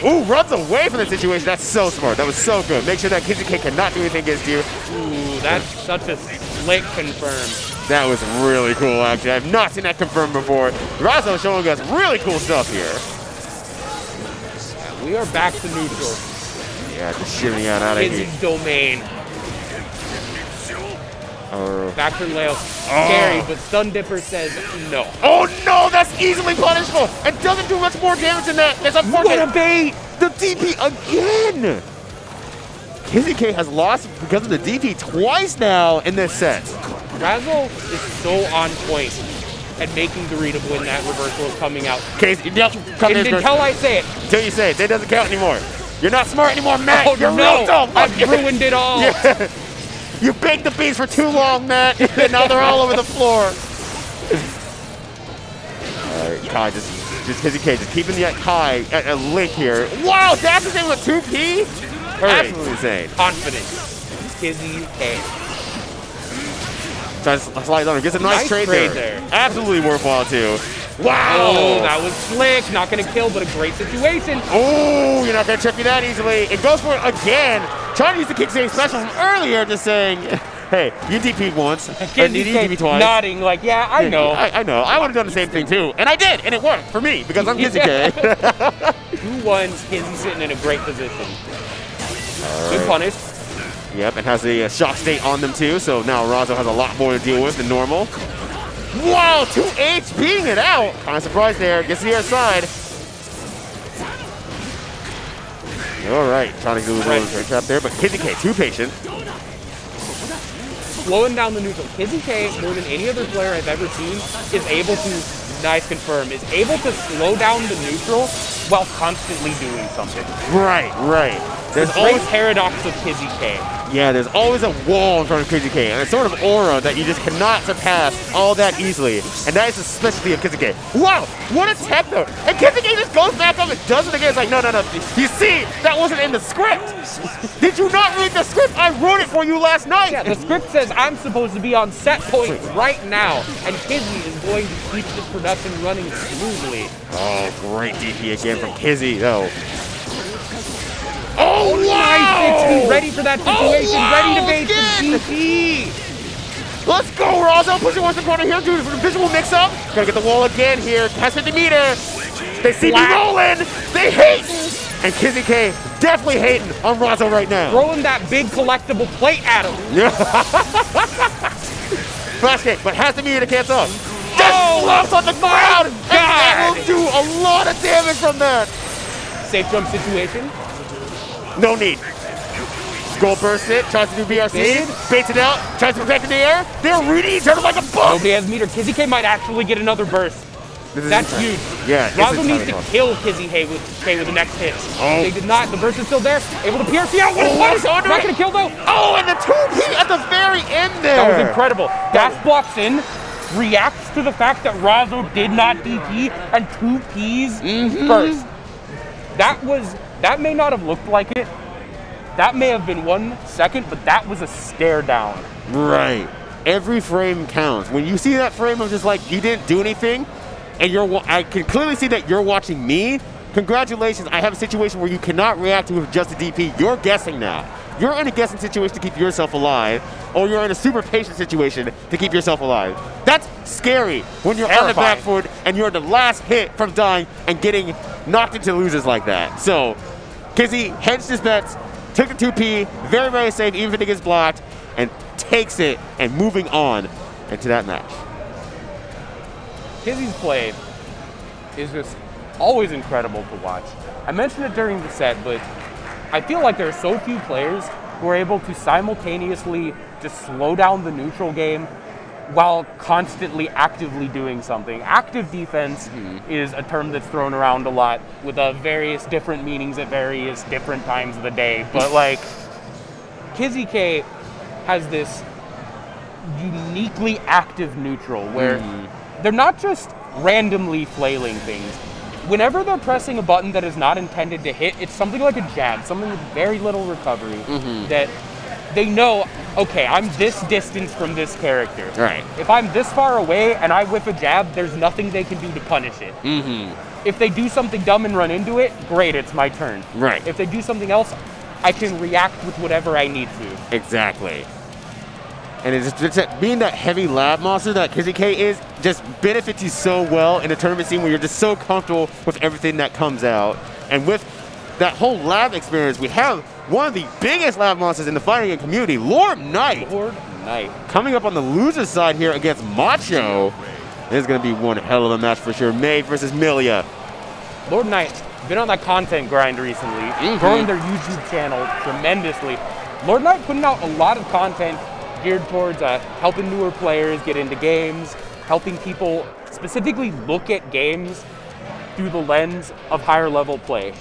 Ooh, runs away from the situation. That's so smart. That was so good. Make sure that Kizzy K cannot do anything against you. Ooh, that's such a slick confirm. That was really cool, actually. I've not seen that confirmed before. Razo showing us really cool stuff here. We are back to neutral. Yeah, just shimmying out of here. Kizzy's domain. Back for Leo. Scary, but Stun Dipper says no. Oh no, that's easily punishable. It doesn't do much more damage than that. That's unfortunate. What a bait! The DP again. Kizzy K has lost because of the DP twice now in this set. Razo is so on point at making the readable when that reversal is coming out. Until I say it. Until you say it. That doesn't count anymore. You're not smart anymore, Matt. Oh, You're no. real dumb. I've ruined it all. Yeah. You baked the beans for too long, Matt, and now they're all over the floor. All right, Kai just Kizzy K just keeping the Kai at a link here. Wow, that's the thing with 2P? Absolutely insane. Confident. Kizzy K. Tries to slide on. Gets a nice trade there. Absolutely worthwhile, too. Wow. Oh, that was slick. Not going to kill, but a great situation. Oh, you're not going to trick me that easily. It goes for it again. Trying to use the kick-saving special from earlier, just saying, hey, you DP'd once. Kizzy DP'd twice. Nodding like, yeah, I know. I know. I would have done the same thing, too. And I did, and it worked for me, because I'm Kizzy K. 2-1, Kizzy sitting in a great position. Right. Good punish. Yep, and has the shock state on them, too, so now Razo has a lot more to deal with than normal. Wow, 2H beating it out. Kind of surprised there. Gets to the other side. All right, trying to do a little trap there, but Kizzy K, too patient. Slowing down the neutral. Kizzy K, more than any other player I've ever seen, is able to, nice confirm, is able to slow down the neutral while constantly doing something. Right, right. There's always paradox of Kizzy K. Yeah, there's always a wall in front of Kizzy K, and it's sort of aura that you just cannot surpass all that easily, and that is the specialty of Kizzy K. Wow, what a tech though! And Kizzy K just goes back up and does it again. It's like, no, no, no. You see, that wasn't in the script. Did you not read the script? I wrote it for you last night. Yeah, the script says I'm supposed to be on set point right now, and Kizzy is going to keep this production running smoothly. Oh, great DP again from Kizzy, though. Oh, wow! Nice 60, ready for that situation, ready to bait the DP. Let's go, Razo. Pushing once in the corner here, dude, for the visual mix-up. Gotta get the wall again here. Has 50 meter. They see me rolling. They hate. And Kizzy K definitely hating on Razo right now. Throwing that big collectible plate at him. Yeah. Flash kick, but has the meter to cancel off. Just flops on the ground. And that will do a lot of damage from that. Safe jump situation. No need. Gold bursts it, tries to do BRC, baits it out, tries to protect in the air. They're reading each other like a book. Nobody has meter. Kizzy K might actually get another burst. That's huge. Yeah, Razo needs to kill Kizzy K with the next hit. Oh. They did not. The burst is still there. Able to PRC out. What a punish. Not going to kill though. Oh, and the 2P at the very end there. That was incredible. Dash blocks in, reacts to the fact that Razo did not DP, and 2Ps first. That may not have looked like it. That may have been 1 second, but that was a stare down. Right. Every frame counts. When you see that frame of just like, you didn't do anything, and I can clearly see that you're watching me, congratulations, I have a situation where you cannot react to with just a DP. You're guessing now. You're in a guessing situation to keep yourself alive, or you're in a super patient situation to keep yourself alive. That's scary when you're on the back foot and you're the last hit from dying and getting knocked into losers like that. So, Kizzy hedged his bets, took the 2P, very, very safe, even if it gets blocked, and takes it and moving on into that match. Kizzy's play is just always incredible to watch. I mentioned it during the set, but I feel like there are so few players who are able to simultaneously just slow down the neutral game while constantly actively doing something. Active defense is a term that's thrown around a lot with various different meanings at various different times of the day, but like Kizzy K has this uniquely active neutral where they're not just randomly flailing things. Whenever they're pressing a button that is not intended to hit, it's something like a jab, something with very little recovery that they know, okay, I'm this distance from this character. Right. If I'm this far away and I whip a jab, there's nothing they can do to punish it. If they do something dumb and run into it, great, it's my turn. Right. If they do something else, I can react with whatever I need to. Exactly. And it's just being that heavy lab monster that Kizzy K is just benefits you so well in a tournament scene where you're just so comfortable with everything that comes out. And with that whole lab experience, we have one of the biggest lab monsters in the fighting game community, Lord Knight. Lord Knight. Coming up on the loser's side here against Macho. This is going to be one hell of a match for sure. May versus Milia. Lord Knight, been on that content grind recently, growing their YouTube channel tremendously. Lord Knight putting out a lot of content geared towards helping newer players get into games, helping people specifically look at games through the lens of higher level play.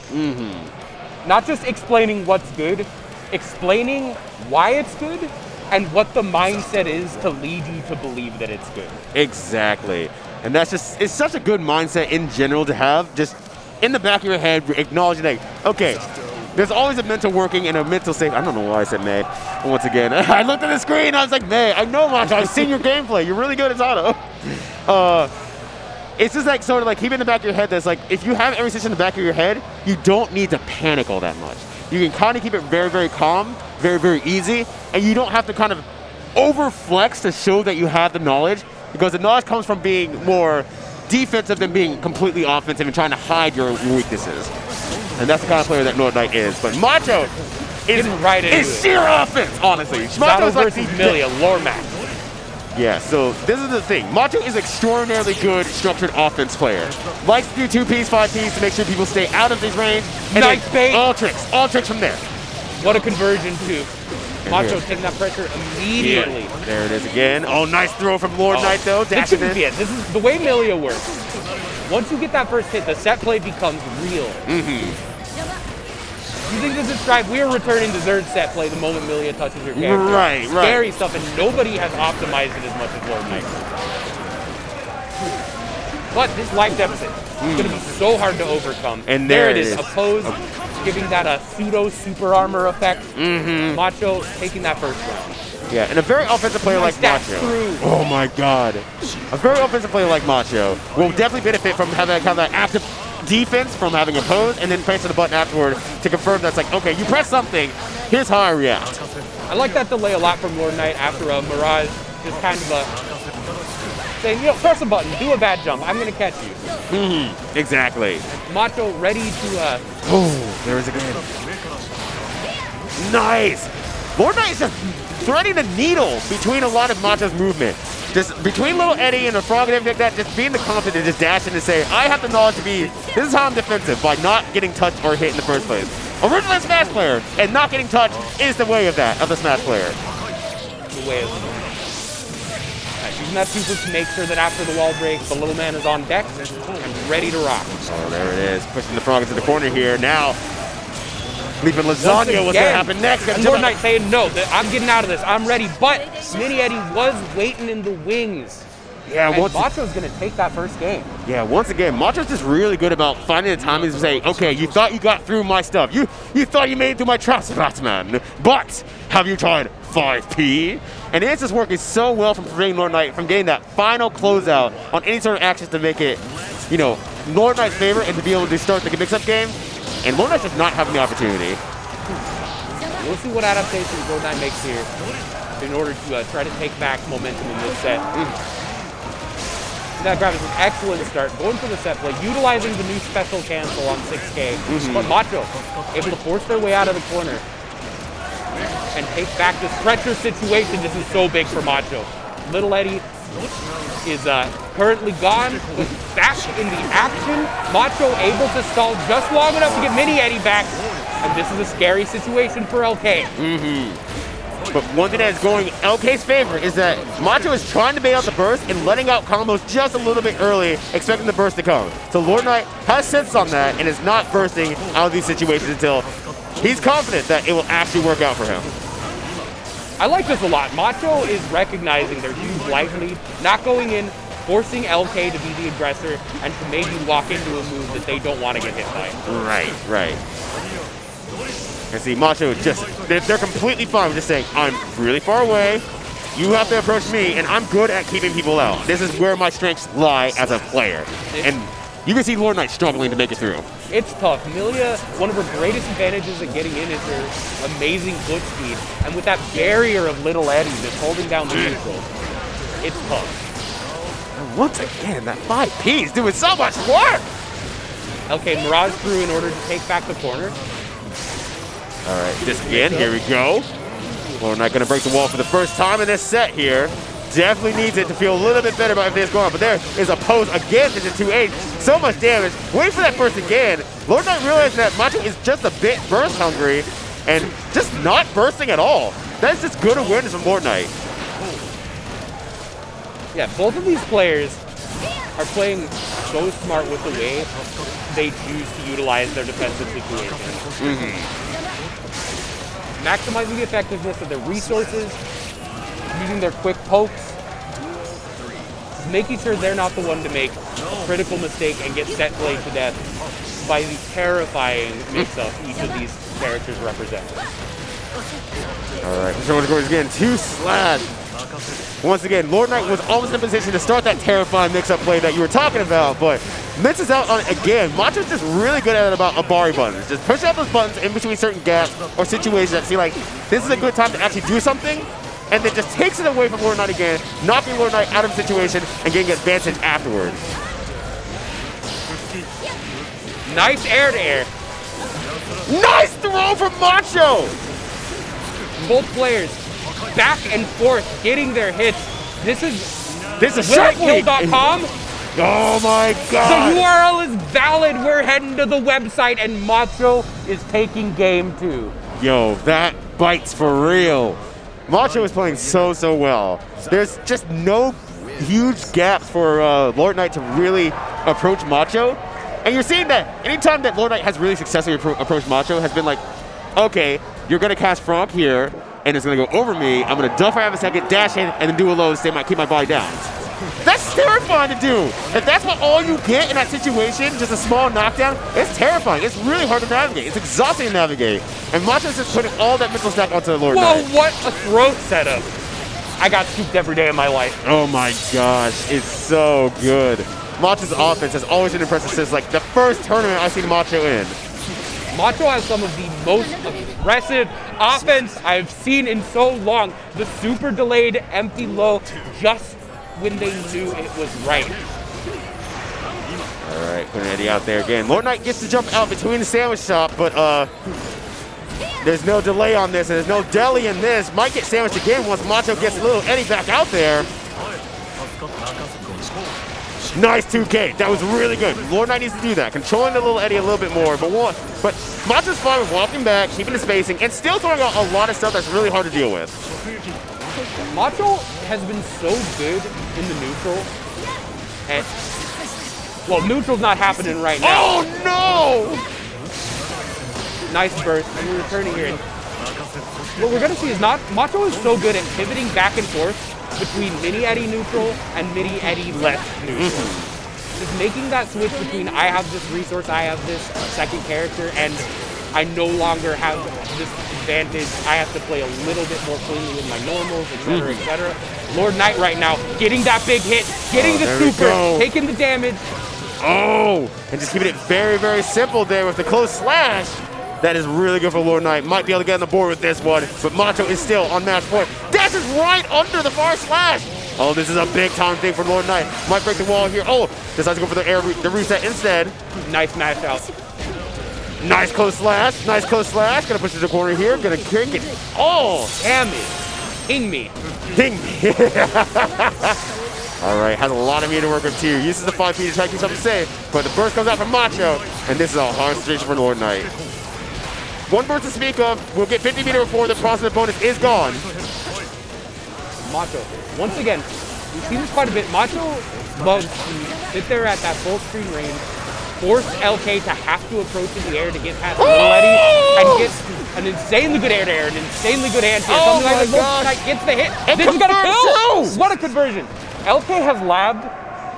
Not just explaining what's good, explaining why it's good and what the mindset is to lead you to believe that it's good. Exactly. And that's just, it's such a good mindset in general to have, just in the back of your head, acknowledging that, okay, there's always a mental working and a mental safe. I don't know why I said May. Once again, I looked at the screen, I was like, May, I know, Macho, I've seen your gameplay. You're really good at Zato. It's just like sort of like keep in the back of your head that's like, if you have every situation in the back of your head, you don't need to panic all that much. You can kind of keep it very, very calm, very, very easy, and you don't have to kind of over-flex to show that you have the knowledge, because the knowledge comes from being more defensive than being completely offensive and trying to hide your weaknesses. And that's the kind of player that Lord Knight is. But Macho is sheer offense, honestly. Macho versus Milia, lore match. Yeah, so this is the thing. Macho is extraordinarily good structured offense player. Likes to do 2Ps, 5Ps to make sure people stay out of his range. And nice bait. All tricks from there. What a conversion too. Macho taking that pressure immediately. Yeah. There it is again. Oh, nice throw from Lord Knight though, dashing in. This is the way Milia works. Once you get that first hit, the set play becomes real. You think this is Strive? We are returning to Zerd set play the moment Milia touches your character. Right, Scary stuff, and nobody has optimized it as much as Lord Knight. But this life deficit is going to be so hard to overcome. And there it is. Opposed, giving that a pseudo super armor effect. Macho taking that first round. Yeah, and a very offensive player like Macho. Oh my God. A very offensive player like Macho will definitely benefit from having kind of that active defense, from having a pose, and then pressing the button afterward to confirm that's like, okay, you press something, here's how I react. I like that delay a lot from Lord Knight after Mirage just kind of saying, you know, press a button, do a bad jump, I'm going to catch you. Exactly. Macho ready to... Oh, there is again. Nice. Lord Knight is just threading the needle between a lot of Macho's movement. Just between Little Eddie and the Frog and everything like that, just being the confident, just dashing to say, I have the knowledge to be, this is how I'm defensive, by not getting touched or hit in the first place. Originally a Smash player, and not getting touched is the way of that, of the Smash player. The way of using that super to make sure that after the wall break, the little man is on deck and ready to rock. Oh, there it is. Pushing the Frog into the corner here. Now, leaping lasagna, what's going to happen next? And Lord Knight saying, no, I'm getting out of this. I'm ready. But Mini Eddie was waiting in the wings. Yeah, and Macho's going to take that first game. Yeah, once again, Macho's just really good about finding the timing to say, okay, you thought you got through my stuff. You thought you made it through my traps, Batman. But have you tried 5P? And it's just working so well from preventing Lord Knight from getting that final closeout on any sort of actions to make it, you know, Lord Knight's favor and to be able to start the mix-up game. And Lord Knight's just not having the opportunity. We'll see what adaptations Lord Knight makes here in order to try to take back momentum in this set. That grab is an excellent start, going for the set play, utilizing the new special cancel on 6K. But Macho able to force their way out of the corner and take back this pressure situation. This is so big for Macho. Little Eddie is currently gone, but back in the action. Macho able to stall just long enough to get Mini Eddie back, and this is a scary situation for LK. But one thing that is going LK's favor is that Macho is trying to bait out the burst and letting out combos just a little bit early, expecting the burst to come. So Lord Knight has sense on that and is not bursting out of these situations until he's confident that it will actually work out for him. I like this a lot. Macho is recognizing their huge life lead, not going in, forcing LK to be the aggressor, and to maybe walk into a move that they don't want to get hit by. Right. And see, Macho just, they're completely fine with just saying, I'm really far away, you have to approach me, and I'm good at keeping people out. This is where my strengths lie as a player. And you can see Lord Knight struggling to make it through. It's tough. Milia, one of her greatest advantages at getting in is her amazing foot speed. And with that barrier of Little Eddie that's holding down the neutral, it's tough. And once again, that 5P is doing so much work! Okay, Mirage through in order to take back the corner. All right, this again, here we go. Lord Knight gonna break the wall for the first time in this set here. Definitely needs it to feel a little bit better about everything that's going on. But there is a pose again into 2H. So much damage. Wait for that burst again. Lord Knight realizing that Macho is just a bit burst hungry and just not bursting at all. That's just good awareness from Lord Knight. Yeah, both of these players are playing so smart with the way they choose to utilize their defensive situations. Maximizing the effectiveness of their resources, using their quick pokes, making sure they're not the one to make a critical mistake and get set played to death by the terrifying mix-up each of these characters represent. All right, so goes again, 2/. Once again, Lord Knight was almost in a position to start that terrifying mix-up play that you were talking about, but misses out on it again. Macho's just really good at it about Abari buttons. Just push out those buttons in between certain gaps or situations that seem like this is a good time to actually do something, and then just takes it away from Lord Knight again, knocking Lord Knight out of the situation and getting advantage afterward. Nice air-to-air. Nice throw from Macho! Both players back and forth getting their hits. This is willitkill.com. Oh my God! The URL is valid. We're heading to the website, and Macho is taking game 2. Yo, that bites for real. Macho is playing so well. There's just no huge gaps for Lord Knight to really approach Macho. And you're seeing that anytime that Lord Knight has really successfully approached Macho has been like, okay, you're going to cast Franck here, and it's going to go over me. I'm going to duck for half a second, dash in, and then do a low to keep my body down. That's terrifying to do. If that's what all you get in that situation, just a small knockdown, it's terrifying. It's really hard to navigate. It's exhausting to navigate. And Macho's just putting all that mental stack onto the Lord Knight. Whoa, what a throat setup. I got scooped every day of my life. Oh my gosh, it's so good. Macho's offense has always been impressive since like the first tournament I've seen Macho in. Macho has some of the most aggressive offense I've seen in so long. The super delayed empty low just when they knew it was right. All right, putting Eddie out there again. Lord Knight gets to jump out between the sandwich shop, but there's no delay on this, and there's no deli in this. Might get sandwiched again once Macho gets little Eddie back out there. Nice 2K. That was really good. Lord Knight needs to do that. Controlling the little Eddie a little bit more, but Macho's fine with walking back, keeping the spacing, and still throwing out a lot of stuff that's really hard to deal with. Macho has been so good in the neutral. And, well, neutral's not happening right now. Oh, no! Nice burst. And we're returning here. And what we're going to see is Macho is so good at pivoting back and forth between mini Eddie neutral and mini Eddie left neutral. Just making that switch between I have this resource, I have this second character, and I no longer have this advantage. I have to play a little bit more cleanly with my normals, etc., etc. Lord Knight right now getting that big hit, getting the super, taking the damage. Oh, and just keeping it very, very simple there with the close slash. That is really good for Lord Knight. Might be able to get on the board with this one, but Macho is still on match point. Dashes right under the far slash. Oh, this is a big time thing for Lord Knight. Might break the wall here. Oh, decides to go for the reset instead. Nice match out. Nice close slash. Nice close slash. Gonna push to the corner here. Gonna kick it. Oh, damn it. Ping me. Ping me. All right, has a lot of meter to work with too. Uses the 5P to try to keep something safe, but the burst comes out from Macho, and this is a hard situation for Lord Knight. One burst to speak of. We'll get 50 meter before the prospect bonus is gone. Macho, once again, we've seen this quite a bit. Macho loves to sit there at that full screen range, force LK to have to approach in the air to get past little Eddie, and get an insanely good air to air, an insanely good anti-air. Oh something like that. Knight gets the hit. This is gonna kill! What a conversion! LK has labbed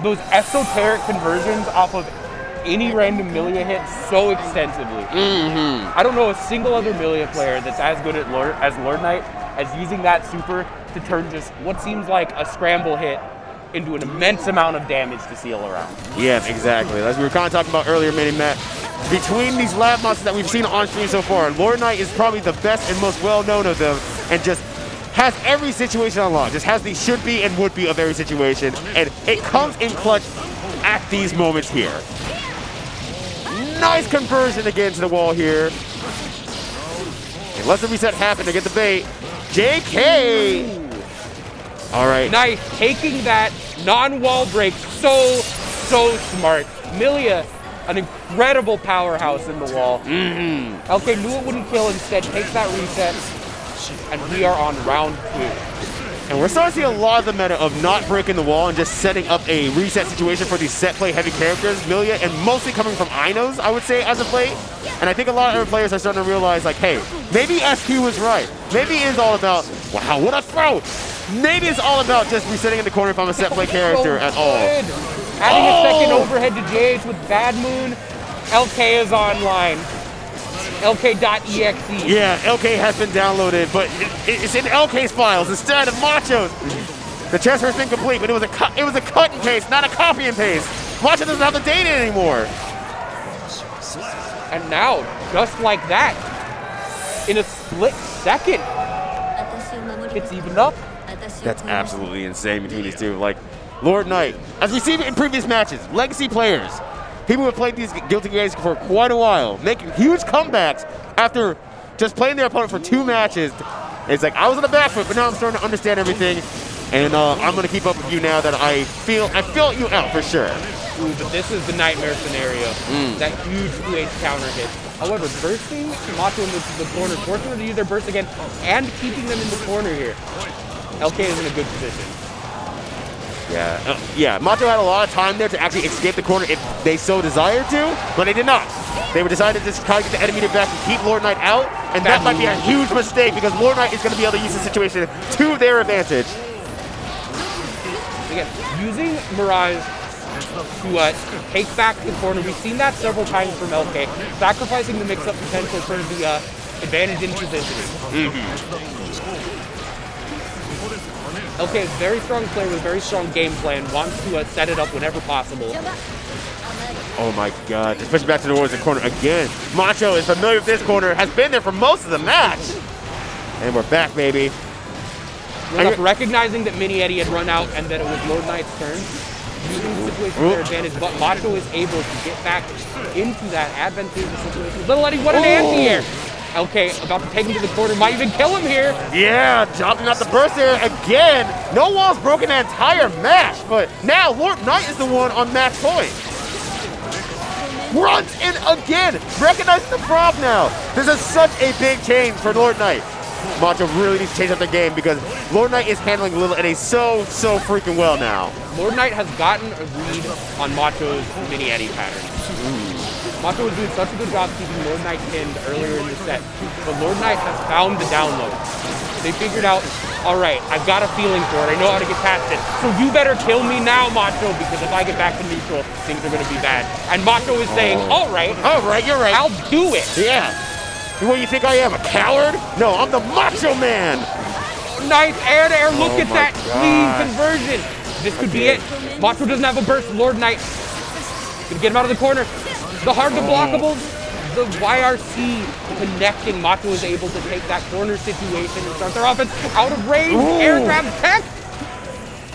those esoteric conversions off of any random Milia hit so extensively. I don't know a single other Milia player that's as good at Lord Knight as using that super to turn just what seems like a scramble hit into an immense amount of damage to seal around. Yeah, exactly. As we were kind of talking about earlier, Mini Matt, between these lab monsters that we've seen on stream so far, Lord Knight is probably the best and most well-known of them, and just has every situation unlocked. Just has the should be and would be of every situation, and it comes in clutch at these moments here. Nice conversion again to the wall here. And lets the reset happen to get the bait. JK! All right. Nice, taking that non-wall break, so smart. Milia, an incredible powerhouse in the wall. LK knew it wouldn't kill, instead takes that reset, and we are on round 2. And we're starting to see a lot of the meta of not breaking the wall and just setting up a reset situation for these set play heavy characters, Milia, and mostly coming from Inos, I would say, as of late. And I think a lot of other players are starting to realize, like, hey, maybe SQ was right. Maybe it is all about, wow, what a throw! Maybe it's all about just resetting in the corner if I'm a set play character at all. Adding a second overhead to JH with Bad Moon. LK is online. LK.exe. Yeah, LK has been downloaded, but it's in LK's files instead of Macho's. The transfer's been complete, but it was a cut and paste, not a copy and paste. Macho doesn't have the data anymore. And now, just like that, in a split second, it's evened up. That's absolutely insane between these two. Like, Lord Knight, as we've seen in previous matches, legacy players, people who have played these Guilty games for quite a while, making huge comebacks after just playing their opponent for 2 matches. It's like, I was on the back foot, but now I'm starting to understand everything, and I'm going to keep up with you now that I feel you out for sure. Ooh, but this is the nightmare scenario. That huge 2H counter hit. However, bursting Macho into the corner, forcing them to use their burst again, and keeping them in the corner here. LK is in a good position. Yeah, Macho had a lot of time there to actually escape the corner if they so desired to, but they did not. They were decided to just try to get the enemy back and keep Lord Knight out, and that might be a huge mistake because Lord Knight is going to be able to use the situation to their advantage. Again, using Mirage to take back the corner. We've seen that several times from LK, sacrificing the mix-up potential for the advantage in positioning. LK is a very strong player with a very strong game plan, wants to set it up whenever possible. Oh my god, just pushing back to the towards the corner again. Macho is familiar with this corner, has been there for most of the match. And we're back, baby. Recognizing that Mini Eddie had run out and that it was Lord Knight's turn, using the situation to their advantage, but Macho is able to get back into that advantageous situation. Little Eddie, what an anti-air! LK about to take him to the corner, might even kill him here. Yeah, dropping out the burst there again. No wall's broken the entire match, but now Lord Knight is the one on match point. Runs in again, recognizing the frog now. This is such a big change for Lord Knight. Macho really needs to change up the game because Lord Knight is handling Little Eddie so freaking well now. Lord Knight has gotten a read on Macho's Mini Eddie pattern. Macho was doing such a good job keeping Lord Knight pinned earlier in the set, but Lord Knight has found the download. They figured out, all right, I've got a feeling for it. I know how to get past it. So you better kill me now, Macho, because if I get back to neutral, things are going to be bad. And Macho is saying, all right, you're right. I'll do it. Yeah. What do you think I am, a coward? No, I'm the Macho Man. Nice air-to-air. Look at that clean conversion. This could be it. Macho doesn't have a burst. Lord Knight gonna get him out of the corner. The hard-to-blockables, the YRC connecting. Macho is able to take that corner situation and start their offense out of range. Air grab tech.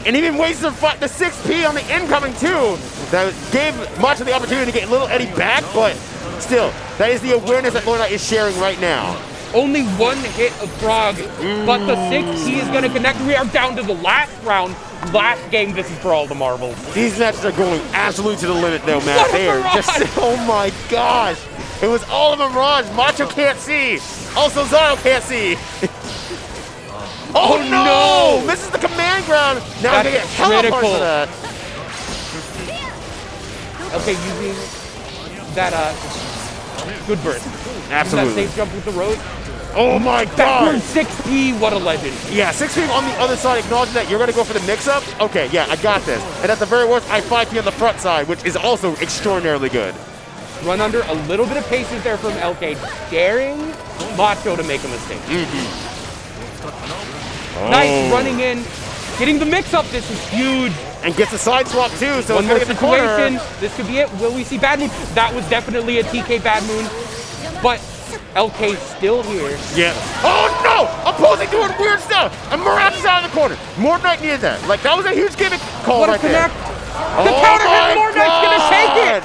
And even wastes the 6P on the incoming too. That gave Macho the opportunity to get Little Eddie back, but still, that is the awareness that Lord Knight is sharing right now. Only one hit of Frog, but the 6P is going to connect. We are down to the last round, last game. This is for all the marbles. These matches are going absolutely to the limit though, Matt. They are just, oh my gosh. It was all a mirage. Macho can't see. Also, Zaro can't see. Oh no! Misses the command ground. Now they get critical for that. Okay, using that good burst. Absolutely. That safe jump with the Rose. Oh my god! Backward 6P, what a legend. Yeah, 6P on the other side, acknowledging that you're going to go for the mix-up. Okay, yeah, I got this. And at the very worst, I 5P on the front side, which is also extraordinarily good. Run under, a little bit of patience there from LK, daring Macho to make a mistake. Nice running in, getting the mix-up. This is huge. And gets a side swap too, so one it's more going to get the corner. This could be it. Will we see Bad Moon? That was definitely a TK Bad Moon, but LK still here. Yeah. Oh no! Opposing doing weird stuff. And Mirage is out of the corner. Lord Knight needed that. Like, that was a huge gimmick call right there. The counter hit, Lord Knight's gonna take it.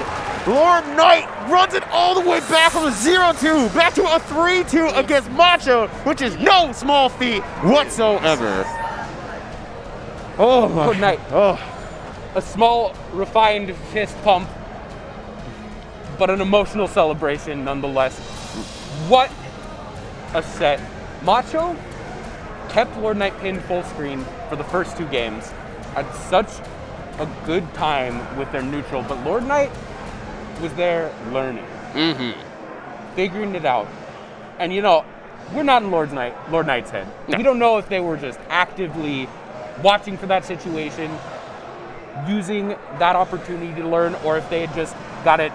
Lord Knight runs it all the way back from a 0-2 back to a 3-2 against Macho, which is no small feat whatsoever. Oh my. Lord Knight. Oh. A small, refined fist pump, but an emotional celebration nonetheless. What a set. Macho kept Lord Knight pinned full screen for the first two games. Had such a good time with their neutral, but Lord Knight was there learning, figuring it out. And you know, we're not in Lord Knight's head. No. We don't know if they were just actively watching for that situation, using that opportunity to learn, or if they had just got it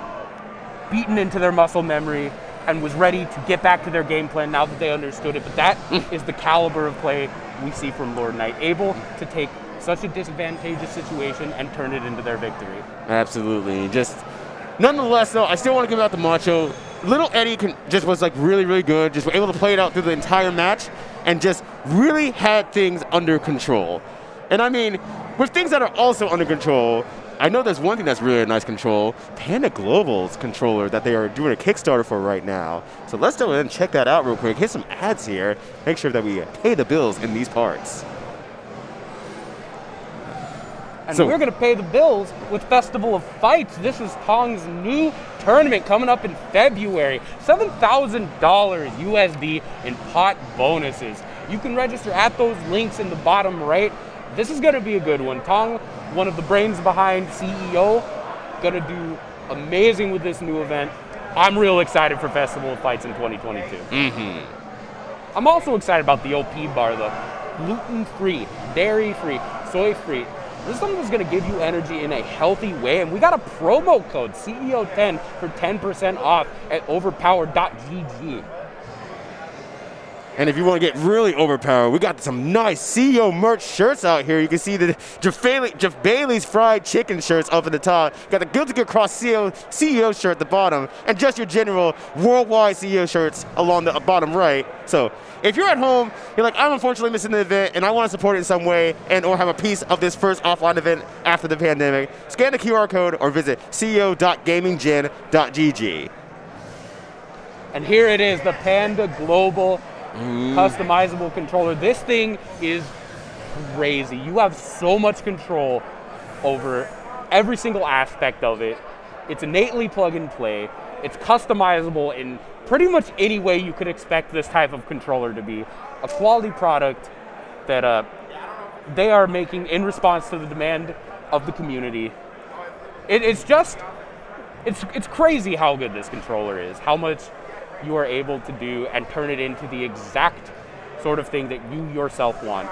beaten into their muscle memory and was ready to get back to their game plan now that they understood it. But that is the caliber of play we see from Lord Knight, able to take such a disadvantageous situation and turn it into their victory. Absolutely. Just, nonetheless, though, I still want to give it out to Macho. Little Eddie just was like really good, just able to play it out through the entire match and just really had things under control. And I mean, with things that are also under control, I know there's one thing that's really a nice control, Panda Global's controller that they are doing a Kickstarter for right now. So let's go ahead and check that out real quick. Hit some ads here. Make sure that we pay the bills in these parts. And we're going to pay the bills with Festival of Fights. This is Tong's new tournament coming up in February. $7,000 USD in pot bonuses. You can register at those links in the bottom right. This is going to be a good one. Tong one of the brains behind CEO. Gonna do amazing with this new event. I'm real excited for Festival of Fights in 2022. I'm also excited about the OP bar though. Gluten-free, dairy-free, soy-free. This is something that's gonna give you energy in a healthy way, and we got a promo code, CEO10, for 10% off at overpowered.gg. And if you want to get really overpowered, we got some nice CEO merch shirts out here. You can see the Jeff Bailey's fried chicken shirts up at the top. Got the Guilty Gear Cross CEO shirt at the bottom, and just your general worldwide CEO shirts along the bottom right. So if you're at home, you're like, I'm unfortunately missing the event, and I want to support it in some way, and or have a piece of this first offline event after the pandemic, scan the QR code or visit ceo.gaminggen.gg. And here it is, the Panda Global customizable controller. This thing is crazy. You have so much control over every single aspect of it. It's innately plug and play. It's customizable in pretty much any way you could expect this type of controller to be. A quality product that they are making in response to the demand of the community. It's crazy how good this controller is, how much you are able to do and turn it into the exact sort of thing that you yourself want.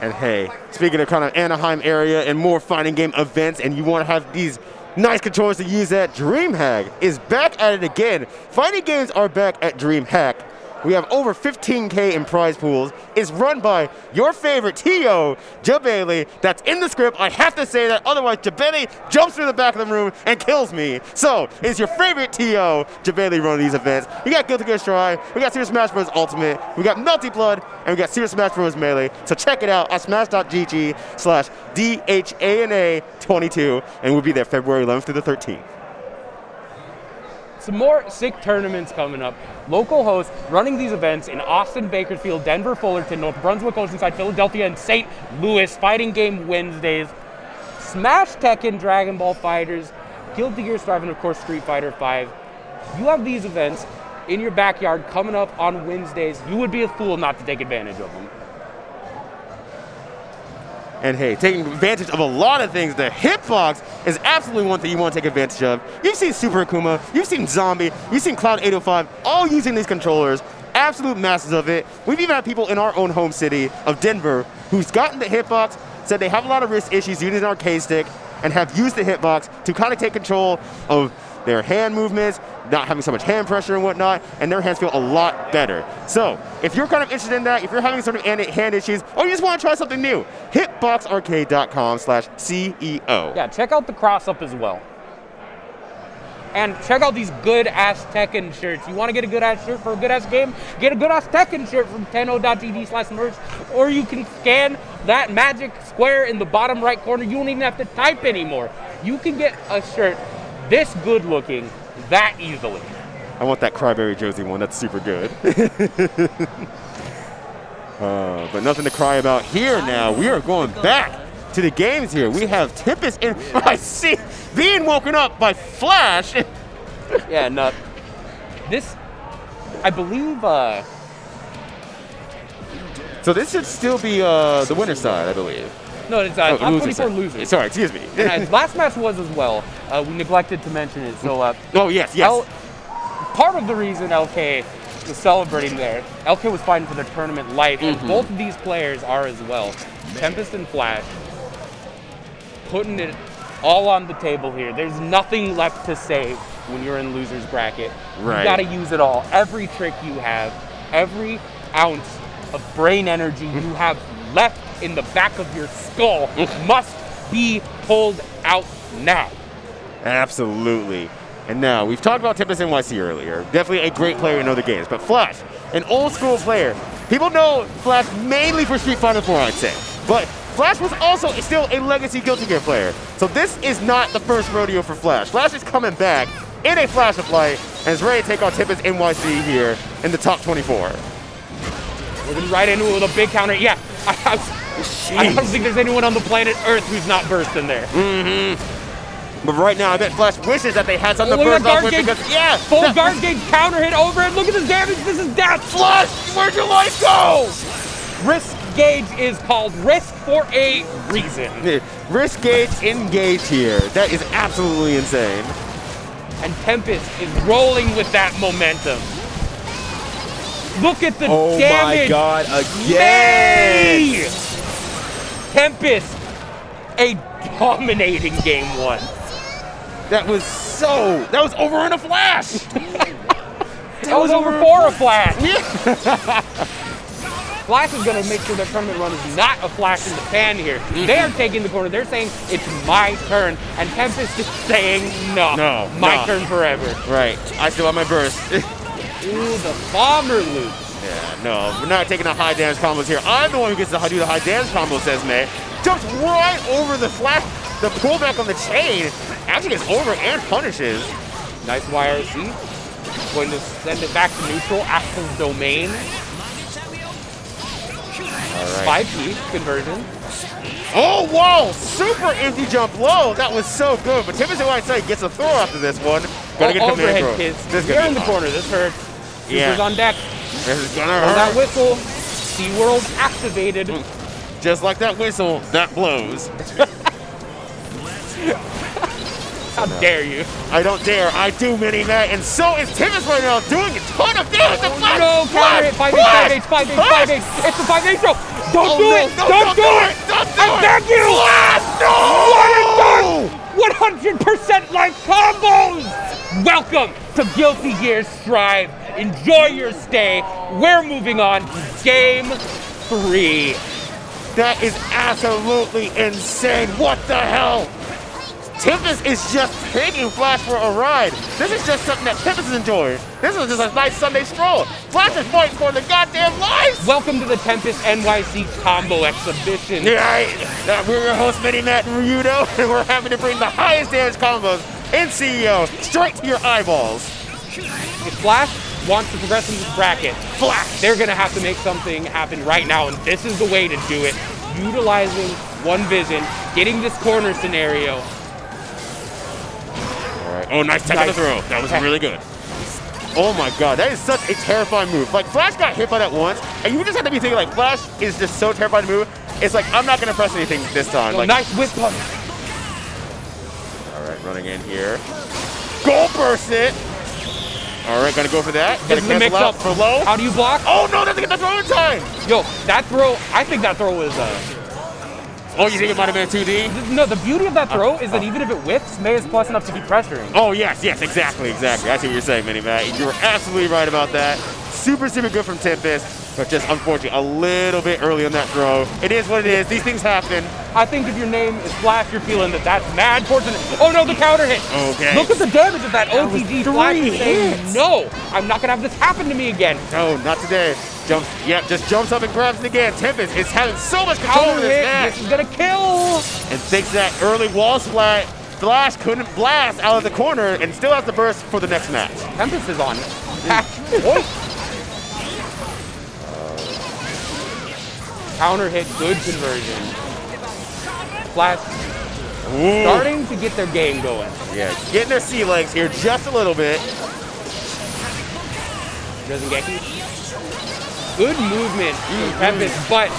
And hey, speaking of kind of Anaheim area and more fighting game events, and you want to have these nice controllers to use at, DreamHack is back at it again. Fighting games are back at DreamHack. We have over 15K in prize pools. It's run by your favorite TO, Bailey. That's in the script. I have to say that, otherwise Bailey jumps through the back of the room and kills me. So, it's your favorite TO, Bailey, running these events. We got Guilty Gear Strive, we got Super Smash Bros. Ultimate, we got Melty Blood, and we got Super Smash Bros. Melee. So check it out at smash.gg/DHANA22, and we'll be there February 11th through the 13th. Some more sick tournaments coming up. Local hosts running these events in Austin, Bakersfield, Denver, Fullerton, North Brunswick, Oceanside, Philadelphia, and St. Louis. Fighting Game Wednesdays. Smash Tekken, Dragon Ball Fighters, Guilty Gear Strive, and of course Street Fighter V. You have these events in your backyard coming up on Wednesdays. You would be a fool not to take advantage of them. And hey, taking advantage of a lot of things, the hitbox is absolutely one thing you want to take advantage of. You've seen Super Akuma, you've seen Zombie, you've seen Cloud 805, all using these controllers, absolute masses of it. We've even had people in our own home city of Denver who's gotten the hitbox, said they have a lot of wrist issues using an arcade stick, and have used the hitbox to kind of take control of their hand movements, not having so much hand pressure and whatnot, and their hands feel a lot better. So, if you're kind of interested in that, if you're having sort of hand issues, or you just want to try something new, hitboxarcade.com/CEO. Yeah, check out the cross-up as well. And check out these good-ass Tekken shirts. You want to get a good-ass shirt for a good-ass game? Get a good-ass Tekken shirt from tenno.gg/merch, or you can scan that magic square in the bottom right corner. You don't even have to type anymore. You can get a shirt this good-looking that easily. I want that Cryberry Josie one. That's super good. But nothing to cry about here now. We are going back to the games here. We have Tempest in. I see being woken up by Flash. Yeah, no. This, I believe. So this should still be the winner's side, I believe. No, it's top 24 losers. Sorry, excuse me. Last match was as well. We neglected to mention it. So. Oh yes. Part of the reason LK was celebrating there, LK was fighting for their tournament life, and both of these players are as well. Tempest and Flash, putting it all on the table here. There's nothing left to say when you're in loser's bracket. Right. You gotta use it all. Every trick you have, every ounce of brain energy you have left in the back of your skull must be pulled out now. Absolutely. And now, we've talked about Tempest NYC earlier. Definitely a great player in other games. But Flash, an old school player. People know Flash mainly for Street Fighter 4, I'd say. But Flash was also still a legacy Guilty Gear player. So this is not the first rodeo for Flash. Flash is coming back in a Flash of Light and is ready to take on Tempest NYC here in the top 24. We're right into it with a big counter. Yeah, I don't think there's anyone on the planet Earth who's not bursting there. But right now, I bet Flash wishes that they had something to burst off with because, full guard gauge counter hit over it. Look at this damage. This is death. Flash, where'd your life go? Risk gauge is called risk for a reason. Risk gauge engaged here. That is absolutely insane. And Tempest is rolling with that momentum. Look at the damage. Oh my God, again. May! Tempest, a dominating game 1. That was over in a flash. That was over for a flash. Flash is going to make sure their tournament run is not a flash in the pan here. They are taking the corner. They're saying, it's my turn. And Tempest is saying, no, my turn forever. Right. I still have my burst. Ooh, the bomber loop. Yeah, no, we're not taking the high damage combos here. I'm the one who gets to do the high damage combo, says May. Jumps right over the flash, the pullback on the chain. Actually gets over and punishes. Nice YRC. Going to send it back to neutral, Axel's domain. All right. 5P conversion. Oh, wow! Super empty jump low. That was so good. But Tempest NYC gets a throw after this one. Gonna get overhead command kiss. This You're in the corner. This hurts. Super's on deck. This is gonna hurt. hurt. That whistle. SeaWorld activated. Just like that whistle, that blows. How dare you? I don't dare. I do, Mini-Matt. And so is Tempest right now doing a ton of damage. No, counter it. 5H, 5H, 5H, 5H. It's the 5H throw. Don't do it. Don't do it. I beg you. One and done. 100% life combos. Welcome to Guilty Gear Strive. Enjoy your stay. We're moving on to Game 3. That is absolutely insane. What the hell? Tempest is just taking Flash for a ride. This is just something that Tempest is enjoying. This is just a nice Sunday stroll. Flash is fighting for the goddamn lives. Welcome to the Tempest NYC Combo Exhibition. Yeah, we're your host, Mini-Matt and Ryudo, and we're happy to bring the highest damage combos in CEO straight to your eyeballs. If Flash wants to progress in this bracket, they're going to have to make something happen right now, and this is the way to do it. Utilizing one vision, getting this corner scenario. Oh, nice tech on the throw. That was really good. Oh my God, that is such a terrifying move. Like, Flash got hit by that once, and you just have to be thinking, like, Flash is just so terrifying to move. It's like, I'm not going to press anything this time. Oh, like, nice whip pump. All right, running in here. Goal burst it. All right, gonna go for that. This is a mix-up for low. How do you block? Oh no, doesn't get the throw in time. Yo, that throw, I think that throw was Oh, you think it might have been 2D? No, the beauty of that throw is that even if it whiffs, May is plus enough to keep pressuring. Oh, yes, exactly. I see what you're saying, Mini-Matt. You're absolutely right about that. Super good from Tempest, but just unfortunately a little bit early on that throw. It is what it is. These things happen. I think if your name is Flash, you're feeling that that's mad fortunate. Oh no, the counter hit. Okay. Look at the damage of that OTG. Flash is saying, no, I'm not gonna have this happen to me again. No, not today. Just jumps up and grabs it again. Tempest is having so much control over this match. This is gonna kill. And thinks that early wall splat, Flash couldn't blast out of the corner and still has to burst for the next match. Tempest is on patch point. Counter hit, good conversion. Flash starting to get their game going. Yeah, getting their sea legs here just a little bit. Dozengeki. Good movement from Tempest, but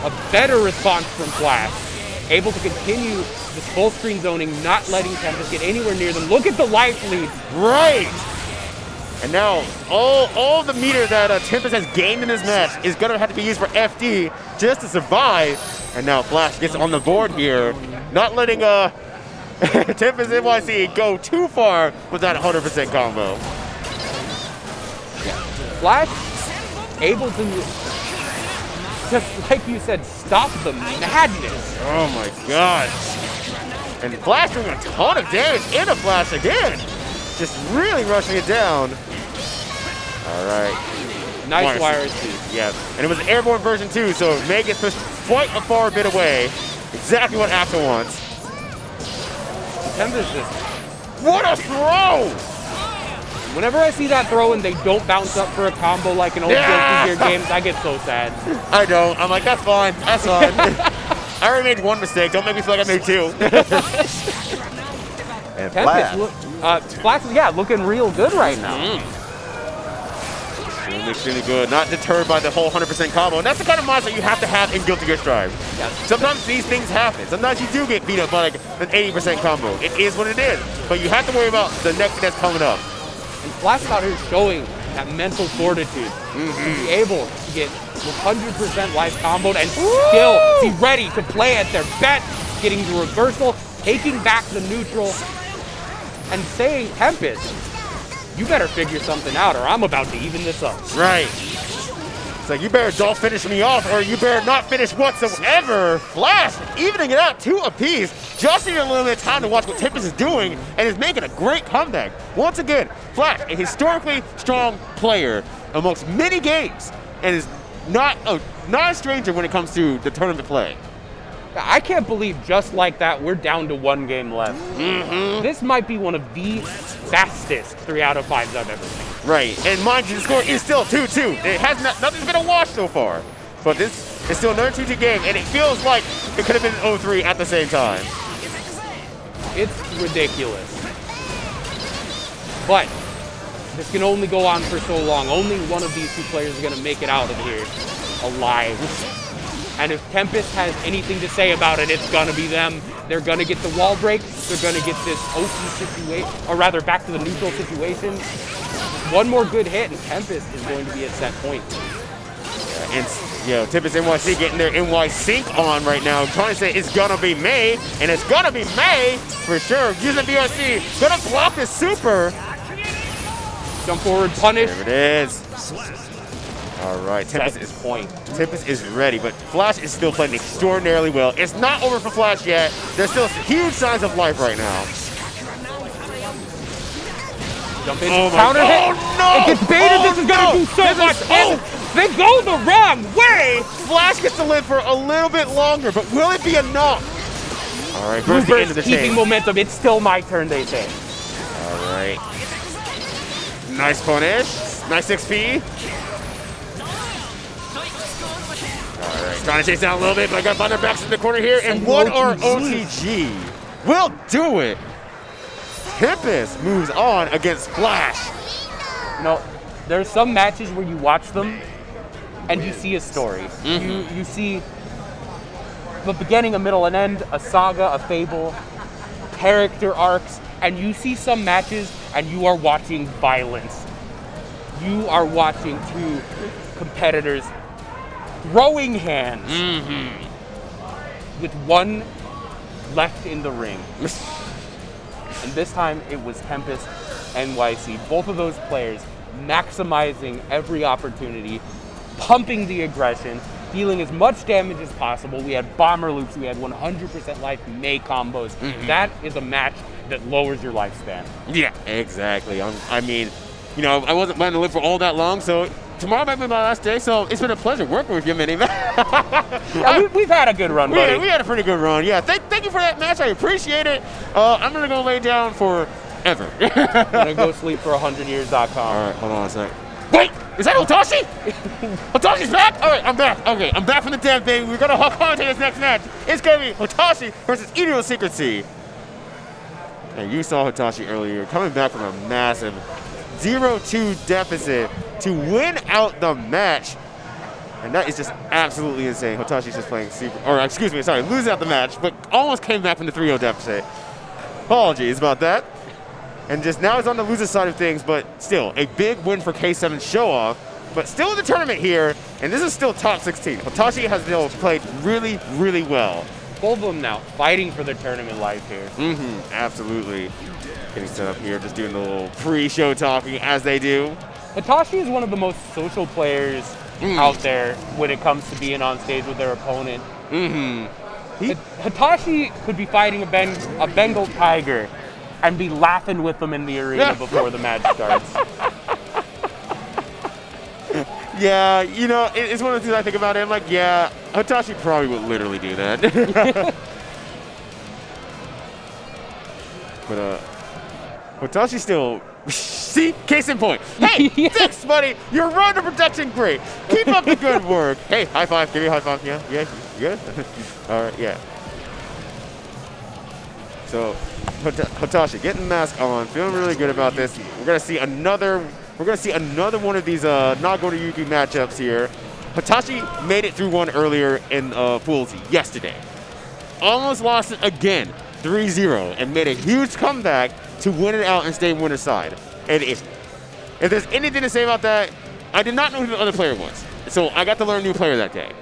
a better response from Flash. Able to continue this full screen zoning, not letting Tempest get anywhere near them. Look at the life lead. Right! And now, all the meter that Tempest has gained in this match is going to have to be used for FD just to survive. And now Flash gets on the board here, not letting Tempest NYC go too far with that 100% combo. Flash able to, just like you said, stop the madness. Oh my God. And Flash doing a ton of damage into Flash again. Just really rushing it down. All right. Nice YRC. Yeah, and it was an airborne version too, so May gets pushed quite a far bit away. Exactly what Axel wants. Tempest just... What a throw! Whenever I see that throw and they don't bounce up for a combo like in old Guilty Gear games, I get so sad. I don't. I'm like, that's fine. That's fine. I already made one mistake. Don't make me feel like I made two. And Flash. Flash, yeah, looking real good right now. extremely good. Not deterred by the whole 100% combo. And that's the kind of mindset you have to have in Guilty Gear Strive. Yeah. Sometimes these things happen. Sometimes you do get beat up by like an 80% combo. It is what it is. But you have to worry about the next thing that's coming up. And Flash out here showing that mental fortitude to be able to get 100% life comboed and still be ready to play at their best, getting the reversal, taking back the neutral, and saying, Tempest, you better figure something out or I'm about to even this up. Right. It's like, you better don't finish me off or you better not finish whatsoever. Flash evening it out 2 apiece. Just need a little bit of time to watch what Tempest is doing and is making a great comeback. Once again, Flash, a historically strong player amongst many games and is not a stranger when it comes to the tournament play. I can't believe just like that we're down to 1 game left. This might be one of the fastest 3 out of 5s I've ever seen. Right, and mind you, the score is still 2-2. It has nothing's been a wash so far, but this is still another 2-2 game, and it feels like it could have been 0-3 at the same time. It's ridiculous. But this can only go on for so long. Only one of these 2 players is going to make it out of here alive. And if Tempest has anything to say about it, it's going to be them. They're going to get the wall break. They're going to get this OP situation, or rather back to the neutral situation. One more good hit, and Tempest is going to be at set point. And Tempest NYC getting their NY sync on right now, trying to say it's going to be May, and it's going to be May for sure. Using BRC, going to block the super. Jump forward, punish. There it is. All right, Tempest is ready, but Flash is still playing extraordinarily well. It's not over for Flash yet. There's still huge signs of life right now. Jump in, counter hit. Oh, no! It gets baited. This is going to do so much. They go the wrong way. Flash gets to live for a little bit longer, but will it be enough? All right, burst the end of the chain. Keeping momentum. It's still my turn, they say. All right. Nice punish. Nice XP. All right, trying to chase down a little bit, but I got to find their backs in the corner here, and 1R OTG will do it. Tempest moves on against Flash. You know, there's some matches where you watch them and you see a story. You see the beginning, a middle, and end, a saga, a fable, character arcs, and you see some matches and you are watching violence. You are watching 2 competitors throwing hands with 1 left in the ring. And this time it was Tempest NYC. Both of those players maximizing every opportunity, pumping the aggression, dealing as much damage as possible. We had bomber loops, we had 100% life May combos. That is a match that lowers your lifespan. Yeah, exactly. I mean, you know, I wasn't planning to live for all that long, so tomorrow might be my last day, so it's been a pleasure working with you, Mini Man. Yeah, we've had a good run, buddy. We had a pretty good run, yeah. Thank you for that match. I appreciate it. I'm going to go lay down for ever. I'm going to go sleep for 100years.com. All right, hold on a sec. Wait, is that Hotashi? Hotashi's back? All right, I'm back. Okay, I'm back from the dead, baby. We're going to commentate this next match. It's going to be Hotashi versus Iro Secrecy. And you saw Hotashi earlier coming back from a massive 0-2 deficit to win out the match. And that is just absolutely insane. Hotashi's just playing super, or excuse me, sorry, losing out the match, but almost came back from the 3-0 deficit. Apologies about that. And just now he's on the loser side of things, but still a big win for K7 show off. But still in the tournament here, and this is still top 16. Hotashi has still played really, really well. Both of them now fighting for their tournament life here. Absolutely. Getting set up here, just doing the little pre-show talking as they do. Hotashi is one of the most social players out there when it comes to being on stage with their opponent. Hotashi could be fighting a Bengal tiger and be laughing with them in the arena before the match starts. Yeah, you know, it's one of the things I think about it. I'm like, yeah, Hotashi probably would literally do that. But Hotashi still, see, case in point. Hey, thanks, buddy. Your run to protection, great. Keep up the good work. Hey, high five. Give me a high five. Yeah, you good? All right, yeah. So, Hotashi getting the mask on, feeling really good about this. We're gonna see another we're going to see another one of these Nago to Yuki matchups here. Hitachi made it through one earlier in pools yesterday. Almost lost it again, 3-0, and made a huge comeback to win it out and stay winner's side. And if there's anything to say about that, I did not know who the other player was. So I got to learn a new player that day.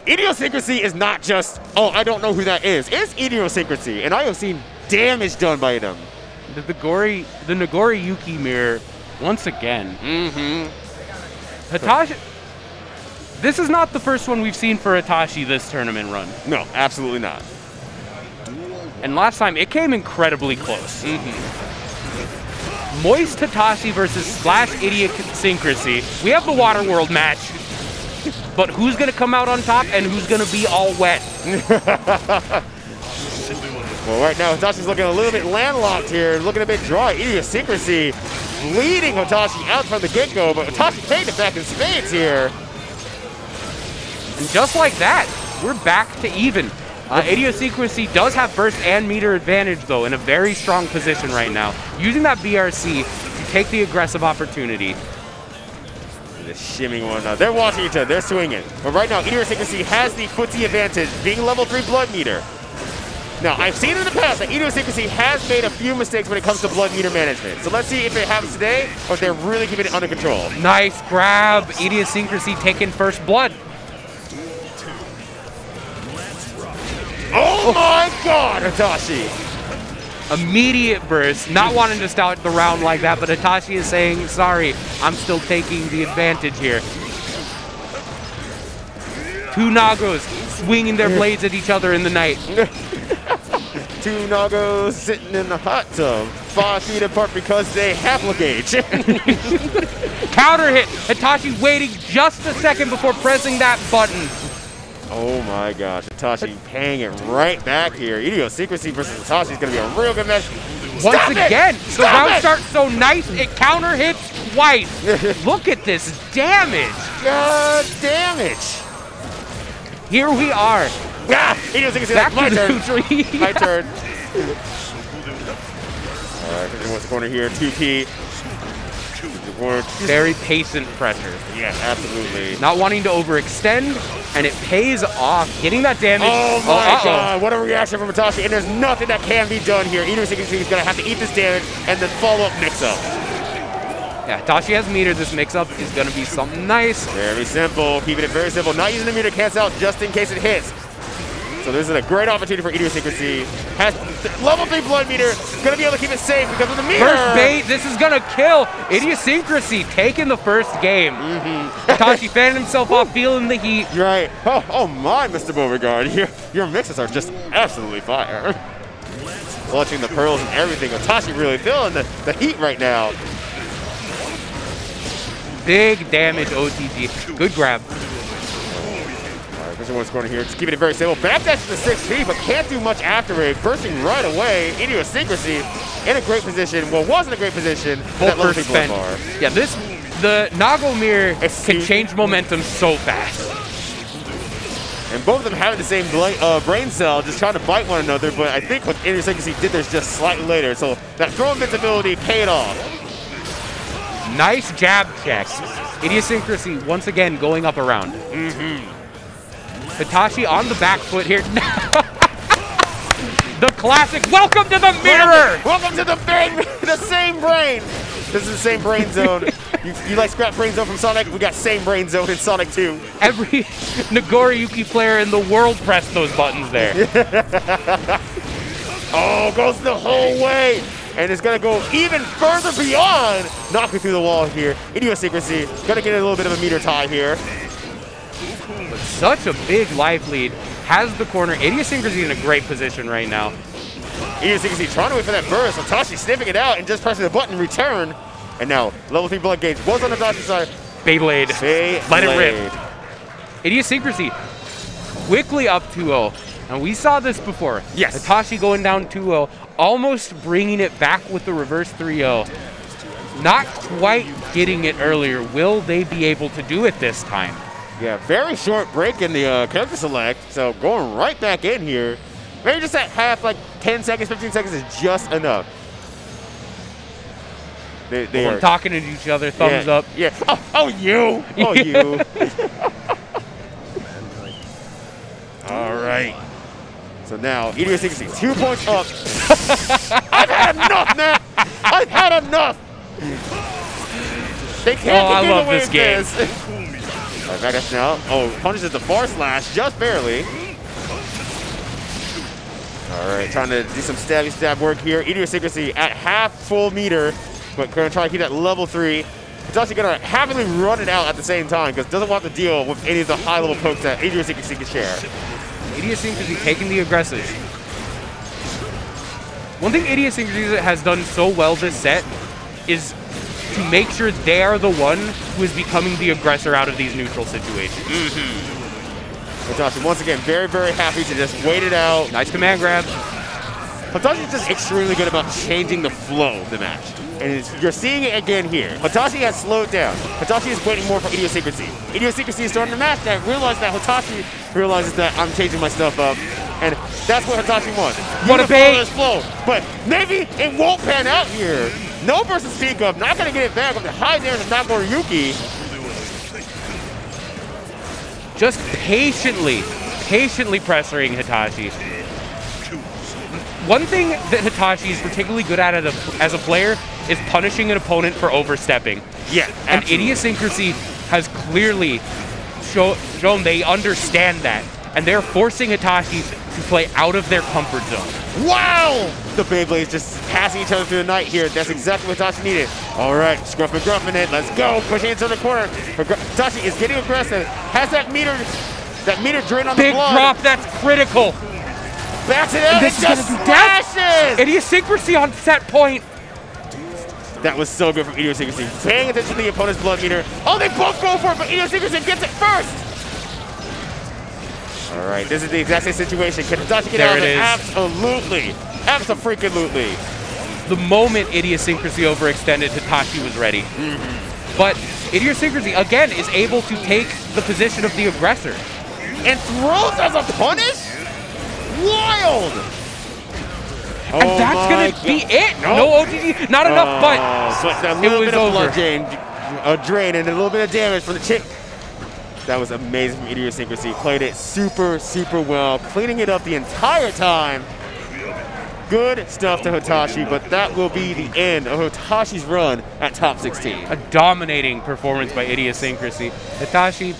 Idiosyncrasy is not just, oh, I don't know who that is. It's idiosyncrasy, and I have seen damage done by them. The Nagori Yuki mirror, once again. Hitachi, this is not the first one we've seen for Hitachi this tournament run. No, absolutely not. And last time, it came incredibly close. Moist Hitachi versus Splash Idiosyncrasy. We have the Water World match. But who's going to come out on top and who's going to be all wet? Well, right now, Hitachi's looking a little bit landlocked here, looking a bit dry. Idiosyncrasy leading Hitachi out from the get-go, but Hitachi paid it back in spades here. And just like that, we're back to even. Idiosyncrasy does have burst and meter advantage, though, in a very strong position right now, using that BRC to take the aggressive opportunity. The shimming one. They're watching each other. They're swinging. But right now, Idiosyncrasy has the footsie advantage, being level 3 blood meter. Now, I've seen in the past that Idiosyncrasy has made a few mistakes when it comes to blood meter management. So let's see if it happens today or if they're really keeping it under control. Nice grab. Idiosyncrasy taking first blood. Oh my God, Hitachi! Immediate burst, not wanting to start the round like that, but Hitachi is saying, sorry, I'm still taking the advantage here. Two Nagos swinging their blades at each other in the night. Two Nagos sitting in the hot tub, 5 feet apart because they haplo-gauge. Counter hit, Hitachi waiting just a second before pressing that button. Oh my gosh, Hitachi paying it right back here. Idiosyncrasy versus Hitachi is going to be a real good match. Once again, the round starts so nice, it counter hits twice. Look at this damage. God damage. Here we are. Idiosyncrasy, back my to turn. neutral. My turn. All right, in the corner here, 2P. Very patient pressure. Yeah, absolutely. Not wanting to overextend, and it pays off. Getting that damage. Oh my God, what a reaction from Hitachi, and there's nothing that can be done here. Idiosyncrasy is going to have to eat this damage and then follow up mix-up. Yeah, Hitachi has meter. This mix-up is going to be something nice. Very simple, keeping it very simple. Not using the meter to cancel out just in case it hits. So this is a great opportunity for Idiosyncrasy. Has level 3 blood meter, going to be able to keep it safe because of the meter. First bait, this is going to kill. Idiosyncrasy taking the first game. Hitachi fanning himself off, feeling the heat. You're right. Oh my, Mr. Beauregard. Your mixes are just absolutely fire. Clutching the pearls and everything. Hitachi really feeling the heat right now. Big damage, OTG. Good grab. Christian one's corner here, just keeping it very stable. Backdash to the 6 feet, but can't do much after it. Bursting right away. Idiosyncrasy in a great position. Well, was in a great position. Full first spin. Yeah, the Nago mirror can change momentum so fast. And both of them having the same brain cell, just trying to bite one another, but I think what Idiosyncrasy did this just slightly later. So that throw invincibility paid off. Nice jab check. Idiosyncrasy once again going up around. Hitachi on the back foot here. The classic, welcome to the mirror! Welcome to the same brain! This is the same brain zone. you like scrap brain zone from Sonic? We got same brain zone in Sonic 2. Every Nagori Yuki player in the world pressed those buttons there. Oh, goes the whole way! And it's going to go even further beyond. Knocking through the wall here. Idiosyncrasy, going to get a little bit of a meter tie here. Such a big life lead. Has the corner. Idiosyncrasy in a great position right now. Idiosyncrasy trying to wait for that burst. Hitachi sniffing it out and just pressing the button return. And now, level 3 blood gauge was on Hitachi's side. Beyblade. Let it rip. Idiosyncrasy quickly up 2-0. And we saw this before. Yes. Hitachi going down 2-0, almost bringing it back with the reverse 3-0. Not quite getting it earlier. Will they be able to do it this time? Yeah, very short break in the character select, so going right back in here. Maybe just that half, like 10 seconds, 15 seconds is just enough. They are talking to each other, thumbs up. Yeah. Oh, you. Oh, you. All right. So now, Idiosyncrasy, 2 points up. I've had enough, man. I've had enough. They can't I love away this with game. this. All right, back us now. Oh, punishes the far slash, just barely. All right, trying to do some stabby stab work here. Idiosyncrasy at half full meter, but going to try to keep that level 3. It's actually going to happily run it out at the same time because it doesn't want to deal with any of the high-level pokes that Idiosyncrasy can share. Idiosyncrasy taking the aggressive. One thing Idiosyncrasy has done so well this set is to make sure they are the one who is becoming the aggressor out of these neutral situations. Hitachi, once again, very, very happy to just wait it out. Nice command grab. Hitachi is just extremely good about changing the flow of the match. And you're seeing it again here. Hitachi has slowed down. Hitachi is waiting more for Idiosyncrasy. Idiosyncrasy is starting the match that realizes that Hitachi realizes that I'm changing my stuff up. And that's what Hitachi wants. What a bait! Flow. But maybe it won't pan out here. No burst to speak of. Not going to get it back with the high damage of Nakoruyuki. Just patiently pressuring Hitachi. One thing that Hitachi is particularly good at as a player is punishing an opponent for overstepping. Yeah, and Idiosyncrasy has clearly shown they understand that, and they're forcing Hitachi to play out of their comfort zone. Wow! The Beyblades just passing each other through the night here. That's exactly what Hitachi needed. All right, Scruff and Gruffing it. Let's go. Pushing into the corner. Hitachi is getting aggressive. Has that meter drain on the blood. Big drop, that's critical. Backs it out and just slashes! Idiosyncrasy on set point. That was so good from Idiosyncrasy. Paying attention to the opponent's blood meter. Oh, they both go for it, but Idiosyncrasy gets it first! All right, this is the exact same situation. Can Hitachi get out of it? Absolutely. Abso-freaking-lutely. The moment Idiosyncrasy overextended, Hitachi was ready. But Idiosyncrasy, again, is able to take the position of the aggressor. And throws as a punish? Wild! And that's going to be it. No OGG, not enough, but a little bit of blood drain and a little bit of damage from the chick. That was amazing from Idiosyncrasy. Played it super, super well, cleaning it up the entire time. Good stuff to Hitachi, but that will be the end of Hitachi's run at top 16. A dominating performance by Idiosyncrasy. Hitachi,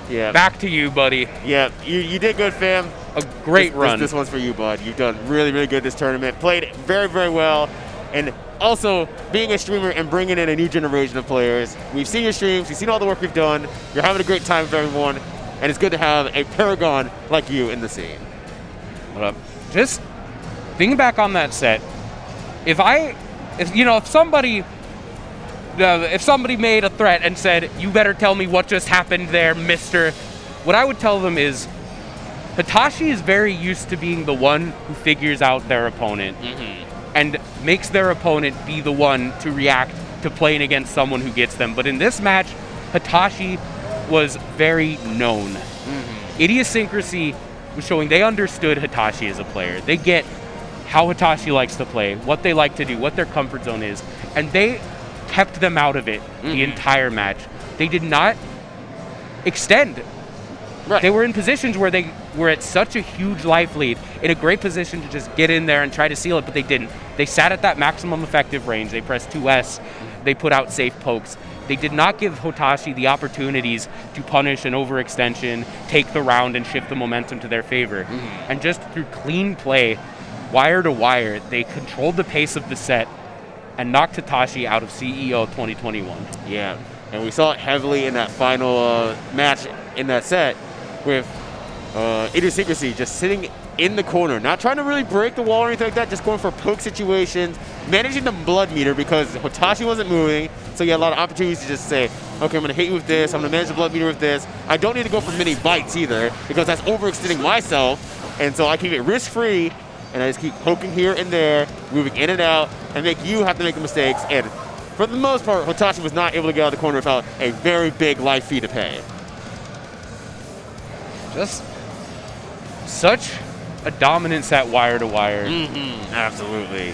back to you, buddy. Yeah, you did good, fam. A great run. This one's for you, bud. You've done really, really good this tournament. Played very, very well. And also, being a streamer and bringing in a new generation of players. We've seen your streams. We've seen all the work we've done. You're having a great time with everyone. And it's good to have a paragon like you in the scene. Just thinking back on that set, if somebody made a threat and said, "You better tell me what just happened there, mister," what I would tell them is, Hitachi is very used to being the one who figures out their opponent and makes their opponent be the one to react to playing against someone who gets them. But in this match, Hitachi was very known. Idiosyncrasy was showing they understood Hitachi as a player. They get how Hitachi likes to play, what they like to do, what their comfort zone is, and they kept them out of it the entire match. They did not extend. Right. They were in positions where they were at such a huge life lead, in a great position to just get in there and try to seal it, but they didn't. They sat at that maximum effective range. They pressed 2S. They put out safe pokes. They did not give Hitachi the opportunities to punish an overextension, take the round, and shift the momentum to their favor. And just through clean play, wire to wire, they controlled the pace of the set and knocked Hitachi out of CEO 2021. Yeah, and we saw it heavily in that final match in that set, with Idiosyncrasy just sitting in the corner, not trying to really break the wall or anything like that, just going for poke situations, managing the blood meter because Hitachi wasn't moving, so you had a lot of opportunities to just say, okay, I'm going to hit you with this, I'm going to manage the blood meter with this. I don't need to go for many bites either, because that's overextending myself, and so I keep it risk-free, and I just keep poking here and there, moving in and out, and make you have to make the mistakes, and for the most part, Hitachi was not able to get out of the corner without a very big life fee to pay. Just such a dominant set wire to wire. Absolutely.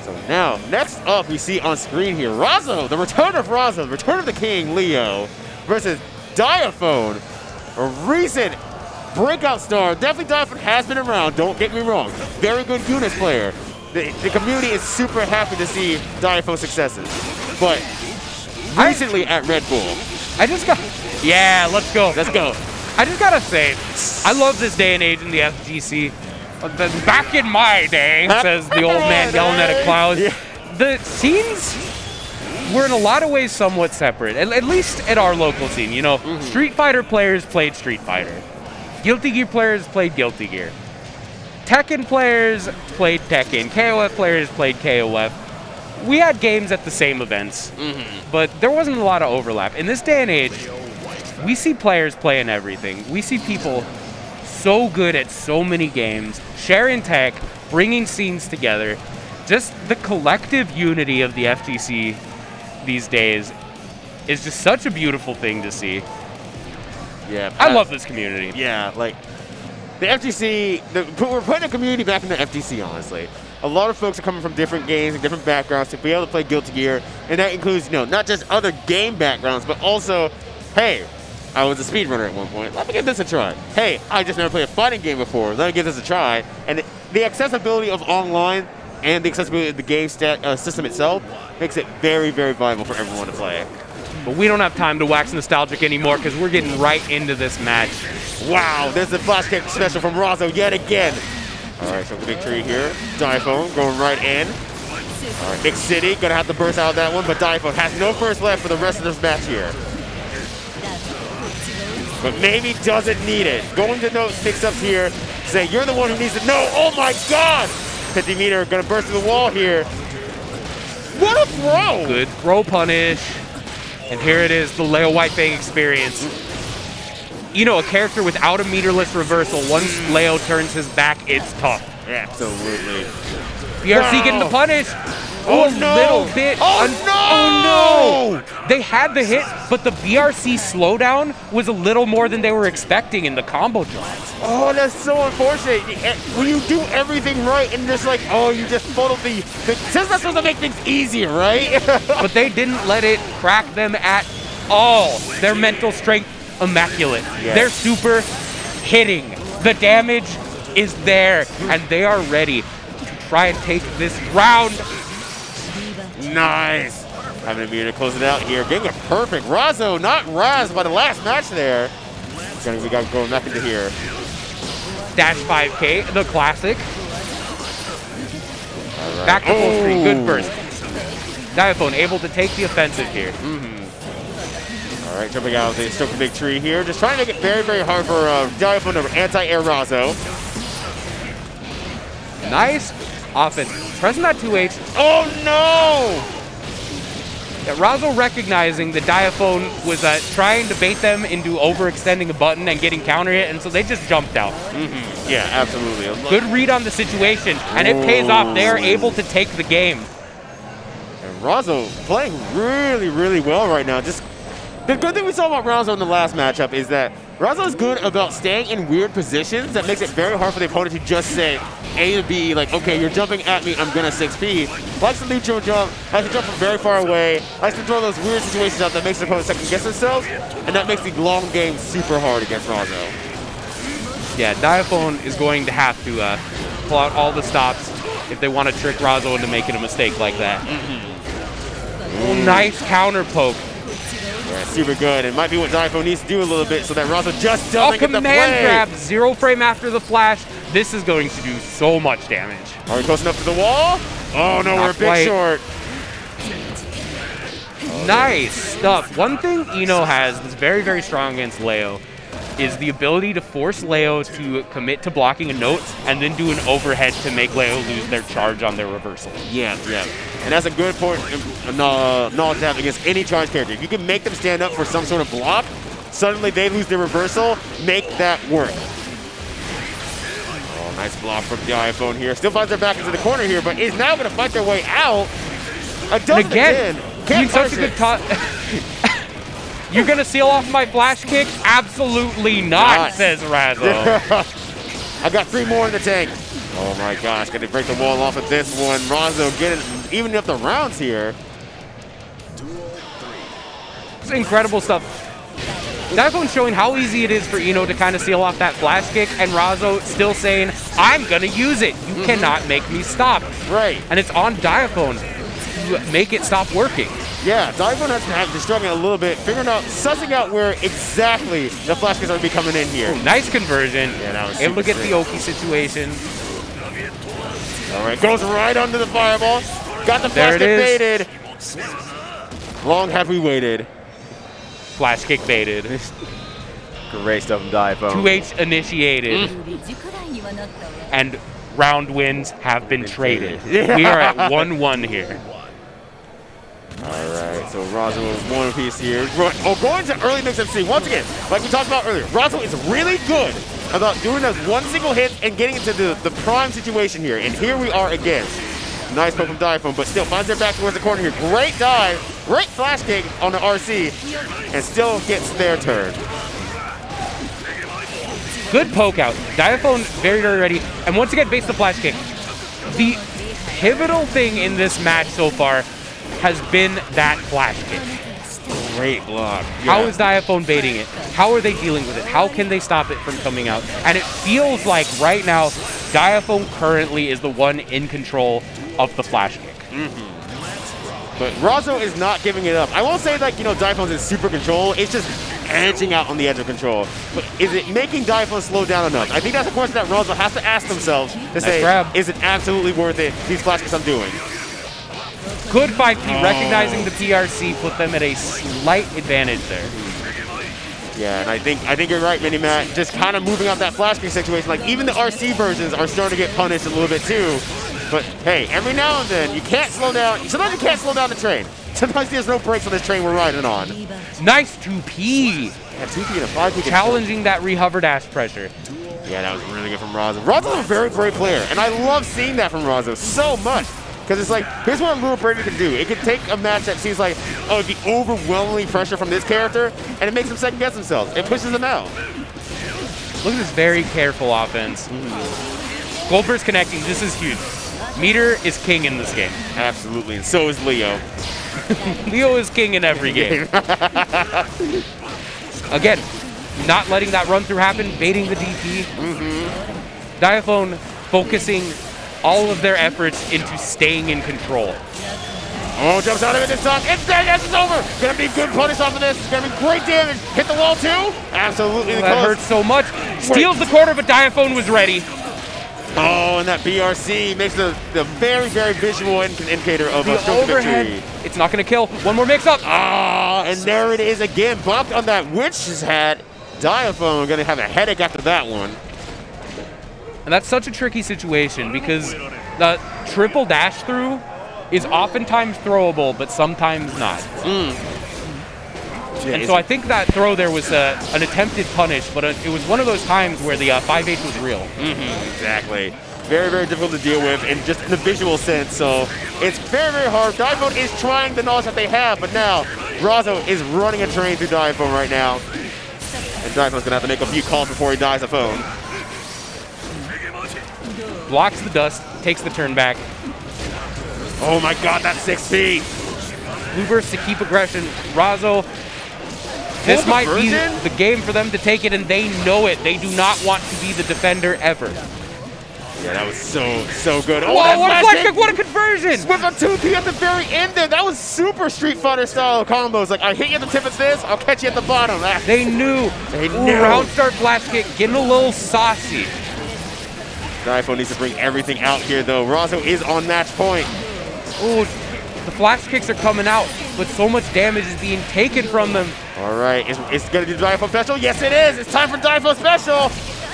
So now, next up, we see on screen here, Razo, the return of Razo, the return of the king, Leo, versus Diaphone, a recent breakout star. Definitely Diaphone has been around, don't get me wrong. Very good Unis player. The community is super happy to see Diaphone's successes. But recently at Red Bull, yeah, let's go. Let's go. I just gotta say, I love this day and age in the FGC. Back in my day, says the old man yelling at a cloud. Yeah. The scenes were in a lot of ways somewhat separate, at least at our local scene. You know, Street Fighter players played Street Fighter. Guilty Gear players played Guilty Gear. Tekken players played Tekken. KOF players played KOF. We had games at the same events, but there wasn't a lot of overlap. In this day and age, we see players playing everything. We see people so good at so many games, sharing tech, bringing scenes together. Just the collective unity of the FGC these days is just such a beautiful thing to see. Yeah, I love this community. Yeah, like the FGC, we're putting a community back in the FGC, honestly. A lot of folks are coming from different games and different backgrounds to be able to play Guilty Gear, and that includes, you know, not just other game backgrounds, but also, hey, I was a speedrunner at one point. Let me give this a try. Hey, I just never played a fighting game before. Let me give this a try. And the accessibility of online and the accessibility of the game system itself makes it very, very viable for everyone to play. But we don't have time to wax nostalgic anymore because we're getting right into this match. Wow, there's the flash kick special from Razo yet again. All right, so victory here. Diaphone going right in. All right, Big City gonna have to burst out of that one, but Diaphone has no burst left for the rest of this match here. But maybe doesn't need it. Going to note mix-ups here. Say, you're the one who needs to know. Oh my God! 50 meter gonna burst through the wall here. What a throw! Good throw punish. And here it is, the Leo Whitefang experience. You know, a character without a meterless reversal, once Leo turns his back, it's tough. Absolutely. BRC getting the punish. Oh, a no. little bit. Oh, no. They had the hit, but the BRC slowdown was a little more than they were expecting in the combo drops. Oh, that's so unfortunate. When you do everything right and just like, oh, you just funneled the since that's supposed to make things easier, right? But they didn't let it crack them at all. Their mental strength, immaculate. Yes. They're super hitting. The damage is there, and they are ready to try and take this round. Nice. Having a meter to close it out here. Getting a perfect. Razo, not Raz, by the last match there. We got going back into here. Dash 5K, the classic. All right. Back to full screen. Good burst. Diaphone able to take the offensive here. All right, jumping out of the stroke a big tree here. Just trying to make it very, very hard for Diaphone to anti-air Razo. Nice offense. Pressing that 2H. Oh, no! Yeah, Razo recognizing that Diaphone was trying to bait them into overextending a button and getting counter hit, and so they just jumped out. Yeah, absolutely. Good read on the situation, and it pays off. They are able to take the game. And Razo playing really, really well right now. Just the good thing we saw about Razo in the last matchup is that Razo is good about staying in weird positions that makes it very hard for the opponent to just say A to B, like, okay, you're jumping at me, I'm gonna 6P. Likes to neutral jump, likes to jump from very far away, likes to throw those weird situations out that makes the opponent second guess themselves, and that makes the long game super hard against Razo. Yeah, Diaphone is going to have to pull out all the stops if they want to trick Razo into making a mistake like that. Oh, nice counter poke. Yeah, super good. It might be what Diaphone needs to do a little bit so that Razo just doesn't get the play. Command grab, 0 frame after the flash. This is going to do so much damage. Are we close enough to the wall? Oh no, we're a bit short. Nice stuff. One thing Eno has that's very, very strong against Leo is the ability to force Leo to commit to blocking a note and then do an overhead to make Leo lose their charge on their reversal. Yeah, yeah. And that's a good point knowledge to have against any charge character. If you can make them stand up for some sort of block, suddenly they lose their reversal, make that work. Oh, nice block from the iPhone here. Still finds their back into the corner here, but is now going to fight their way out. Again, doing such a good top. You're going to seal off my flash kick? Absolutely not, says Razo. I got 3 more in the tank. Oh my gosh, gonna break the wall off of this one. Razo getting even up the rounds here. It's incredible stuff. Diaphone's showing how easy it is for Eno to kind of seal off that flash kick, and Razo still saying, I'm gonna use it. You cannot make me stop. Right. And it's on Diaphone to make it stop working. Yeah, Diaphone has been struggling a little bit, figuring out, sussing out where exactly the flash kicks are gonna be coming in here. Ooh, nice conversion. Yeah, that was able to get sick. the Oki situation. All right, goes right under the fireball. Got the There flash it kick baited. Long have we waited. Flash kick baited. Great stuff from Diaphone. 2H initiated. And round wins have been traded. Yeah. We are at 1-1 here. All right, so Razo with one piece here. Oh, going to early mix MC. Once again, like we talked about earlier, Razo is really good about doing those one single hit and getting into the prime situation here. And here we are again. Nice poke from Diaphone, but still finds their back towards the corner here. Great dive, great flash kick on the RC, and still gets their turn. Good poke out. Diaphone very, very ready. And once again, base the flash kick. The pivotal thing in this match so far has been that flash kick. Great block. How is Diaphone baiting it? How are they dealing with it? How can they stop it from coming out? And it feels like right now, Diaphone currently is the one in control of the flash kick. But Razo is not giving it up. I won't say like, Diaphone's in super control. It's just edging out on the edge of control. But is it making Diaphone slow down enough? I think that's a question that Razo has to ask themselves to say, is it absolutely worth it, these flash kicks I'm doing? Good 5P, recognizing the PRC put them at a slight advantage there. Yeah, and I think you're right, Mini-Matt. Just kind of moving out that flash kick situation. Like, even the RC versions are starting to get punished a little bit, too. But, hey, every now and then, you can't slow down. Sometimes you can't slow down the train. Sometimes there's no brakes on this train we're riding on. Nice 2P. Yeah, 2P and a 5P. Challenging that re-hover dash pressure. Yeah, that was really good from Razo. Razo's a very brave player, and I love seeing that from Razo so much. Because it's like, here's what a little braver can do. It can take a match that seems like, oh, it'd be overwhelmingly pressure from this character, and it makes them second guess themselves. It pushes them out. Look at this very careful offense. Goldberg's connecting. This is huge. Meter is king in this game. Absolutely, and so is Leo. Leo is king in every game. Again, not letting that run through happen, baiting the DP. Diaphone focusing all of their efforts into staying in control. Oh, jumps out of it this time. It's dead. Yes, it's over. Gonna be good punish off of this. It's gonna be great damage. Hit the wall too. Absolutely. That hurts so much. Steals the corner, but Diaphone was ready. Oh, and that BRC makes the very, very visual indicator of a stroke overhead. victory. It's not gonna kill. One more mix-up. Ah, and there it is again. Blocked on that witch's hat. Diaphone gonna have a headache after that one. And that's such a tricky situation because the triple dash through is oftentimes throwable, but sometimes not. And so I think that throw there was an attempted punish, but it was one of those times where the 5H was real. Exactly. Very, very difficult to deal with, and just in the visual sense. So it's very, very hard. Diaphone is trying the knowledge that they have, but now Razo is running a train through Diaphone right now. And Diaphone's gonna have to make a few calls before he dies a phone. Blocks the dust, takes the turn back. Oh my god, that's 6P. Blue burst to keep aggression. Razo, this might be the game for them to take it, and they know it. They do not want to be the defender ever. Yeah, that was so good. Oh, whoa, what a flash kick, what a conversion! With a 2P at the very end there. That was super Street Fighter style combos. Like, I hit you at the tip of this, I'll catch you at the bottom. They knew. They knew. Round start flash kick, getting a little saucy. Diaphone needs to bring everything out here, though. Razo is on match point. Ooh, the flash kicks are coming out, but so much damage is being taken from them. All right, it's going to do Diaphone special? Yes, it is. It's time for Diaphone special.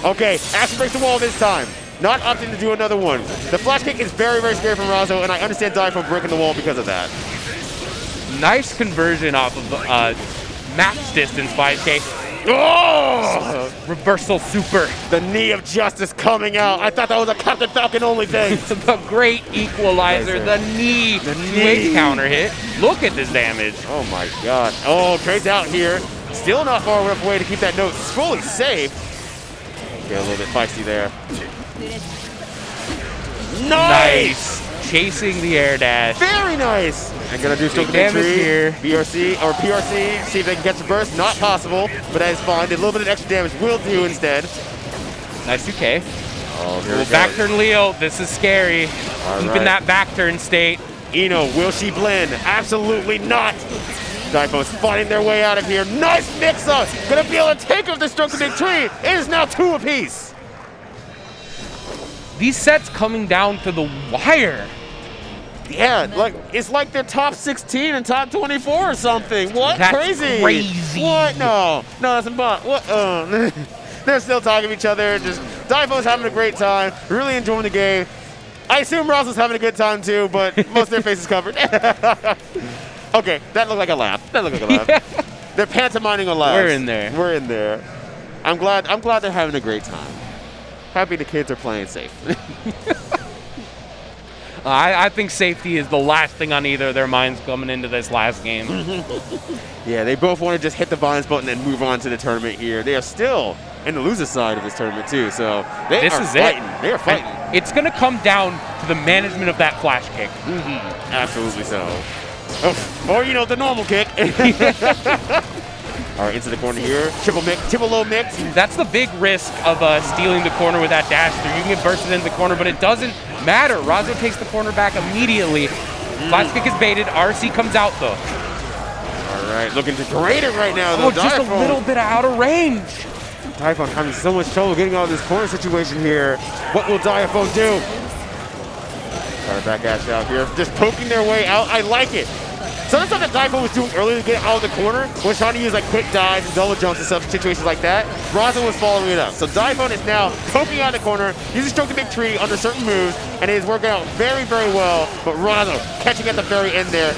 Okay, Action breaks the wall this time. Not opting to do another one. The flash kick is very, very scary from Razo, and I understand Diaphone breaking the wall because of that. Nice conversion off of max distance 5K. Oh! Reversal super. The knee of justice coming out. I thought that was a Captain Falcon only thing. The great equalizer. The knee. The 2H counter hit. Look at this damage. Oh my god. Oh, Trey's out here. Still not far enough away to keep that note fully safe. Get a little bit feisty there. Nice! Chasing the air dash. Very nice! I'm gonna do stroke damage here. BRC or PRC, see if they can catch a burst. Not possible, but that is fine. A little bit of extra damage will do instead. Nice 2K. Oh, here Little back turn Leo. This is scary. Keeping that back turn state. Eno, will she blend? Absolutely not. Daifo's fighting their way out of here. Nice mix-up. Gonna be able to take up the stroke the big tree. It is now 2 apiece. These sets coming down to the wire. Yeah, like it's like they're top 16 and top 24 or something. What? That's crazy. What? No, that's about what? They're still talking to each other. Just Daifo's having a great time, really enjoying the game. I assume Ross having a good time too, but most of their faces covered. Okay, that looked like a laugh. That looked like a laugh. They're pantomiming a laugh. We're in there. We're in there. I'm glad they're having a great time. Happy the kids are playing safe. I think safety is the last thing on either of their minds coming into this last game. Yeah, they both want to just hit the violence button and move on to the tournament here. They are still in the loser side of this tournament too, so they are fighting. They are fighting. And it's going to come down to the management of that flash kick. Absolutely so. Or, you know, the normal kick. All right, into the corner here. Triple low mix. That's the big risk of stealing the corner with that dash through. You can get bursted into the corner, but it doesn't matter. Razo takes the corner back immediately. Flash kick is baited. RC comes out, though. All right, looking to grade it right now, though. Just a little bit out of range. Diaphone having so much trouble getting out of this corner situation here. What will Diaphone do? Got a back ash out here. Just poking their way out. I like it. So that's what the Diaphone was doing earlier to get out of the corner, was trying to use like quick dives and double jumps and stuff, situations like that. Razo was following it up. So Diaphone is now poking out of the corner, using stroke the big tree under certain moves, and it is working out very, very well. But Razo catching at the very end there.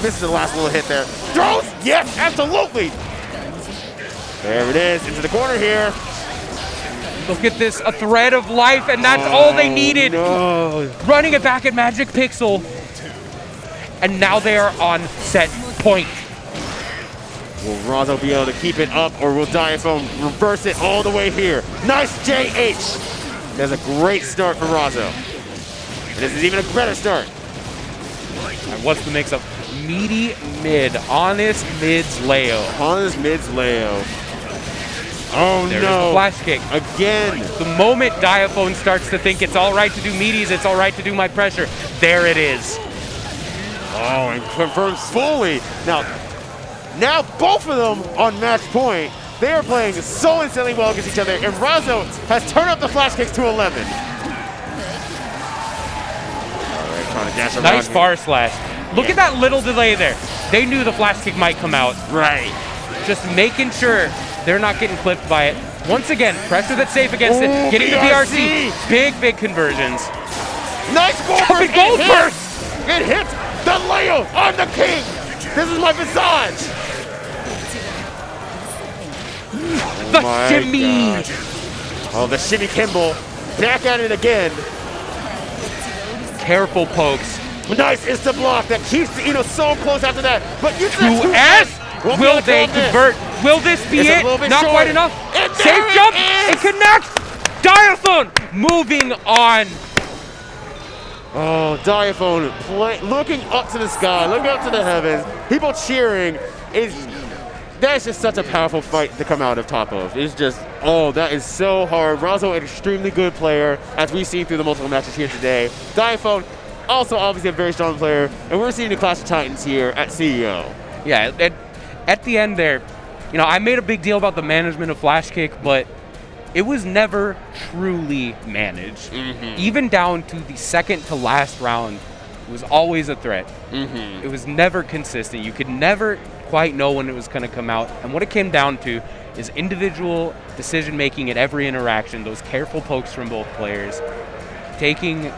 Misses the last little hit there. Throws? Yes, absolutely. There it is, into the corner here. Look at this, a thread of life, and that's all they needed. No. Running it back at Magic Pixel. And now they are on set point. Will Razo be able to keep it up, or will Diaphone reverse it all the way here? Nice JH! That's a great start for Razo. And this is even a better start. And what's the mix-up? Meaty mid. Honest mids Leo. Honest mids Leo. Oh There's no. The flash kick. Again. The moment Diaphone starts to think it's all right to do meaties, it's all right to do my pressure, there it is. Oh, and confirms fully. Now both of them on match point. They are playing so insanely well against each other, and Razo has turned up the flash kicks to 11. All right, trying to dash around. Nice bar slash. Look at that little delay there. They knew the flash kick might come out. Right. Just making sure they're not getting clipped by it. Once again, pressure that's safe against it. Getting the PRC. Big conversions. Nice gold burst. It hits the Leo on the king. This is my visage. The shimmy. Oh, the shimmy Kimball. Back at it again. Careful pokes. Nice insta block that keeps the Eno so close after that. But you 2S. Will they convert? Will this be it? Not quite enough. Safe jump. It connects. Diaphone moving on. Oh, Diaphone looking up to the sky, looking up to the heavens. People cheering. That's just such a powerful fight to come out of top of. It's just, that is so hard. Razo, an extremely good player, as we've seen through the multiple matches here today. Diaphone, also obviously a very strong player, and we're seeing the Clash of Titans here at CEO. Yeah, at the end there, I made a big deal about the management of Flash Kick, but it was never truly managed. Even down to the second to last round, it was always a threat. It was never consistent. You could never quite know when it was going to come out. And what it came down to is individual decision making at every interaction, those careful pokes from both players, taking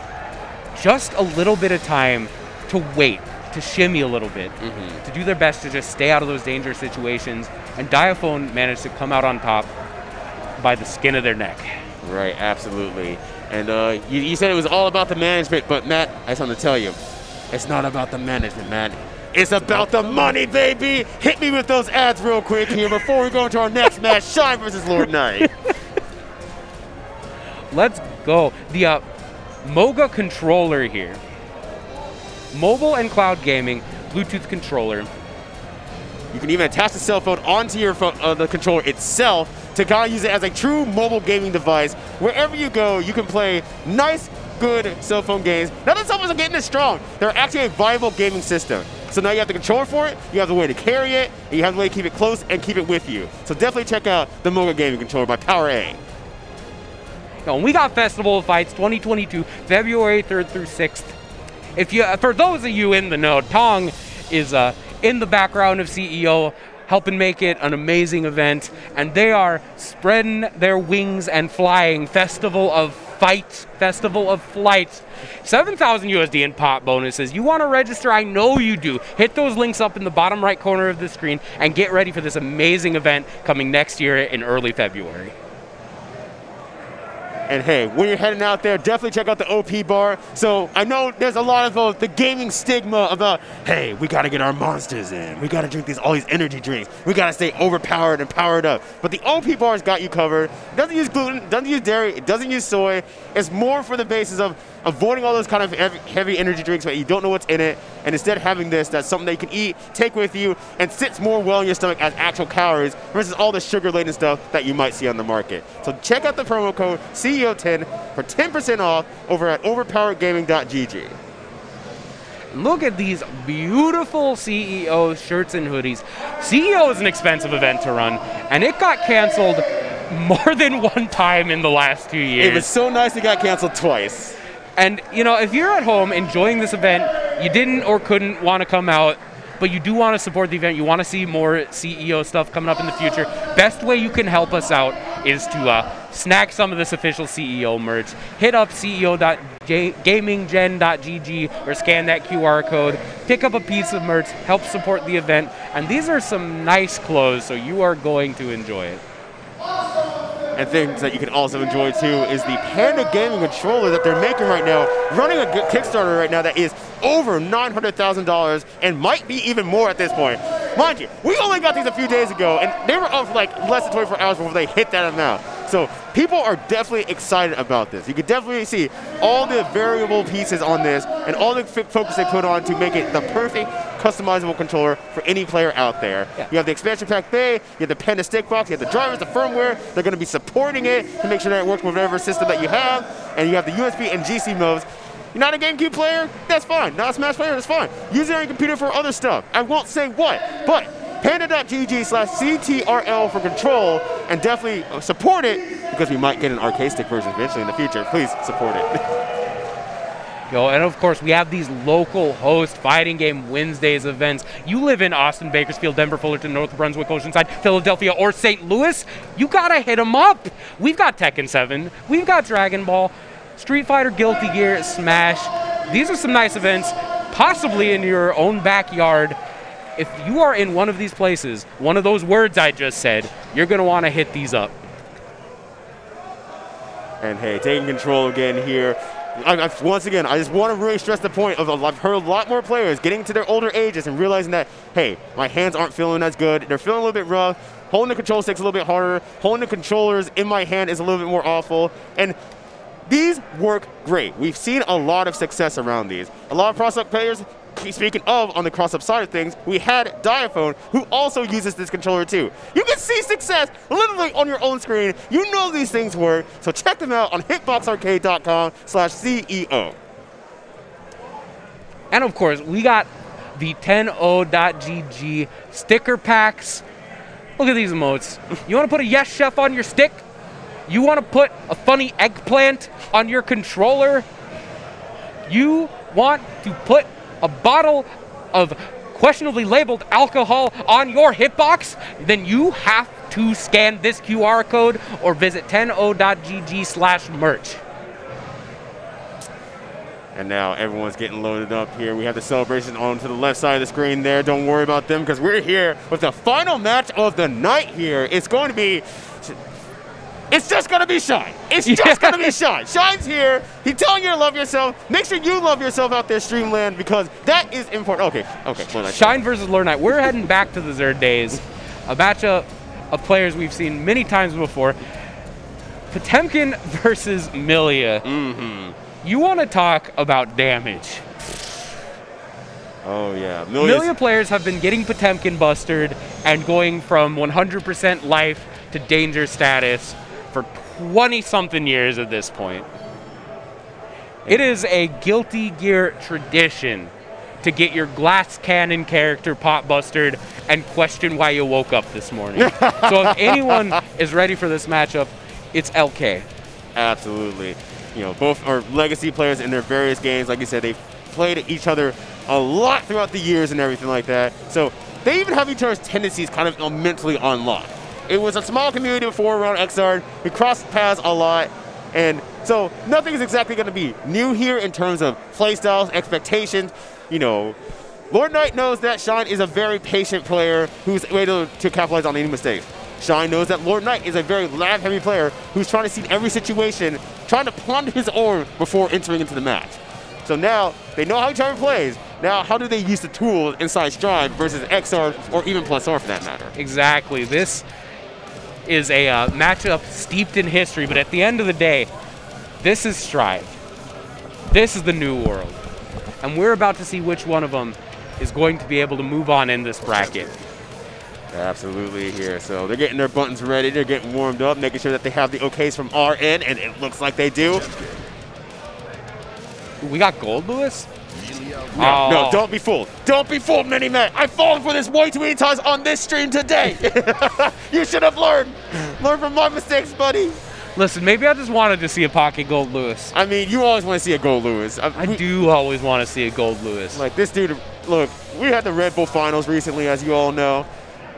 just a little bit of time to wait, to shimmy a little bit, to do their best to just stay out of those dangerous situations. And Diaphone managed to come out on top by the skin of their neck. Right, absolutely. And you said it was all about the management, but Matt, I just want to tell you, it's not about the management, Matt. It's about the money, baby. Hit me with those ads real quick here before we go into our next match, Shine versus Lord Knight. Let's go. Moga controller here. Mobile and cloud gaming, Bluetooth controller. You can even attach the cell phone onto your phone, the controller itself to kind of use it as a true mobile gaming device. Wherever you go, you can play nice, good cell phone games. Now that cell phones are getting this strong, they're actually a viable gaming system. So now you have the controller for it, you have the way to carry it, and you have the way to keep it close and keep it with you. So definitely check out the Moga Gaming Controller by PowerA. And we got Festival of Fights 2022, February 3rd through 6th. If you, for those of you in the know, Tong is in the background of CEO, helping make it an amazing event, and they are spreading their wings and flying. Festival of Fights, Festival of Flights, 7,000 USD in pot bonuses. You want to register? I know you do. Hit those links up in the bottom right corner of the screen and get ready for this amazing event coming next year in early February. And hey, when you're heading out there, definitely check out the OP bar. So I know there's a lot of the gaming stigma about, hey, we got to get our monsters in. We got to drink all these energy drinks. We got to stay overpowered and powered up. But the OP bar's got you covered. It doesn't use gluten, doesn't use dairy, it doesn't use soy. It's more for the basis of avoiding all those kind of heavy energy drinks that you don't know what's in it, and instead having this that's something that you can eat, take with you, and sits more well in your stomach as actual calories versus all the sugar-laden stuff that you might see on the market. So check out the promo code CEO10 for 10% off over at overpoweredgaming.gg. Look at these beautiful CEO shirts and hoodies. CEO is an expensive event to run, and it got canceled more than one time in the last 2 years. It was so nice it got canceled twice. And, you know, if you're at home enjoying this event, you didn't or couldn't want to come out, but you do want to support the event, you want to see more CEO stuff coming up in the future, best way you can help us out is to snag some of this official CEO merch. Hit up ceo.gaminggen.gg or scan that QR code, pick up a piece of merch, help support the event, and these are some nice clothes, so you are going to enjoy it. And things that you can also enjoy too is the Panda Gaming controller that they're making right now, running a Kickstarter right now that is over $900,000 and might be even more at this point. Mind you, we only got these a few days ago, and they were up for like less than 24 hours before they hit that amount. So people are definitely excited about this. You can definitely see all the variable pieces on this and all the focus they put on to make it the perfect customizable controller for any player out there. Yeah. You have the expansion pack bay, you have the Panda stick box, you have the drivers, the firmware. They're going to be supporting it to make sure that it works with whatever system that you have. And you have the USB and GC modes. You're not a GameCube player? That's fine. Not a Smash player? That's fine. Use it on your computer for other stuff. I won't say what, but panda.gg/CTRL for control, and definitely support it because we might get an arcade stick version eventually in the future. Please support it. Yo, and of course, we have these local host Fighting Game Wednesdays events. You live in Austin, Bakersfield, Denver, Fullerton, North Brunswick, Oceanside, Philadelphia, or St. Louis, you gotta hit them up. We've got Tekken 7, we've got Dragon Ball, Street Fighter, Guilty Gear, Smash. These are some nice events, possibly in your own backyard. If you are in one of these places, one of those words I just said, you're gonna wanna hit these up. And hey, taking control again here. Once again, I just want to really stress the point of I've heard a lot more players getting to their older ages and realizing that, hey, my hands aren't feeling as good. They're feeling a little bit rough. Holding the control stick's a little bit harder. Holding the controllers in my hand is a little bit more awful. And these work great. We've seen a lot of success around these. A lot of cross-up players, speaking of on the cross-up side of things, we had Diaphone, who also uses this controller too. You can see success literally on your own screen. You know these things work, so check them out on hitboxarcade.com/CEO. And of course, we got the 10o.gg sticker packs. Look at these emotes. You want to put a Yes Chef on your stick? You want to put a funny eggplant on your controller? You want to put a bottle of questionably labeled alcohol on your hitbox? Then you have to scan this QR code or visit 10o.gg/merch. And now everyone's getting loaded up here. We have the celebration on to the left side of the screen there. Don't worry about them because we're here with the final match of the night here. It's going to be... It's just going to be Shine. It's just going to be Shine. Shine's here. He's telling you to love yourself. Make sure you love yourself out there, Streamland, because that is important. Okay. Shine versus Lure Knight. We're heading back to the Zerd days. A matchup of players we've seen many times before. Potemkin versus Milia. You want to talk about damage. Oh, yeah. Milia players have been getting Potemkin bustered and going from 100% life to danger status for 20-something years at this point. It is a Guilty Gear tradition to get your glass cannon character pop bustered and question why you woke up this morning. So if anyone is ready for this matchup, it's LK. Absolutely. You know, both are legacy players in their various games. Like you said, they've played each other a lot throughout the years and everything like that. So they even have each other's tendencies kind of mentally unlocked. It was a small community before around Xrd. We crossed paths a lot. And so nothing is exactly going to be new here in terms of playstyles, expectations. You know, Lord Knight knows that Shine is a very patient player who's able to capitalize on any mistakes. Shine knows that Lord Knight is a very lab-heavy player who's trying to see every situation, trying to plunder his own before entering into the match. So now they know how each other plays. Now, how do they use the tools inside Strive versus Xrd or even Plus R for that matter? Exactly. This is a matchup steeped in history, but at the end of the day, this is Strive. This is the new world. And we're about to see which one of them is going to be able to move on in this bracket. Absolutely here. So they're getting their buttons ready. They're getting warmed up, making sure that they have the okays from our end, and it looks like they do. We got gold, Lewis? No, don't be fooled. Don't be fooled, Mini-Man. I've fallen for this way too many times on this stream today. You should have learned. Learn from my mistakes, buddy. Listen, maybe I just wanted to see a pocket gold Lewis. I mean, you always want to see a gold Lewis. I do always want to see a gold Lewis. Like this dude, look, we had the Red Bull Finals recently, as you all know.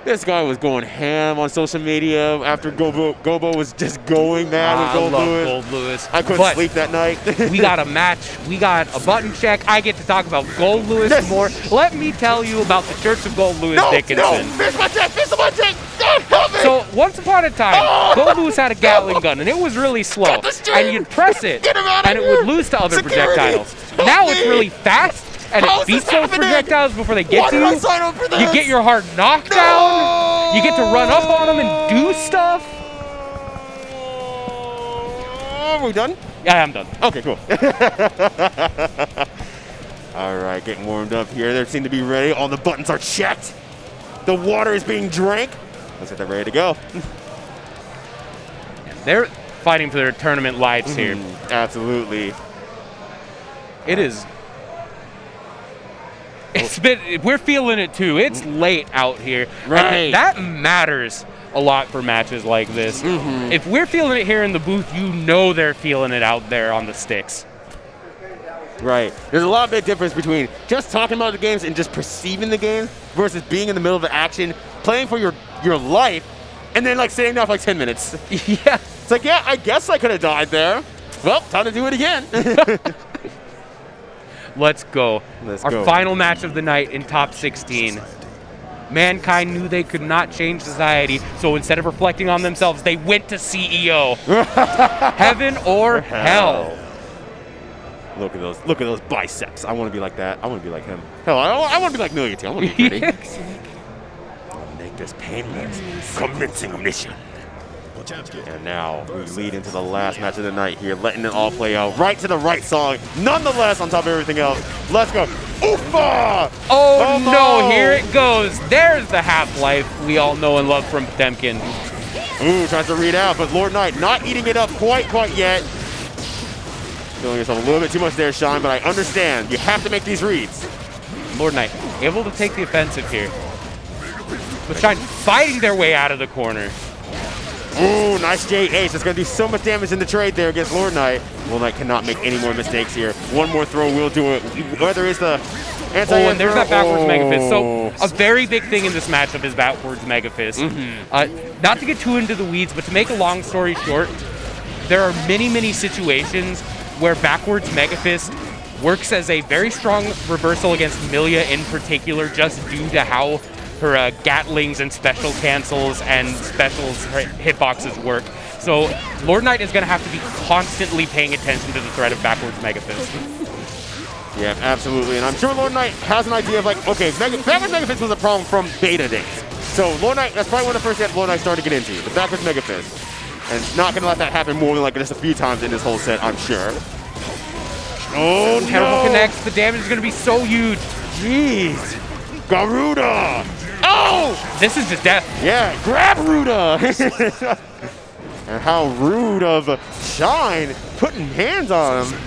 This guy was going ham on social media after Gobo was just going mad with Gold Lewis. Gold Lewis. I couldn't sleep that night. We got a match. We got a button check. I get to talk about Gold Lewis more. Let me tell you about the Church of Gold Lewis Dickinson. No, fist my check, fist my check. God help me. So once upon a time, Gold Lewis had a Gatling gun, and it was really slow. And you'd press it, and it would lose to other projectiles. Now it's really fast. And it beats those projectiles before they get to you. You get your hard knockdown. You get to run up on them and do stuff. Are we done? Yeah, I'm done. Okay, cool. All right, getting warmed up here. They seem to be ready. All the buttons are checked. The water is being drank. Let's get that ready to go. They're fighting for their tournament lives here. Absolutely. It is. We're feeling it too. It's late out here. Right. And that matters a lot for matches like this. If we're feeling it here in the booth, you know they're feeling it out there on the sticks. Right. There's a lot of big difference between just talking about the games and just perceiving the game versus being in the middle of the action, playing for your life, and then like sitting down for like 10 minutes. Yeah. It's like, yeah, I guess I could have died there. Well, time to do it again. Let's go. Our go. final match of the night in top 16. Mankind knew they could not change society, so instead of reflecting on themselves, they went to CEO. Heaven or hell. Look at those biceps. I want to be like that. I want to be like him. Hell, I want to be like Milia too. I want to be pretty. I'll make this painless. Commencing a mission. And now we lead into the last match of the night here, letting it all play out right to the right song. Nonetheless, on top of everything else, let's go. Oofa! Oh no, here it goes. There's the Half-Life we all know and love from Potemkin. Ooh, tries to read out, but Lord Knight not eating it up quite yet. Feeling yourself a little bit too much there, Sean, but I understand. You have to make these reads. Lord Knight able to take the offensive here. But Shine fighting their way out of the corner. Ooh, nice J-Ace. It's going to do so much damage in the trade there against Lord Knight. Lord Knight cannot make any more mistakes here. One more throw will do it. Whether it's the anti-air and there's that backwards Mega Fist. Oh. So a very big thing in this matchup is backwards Mega Fist. Not to get too into the weeds, but to make a long story short, there are many situations where backwards Mega Fist works as a very strong reversal against Milia in particular, just due to how her Gatlings and special cancels and specials hitboxes work. So Lord Knight is going to have to be constantly paying attention to the threat of backwards Mega Fist. Yeah, absolutely. And I'm sure Lord Knight has an idea of like, okay, backwards Mega Fist was a problem from beta days. So Lord Knight, that's probably one of the first things Lord Knight started to get into, the backwards Mega Fist. And not going to let that happen more than like just a few times in this whole set, I'm sure. Oh, Terrible no. connects. The damage is going to be so huge. Jeez. Garuda. Oh! This is just death. Yeah, grab Ruda. And how rude of Shine putting hands on him.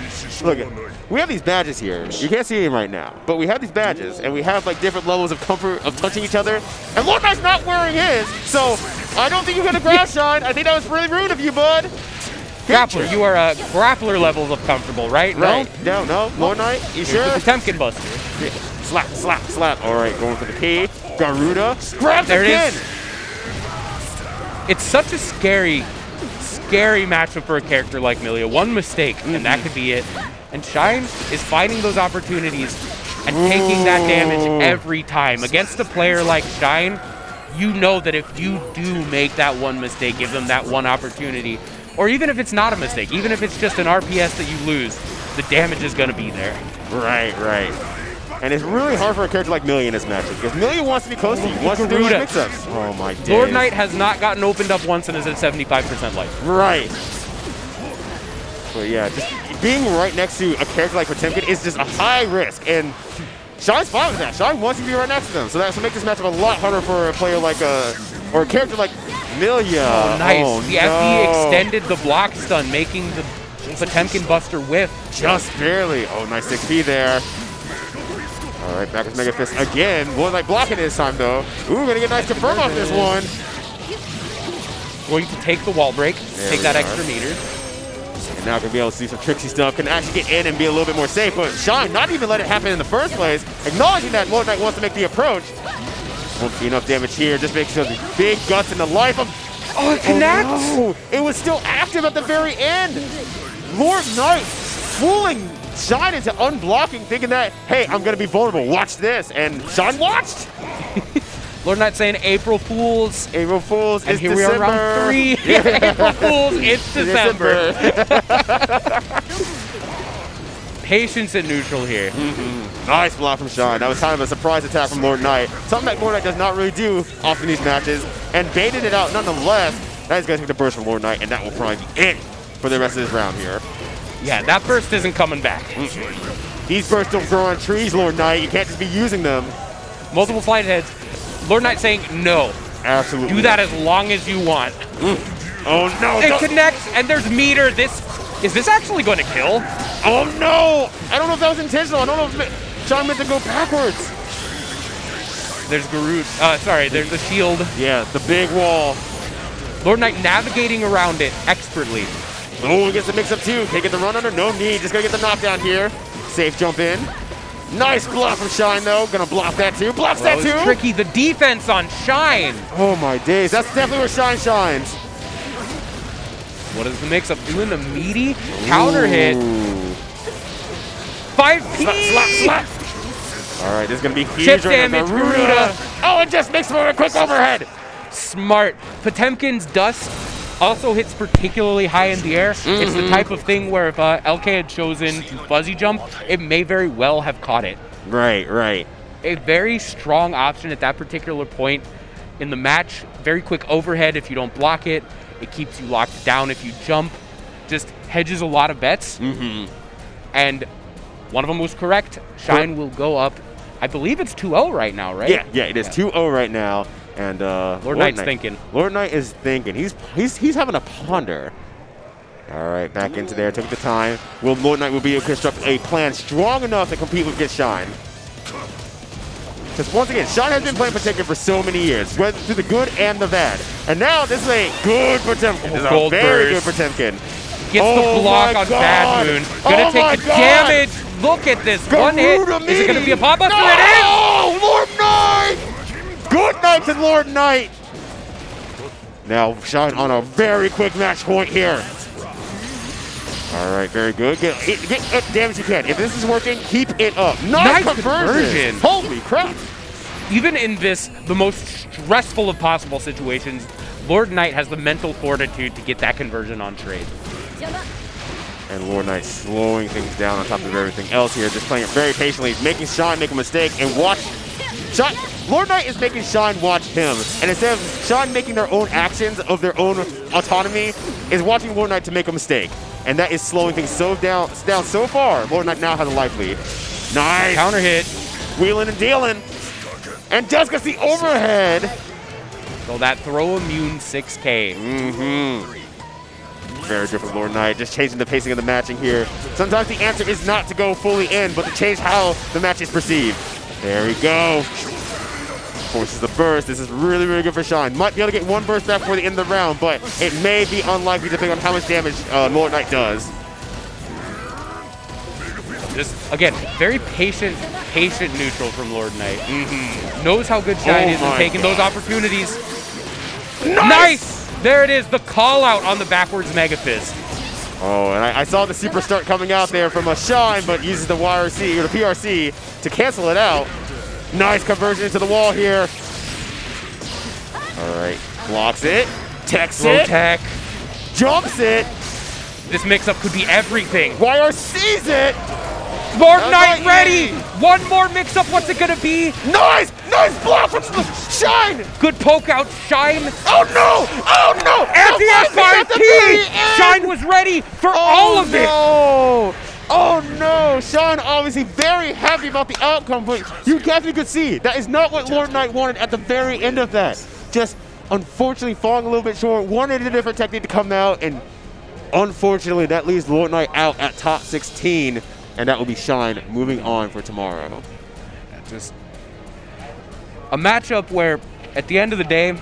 Look, we have these badges here. You can't see them right now, but we have these badges, and we have like different levels of comfort of touching each other. And Lord Knight's not wearing his, so I don't think you're gonna grab Shine. I think that was really rude of you, bud. Grappler, you are grappler levels of comfortable, right? Right. No. Lord Knight, you sure? The Potemkin Buster. Yeah. Slap, slap, slap. All right, going for the P. Garuda grabs there again. It is. It's such a scary matchup for a character like Millia. One mistake, and that could be it. And Shine is finding those opportunities and taking that damage every time. Against a player like Shine, you know that if you do make that one mistake, give them that one opportunity, or even if it's not a mistake, even if it's just an RPS that you lose, the damage is going to be there. Right. And it's really hard for a character like Millia in this matchup, because Millia wants to be close to you, wants to do his mix-ups. Oh my days. Lord Knight has not gotten opened up once and is at 75% life. Right. But yeah, just being right next to a character like Potemkin is just a high risk, and Shine's fine with that. Shine wants to be right next to them, so that's what makes this matchup a lot harder for a player like or a character like Millia. Oh, nice. Oh, the FD extended the block stun, making the Potemkin Buster whiff. Just barely. Oh, nice 6P there. All right, back with Mega Fist again. Lord Knight blocking this time, though. Ooh, gonna get a nice confirm off this one. Going to take the wall break, take that extra meter. And now gonna be able to see some tricksy stuff. Can actually get in and be a little bit more safe. But Shine, not even let it happen in the first place. Acknowledging that Lord Knight wants to make the approach. Won't be enough damage here. Just making sure the big guts in the life of... Oh, it connects! Oh, no. It was still active at the very end. Lord Knight fooling Shine into unblocking, thinking that, hey, I'm going to be vulnerable. Watch this. And Shine watched. Lord Knight saying April Fools. April Fools. And it's here December. we are round 3. April Fools, it's December. Patience at neutral here. Nice block from Shine. That was kind of a surprise attack from Lord Knight. Something that Lord Knight does not really do often in these matches. And baited it out nonetheless. That is going to take the burst from Lord Knight, and that will probably be it for the rest of this round here. Yeah, that burst isn't coming back. These bursts don't grow on trees, Lord Knight. You can't just be using them. Multiple slide heads. Lord Knight saying no. Absolutely. Do that as long as you want. Oh no! It connects, and there's meter. Is this actually going to kill? Oh no! I don't know if that was intentional. I don't know if Shine meant to go backwards. There's Garud. Sorry, there's the shield. Yeah, the big wall. Lord Knight navigating around it expertly. Oh, he gets the mix-up too. Can't get the run under. No need. Just gonna get the knockdown here. Safe jump in. Nice block from Shine, though. Gonna block that too. Blocks that too. Tricky. The defense on Shine. Oh my days. That's definitely where Shine shines. What is the mix-up doing? The meaty counter hit. 5P. Slap. All right, this is gonna be huge. Chip damage, Garuda. Oh, it just makes for a quick overhead. Smart. Potemkin's dust also hits particularly high in the air. It's the type of thing where if LK had chosen to fuzzy jump, it may very well have caught it. Right. A very strong option at that particular point in the match. Very quick overhead if you don't block it. It keeps you locked down if you jump. Just hedges a lot of bets. And one of them was correct. Shine will go up. I believe it's 2-0 right now, right? Yeah, it is 2-0 right now. And Lord Knight's thinking. Lord Knight is thinking. He's having a ponder. All right, back into there. Took the time. Will Lord Knight be able to construct a plan strong enough to compete with Shine? Because once again, Shine has been playing Potemkin for so many years, whether through the good and the bad. And now this is a good Potemkin. This is a very good Potemkin. Gets the block on Bad Moon. Gonna take the damage. Look at this. One hit. Is it gonna be a pop-up? No! It is! Lord Knight! Good night to Lord Knight. Now Shine on a very quick match point here. All right, very good. Get damage you can. If this is working, keep it up. Nice conversion. Holy crap. Even in this, the most stressful of possible situations, Lord Knight has the mental fortitude to get that conversion on trade. And Lord Knight slowing things down on top of everything else here, just playing it very patiently, making Shine make a mistake, and watch Lord Knight is making Shine watch him, and instead of Shine making their own actions of their own autonomy, is watching Lord Knight to make a mistake, and that is slowing things down so far. Lord Knight now has a life lead. Nice counter hit, wheeling and dealing, and just gets the overhead. So that throw immune 6K. Very good for Lord Knight, just changing the pacing of the matching here. Sometimes the answer is not to go fully in, but to change how the match is perceived. There we go. Forces the burst. This is really, really good for Shine. Might be able to get one burst back before the end of the round, but it may be unlikely depending on how much damage Lord Knight does. Just, again, very patient neutral from Lord Knight. Knows how good Shine is and taking those opportunities. Nice! There it is, the call out on the backwards Mega Fist. Oh, and I saw the super start coming out there from a Shine, but uses the YRC or the PRC to cancel it out. Nice conversion into the wall here. All right, blocks it, techs it, tech, jumps it. This mix-up could be everything. YRC's it. Lord Knight ready. One more mix-up. What's it gonna be? Nice block from Shine. Good poke out, Shine. Oh no! Oh no! Anti-FIP! Shine was ready for all of it. Oh no! Shine obviously very happy about the outcome, but you definitely could see that is not what Lord Knight wanted at the very end of that. Just unfortunately falling a little bit short, wanted a different technique to come out, and unfortunately that leaves Lord Knight out at top 16, and that will be Shine moving on for tomorrow. Just a matchup where, at the end of the day,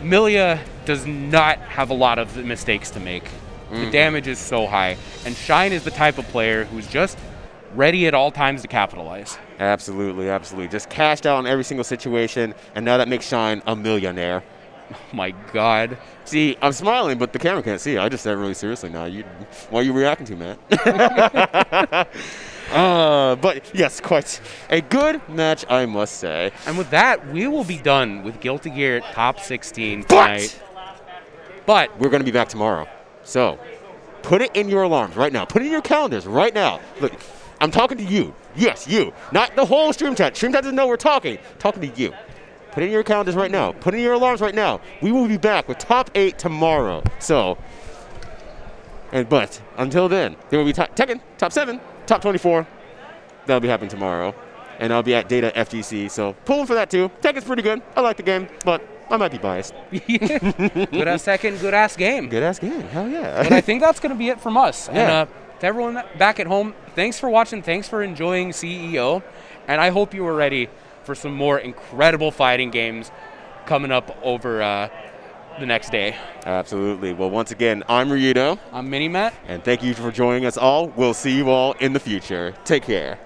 Milia does not have a lot of mistakes to make. The damage is so high, and Shine is the type of player who's just ready at all times to capitalize. Absolutely, absolutely. Just cashed out in every single situation, and now that makes Shine a millionaire. Oh my God. See, I'm smiling, but the camera can't see. I just said it really seriously now. Why are you reacting to, man? But yes, quite a good match, I must say. And with that, we will be done with Guilty Gear top 16 tonight. But we're going to be back tomorrow. So put it in your alarms right now. Put it in your calendars right now. Look, I'm talking to you. Yes, you. Not the whole stream chat. Stream chat doesn't know we're talking. Talking to you. Put it in your calendars right now. Put it in your alarms right now. We will be back with top 8 tomorrow. So, but until then, there will be Tekken, top 7, top 24. That'll be happening tomorrow. And I'll be at Data FGC. So pull for that too. Tekken's pretty good. I like the game, but I might be biased. Good ass Tekken, good ass game. Good ass game. Hell yeah. But I think that's going to be it from us. Yeah. And to everyone back at home, thanks for watching. Thanks for enjoying CEO. And I hope you were ready for some more incredible fighting games coming up over the next day. Absolutely. Well, once again, I'm Ryudo. I'm Mini-Matt. And thank you for joining us all. We'll see you all in the future. Take care.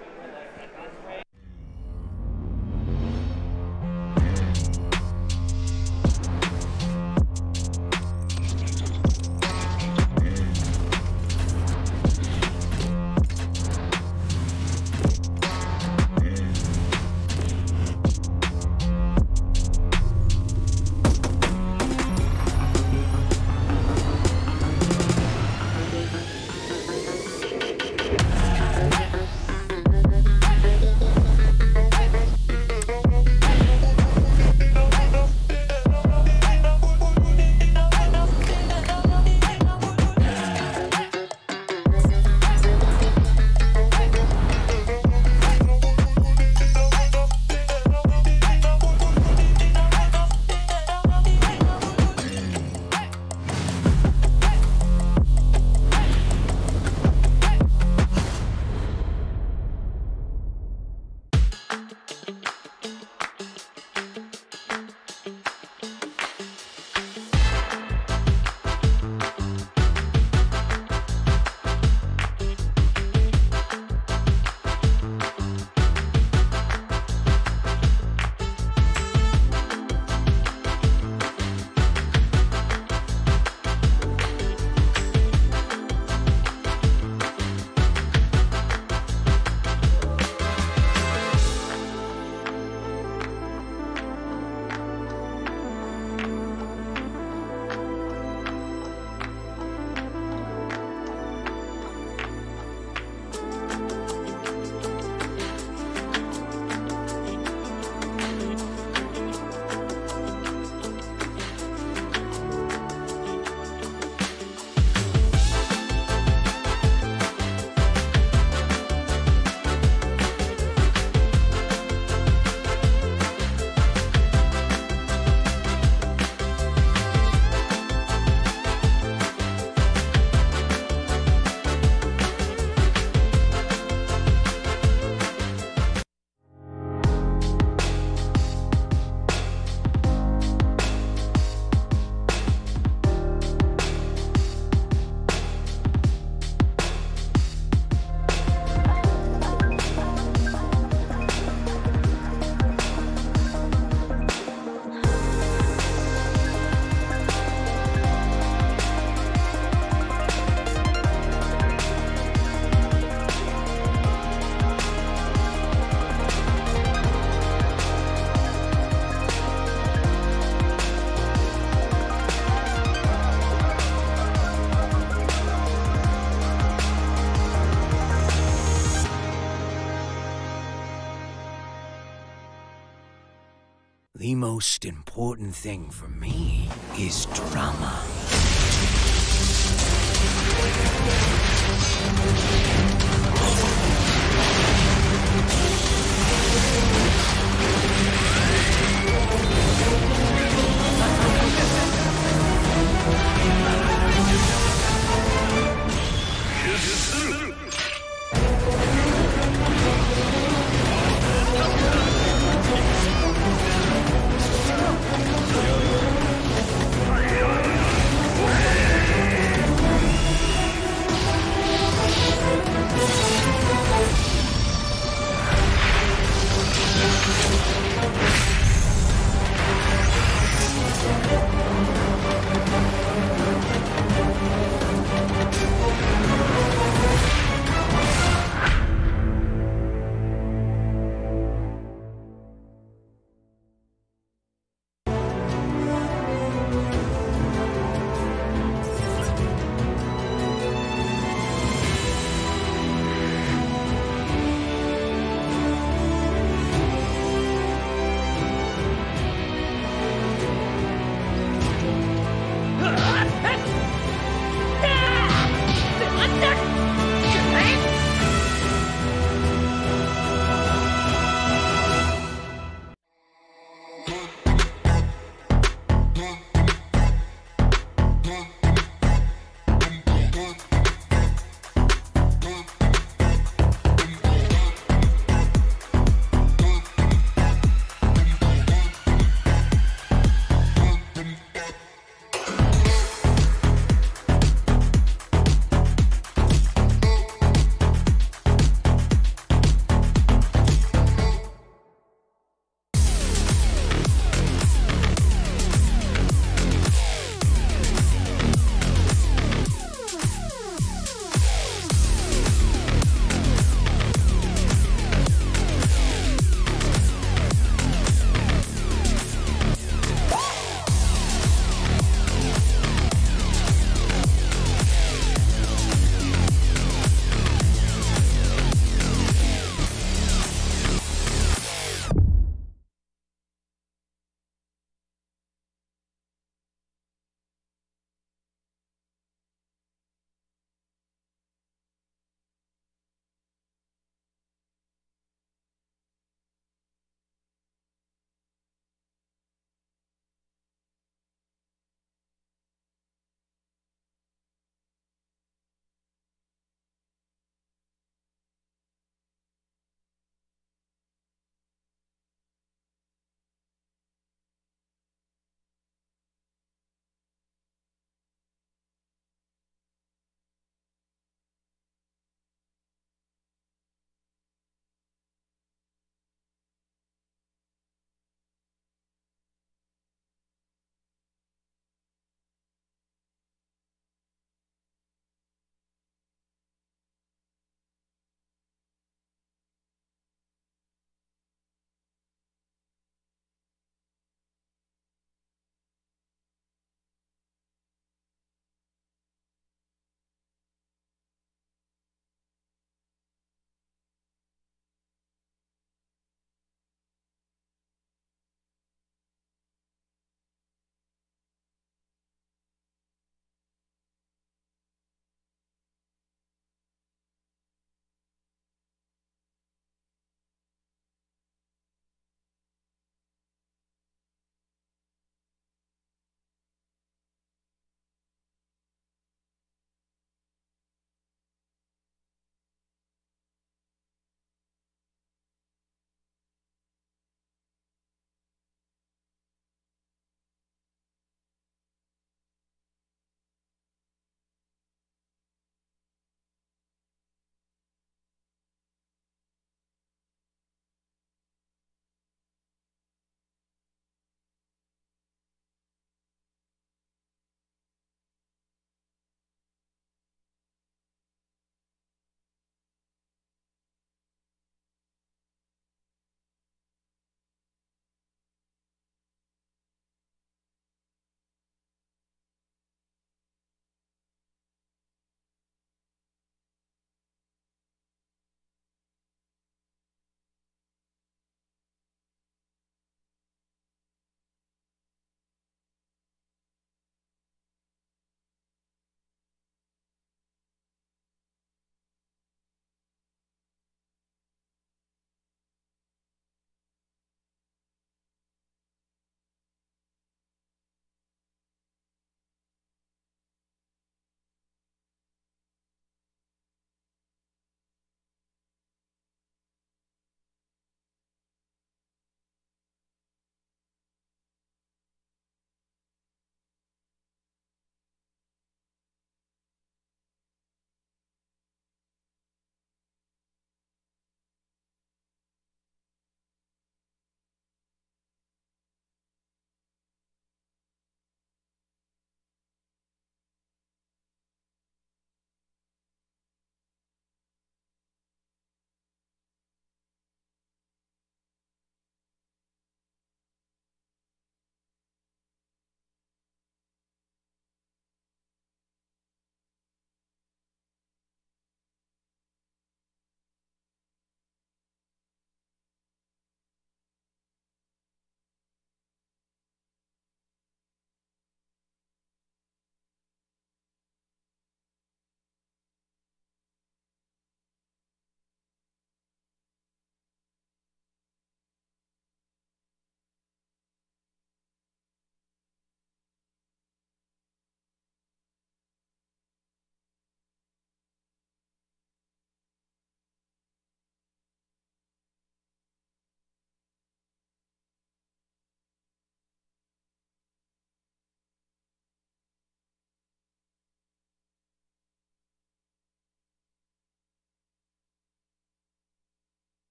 most important thing for me is drama.